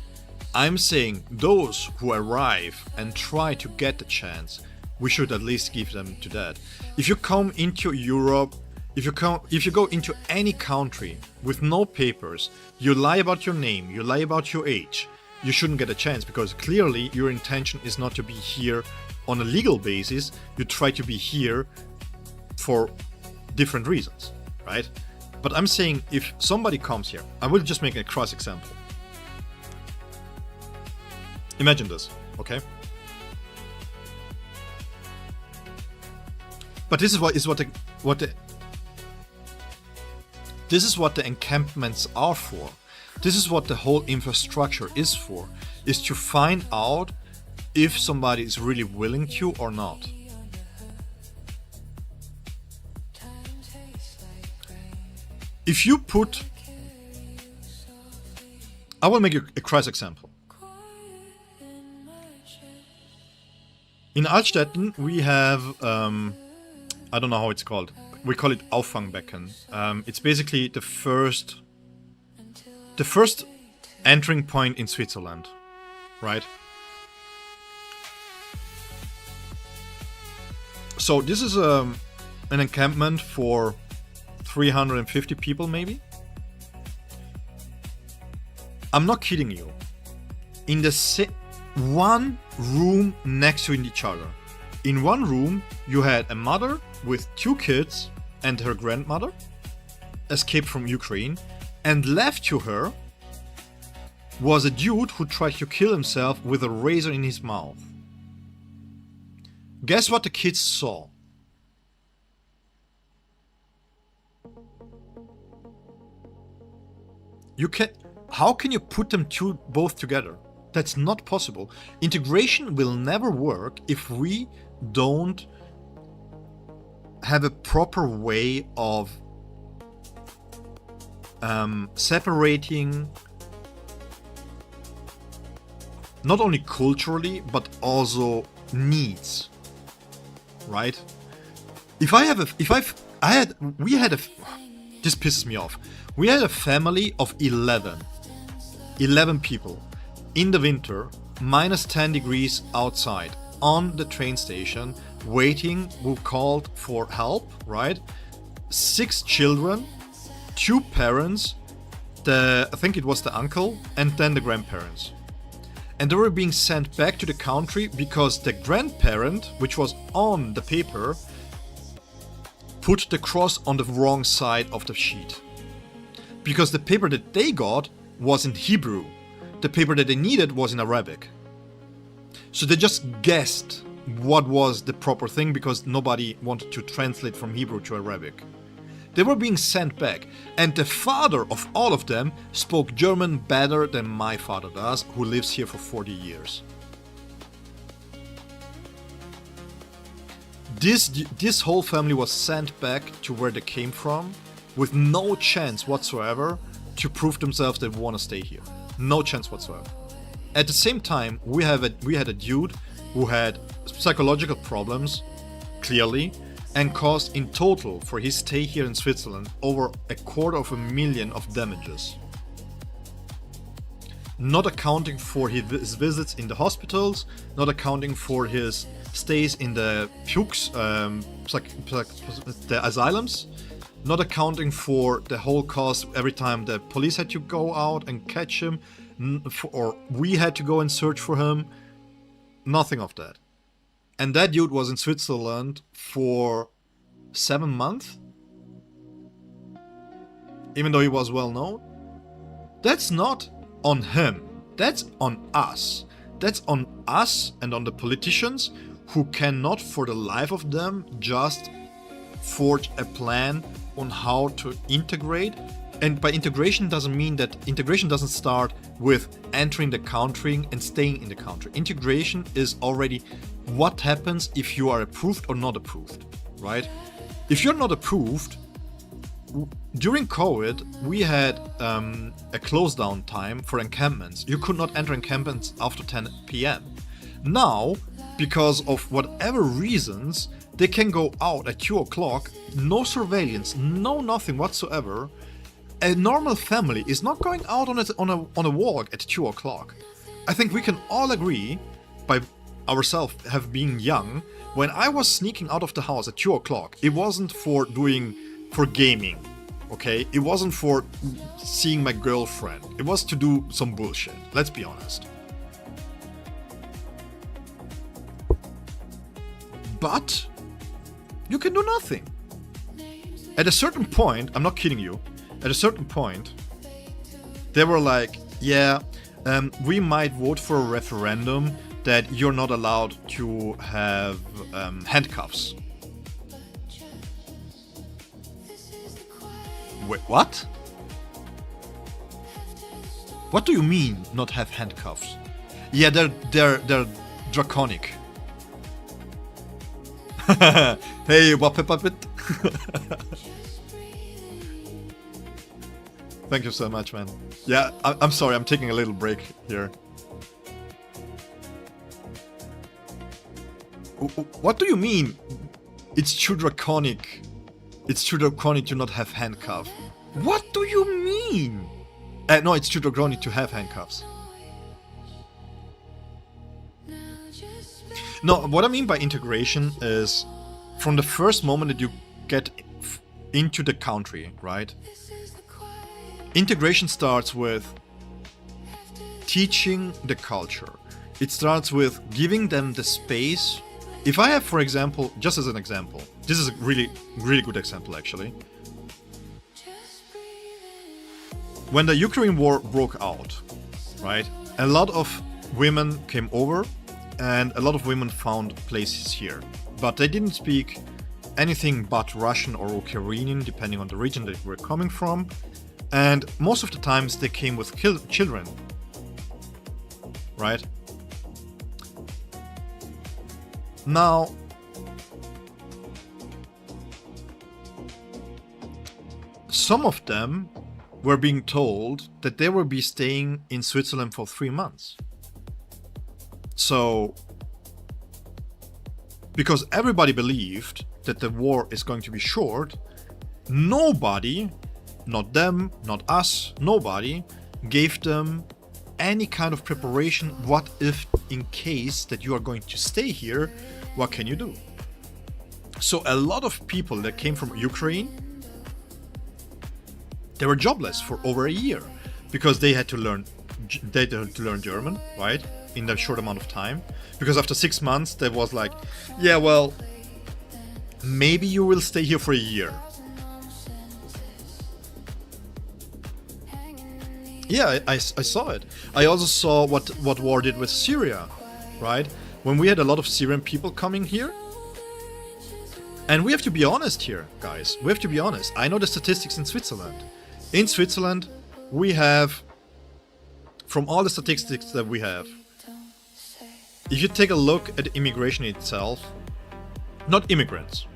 I'm saying those who arrive and try to get the chance, we should at least give them to that. If you come into Europe, if you go into any country with no papers, you lie about your name, you lie about your age, you shouldn't get a chance, because clearly your intention is not to be here on a legal basis. You try to be here for different reasons, right? But I'm saying if somebody comes here, I will just make a cross example. Imagine this, okay? But this is what the encampments are for. This is what the whole infrastructure is for, is to find out if somebody is really willing to or not. If you put... I will make a crass example. In Altstetten we have... I don't know how it's called. We call it Auffangbecken. It's basically the first entering point in Switzerland, right? So this is an encampment for 350 people, maybe. I'm not kidding you. In the one room next to each other. In one room, you had a mother with 2 kids and her grandmother, escaped from Ukraine, and left to her was a dude who tried to kill himself with a razor in his mouth. Guess what the kids saw? How can you put them both together? That's not possible. Integration will never work if we don't have a proper way of separating not only culturally but also needs, right? This pisses me off. We had a family of 11 people in the winter, minus 10 degrees outside, on the train station, waiting, who called for help, right? 6 children, 2 parents, I think it was the uncle, and then the grandparents. And they were being sent back to the country because the grandparent, which was on the paper, put the cross on the wrong side of the sheet. Because the paper that they got was in Hebrew. The paper that they needed was in Arabic. So they just guessed what was the proper thing because nobody wanted to translate from Hebrew to Arabic. They were being sent back, and the father of all of them spoke German better than my father does, who lives here for 40 years. This whole family was sent back to where they came from with no chance whatsoever to prove themselves they want to stay here. No chance whatsoever. At the same time, we had a dude who had psychological problems, clearly, and caused in total for his stay here in Switzerland over $250,000 of damages. Not accounting for his visits in the hospitals, not accounting for his stays in the the asylums, not accounting for the whole cost every time the police had to go out and catch him, or we had to go and search for him. Nothing of that. And that dude was in Switzerland for 7 months, even though he was well known. That's not on him. That's on us. That's on us and on the politicians who cannot for the life of them just forge a plan on how to integrate. And by integration doesn't mean that integration doesn't start with entering the country and staying in the country. Integration is already what happens if you are approved or not approved, right? If you're not approved, during COVID, we had a close down time for encampments. You could not enter encampments after 10 p.m. Now, because of whatever reasons, they can go out at 2 o'clock, no surveillance, no nothing whatsoever. A normal family is not going out on a walk at 2 o'clock. I think we can all agree, by ourselves have been young, when I was sneaking out of the house at 2 o'clock, it wasn't for gaming, okay? It wasn't for seeing my girlfriend. It was to do some bullshit, let's be honest. But you can do nothing. At a certain point, I'm not kidding you, at a certain point, they were like, yeah, we might vote for a referendum that you're not allowed to have handcuffs. Wait, what? What do you mean, not have handcuffs? Yeah, they're draconic. Hey, Wappe Puppet. Thank you so much, man. Yeah, I'm sorry, I'm taking a little break here. What do you mean? It's too draconic. It's too draconic to not have handcuffs. What do you mean? No, it's too draconic to have handcuffs. No, what I mean by integration is from the first moment that you get into the country, right? Integration starts with teaching the culture. It starts with giving them the space. If I have, for example, just as an example, this is a really, really good example actually. When the Ukraine war broke out, right, a lot of women came over and a lot of women found places here. But they didn't speak anything but Russian or Ukrainian, depending on the region that they were coming from. And most of the times they came with children, right? Now, some of them were being told that they will be staying in Switzerland for 3 months. So, because everybody believed that the war is going to be short, nobody, not them, not us, nobody, gave them any kind of preparation. What if, in case that you are going to stay here, what can you do? So a lot of people that came from Ukraine, they were jobless for over a year because they had to learn German, right? In that short amount of time. Because after 6 months, there was like, yeah, well, maybe you will stay here for a year. Yeah, I saw it. I also saw what war did with Syria, right? When we had a lot of Syrian people coming here. And we have to be honest here, guys. We have to be honest. I know the statistics in Switzerland. In Switzerland, we have, from all the statistics that we have, if you take a look at immigration itself, not immigrants.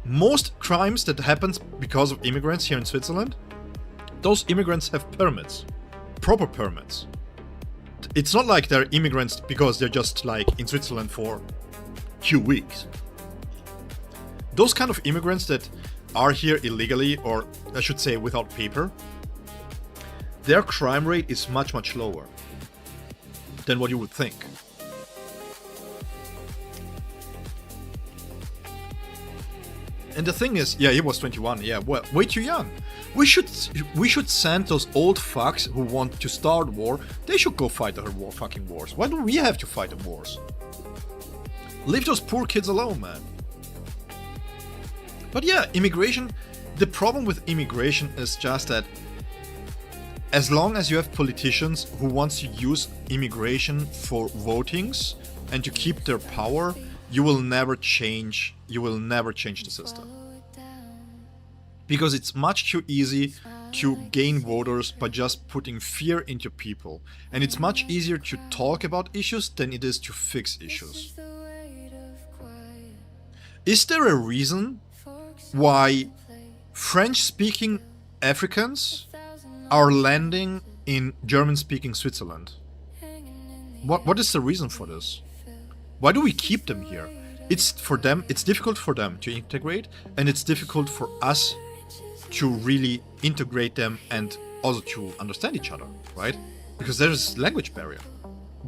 Most crimes that happens because of immigrants here in Switzerland, those immigrants have permits, proper permits. It's not like they're immigrants because they're just like in Switzerland for a few weeks. Those kind of immigrants that are here illegally, or I should say without paper, their crime rate is much, much lower than what you would think. And the thing is, yeah, he was 21, yeah, well, way too young. We should send those old fucks who want to start war, they should go fight the fucking wars. Why do we have to fight the wars? Leave those poor kids alone, man. But yeah, immigration, the problem with immigration is just that as long as you have politicians who want to use immigration for votings and to keep their power, you will never change the system. Because it's much too easy to gain voters by just putting fear into people. And it's much easier to talk about issues than it is to fix issues. Is there a reason why French-speaking Africans are landing in German-speaking Switzerland? What is the reason for this? Why do we keep them here? It's difficult for them to integrate, and it's difficult for us to really integrate them and also to understand each other, right? Because there's language barrier,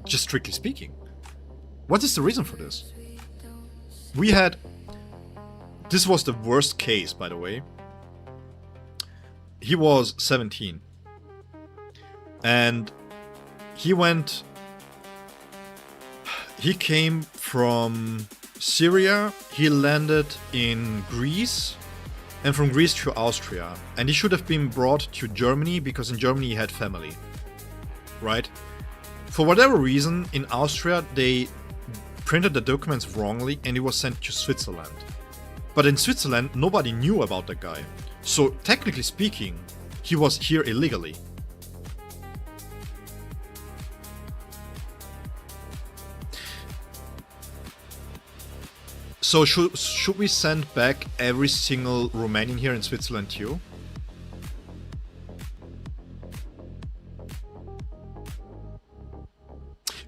just strictly speaking. What is the reason for this? This was the worst case, by the way. He was 17. And he came from Syria, he landed in Greece, and from Greece to Austria. And he should have been brought to Germany because in Germany he had family, right? For whatever reason, in Austria they printed the documents wrongly and he was sent to Switzerland. But in Switzerland, nobody knew about the guy. So technically speaking, he was here illegally. So should we send back every single Romanian here in Switzerland too?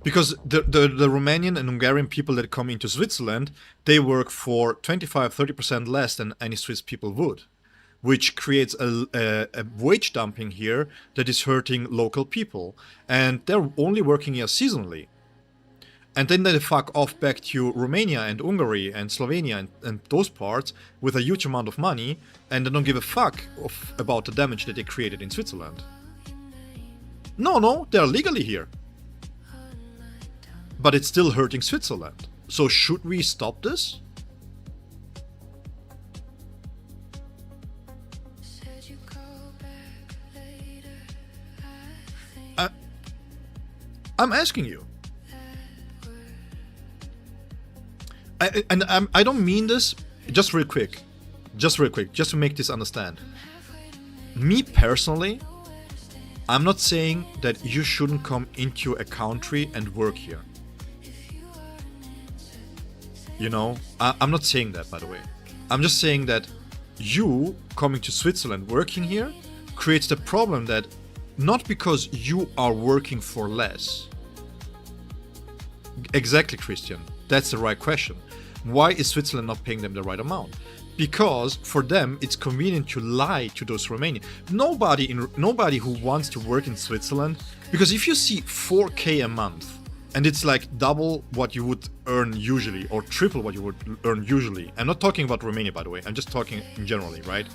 Because the Romanian and Hungarian people that come into Switzerland, they work for 25-30% less than any Swiss people would, which creates a wage dumping here that is hurting local people. And they're only working here seasonally. And then they fuck off back to Romania and Hungary and Slovenia and those parts with a huge amount of money, and they don't give a fuck about the damage that they created in Switzerland. No, they're legally here. But it's still hurting Switzerland. So should we stop this? I'm asking you. I don't mean this, just real quick, just to make this understand. Me personally, I'm not saying that you shouldn't come into a country and work here. You know, I'm not saying that, by the way. I'm just saying that you coming to Switzerland, working here, creates the problem that not because you are working for less. Exactly, Christian. That's the right question. Why is Switzerland not paying them the right amount? Because for them it's convenient to lie to those Romanians. Nobody who wants to work in Switzerland, because if you see 4K a month and it's like double what you would earn usually or triple what you would earn usually. I'm not talking about Romania, by the way. I'm just talking generally, right?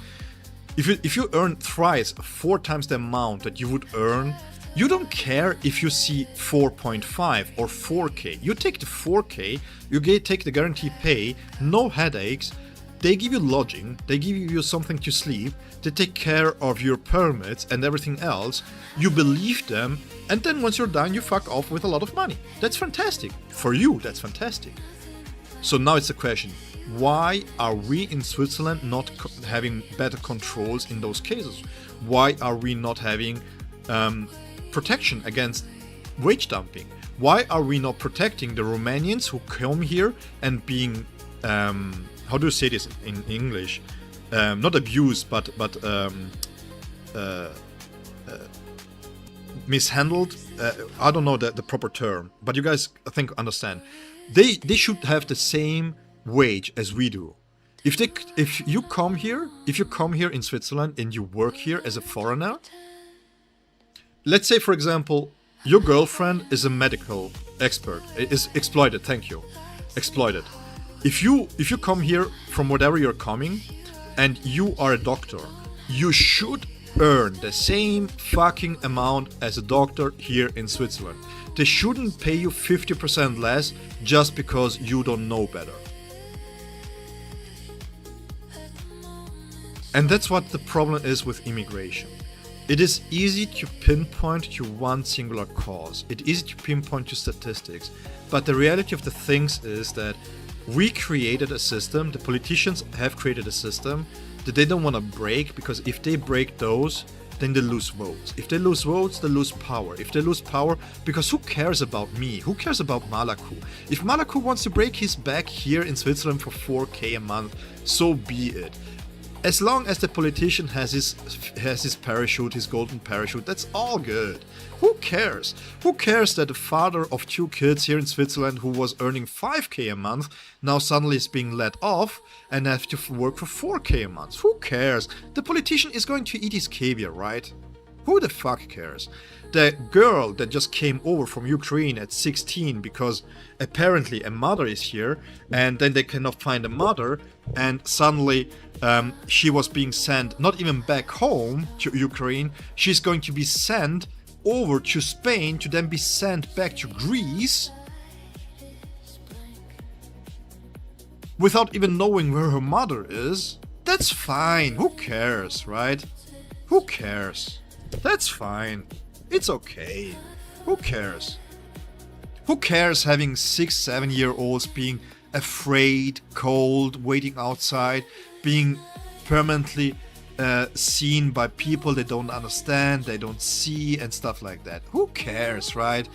If you earn thrice, 4 times the amount that you would earn, you don't care if you see 4.5 or 4K. You take the 4K, you take the guaranteed pay, no headaches, they give you lodging, they give you something to sleep, they take care of your permits and everything else, you believe them, and then once you're done, you fuck off with a lot of money. That's fantastic. For you, that's fantastic. So now it's the question, why are we in Switzerland not having better controls in those cases? Why are we not having protection against wage dumping? Why are we not protecting the Romanians who come here and being, how do you say this in English? Not abused, but mishandled. I don't know the proper term, but you guys, I think, understand. They should have the same wage as we do. If you come here in Switzerland and you work here as a foreigner, let's say, for example, your girlfriend is a medical expert, is exploited. Thank you, exploited. If you come here from whatever you're coming, and you are a doctor, you should earn the same fucking amount as a doctor here in Switzerland. They shouldn't pay you 50% less just because you don't know better. And that's what the problem is with immigration. It is easy to pinpoint to one singular cause. It's easy to pinpoint to statistics. But the reality of the things is that we created a system, the politicians have created a system that they don't want to break, because if they break those, then they lose votes. If they lose votes, they lose power. If they lose power, because who cares about me? Who cares about Malaku? If Malaku wants to break his back here in Switzerland for 4K a month, so be it. As long as the politician has his parachute, his golden parachute, that's all good. Who cares? Who cares that the father of 2 kids here in Switzerland who was earning 5K a month now suddenly is being let off and have to work for 4K a month? Who cares? The politician is going to eat his caviar, right? Who the fuck cares? The girl that just came over from Ukraine at 16 because apparently a mother is here and then they cannot find a mother, and suddenly she was being sent not even back home to Ukraine, she's going to be sent over to Spain to then be sent back to Greece without even knowing where her mother is. That's fine. Who cares, right? Who cares? That's fine. It's okay. Who cares? Who cares having 6-7-year-olds being afraid, cold, waiting outside, being permanently seen by people they don't understand, they don't see, and stuff like that? Who cares, right?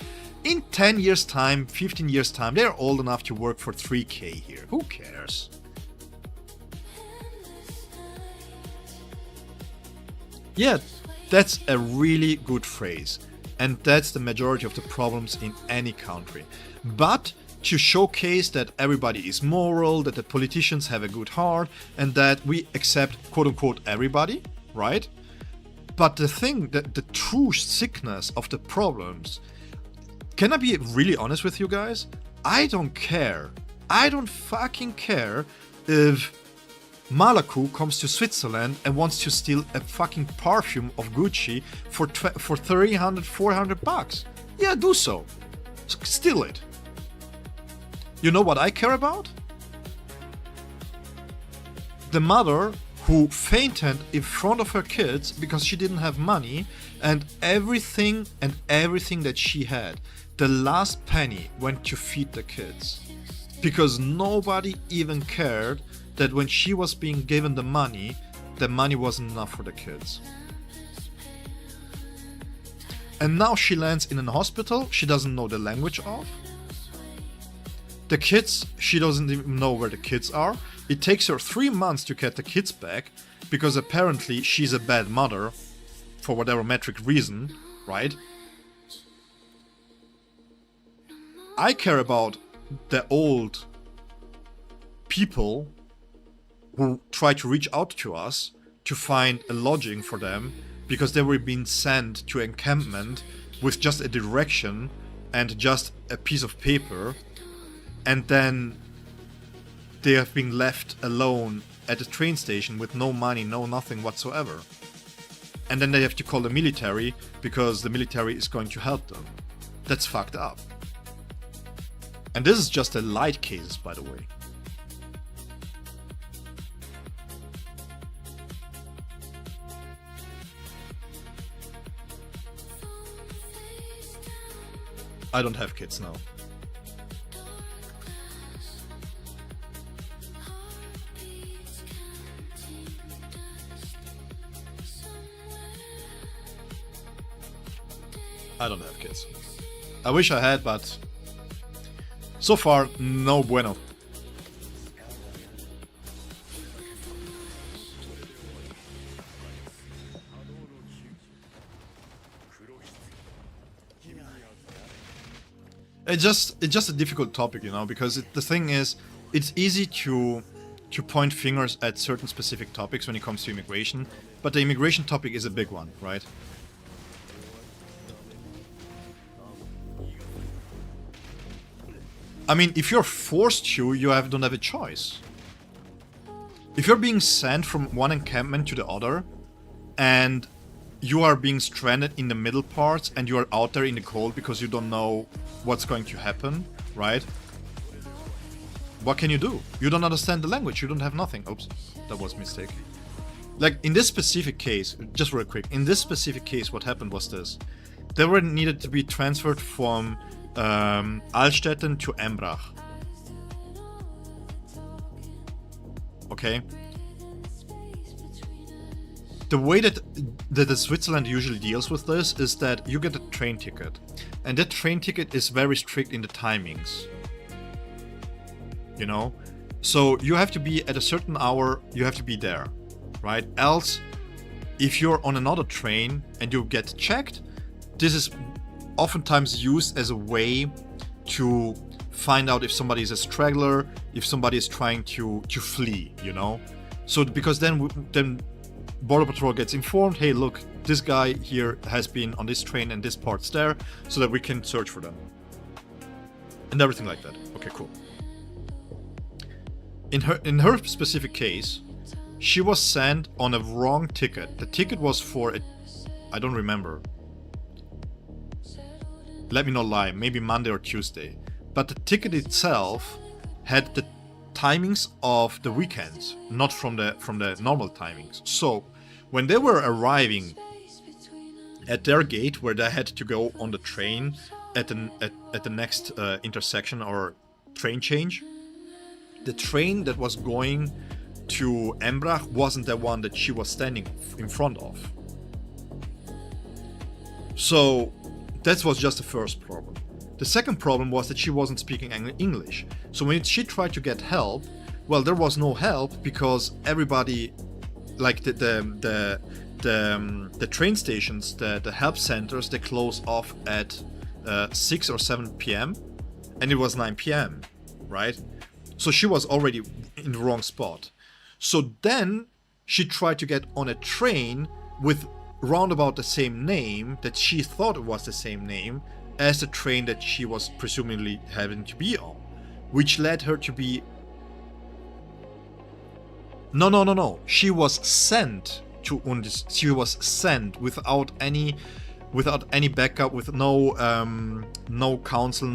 In 10 years time, 15 years time, they're old enough to work for 3K here. Who cares? Yeah, that's a really good phrase. And that's the majority of the problems in any country. But to showcase that everybody is moral, that the politicians have a good heart, and that we accept quote-unquote everybody, right? But the thing, that the true sickness of the problems, can I be really honest with you guys? I don't care. I don't fucking care if Malaku comes to Switzerland and wants to steal a fucking perfume of Gucci for 300, 400 bucks. Yeah, do so. Steal it. You know what I care about? The mother who fainted in front of her kids because she didn't have money, and everything that she had, the last penny, went to feed the kids. Because nobody even cared that when she was being given the money wasn't enough for the kids. And now she lands in a hospital she doesn't know the language of. The kids, she doesn't even know where the kids are. It takes her 3 months to get the kids back, because apparently she's a bad mother, for whatever metric reason, right? I care about the old people who try to reach out to us to find a lodging for them, because they were being sent to encampment with just a direction and just a piece of paper, and then they have been left alone at a train station with no money, no nothing whatsoever. And then they have to call the military because the military is going to help them. That's fucked up. And this is just a light case, by the way. I don't have kids now. I don't have kids. I wish I had, but so far, no bueno. It's just a difficult topic, you know, because the thing is, it's easy to point fingers at certain specific topics when it comes to immigration, but the immigration topic is a big one, right? I mean, if you're forced to, you don't have a choice. If you're being sent from one encampment to the other, and you are being stranded in the middle parts, and you are out there in the cold because you don't know what's going to happen, right? What can you do? You don't understand the language, you don't have nothing. Oops, that was a mistake. Like, in this specific case, just real quick, in this specific case, what happened was this. They were needed to be transferred from Altstetten to Embrach. Okay? The way that Switzerland usually deals with this is that you get a train ticket. And that train ticket is very strict in the timings. You know? So you have to be at a certain hour, you have to be there. Right? Else, if you're on another train and you get checked, this is oftentimes used as a way to find out if somebody is a straggler, if somebody is trying to flee, you know? So because then Border Patrol gets informed, hey look, this guy here has been on this train and this part's there, so that we can search for them. And everything like that. Okay, cool. In her specific case, she was sent on a wrong ticket. The ticket was for I don't remember. Let me not lie, maybe Monday or Tuesday. But the ticket itself had the timings of the weekends, not from the normal timings. So when they were arriving at their gate, where they had to go on the train at the next intersection or train change, the train that was going to Embrach wasn't the one that she was standing in front of. So that was just the first problem. The second problem was that she wasn't speaking English. So when she tried to get help, well, there was no help because everybody, like the train stations, the help centers, they close off at 6 or 7 p.m. and it was 9 p.m., right? So she was already in the wrong spot. So then she tried to get on a train with round about the same name, that she thought it was the same name, as the train that she was presumably having to be on, which led her to be... No. She was sent to Undis. She was sent without any backup, with no counsel,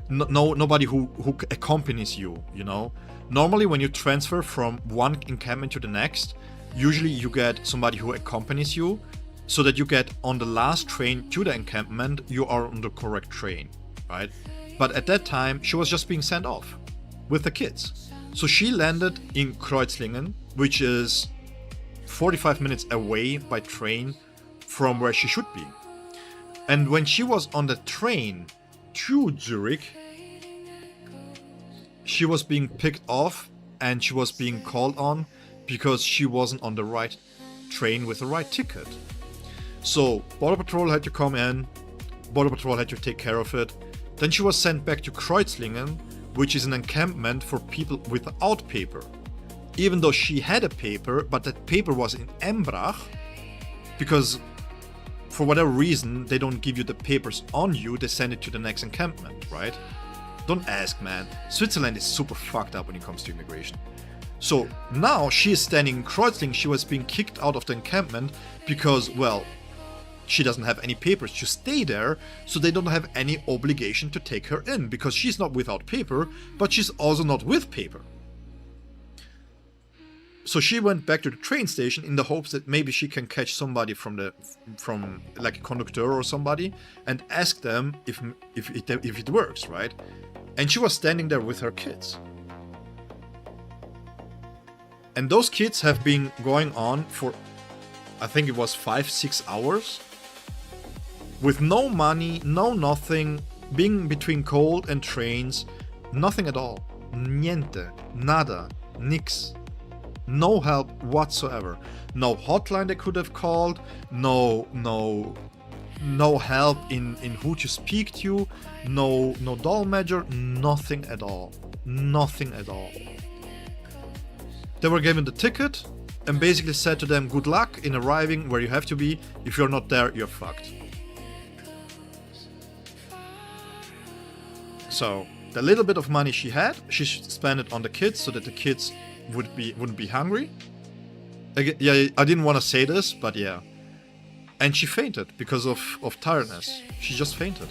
nobody who accompanies you. You know, normally when you transfer from one encampment to the next, usually you get somebody who accompanies you, so that you get on the last train to the encampment, you are on the correct train, right? But at that time, she was just being sent off with the kids. So she landed in Kreuzlingen, which is 45 minutes away by train from where she should be. And when she was on the train to Zurich, she was being picked off and she was being called on because she wasn't on the right train with the right ticket. So Border Patrol had to come in, Border Patrol had to take care of it. Then she was sent back to Kreuzlingen, which is an encampment for people without paper. Even though she had a paper, but that paper was in Embrach, because for whatever reason they don't give you the papers on you, they send it to the next encampment, right? Don't ask, man. Switzerland is super fucked up when it comes to immigration. So now she is standing in Kreuzlingen. She was being kicked out of the encampment because, well, she doesn't have any papers to stay there, so they don't have any obligation to take her in, because she's not without paper, but she's also not with paper. So she went back to the train station in the hopes that maybe she can catch somebody from like a conductor or somebody and ask them if it works, right? And she was standing there with her kids. And those kids have been going on for, I think it was 5-6 hours, with no money, no nothing, being between cold and trains, nothing at all. Niente, nada, nix. No help whatsoever. No hotline they could have called, no help in who to speak to, no Dolmetscher, nothing at all. Nothing at all. They were given the ticket and basically said to them, good luck in arriving where you have to be. If you're not there, you're fucked. So the little bit of money she had, she spent it on the kids so that the kids wouldn't be hungry. Yeah, I didn't want to say this, but yeah. And she fainted because of tiredness. She just fainted.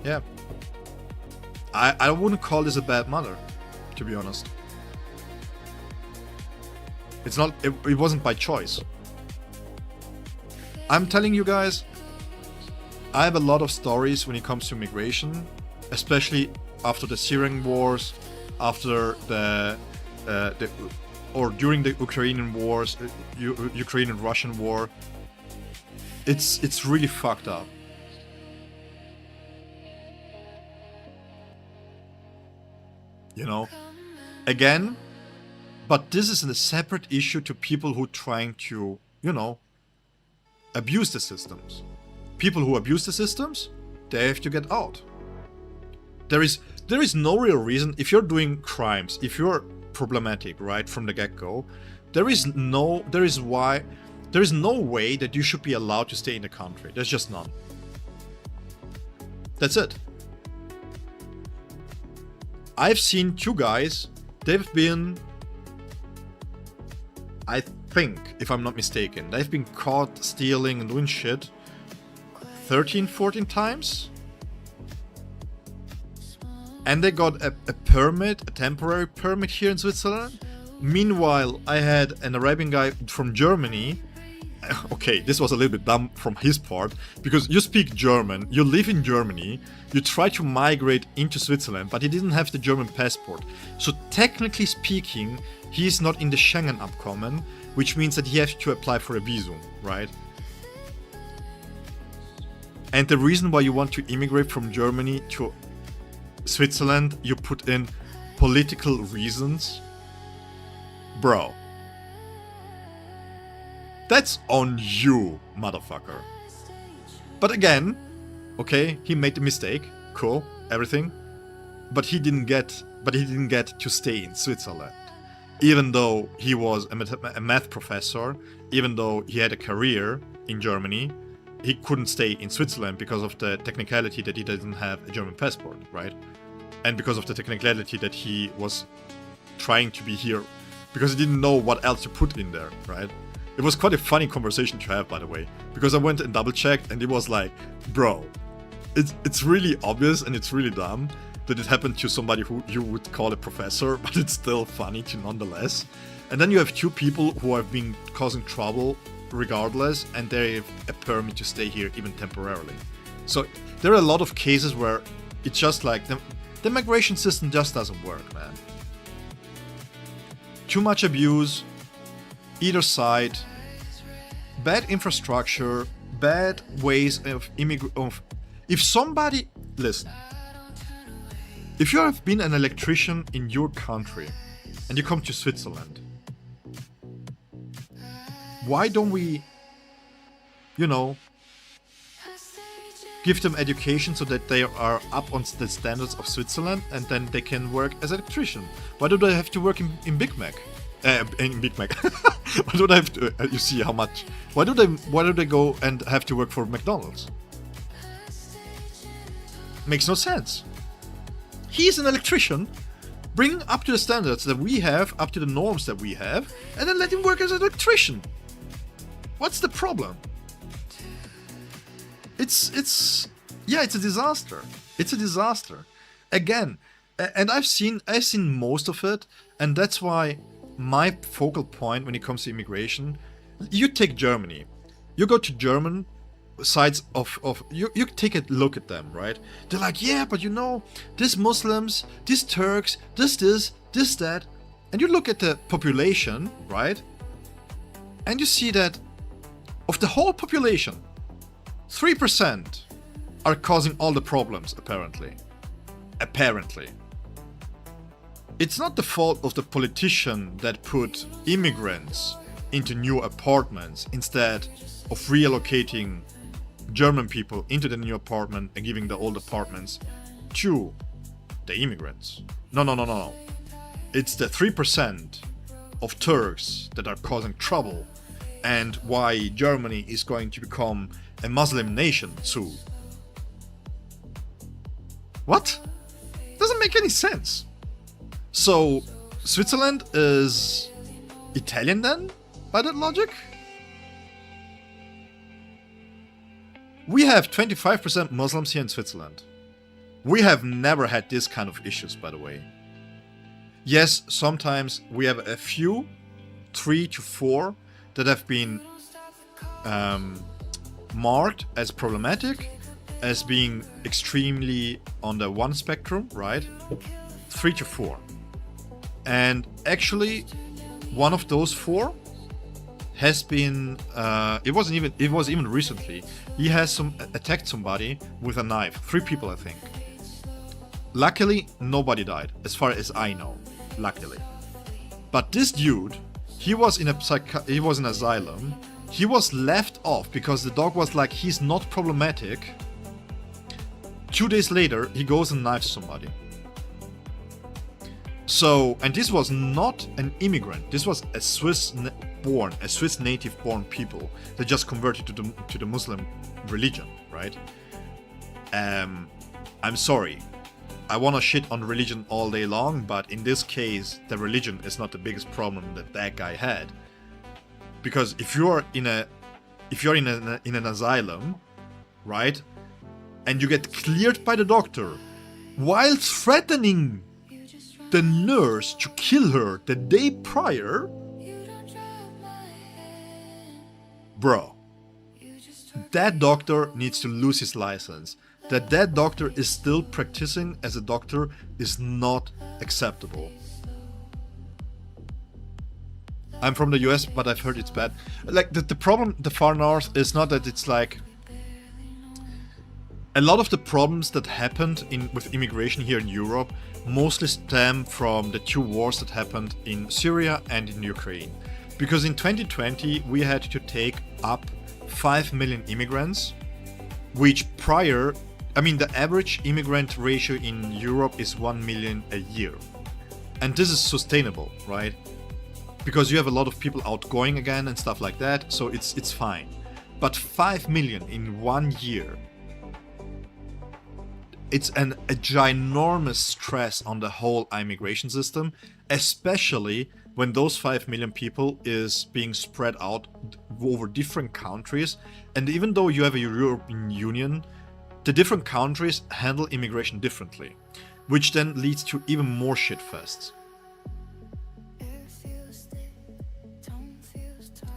Yeah. I wouldn't call this a bad mother, to be honest. It's not. It wasn't by choice. I'm telling you guys, I have a lot of stories when it comes to immigration, especially after the Syrian wars, after or during the Ukrainian wars, Ukrainian-Russian war. It's really fucked up. You know, again, but this is a separate issue to people who are trying to, you know, abuse the systems. People who abuse the systems, they have to get out. There is no real reason, if you're doing crimes, if you're problematic right from the get-go, there is no way that you should be allowed to stay in the country. There's just none. That's it. I've seen two guys, they've been, I think, if I'm not mistaken, they've been caught stealing and doing shit 13, 14 times. And they got a permit, a temporary permit here in Switzerland. Meanwhile, I had an Arabian guy from Germany. Okay, this was a little bit dumb from his part, because you speak German, you live in Germany, you try to migrate into Switzerland, but he didn't have the German passport. So technically speaking, he is not in the Schengen Abkommen, which means that he has to apply for a visum, right? And the reason why you want to immigrate from Germany to Switzerland, you put in political reasons. Bro. That's on you, motherfucker. But again, okay, he made the mistake. Cool, everything. But he didn't get to stay in Switzerland. Even though he was a math professor, even though he had a career in Germany, he couldn't stay in Switzerland because of the technicality that he doesn't have a German passport, right? And because of the technicality that he was trying to be here because he didn't know what else to put in there, right? It was quite a funny conversation to have, by the way, because I went and double checked and it was like, bro, it's really obvious and it's really dumb that it happened to somebody who you would call a professor, but it's still funny to nonetheless. And then you have two people who have been causing trouble regardless, and they have a permit to stay here even temporarily. So there are a lot of cases where it's just like the migration system just doesn't work, man. Too much abuse, either side, bad infrastructure, bad ways of if somebody, listen, if you have been an electrician in your country and you come to Switzerland, why don't we, give them education so that they are up on the standards of Switzerland and then they can work as an electrician? Why do they have to work in Big Mac? In Big Mac. Why do they have to, you see how much? Why do they go and have to work for McDonald's? Makes no sense. He's an electrician. Bring him up to the standards that we have, up to the norms that we have, and then let him work as an electrician. What's the problem? It's a disaster. It's a disaster. Again, and I've seen most of it, and that's why my focal point when it comes to immigration, you take Germany. You go to German sides of you take a look at them, right? They're like, yeah, but these Muslims, these Turks, this, that, and you look at the population, right? And you see that of the whole population, 3% are causing all the problems, apparently. It's not the fault of the politician that put immigrants into new apartments instead of reallocating German people into the new apartment and giving the old apartments to the immigrants. No. It's the 3% of Turks that are causing trouble and why Germany is going to become a Muslim nation soon. What? Doesn't make any sense. So, Switzerland is Italian then, by that logic? We have 25% Muslims here in Switzerland. We have never had this kind of issues, by the way. Yes, sometimes we have a few, 3 to 4, that have been marked as problematic, as being extremely on the one spectrum, right? 3 to 4. And actually, one of those 4 has been, it was even recently, he has attacked somebody with a knife. 3 people, I think. Luckily, nobody died, as far as I know. Luckily. But this dude, he was in asylum. He was left off because the dog was like, he's not problematic. 2 days later, he goes and knives somebody. So, and this was not an immigrant. This was a Swiss native born people that just converted to the Muslim religion, right? I'm sorry. I want to shit on religion all day long, but in this case, the religion is not the biggest problem that guy had. Because if you're in an asylum, right, and you get cleared by the doctor while threatening the nurse to kill her the day prior, bro, that doctor needs to lose his license. That doctor is still practicing as a doctor is not acceptable. I'm from the US, but I've heard it's bad. Like, the problem, the far north, is not that it's like... A lot of the problems that happened with immigration here in Europe mostly stem from the 2 wars that happened in Syria and in Ukraine. Because in 2020, we had to take up 5 million immigrants, which prior... I mean, the average immigrant ratio in Europe is 1 million a year. And this is sustainable, right? Because you have a lot of people outgoing again and stuff like that, so it's fine. But 5 million in 1 year. It's a ginormous stress on the whole immigration system, especially when those 5 million people is being spread out over different countries. And even though you have a European Union, the different countries handle immigration differently, which then leads to even more shitfests.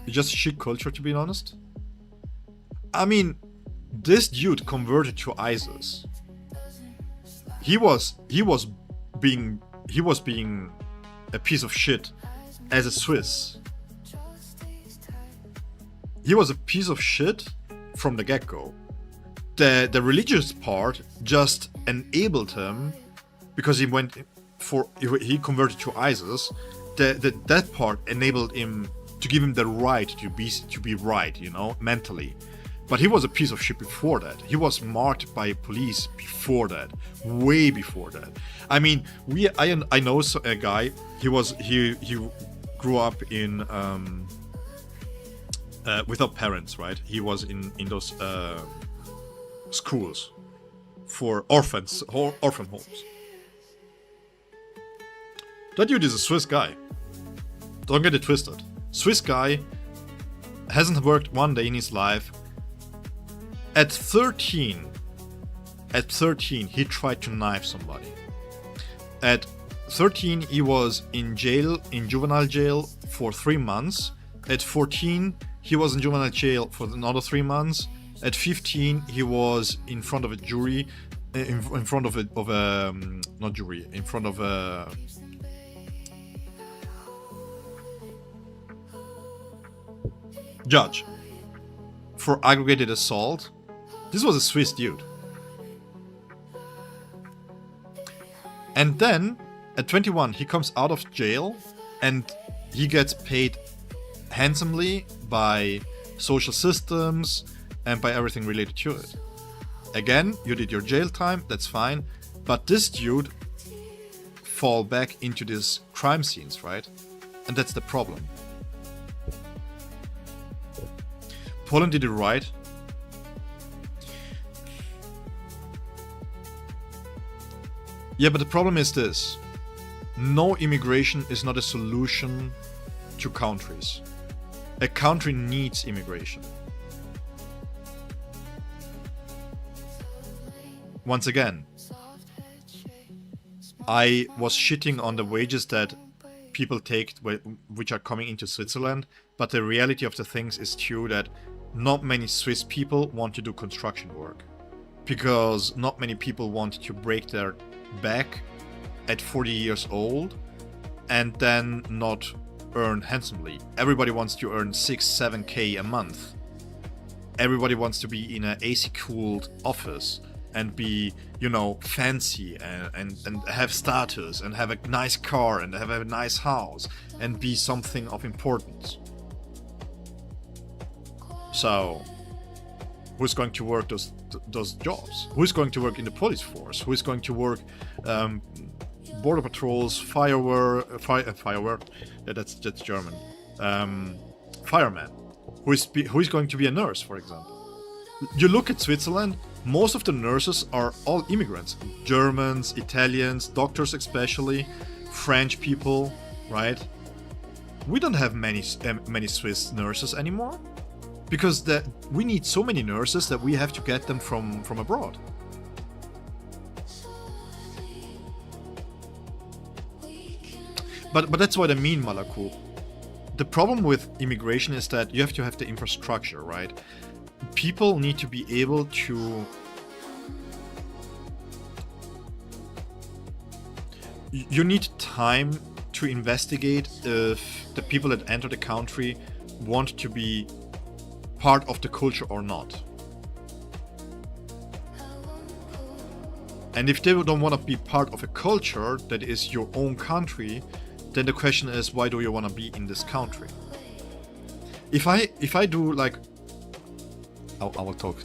It's just shit culture, to be honest. I mean, this dude converted to ISIS. He was being a piece of shit as a Swiss. He was a piece of shit from the get-go. The religious part just enabled him because he converted to ISIS. That part enabled him to give him the right to be right, you know, mentally. But he was a piece of shit before that. He was marked by police before that, way before that. I mean, I know a guy. He grew up in without parents, right? He was in those schools for orphan homes. That dude is a Swiss guy. Don't get it twisted. Swiss guy hasn't worked one day in his life. At 13, he tried to knife somebody. At 13, he was in juvenile jail for 3 months. At 14, he was in juvenile jail for another 3 months. At 15, he was in front of a jury, in front of a not jury, in front of a judge for aggravated assault. This was a Swiss dude. And then, at 21, he comes out of jail and he gets paid handsomely by social systems and by everything related to it. Again, you did your jail time, that's fine. But this dude fall back into these crime scenes, right? And that's the problem. Poland did it right. Yeah, but the problem is this. No immigration is not a solution to countries. A country needs immigration. Once again, I was shitting on the wages that people take which are coming into Switzerland, but the reality of the things is true that not many Swiss people want to do construction work. Because not many people want to break their back at 40 years old and then not earn handsomely. Everybody wants to earn 6-7k a month. Everybody wants to be in an AC cooled office and be, you know, fancy and have status and have a nice car and have a nice house and be something of importance. So who's going to work those jobs? Who's going to work in the police force? Who's going to work border patrols, fire? Yeah, that's German. Fireman. Who is going to be a nurse, for example? You look at Switzerland. Most of the nurses are all immigrants. Germans, Italians, doctors especially, French people, right? We don't have many Swiss nurses anymore. Because we need so many nurses that we have to get them from abroad. But that's what I mean, Malaku. The problem with immigration is that you have to have the infrastructure, right? People need to be able to... You need time to investigate if the people that enter the country want to be part of the culture or not. And if they don't want to be part of a culture that is your own country, then the question is, why do you want to be in this country? If I do like, I will talk.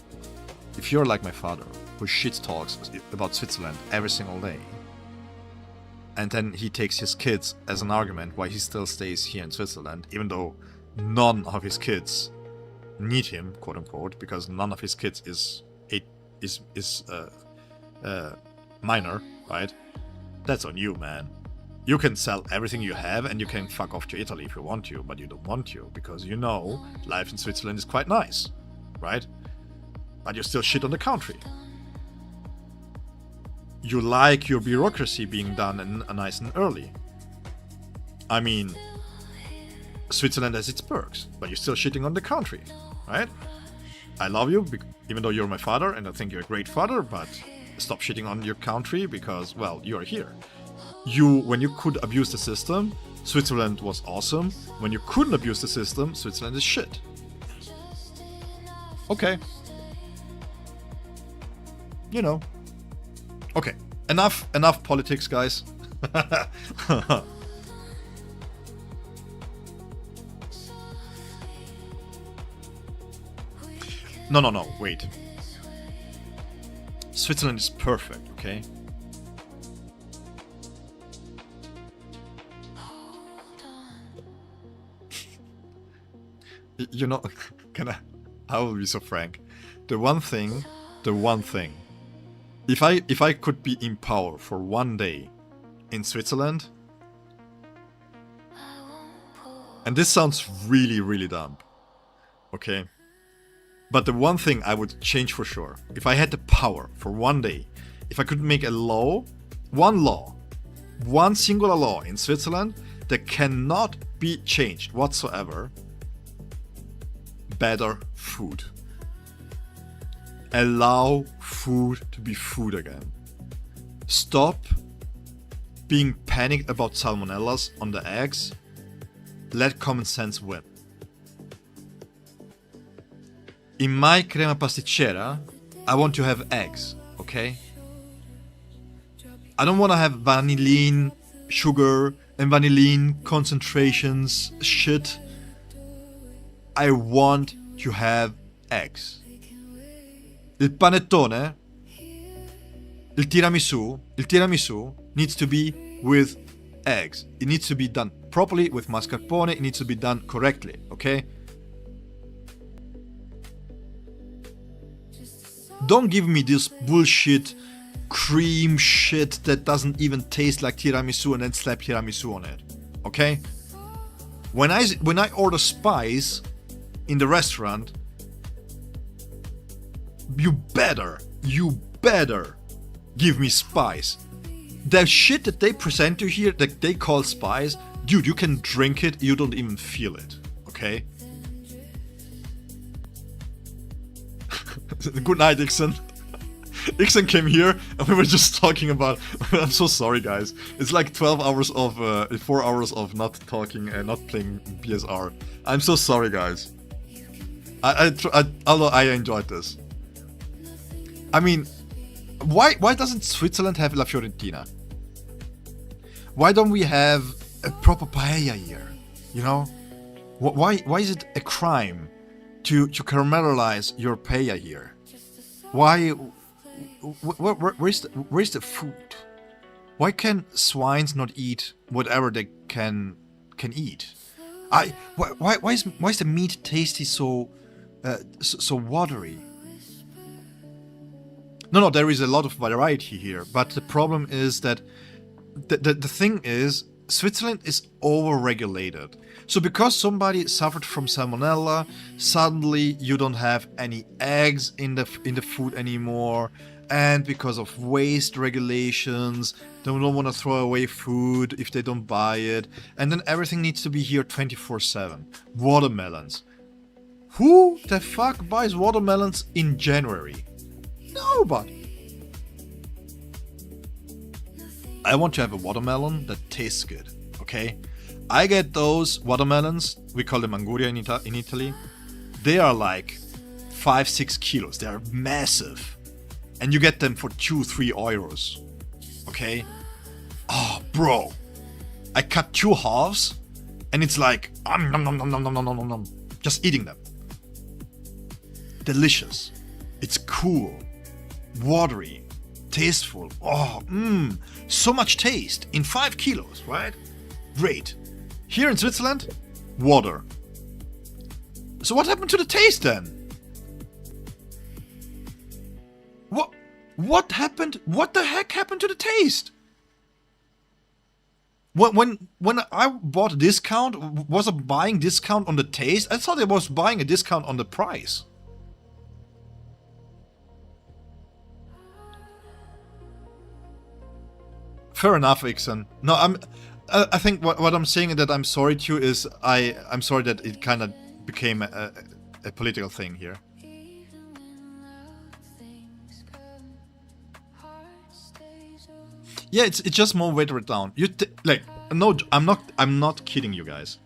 If you're like my father, who shit talks about Switzerland every single day, and then he takes his kids as an argument why he still stays here in Switzerland, even though none of his kids need him, quote unquote, because none of his kids is minor, right? That's on you, man. You can sell everything you have and you can fuck off to Italy if you want to, but you don't want to, because you know life in Switzerland is quite nice, right? But you still shit on the country. You like your bureaucracy being done nice and early. I mean, Switzerland has its perks, but you're still shitting on the country, right? I love you, even though you're my father, and I think you're a great father, but stop shitting on your country because, well, you're here. When you could abuse the system, Switzerland was awesome. When you couldn't abuse the system, Switzerland is shit. Okay. You know. Okay. Enough politics, guys. No, wait. Switzerland is perfect, okay? You know, I will be so frank. The one thing, if I could be in power for one day in Switzerland, and this sounds really, really dumb, okay? But the one thing I would change for sure, if I had the power for one day, if I could make a law, one singular law in Switzerland that cannot be changed whatsoever, better food. Allow food to be food again. Stop being panicked about salmonellas on the eggs. Let common sense win. In my crema pasticcera, I want to have eggs, okay? I don't want to have vanillin, sugar, and vanillin concentrations, shit. I want to have eggs. Il panettone, il tiramisù needs to be with eggs. It needs to be done properly with mascarpone. It needs to be done correctly, okay? Don't give me this bullshit cream shit that doesn't even taste like tiramisu and then slap tiramisu on it, okay? When I order spice in the restaurant, you better give me spice. The shit that they present you here, that they call spice, dude, you can drink it, you don't even feel it, okay? Good night, Ixon. Ixon came here and we were just talking about... I'm so sorry, guys. It's like 12 hours of... 4 hours of not talking and not playing BSR. I'm so sorry, guys. Although I enjoyed this. I mean, why doesn't Switzerland have La Fiorentina? Why don't we have a proper paella here? You know? Why is it a crime to caramelize your paella here? Why? Where's the food? Why can swines not eat whatever they can eat? Why is the meat tasty so watery? No, there is a lot of variety here, but the problem is that the thing is Switzerland is over-regulated. So because somebody suffered from salmonella, suddenly you don't have any eggs in the food anymore, and because of waste regulations, they don't want to throw away food if they don't buy it, and then everything needs to be here 24/7. Watermelons. Who the fuck buys watermelons in January? Nobody. I want to have a watermelon that tastes good, okay? I get those watermelons, we call them anguria in Italy. They are like 5-6 kilos, they are massive. And you get them for 2-3 euros, okay? Oh, bro. I cut 2 halves, and it's like, just eating them. Delicious. It's cool. Watery. Tasteful. Oh, so much taste in 5 kilos, right? Great. Here in Switzerland, water. So what happened to the taste then? What happened? What the heck happened to the taste? When I bought a discount, was I buying discount on the taste? I thought I was buying a discount on the price. Fair enough, Ixon. No, I think what I'm saying that I'm sorry to is I'm sorry that it kind of became a political thing here. Yeah, it's just more watered down. Like, no, I'm not kidding you guys.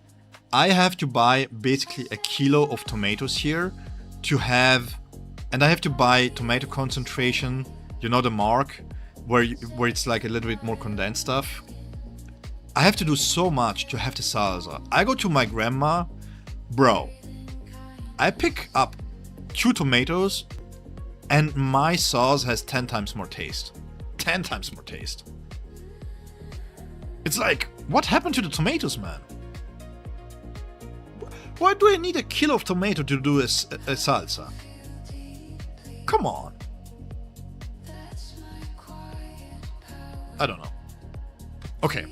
I have to buy basically a kilo of tomatoes here to have, and I have to buy tomato concentration. You know the mark where it's like a little bit more condensed stuff. I have to do so much to have the salsa. I go to my grandma, bro. I pick up 2 tomatoes, and my sauce has 10 times more taste. 10 times more taste. It's like, what happened to the tomatoes, man? Why do I need a kilo of tomato to do a salsa? Come on. I don't know. Okay.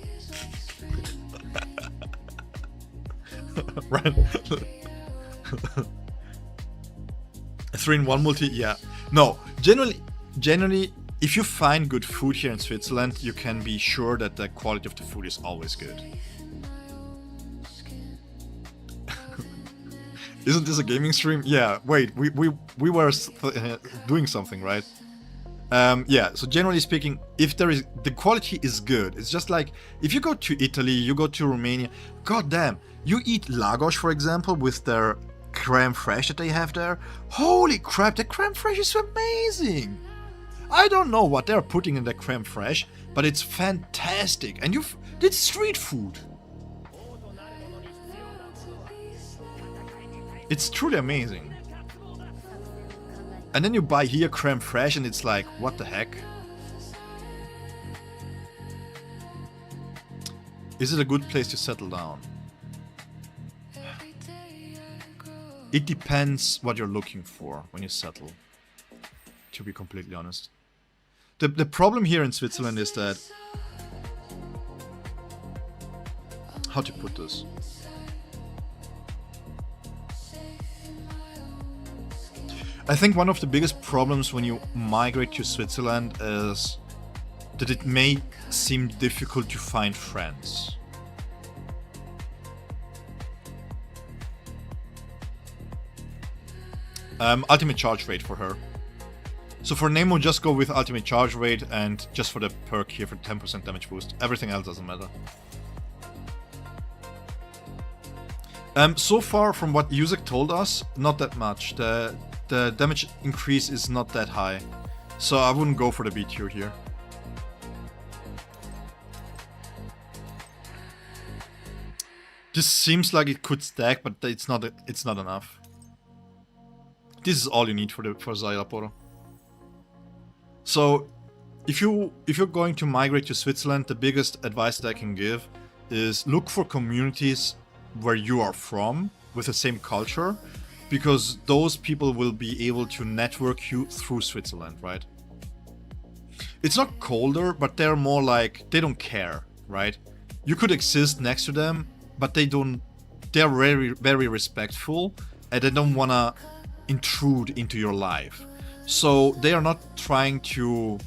Right. A 3-in-1 multi, yeah. No, generally, if you find good food here in Switzerland, you can be sure that the quality of the food is always good. Isn't this a gaming stream? Yeah, wait, we were doing something, right? Yeah, so generally speaking, if the quality is good, it's just like, if you go to Italy, you go to Romania, goddamn, you eat Lagos, for example, with their creme fraiche that they have there. Holy crap, the creme fraiche is amazing! I don't know what they're putting in the creme fraiche, but it's fantastic, and it's street food. It's truly amazing. And then you buy here creme fraiche and it's like, what the heck? Is it a good place to settle down? It depends what you're looking for when you settle, to be completely honest. The problem here in Switzerland is that... How to put this? I think one of the biggest problems when you migrate to Switzerland is that it may seem difficult to find friends. Ultimate charge rate for her. So for Nemo, just go with ultimate charge rate and just for the perk here for 10% damage boost. Everything else doesn't matter. So far from what Yusek told us, not that much. The damage increase is not that high. So I wouldn't go for the B tier here. This seems like it could stack, but it's not enough. This is all you need for Zailaporo. So if you're going to migrate to Switzerland, the biggest advice that I can give is look for communities where you are from with the same culture, because those people will be able to network you through Switzerland, right? It's not colder, but they're more like, they don't care, right? You could exist next to them, but they're very, very respectful, and they don't wanna intrude into your life. So they are not trying to...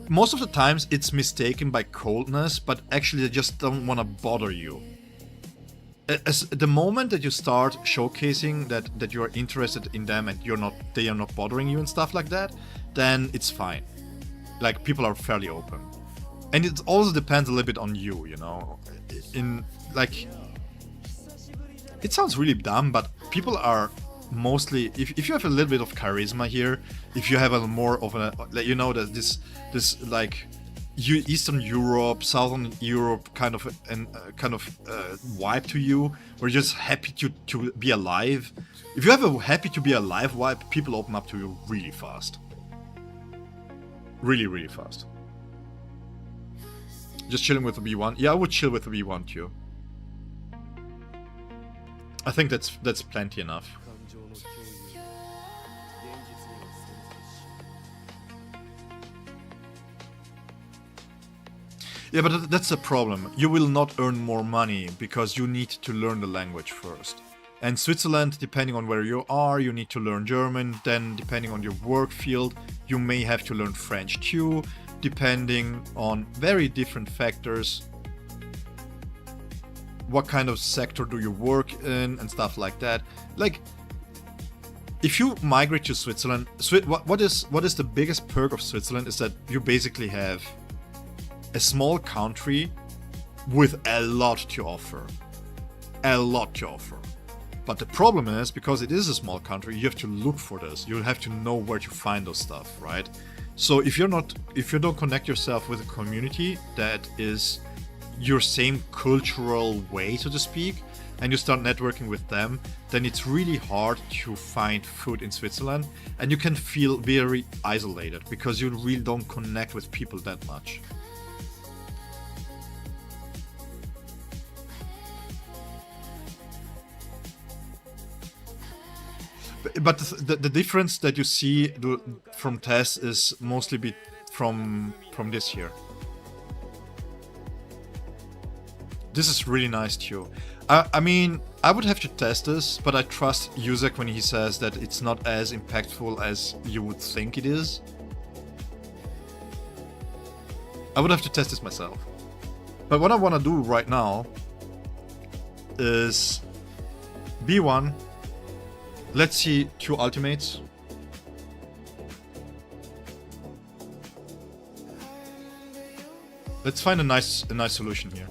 Most of the times it's mistaken by coldness, but actually they just don't wanna bother you. As the moment that you start showcasing that you're interested in them and they are not bothering you and stuff like that, then it's fine. Like, people are fairly open. And it also depends a little bit on you, you know. Like, it sounds really dumb, but people are mostly, if you have a little bit of charisma here, if you have a more of a, you know, this like Eastern Europe, Southern Europe kind of vibe to you, where you're just happy to be alive. If you have a happy to be alive vibe, people open up to you really fast. Really, really fast. Just chilling with the B1. Yeah, I would chill with the B1 too. I think that's plenty enough. Yeah, but that's the problem. You will not earn more money because you need to learn the language first. And Switzerland, depending on where you are, you need to learn German. Then, depending on your work field, you may have to learn French too, depending on very different factors. What kind of sector do you work in and stuff like that. Like, if you migrate to Switzerland, what is the biggest perk of Switzerland is that you basically have a small country with a lot to offer. A lot to offer. But the problem is, because it is a small country, you have to look for this. You have to know where to find those stuff, right? So if you don't connect yourself with a community that is your same cultural way, so to speak, and you start networking with them, then it's really hard to find food in Switzerland, and you can feel very isolated because you really don't connect with people that much. But the difference that you see from Tess is mostly from this here. This is really nice too. I mean, I would have to test this, but I trust Yuzek when he says that it's not as impactful as you would think it is. I would have to test this myself. But what I want to do right now is B1. Let's see 2 ultimates. Let's find a nice solution here.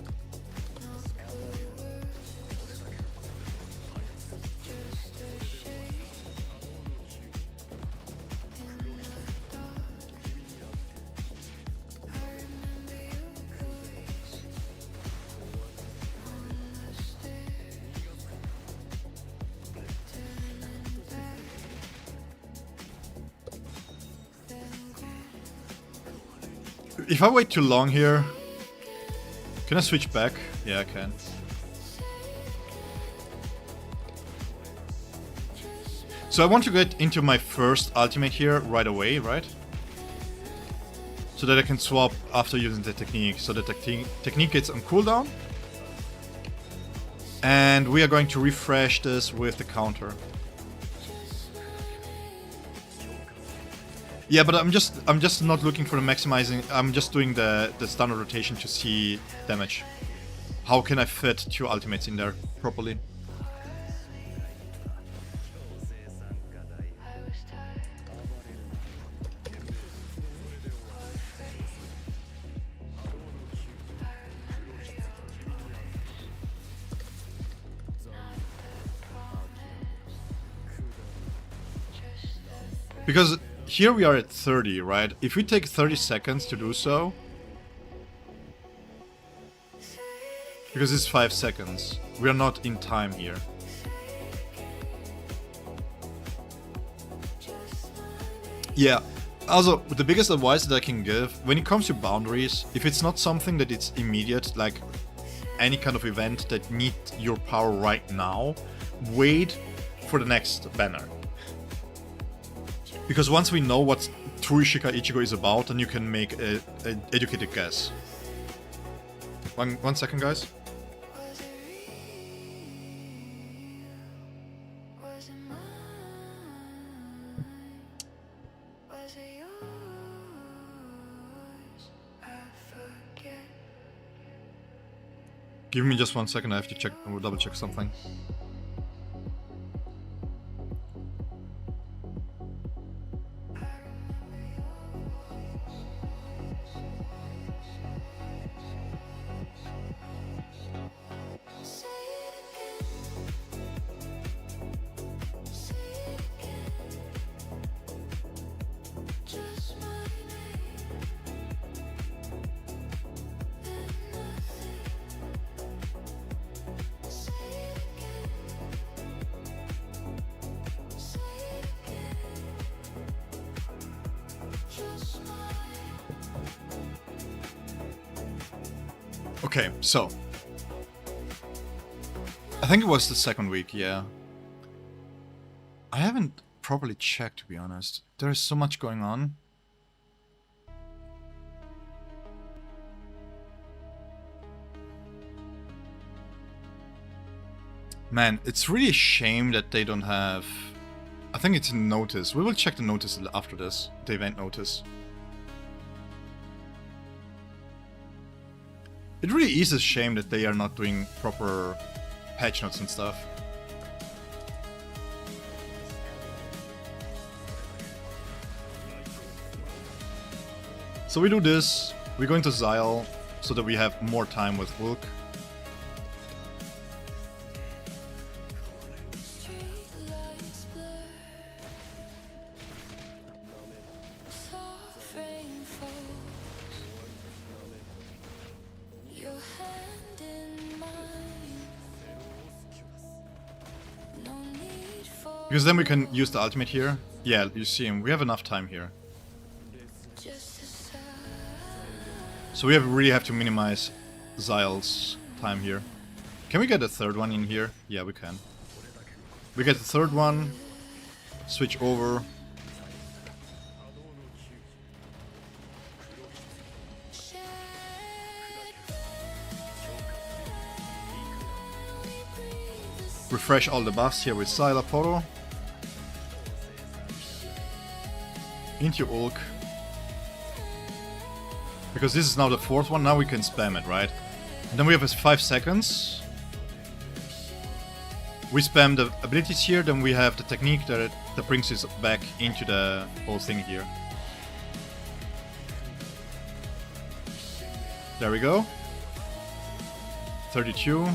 If I wait too long here, can I switch back? Yeah, I can. So I want to get into my first ultimate here right away, right? So that I can swap after using the technique. So the technique gets on cooldown. And we are going to refresh this with the counter. Yeah, but I'm just not looking for the maximizing. I'm just doing the standard rotation to see damage. How can I fit 2 ultimates in there properly? Because here we are at 30, right? If we take 30 seconds to do so, because it's 5 seconds, we are not in time here. Yeah, also, the biggest advice that I can give, when it comes to boundaries, if it's not something that it's immediate, like any kind of event that needs your power right now, wait for the next banner. Because once we know what true Ishika Ichigo is about, then you can make an educated guess. One second, guys. Give me just 1 second, I have to check, double check something. Okay, so I think it was the second week, yeah. I haven't properly checked, to be honest. There is so much going on. Man, it's really a shame that they don't have... I think it's a notice. We will check the notice after this, the event notice. It really is a shame that they are not doing proper patch notes and stuff. So we do this, we go into Xyle, so that we have more time with Ulq. Because then we can use the ultimate here. Yeah, you see him. We have enough time here. So we really have to minimize Xyle's time here. Can we get a third one in here? Yeah, we can. We get the third one. Switch over. Refresh all the buffs here with Xyla Poro. Into Ulq. Because this is now the fourth one, now we can spam it, right? And then we have 5 seconds. We spam the abilities here, then we have the technique that brings us back into the whole thing here. There we go. 32.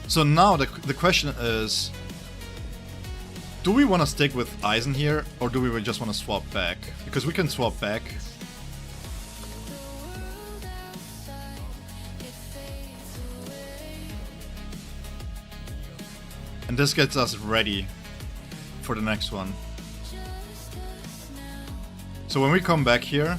So now the question is, do we want to stick with Eisen here, or do we just want to swap back? Because we can swap back. And this gets us ready for the next one. So when we come back here,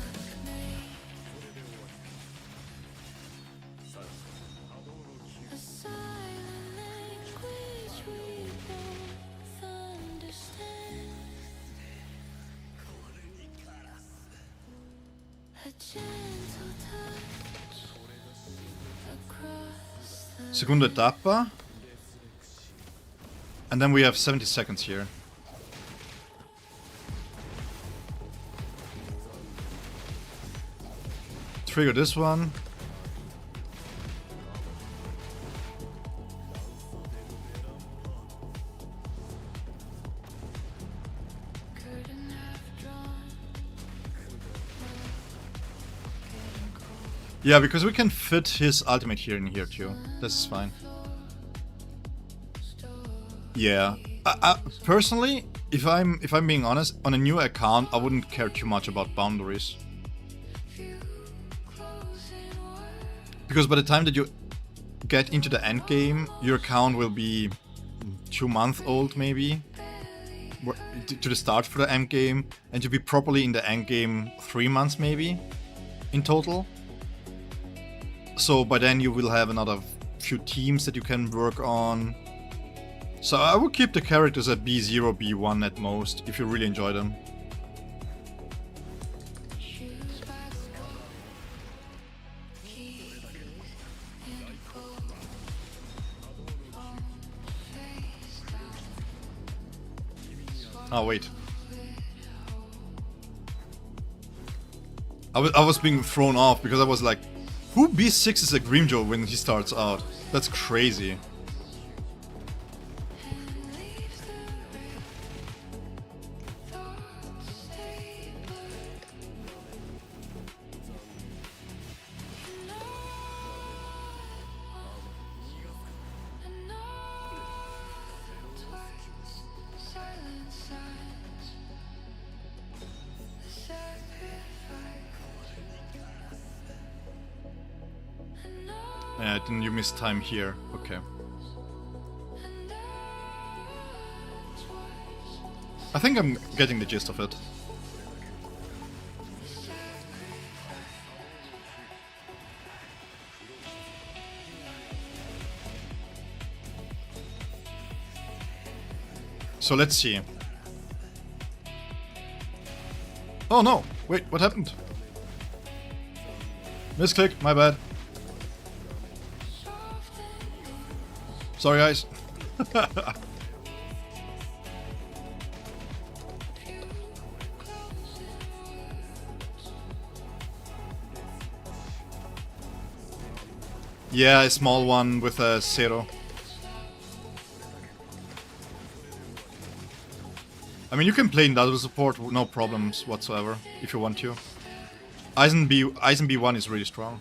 Segunda etapa. And then we have 70 seconds here. Trigger this one. Yeah, because we can fit his ultimate here in here too. This is fine. Yeah, personally, if I'm being honest, on a new account, I wouldn't care too much about boundaries. Because by the time that you get into the end game, your account will be 2 months old, maybe, to the start for the end game, and you'll be properly in the end game 3 months, maybe, in total. So by then you will have another few teams that you can work on. So I would keep the characters at B0, B1 at most, if you really enjoy them. Oh wait. I was being thrown off because I was like, who B6 is a Grimjo when he starts out? That's crazy. I know Didn't you miss time here? Okay. I think I'm getting the gist of it. So let's see. Oh no! Wait, what happened? Misclick, my bad. Sorry guys. Yeah, a small one with a zero. I mean, you can play in double support, no problems whatsoever, if you want to. Eisen B1 is really strong.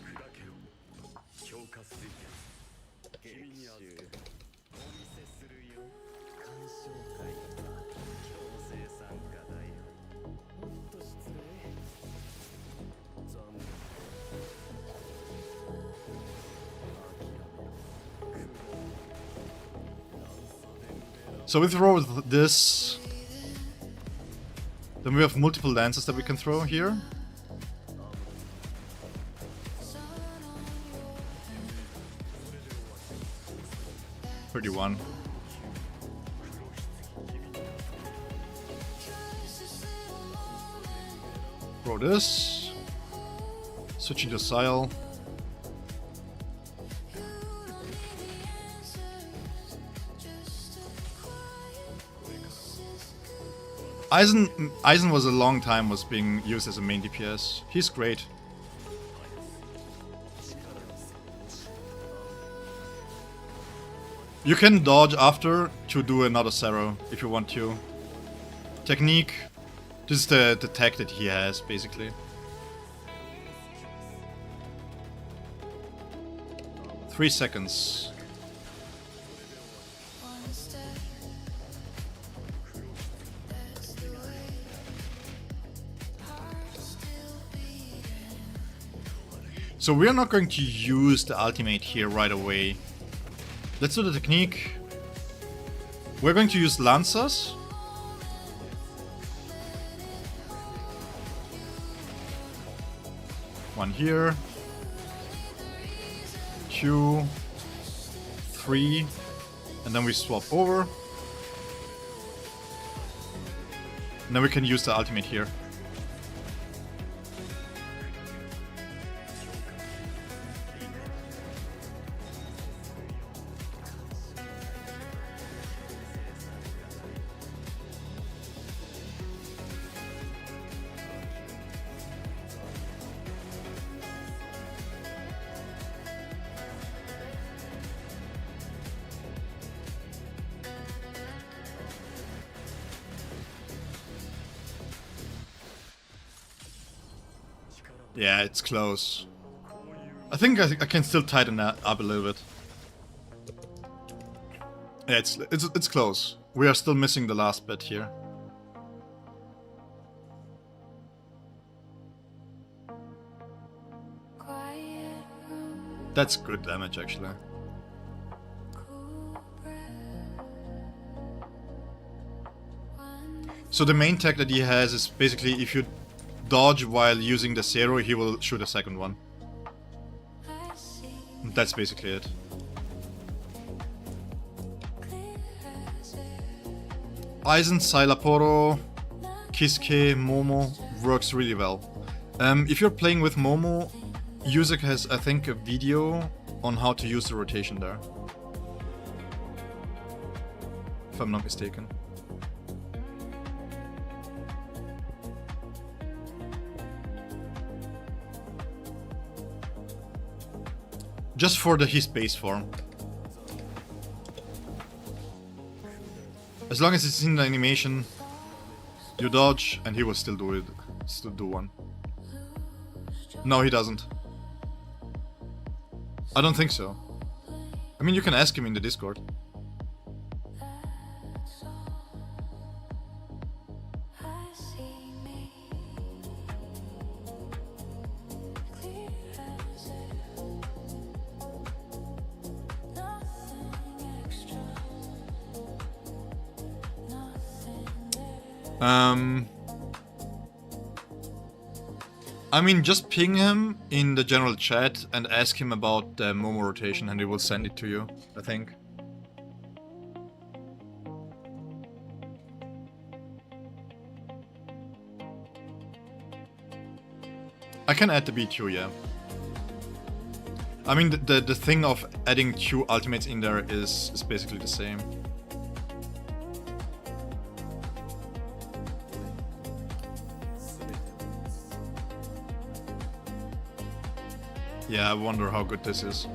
So we throw this. Then we have multiple lances that we can throw here. $31. Throw this. Switching to Sile. Eisen was a long time was being used as a main DPS. He's great. You can dodge after to do another Zero if you want to. Technique. This is the tech that he has, basically. Three seconds. So we are not going to use the ultimate here right away. Let's do the technique. We're going to use Lancers. One here. 2, 3, and then we swap over. And then we can use the ultimate here. Yeah, it's close. I think I can still tighten that up a little bit. Yeah, it's close. We are still missing the last bit here. That's good damage, actually. So the main tech that he has is basically if you dodge while using the Zero, he will shoot a second one. That's basically it. Eisen, Sailaporo, Kiske, Momo works really well. If you're playing with Momo, Yusek has, I think, a video on how to use the rotation there. If I'm not mistaken. Just for his base form. As long as it's in the animation, you dodge and he will still do it. Still do one. No, he doesn't. I don't think so. I mean, you can ask him in the Discord. Um, I mean, just ping him in the general chat and ask him about the Momo rotation and he will send it to you, I think. I can add the B2, yeah. I mean, the thing of adding 2 ultimates in there is basically the same. Yeah, I wonder how good this is.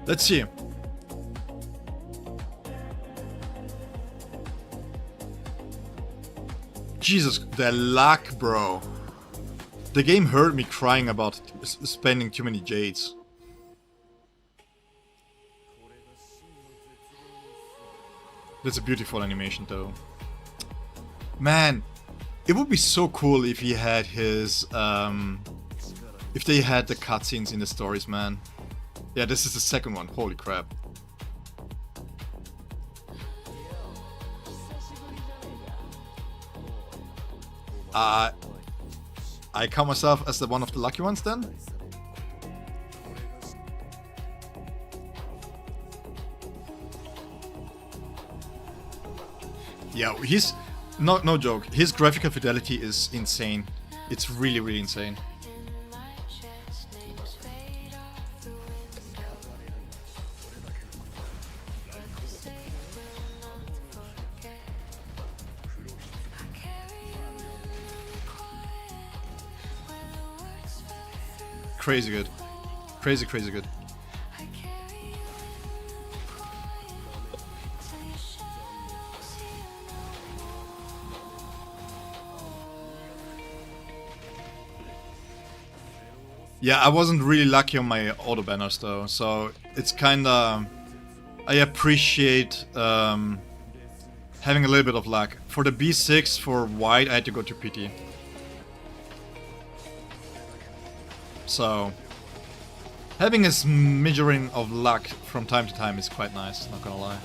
Let's see. Jesus, the luck, bro. The game heard me crying about spending too many jades. That's a beautiful animation, though. Man, it would be so cool if he had his, if they had the cutscenes in the stories, man. Yeah, this is the second one. Holy crap. I count myself as one of the lucky ones then? Yeah, he's... No joke. His graphical fidelity is insane. It's really, really insane. Crazy good. Crazy, crazy good. Yeah, I wasn't really lucky on my auto banners though, so it's kinda... I appreciate having a little bit of luck. For the B6 for white, I had to go to PT. So, having a smattering of luck from time to time is quite nice, not gonna lie.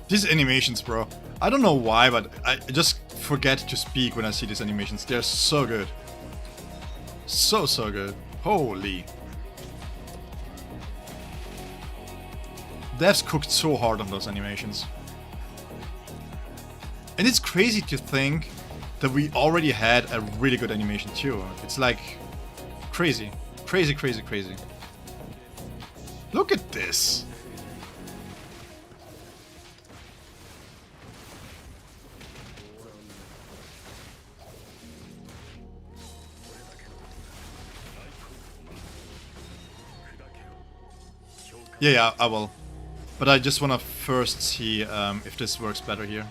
These animations, bro. I don't know why, but I just forget to speak when I see these animations. They're so good. So good. Holy. Devs cooked so hard on those animations. And it's crazy to think that we already had a really good animation too. It's like crazy. Crazy, crazy, crazy. Look at this. Yeah, I will. But I just wanna first see if this works better here.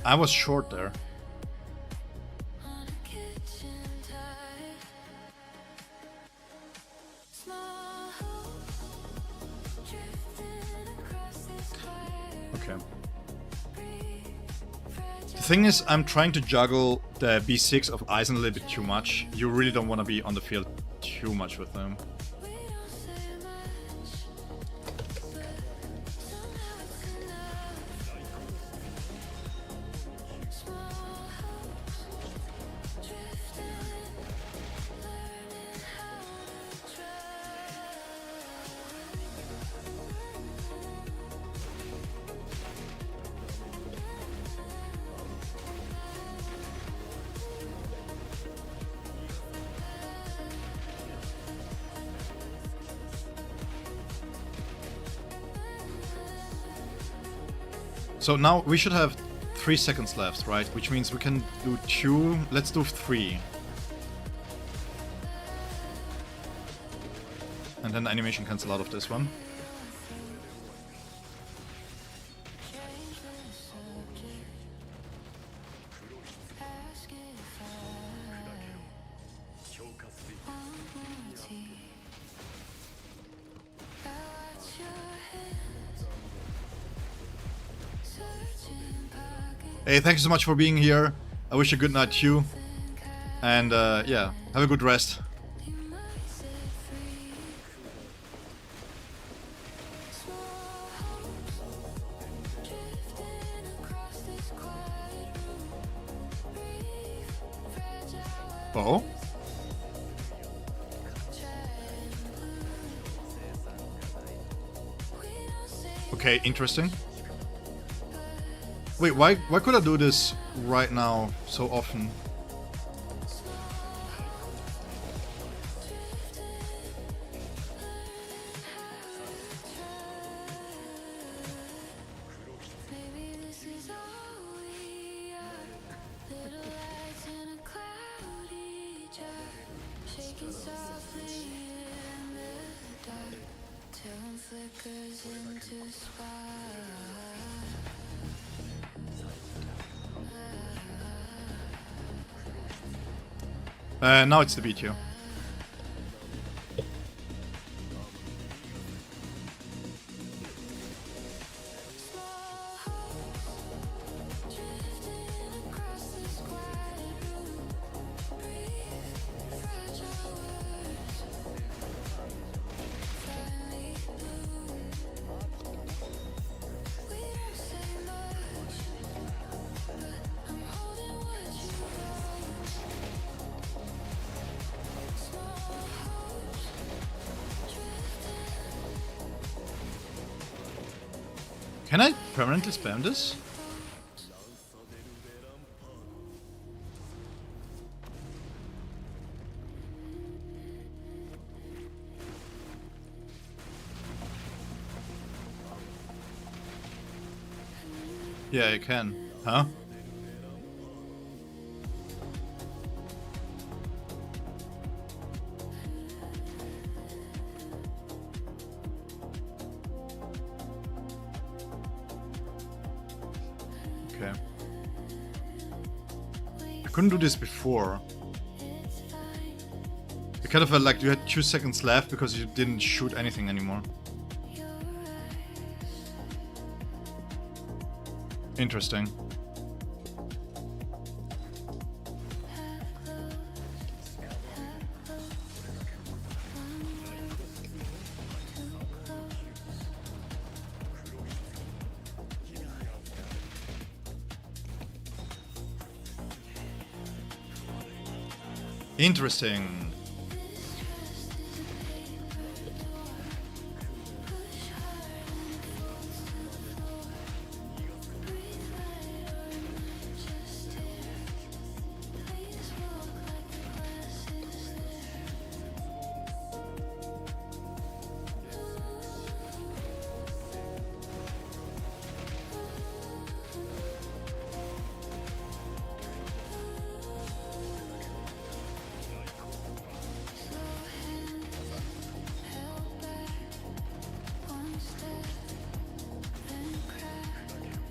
I was short there. The thing is, I'm trying to juggle the B6 of Eisen a little bit too much. You really don't want to be on the field too much with them. So now we should have 3 seconds left, right? Which means we can do 2. Let's do 3. And then the animation cancel out of this one. Hey, thank you so much for being here. I wish you a good night too. And yeah, have a good rest. Oh? Okay, interesting. Wait, why could I do this right now so often? Now it's the BTO. Can I permanently spam this? Yeah, I can. Huh? Okay. I couldn't do this before. It kind of felt like you had 2 seconds left because you didn't shoot anything anymore. Interesting. Interesting.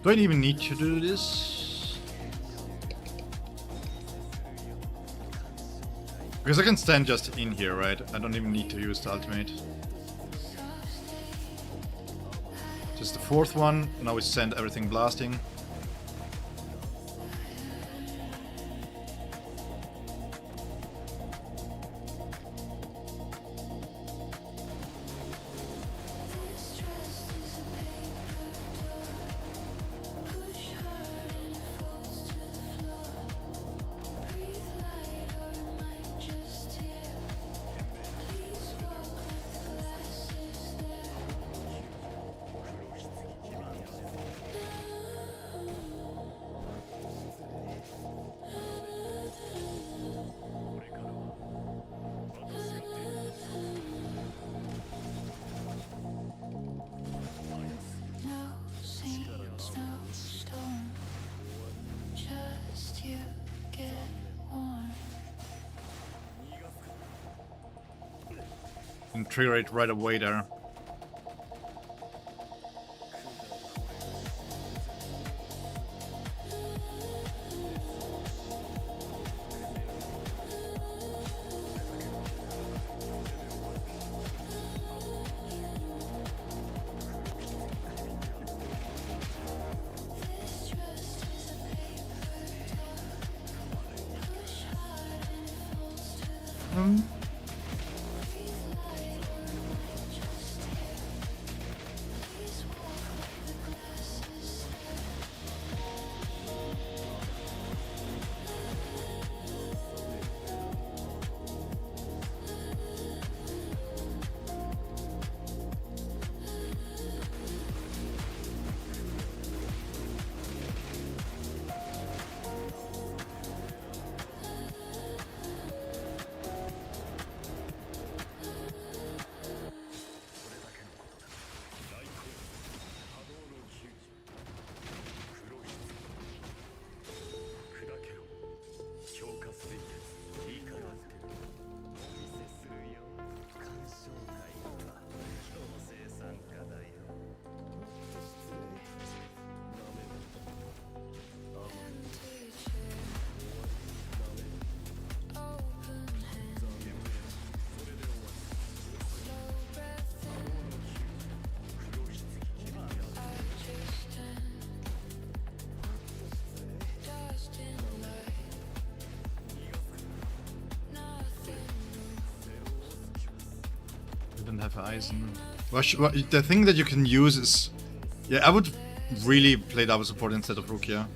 Do I even need to do this? Because I can stand just in here, right? I don't even need to use the ultimate. Just the 4th one. Now we send everything blasting. you get warm. And trigger it right away there. This trust is a paper doll. Push hard and it falls to the floor. Breathe light or it might just tear. Please walk with the glasses there. Didn't have Eisen. Well, the thing that you can use is... Yeah, I would really play double support instead of Rukia.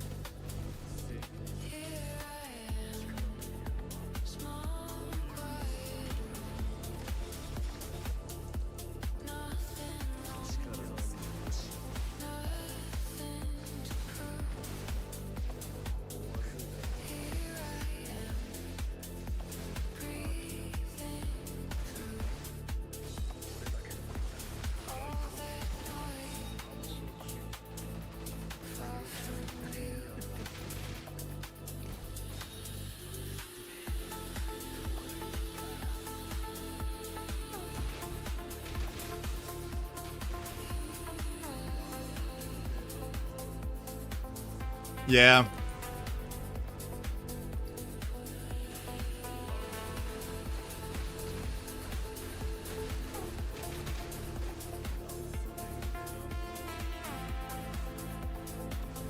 Yeah.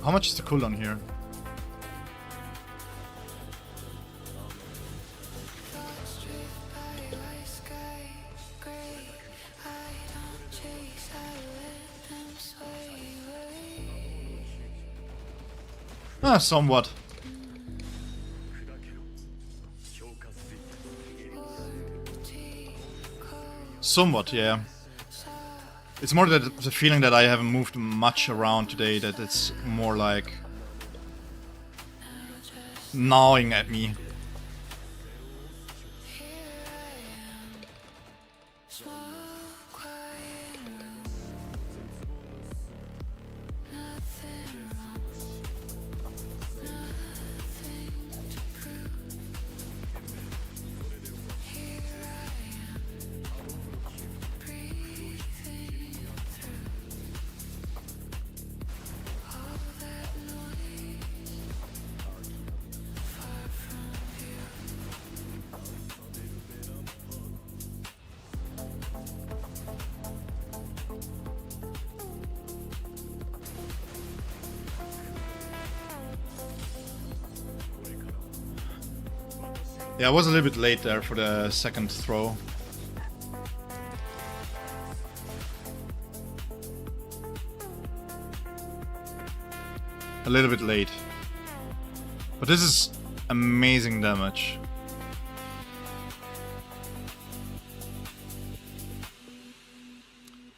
How much is the cooldown here? Ah, somewhat. Somewhat, yeah. It's more that the feeling that I haven't moved much around today, that it's more like gnawing at me. Yeah, I was a little bit late there for the second throw. A little bit late. But this is amazing damage.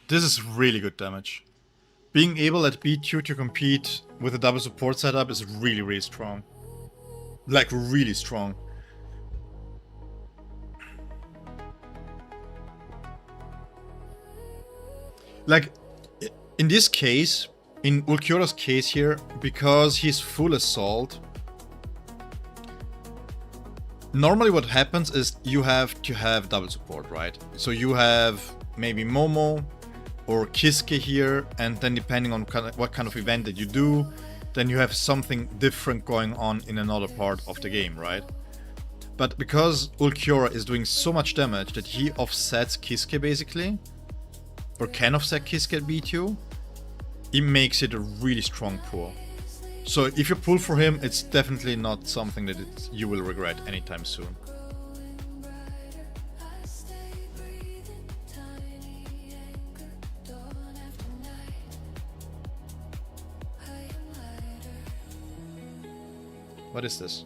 This is really good damage. Being able at B2 to compete with a double support setup is really, really strong. Like, really strong. Like, in this case, in Ulquiorra's case here, because he's full assault, Normally what happens is you have to have double support, right? So you have maybe Momo or Kiske here, and then depending on what kind of event that you do, then you have something different going on in another part of the game, right? But because Ulquiorra is doing so much damage that he offsets Kiske basically, or can offset Kiske at B2, it makes it a really strong pull. So if you pull for him, it's definitely not something that you will regret anytime soon. What is this?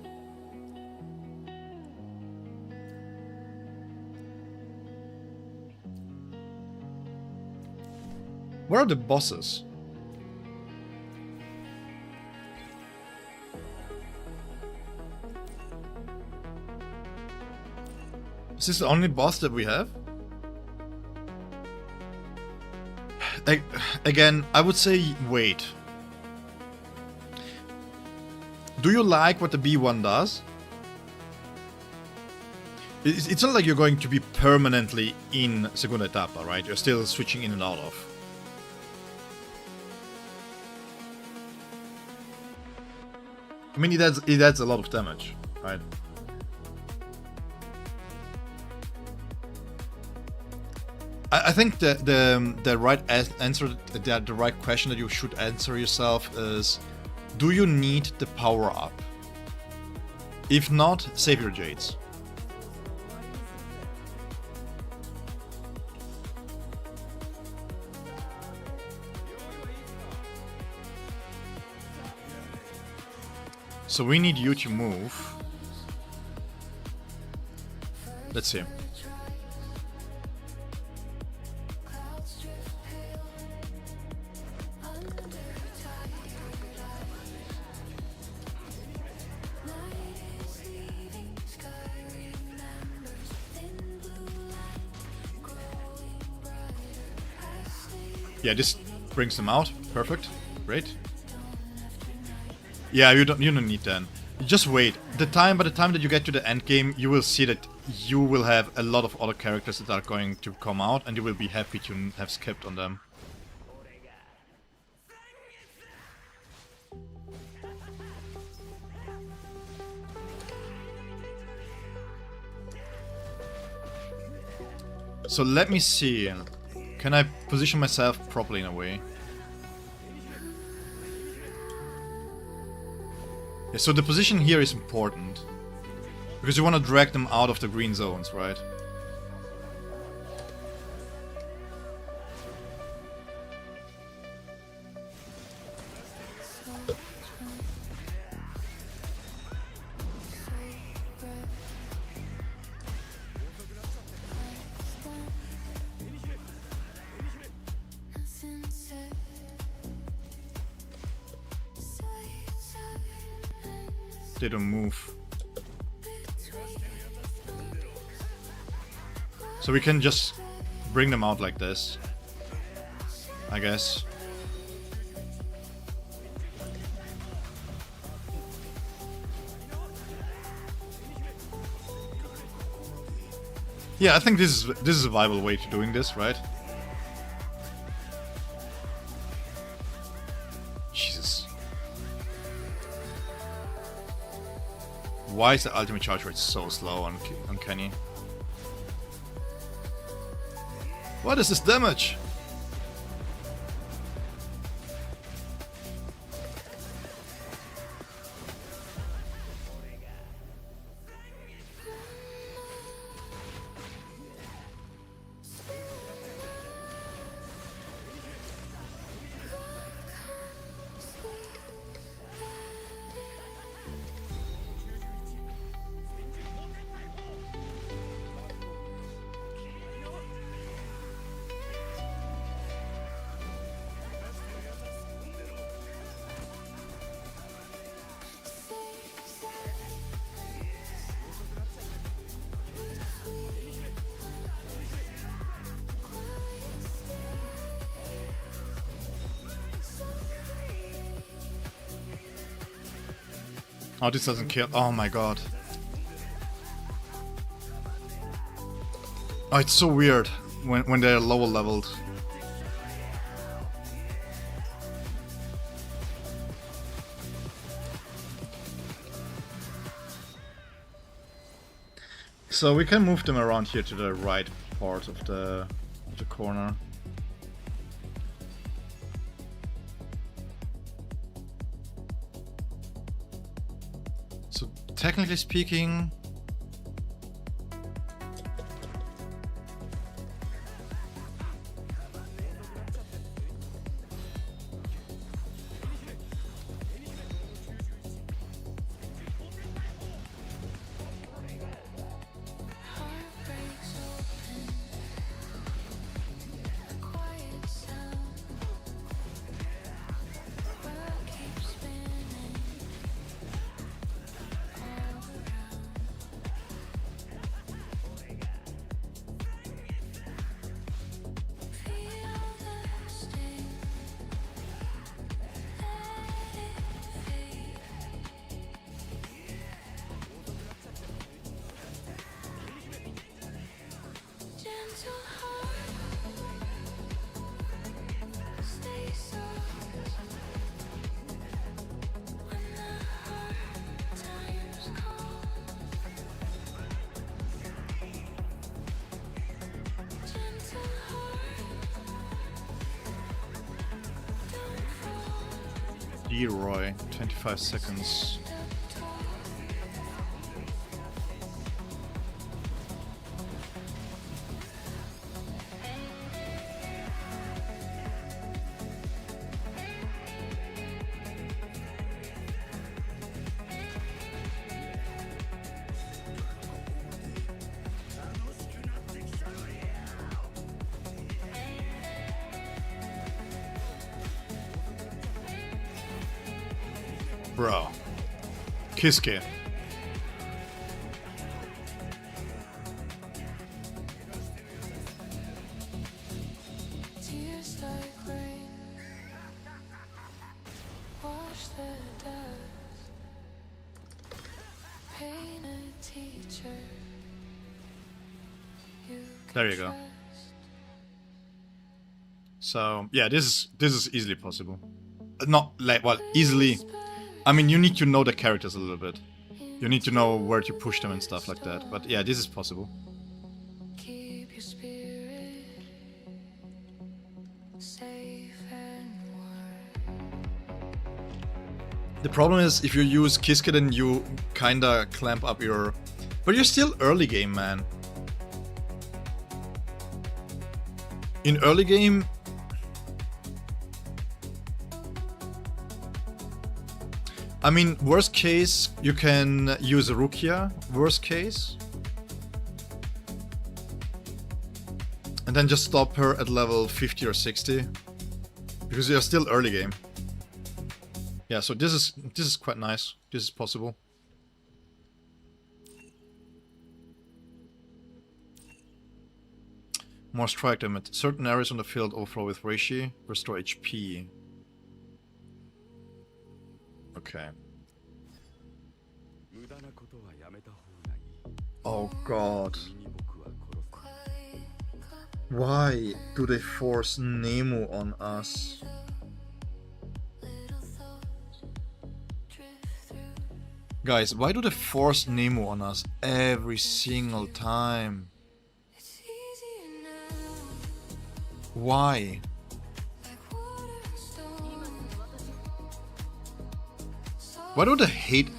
Where are the bosses? Is this the only boss that we have? Again, I would say wait. Do you like what the B1 does? It's not like you're going to be permanently in Segunda Etapa, right? You're still switching in and out of. I mean, it adds a lot of damage, right? I think the right answer, the right question that you should answer yourself is, do you need the power up? If not, save your jades. So we need you to move. Let's see. Yeah, this brings them out. Perfect. Great. Yeah, you don't need them. You just wait. By the time that you get to the end game, you will see that you will have a lot of other characters that are going to come out, and you will be happy to have skipped on them. So let me see. Can I position myself properly in a way? Yeah, so the position here is important. Because you want to drag them out of the green zones, right? They don't move. So we can just bring them out like this, I guess. Yeah, I think this is a viable way to doing this, right? Jesus. Why is the ultimate charge rate so slow on Kenny? What is this damage? Oh, this doesn't kill. Oh my god. Oh, it's so weird when they're lower leveled. So we can move them around here to the right part of the corner. So technically speaking, Leroy, 25 seconds. Bro. Kiske. Tears like rain, wash the dust. Pain a teacher. There you go. So yeah, this is easily possible. Not like, well, easily. I mean, you need to know the characters a little bit. You need to know where to push them and stuff like that. But yeah, this is possible. Keep your spirit safe and warm. The problem is, if you use Kiske, then you kinda clamp up your... But you're still early game, man. In early game... I mean, worst case, you can use Rukia, worst case. And then just stop her at level 50 or 60. Because you're still early game. Yeah, so this is quite nice. This is possible. More strike damage. Certain areas on the field overflow with Reishi. Restore HP. Okay. Oh god. Why do they force Nemo on us? Guys, why do they force Nemo on us every single time? Why? Why do they hate...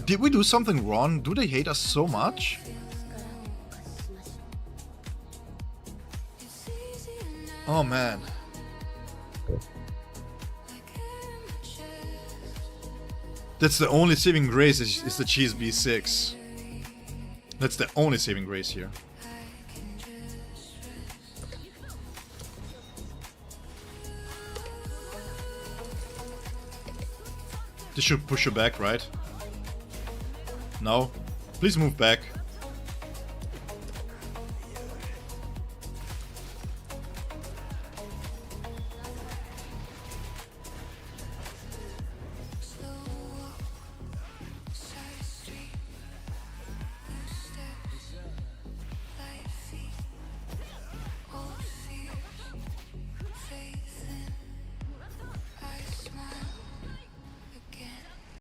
Did we do something wrong? Do they hate us so much? Oh man. That's the only saving grace is the cheese B6. That's the only saving grace here. This should push you back, right? No? Please move back.